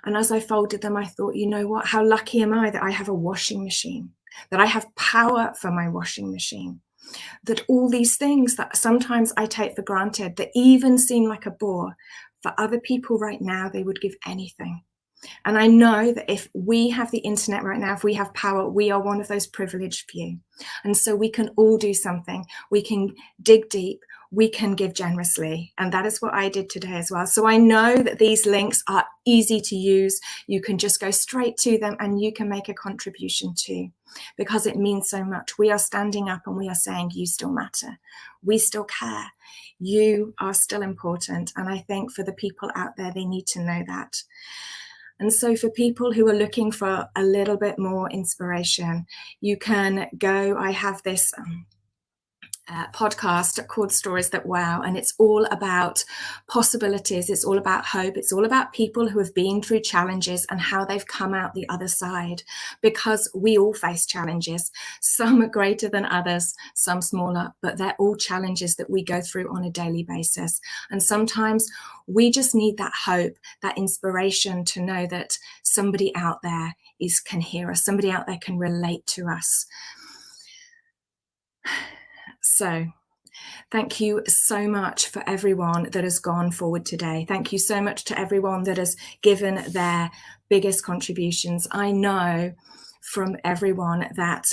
And as I folded them, I thought, you know what, how lucky am I that I have a washing machine, that I have power for my washing machine, that all these things that sometimes I take for granted, that even seem like a bore, for other people right now, they would give anything. And I know that if we have the internet right now, if we have power, we are one of those privileged few. And so we can all do something. We can dig deep. We can give generously. And that is what I did today as well. So I know that these links are easy to use. You can just go straight to them and you can make a contribution too, because it means so much. We are standing up and we are saying, you still matter. We still care. You are still important. And I think for the people out there, they need to know that. And so for people who are looking for a little bit more inspiration, you can go, I have this podcast called Stories That Wow, and it's all about possibilities. It's all about hope. It's all about people who have been through challenges and how they've come out the other side, because we all face challenges. Some are greater than others, some smaller, but they're all challenges that we go through on a daily basis. And sometimes we just need that hope, that inspiration to know that somebody out there can hear us, somebody out there can relate to us. So thank you so much for everyone that has gone forward today. Thank you so much to everyone that has given their biggest contributions. I know from everyone that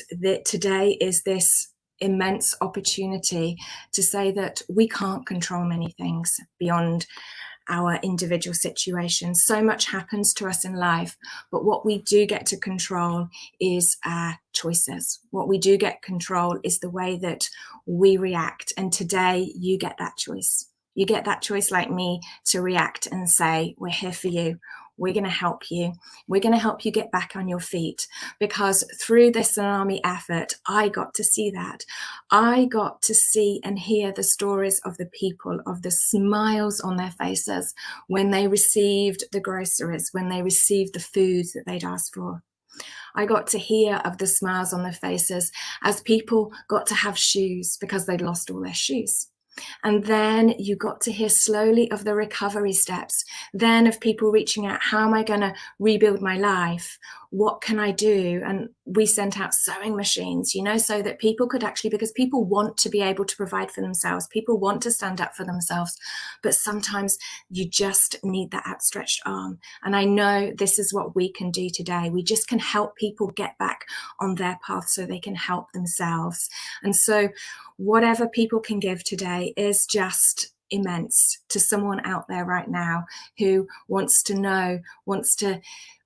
today is this immense opportunity to say that we can't control many things beyond our individual situations. So much happens to us in life, but what we do get to control is our choices. What we do get control is the way that we react. And today you get that choice. You get that choice, like me, to react and say, we're here for you. We're going to help you. We're going to help you get back on your feet, because through this tsunami effort, I got to see that. I got to see and hear the stories of the people, of the smiles on their faces when they received the groceries, when they received the foods that they'd asked for. I got to hear of the smiles on their faces as people got to have shoes because they'd lost all their shoes. And then you got to hear slowly of the recovery steps, then of people reaching out, how am I going to rebuild my life? What can I do? And we sent out sewing machines, so that people could actually, because people want to be able to provide for themselves. People want to stand up for themselves, but sometimes you just need that outstretched arm. And I know this is what we can do today. We just can help people get back on their path so they can help themselves. And so whatever people can give today is just immense to someone out there right now who wants to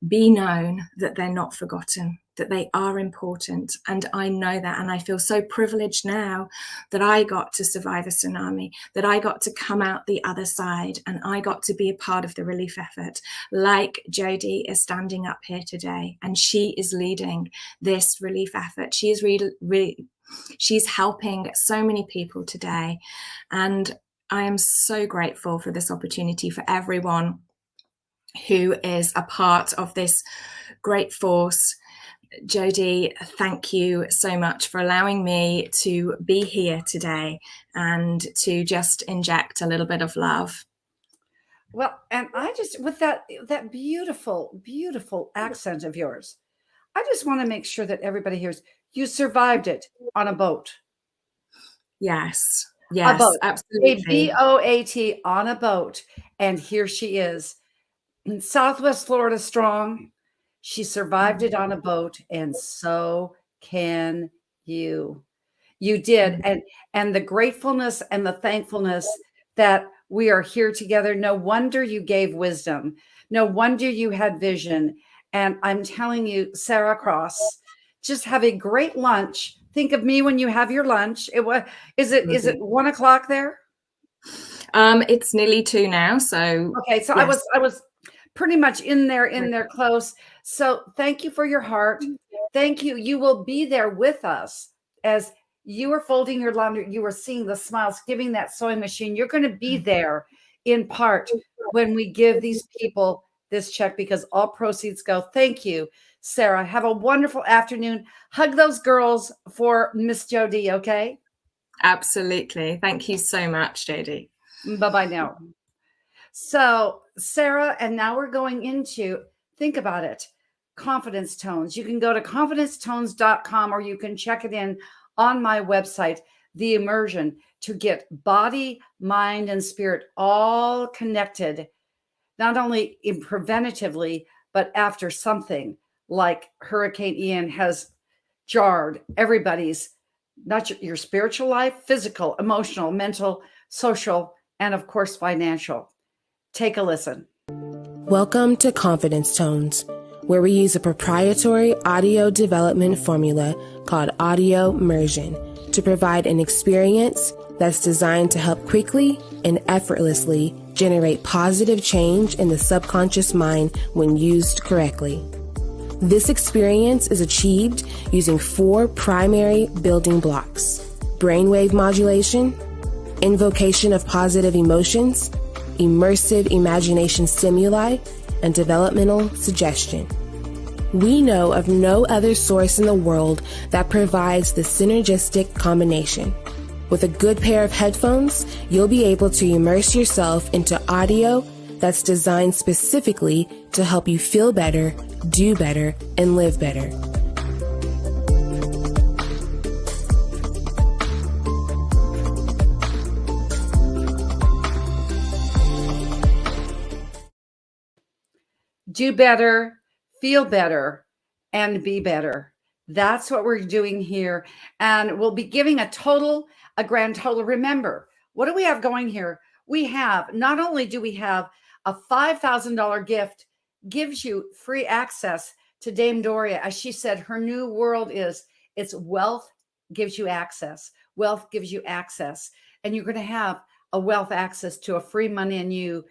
be known that they're not forgotten, that they are important. And I know that, and I feel so privileged now that I got to survive a tsunami, that I got to come out the other side, and I got to be a part of the relief effort, like Jodie is standing up here today, and she is leading this relief effort. She is she's helping so many people today. And I am so grateful for this opportunity, for everyone who is a part of this great force. Jodie, thank you so much for allowing me to be here today and to just inject a little bit of love. Well, and I just, with that beautiful, beautiful accent of yours, I just want to make sure that everybody hears you survived it on a boat. Yes, A boat. absolutely. A BOAT, on a boat. And here she is in Southwest Florida strong. She survived it on a boat, and so can you. You did. And the gratefulness and the thankfulness that we are here together. No wonder you gave wisdom. No wonder you had vision. And I'm telling you, Sarah Cross, just have a great lunch. Think of me when you have your lunch. Is it 1 o'clock there? It's nearly 2 now. So okay. So yes. I was pretty much in there close. So thank you for your heart. Thank you. You will be there with us as you were folding your laundry. You were seeing the smiles, giving that sewing machine. You're going to be there in part when we give these people this check, because all proceeds go. Thank you, Sarah. Have a wonderful afternoon. Hug those girls for Miss Jodie, okay? Absolutely. Thank you so much, Jodie. Bye-bye now. So, Sarah, and now we're going into, think about it, confidence tones. You can go to confidencetones.com, or you can check it in on my website, The Immersion, to get body, mind, and spirit all connected, not only in preventatively, But after something like Hurricane Ian has jarred everybody's, not your spiritual life, physical, emotional, mental, social, and of course, financial. Take a listen. Welcome to Confidence Tones, where we use a proprietary audio development formula called audio immersion to provide an experience that's designed to help quickly and effortlessly generate positive change in the subconscious mind when used correctly. This experience is achieved using 4 primary building blocks: brainwave modulation, invocation of positive emotions, immersive imagination stimuli, and developmental suggestion. We know of no other source in the world that provides the synergistic combination. With a good pair of headphones, you'll be able to immerse yourself into audio that's designed specifically to help you feel better, do better, and live better. Do better, feel better, and be better. That's what we're doing here. And we'll be giving a grand total. Remember, what do we have going here? We have, not only do we have a $5,000 gift, gives you free access to Dame Doria. As she said, her new world is, it's wealth gives you access. Wealth gives you access. And you're going to have a wealth access to a free Money and You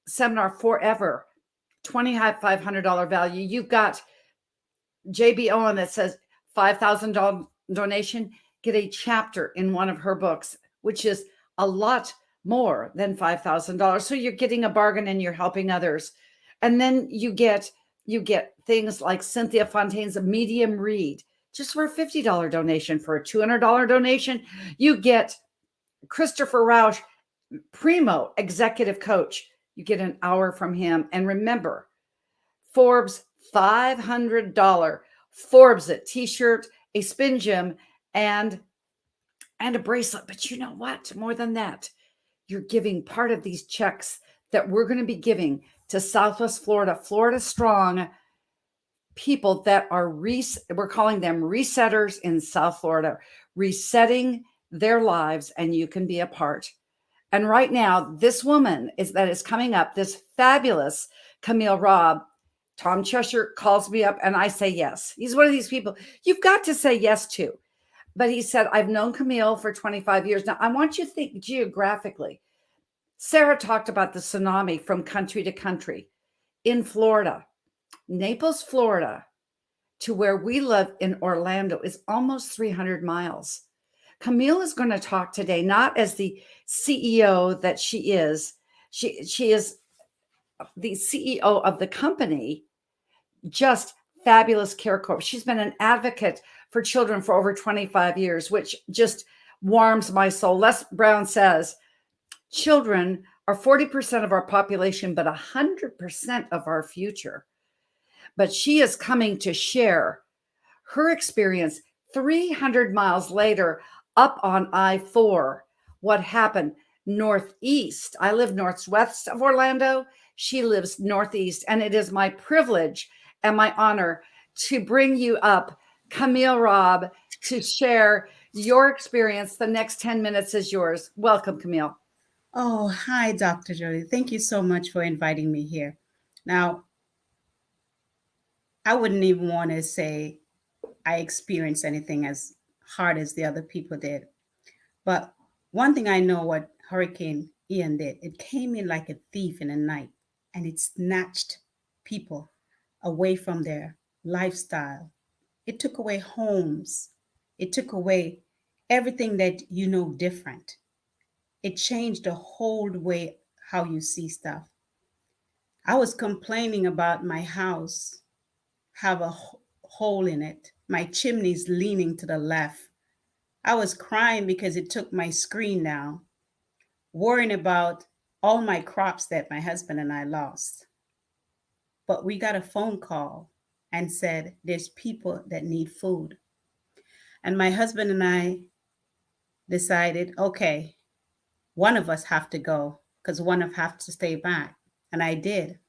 seminar forever. $2,500 value. You've got JB Owen that says $5,000 donation, get a chapter in one of her books, which is a lot more than $5,000. So you're getting a bargain and you're helping others. And then you get things like Cynthia Fontaine's medium read, just for a $50 donation. For a $200 donation, you get Christopher Rausch, primo executive coach. You get an hour from him. And remember, Forbes $500 Forbes it t-shirt, a spin gym, and a bracelet. But you know what? More than that, you're giving part of these checks that we're going to be giving to Southwest Florida, Florida Strong people that are we're calling them resetters in South Florida, resetting their lives, and you can be a part. And right now, this woman that is coming up, this fabulous Camille Robb. Tom Cheshire calls me up and I say yes. He's one of these people you've got to say yes to. But he said, I've known Camille for 25 years. Now, I want you to think geographically. Sarah talked about the tsunami from country to country. In Florida, Naples, Florida, to where we live in Orlando is almost 300 miles. Camille is going to talk today, not as the CEO that she is. She is the CEO of the company, Just Fabulous Care Corp. She's been an advocate for children for over 25 years, which just warms my soul. Les Brown says, children are 40% of our population, but 100% of our future. But she is coming to share her experience 300 miles later up on I-4, what happened northeast. I live northwest of Orlando. She lives northeast, and it is my privilege and my honor to bring you up Camille Robb to share your experience. The next 10 minutes is yours. Welcome, Camille. Oh, hi, Dr. Jody. Thank you so much for inviting me here. Now, I wouldn't even want to say I experienced anything as hard as the other people did. But one thing I know what Hurricane Ian did, it came in like a thief in the night, and it snatched people away from their lifestyle. It took away homes. It took away everything that you know different. It changed the whole way how you see stuff. I was complaining about my house have a hole in it. My chimney's leaning to the left. I was crying because it took my screen down, worrying about all my crops that my husband and I lost. But we got a phone call and said there's people that need food. And my husband and I decided, okay, one of us have to go because one of us have to stay back. And I did.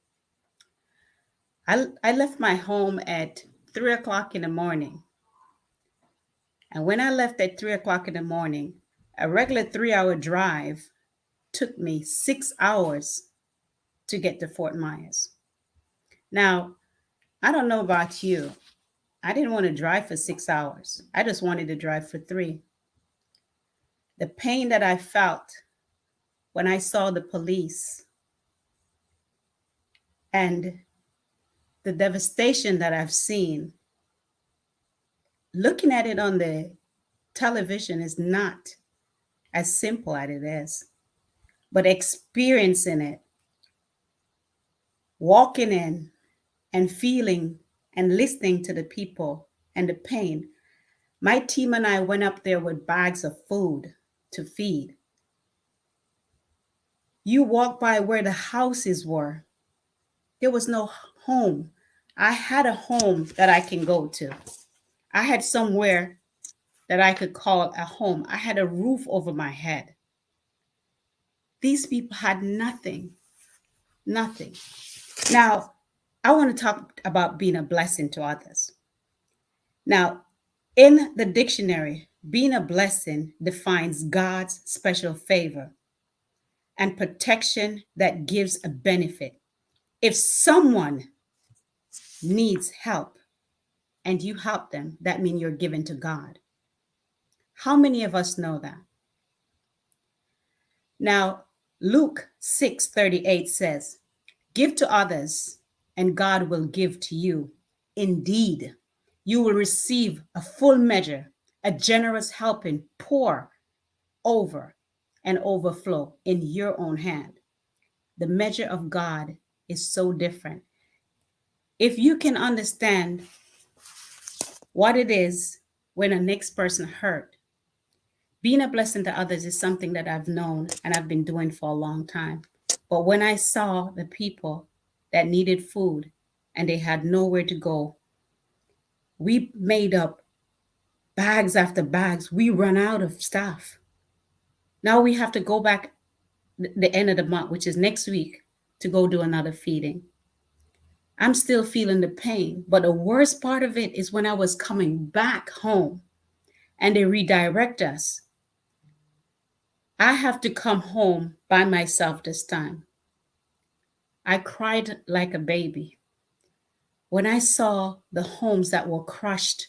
I left my home at 3 o'clock in the morning. And when I left at 3 o'clock in the morning, a regular 3-hour drive took me 6 hours to get to Fort Myers. Now, I don't know about you. I didn't want to drive for 6 hours. I just wanted to drive for 3. The pain that I felt when I saw the police and the devastation that I've seen, looking at it on the television is not as simple as it is, but experiencing it, walking in and feeling and listening to the people and the pain. My team and I went up there with bags of food to feed. You walk by where the houses were. There was no home. I had a home that I can go to. I had somewhere that I could call a home. I had a roof over my head. These people had nothing, nothing. Now, I want to talk about being a blessing to others. Now, in the dictionary, being a blessing defines God's special favor and protection that gives a benefit. If someone needs help and you help them, that means you're given to God. How many of us know that? Now, Luke 6:38 says, "Give to others, and God will give to you. Indeed, you will receive a full measure, a generous helping, pour over and overflow in your own hand." The measure of God is so different. If you can understand what it is when a next person hurt, being a blessing to others is something that I've known and I've been doing for a long time. But when I saw the people that needed food and they had nowhere to go, we made up bags after bags. We run out of stuff. Now we have to go back the end of the month, which is next week, to go do another feeding. I'm still feeling the pain, but the worst part of it is when I was coming back home and they redirect us. I have to come home by myself this time. I cried like a baby when I saw the homes that were crushed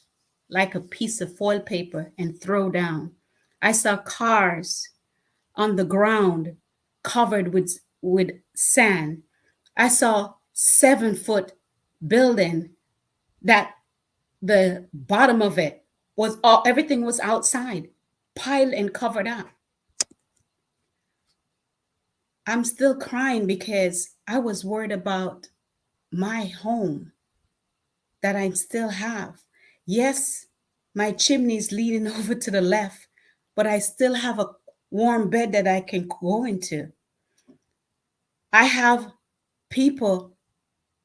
like a piece of foil paper and thrown down. I saw cars on the ground covered with sand. I saw 7-foot building that the bottom of it was all, everything was outside, piled and covered up. I'm still crying because I was worried about my home that I still have. Yes, my chimney's leaning over to the left, but I still have a warm bed that I can go into. I have people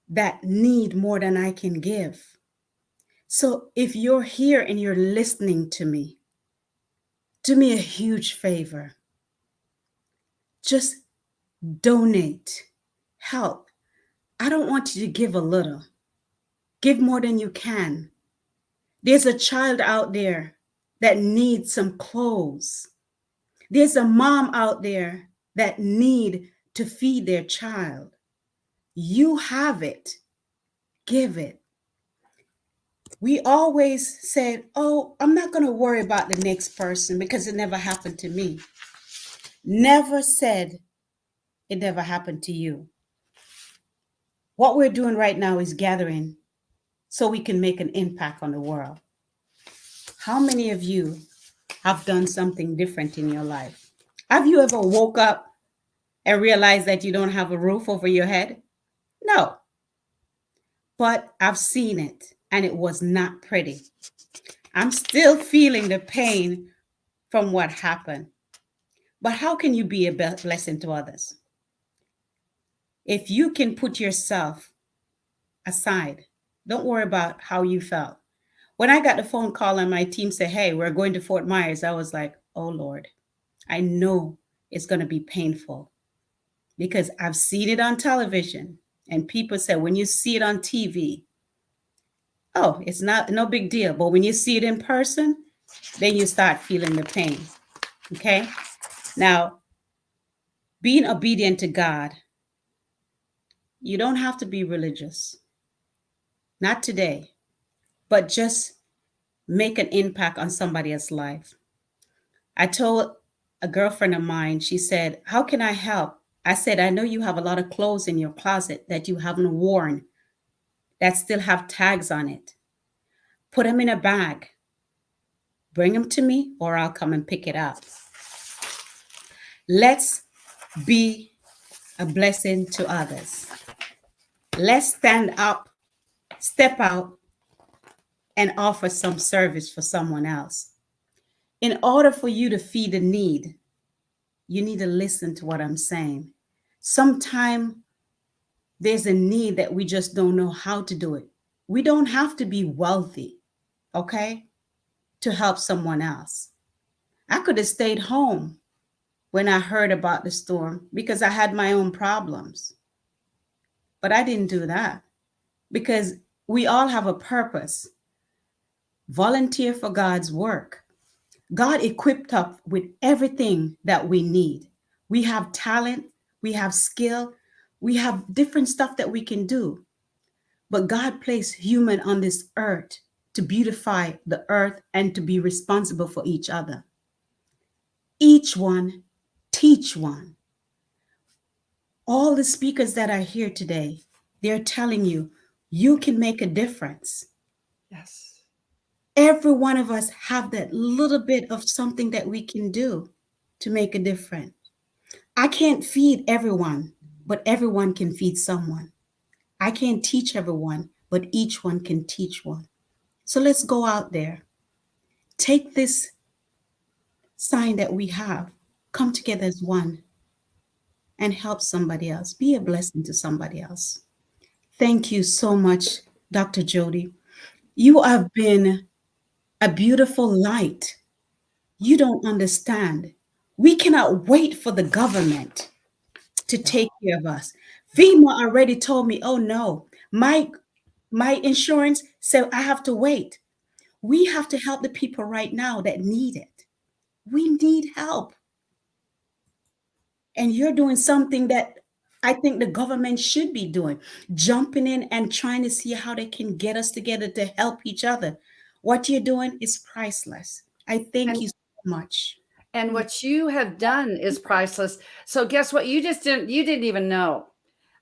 that need more than I can give. So if you're here and you're listening to me, do me a huge favor. Just donate, help. I don't want you to give a little. Give more than you can. There's a child out there that needs some clothes. There's a mom out there that need to feed their child. You have it. Give it. We always said, oh, I'm not going to worry about the next person because it never happened to me. Never said it never happened to you. What we're doing right now is gathering so we can make an impact on the world. How many of you have done something different in your life? Have you ever woke up and realized that you don't have a roof over your head? No. But I've seen it and it was not pretty. I'm still feeling the pain from what happened. But how can you be a blessing to others? If you can put yourself aside, don't worry about how you felt. When I got the phone call and my team said, hey, we're going to Fort Myers, I was like, oh Lord, I know it's going to be painful because I've seen it on television And people say, when you see it on TV, oh, it's no big deal. But when you see it in person, then you start feeling the pain. Okay? Now, being obedient to God, you don't have to be religious. Not today, but just make an impact on somebody else's life. I told a girlfriend of mine, she said, how can I help? I said, I know you have a lot of clothes in your closet that you haven't worn that still have tags on it. Put them in a bag. Bring them to me, or I'll come and pick it up. Let's be a blessing to others. Let's stand up, step out, and offer some service for someone else. In order for you to feed a need, you need to listen to what I'm saying. Sometimes there's a need that we just don't know how to do it. We don't have to be wealthy, okay, to help someone else. I could have stayed home when I heard about the storm because I had my own problems. But I didn't do that because we all have a purpose. Volunteer for God's work. God equipped us with everything that we need. We have talent, we have skill, we have different stuff that we can do. But God placed human on this earth to beautify the earth and to be responsible for each other. Each one, teach one. All the speakers that are here today, they're telling you, you can make a difference. Yes. Every one of us have that little bit of something that we can do to make a difference. I can't feed everyone, but everyone can feed someone. I can't teach everyone, but each one can teach one. So let's go out there. Take this sign that we have, come together as one, and help somebody else. Be a blessing to somebody else. Thank you so much, Dr. Jody. You have been a beautiful light. You don't understand. We cannot wait for the government to take care of us. FEMA already told me, oh no, my insurance said I have to wait. We have to help the people right now that need it. We need help. And you're doing something that I think the government should be doing, jumping in and trying to see how they can get us together to help each other. What you're doing is priceless. I thank you so much. And what you have done is priceless. So guess what? You didn't even know.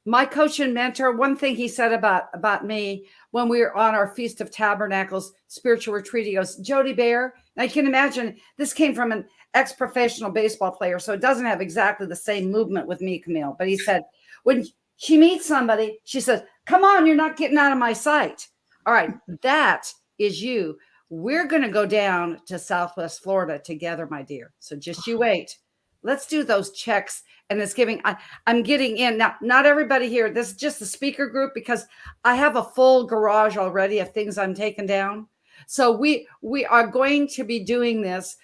My coach and mentor, one thing he said about me when we were on our Feast of Tabernacles spiritual retreat, he goes, Jody Bear. Now you can imagine this came from an ex-professional baseball player, so it doesn't have exactly the same movement with me, Camille. But he said, when she meets somebody, she says, come on, you're not getting out of my sight. All right, that is you. We're going to go down to Southwest Florida together, my dear. So just you wait. Let's do those checks and this giving. I'm getting in now. Not everybody here. This is just the speaker group because I have a full garage already of things I'm taking down. So we are going to be doing this.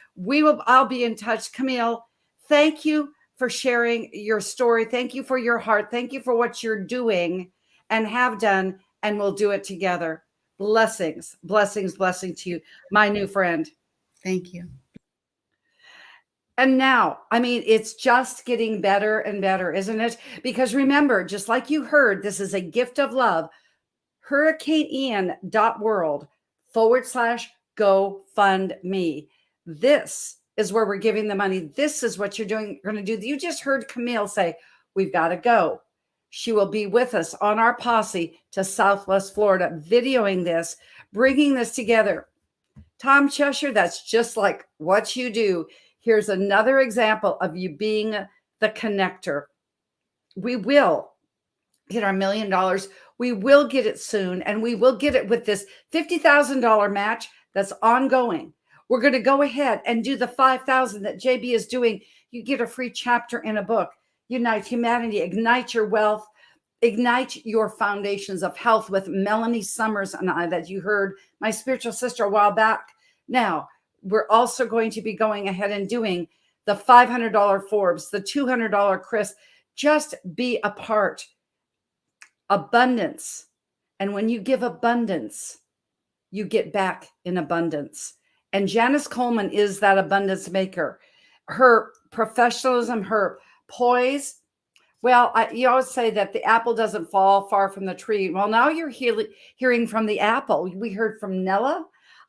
I'll be in touch. Camille, thank you for sharing your story. Thank you for your heart. Thank you for what you're doing and have done, and we'll do it together. Blessings, blessings, blessing to you, my new friend. Thank you. And now, I mean, it's just getting better and better, isn't it? Because remember, just like you heard, this is a gift of love. HurricaneIan.world/GoFundMe. This is where we're giving the money. This is what you're going to do. You just heard Camille say, we've got to go. She will be with us on our posse to Southwest Florida, videoing this, bringing this together. Tom Cheshire, that's just like what you do. Here's another example of you being the connector. We will get our $1 million. We will get it soon, and we will get it with this $50,000 match that's ongoing. We're going to go ahead and do the $5,000 that JB is doing. You get a free chapter in a book. Unite Humanity, Ignite Your Wealth, Ignite Your Foundations of Health with Melanie Summers and I, that you heard, my spiritual sister, a while back. Now, we're also going to be going ahead and doing the $500 Forbes, the $200 Chris. Just be a part. abundance. And when you give abundance, you get back in abundance. And Janice Coleman is that abundance maker. Her professionalism, her poise. Well, you always say that the apple doesn't fall far from the tree. Well, now you're hearing from the apple. We heard from Nella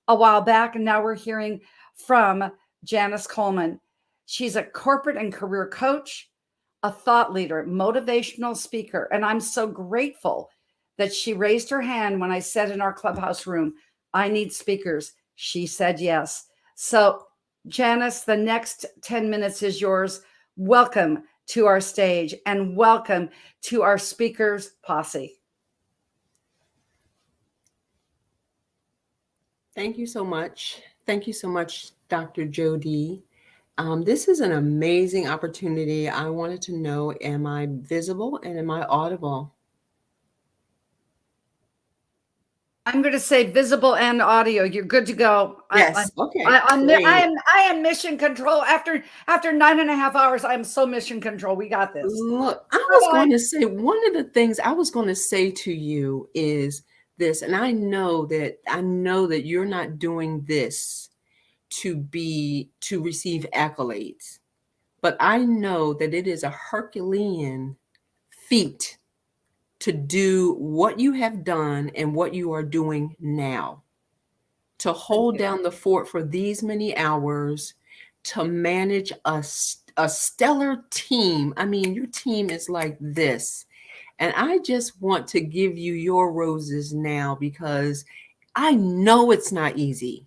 a while back, and now we're hearing from Janice Coleman. She's a corporate and career coach, a thought leader, motivational speaker. And I'm so grateful that she raised her hand when I said in our clubhouse room, I need speakers. She said yes. So, Janice, the next 10 minutes is yours. Welcome to our stage and welcome to our speakers posse. Thank you so much. Thank you so much, Dr. Jody. This is an amazing opportunity. I wanted to know, am I visible and am I audible? I'm going to say visible and audio. You're good to go. Yes. Okay. I am mission control. After 9.5 hours, I'm so mission control. We got this. Look, I was going to say, one of the things I was going to say to you is this, and I know that you're not doing this to receive accolades, but I know that it is a Herculean feat to do what you have done and what you are doing now, to hold down the fort for these many hours, to manage a stellar team. I mean, your team is like this. And I just want to give you your roses now because I know it's not easy.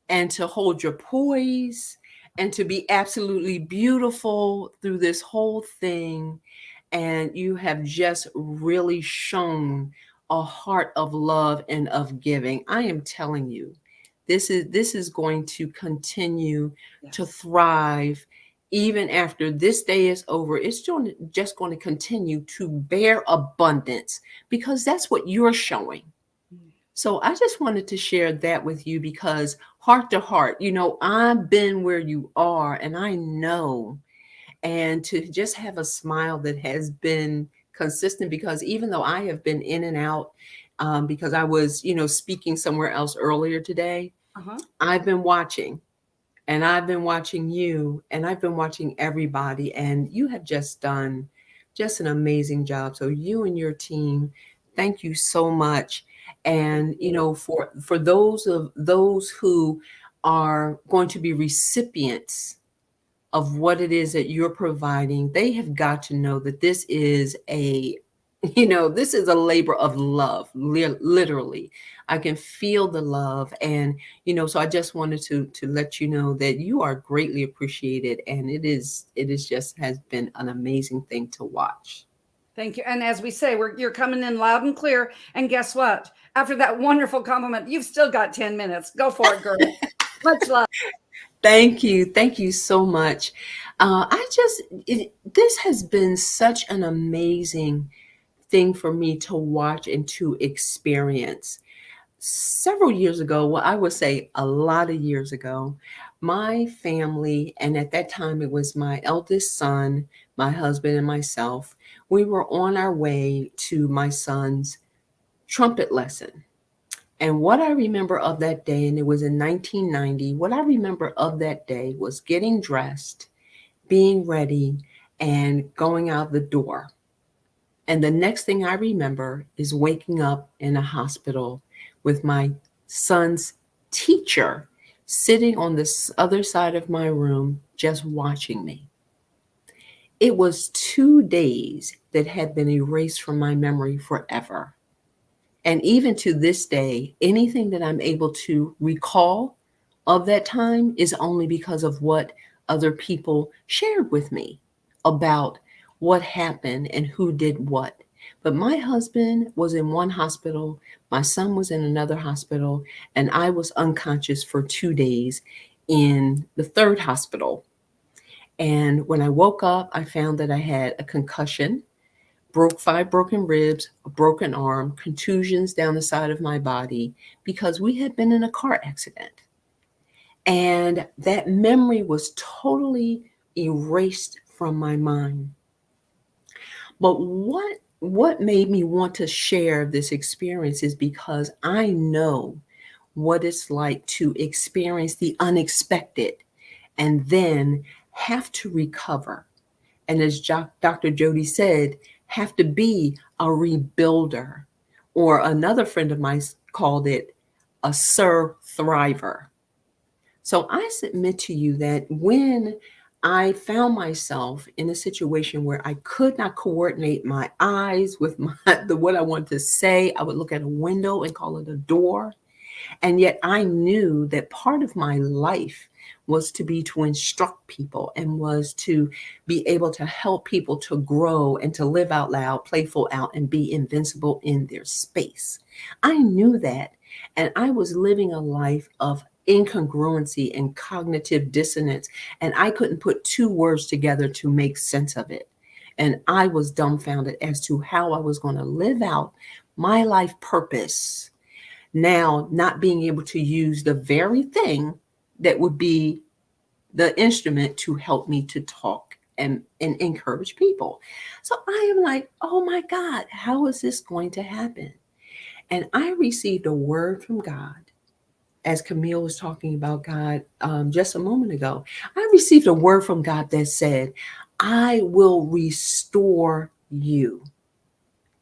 And to hold your poise and to be absolutely beautiful through this whole thing. And you have just really shown a heart of love and of giving. I am telling you, this is going to continue to thrive even after this day is over. It's just going to continue to bear abundance because that's what you're showing. So I just wanted to share that with you because heart to heart, I've been where you are and I know. And to just have a smile that has been consistent, because even though I have been in and out, because I was, speaking somewhere else earlier today, I've been watching, and I've been watching you, and I've been watching everybody, and you have just done just an amazing job. So you and your team, thank you so much. And, for those who are going to be recipients of what it is that you're providing, they have got to know that this is a labor of love, literally. I can feel the love. And, so I just wanted to let you know that you are greatly appreciated. And it is just has been an amazing thing to watch. Thank you. And as we say, you're coming in loud and clear. And guess what? After that wonderful compliment, you've still got 10 minutes. Go for it, girl. Much love. Thank you. Thank you so much. This has been such an amazing thing for me to watch and to experience. Several years ago, well, I would say a lot of years ago, my family, and at that time it was my eldest son, my husband, and myself, we were on our way to my son's trumpet lesson. And what I remember of that day, and it was in 1990, what I remember of that day was getting dressed, being ready, and going out the door. And the next thing I remember is waking up in a hospital with my son's teacher sitting on the other side of my room, just watching me. It was 2 days that had been erased from my memory forever. And even to this day, anything that I'm able to recall of that time is only because of what other people shared with me about what happened and who did what. But my husband was in one hospital, my son was in another hospital, and I was unconscious for 2 days in the third hospital. And when I woke up, I found that I had a concussion, 5 broken ribs, a broken arm, contusions down the side of my body because we had been in a car accident. And that memory was totally erased from my mind. But what what made me want to share this experience is because I know what it's like to experience the unexpected and then have to recover. And as Dr. Jody said, have to be a rebuilder, or another friend of mine called it a thriver. So I submit to you that when I found myself in a situation where I could not coordinate my eyes with what I wanted to say, I would look at a window and call it a door. And yet I knew that part of my life was to instruct people and was to be able to help people to grow and to live out loud, playful out, and be invincible in their space. I knew that. And I was living a life of incongruency and cognitive dissonance. And I couldn't put two words together to make sense of it. And I was dumbfounded as to how I was going to live out my life purpose, now not being able to use the very thing that would be the instrument to help me to talk and encourage people. So I am like, oh my God, how is this going to happen? And I received a word from God, as Camille was talking about God just a moment ago. I received a word from God that said, I will restore you.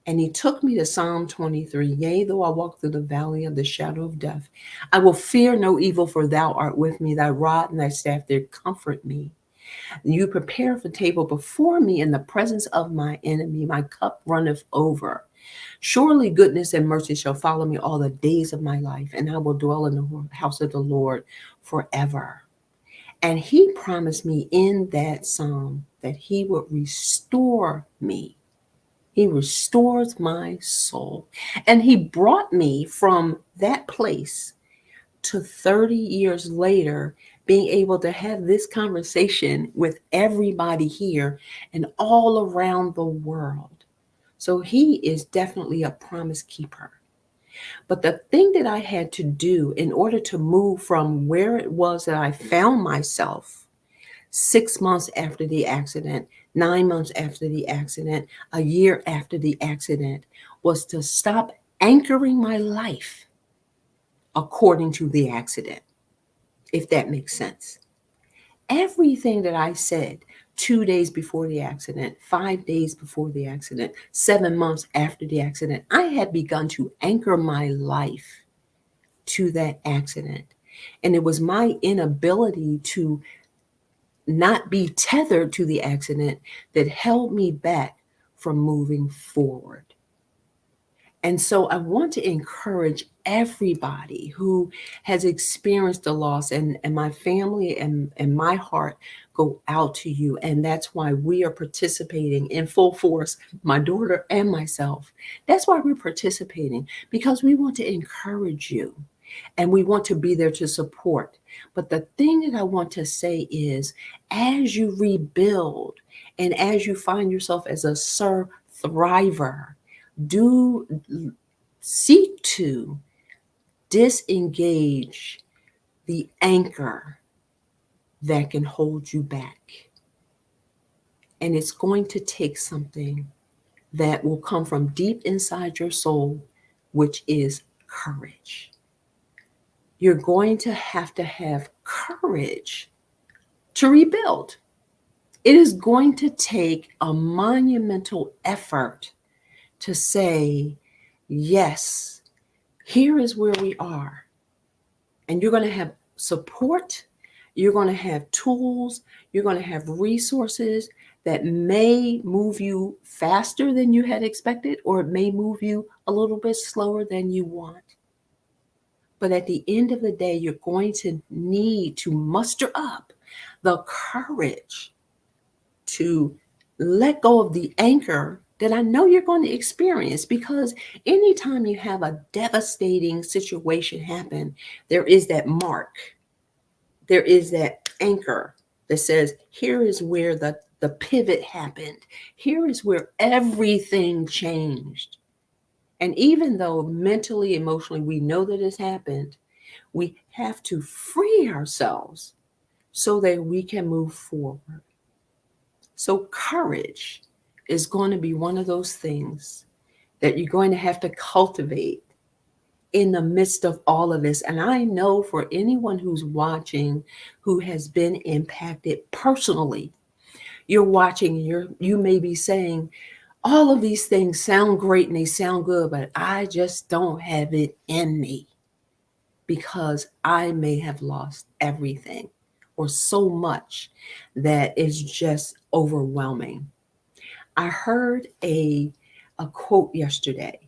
And he took me to Psalm 23. Yea, though I walk through the valley of the shadow of death, I will fear no evil, for thou art with me. Thy rod and thy staff, they comfort me. You prepare a table before me in the presence of my enemy. My cup runneth over. Surely goodness and mercy shall follow me all the days of my life, and I will dwell in the house of the Lord forever. And he promised me in that psalm that he would restore me. He restores my soul. And he brought me from that place to 30 years later, being able to have this conversation with everybody here and all around the world. So he is definitely a promise keeper. But the thing that I had to do in order to move from where it was that I found myself 6 months after the accident, 9 months after the accident, a year after the accident, was to stop anchoring my life according to the accident, if that makes sense. Everything that I said 2 days before the accident, 5 days before the accident, 7 months after the accident, I had begun to anchor my life to that accident. And it was my inability to not be tethered to the accident that held me back from moving forward. And so I want to encourage everybody who has experienced a loss, and my family and my heart go out to you. And that's why we are participating in full force, my daughter and myself. That's why we're participating, because we want to encourage you. And we want to be there to support. But the thing that I want to say is, as you rebuild and as you find yourself as a thriver, do seek to disengage the anchor that can hold you back. And it's going to take something that will come from deep inside your soul, which is courage. You're going to have courage to rebuild. It is going to take a monumental effort to say, yes, here is where we are. And you're going to have support. You're going to have tools. You're going to have resources that may move you faster than you had expected, or it may move you a little bit slower than you want. But at the end of the day, you're going to need to muster up the courage to let go of the anchor that I know you're going to experience, because anytime you have a devastating situation happen, there is that mark. There is that anchor that says, here is where the pivot happened. Here is where everything changed. And even though mentally, emotionally, we know that it's happened, we have to free ourselves so that we can move forward. So courage is going to be one of those things that you're going to have to cultivate in the midst of all of this. And I know for anyone who's watching who has been impacted personally, you're watching, you may be saying, all of these things sound great and they sound good, but I just don't have it in me because I may have lost everything or so much that is just overwhelming. I heard a quote yesterday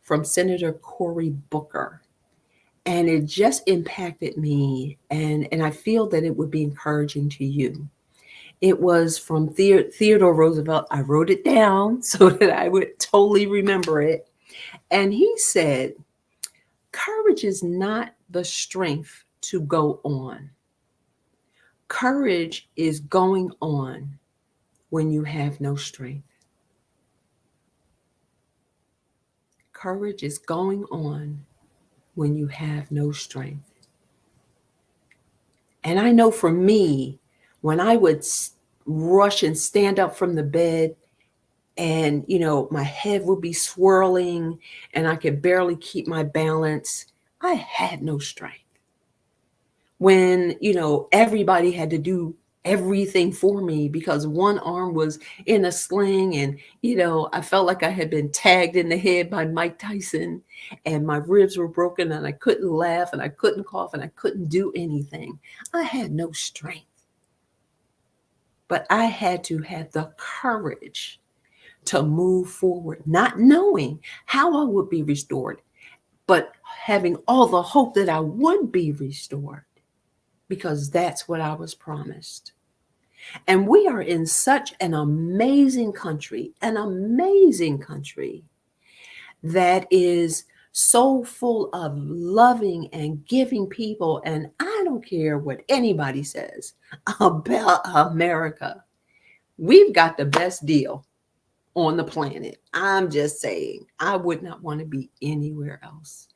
from Senator Cory Booker, and it just impacted me, and I feel that it would be encouraging to you. It was from Theodore Roosevelt. I wrote it down so that I would totally remember it. And he said, courage is not the strength to go on. Courage is going on when you have no strength. Courage is going on when you have no strength. And I know for me, when I would rush and stand up from the bed and, my head would be swirling and I could barely keep my balance, I had no strength. When, everybody had to do everything for me because one arm was in a sling and, I felt like I had been tagged in the head by Mike Tyson and my ribs were broken and I couldn't laugh and I couldn't cough and I couldn't do anything. I had no strength. But I had to have the courage to move forward, not knowing how I would be restored, but having all the hope that I would be restored because that's what I was promised. And we are in such an amazing country that is so full of loving and giving people. And I don't care what anybody says about America. We've got the best deal on the planet. I'm just saying, I would not want to be anywhere else.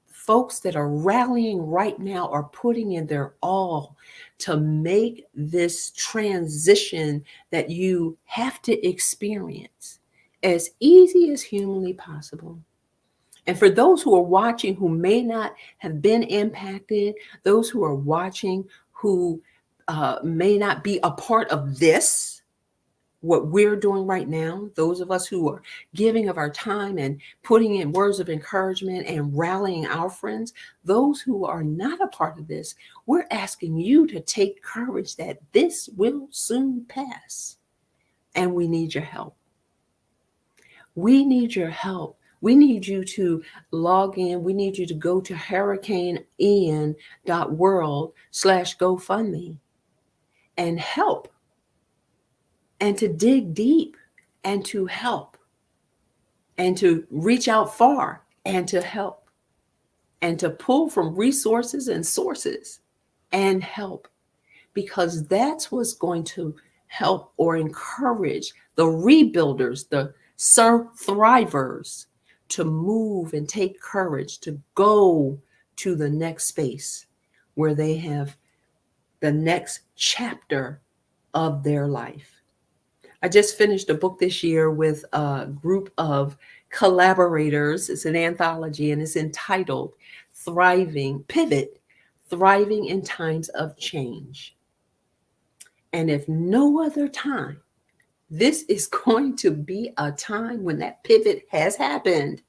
Folks that are rallying right now are putting in their all to make this transition that you have to experience as easy as humanly possible. And for those who are watching who may not have been impacted, those who are watching who may not be a part of this, what we're doing right now, those of us who are giving of our time and putting in words of encouragement and rallying our friends, those who are not a part of this, we're asking you to take courage that this will soon pass. And we need your help. We need your help. We need you to log in. We need you to go to hurricaneian.world/GoFundMe and help, and to dig deep and to help and to reach out far and to help and to pull from resources and sources and help, because that's what's going to help or encourage the rebuilders, the thrivers to move and take courage to go to the next space where they have the next chapter of their life. I just finished a book this year with a group of collaborators. It's an anthology and it's entitled Pivot, Thriving in Times of Change. And if no other time, this is going to be a time when that pivot has happened.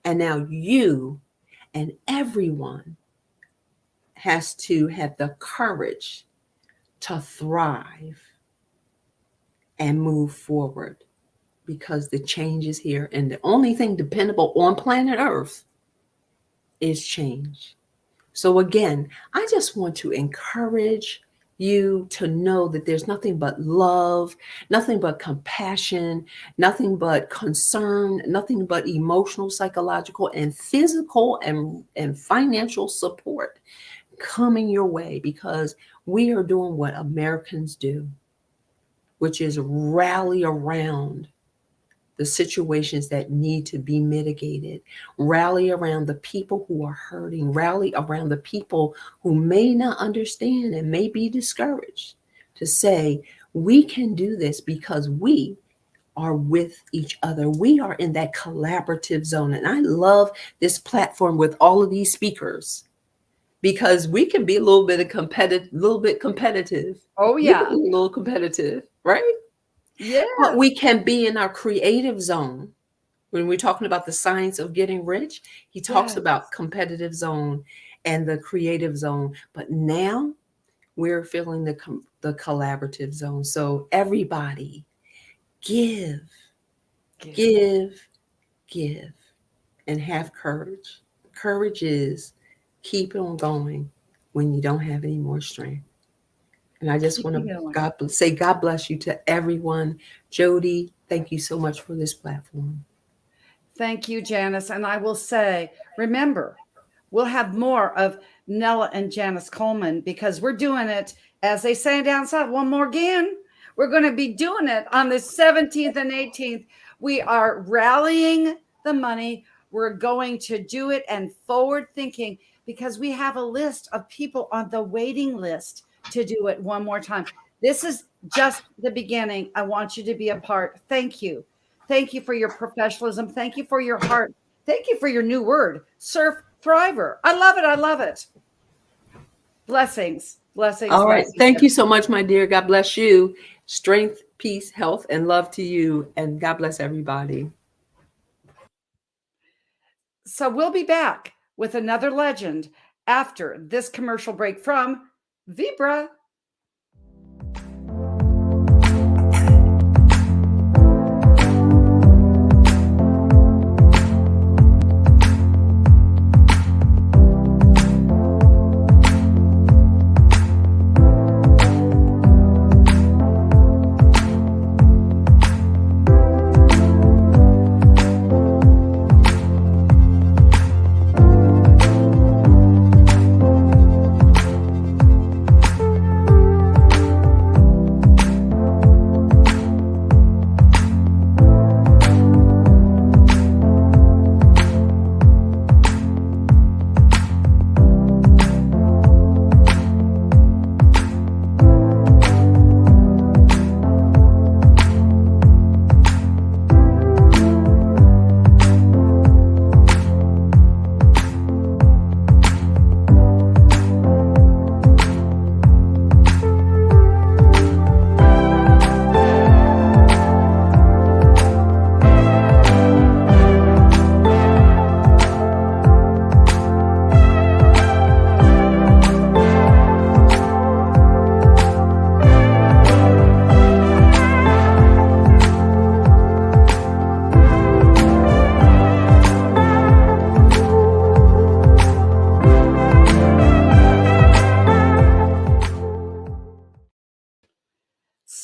And now you and everyone has to have the courage to thrive and move forward, because the change is here. And the only thing dependable on planet Earth is change. So again, I just want to encourage you to know that there's nothing but love, nothing but compassion, nothing but concern, nothing but emotional, psychological, and physical and financial support coming your way, because we are doing what Americans do, which is rally around the situations that need to be mitigated, rally around the people who are hurting, rally around the people who may not understand and may be discouraged, to say, we can do this because we are with each other. We are in that collaborative zone. And I love this platform with all of these speakers because we can be a little bit competitive. Oh, We yeah. can be a little competitive, right? Yes. But we can be in our creative zone. When we're talking about the science of getting rich, he talks Yes. about competitive zone and the creative zone. But now we're feeling the collaborative zone. So everybody give, and have courage. Courage is keep on going when you don't have any more strength. And I just want to say God bless you to everyone. Jody, thank you so much for this platform. Thank you, Janice. And I will say, remember, we'll have more of Nella and Janice Coleman because we're doing it, as they say down south, one more again. We're going to be doing it on the 17th and 18th. We are rallying the money. We're going to do it and forward thinking because we have a list of people on the waiting list to do it one more time. This is just the beginning. I want you to be a part. Thank you. Thank you for your professionalism. Thank you for your heart. Thank you for your new word, surf thriver. I love it. I love it. Blessings. Blessings. All right. Blessings. Thank you so much, my dear. God bless you. Strength, peace, health, and love to you. And God bless everybody. So we'll be back with another legend after this commercial break from Vibra.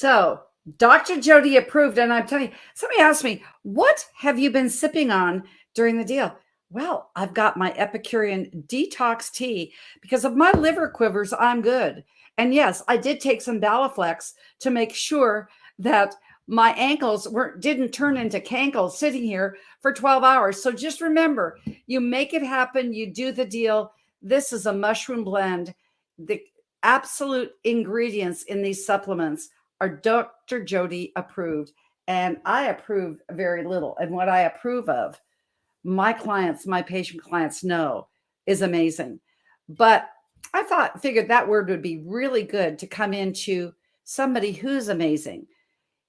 So Dr. Jody approved. And I'm telling you, somebody asked me, what have you been sipping on during the deal? Well, I've got my Epicurean detox tea because of my liver quivers. I'm good. And yes, I did take some Balaflex to make sure that my ankles didn't turn into cankles sitting here for 12 hours. So just remember, you make it happen. You do the deal. This is a mushroom blend. The absolute ingredients in these supplements are Dr. Jody approved. And I approve very little. And what I approve of, my clients, my patient clients know is amazing. But I figured that word would be really good to come into somebody who's amazing.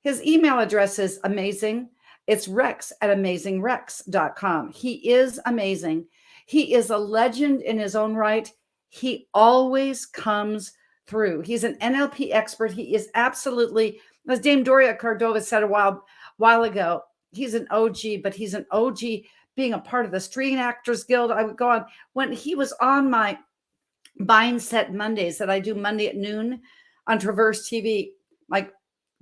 His email address is amazing. It's rex@amazingrex.com. He is amazing. He is a legend in his own right. He always comes through. He's an NLP expert. He is absolutely, as Dame Doria Cordova said a while ago, he's an OG, but he's an OG being a part of the Screen Actors Guild. I would go on when he was on my Mindset Mondays that I do Monday at noon on Traverse TV. My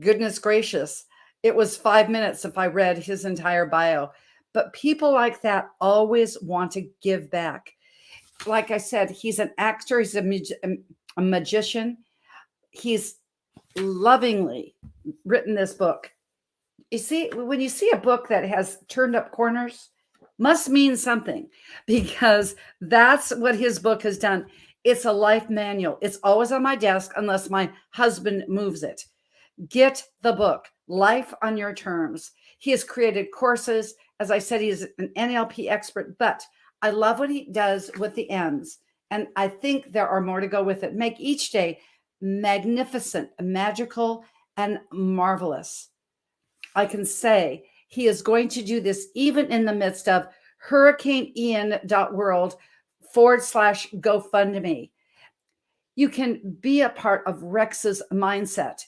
goodness gracious, it was 5 minutes if I read his entire bio. But people like that always want to give back. Like I said, he's an actor. He's a magician. He's lovingly written this book. You see, when you see a book that has turned up corners, must mean something, because that's what his book has done. It's a life manual. It's always on my desk unless my husband moves it. Get the book. life on your terms. He has created courses. As I said, he's an NLP expert, but I love what he does with the ends. And I think there are more to go with it. Make each day magnificent, magical, and marvelous. I can say he is going to do this even in the midst of hurricaneian.world/GoFundMe. You can be a part of Rex's mindset.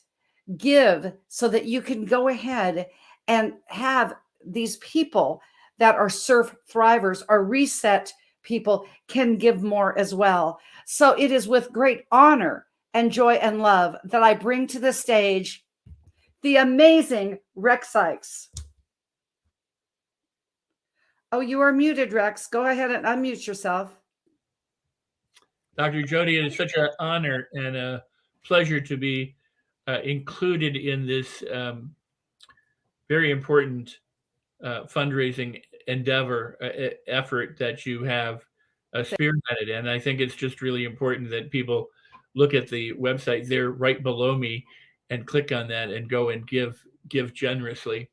Give so that you can go ahead and have these people that are surf thrivers or reset people can give more as well. So it is with great honor and joy and love that I bring to the stage the amazing Rex Sykes. Oh, you are muted, Rex. Go ahead and unmute yourself. Dr. Jody, it is such an honor and a pleasure to be included in this very important fundraising endeavor effort that you have spearheaded. And I think it's just really important that people look at the website there right below me and click on that and go and give generously.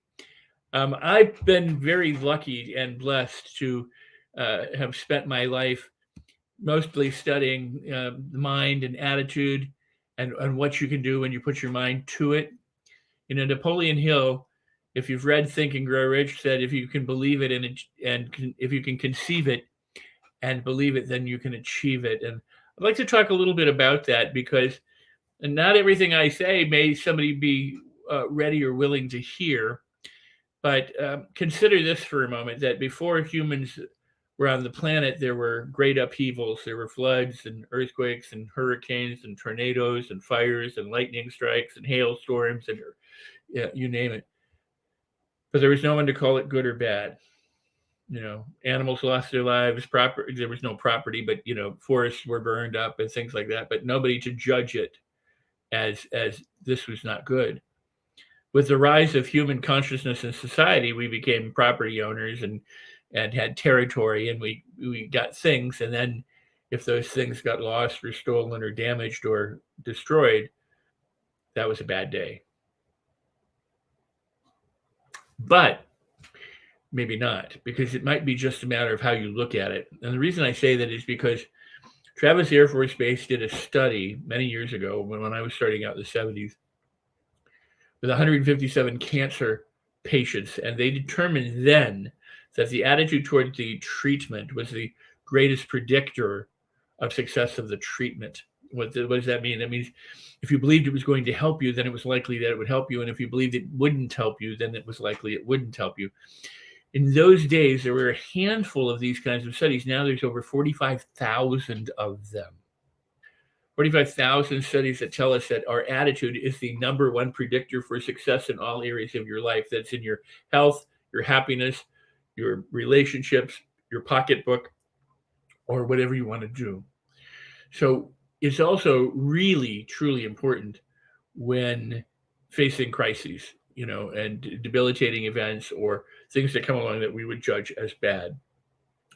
I've been very lucky and blessed to have spent my life mostly studying the mind and attitude and what you can do when you put your mind to it. You know, Napoleon Hill, if you've read Think and Grow Rich, said if you can believe it if you can conceive it and believe it, then you can achieve it. And I'd like to talk a little bit about that because not everything I say may somebody be ready or willing to hear. But consider this for a moment, that before humans were on the planet, there were great upheavals. There were floods and earthquakes and hurricanes and tornadoes and fires and lightning strikes and hailstorms and you name it. But there was no one to call it good or bad. You know, animals lost their lives, there was no property, but, you know, forests were burned up and things like that, but nobody to judge it as this was not good. With the rise of human consciousness in society, we became property owners and had territory, and we got things. And then if those things got lost or stolen or damaged or destroyed, that was a bad day. But maybe not, because it might be just a matter of how you look at it. And the reason I say that is because Travis Air Force Base did a study many years ago when I was starting out in the 70s with 157 cancer patients, and they determined then that the attitude toward the treatment was the greatest predictor of success of the treatment. What does that mean? That means if you believed it was going to help you, then it was likely that it would help you. And if you believed it wouldn't help you, then it was likely it wouldn't help you. In those days, there were a handful of these kinds of studies. Now there's over 45,000 of them. 45,000 studies that tell us that our attitude is the number one predictor for success in all areas of your life. That's in your health, your happiness, your relationships, your pocketbook, or whatever you want to do. So it's also really, truly important when facing crises, you know, and debilitating events or things that come along that we would judge as bad.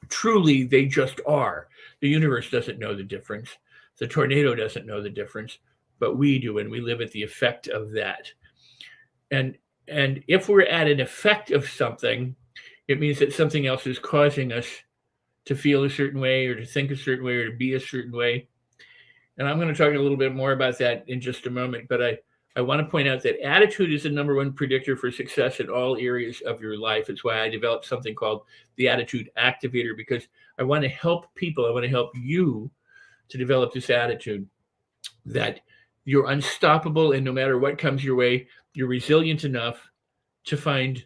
Truly, they just are. The universe doesn't know the difference. The tornado doesn't know the difference, but we do, and we live at the effect of that. And if we're at an effect of something, it means that something else is causing us to feel a certain way or to think a certain way or to be a certain way. And I'm going to talk a little bit more about that in just a moment, but I want to point out that attitude is the number one predictor for success in all areas of your life. It's why I developed something called the Attitude Activator, because I want to help people. I want to help you to develop this attitude that you're unstoppable, and no matter what comes your way, you're resilient enough to find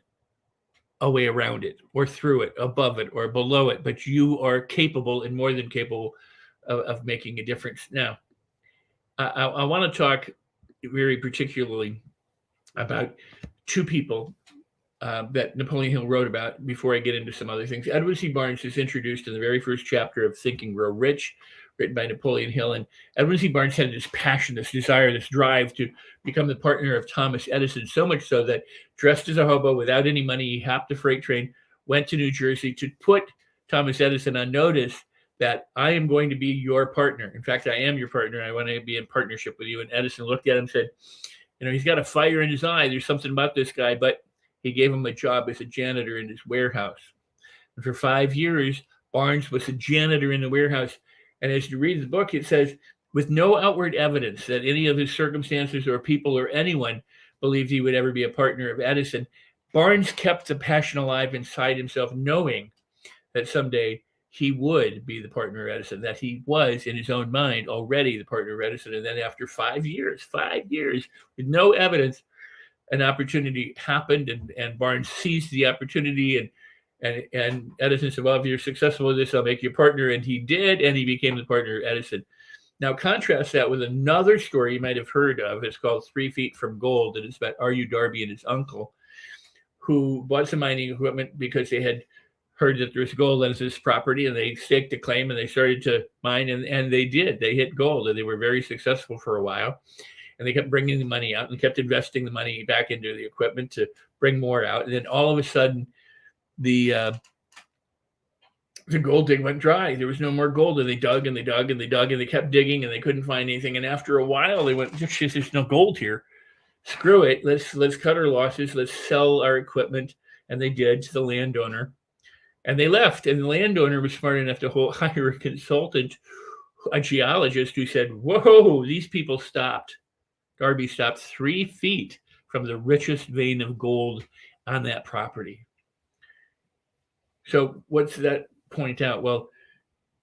a way around it or through it, above it or below it, but you are capable and more than capable of making a difference. Now, I want to talk very particularly about two people that Napoleon Hill wrote about before I get into some other things. Edwin C. Barnes is introduced in the very first chapter of Think and Grow Rich, written by Napoleon Hill. And Edwin C. Barnes had this passion, this desire, this drive to become the partner of Thomas Edison, so much so that dressed as a hobo without any money, he hopped a freight train, went to New Jersey to put Thomas Edison on notice that I am going to be your partner. In fact, I am your partner. I want to be in partnership with you. And Edison looked at him and said, He's got a fire in his eye. There's something about this guy, but he gave him a job as a janitor in his warehouse. And for 5 years, Barnes was a janitor in the warehouse. And as you read the book, it says, with no outward evidence that any of his circumstances or people or anyone believed he would ever be a partner of Edison, Barnes kept the passion alive inside himself, knowing that someday he would be the partner of Edison, that he was in his own mind already the partner of Edison. And then after 5 years, with no evidence, an opportunity happened, and Barnes seized the opportunity, and Edison said, well, if you're successful with this, I'll make you a partner. And he did, and he became the partner of Edison. Now, contrast that with another story you might have heard of. It's called 3 Feet from Gold, and it's about R.U. Darby and his uncle, who bought some mining equipment because they had heard that there's gold on this property, and they staked a claim and they started to mine, and they did. They hit gold, and they were very successful for a while. And they kept bringing the money out and kept investing the money back into the equipment to bring more out. And then all of a sudden, the gold dig went dry. There was no more gold, and they dug and they dug and they dug and they kept digging, and they couldn't find anything. And after a while, they went, there's no gold here. Screw it. Let's cut our losses. Let's sell our equipment. And they did to the landowner. And they left. And the landowner was smart enough to hire a consultant, a geologist, who said, whoa, these people stopped. Darby stopped 3 feet from the richest vein of gold on that property. So what's that point out? Well,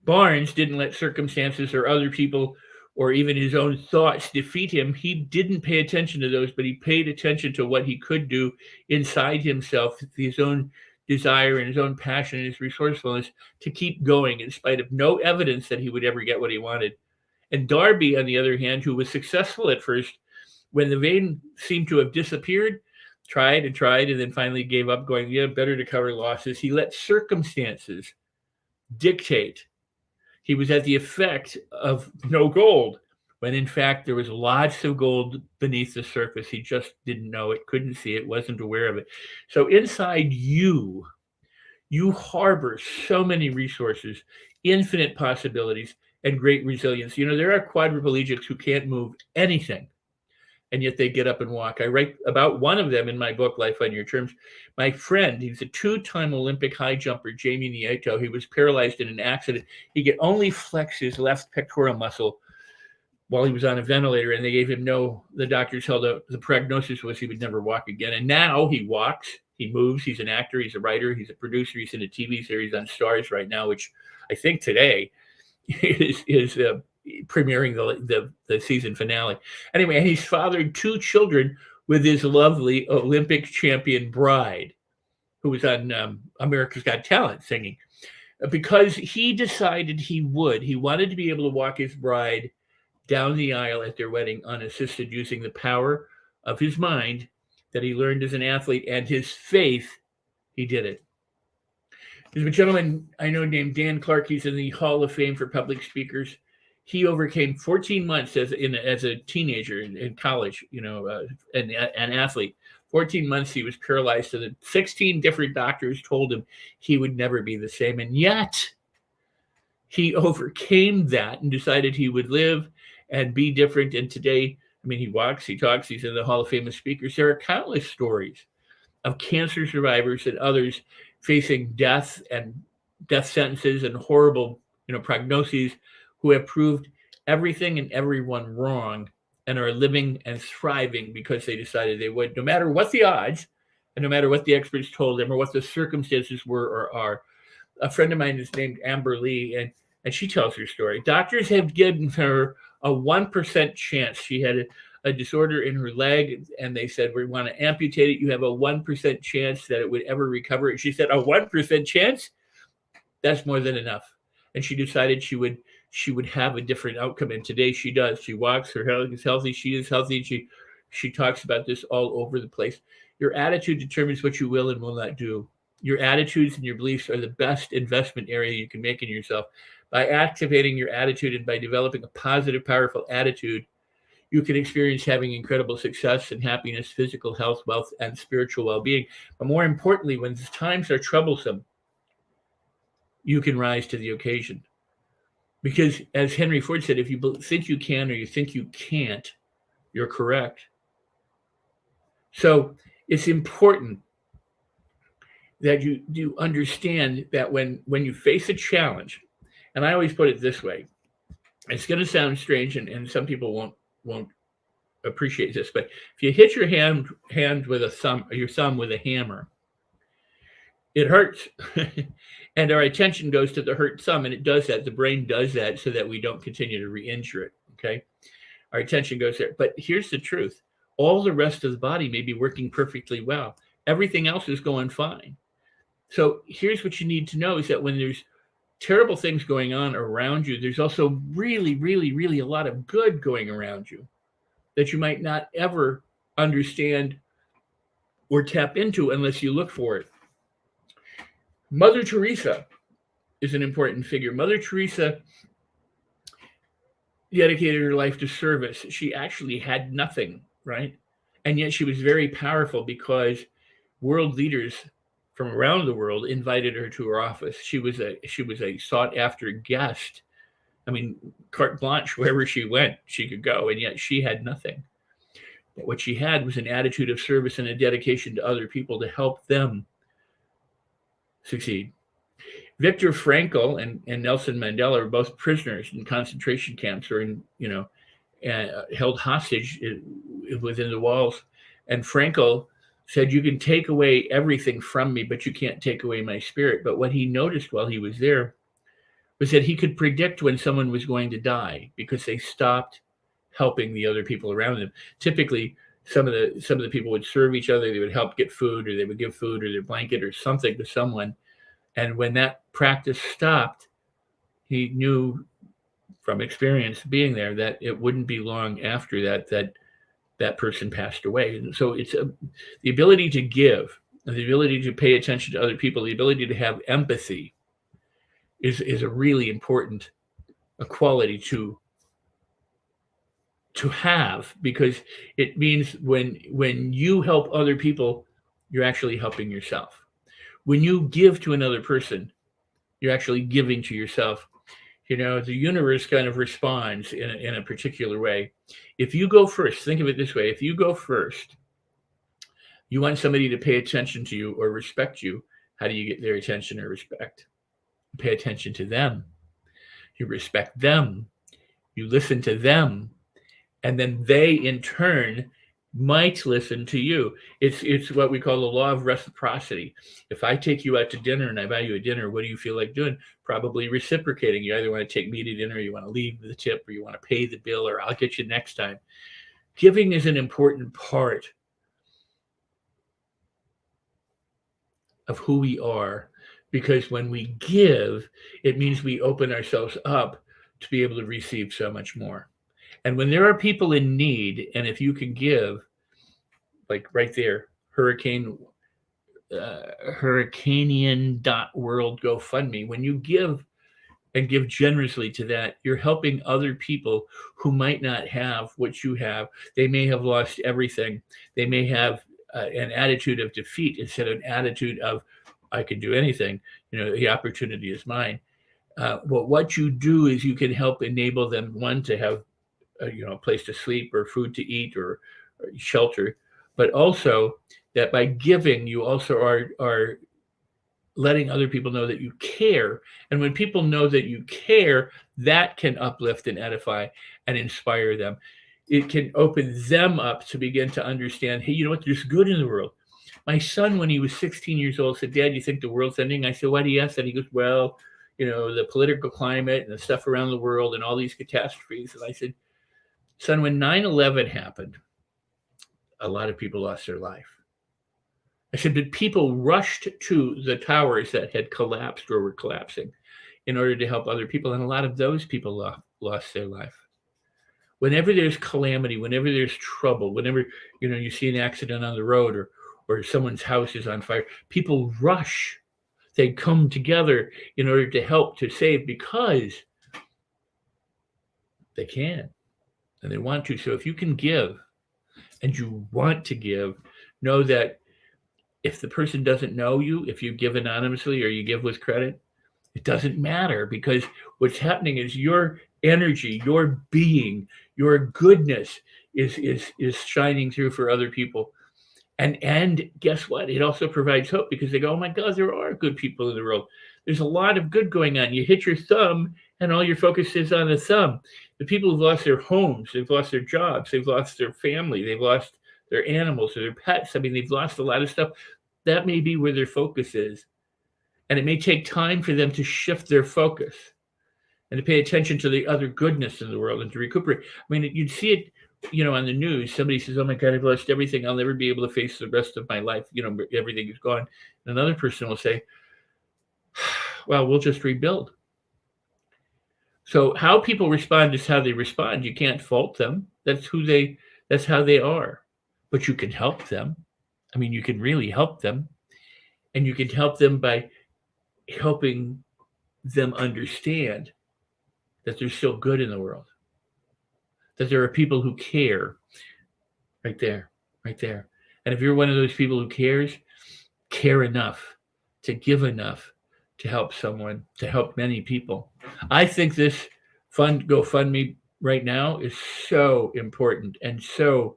Barnes didn't let circumstances or other people or even his own thoughts defeat him. He didn't pay attention to those, but he paid attention to what he could do inside himself, his own desire and his own passion and his resourcefulness to keep going in spite of no evidence that he would ever get what he wanted. And Darby, on the other hand, who was successful at first, when the vein seemed to have disappeared, tried and then finally gave up, going, yeah, better to cover losses. He let circumstances dictate. He was at the effect of no gold, when in fact there was lots of gold beneath the surface. He just didn't know it, couldn't see it, wasn't aware of it. So inside you harbor so many resources, infinite possibilities, and great resilience. There are quadriplegics who can't move anything, and yet they get up and walk. I write about one of them in my book, Life on Your Terms. My friend, he's a 2-time Olympic high jumper, Jamie Nieto. He was paralyzed in an accident. He could only flex his left pectoral muscle while he was on a ventilator, and they gave him the doctors held out, the prognosis was he would never walk again. And now he walks, he moves, he's an actor, he's a writer, he's a producer, he's in a TV series on Stars right now, which I think today is premiering the season finale. Anyway, he's fathered 2 children with his lovely Olympic champion bride, who was on America's Got Talent singing, because he decided he wanted to be able to walk his bride down the aisle at their wedding unassisted, using the power of his mind that he learned as an athlete and his faith. He did it. There's a gentleman I know named Dan Clark. He's in the Hall of Fame for public speakers. He overcame 14 months as a teenager in college, an athlete. 14 months he was paralyzed, so that 16 different doctors told him he would never be the same. And yet he overcame that and decided he would live and be different. And today, he walks, he talks, he's in the Hall of Fame of speakers. There are countless stories of cancer survivors and others facing death and death sentences and horrible, prognoses, who have proved everything and everyone wrong and are living and thriving because they decided they would, no matter what the odds and no matter what the experts told them or what the circumstances were or are. A friend of mine is named Amber Lee, and she tells her story. Doctors have given her a 1% chance. She had a disorder in her leg, and they said, we want to amputate it. You have a 1% chance that it would ever recover. And she said, a 1% chance? That's more than enough. And she decided she would have a different outcome. And today she does. She walks, her health is healthy, she is healthy. She talks about this all over the place. Your attitude determines what you will and will not do. Your attitudes and your beliefs are the best investment area you can make in yourself. By activating your attitude and by developing a positive, powerful attitude, you can experience having incredible success and happiness, physical health, wealth, and spiritual well-being. But more importantly, when times are troublesome, you can rise to the occasion. Because as Henry Ford said, if you think you can or you think you can't, you're correct. So it's important that you understand that when you face a challenge, and I always put it this way, it's going to sound strange, and some people won't appreciate this, but if you hit your hand with your thumb with a hammer, it hurts. And our attention goes to the hurt thumb, and it does that. The brain does that so that we don't continue to re-injure it. Okay, our attention goes there. But here's the truth: all the rest of the body may be working perfectly well. Everything else is going fine. So here's what you need to know: is that when there's terrible things going on around you, there's also really, really, really a lot of good going around you that you might not ever understand or tap into unless you look for it. Mother Teresa is an important figure. Mother Teresa dedicated her life to service. She actually had nothing, right? And yet she was very powerful because world leaders from around the world invited her to her office. She was a sought after guest. I mean, carte blanche, wherever she went, she could go, and yet she had nothing. But what she had was an attitude of service and a dedication to other people to help them succeed. Viktor Frankl and Nelson Mandela were both prisoners in concentration camps or held hostage within the walls. And Frankl said, "You can take away everything from me, but you can't take away my spirit." But what he noticed while he was there was that he could predict when someone was going to die because they stopped helping the other people around them. Typically, some of the people would serve each other. They would help get food, or they would give food or their blanket or something to someone. And when that practice stopped, he knew from experience being there that it wouldn't be long after that person passed away. And so it's the ability to give, and the ability to pay attention to other people, the ability to have empathy is a really important quality to have, because it means when you help other people, you're actually helping yourself. When you give to another person, you're actually giving to yourself. The universe kind of responds in a particular way. If you go first, think of it this way: if you go first, you want somebody to pay attention to you or respect you. How do you get their attention or respect? You pay attention to them. You respect them. You listen to them. And then they, in turn, might listen to you. It's what we call the law of reciprocity. If I take you out to dinner and I buy you a dinner, what do you feel like doing? Probably reciprocating. You either want to take me to dinner, or you want to leave the tip, or you want to pay the bill, or I'll get you next time. Giving is an important part of who we are, because when we give, it means we open ourselves up to be able to receive so much more. And when there are people in need, and if you can give, like right there, Hurricanian.world GoFundMe, when you give and give generously to that, you're helping other people who might not have what you have. They may have lost everything. They may have an attitude of defeat instead of an attitude of, I can do anything. The opportunity is mine. But what you do is you can help enable them, one, to have a place to sleep or food to eat or shelter, but also that by giving, you also are letting other people know that you care. And when people know that you care, that can uplift and edify and inspire them. It can open them up to begin to understand, hey, you know what, there's good in the world. My son, when he was 16 years old, said, "Dad, you think the world's ending?" I said, "Why do you ask that?" He goes, "Well, the political climate and the stuff around the world and all these catastrophes." And I said, "Son, when 9/11 happened, a lot of people lost their life." I said, but people rushed to the towers that had collapsed or were collapsing in order to help other people. And a lot of those people lost their life. Whenever there's calamity, whenever there's trouble, whenever you see an accident on the road or someone's house is on fire, people rush. They come together in order to help, to save, because they can and they want to. So if you can give and you want to give, know that if the person doesn't know you, if you give anonymously or you give with credit, it doesn't matter, because what's happening is your energy, your being, your goodness is shining through for other people. And guess what? It also provides hope because they go, oh my God, there are good people in the world. There's a lot of good going on. You hit your thumb and all your focus is on the thumb. The people who've lost their homes, they've lost their jobs, they've lost their family, they've lost their animals or their pets. I mean, they've lost a lot of stuff. That may be where their focus is. And it may take time for them to shift their focus and to pay attention to the other goodness in the world and to recuperate. I mean, you'd see it, on the news. Somebody says, oh my God, I've lost everything. I'll never be able to face the rest of my life. Everything is gone. And another person will say, well, we'll just rebuild. So how people respond is how they respond. You can't fault them. That's how they are. But you can help them. I mean, you can really help them. And you can help them by helping them understand that there's still good in the world, that there are people who care right there. And if you're one of those people who care enough to give enough to help someone, to help many people. I think this GoFundMe right now is so important and so,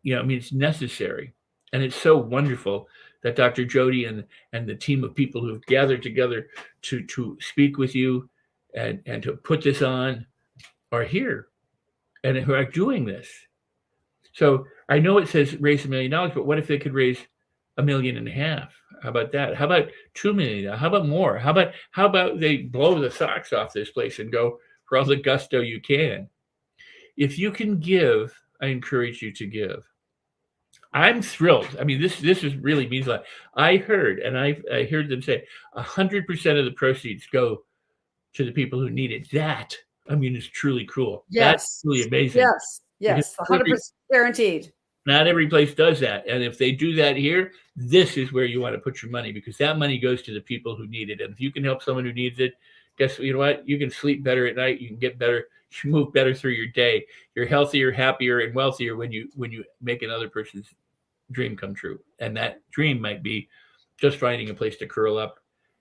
it's necessary. And it's so wonderful that Dr. Jody and the team of people who've gathered together to speak with you and to put this on are here and who are doing this. So I know it says raise $1 million, but what if they could raise $1.5 million? How about that? How about $2 million? How about more? How about they blow the socks off this place and go for all the gusto you can? If you can give, I encourage you to give. I'm thrilled. I mean, this really means a lot. I heard them say 100% of the proceeds go to the people who need it. That, I mean, is truly cool. Yes. That's really amazing. Yes. 100% guaranteed. Not every place does that. And if they do that here, this is where you want to put your money because that money goes to the people who need it. And if you can help someone who needs it, you know what? You can sleep better at night. You can get better. You move better through your day. You're healthier, happier, and wealthier when you make another person's dream come true. And that dream might be just finding a place to curl up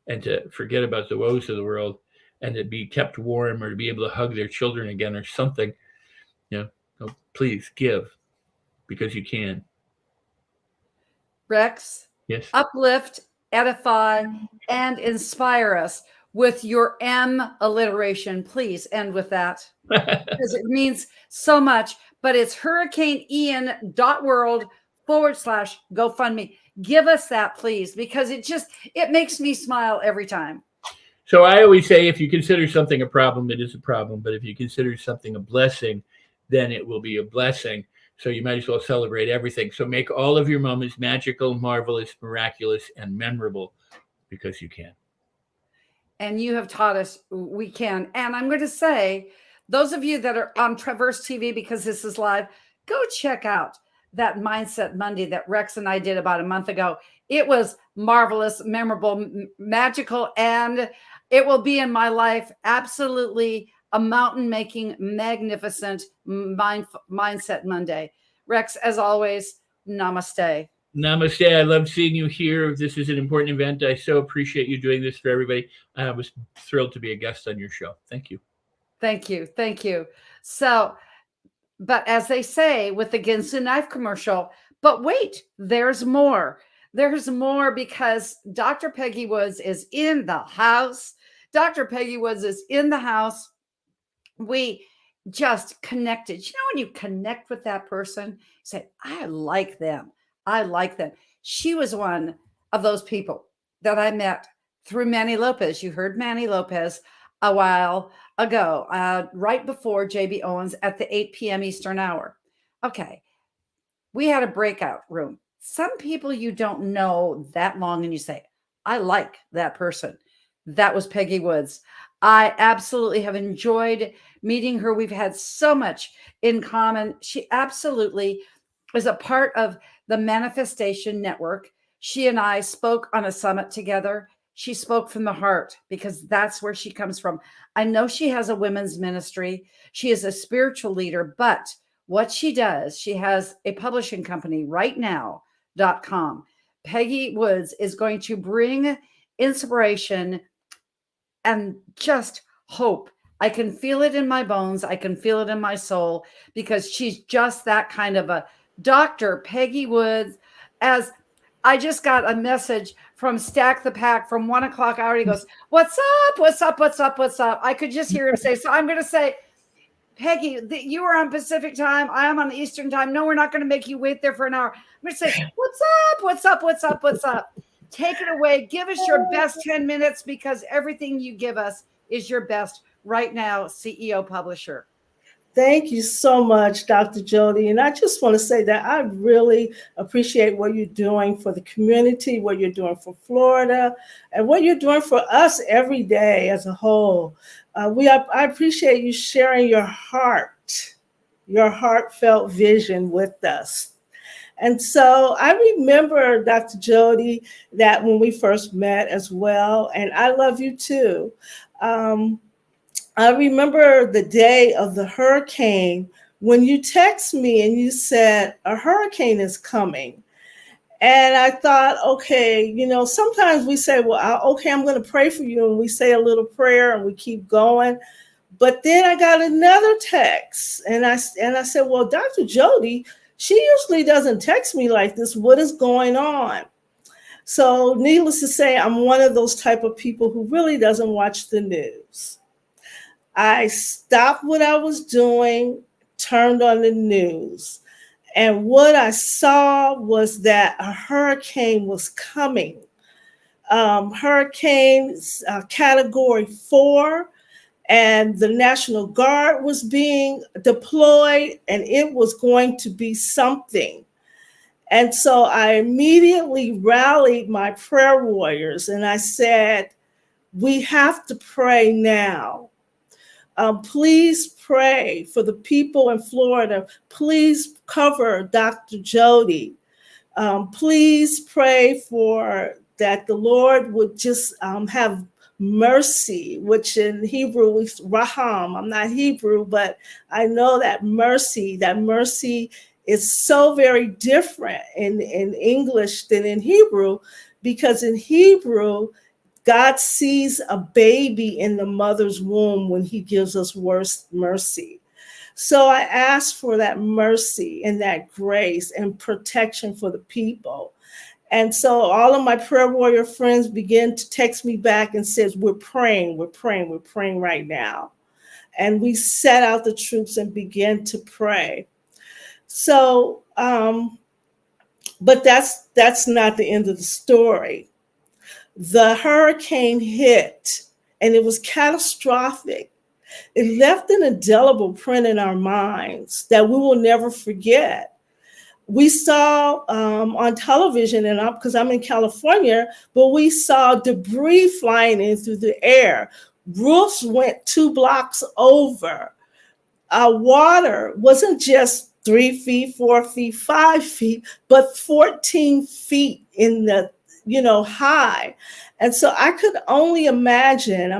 and to forget about the woes of the world and to be kept warm or to be able to hug their children again or something. Please give because you can. Rex, yes. Uplift, edify, and inspire us with your M alliteration. Please end with that because it means so much. But it's hurricaneian.world/GoFundMe. Give us that, please, because it makes me smile every time. So I always say, if you consider something a problem, it is a problem. But if you consider something a blessing, then it will be a blessing. So you might as well celebrate everything. So make all of your moments magical, marvelous, miraculous, and memorable because you can. And you have taught us we can. And I'm going to say, those of you that are on Traverse TV, because this is live, go check out that Mindset Monday that Rex and I did about a month ago. It was marvelous, memorable, magical, and it will be in my life absolutely a mountain-making, magnificent Mindset Monday. Rex, as always, namaste. Namaste. I love seeing you here. This is an important event. I so appreciate you doing this for everybody. I was thrilled to be a guest on your show. Thank you. Thank you. Thank you. So, but as they say with the Ginsu knife commercial, but wait, there's more. There's more because Dr. Peggy Woods is in the house. Dr. Peggy Woods is in the house. We just connected. You know, when you connect with that person, you say, I like them. I like them. She was one of those people that I met through Manny Lopez. You heard Manny Lopez a while ago, right before JB Owens at the 8 p.m. Eastern hour. Okay. We had a breakout room. Some people you don't know that long and you say, I like that person. That was Peggy Woods. I absolutely have enjoyed meeting her. We've had so much in common. She absolutely is a part of the Manifestation Network. She and I spoke on a summit together. She spoke from the heart because that's where she comes from. I know she has a women's ministry. She is a spiritual leader, but what she does, she has a publishing company, rightnow.com. Peggy Woods is going to bring inspiration and just hope. I can feel it in my bones. I can feel it in my soul because she's just that kind of a Dr. Peggy Woods, as I just got a message from Stack the Pack from 1 o'clock hour. He goes, "What's up? What's up? What's up? What's up?" I could just hear him say, so I'm going to say, Peggy, you are on Pacific time. I am on Eastern time. No, we're not going to make you wait there for an hour. I'm going to say, "What's up? What's up? What's up? What's up?" Take it away. Give us your best 10 minutes because everything you give us is your best right now, CEO Publisher. Thank you so much, Dr. Jody. And I just want to say that I really appreciate what you're doing for the community, what you're doing for Florida, and what you're doing for us every day as a whole. I appreciate you sharing your heartfelt vision with us. And so I remember, Dr. Jody, that when we first met as well, and I love you too. I remember the day of the hurricane when you text me and you said, a hurricane is coming. And I thought, okay, sometimes we say, well, okay, I'm going to pray for you. And we say a little prayer and we keep going. But then I got another text and I said, well, Dr. Jody, she usually doesn't text me like this. What is going on? So needless to say, I'm one of those type of people who really doesn't watch the news. I stopped what I was doing, turned on the news, and what I saw was that a hurricane was coming. Hurricane Category 4, and the National Guard was being deployed, and it was going to be something. And so I immediately rallied my prayer warriors, and I said, we have to pray now. Please pray for the people in Florida. Please cover Dr. Jody. Please pray for that the Lord would just have mercy, which in Hebrew is raham. I'm not Hebrew, but I know that mercy is so very different in English than in Hebrew, because in Hebrew, God sees a baby in the mother's womb when he gives us mercy. So I ask for that mercy and that grace and protection for the people. And so all of my prayer warrior friends begin to text me back and says, we're praying right now. And we set out the troops and begin to pray. So, but that's not the end of the story. The hurricane hit and it was catastrophic. It left an indelible print in our minds that we will never forget. We saw on television, and because I'm in California, but we saw debris flying in through the air. Roofs went 2 blocks over. Water wasn't just 3 feet, 4 feet, 5 feet, but 14 feet in the high. And so I could only imagine,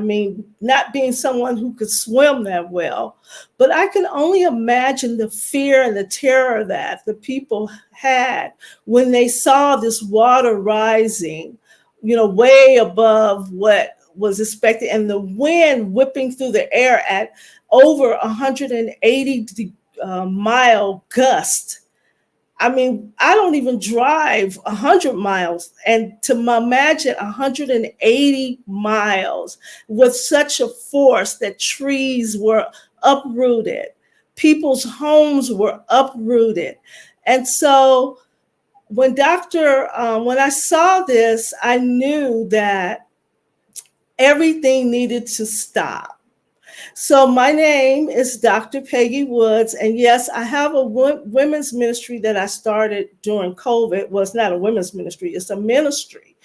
not being someone who could swim that well, but I could only imagine the fear and the terror that the people had when they saw this water rising, way above what was expected, and the wind whipping through the air at over 180 mile gust. I don't even drive 100 miles, and to imagine 180 miles with such a force that trees were uprooted, people's homes were uprooted. And so when I saw this, I knew that everything needed to stop. So my name is Dr. Peggy Woods, and yes, I have a women's ministry that I started during COVID. Well, it's not a women's ministry, it's a ministry,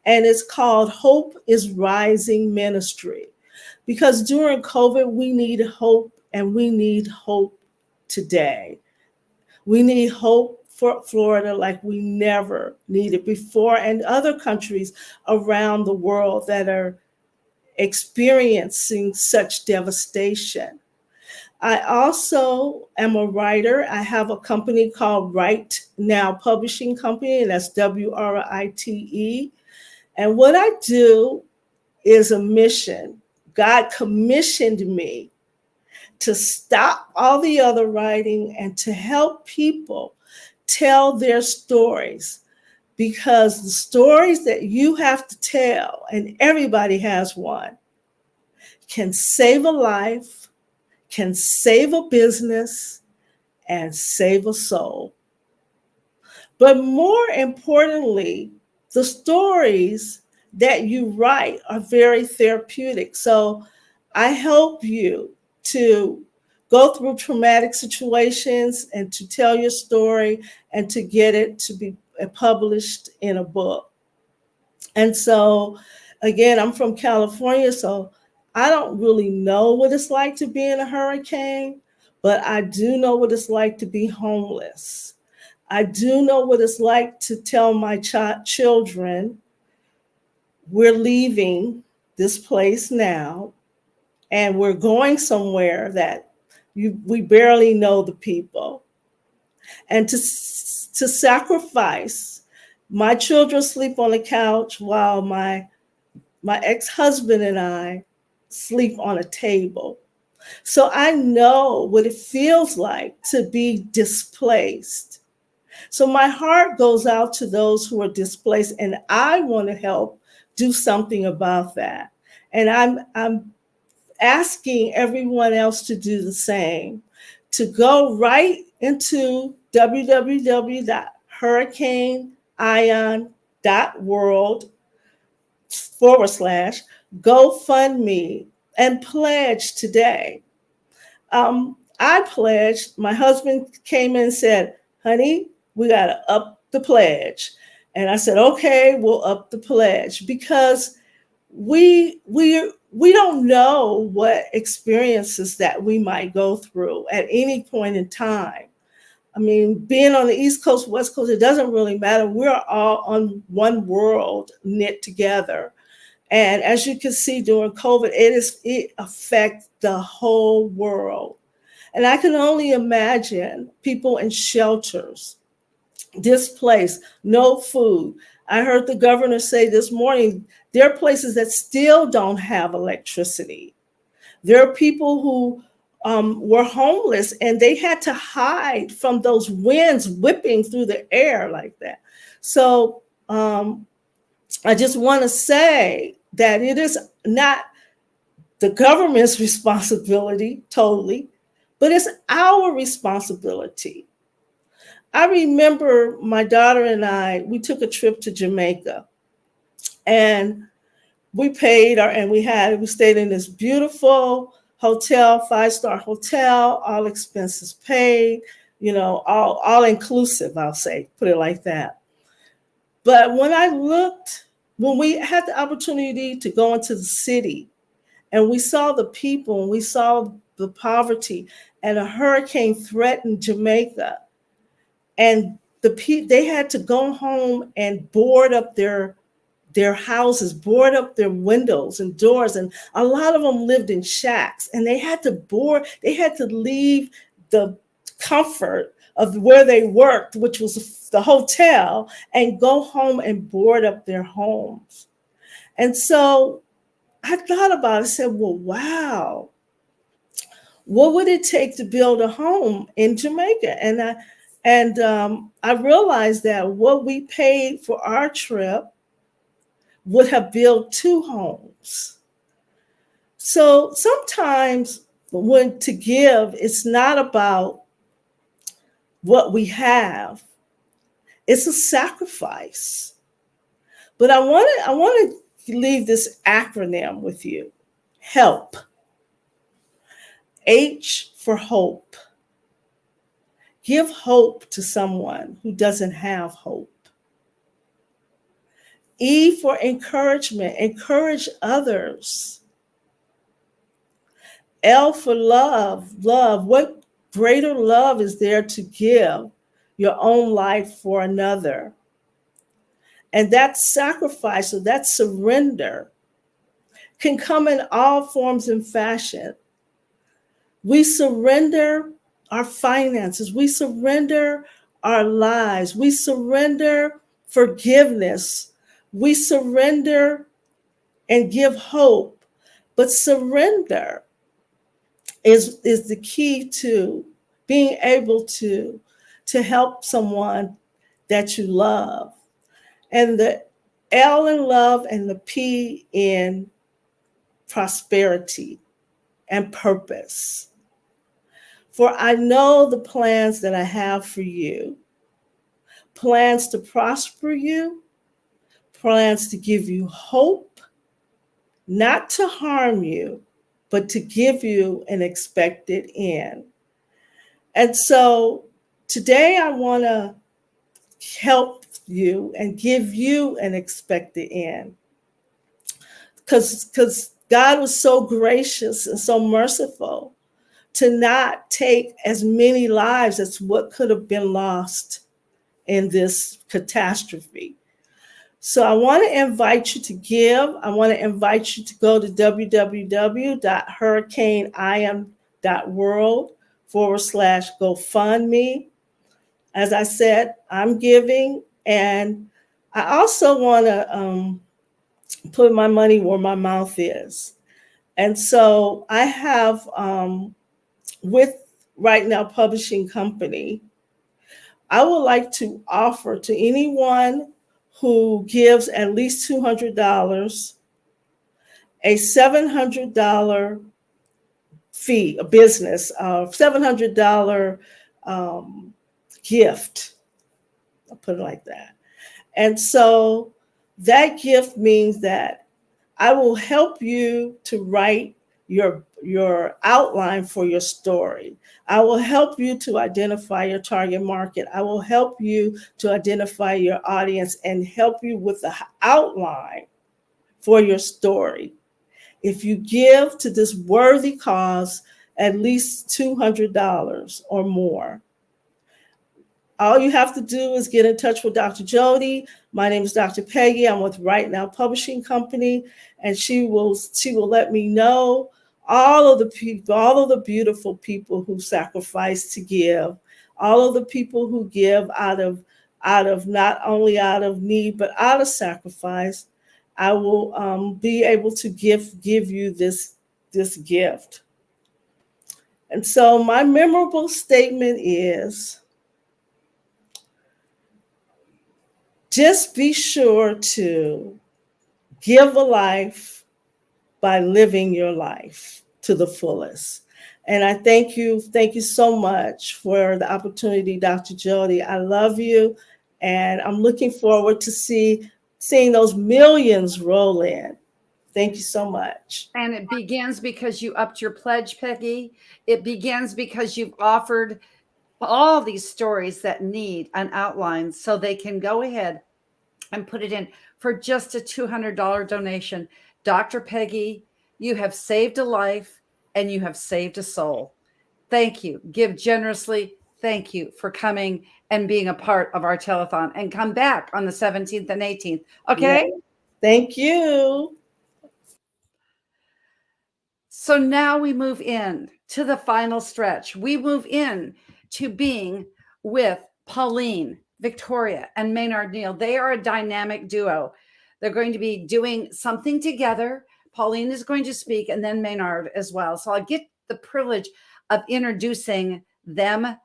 and it's called Hope is Rising Ministry, because during COVID, we need hope, and we need hope today. We need hope for Florida like we never needed before, and other countries around the world that are experiencing such devastation. I also am a writer. I have a company called Write Now Publishing Company, and that's WRITE. And what I do is a mission. God commissioned me to stop all the other writing and to help people tell their stories. because the stories that you have to tell, and everybody has one, can save a life, can save a business, and save a soul. But more importantly, the stories that you write are very therapeutic. So I help you to go through traumatic situations and to tell your story and to get it to be published in a book. And so, again, I'm from California, so I don't really know what it's like to be in a hurricane, but I do know what it's like to be homeless. I do know what it's like to tell my children, we're leaving this place now, and we're going somewhere that we barely know the people. And to sacrifice, my children sleep on the couch while my ex-husband and I sleep on a table. So I know what it feels like to be displaced. So my heart goes out to those who are displaced, and I want to help do something about that. And I'm asking everyone else to do the same, to go right into www.hurricaneion.world/GoFundMe and pledge today. I pledged, my husband came in and said, honey, we got to up the pledge. And I said, okay, we'll up the pledge, because we don't know what experiences that we might go through at any point in time. I mean, being on the East Coast, West Coast, it doesn't really matter. We're all on one world knit together. And as you can see during COVID, it affects the whole world. And I can only imagine people in shelters, displaced, no food. I heard the governor say this morning, there are places that still don't have electricity. There are people who were homeless and they had to hide from those winds whipping through the air like that. So I just want to say that it is not the government's responsibility totally, but it's our responsibility. I remember my daughter and I, we took a trip to Jamaica, and we we stayed in this beautiful hotel, 5-star hotel, all expenses paid, all inclusive, I'll say, put it like that. But when we had the opportunity to go into the city and we saw the people and we saw the poverty, and a hurricane threatened Jamaica, and they had to go home and board up their houses, board up their windows and doors. And a lot of them lived in shacks, and they had to leave the comfort of where they worked, which was the hotel, and go home and board up their homes. And so I thought about it, I said, well, wow, what would it take to build a home in Jamaica? And I realized that what we paid for our trip would have built 2 homes. So sometimes when to give, it's not about what we have, it's a sacrifice. But I want to leave this acronym with you: HELP. H for hope. Give hope to someone who doesn't have hope. E for encouragement. Encourage others. L for love. Love. What greater love is there to give your own life for another? And that sacrifice, or that surrender, can come in all forms and fashion. We surrender our finances. We surrender our lives. We surrender forgiveness. We surrender and give hope. But surrender is the key to being able to help someone that you love. and the L in love and the P in prosperity and purpose. For I know the plans that I have for you, plans to prosper you, plans to give you hope, not to harm you, but to give you an expected end. And so today I want to help you and give you an expected end. Because God was so gracious and so merciful to not take as many lives as what could have been lost in this catastrophe. So I want to invite you to give. I want to invite you to go to www.hurricaneiam.world/GoFundMe. As I said, I'm giving, and I also want to put my money where my mouth is. And so I have, with Right Now Publishing Company, I would like to offer to anyone who gives at least $200 a $700 fee, a business, $700 gift. I'll put it like that. And so that gift means that I will help you to write your outline for your story. I will help you to identify your target market. I will help you to identify your audience and help you with the outline for your story. If you give to this worthy cause at least $200 or more, all you have to do is get in touch with Dr. Jody. My name is Dr. Peggy. I'm with Right Now Publishing Company, and she will let me know all of the people, all of the beautiful people who sacrifice to give, all of the people who give out of not only out of need but out of sacrifice. I will be able to give you this gift. And so my memorable statement is, just be sure to give a life by living your life to the fullest. And I thank you so much for the opportunity, Dr. Jody. I love you, and I'm looking forward to seeing those millions roll in. Thank you so much. And it begins because you upped your pledge, Peggy. It begins because you've offered all these stories that need an outline so they can go ahead and put it in for just a $200 donation. Dr. Peggy, you have saved a life and you have saved a soul. Thank you. Give generously. Thank you for coming and being a part of our telethon, and come back on the 17th and 18th. Okay. Yeah. Thank you. So now we move in to the final stretch. We move in to being with Pauline, Victoria, and Maynard Neal. They are a dynamic duo. They're going to be doing something together. Pauline is going to speak, and then Maynard as well. So I'll get the privilege of introducing them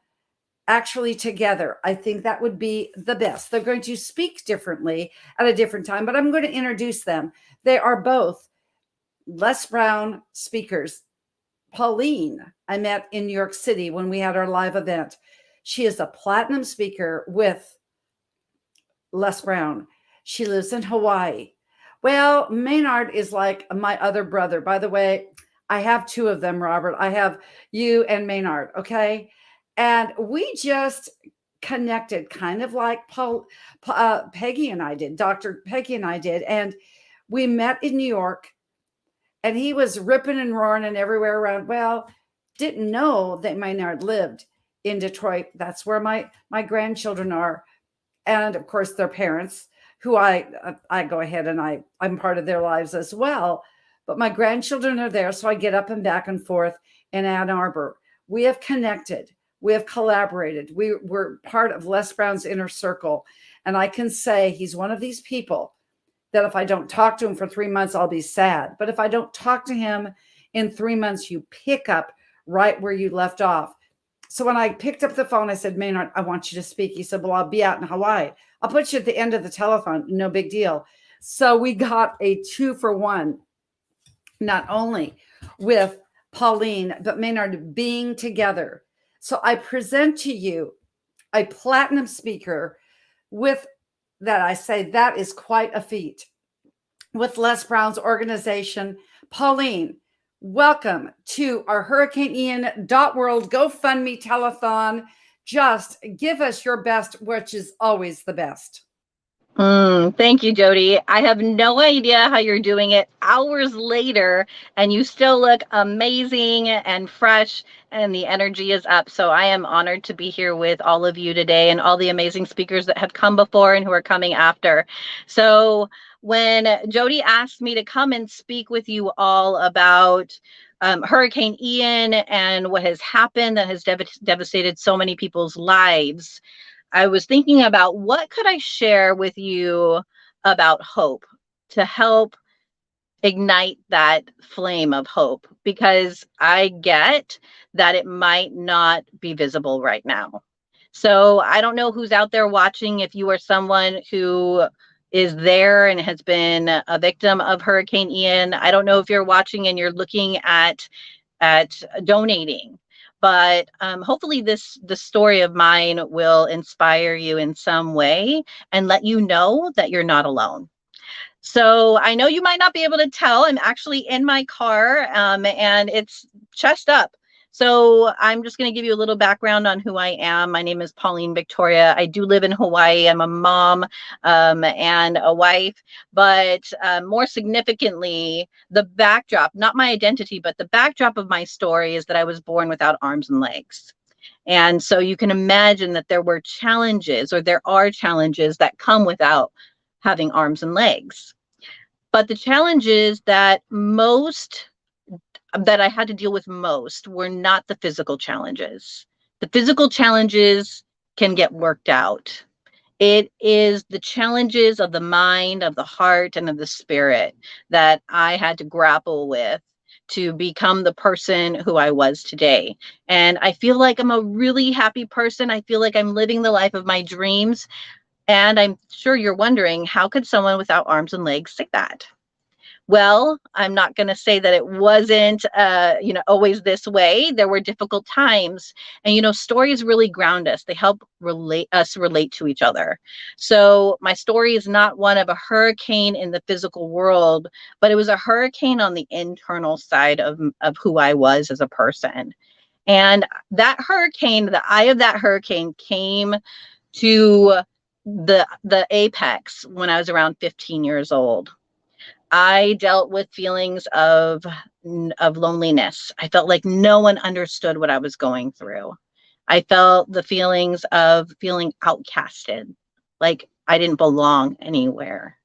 actually together. I think that would be the best. They're going to speak differently at a different time, but I'm going to introduce them. They are both Les Brown speakers. Pauline, I met in New York City when we had our live event. She is a platinum speaker with Les Brown. She lives in Hawaii. Well, Maynard is like my other brother. By the way, I have two of them, Robert. I have you and Maynard, okay? And we just connected kind of like Peggy and I did, Dr. Peggy and I did. And we met in New York. And he was ripping and roaring and everywhere around. Well, didn't know that Maynard lived in Detroit. That's where my grandchildren are. And of course, their parents, who I go ahead and I'm part of their lives as well. But my grandchildren are there. So I get up and back and forth in Ann Arbor. We have connected. We have collaborated. We're part of Les Brown's inner circle. And I can say he's one of these people that if I don't talk to him for 3 months, I'll be sad. But if I don't talk to him in 3 months, you pick up right where you left off. So when I picked up the phone, I said, Maynard, I want you to speak. He said, well, I'll be out in Hawaii. I'll put you at the end of the telephone. No big deal. So we got a 2-for-1, not only with Pauline, but Maynard being together. So I present to you a platinum speaker with that. I say that is quite a feat with Les Brown's organization. Pauline, welcome to our Hurricane Ian .world GoFundMe telethon. Just give us your best, which is always the best. Thank you, Jody. I have no idea how you're doing it hours later, and you still look amazing and fresh, and the energy is up. So I am honored to be here with all of you today and all the amazing speakers that have come before and who are coming after. So when Jody asked me to come and speak with you all about Hurricane Ian and what has happened that has devastated so many people's lives, I was thinking about what could I share with you about hope to help ignite that flame of hope, because I get that it might not be visible right now. So I don't know who's out there watching. If you are someone who is there and has been a victim of Hurricane Ian, I don't know if you're watching and you're looking at donating. But hopefully the story of mine will inspire you in some way and let you know that you're not alone. So I know you might not be able to tell. I'm actually in my car and it's chest up. So I'm just going to give you a little background on who I am. My name is Pauline Victoria. I do live in Hawaii. I'm a mom and a wife. But more significantly, the backdrop, not my identity, but the backdrop of my story is that I was born without arms and legs. And so you can imagine that there were challenges, or there are challenges that come without having arms and legs. But the challenges that I had to deal with most were not the physical challenges. The physical challenges can get worked out. It is the challenges of the mind, of the heart, and of the spirit that I had to grapple with to become the person who I was today. And I feel like I'm a really happy person. I feel like I'm living the life of my dreams. And I'm sure you're wondering, how could someone without arms and legs say that? Well, I'm not going to say that it wasn't, always this way. There were difficult times, and stories really ground us. They help relate to each other. So my story is not one of a hurricane in the physical world, but it was a hurricane on the internal side of who I was as a person. And that hurricane, the eye of that hurricane, came to the apex when I was around 15 years old. I dealt with feelings of loneliness. I felt like no one understood what I was going through. I felt the feelings of feeling outcasted, like I didn't belong anywhere.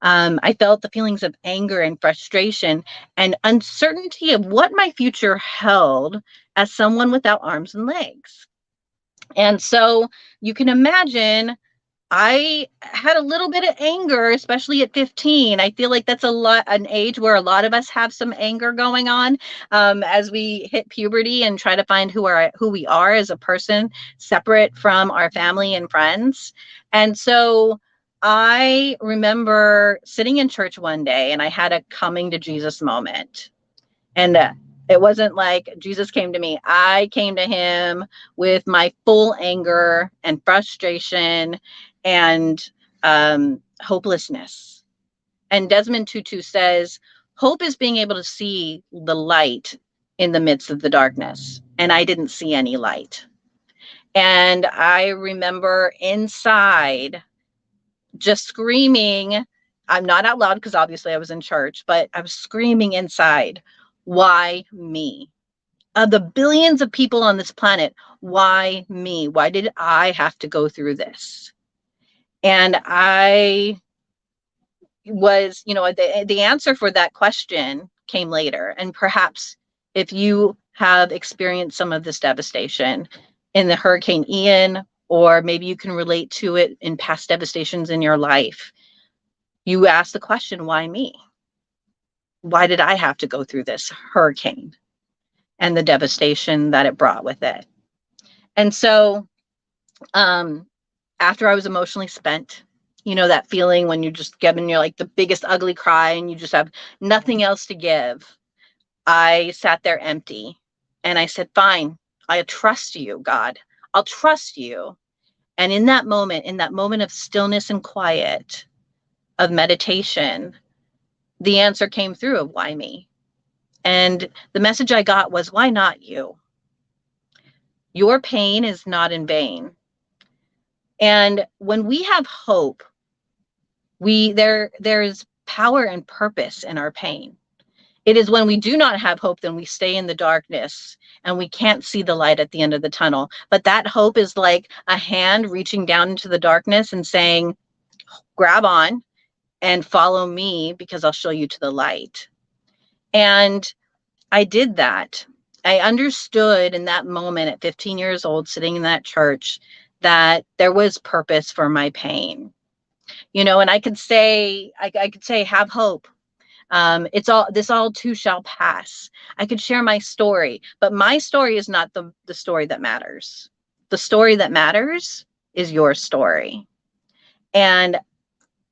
I felt the feelings of anger and frustration and uncertainty of what my future held as someone without arms and legs. And so you can imagine I had a little bit of anger, especially at 15. I feel like that's an age where a lot of us have some anger going on as we hit puberty and try to find who we are as a person, separate from our family and friends. And so I remember sitting in church one day and I had a coming to Jesus moment. And it wasn't like Jesus came to me. I came to him with my full anger and frustration and hopelessness. And Desmond Tutu says, hope is being able to see the light in the midst of the darkness. And I didn't see any light. And I remember inside just screaming. I'm not out loud because obviously I was in church, but I was screaming inside, why me? Of the billions of people on this planet, why me? Why did I have to go through this? And I was, the answer for that question came later. And perhaps if you have experienced some of this devastation in the Hurricane Ian, or maybe you can relate to it in past devastations in your life, you ask the question, why me? Why did I have to go through this hurricane and the devastation that it brought with it? And so after I was emotionally spent, you know, that feeling when you're just giving your like the biggest ugly cry and you just have nothing else to give, I sat there empty and I said, fine, I trust you, God. I'll trust you. And in that moment of stillness and quiet, of meditation, the answer came through of why me. And the message I got was, why not you? Your pain is not in vain. And when we have hope, there's power and purpose in our pain. It is when we do not have hope, then we stay in the darkness and we can't see the light at the end of the tunnel. But that hope is like a hand reaching down into the darkness and saying, grab on and follow me because I'll show you to the light. And I did that. I understood in that moment at 15 years old, sitting in that church, that there was purpose for my pain. You know, and I could say, have hope. This all too shall pass. I could share my story, but my story is not the story that matters. The story that matters is your story. And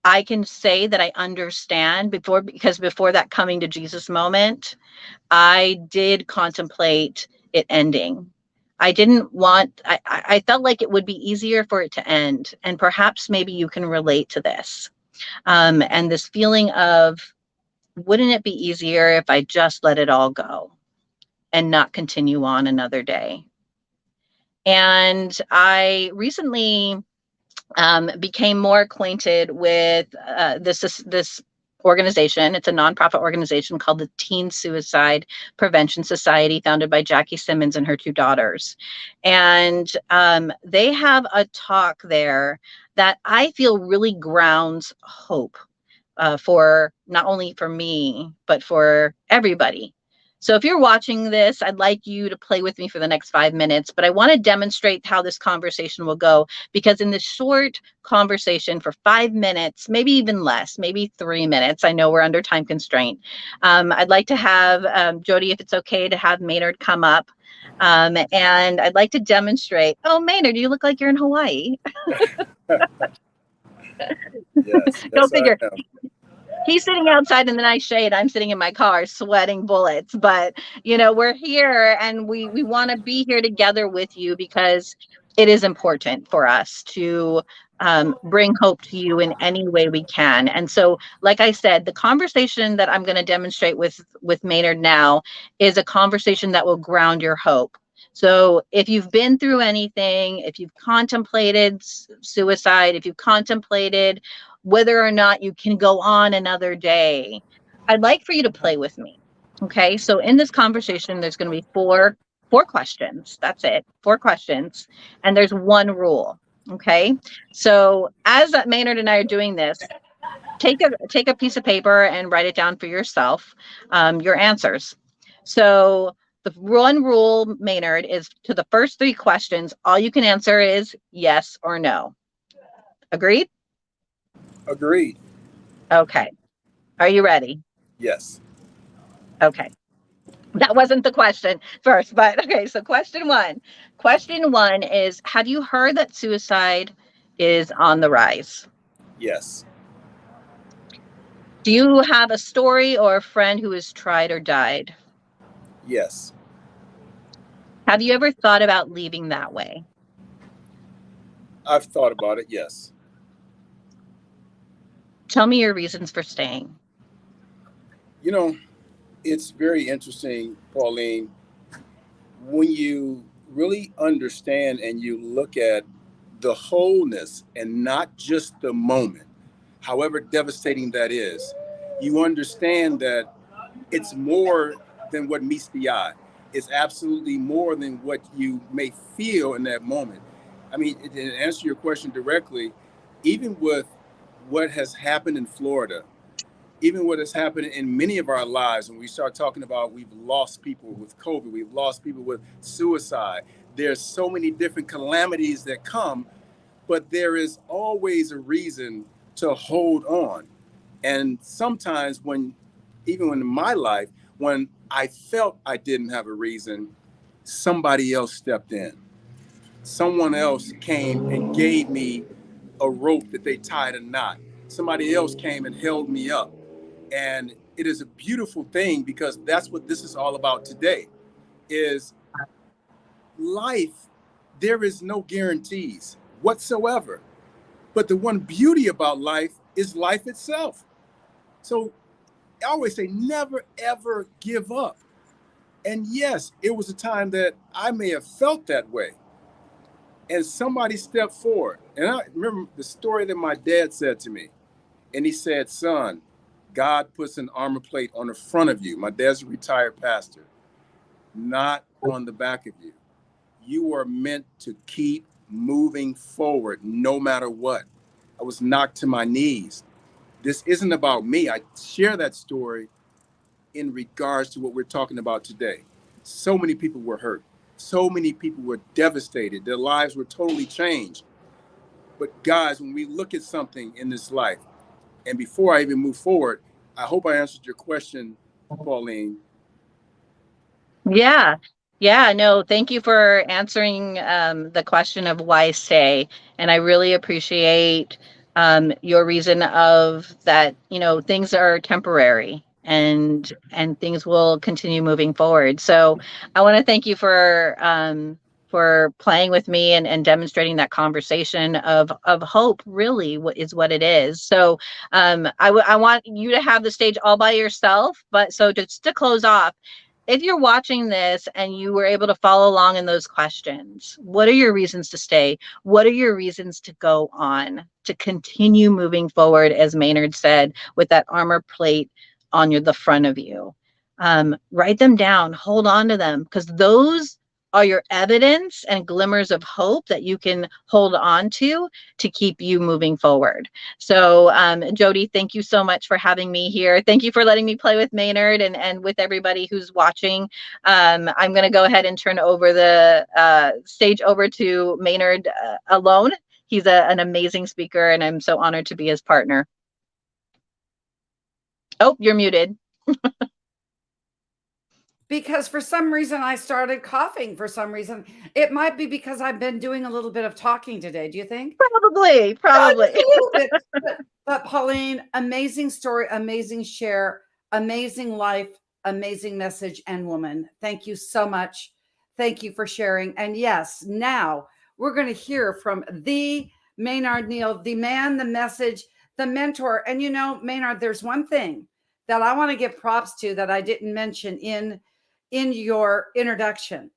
I can say that I understand because before that coming to Jesus moment, I did contemplate it ending. I felt like it would be easier for it to end. And perhaps maybe you can relate to this. And this feeling of, wouldn't it be easier if I just let it all go and not continue on another day? And I recently became more acquainted with this organization. It's a nonprofit organization called the Teen Suicide Prevention Society, founded by Jackie Simmons and her two daughters. And they have a talk there that I feel really grounds hope for not only for me, but for everybody. So if you're watching this, I'd like you to play with me for the next 5 minutes, but I want to demonstrate how this conversation will go, because in this short conversation for 5 minutes, maybe even less, maybe 3 minutes, I know we're under time constraint. I'd like to have, Jody, if it's okay to have Maynard come up. And I'd like to demonstrate, oh, Maynard, you look like you're in Hawaii. Yes, Go yes, I figure. am. He's sitting outside in the nice shade. I'm sitting in my car sweating bullets. But, you know, we're here and we want to be here together with you because it is important for us to bring hope to you in any way we can. And so, like I said, the conversation that I'm going to demonstrate with Maynard now is a conversation that will ground your hope. So if you've been through anything, if you've contemplated suicide, if you've contemplated whether or not you can go on another day, I'd like for you to play with me. Okay, so in this conversation, there's going to be four questions. That's it, 4 questions. And there's one rule. Okay, so as Maynard and I are doing this, take a piece of paper and write it down for yourself, your answers. So the one rule, Maynard, is to the first 3 questions, all you can answer is yes or no. Agreed? Agreed. Okay. Are you ready? Yes. Okay. That wasn't the question first, but okay. So question one. Question one is, have you heard that suicide is on the rise? Yes. Do you have a story or a friend who has tried or died? Yes. Have you ever thought about leaving that way? I've thought about it. Yes. Tell me your reasons for staying. You know, it's very interesting, Pauline, when you really understand and you look at the wholeness and not just the moment, however devastating that is, you understand that it's more than what meets the eye. It's absolutely more than what you may feel in that moment. I mean, to answer your question directly, even with what has happened in Florida, even what has happened in many of our lives, when we start talking about we've lost people with COVID, we've lost people with suicide, there's so many different calamities that come, but there is always a reason to hold on. And sometimes even in my life, when I felt I didn't have a reason, somebody else stepped in. someone else came and gave me a rope that they tied a knot. Somebody else came and held me up. And it is a beautiful thing, because that's what this is all about today, is life. There is no guarantees whatsoever. But the one beauty about life is life itself. So I always say, never, ever give up. And yes, it was a time that I may have felt that way. And somebody stepped forward. And I remember the story that my dad said to me. And he said, son, God puts an armor plate on the front of you. My dad's a retired pastor, not on the back of you. You are meant to keep moving forward no matter what. I was knocked to my knees. This isn't about me. I share that story in regards to what we're talking about today. So many people were hurt. So many people were devastated. Their lives were totally changed. But guys, when we look at something in this life, and before I even move forward, I hope I answered your question, Pauline. Yeah. Yeah, no, thank you for answering the question of why stay. And I really appreciate your reason of that, you know, things are temporary and things will continue moving forward. So I want to thank you for playing with me and demonstrating that conversation of hope, really what is what it is. So I want you to have the stage all by yourself, but so just to close off, if you're watching this and you were able to follow along in those questions, what are your reasons to stay? What are your reasons to go on, to continue moving forward, as Maynard said, with that armor plate on the front of you? Write them down, hold on to them, because those are your evidence and glimmers of hope that you can hold on to keep you moving forward. So Jody, thank you so much for having me here. Thank you for letting me play with Maynard and with everybody who's watching. I'm going to go ahead and turn over the stage over to Maynard alone. He's an amazing speaker, and I'm so honored to be his partner. Oh, you're muted. Because for some reason I started coughing for some reason. It might be because I've been doing a little bit of talking today. Do you think? Probably. Just a little bit. But Pauline, amazing story, amazing share, amazing life, amazing message, and woman. Thank you so much. Thank you for sharing. And yes, now we're going to hear from the Maynard Neal, the man, the message, the mentor. And you know, Maynard, there's one thing that I want to give props to that I didn't mention in your introduction.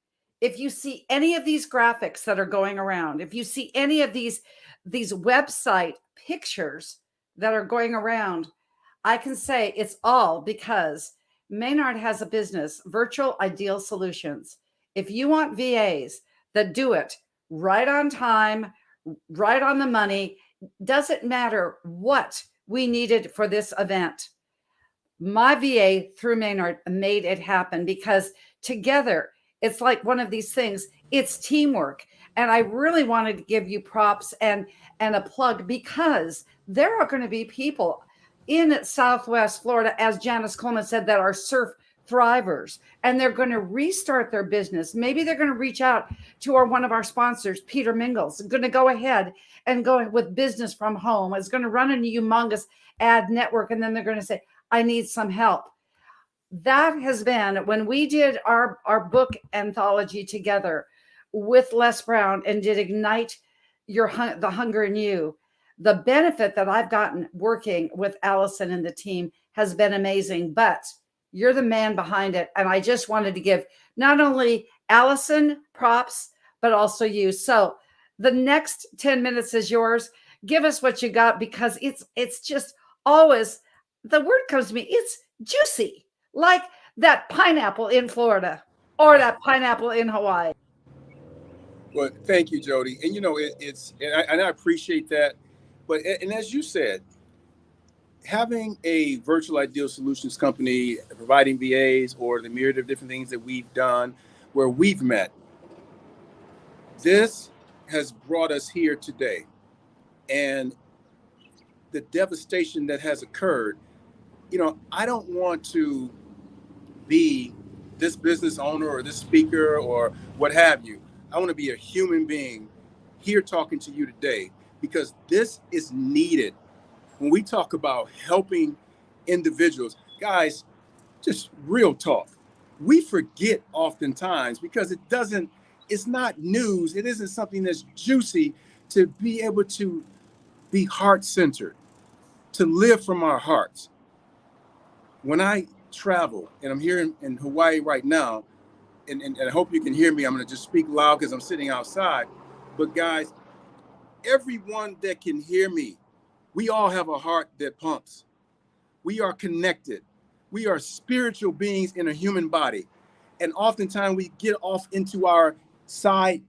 If you see any of these graphics that are going around, if you see any of these website pictures that are going around, I can say it's all because Maynard has a business, Virtual Ideal Solutions. If you want VAs that do it right on time, right on the money, doesn't matter what we needed for this event, my VA through Maynard made it happen, because together it's like one of these things, it's teamwork. And I really wanted to give you props and a plug, because there are going to be people in Southwest Florida, as Janice Coleman said, that are surf thrivers, and they're going to restart their business. Maybe they're going to reach out to one of our sponsors, Peter Mingles, going to go ahead and go with business from home. It's going to run a humongous ad network, and then they're going to say, I need some help. That has been when we did our book anthology together with Les Brown and did Ignite the Hunger in You. The benefit that I've gotten working with Allison and the team has been amazing, but you're the man behind it. And I just wanted to give not only Allison props, but also you. So the next 10 minutes is yours. Give us what you got, because it's just always, the word comes to me, it's juicy, like that pineapple in Florida or that pineapple in Hawaii. Well, thank you, Jody. And you know, and I appreciate that. But and as you said, having a virtual ideal solutions company providing VAs, or the myriad of different things that we've done where we've met, this has brought us here today. And the devastation that has occurred, you know, I don't want to be this business owner or this speaker or what have you, I want to be a human being here talking to you today because this is needed. When we talk about helping individuals, guys, just real talk. We forget oftentimes because it's not news. It isn't something that's juicy to be able to be heart-centered, to live from our hearts. When I travel, and I'm here in Hawaii right now, and I hope you can hear me. I'm going to just speak loud because I'm sitting outside. But guys, everyone that can hear me, we all have a heart that pumps. We are connected. We are spiritual beings in a human body. And oftentimes we get off into our side,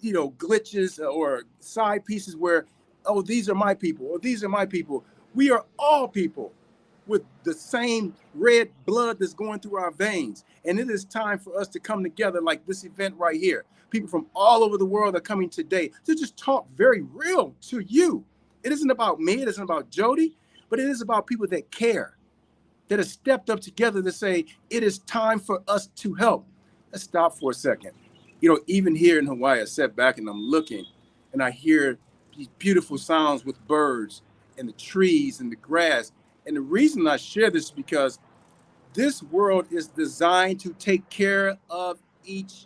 glitches or side pieces where, oh, these are my people, or these are my people. We are all people with the same red blood that's going through our veins. And it is time for us to come together like this event right here. People from all over the world are coming today to just talk very real to you. It isn't about me, it isn't about Jody, but it is about people that care, that have stepped up together to say, it is time for us to help. Let's stop for a second. Even here in Hawaii, I sat back and I'm looking and I hear these beautiful sounds with birds and the trees and the grass. And the reason I share this is because this world is designed to take care of each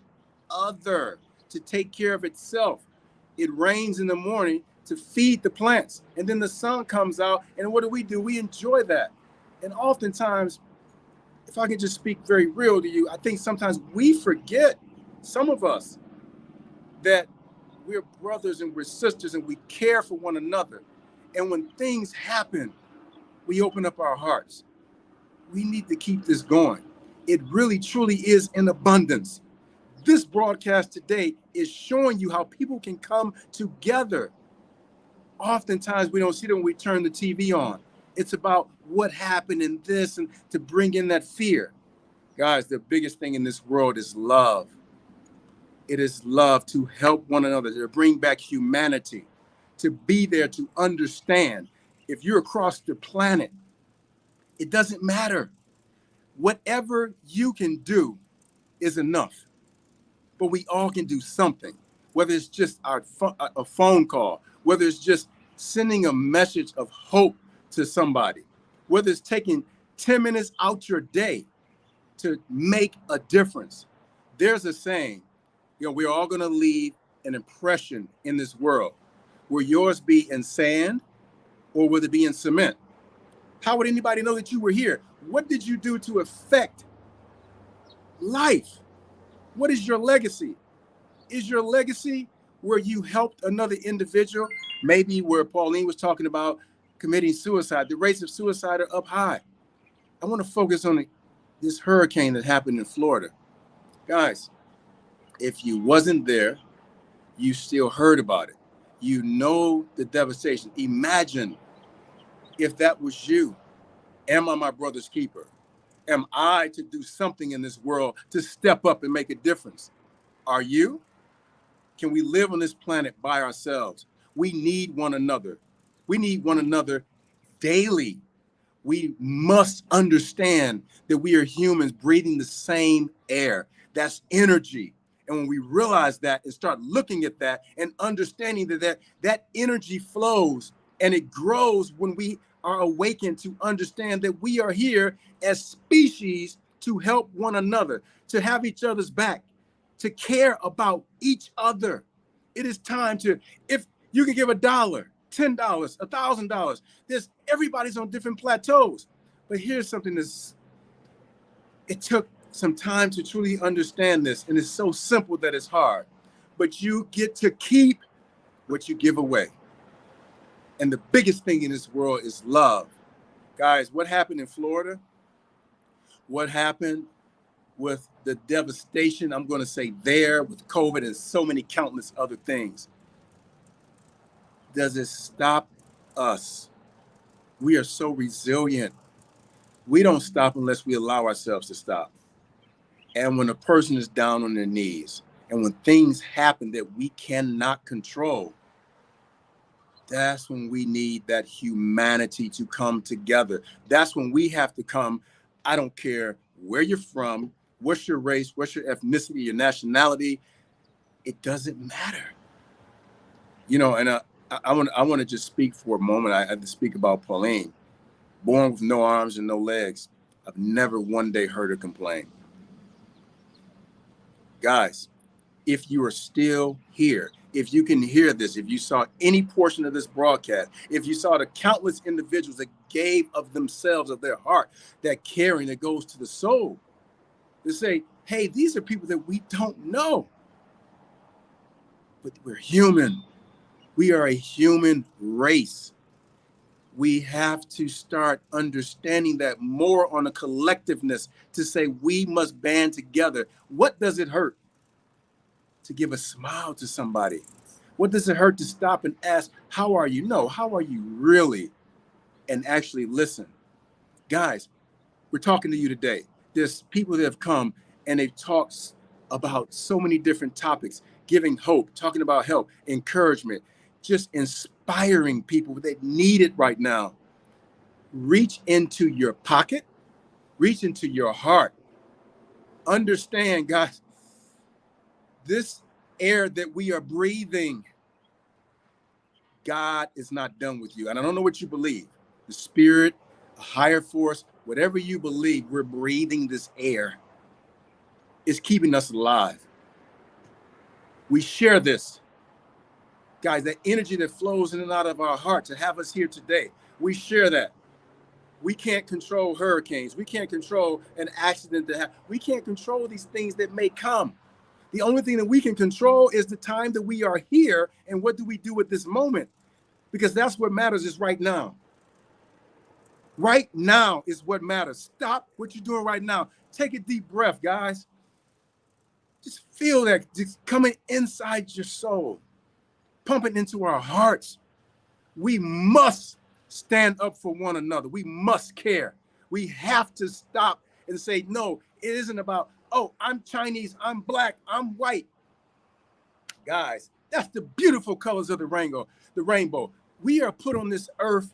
other, to take care of itself. It rains in the morning to feed the plants, and then the sun comes out, and what do? We enjoy that. And oftentimes, if I can just speak very real to you, I think sometimes we forget, some of us, that we're brothers and we're sisters and we care for one another. And when things happen, we open up our hearts. We need to keep this going. It really, truly is in abundance. This broadcast today is showing you how people can come together. Oftentimes, we don't see them when we turn the TV on. It's about what happened in this and to bring in that fear. Guys, the biggest thing in this world is love. It is love, to help one another, to bring back humanity, to be there, to understand. If you're across the planet, it doesn't matter. Whatever you can do is enough. But we all can do something, whether it's just a phone call, whether it's just sending a message of hope to somebody, whether it's taking 10 minutes out your day to make a difference. There's a saying, we're all going to leave an impression in this world. Will yours be in sand or will it be in cement? How would anybody know that you were here? What did you do to affect life? What is your legacy? Is your legacy where you helped another individual? Maybe where Pauline was talking about committing suicide. The rates of suicide are up high. I want to focus on this hurricane that happened in Florida. Guys, if you wasn't there, you still heard about it. You know the devastation. Imagine if that was you. Am I my brother's keeper? Am I to do something in this world to step up and make a difference? Are you? Can we live on this planet by ourselves? We need one another. We need one another daily. We must understand that we are humans breathing the same air. That's energy. And when we realize that and start looking at that and understanding that energy flows and it grows when we are awakened to understand that we are here as species to help one another, to have each other's back, to care about each other. It is time to, if you can give $1, $10, $1,000, everybody's on different plateaus. But here's something it took some time to truly understand this. And it's so simple that it's hard, but you get to keep what you give away. And the biggest thing in this world is love. Guys, what happened in Florida? What happened with the devastation, I'm going to say there, with COVID and so many countless other things? Does it stop us? We are so resilient. We don't stop unless we allow ourselves to stop. And when a person is down on their knees, and when things happen that we cannot control, that's when we need that humanity to come together. That's when we have to come. I don't care where you're from, what's your race, what's your ethnicity, your nationality. It doesn't matter. You know, and I want to just speak for a moment. I have to speak about Pauline. Born with no arms and no legs. I've never one day heard her complain. Guys, if you are still here, if you can hear this, if you saw any portion of this broadcast, if you saw the countless individuals that gave of themselves, of their heart, that caring that goes to the soul, to say, hey, these are people that we don't know, but we're human. We are a human race. We have to start understanding that more on a collectiveness, to say we must band together. What does it hurt to give a smile to somebody? What does it hurt to stop and ask, how are you? No, how are you really? And actually listen. Guys, we're talking to you today. There's people that have come and they've talked about so many different topics, giving hope, talking about help, encouragement, just inspiring people that need it right now. Reach into your pocket, reach into your heart. Understand, guys, this air that we are breathing, God is not done with you. And I don't know what you believe. The spirit, a higher force, whatever you believe, we're breathing this air. It's keeping us alive. We share this. Guys, that energy that flows in and out of our heart to have us here today, we share that. We can't control hurricanes. We can't control an accident that happens. We can't control these things that may come. The only thing that we can control is the time that we are here and what do we do at this moment? Because that's what matters, is right now. Right now is what matters. Stop what you're doing right now. Take a deep breath, guys. Just feel that just coming inside your soul, pumping into our hearts. We must stand up for one another. We must care. We have to stop and say, no, it isn't about, oh, I'm Chinese, I'm black, I'm white. Guys, that's the beautiful colors of the rainbow. We are put on this earth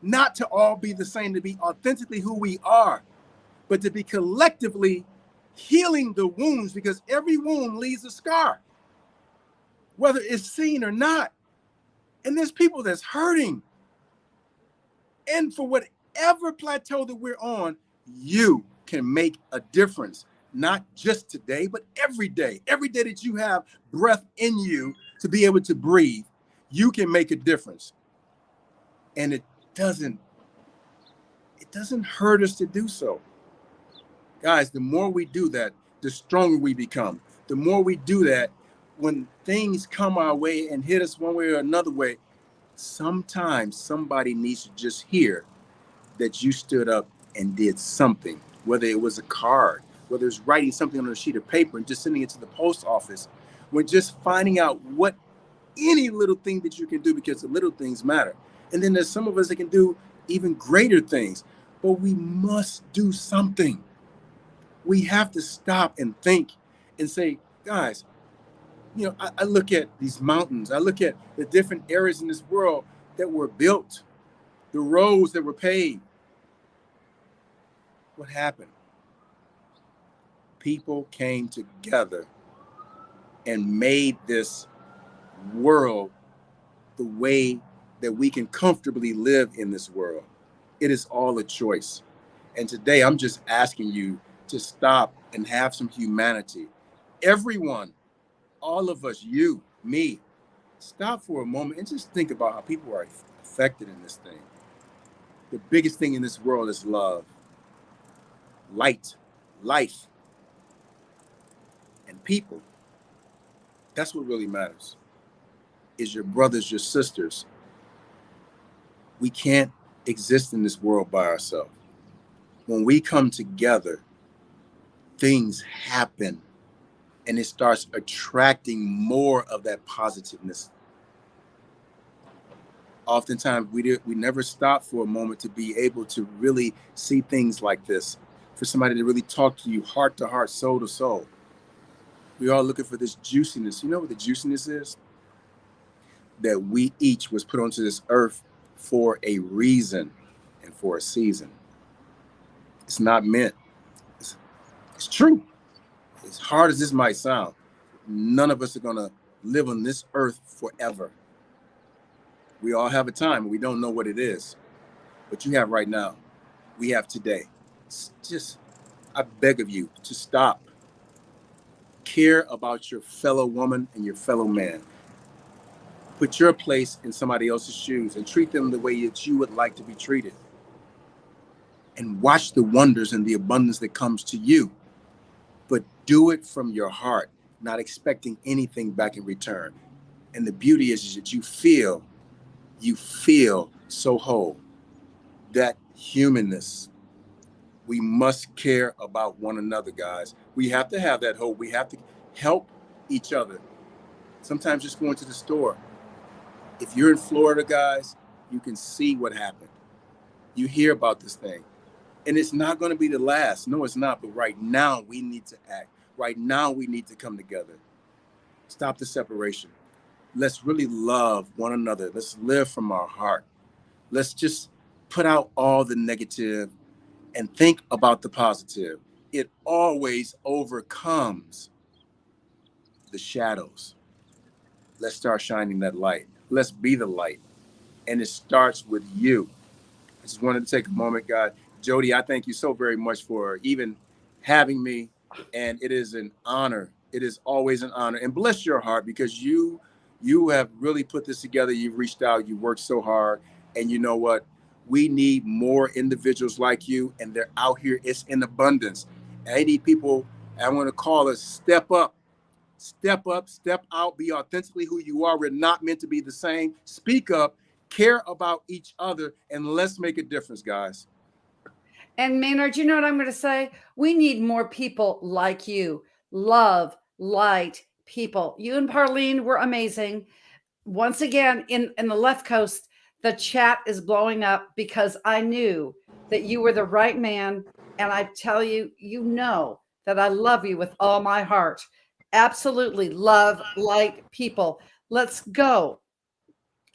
not to all be the same, to be authentically who we are, but to be collectively healing the wounds, because every wound leaves a scar, whether it's seen or not. And there's people that's hurting. And for whatever plateau that we're on, you can make a difference, not just today, but every day. Every day that you have breath in you to be able to breathe, you can make a difference. And it doesn't hurt us to do so. Guys, the more we do that, the stronger we become. The more we do that, when things come our way and hit us one way or another way, sometimes somebody needs to just hear that you stood up and did something, whether it was a card, whether it's writing something on a sheet of paper and just sending it to the post office. We're just finding out what any little thing that you can do, because the little things matter. And then there's some of us that can do even greater things, but we must do something. We have to stop and think and say, guys, you know, I look at these mountains, I look at the different areas in this world that were built, the roads that were paved. What happened? People came together and made this world the way that we can comfortably live in this world. It is all a choice. And today I'm just asking you to stop and have some humanity. Everyone, all of us, you, me, stop for a moment and just think about how people are affected in this thing. The biggest thing in this world is love, light, life, and people. That's what really matters. Is your brothers, your sisters. We can't exist in this world by ourselves. When we come together, things happen, and it starts attracting more of that positiveness. Oftentimes, we never stop for a moment to be able to really see things like this, for somebody to really talk to you heart to heart, soul to soul. We're all looking for this juiciness. You know what the juiciness is? That we each was put onto this earth for a reason and for a season. It's not meant. It's true. As hard as this might sound, none of us are going to live on this earth forever. We all have a time. We don't know what it is. What you have right now, we have today. Just, I beg of you to stop. Care about your fellow woman and your fellow man. Put your place in somebody else's shoes and treat them the way that you would like to be treated. And watch the wonders and the abundance that comes to you. But do it from your heart, not expecting anything back in return. And the beauty is that you feel so whole. That humanness. We must care about one another, guys. We have to have that hope. We have to help each other. Sometimes just going to the store. If you're in Florida, guys, you can see what happened. You hear about this thing. And it's not going to be the last. No, it's not. But right now, we need to act. Right now, we need to come together. Stop the separation. Let's really love one another. Let's live from our heart. Let's just put out all the negative and think about the positive. It always overcomes the shadows. Let's start shining that light. Let's be the light. And it starts with you. I just wanted to take a moment, God. Jody, I thank you so very much for even having me. And it is an honor. It is always an honor. And bless your heart, because you have really put this together. You've reached out. You worked so hard. And you know what? We need more individuals like you, and they're out here. It's in abundance. I need people, I want to call it step up, step out, be authentically who you are. We're not meant to be the same. Speak up, care about each other, and let's make a difference, guys. And Maynard, you know what I'm going to say? We need more people like you. Love, light people. You and Parlene were amazing. Once again, in the left coast, the chat is blowing up because I knew that you were the right man. And I tell you, you know that I love you with all my heart. Absolutely love, light people. Let's go.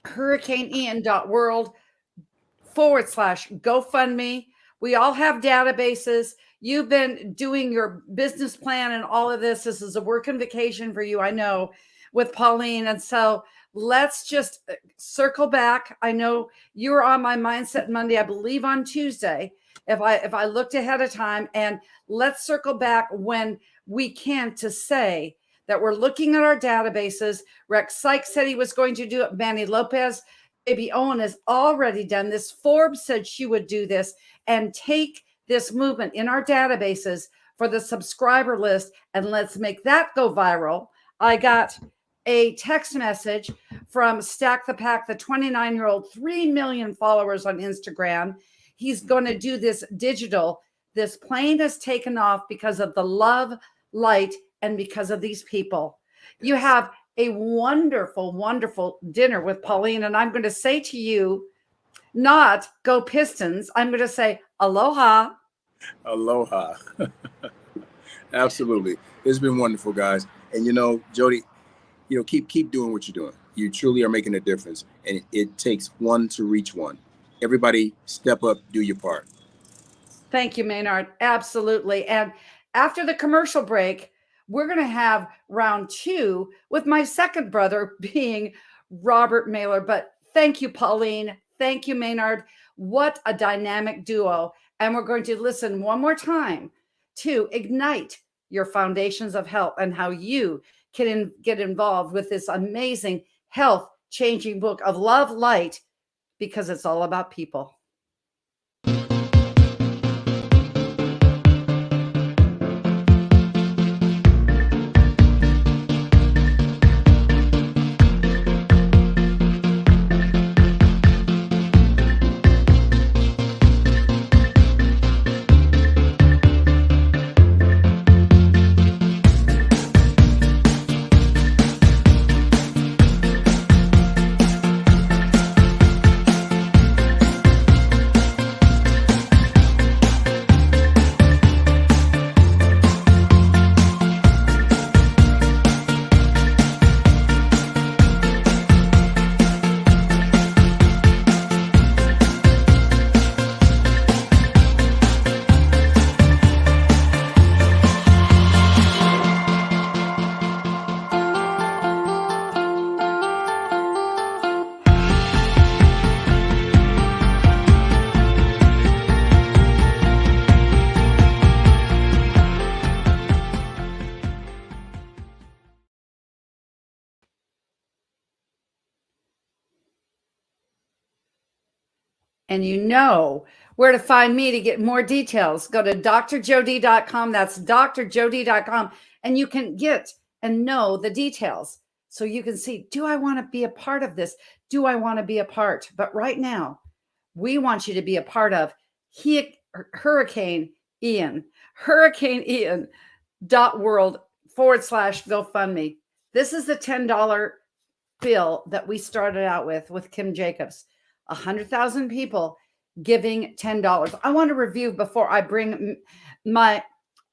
HurricaneIan.world/GoFundMe. We all have databases. You've been doing your business plan and all of this. This is a working vacation for you, I know, with Pauline. And so let's just circle back. I know you were on my Mindset Monday, I believe on Tuesday, if I looked ahead of time. And let's circle back when we can to say that we're looking at our databases. Rex Sykes said he was going to do it. Manny Lopez, Baby Owen has already done this. Forbes said she would do this and take this movement in our databases for the subscriber list. And let's make that go viral. I got a text message from Stack the Pack, the 29-year-old, 3 million followers on Instagram. He's going to do this digital. This plane has taken off because of the love, light, and because of these people. You have a wonderful, wonderful dinner with Pauline. And I'm going to say to you, not go Pistons. I'm going to say aloha. Aloha. Absolutely. It's been wonderful, guys. And you know, Jody, you know, keep doing what you're doing. You truly are making a difference. And it takes one to reach one. Everybody step up, do your part. Thank you, Maynard. Absolutely. And after the commercial break, we're going to have round 2 with my second brother being Robert Mailer. But thank you, Pauline. Thank you, Maynard. What a dynamic duo. And we're going to listen one more time to Ignite Your Foundations of Health and how you can get involved with this amazing health-changing book of Love, Light, because it's all about people. And you know where to find me to get more details. Go to drjody.com. That's drjody.com. And you can get and know the details. So you can see, do I want to be a part of this? Do I want to be a part? But right now, we want you to be a part of Hurricane Ian. HurricaneIan.world/GoFundMe. This is the $10 bill that we started out with Kim Jacobs. 100,000 people giving $10. I want to review before I bring my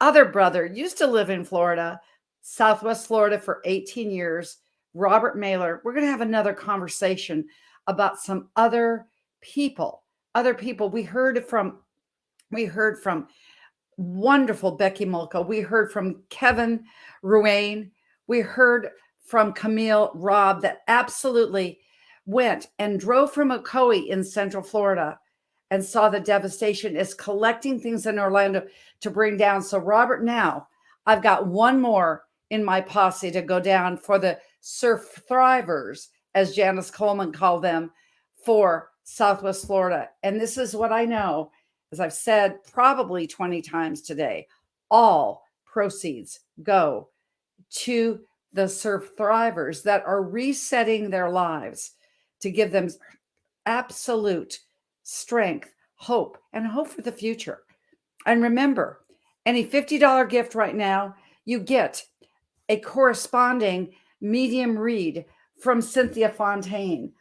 other brother, used to live in Florida, Southwest Florida for 18 years, Robert Mailer. We're going to have another conversation about some other people. We heard from wonderful Becky Mulca. We heard from Kevin Ruane. We heard from Camille Robb that absolutely went and drove from Ocoee in Central Florida and saw the devastation, is collecting things in Orlando to bring down. So Robert, now I've got one more in my posse to go down for the surf thrivers, as Janice Coleman called them, for Southwest Florida. And this is what I know, as I've said probably 20 times today, all proceeds go to the surf thrivers that are resetting their lives to give them absolute strength, hope, and hope for the future. And remember, any $50 gift right now, you get a corresponding medium read from Cynthia Fontaine.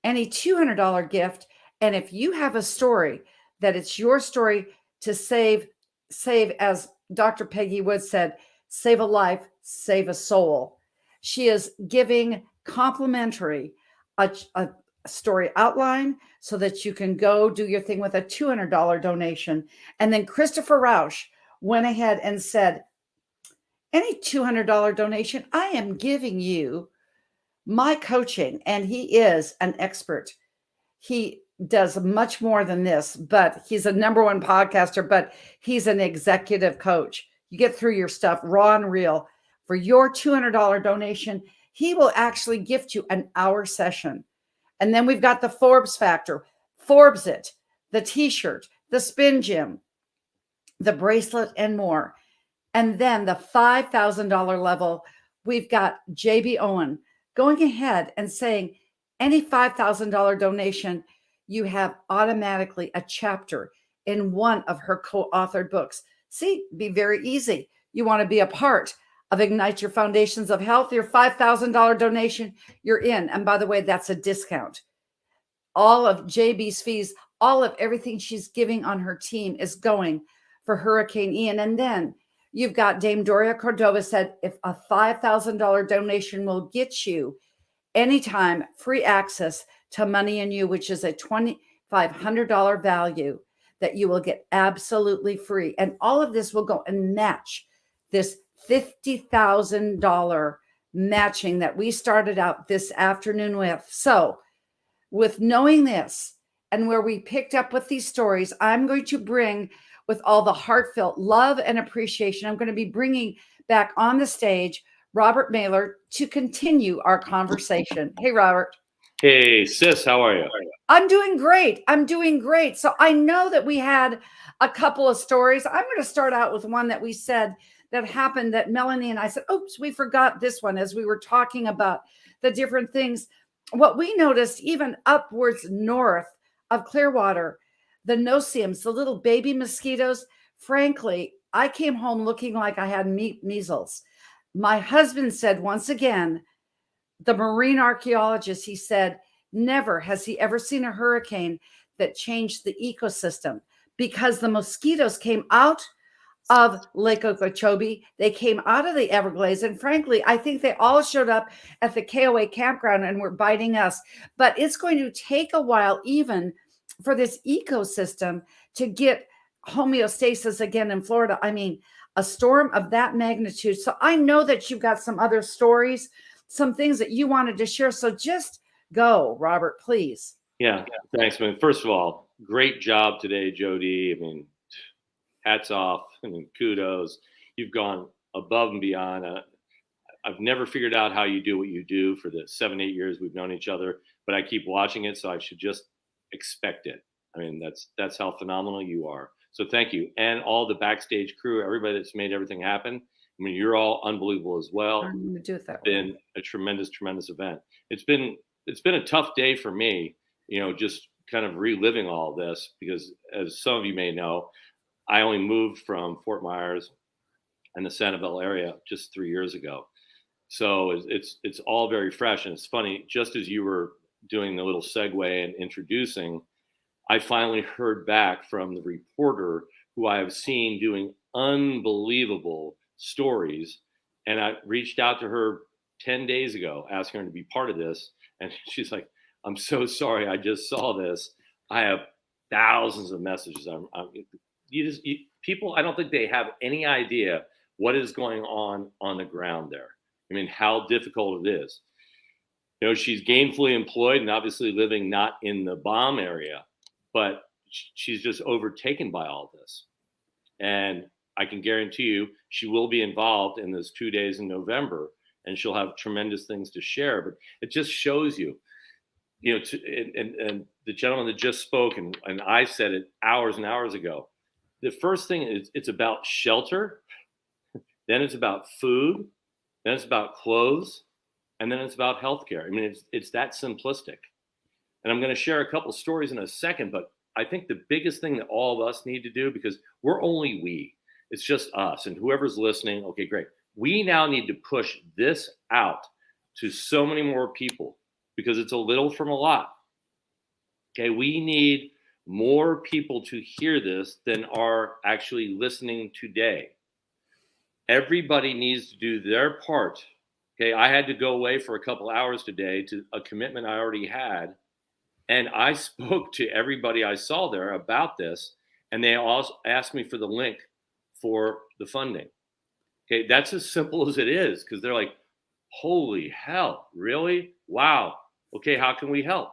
Any $200 gift, and if you have a story that it's your story to save, as Dr. Peggy Wood said, save a life, save a soul. She is giving complimentary a story outline so that you can go do your thing with a $200 donation. And then Christopher Rausch went ahead and said, any $200 donation, I am giving you my coaching. And he is an expert. He does much more than this, but he's a #1 podcaster, but he's an executive coach. You get through your stuff raw and real. For your $200 donation, he will actually gift you an hour session. And then we've got the Forbes Factor, Forbes It, the t-shirt, the spin gym, the bracelet, and more. And then the $5,000 level, we've got JB Owen going ahead and saying, any $5,000 donation, you have automatically a chapter in one of her co-authored books. See, be very easy. You want to be a part of Ignite Your Foundations of Health, your $5,000 donation, you're in. And by the way, that's a discount. All of JB's fees, all of everything she's giving on her team is going for Hurricane Ian. And then you've got Dame Doria Cordova said, if a $5,000 donation will get you anytime free access to Money and You, which is a $2,500 value that you will get absolutely free. And all of this will go and match this $50,000 matching that we started out this afternoon with. So with knowing this and where we picked up with these stories, I'm going to bring, with all the heartfelt love and appreciation, I'm going to be bringing back on the stage Robert Mailer to continue our conversation. Hey, Robert. Hey, sis, how are you? I'm doing great. So I know that we had a couple of stories. I'm going to start out with one that we said that happened that Melanie and I said, oops, we forgot this one as we were talking about the different things. What we noticed, even upwards north of Clearwater, the no-see-ums, the little baby mosquitoes, frankly, I came home looking like I had measles. My husband said, once again, the marine archaeologist, he said, never has he ever seen a hurricane that changed the ecosystem, because the mosquitoes came out of Lake Okeechobee. They came out of the Everglades. And frankly, I think they all showed up at the KOA campground and were biting us. But it's going to take a while even for this ecosystem to get homeostasis again in Florida. I mean, a storm of that magnitude. So I know that you've got some other stories, some things that you wanted to share. So just go, Robert, please. Yeah, thanks, man. First of all, great job today, Jody. I mean, hats off. I mean, kudos. You've gone above and beyond. I've never figured out how you do what you do for the 7-8 years we've known each other, but I keep watching it. So I should just expect it. I mean, that's how phenomenal you are. So thank you. And all the backstage crew, everybody that's made everything happen. I mean, you're all unbelievable as well. I'm gonna do it that It's been a tremendous, tremendous event. It's been a tough day for me, just kind of reliving all this, because as some of you may know, I only moved from Fort Myers and the Sanibel area just 3 years ago. So it's all very fresh. And it's funny, just as you were doing the little segue and introducing, I finally heard back from the reporter who I have seen doing unbelievable stories. And I reached out to her 10 days ago, asking her to be part of this. And she's like, I'm so sorry. I just saw this. I have thousands of messages. People, I don't think they have any idea what is going on the ground there. I mean, how difficult it is. She's gainfully employed and obviously living not in the bomb area, but she's just overtaken by all this. And I can guarantee you she will be involved in those 2 days in November, and she'll have tremendous things to share. But it just shows you, and the gentleman that just spoke, and I said it hours and hours ago, the first thing is it's about shelter, then it's about food, then it's about clothes, and then it's about healthcare. I mean, it's that simplistic. And I'm going to share a couple stories in a second, but I think the biggest thing that all of us need to do, because we're only we, it's just us and whoever's listening. Okay, great. We now need to push this out to so many more people, because it's a little from a lot. Okay, we need more people to hear this than are actually listening today. Everybody needs to do their part. Okay, I had to go away for a couple hours today to a commitment I already had. And I spoke to everybody I saw there about this, and they also asked me for the link for the funding. Okay, that's as simple as it is, because they're like, holy hell, really? Wow. Okay, how can we help?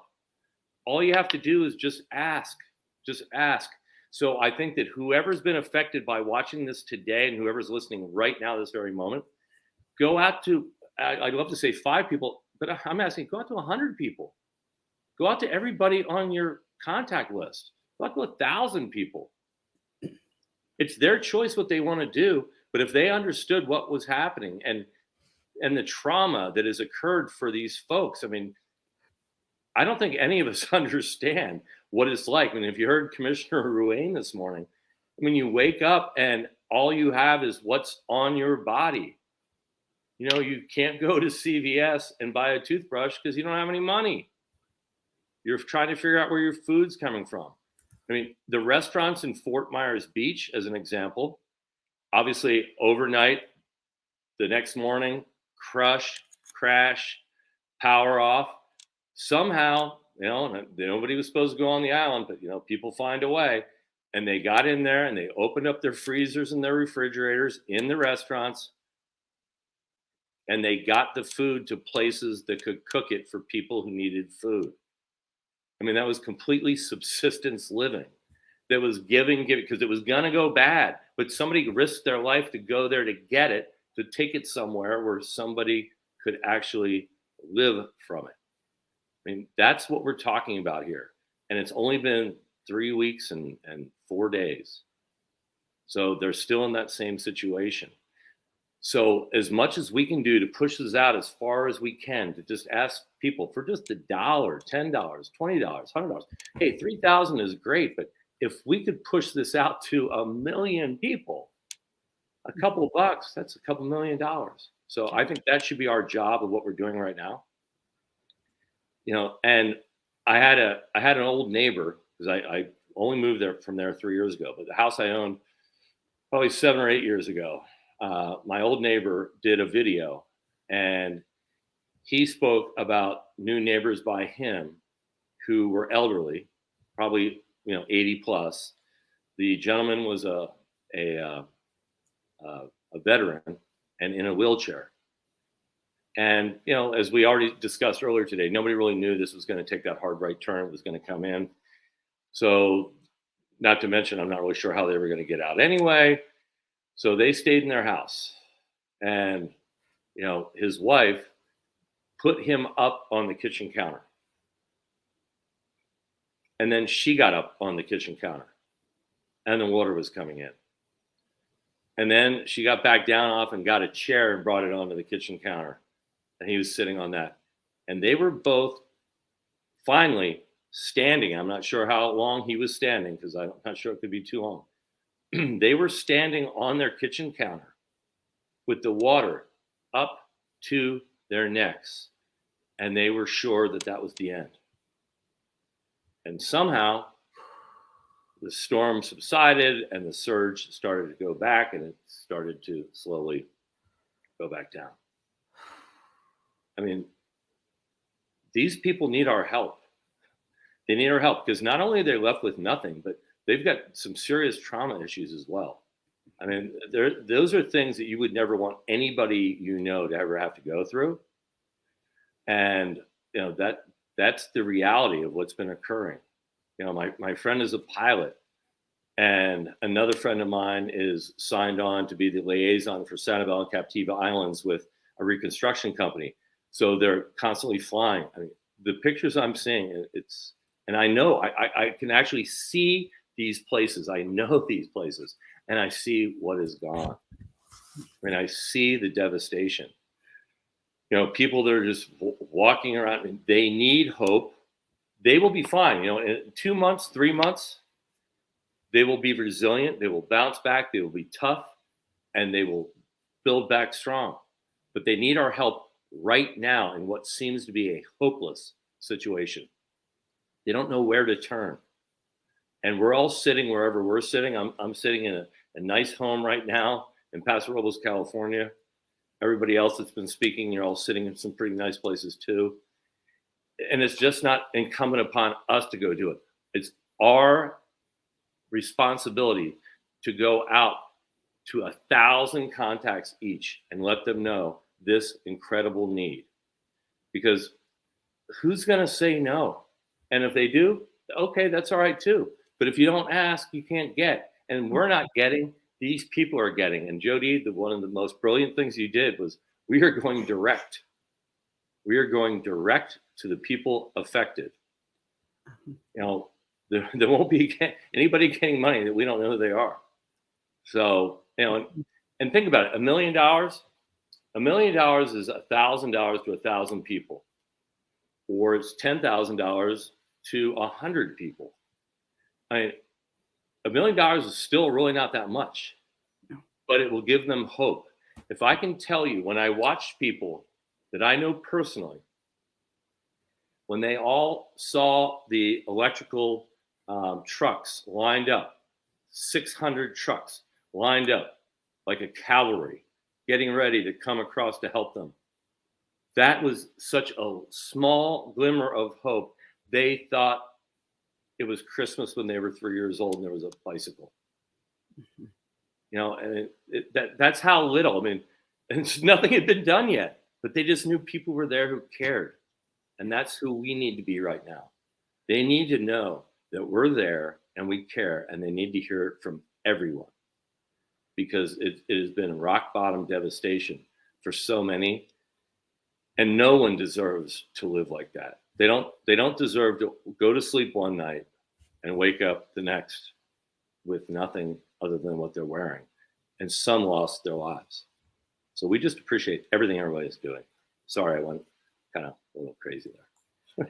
All you have to do is just ask. Just ask. So I think that whoever's been affected by watching this today, and whoever's listening right now, this very moment, go out to, I'd love to say 5 people, but I'm asking, go out to 100 people. Go out to everybody on your contact list. Go out to 1,000 people. It's their choice what they want to do. But if they understood what was happening and the trauma that has occurred for these folks, I mean, I don't think any of us understand what it's like. I mean, if you heard Commissioner Ruane this morning, I mean, you wake up and all you have is what's on your body. You can't go to CVS and buy a toothbrush because you don't have any money. You're trying to figure out where your food's coming from. I mean, the restaurants in Fort Myers Beach, as an example, obviously overnight, the next morning, crash, power off. Somehow, nobody was supposed to go on the island, but, people find a way. And they got in there and they opened up their freezers and their refrigerators in the restaurants. And they got the food to places that could cook it for people who needed food. I mean, that was completely subsistence living. That was giving, because it was going to go bad. But somebody risked their life to go there to get it, to take it somewhere where somebody could actually live from it. I mean, that's what we're talking about here. And it's only been 3 weeks and 4 days. So they're still in that same situation. So as much as we can do to push this out as far as we can, to just ask people for just $1, $10, $20, $100. Hey, 3,000 is great, but if we could push this out to 1 million people, a couple of bucks, that's a couple $1 million. So I think that should be our job of what we're doing right now. And I had an old neighbor, because I only moved there from there 3 years ago, but the house I owned probably 7 or 8 years ago. My old neighbor did a video, and he spoke about new neighbors by him who were elderly, probably 80 plus. The gentleman was a veteran and in a wheelchair. And as we already discussed earlier today, nobody really knew this was going to take that hard right turn. It was going to come in. So, not to mention, I'm not really sure how they were going to get out anyway. So they stayed in their house, and his wife put him up on the kitchen counter. And then she got up on the kitchen counter and the water was coming in. And then she got back down off and got a chair and brought it onto the kitchen counter. And he was sitting on that. And they were both finally standing. I'm not sure how long he was standing because I'm not sure it could be too long. They were standing on their kitchen counter with the water up to their necks. And they were sure that that was the end. And somehow the storm subsided and the surge started to go back and it started to slowly go back down. I mean, these people need our help. They need our help because not only are they left with nothing, but they've got some serious trauma issues as well. I mean, those are things that you would never want anybody you know to ever have to go through. And, you know, that's the reality of what's been occurring. You know, my friend is a pilot, and another friend of mine is signed on to be the liaison for Sanibel and Captiva Islands with a reconstruction company. So they're constantly flying. I mean, the pictures I'm seeing, and I know I can actually see these places. I know these places, and I see what is gone. I mean, I see the devastation. You know, people that are just walking around, and they need hope. They will be fine. You know, in 2 months, 3 months, they will be resilient. They will bounce back. They will be tough, and they will build back strong. But they need our help right now in what seems to be a hopeless situation. They don't know where to turn. And we're all sitting wherever we're sitting. I'm sitting in a nice home right now in Paso Robles, California. Everybody else that's been speaking, you're all sitting in some pretty nice places too. And it's just not incumbent upon us to go do it. It's our responsibility to go out to 1,000 contacts each and let them know this incredible need. Because who's going to say no? And if they do, okay, that's all right too. But if you don't ask, you can't get. And we're not getting, these people are getting. And Jody, one of the most brilliant things you did was we are going direct. We are going direct to the people affected. You know, there won't be anybody getting money that we don't know who they are. So, you know, and think about it, $1 million. $1 million is $1,000 to 1,000 people, or it's $10,000 to 100 people. I mean, $1 million is still really not that much, but it will give them hope. If I can tell you, when I watch people that I know personally, when they all saw the electrical trucks lined up, 600 trucks lined up like a cavalry, getting ready to come across to help them. That was such a small glimmer of hope. They thought it was Christmas when they were 3 years old and there was a bicycle. You know, and that's how little. I mean, and nothing had been done yet, but they just knew people were there who cared. And that's who we need to be right now. They need to know that we're there and we care, and they need to hear it from everyone, because it has been rock bottom devastation for so many, and no one deserves to live like that. They don't deserve to go to sleep one night and wake up the next with nothing other than what they're wearing. And some lost their lives. So we just appreciate everything everybody's doing. Sorry, I went kind of a little crazy there.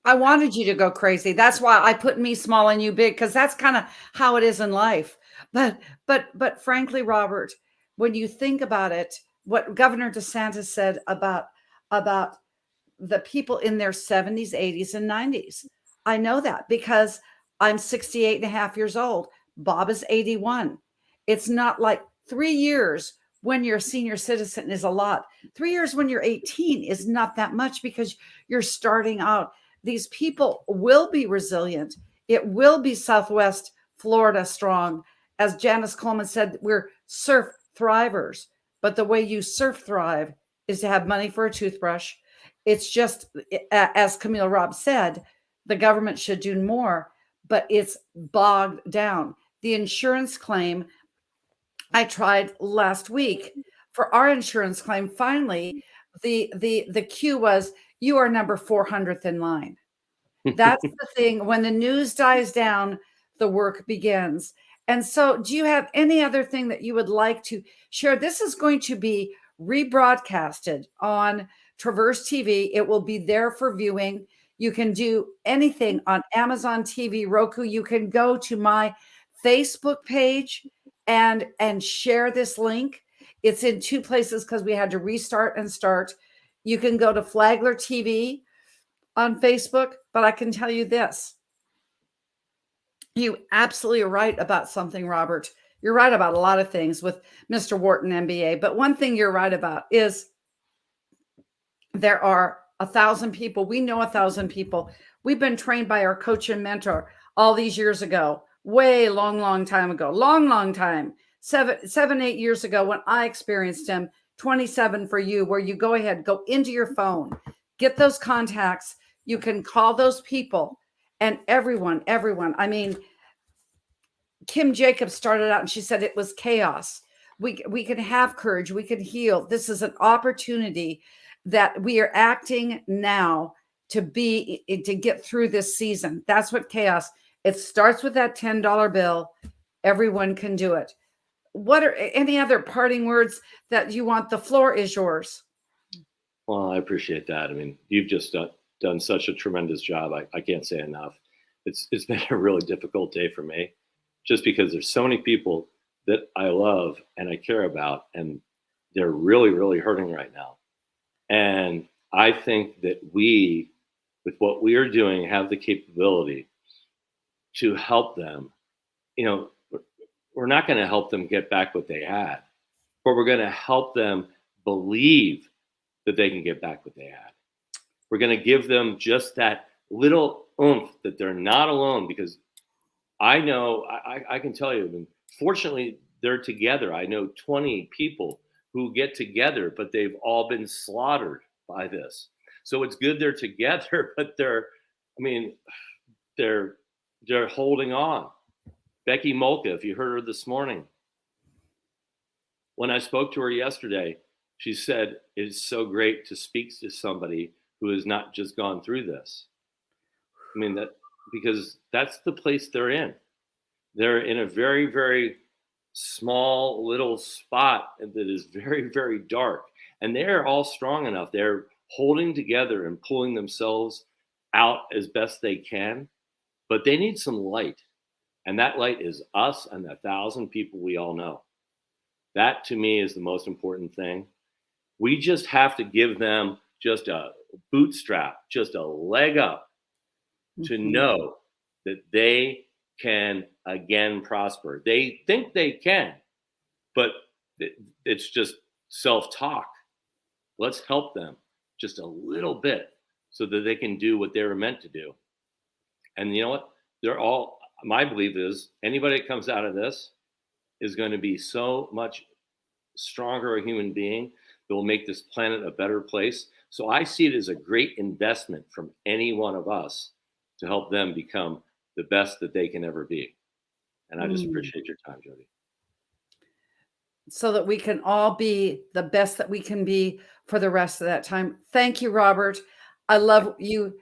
I wanted you to go crazy. That's why I put me small and you big, because that's kind of how it is in life. But frankly, Robert, when you think about it, what Governor DeSantis said about the people in their 70s, 80s, and 90s, I know that because I'm 68 and a half years old. Bob is 81. It's not like 3 years when you're a senior citizen is a lot. 3 years when you're 18 is not that much because you're starting out. These people will be resilient. It will be Southwest Florida strong. As Janice Coleman said, we're surf thrivers. But the way you surf thrive is to have money for a toothbrush. It's just, as Camille Robb said, the government should do more, but it's bogged down. The insurance claim, I tried last week for our insurance claim. Finally, the queue was, you are number 400th in line. That's the thing. When the news dies down, the work begins. And so, do you have any other thing that you would like to share? This is going to be rebroadcasted on Traverse TV. It will be there for viewing. You can do anything on Amazon TV, Roku. You can go to my Facebook page and share this link. It's in two places because we had to restart and start. You can go to Flagler TV on Facebook, but I can tell you this. You absolutely are right about something, Robert. You're right about a lot of things with Mr. Wharton MBA, but one thing you're right about is there are 1,000 people. We know 1,000 people. We've been trained by our coach and mentor all these years ago, way long time ago, long time, 8 years ago when I experienced him, 27 for you, where you go ahead, go into your phone, get those contacts. You can call those people and everyone. I mean, Kim Jacobs started out and she said it was chaos. We can have courage. We can heal. This is an opportunity that we are acting now to get through this season. That's what chaos. It starts with that $10 bill. Everyone can do it. What are any other parting words that you want? The floor is yours. Well, I appreciate that. I mean, you've just done such a tremendous job. I can't say enough. It's been a really difficult day for me, just because there's so many people that I love and I care about, and they're really hurting right now. And I think that we, with what we are doing, have the capability to help them. You know, we're not going to help them get back what they had, but we're going to help them believe that they can get back what they had. We're going to give them just that little oomph that they're not alone, because I know, I can tell you, I mean, fortunately, they're together. I know 20 people who get together, but they've all been slaughtered by this. So it's good they're together, but they're holding on. Becky Molka, if you heard her this morning, when I spoke to her yesterday, she said, it's so great to speak to somebody who has not just gone through this. I mean, because that's the place they're in. They're in a very small little spot that is very dark. And they're all strong enough. They're holding together and pulling themselves out as best they can. But they need some light. And that light is us and the 1,000 people we all know. That, to me, is the most important thing. We just have to give them just a bootstrap, just a leg up to know that they can again prosper. They think they can, but it's just self-talk. Let's help them just a little bit so that they can do what they were meant to do. And you know what? My belief is anybody that comes out of this is going to be so much stronger a human being that will make this planet a better place. So I see it as a great investment from any one of us to help them become the best that they can ever be. And I just appreciate your time, Jody. So that we can all be the best that we can be for the rest of that time. Thank you, Robert. I love you.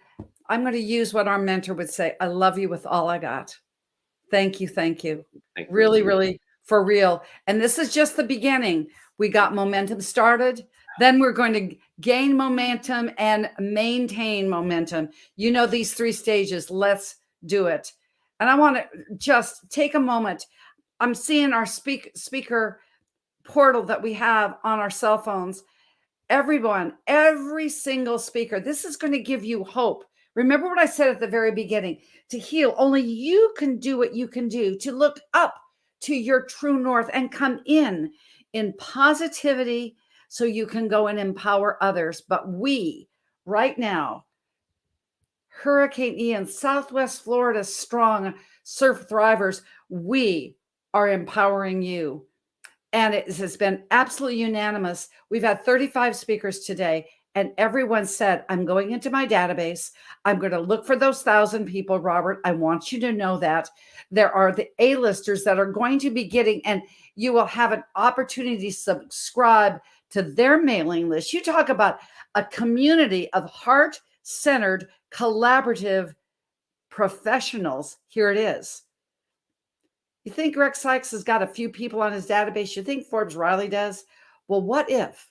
I'm going to use what our mentor would say. I love you with all I got. Thank you. Really, for real. And this is just the beginning. We got momentum started. Then we're going to gain momentum and maintain momentum. You know these 3 stages. Let's do it. And I want to just take a moment. I'm seeing our speaker portal that we have on our cell phones. Everyone, every single speaker, this is going to give you hope. Remember what I said at the very beginning, to heal. Only you can do what you can do, to look up to your true north and come in positivity so you can go and empower others. But we, right now, Hurricane Ian, Southwest Florida, strong surf thrivers, we are empowering you. And it has been absolutely unanimous. We've had 35 speakers today, and everyone said, I'm going into my database. I'm going to look for those 1,000 people, Robert. I want you to know that there are the A-listers that are going to be getting, and you will have an opportunity to subscribe to their mailing list. You talk about a community of heart-centered, collaborative professionals. Here it is. You think Rex Sykes has got a few people on his database? You think Forbes Riley does? Well, what if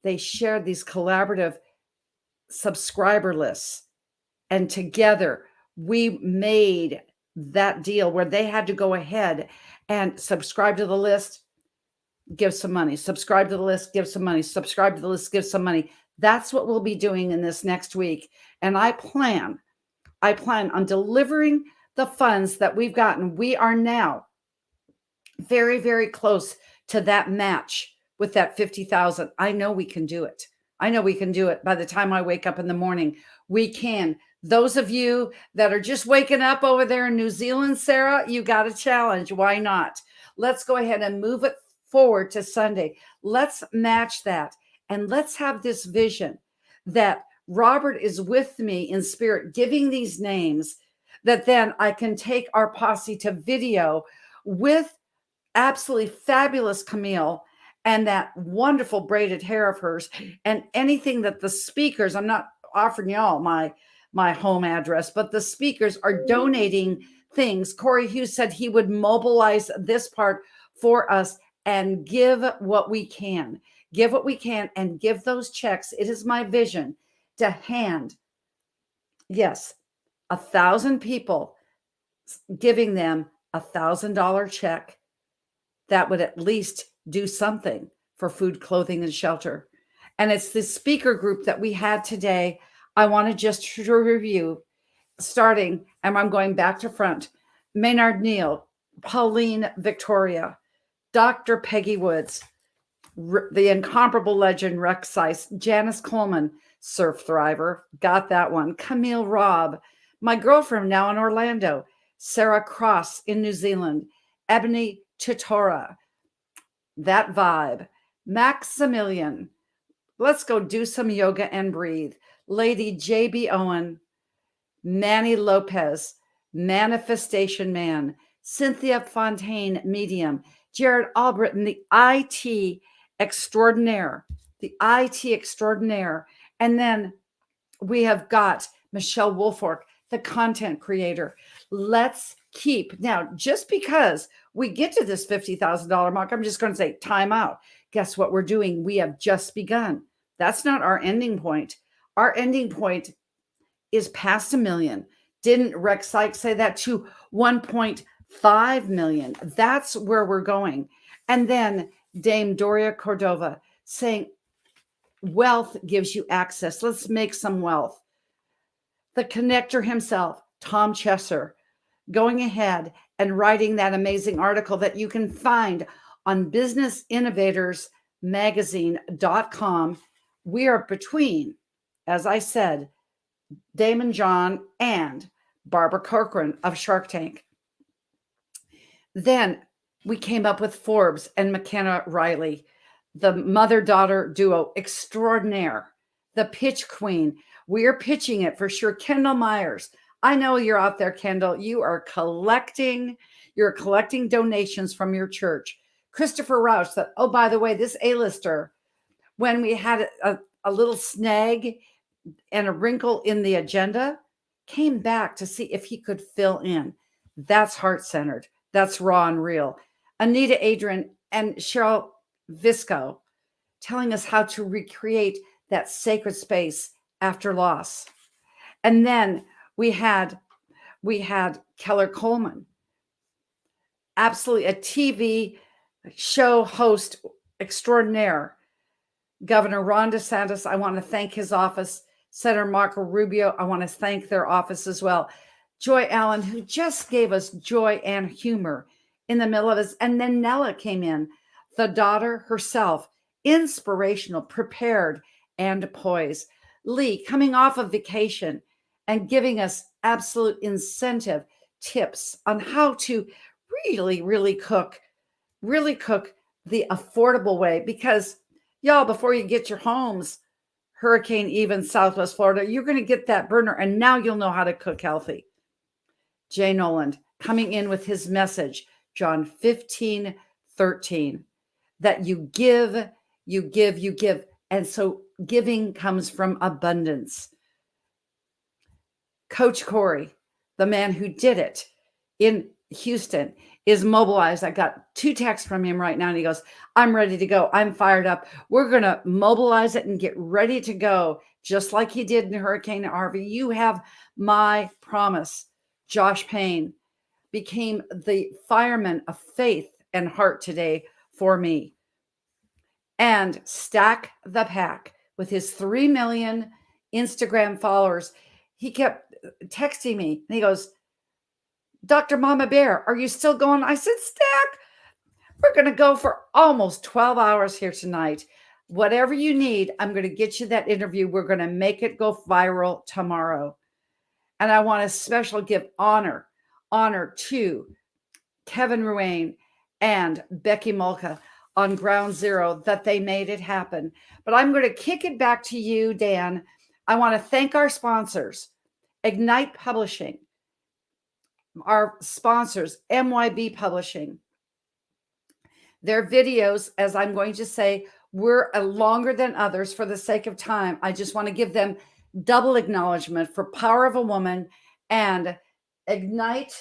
they shared these collaborative subscriber lists, and together we made that deal where they had to go ahead and subscribe to the list, give some money, subscribe to the list, give some money, subscribe to the list, give some money. That's what we'll be doing in this next week. And I plan on delivering the funds that we've gotten. We are now very, very close to that match with that 50,000. I know we can do it. I know we can do it. By the time I wake up in the morning, we can. Those of you that are just waking up over there in New Zealand, Sarah, you got a challenge. Why not? Let's go ahead and move it forward to Sunday. Let's match that. And let's have this vision that Robert is with me in spirit, giving these names, that then I can take our posse to video with absolutely fabulous Camille and that wonderful braided hair of hers, and anything that the speakers, I'm not offering y'all my home address, but the speakers are donating things. Corey Hughes said he would mobilize this part for us and give what we can. Give what we can and give those checks. It is my vision to hand, yes, 1,000 people, giving them $1,000 check that would at least do something for food, clothing, and shelter. And it's this speaker group that we had today. I want to just review, starting, and I'm going back to front. Maynard Neal, Pauline Victoria, Dr. Peggy Woods, the incomparable legend Rex Sykes, Janice Coleman, Surf Thriver, got that one. Camille Robb, my girlfriend now in Orlando, Sarah Cross in New Zealand, Ebony Chitora, that vibe, Maximilian, let's go do some yoga and breathe, Lady JB Owen, Manny Lopez, Manifestation Man, Cynthia Fontaine, Medium, Jared Albritton, the IT extraordinaire, and then we have got Michelle Wolfork, the content creator. Let's keep now, just because we get to this $50,000 mark, I'm just going to say time out. Guess what we're doing? We have just begun. That's not our ending point. Our ending point is past 1 million. Didn't Rex Sykes say that, to 1.5 million? That's where we're going. And then Dame Doria Cordova saying, wealth gives you access. Let's make some wealth. The connector himself, Tom Chesser, going ahead and writing that amazing article that you can find on businessinnovatorsmagazine.com. We are between, as I said, Damon John and Barbara Corcoran of Shark Tank. Then we came up with Forbes and McKenna Riley, the mother-daughter duo extraordinaire, the pitch queen. We are pitching it for sure. Kendall Myers. I know you're out there, Kendall. You're collecting donations from your church. Christopher Rausch, that, oh, by the way, this A-lister, when we had a little snag and a wrinkle in the agenda, came back to see if he could fill in. That's heart-centered. That's raw and real. Anita Adrian and Cheryl Visco telling us how to recreate that sacred space after loss. And then we had Keller Coleman, absolutely a TV show host extraordinaire. Governor Ron DeSantis, I want to thank his office. Senator Marco Rubio, I want to thank their office as well. Joy Allen, who just gave us joy and humor in the middle of us. And then Nella came in, the daughter herself, inspirational, prepared, and poised. Lee coming off of vacation and giving us absolute incentive tips on how to really cook the affordable way. Because y'all, before you get your homes, Hurricane even Southwest Florida, you're going to get that burner, and now you'll know how to cook healthy. Jay Noland coming in with his message, John 15:13, that you give. And so giving comes from abundance. Coach Corey, the man who did it in Houston, is mobilized. I got 2 texts from him right now, and he goes, I'm ready to go. I'm fired up. We're going to mobilize it and get ready to go, just like he did in Hurricane Harvey. You have my promise. Josh Payne became the fireman of faith and heart today for me. And Stack the Pack, with his 3 million Instagram followers, he kept texting me, and he goes, Dr. Mama Bear, are you still going? I said, Stack, we're going to go for almost 12 hours here tonight. Whatever you need, I'm going to get you that interview. We're going to make it go viral tomorrow. And I want to special give honor to Kevin Ruane and Becky Mulca on Ground Zero that they made it happen. But I'm going to kick it back to you, Dan. I want to thank our sponsors, Ignite Publishing, our sponsors, MYB Publishing. Their videos, as I'm going to say, were longer than others for the sake of time. I just want to give them double acknowledgement for Power of a Woman and Ignite.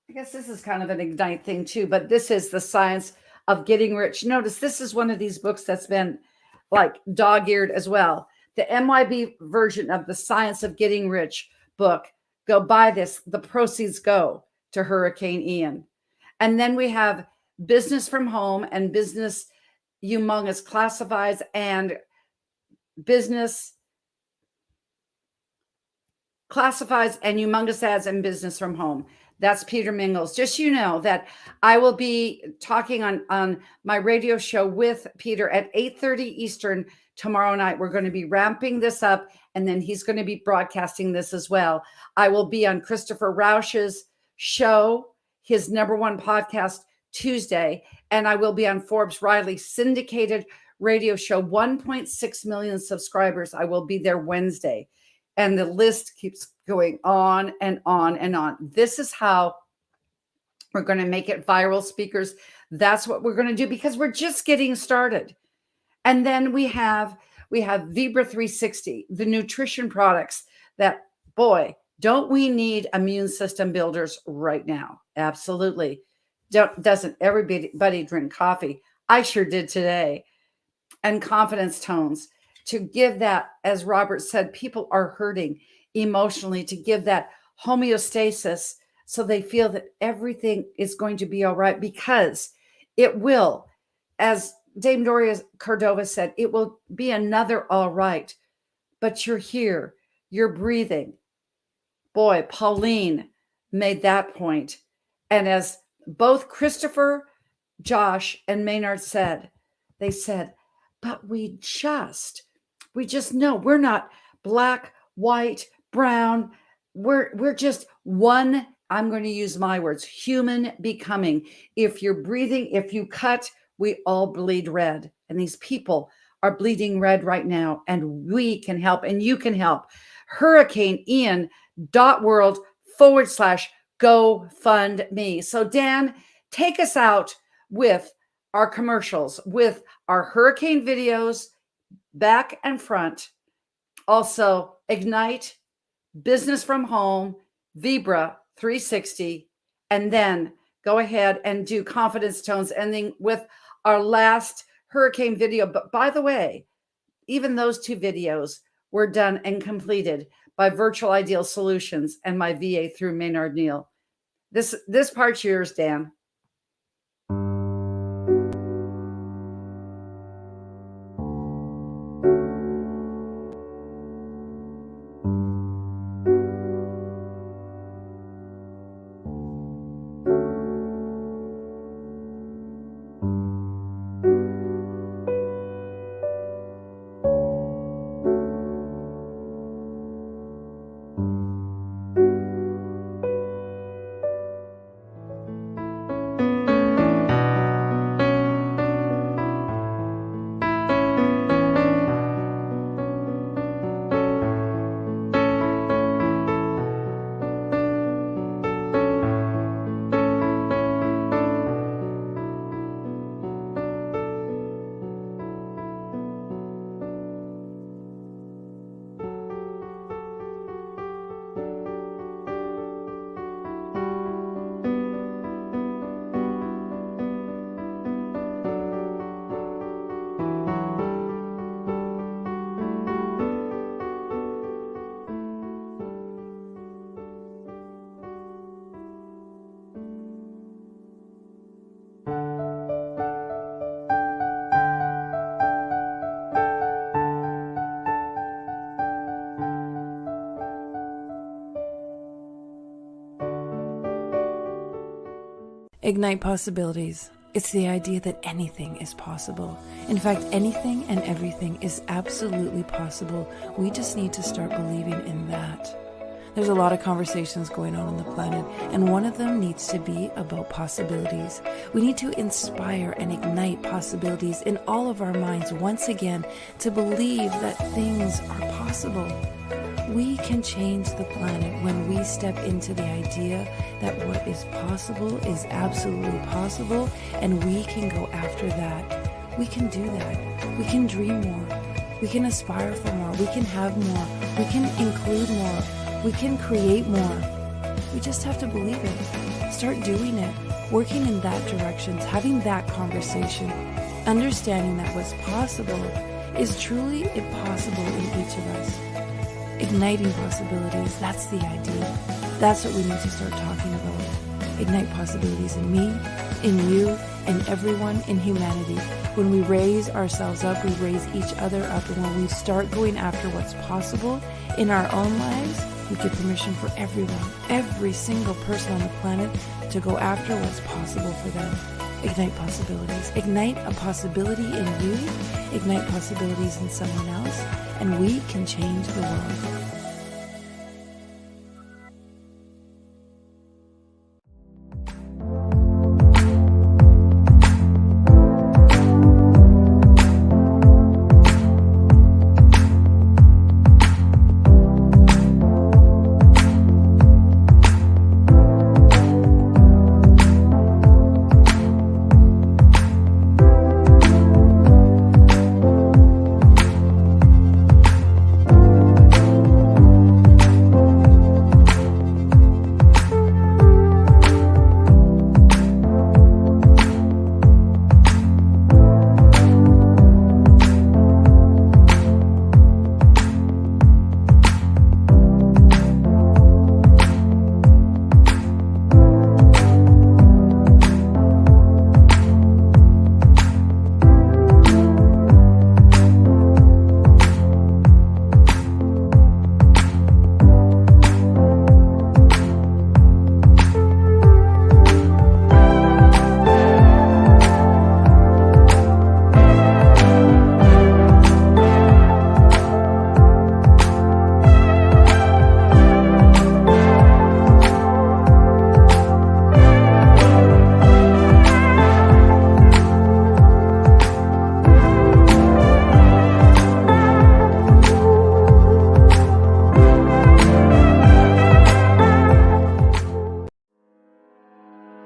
I guess this is kind of an Ignite thing too, but this is The Science of Getting Rich. Notice this is one of these books that's been like dog-eared as well. The MYB version of The Science of Getting Rich book. Go buy this. The proceeds go to Hurricane Ian. And then we have Business from Home and Business Humongous Classifieds and Business Classifieds and Humongous Ads and Business from Home. That's Peter Mingles. Just you know that I will be talking on my radio show with Peter at 8:30 Eastern tomorrow night. We're going to be ramping this up, and then he's going to be broadcasting this as well. I will be on Christopher Rausch's show, his #1 podcast, Tuesday, and I will be on Forbes Riley's syndicated radio show, 1.6 million subscribers. I will be there Wednesday. And the list keeps going on and on and on. This is how we're going to make it viral, speakers. That's what we're going to do because we're just getting started. And then we have Vibra 360, the nutrition products that, boy, don't we need immune system builders right now? Absolutely. Doesn't everybody drink coffee? I sure did today. And confidence tones. To give that, as Robert said, people are hurting emotionally, to give that homeostasis so they feel that everything is going to be all right, because it will. As Dame Doria Cordova said, it will be another all right, but you're here, you're breathing. Boy, Pauline made that point. And as both Christopher, Josh, and Maynard said, they said, but we just know we're not black, white, brown. We're just one, I'm going to use my words, human becoming. If you're breathing, if you cut, we all bleed red. And these people are bleeding red right now. And we can help, and you can help. HurricaneIan.world/GoFundMe. So Dan, take us out with our commercials, with our hurricane videos, back and front. Also, Ignite, Business from Home, Vibra 360, and then go ahead and do Confidence Tones, ending with our last hurricane video. But by the way, even those 2 videos were done and completed by Virtual Ideal Solutions and my VA through Maynard Neal. This part's yours, Dan. Ignite possibilities. It's the idea that anything is possible. In fact, anything and everything is absolutely possible. We just need to start believing in that. There's a lot of conversations going on the planet, and one of them needs to be about possibilities. We need to inspire and ignite possibilities in all of our minds once again to believe that things are possible. We can change the planet when we step into the idea that what is possible is absolutely possible, and we can go after that. We can do that. We can dream more. We can aspire for more. We can have more. We can include more. We can create more. We just have to believe it. Start doing it. Working in that direction. Having that conversation. Understanding that what's possible is truly impossible in each of us. Igniting possibilities. That's the idea. That's what we need to start talking about. Ignite possibilities in me, in you, and everyone in humanity. When we raise ourselves up, we raise each other up. And when we start going after what's possible in our own lives, we give permission for everyone, every single person on the planet to go after what's possible for them. Ignite possibilities. Ignite a possibility in you. Ignite possibilities in someone else. And we can change the world.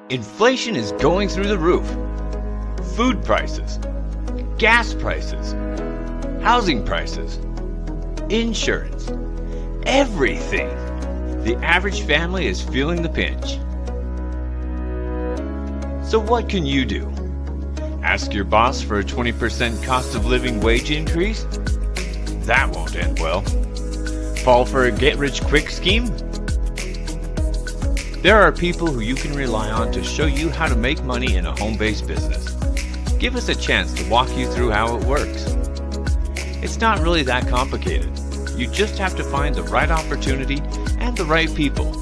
Inflation is going through the roof. Food prices, gas prices, housing prices, insurance, everything. The average family is feeling the pinch. So what can you do? Ask your boss for a 20% cost of living wage increase? That won't end well. Fall for a get-rich-quick scheme? There are people who you can rely on to show you how to make money in a home-based business. Give us a chance to walk you through how it works. It's not really that complicated. You just have to find the right opportunity and the right people.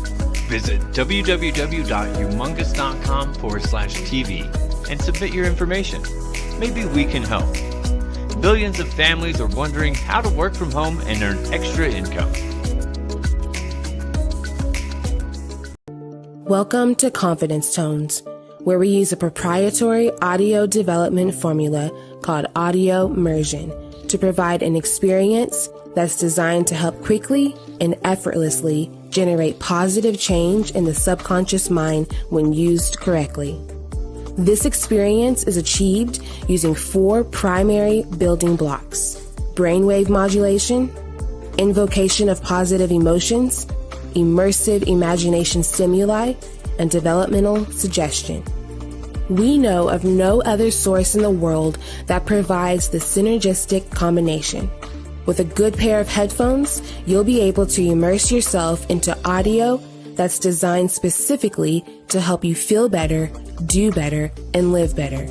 Visit www.humongous.com/TV and submit your information. Maybe we can help. Billions of families are wondering how to work from home and earn extra income. Welcome to Confidence Tones, where we use a proprietary audio development formula called audio immersion to provide an experience that's designed to help quickly and effortlessly generate positive change in the subconscious mind when used correctly. This experience is achieved using 4 primary building blocks: brainwave modulation, invocation of positive emotions, immersive imagination stimuli, and developmental suggestion. We know of no other source in the world that provides the synergistic combination. With a good pair of headphones, you'll be able to immerse yourself into audio that's designed specifically to help you feel better, do better, and live better.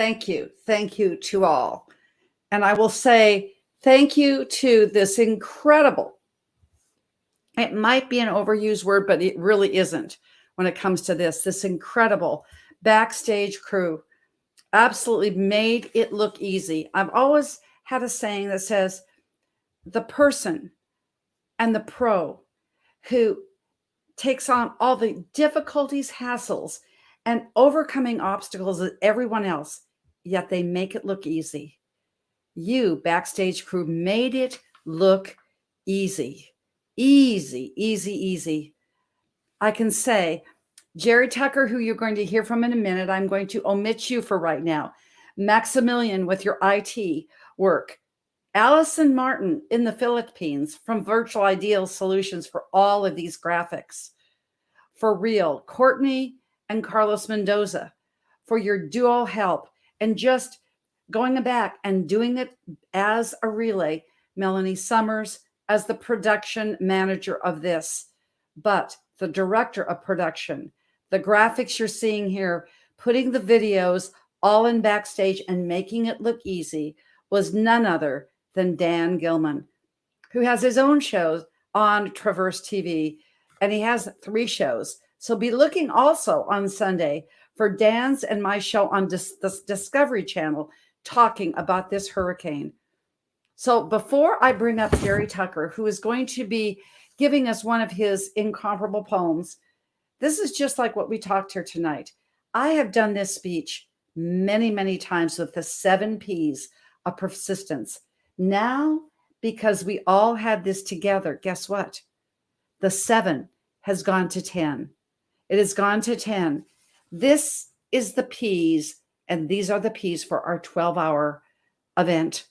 Thank you. Thank you to all. And I will say thank you to this incredible, it might be an overused word, but it really isn't when it comes to this incredible backstage crew. Absolutely made it look easy. I've always had a saying that says the person and the pro who takes on all the difficulties, hassles, and overcoming obstacles of everyone else, yet they make it look easy. You, backstage crew, made it look easy. Easy, easy, easy. I can say, Jerry Tucker, who you're going to hear from in a minute, I'm going to omit you for right now. Maximilian with your IT work. Allison Martin in the Philippines from Virtual Ideal Solutions for all of these graphics. For real, Courtney and Carlos Mendoza for your dual help and just going back and doing it as a relay. Melanie Summers as the production manager of this, but the director of production, the graphics you're seeing here, putting the videos all in backstage and making it look easy was none other than Dan Gilman, who has his own shows on Traverse TV, and he has 3 shows. So be looking also on Sunday for Dan's and my show on the Discovery Channel talking about this hurricane. So before I bring up Jerry Tucker, who is going to be giving us one of his incomparable poems, this is just like what we talked here tonight. I have done this speech many, many times with the 7 P's of persistence. Now, because we all had this together, guess what? The 7 has gone to 10. It has gone to 10. This is the P's, and these are the P's for our 12-hour event.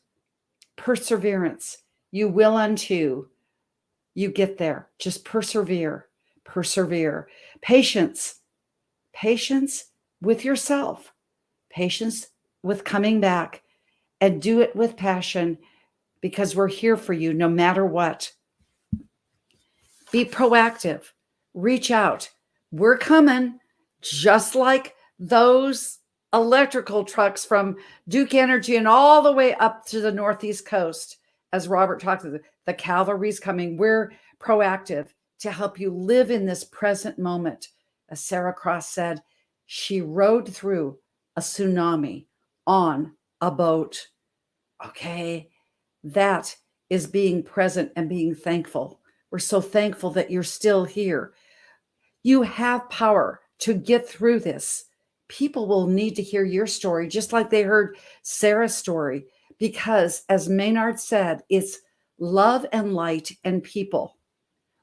Perseverance. You will unto. You get there. Just persevere. Persevere. Patience. Patience with yourself. Patience with coming back. And do it with passion, because we're here for you no matter what. Be proactive. Reach out. We're coming, just like those electrical trucks from Duke Energy and all the way up to the Northeast coast. As Robert talked about, the cavalry's coming. We're proactive to help you live in this present moment. As Sarah Cross said, she rode through a tsunami on a boat. Okay, that is being present and being thankful. We're so thankful that you're still here. You have power to get through this. People will need to hear your story, just like they heard Sarah's story, because as Maynard said, it's love and light and people.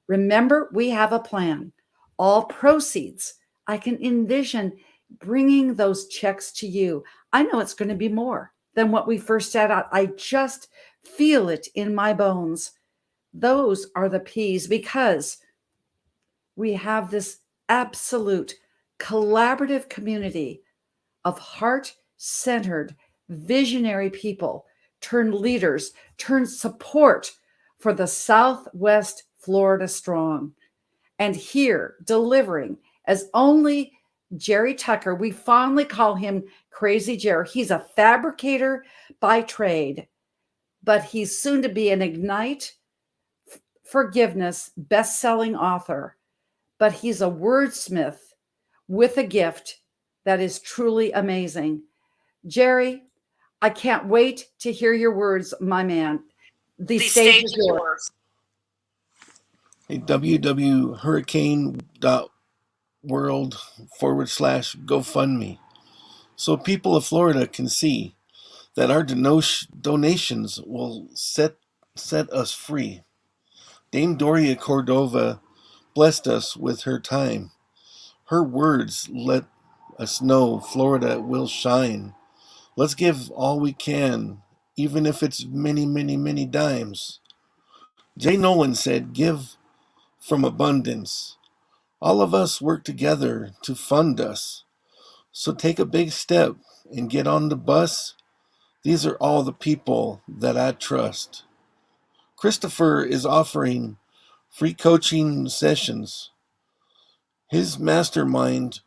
Remember, we have a plan. All proceeds, I can envision bringing those checks to you. I know it's going to be more than what we first set out. I just feel it in my bones. Those are the P's, because we have this absolute collaborative community of heart-centered, visionary people, turned leaders, turned support for the Southwest Florida Strong. And here, delivering as only Jerry Tucker, we fondly call him Crazy Jerry. He's a fabricator by trade, but he's soon to be an Ignite Forgiveness best-selling author. But he's a wordsmith with a gift that is truly amazing. Jerry, I can't wait to hear your words, my man. The stage is yours. Hey, www.hurricane.world/GoFundMe, so people of Florida can see that our donations will set us free. Dame Doria Cordova blessed us with her time. Her words let us know Florida will shine. Let's give all we can, even if it's many, many, many dimes. Jay Nolan said, give from abundance. All of us work together to fund us. So take a big step and get on the bus. These are all the people that I trust. Christopher is offering free coaching sessions. His mastermind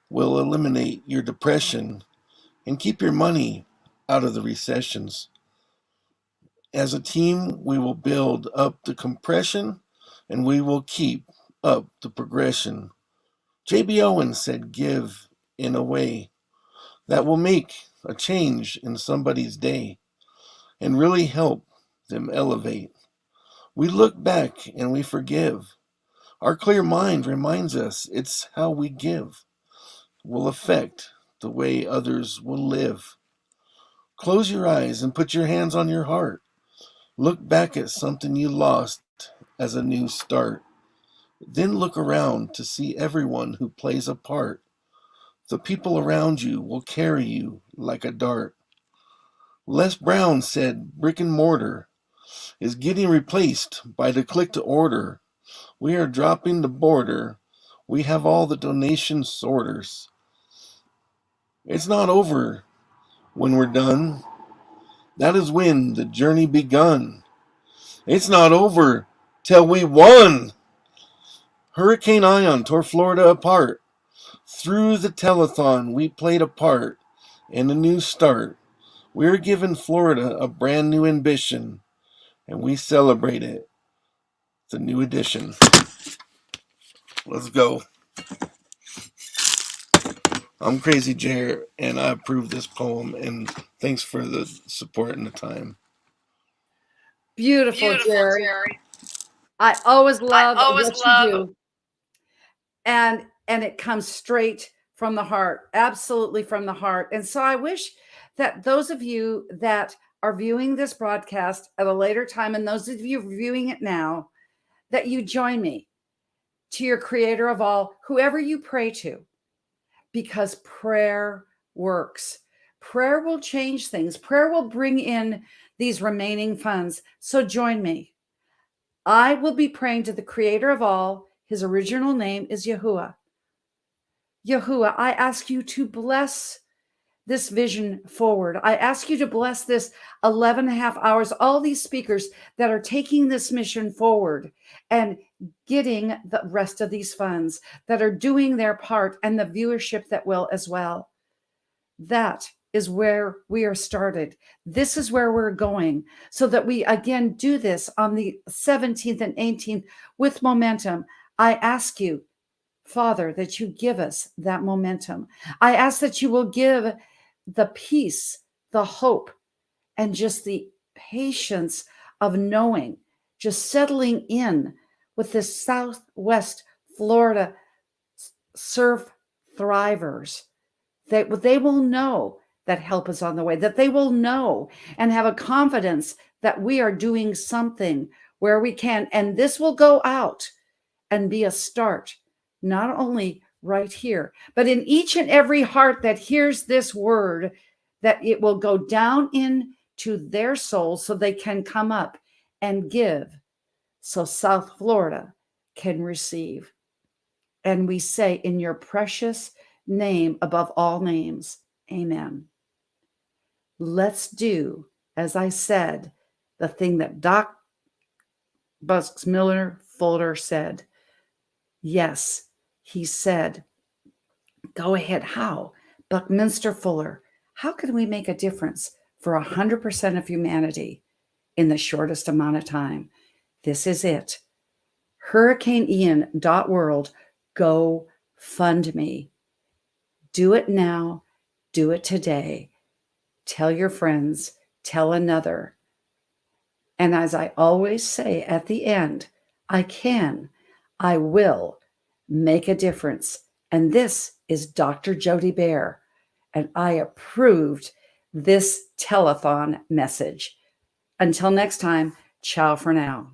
will eliminate your depression and keep your money out of the recessions. As a team, we will build up the compression and we will keep up the progression. J.B. Owen said, give in a way that will make a change in somebody's day and really help them elevate. We look back and we forgive. Our clear mind reminds us it's how we give will affect the way others will live. Close your eyes and put your hands on your heart. Look back at something you lost as a new start. Then look around to see everyone who plays a part. The people around you will carry you like a dart. Les Brown said brick and mortar is getting replaced by the click to order. We are dropping the border. We have all the donation sorters. It's not over when we're done. That is when the journey begun. It's not over till we won. Hurricane Ion tore Florida apart. Through the telethon, we played a part in a new start. We're giving Florida a brand new ambition, and we celebrate it. The new edition. Let's go. I'm Crazy Jer, and I approve this poem, and thanks for the support and the time. Beautiful, Jerry. I always love what you do. And it comes straight from the heart, absolutely from the heart. And so I wish that those of you that are viewing this broadcast at a later time, and those of you viewing it now, that you join me to your creator of all, whoever you pray to, because prayer works. Prayer will change things. Prayer will bring in these remaining funds. So join me. I will be praying to the creator of all. His original name is Yahuwah. Yahuwah, I ask you to bless this vision forward. I ask you to bless this 11 and a half hours, all these speakers that are taking this mission forward and getting the rest of these funds, that are doing their part, and the viewership that will as well. That is where we are started. This is where we're going, so that we again do this on the 17th and 18th with momentum. I ask you, Father, that you give us that momentum. I ask that you will give the peace, the hope, and just the patience of knowing, just settling in with the Southwest Florida surf thrivers, that they will know that help is on the way, that they will know and have a confidence that we are doing something where we can. And this will go out and be a start, not only right here, but in each and every heart that hears this word, that it will go down into their souls so they can come up and give, so South Florida can receive. And we say, in your precious name above all names, amen. Let's do, as I said, the thing that Doc Bucksmiller Fuller said. Yes, he said, go ahead. How? Buckminster Fuller, how can we make a difference for 100% of humanity in the shortest amount of time? This is it. HurricaneIan.world. Go fund me. Do it now. Do it today. Tell your friends. Tell another. And as I always say at the end, I will make a difference. And this is Dr. Jody Bear. And I approved this telethon message. Until next time, ciao for now.